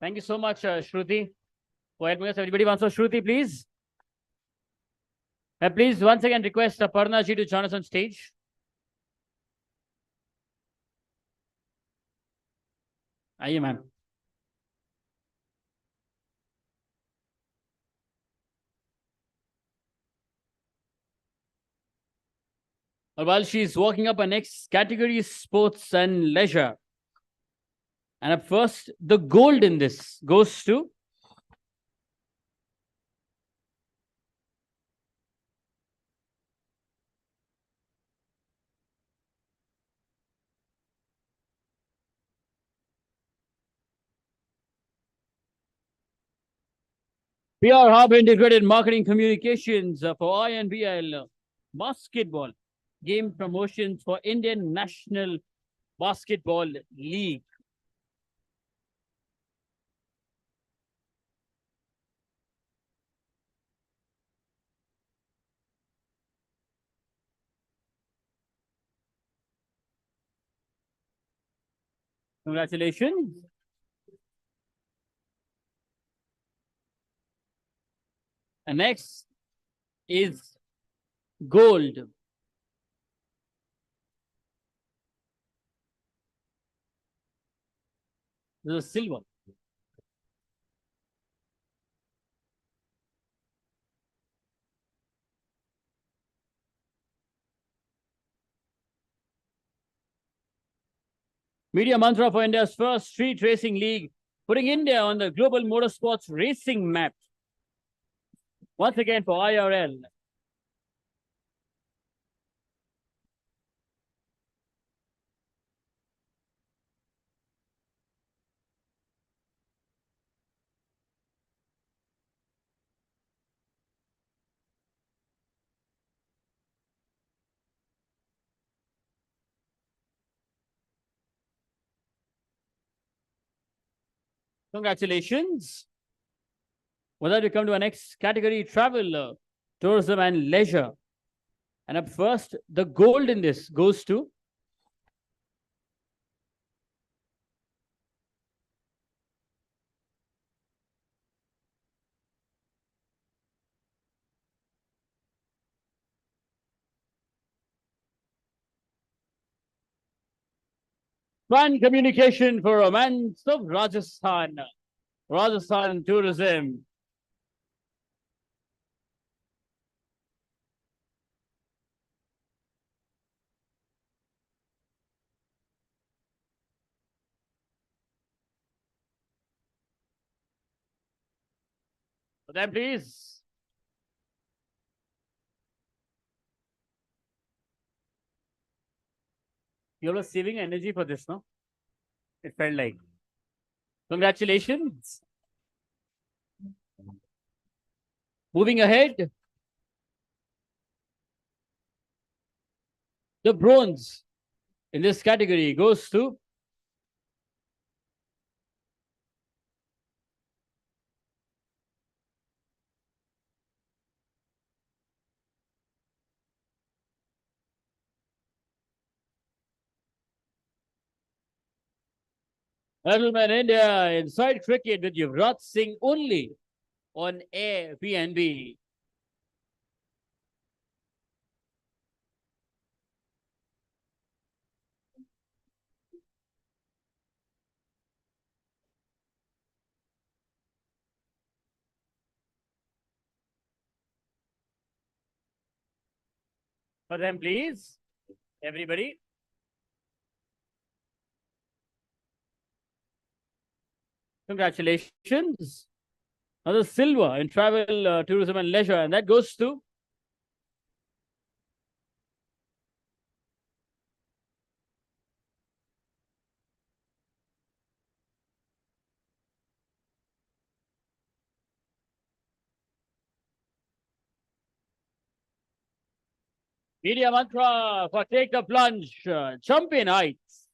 Thank you so much, Shruti, for helping us. Everybody wants to Shruti, please. Please once again request Aparna ji to join us on stage. Aye, ma'am. While she's walking up, our next category is sports and leisure. And up first, the gold in this goes to PR Hub Integrated Marketing Communications for INBL Basketball Game Promotions for Indian National Basketball League. Congratulations. And next is gold. This is silver. Media mantra for India's first street racing league, putting India on the global motorsports racing map. Once again for IRL. Congratulations. With that, we come to our next category, travel, tourism and leisure. And up first, the gold in this goes to Fan Communication for Romance of Rajasthan. Rajasthan Tourism. For them, please. You were saving energy for this, no? It felt like. Congratulations. Moving ahead. The bronze in this category goes to Gentlemen, India inside cricket with Yuvraj Singh only on Air PNB. For them, please. Everybody. Congratulations. Another silver in travel, tourism and leisure. And that goes to Media Mantra for Take the Plunge, Champion Heights.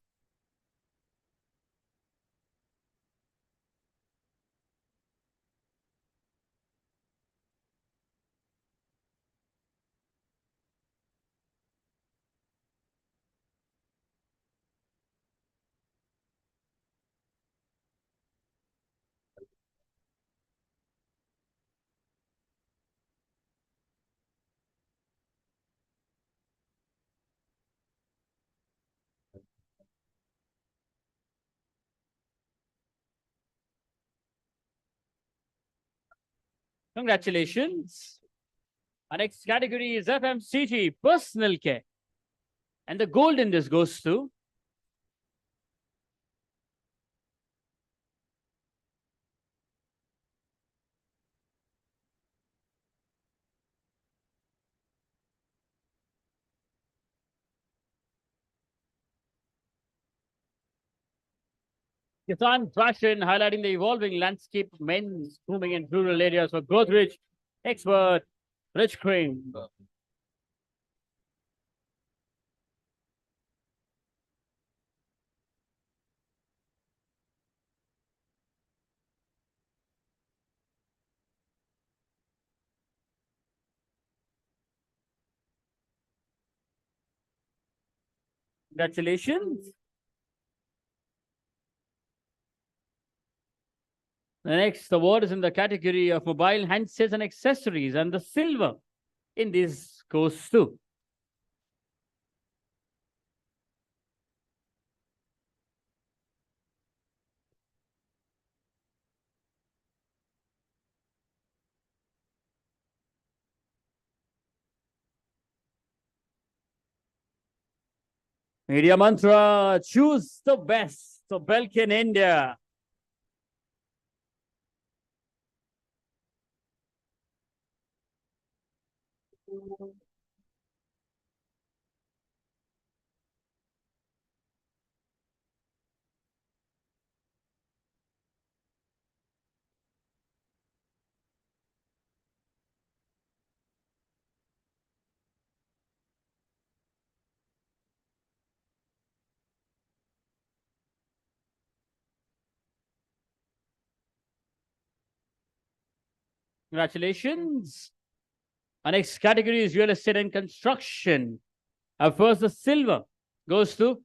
Congratulations. Our next category is FMCG, personal care. And the gold in this goes to Kisan Fashion, highlighting the evolving landscape of men's grooming in rural areas for growth rich, expert, rich cream. Congratulations. The next award is in the category of mobile handsets and accessories, and the silver in this goes to Media Mantra, choose the best. So Belkin India. Congratulations. Our next category is real estate and construction. First, the silver goes to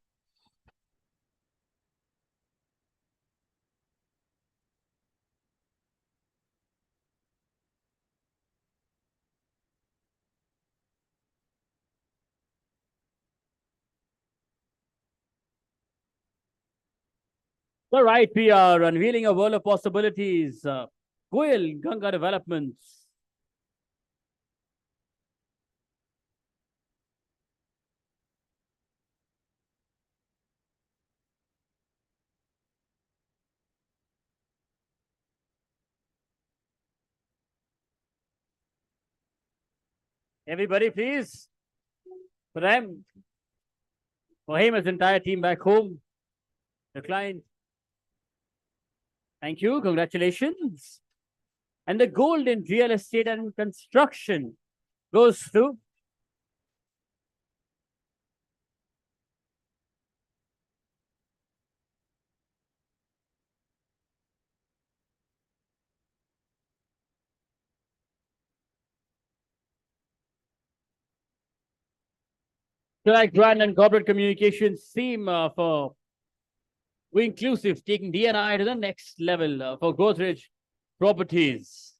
the right PR, unveiling a world of possibilities. Goyal Ganga Developments. Everybody, please. For them. For him, his entire team back home. The client. Thank you. Congratulations. And the gold in real estate and construction goes to Select Brand and Corporate Communications team for We Inclusive, taking D&I to the next level for Godrej Properties.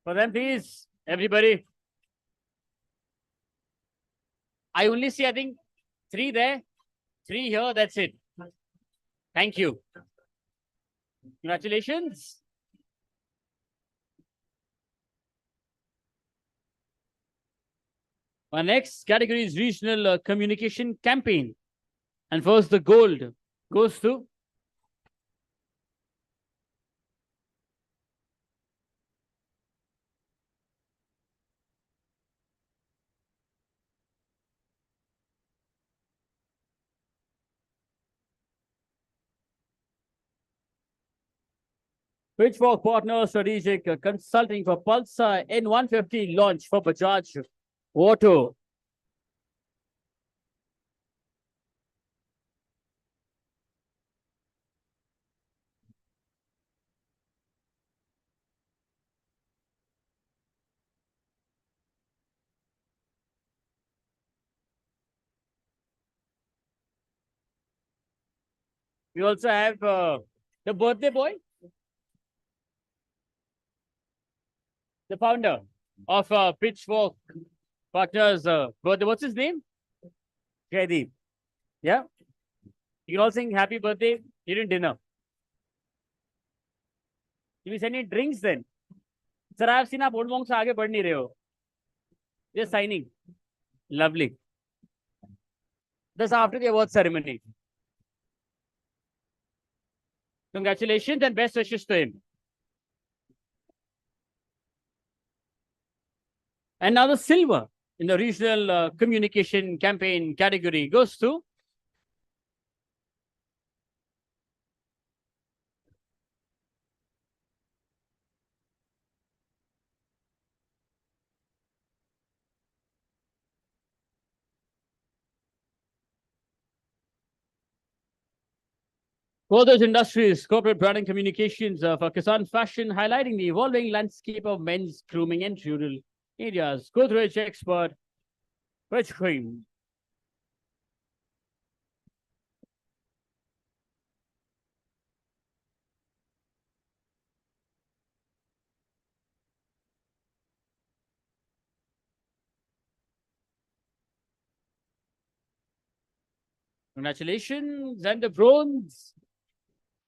For them, please, everybody. I only see, I think, 3 there, 3 here, that's it. Thank you. Congratulations. Our next category is regional communication campaign. And first, the gold goes to Pitchfork Partner Strategic Consulting for Pulsar N150 launch for Bajaj Auto. We also have the birthday boy, the founder of Pitchfork partner's birthday. What's his name? Jaideep. Yeah. You can all sing happy birthday during dinner. You will send me drinks then. Sir, I have seen आप old monks से आगे बढ़ नहीं रहे हो. Just signing. Lovely. That's after the award ceremony. Congratulations and best wishes to him. And now the silver in the regional communication campaign category goes to for those industries, corporate branding communications for Kisan Fashion, highlighting the evolving landscape of men's grooming and rural areas. Godrej expert, Rich Cream. Congratulations and the bronze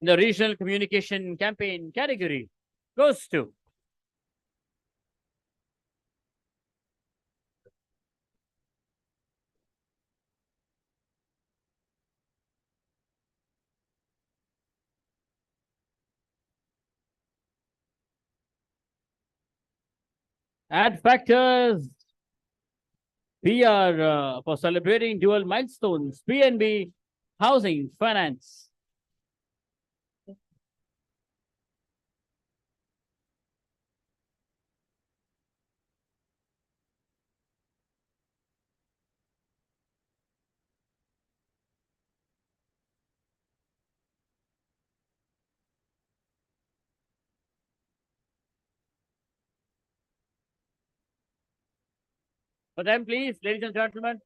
in the regional communication campaign category goes to Ad Factors PR for celebrating dual milestones, PNB Housing Finance. For them, please, ladies and gentlemen.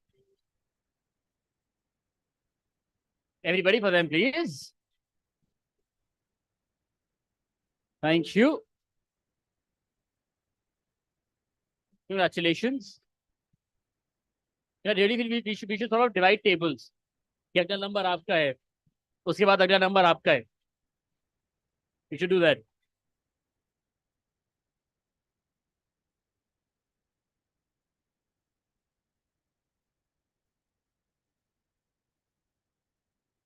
Everybody for them, please. Thank you. Congratulations. Yeah, really, we should sort of divide tables. कि अगला number आपका है, उसके बाद अगला number आपका है. We should do that.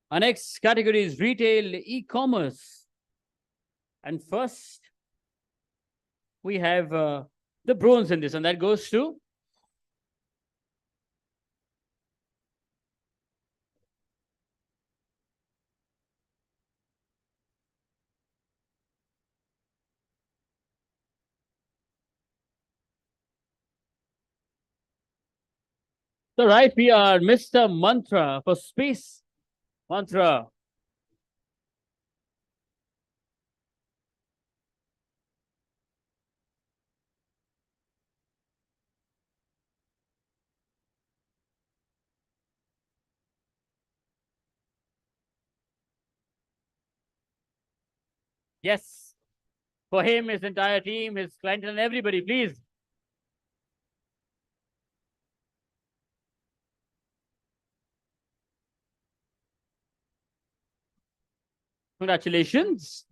Our next category is retail e-commerce. And first, we have the bronze in this, and that goes to the right PR, Mr. Mantra for space. Mantra. Yes. For him, his entire team, his client, and everybody, please. Congratulations.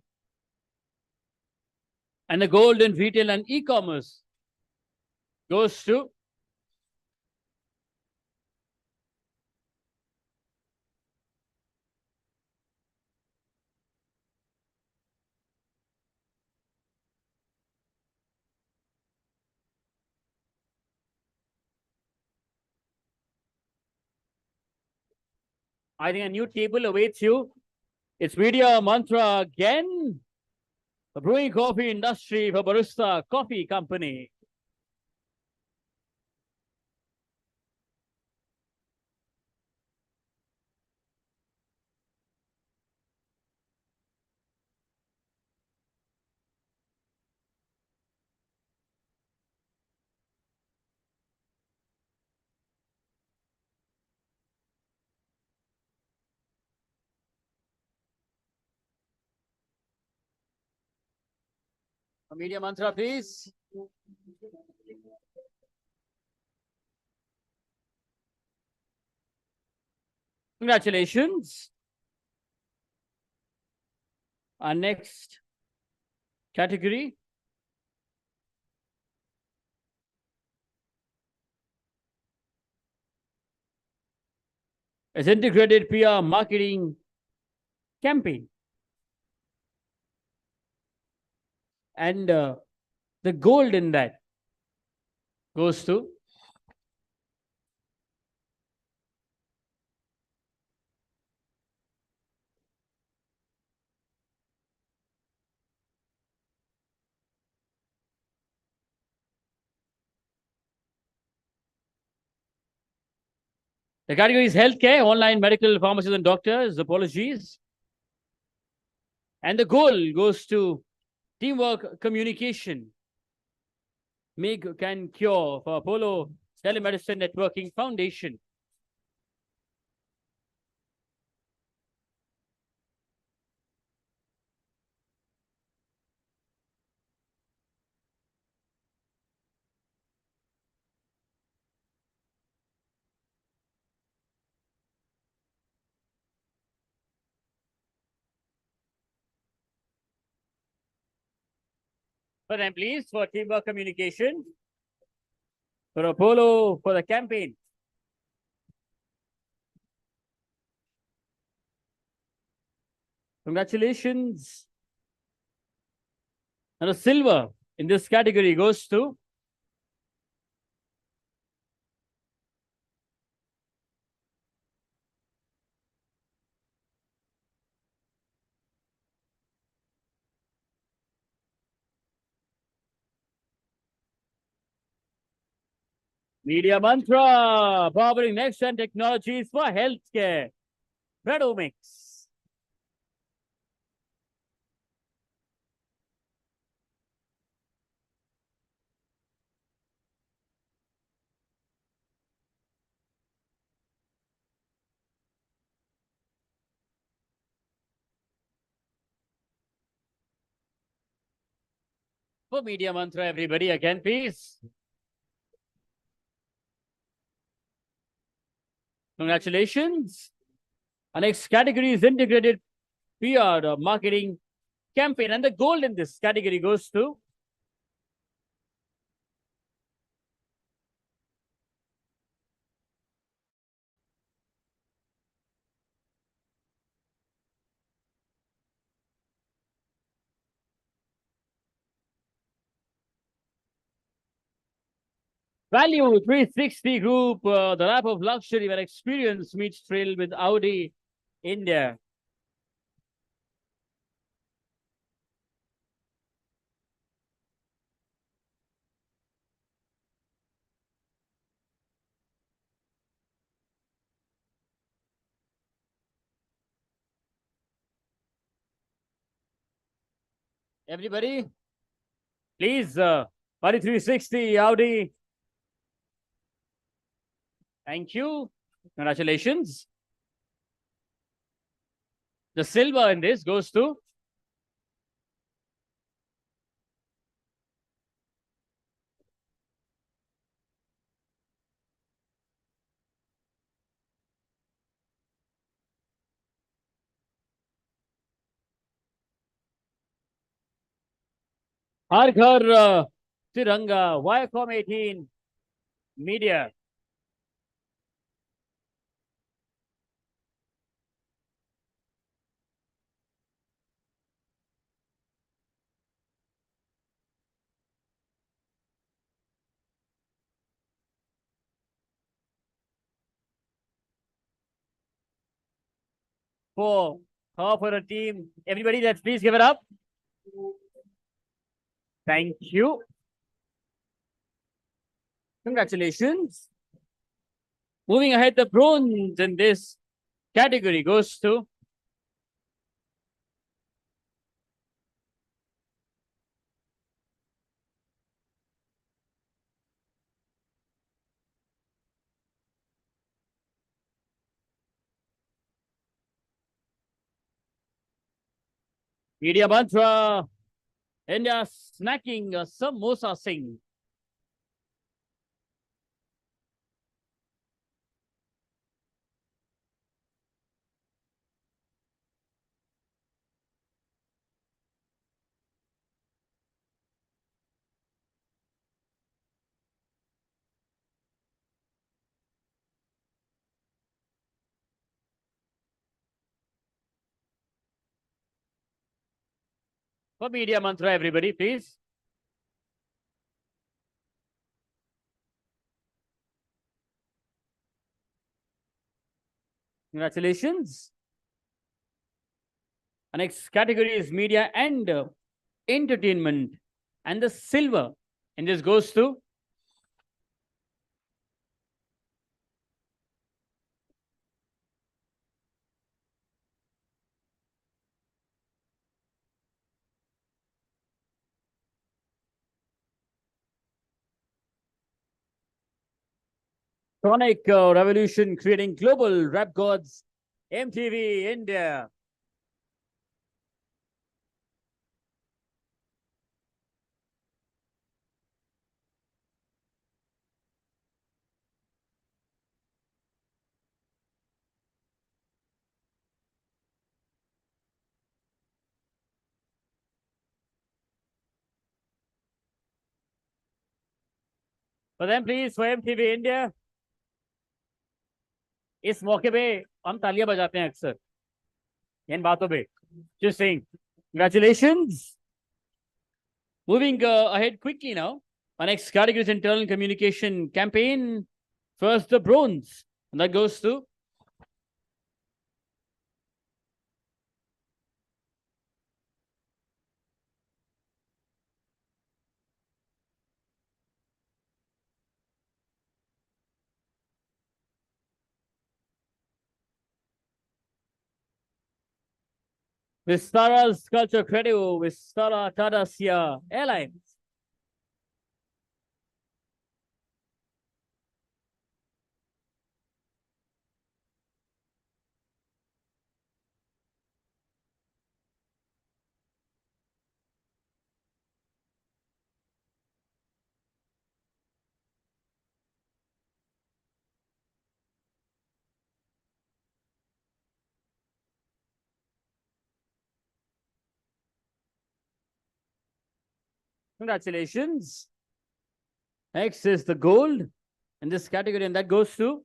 And the gold in retail and e-commerce goes to I think a new table awaits you. It's Media Mantra again. The brewing coffee industry for Barista Coffee Company. A Media Mantra, please. Congratulations. Our next category is integrated PR marketing campaign. And the gold in that goes to the category is healthcare, online medical pharmacists and doctors. Apologies. And the goal goes to teamwork communication. Make can cure for Apollo Telemedicine Networking Foundation. But I'm pleased for teamwork communication. For Apollo, for the campaign. Congratulations. And a silver in this category goes to Media Mantra, powering next gen technologies for healthcare. Predomix. For Media Mantra, everybody again, please. Congratulations. Our next category is integrated PR marketing campaign. And the gold in this category goes to Value 360 Group, the lap of luxury where experience meets thrill with Audi India. Everybody, please, Value 360 Audi. Thank you. Congratulations. The silver in this goes to Har Ghar Tiranga, Viacom 18 Media. For the team. Everybody, let's please give it up. Thank you. Congratulations. Moving ahead, the bronze in this category goes to Media Mantra, India snacking samosa sing. For media mantra, everybody, please. Congratulations. Our next category is media and entertainment. And the silver. And this goes to Sonic Revolution creating global rap gods, MTV India. For them, please, for MTV India. इस मौके पे हम तालियां बजाते हैं अक्सर इन बातों पे. Just saying, congratulations. Moving ahead quickly now. Our next category is internal communication campaign. First, the bronze, and that goes to Vistara's Culture Credo, Vistara Tadasya Airlines. Congratulations. Next is the gold in this category, and that goes to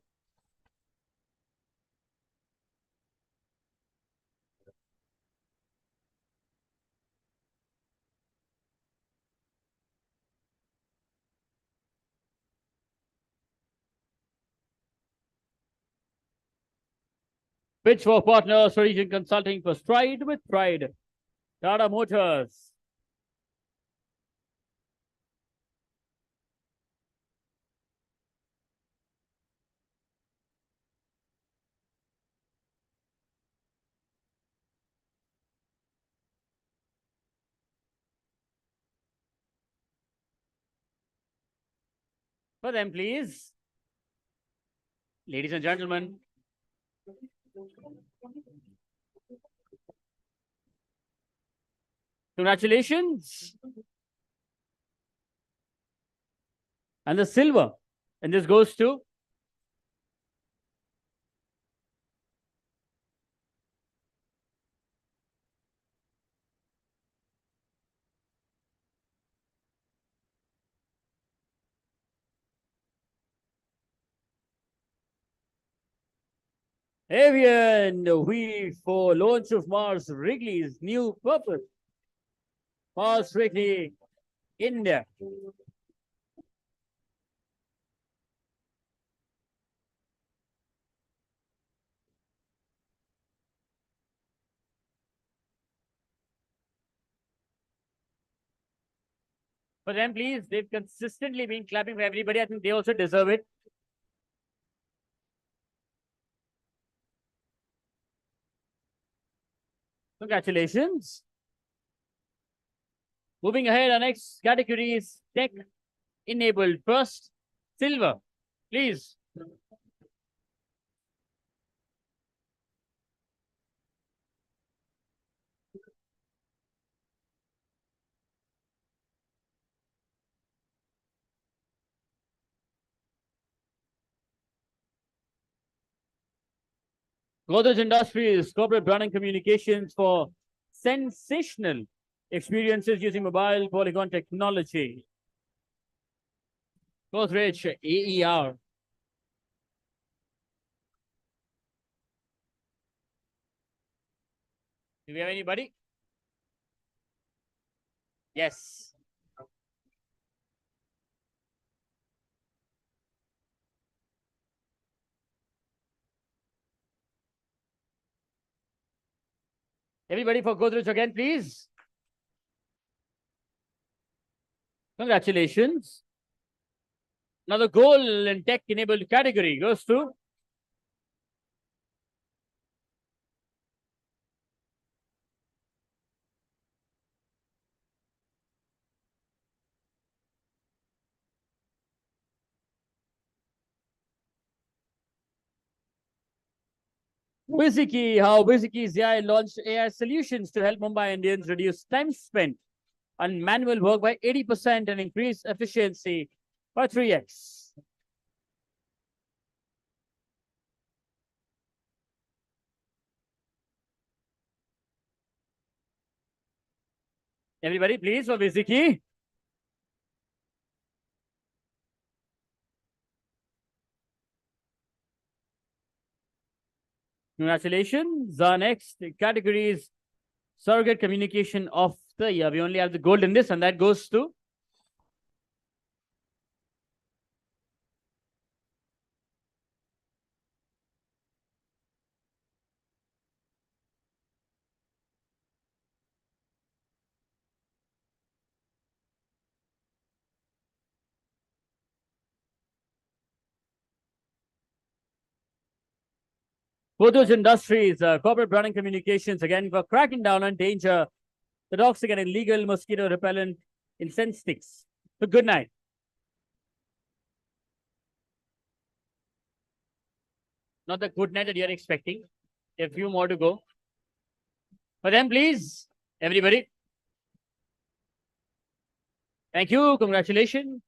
pitch for partner strategic consulting for Stride with Pride, Tata Motors. For them, please. Ladies and gentlemen. Congratulations. And the silver. And this goes to Avian Wheat for launch of Mars Wrigley's new purpose. Mars Wrigley, India. For them, please. They've consistently been clapping for everybody. I think they also deserve it. Congratulations. Moving ahead, our next category is tech enabled. First, silver. Please. Godrej Industries, corporate branding communications for sensational experiences using mobile polygon technology. Godrej AER. Do we have anybody? Yes. Everybody for Godrej again, please. Congratulations. Now the goal in tech-enabled category goes to Wiziki. How Wiziki's AI launched AI solutions to help Mumbai Indians reduce time spent on manual work by 80% and increase efficiency by 3x. Everybody, please, for Wiziki. Congratulations. Our next category is surrogate communication of the year. We only have the gold in this, and that goes to Photos Industries, corporate branding communications, again, for cracking down on danger, the toxic and illegal mosquito repellent incense sticks. So good night. Not the good night that you're expecting. A few more to go. For them, please, everybody. Thank you. Congratulations.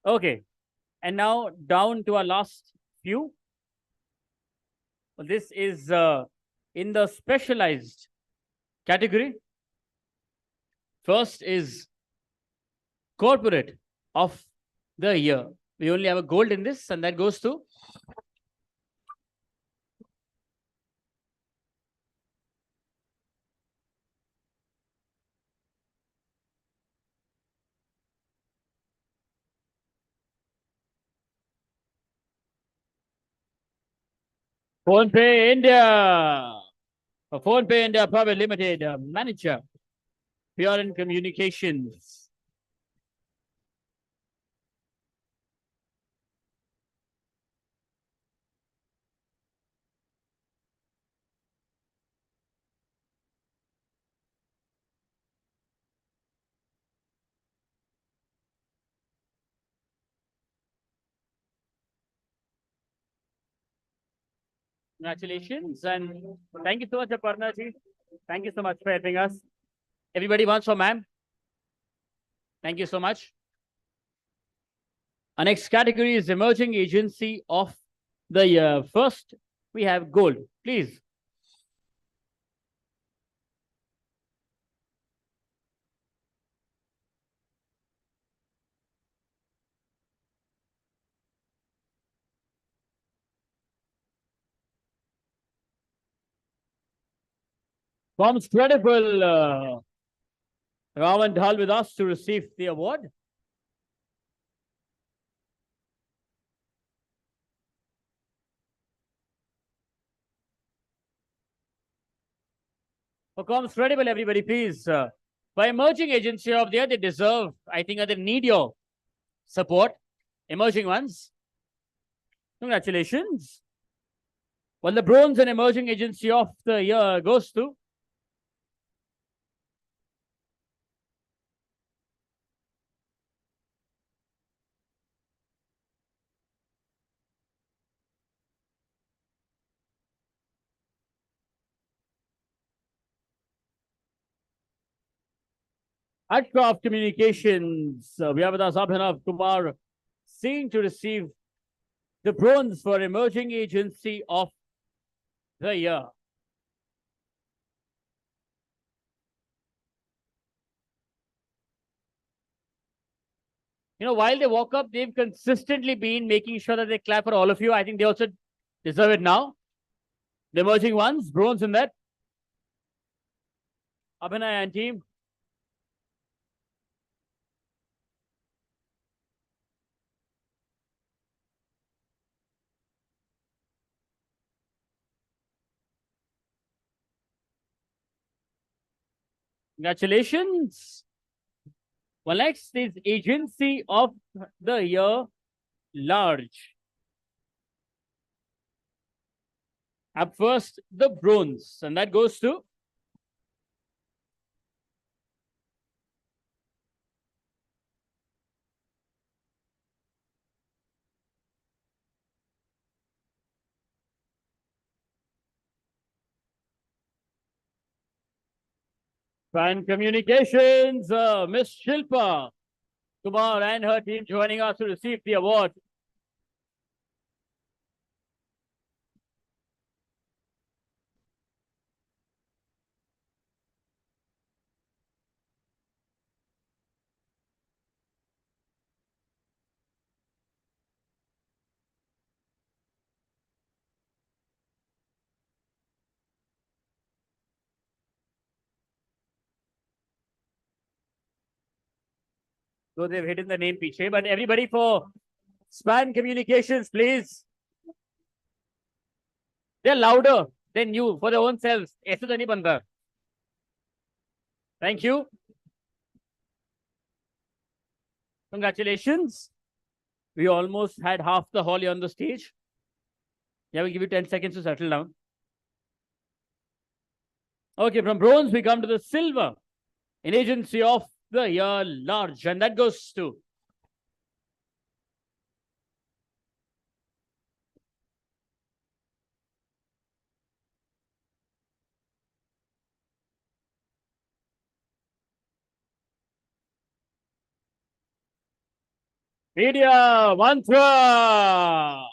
Okay. And now down to our last few. Well, this is in the specialized category. First is corporate of the year. We only have a gold in this, and that goes to PhonePe India. PhonePe India Private Limited manager, PR and Communications. Congratulations and thank you so much, Aparna ji. Thank you so much for helping us. Everybody wants for ma'am. Thank you so much. Our next category is Emerging Agency of the Year. First, we have gold. Please. From Credible, Raman Dhal with us to receive the award. For Comms Credible, everybody, please. For Emerging Agency of the Year, they deserve, I think, they need your support. Emerging ones. Congratulations. Well, the bronze and Emerging Agency of the Year goes to Adcraft Communications. We have with us Abhinav Kumar Singh to receive the bronze for Emerging Agency of the Year. You know, while they walk up, they've consistently been making sure that they clap for all of you. I think they also deserve it now. The emerging ones, bronze in that. Abhinay and team. Congratulations. Well, next is Agency of the Year Large. Up first, the bronze, and that goes to Fan Communications, Miss Shilpa Kumar and her team joining us to receive the award. So they've hidden the name Piche, but everybody for Span Communications, please. They're louder than you for their own selves. ऐसे तो नहीं बनता. Thank you. Congratulations. We almost had half the hall here on the stage. Yeah, we'll give you 10 seconds to settle down. Okay, from bronze, we come to the silver in Agency of the Year Large, and that goes to Media Mantra.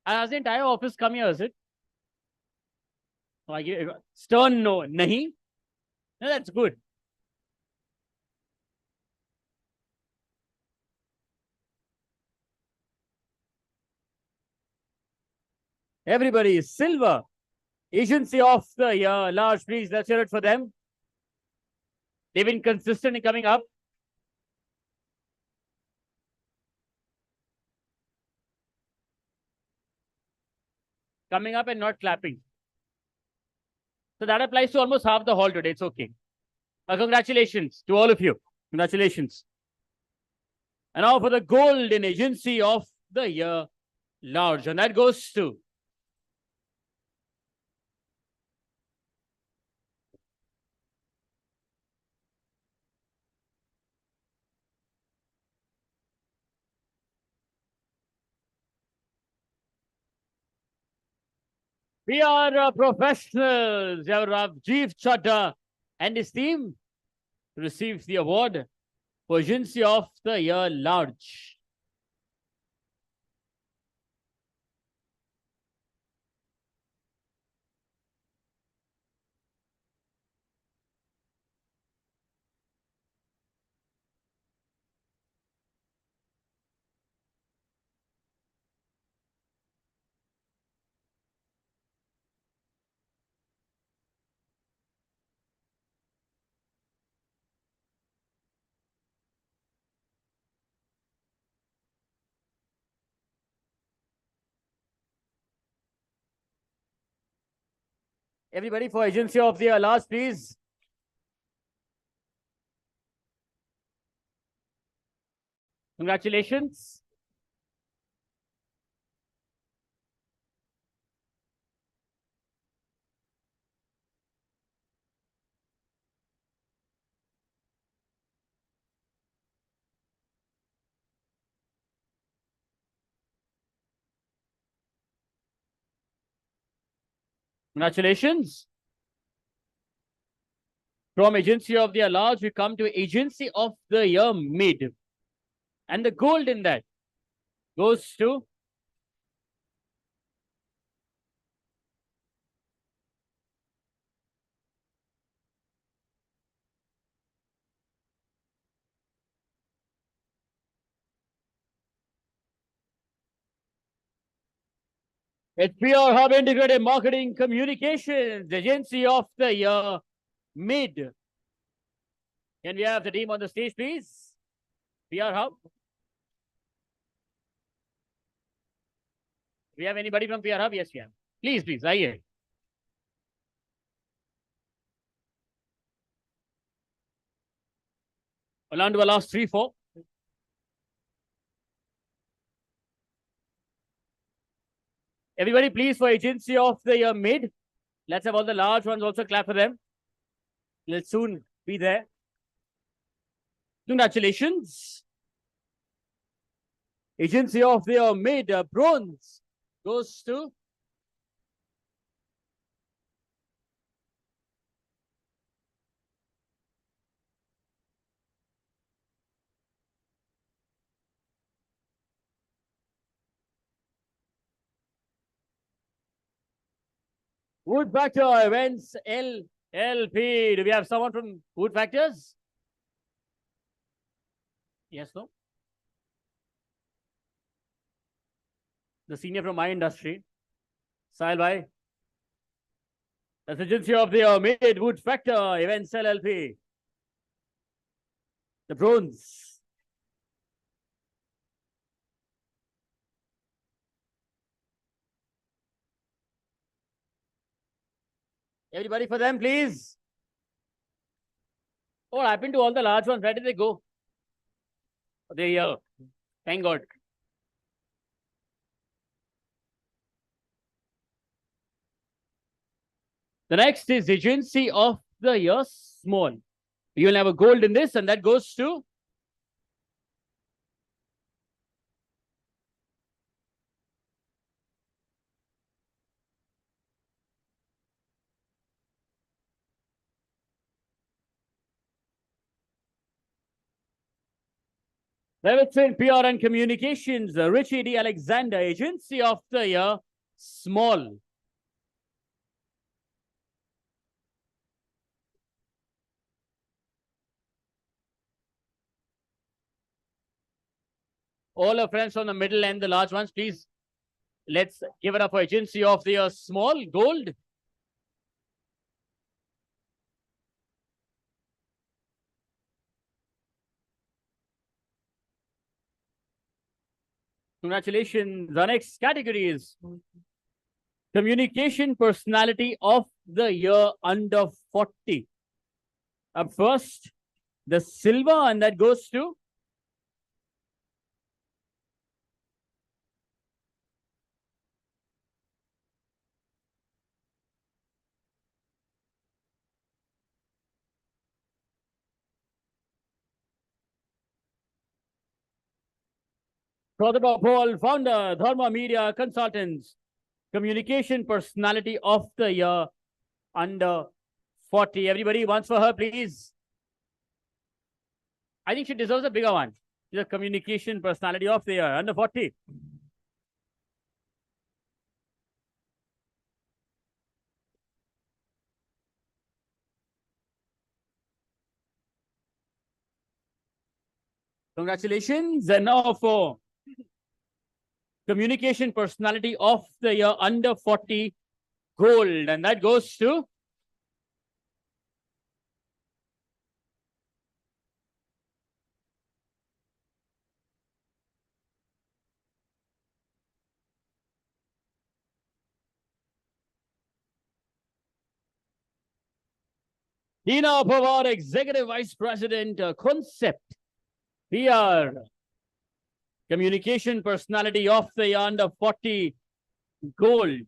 Has the entire office come here, is it? So I give stern no, nahi. No, that's good. Everybody is silver. Agency of the Year Large, please, let's hear it for them. They've been consistent in coming up. Coming up and not clapping. So that applies to almost half the hall today. It's okay. Congratulations to all of you. Congratulations. And now for the Golden Agency of the Year Large. And that goes to we are professionals. Rajiv Chadha and his team receives the award for Agency of the Year Large. Everybody for Agency of the Year Large, please. Congratulations. Congratulations. From Agency of the Year Large, we come to Agency of the Year Mid. And the gold in that goes to It's PR Hub Integrated Marketing Communications Agency of the Year, Mid. Can we have the team on the stage, please? PR Hub. We have anybody from PR Hub? Yes, we have. Please, please, आइए. Along to the last 3, 4. Everybody, please, for Agency of the Year Mid. Let's have all the large ones also clap for them. They'll soon be there. Congratulations. Agency of the Year Mid, bronze goes to Wood Factor Events LLP. Do we have someone from Wood Factors? Yes, no? The senior from my industry. Sahil bhai. That's Agency of the Year Mid Wood Factor Events LLP. The bronze. Everybody for them, please. What happened to all the large ones? Where did they go? They're here. Thank God. The next is Agency of the Year Small. You will have a gold in this, and that goes to Davidson PR and Communications, Richie D. Alexander, Agency of the Year Small. All our friends from the middle and the large ones, please. Let's give it up for Agency of the Year Small, gold. Congratulations. The next category is Communication Personality of the Year under 40. Up first, the silver, and that goes to Pratibha Paul, founder, Dharma Media Consultants, Communication Personality of the Year under 40. Everybody, once for her, please. I think she deserves a bigger one. She's a Communication Personality of the Year under 40. Congratulations. And now for Communication Personality of the Year under 40 gold. And that goes to Dina Pawar, Executive Vice President, Concept, PR, Communication Personality of the Year under 40 gold.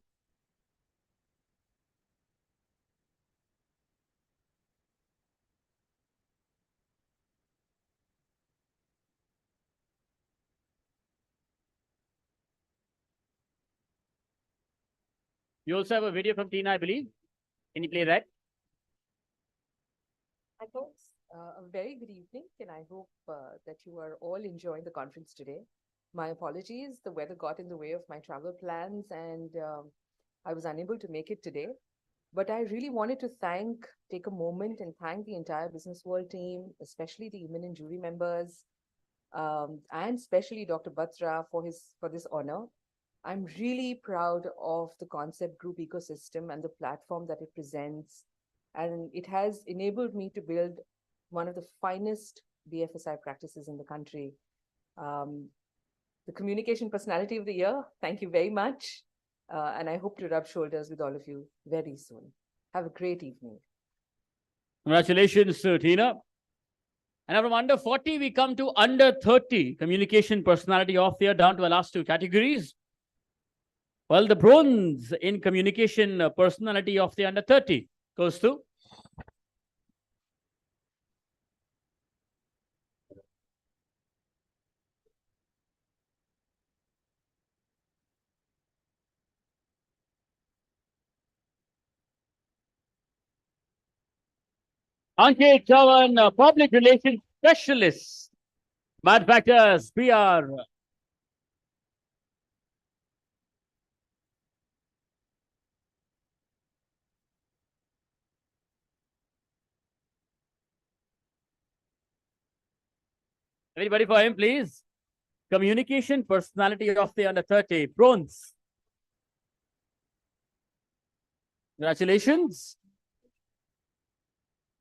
You also have a video from Tina, I believe. Can you play that? Hi, folks. A very good evening, and I hope that you are all enjoying the conference today. My apologies, the weather got in the way of my travel plans, and I was unable to make it today. But I really wanted to take a moment and thank the entire Business World team, especially the eminent jury members, and especially Dr. Batra for this honor. I'm really proud of the concept group ecosystem and the platform that it presents. And it has enabled me to build one of the finest BFSI practices in the country. The Communication Personality of the Year, thank you very much. And I hope to rub shoulders with all of you very soon. Have a great evening. Congratulations, Tina. And from under 40, we come to under 30, Communication Personality of the Year, down to the last two categories. Well, the bronze in Communication Personality of the under 30 goes to Ankit Chavan, Public Relations Specialist, Manufacturers, PR. Everybody for him, please. Communication Personality of the under 30, bronze. Congratulations.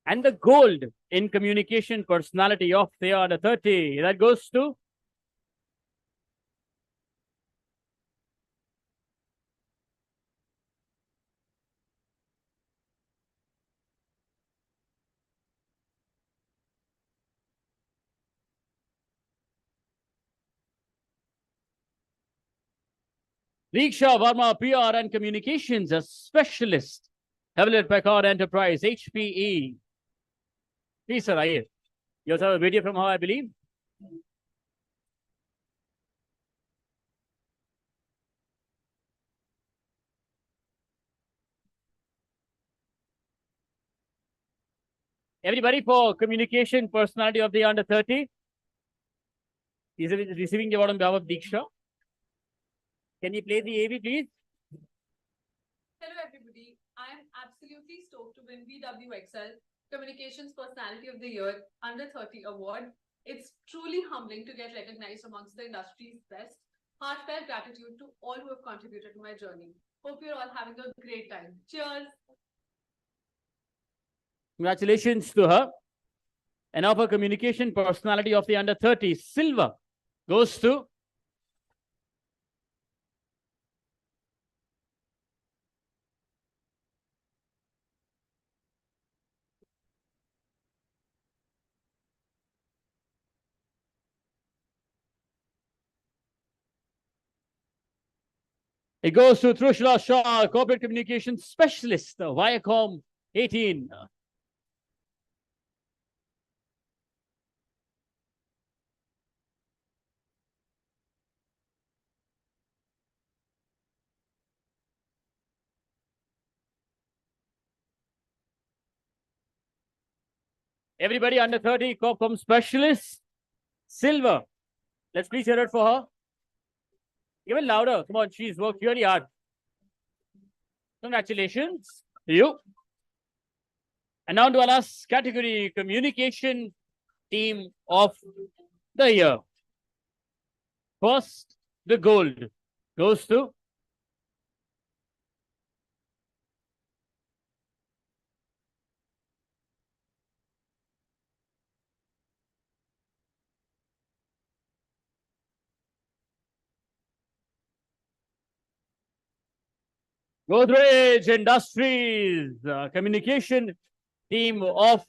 And the gold in Communication Personality of the under 30, that goes to Diksha Verma, PR and Communications, a specialist, Hewlett Packard Enterprise, HPE. Please, sir, aye. You also have a video from her, I believe. Everybody for Communication Personality of the under 30. He's receiving the award on behalf of Diksha. Can you play the AV, please? Hello, everybody. I am absolutely stoked to win BWXL Communications Personality of the Year Under 30 Award. It's truly humbling to get recognized amongst the industry's best. Heartfelt gratitude to all who have contributed to my journey. Hope you're all having a great time. Cheers. Congratulations to her. And now for Communication Personality of the under 30, silver goes to It goes to Trushla Shah, Corporate Communications Specialist, Viacom 18. Everybody under 30, Corpcom Specialist, silver. Let's please hear it for her. Give it louder. Come on, she's worked really hard. Congratulations to you. And now to our last category, Communication Team of the Year. First, the gold goes to Godrej Industries, Communication Team of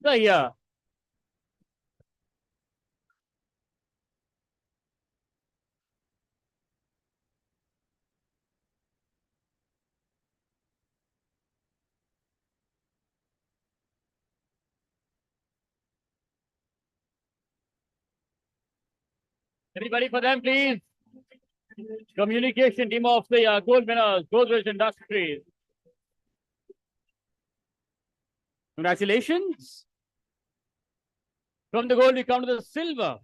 the Year. Everybody for them, please. Communication Team of the Year, gold winners, Godrej Industries. Congratulations. From the gold, we come to the silver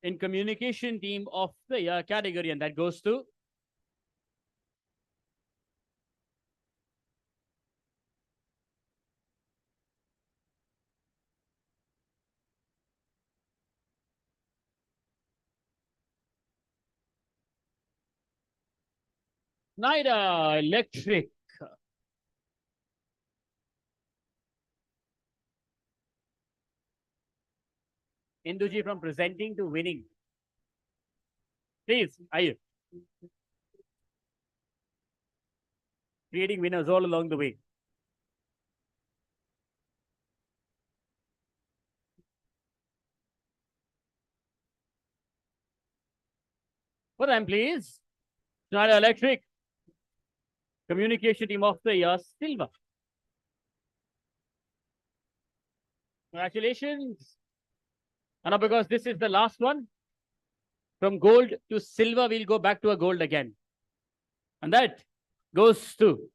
in Communication Team of the Year category, and that goes to Schneider Electric. Induji from presenting to winning. Please, are you? Creating winners all along the way. For them, please. Schneider Electric. Communication Team of the Year, Silver. Congratulations. And now because this is the last one, from gold to silver, we'll go back to a gold again. And that goes to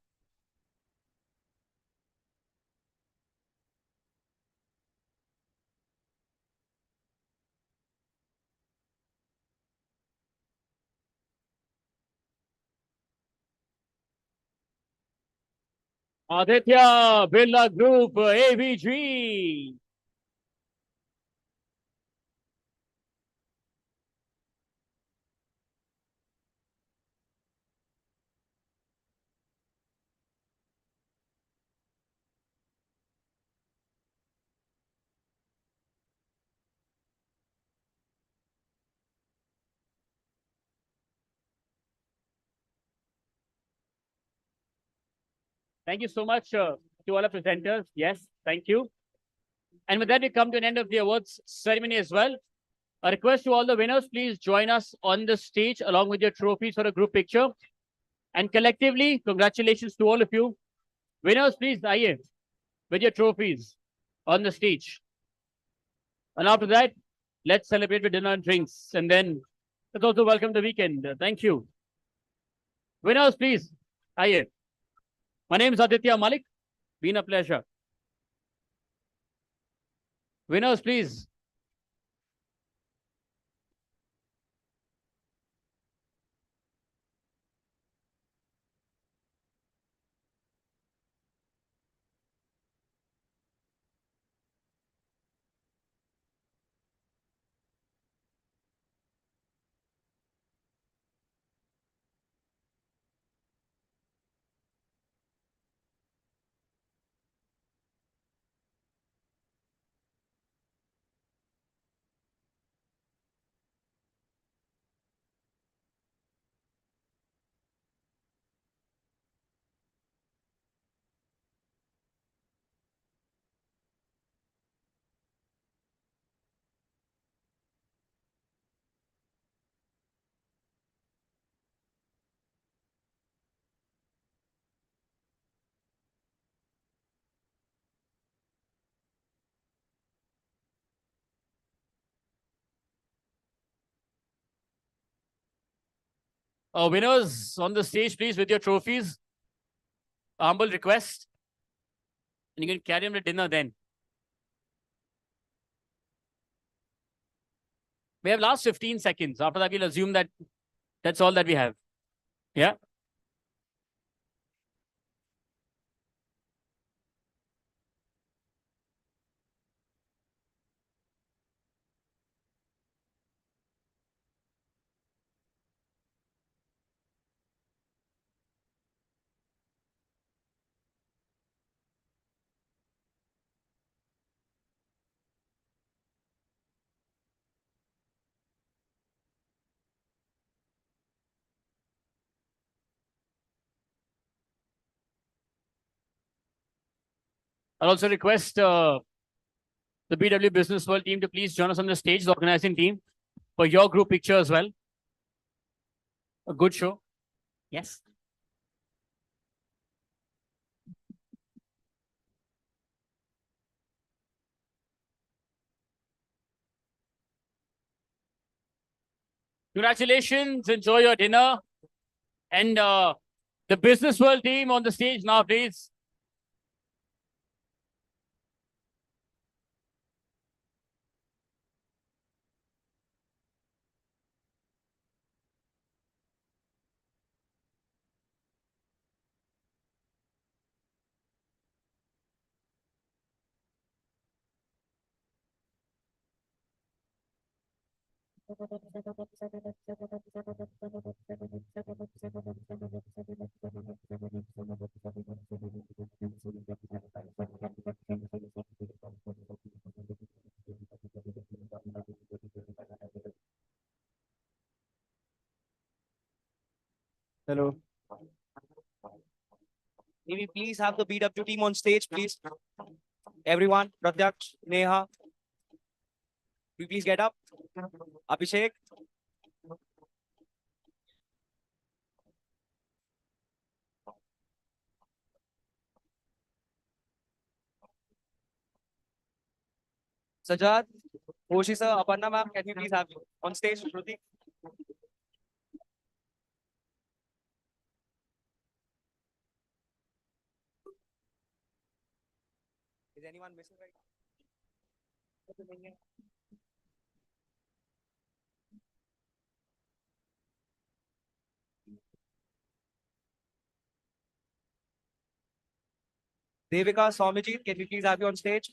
Aditya Birla Group, ABG. Thank you so much to all our presenters. Yes, thank you. And with that, we come to an end of the awards ceremony as well. A request to all the winners, please join us on the stage along with your trophies for a group picture. And collectively, congratulations to all of you. Winners, please, aye, with your trophies on the stage. And after that, let's celebrate with dinner and drinks. And then let's also welcome the weekend. Thank you. Winners, please, aye. My name is Aditya Malik. Been a pleasure. Winners, please. Winners on the stage, please, with your trophies. A humble request. And you can carry them to dinner then. We have last 15 seconds. After that, we'll assume that that's all that we have. Yeah. I'll also request the BW Business World team to please join us on the stage, the organizing team, for your group picture as well. A good show. Yes. Congratulations. Enjoy your dinner. And the Business World team on the stage now, please. Hello. May we please have the BW team on stage, please? Everyone, Pratyaksh, Neha. Will you please get up? Abhishek. Sajad, Hoshi sir, Aparna ma'am, can you please have you on stage, Shruti? Is anyone missing right now? Devika, Swamiji, can we please have you on stage?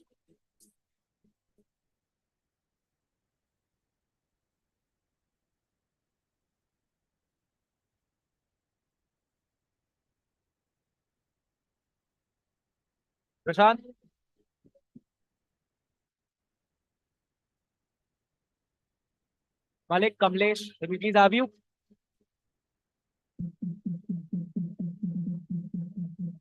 Prashant? Malik, Kamlesh, can we please have you?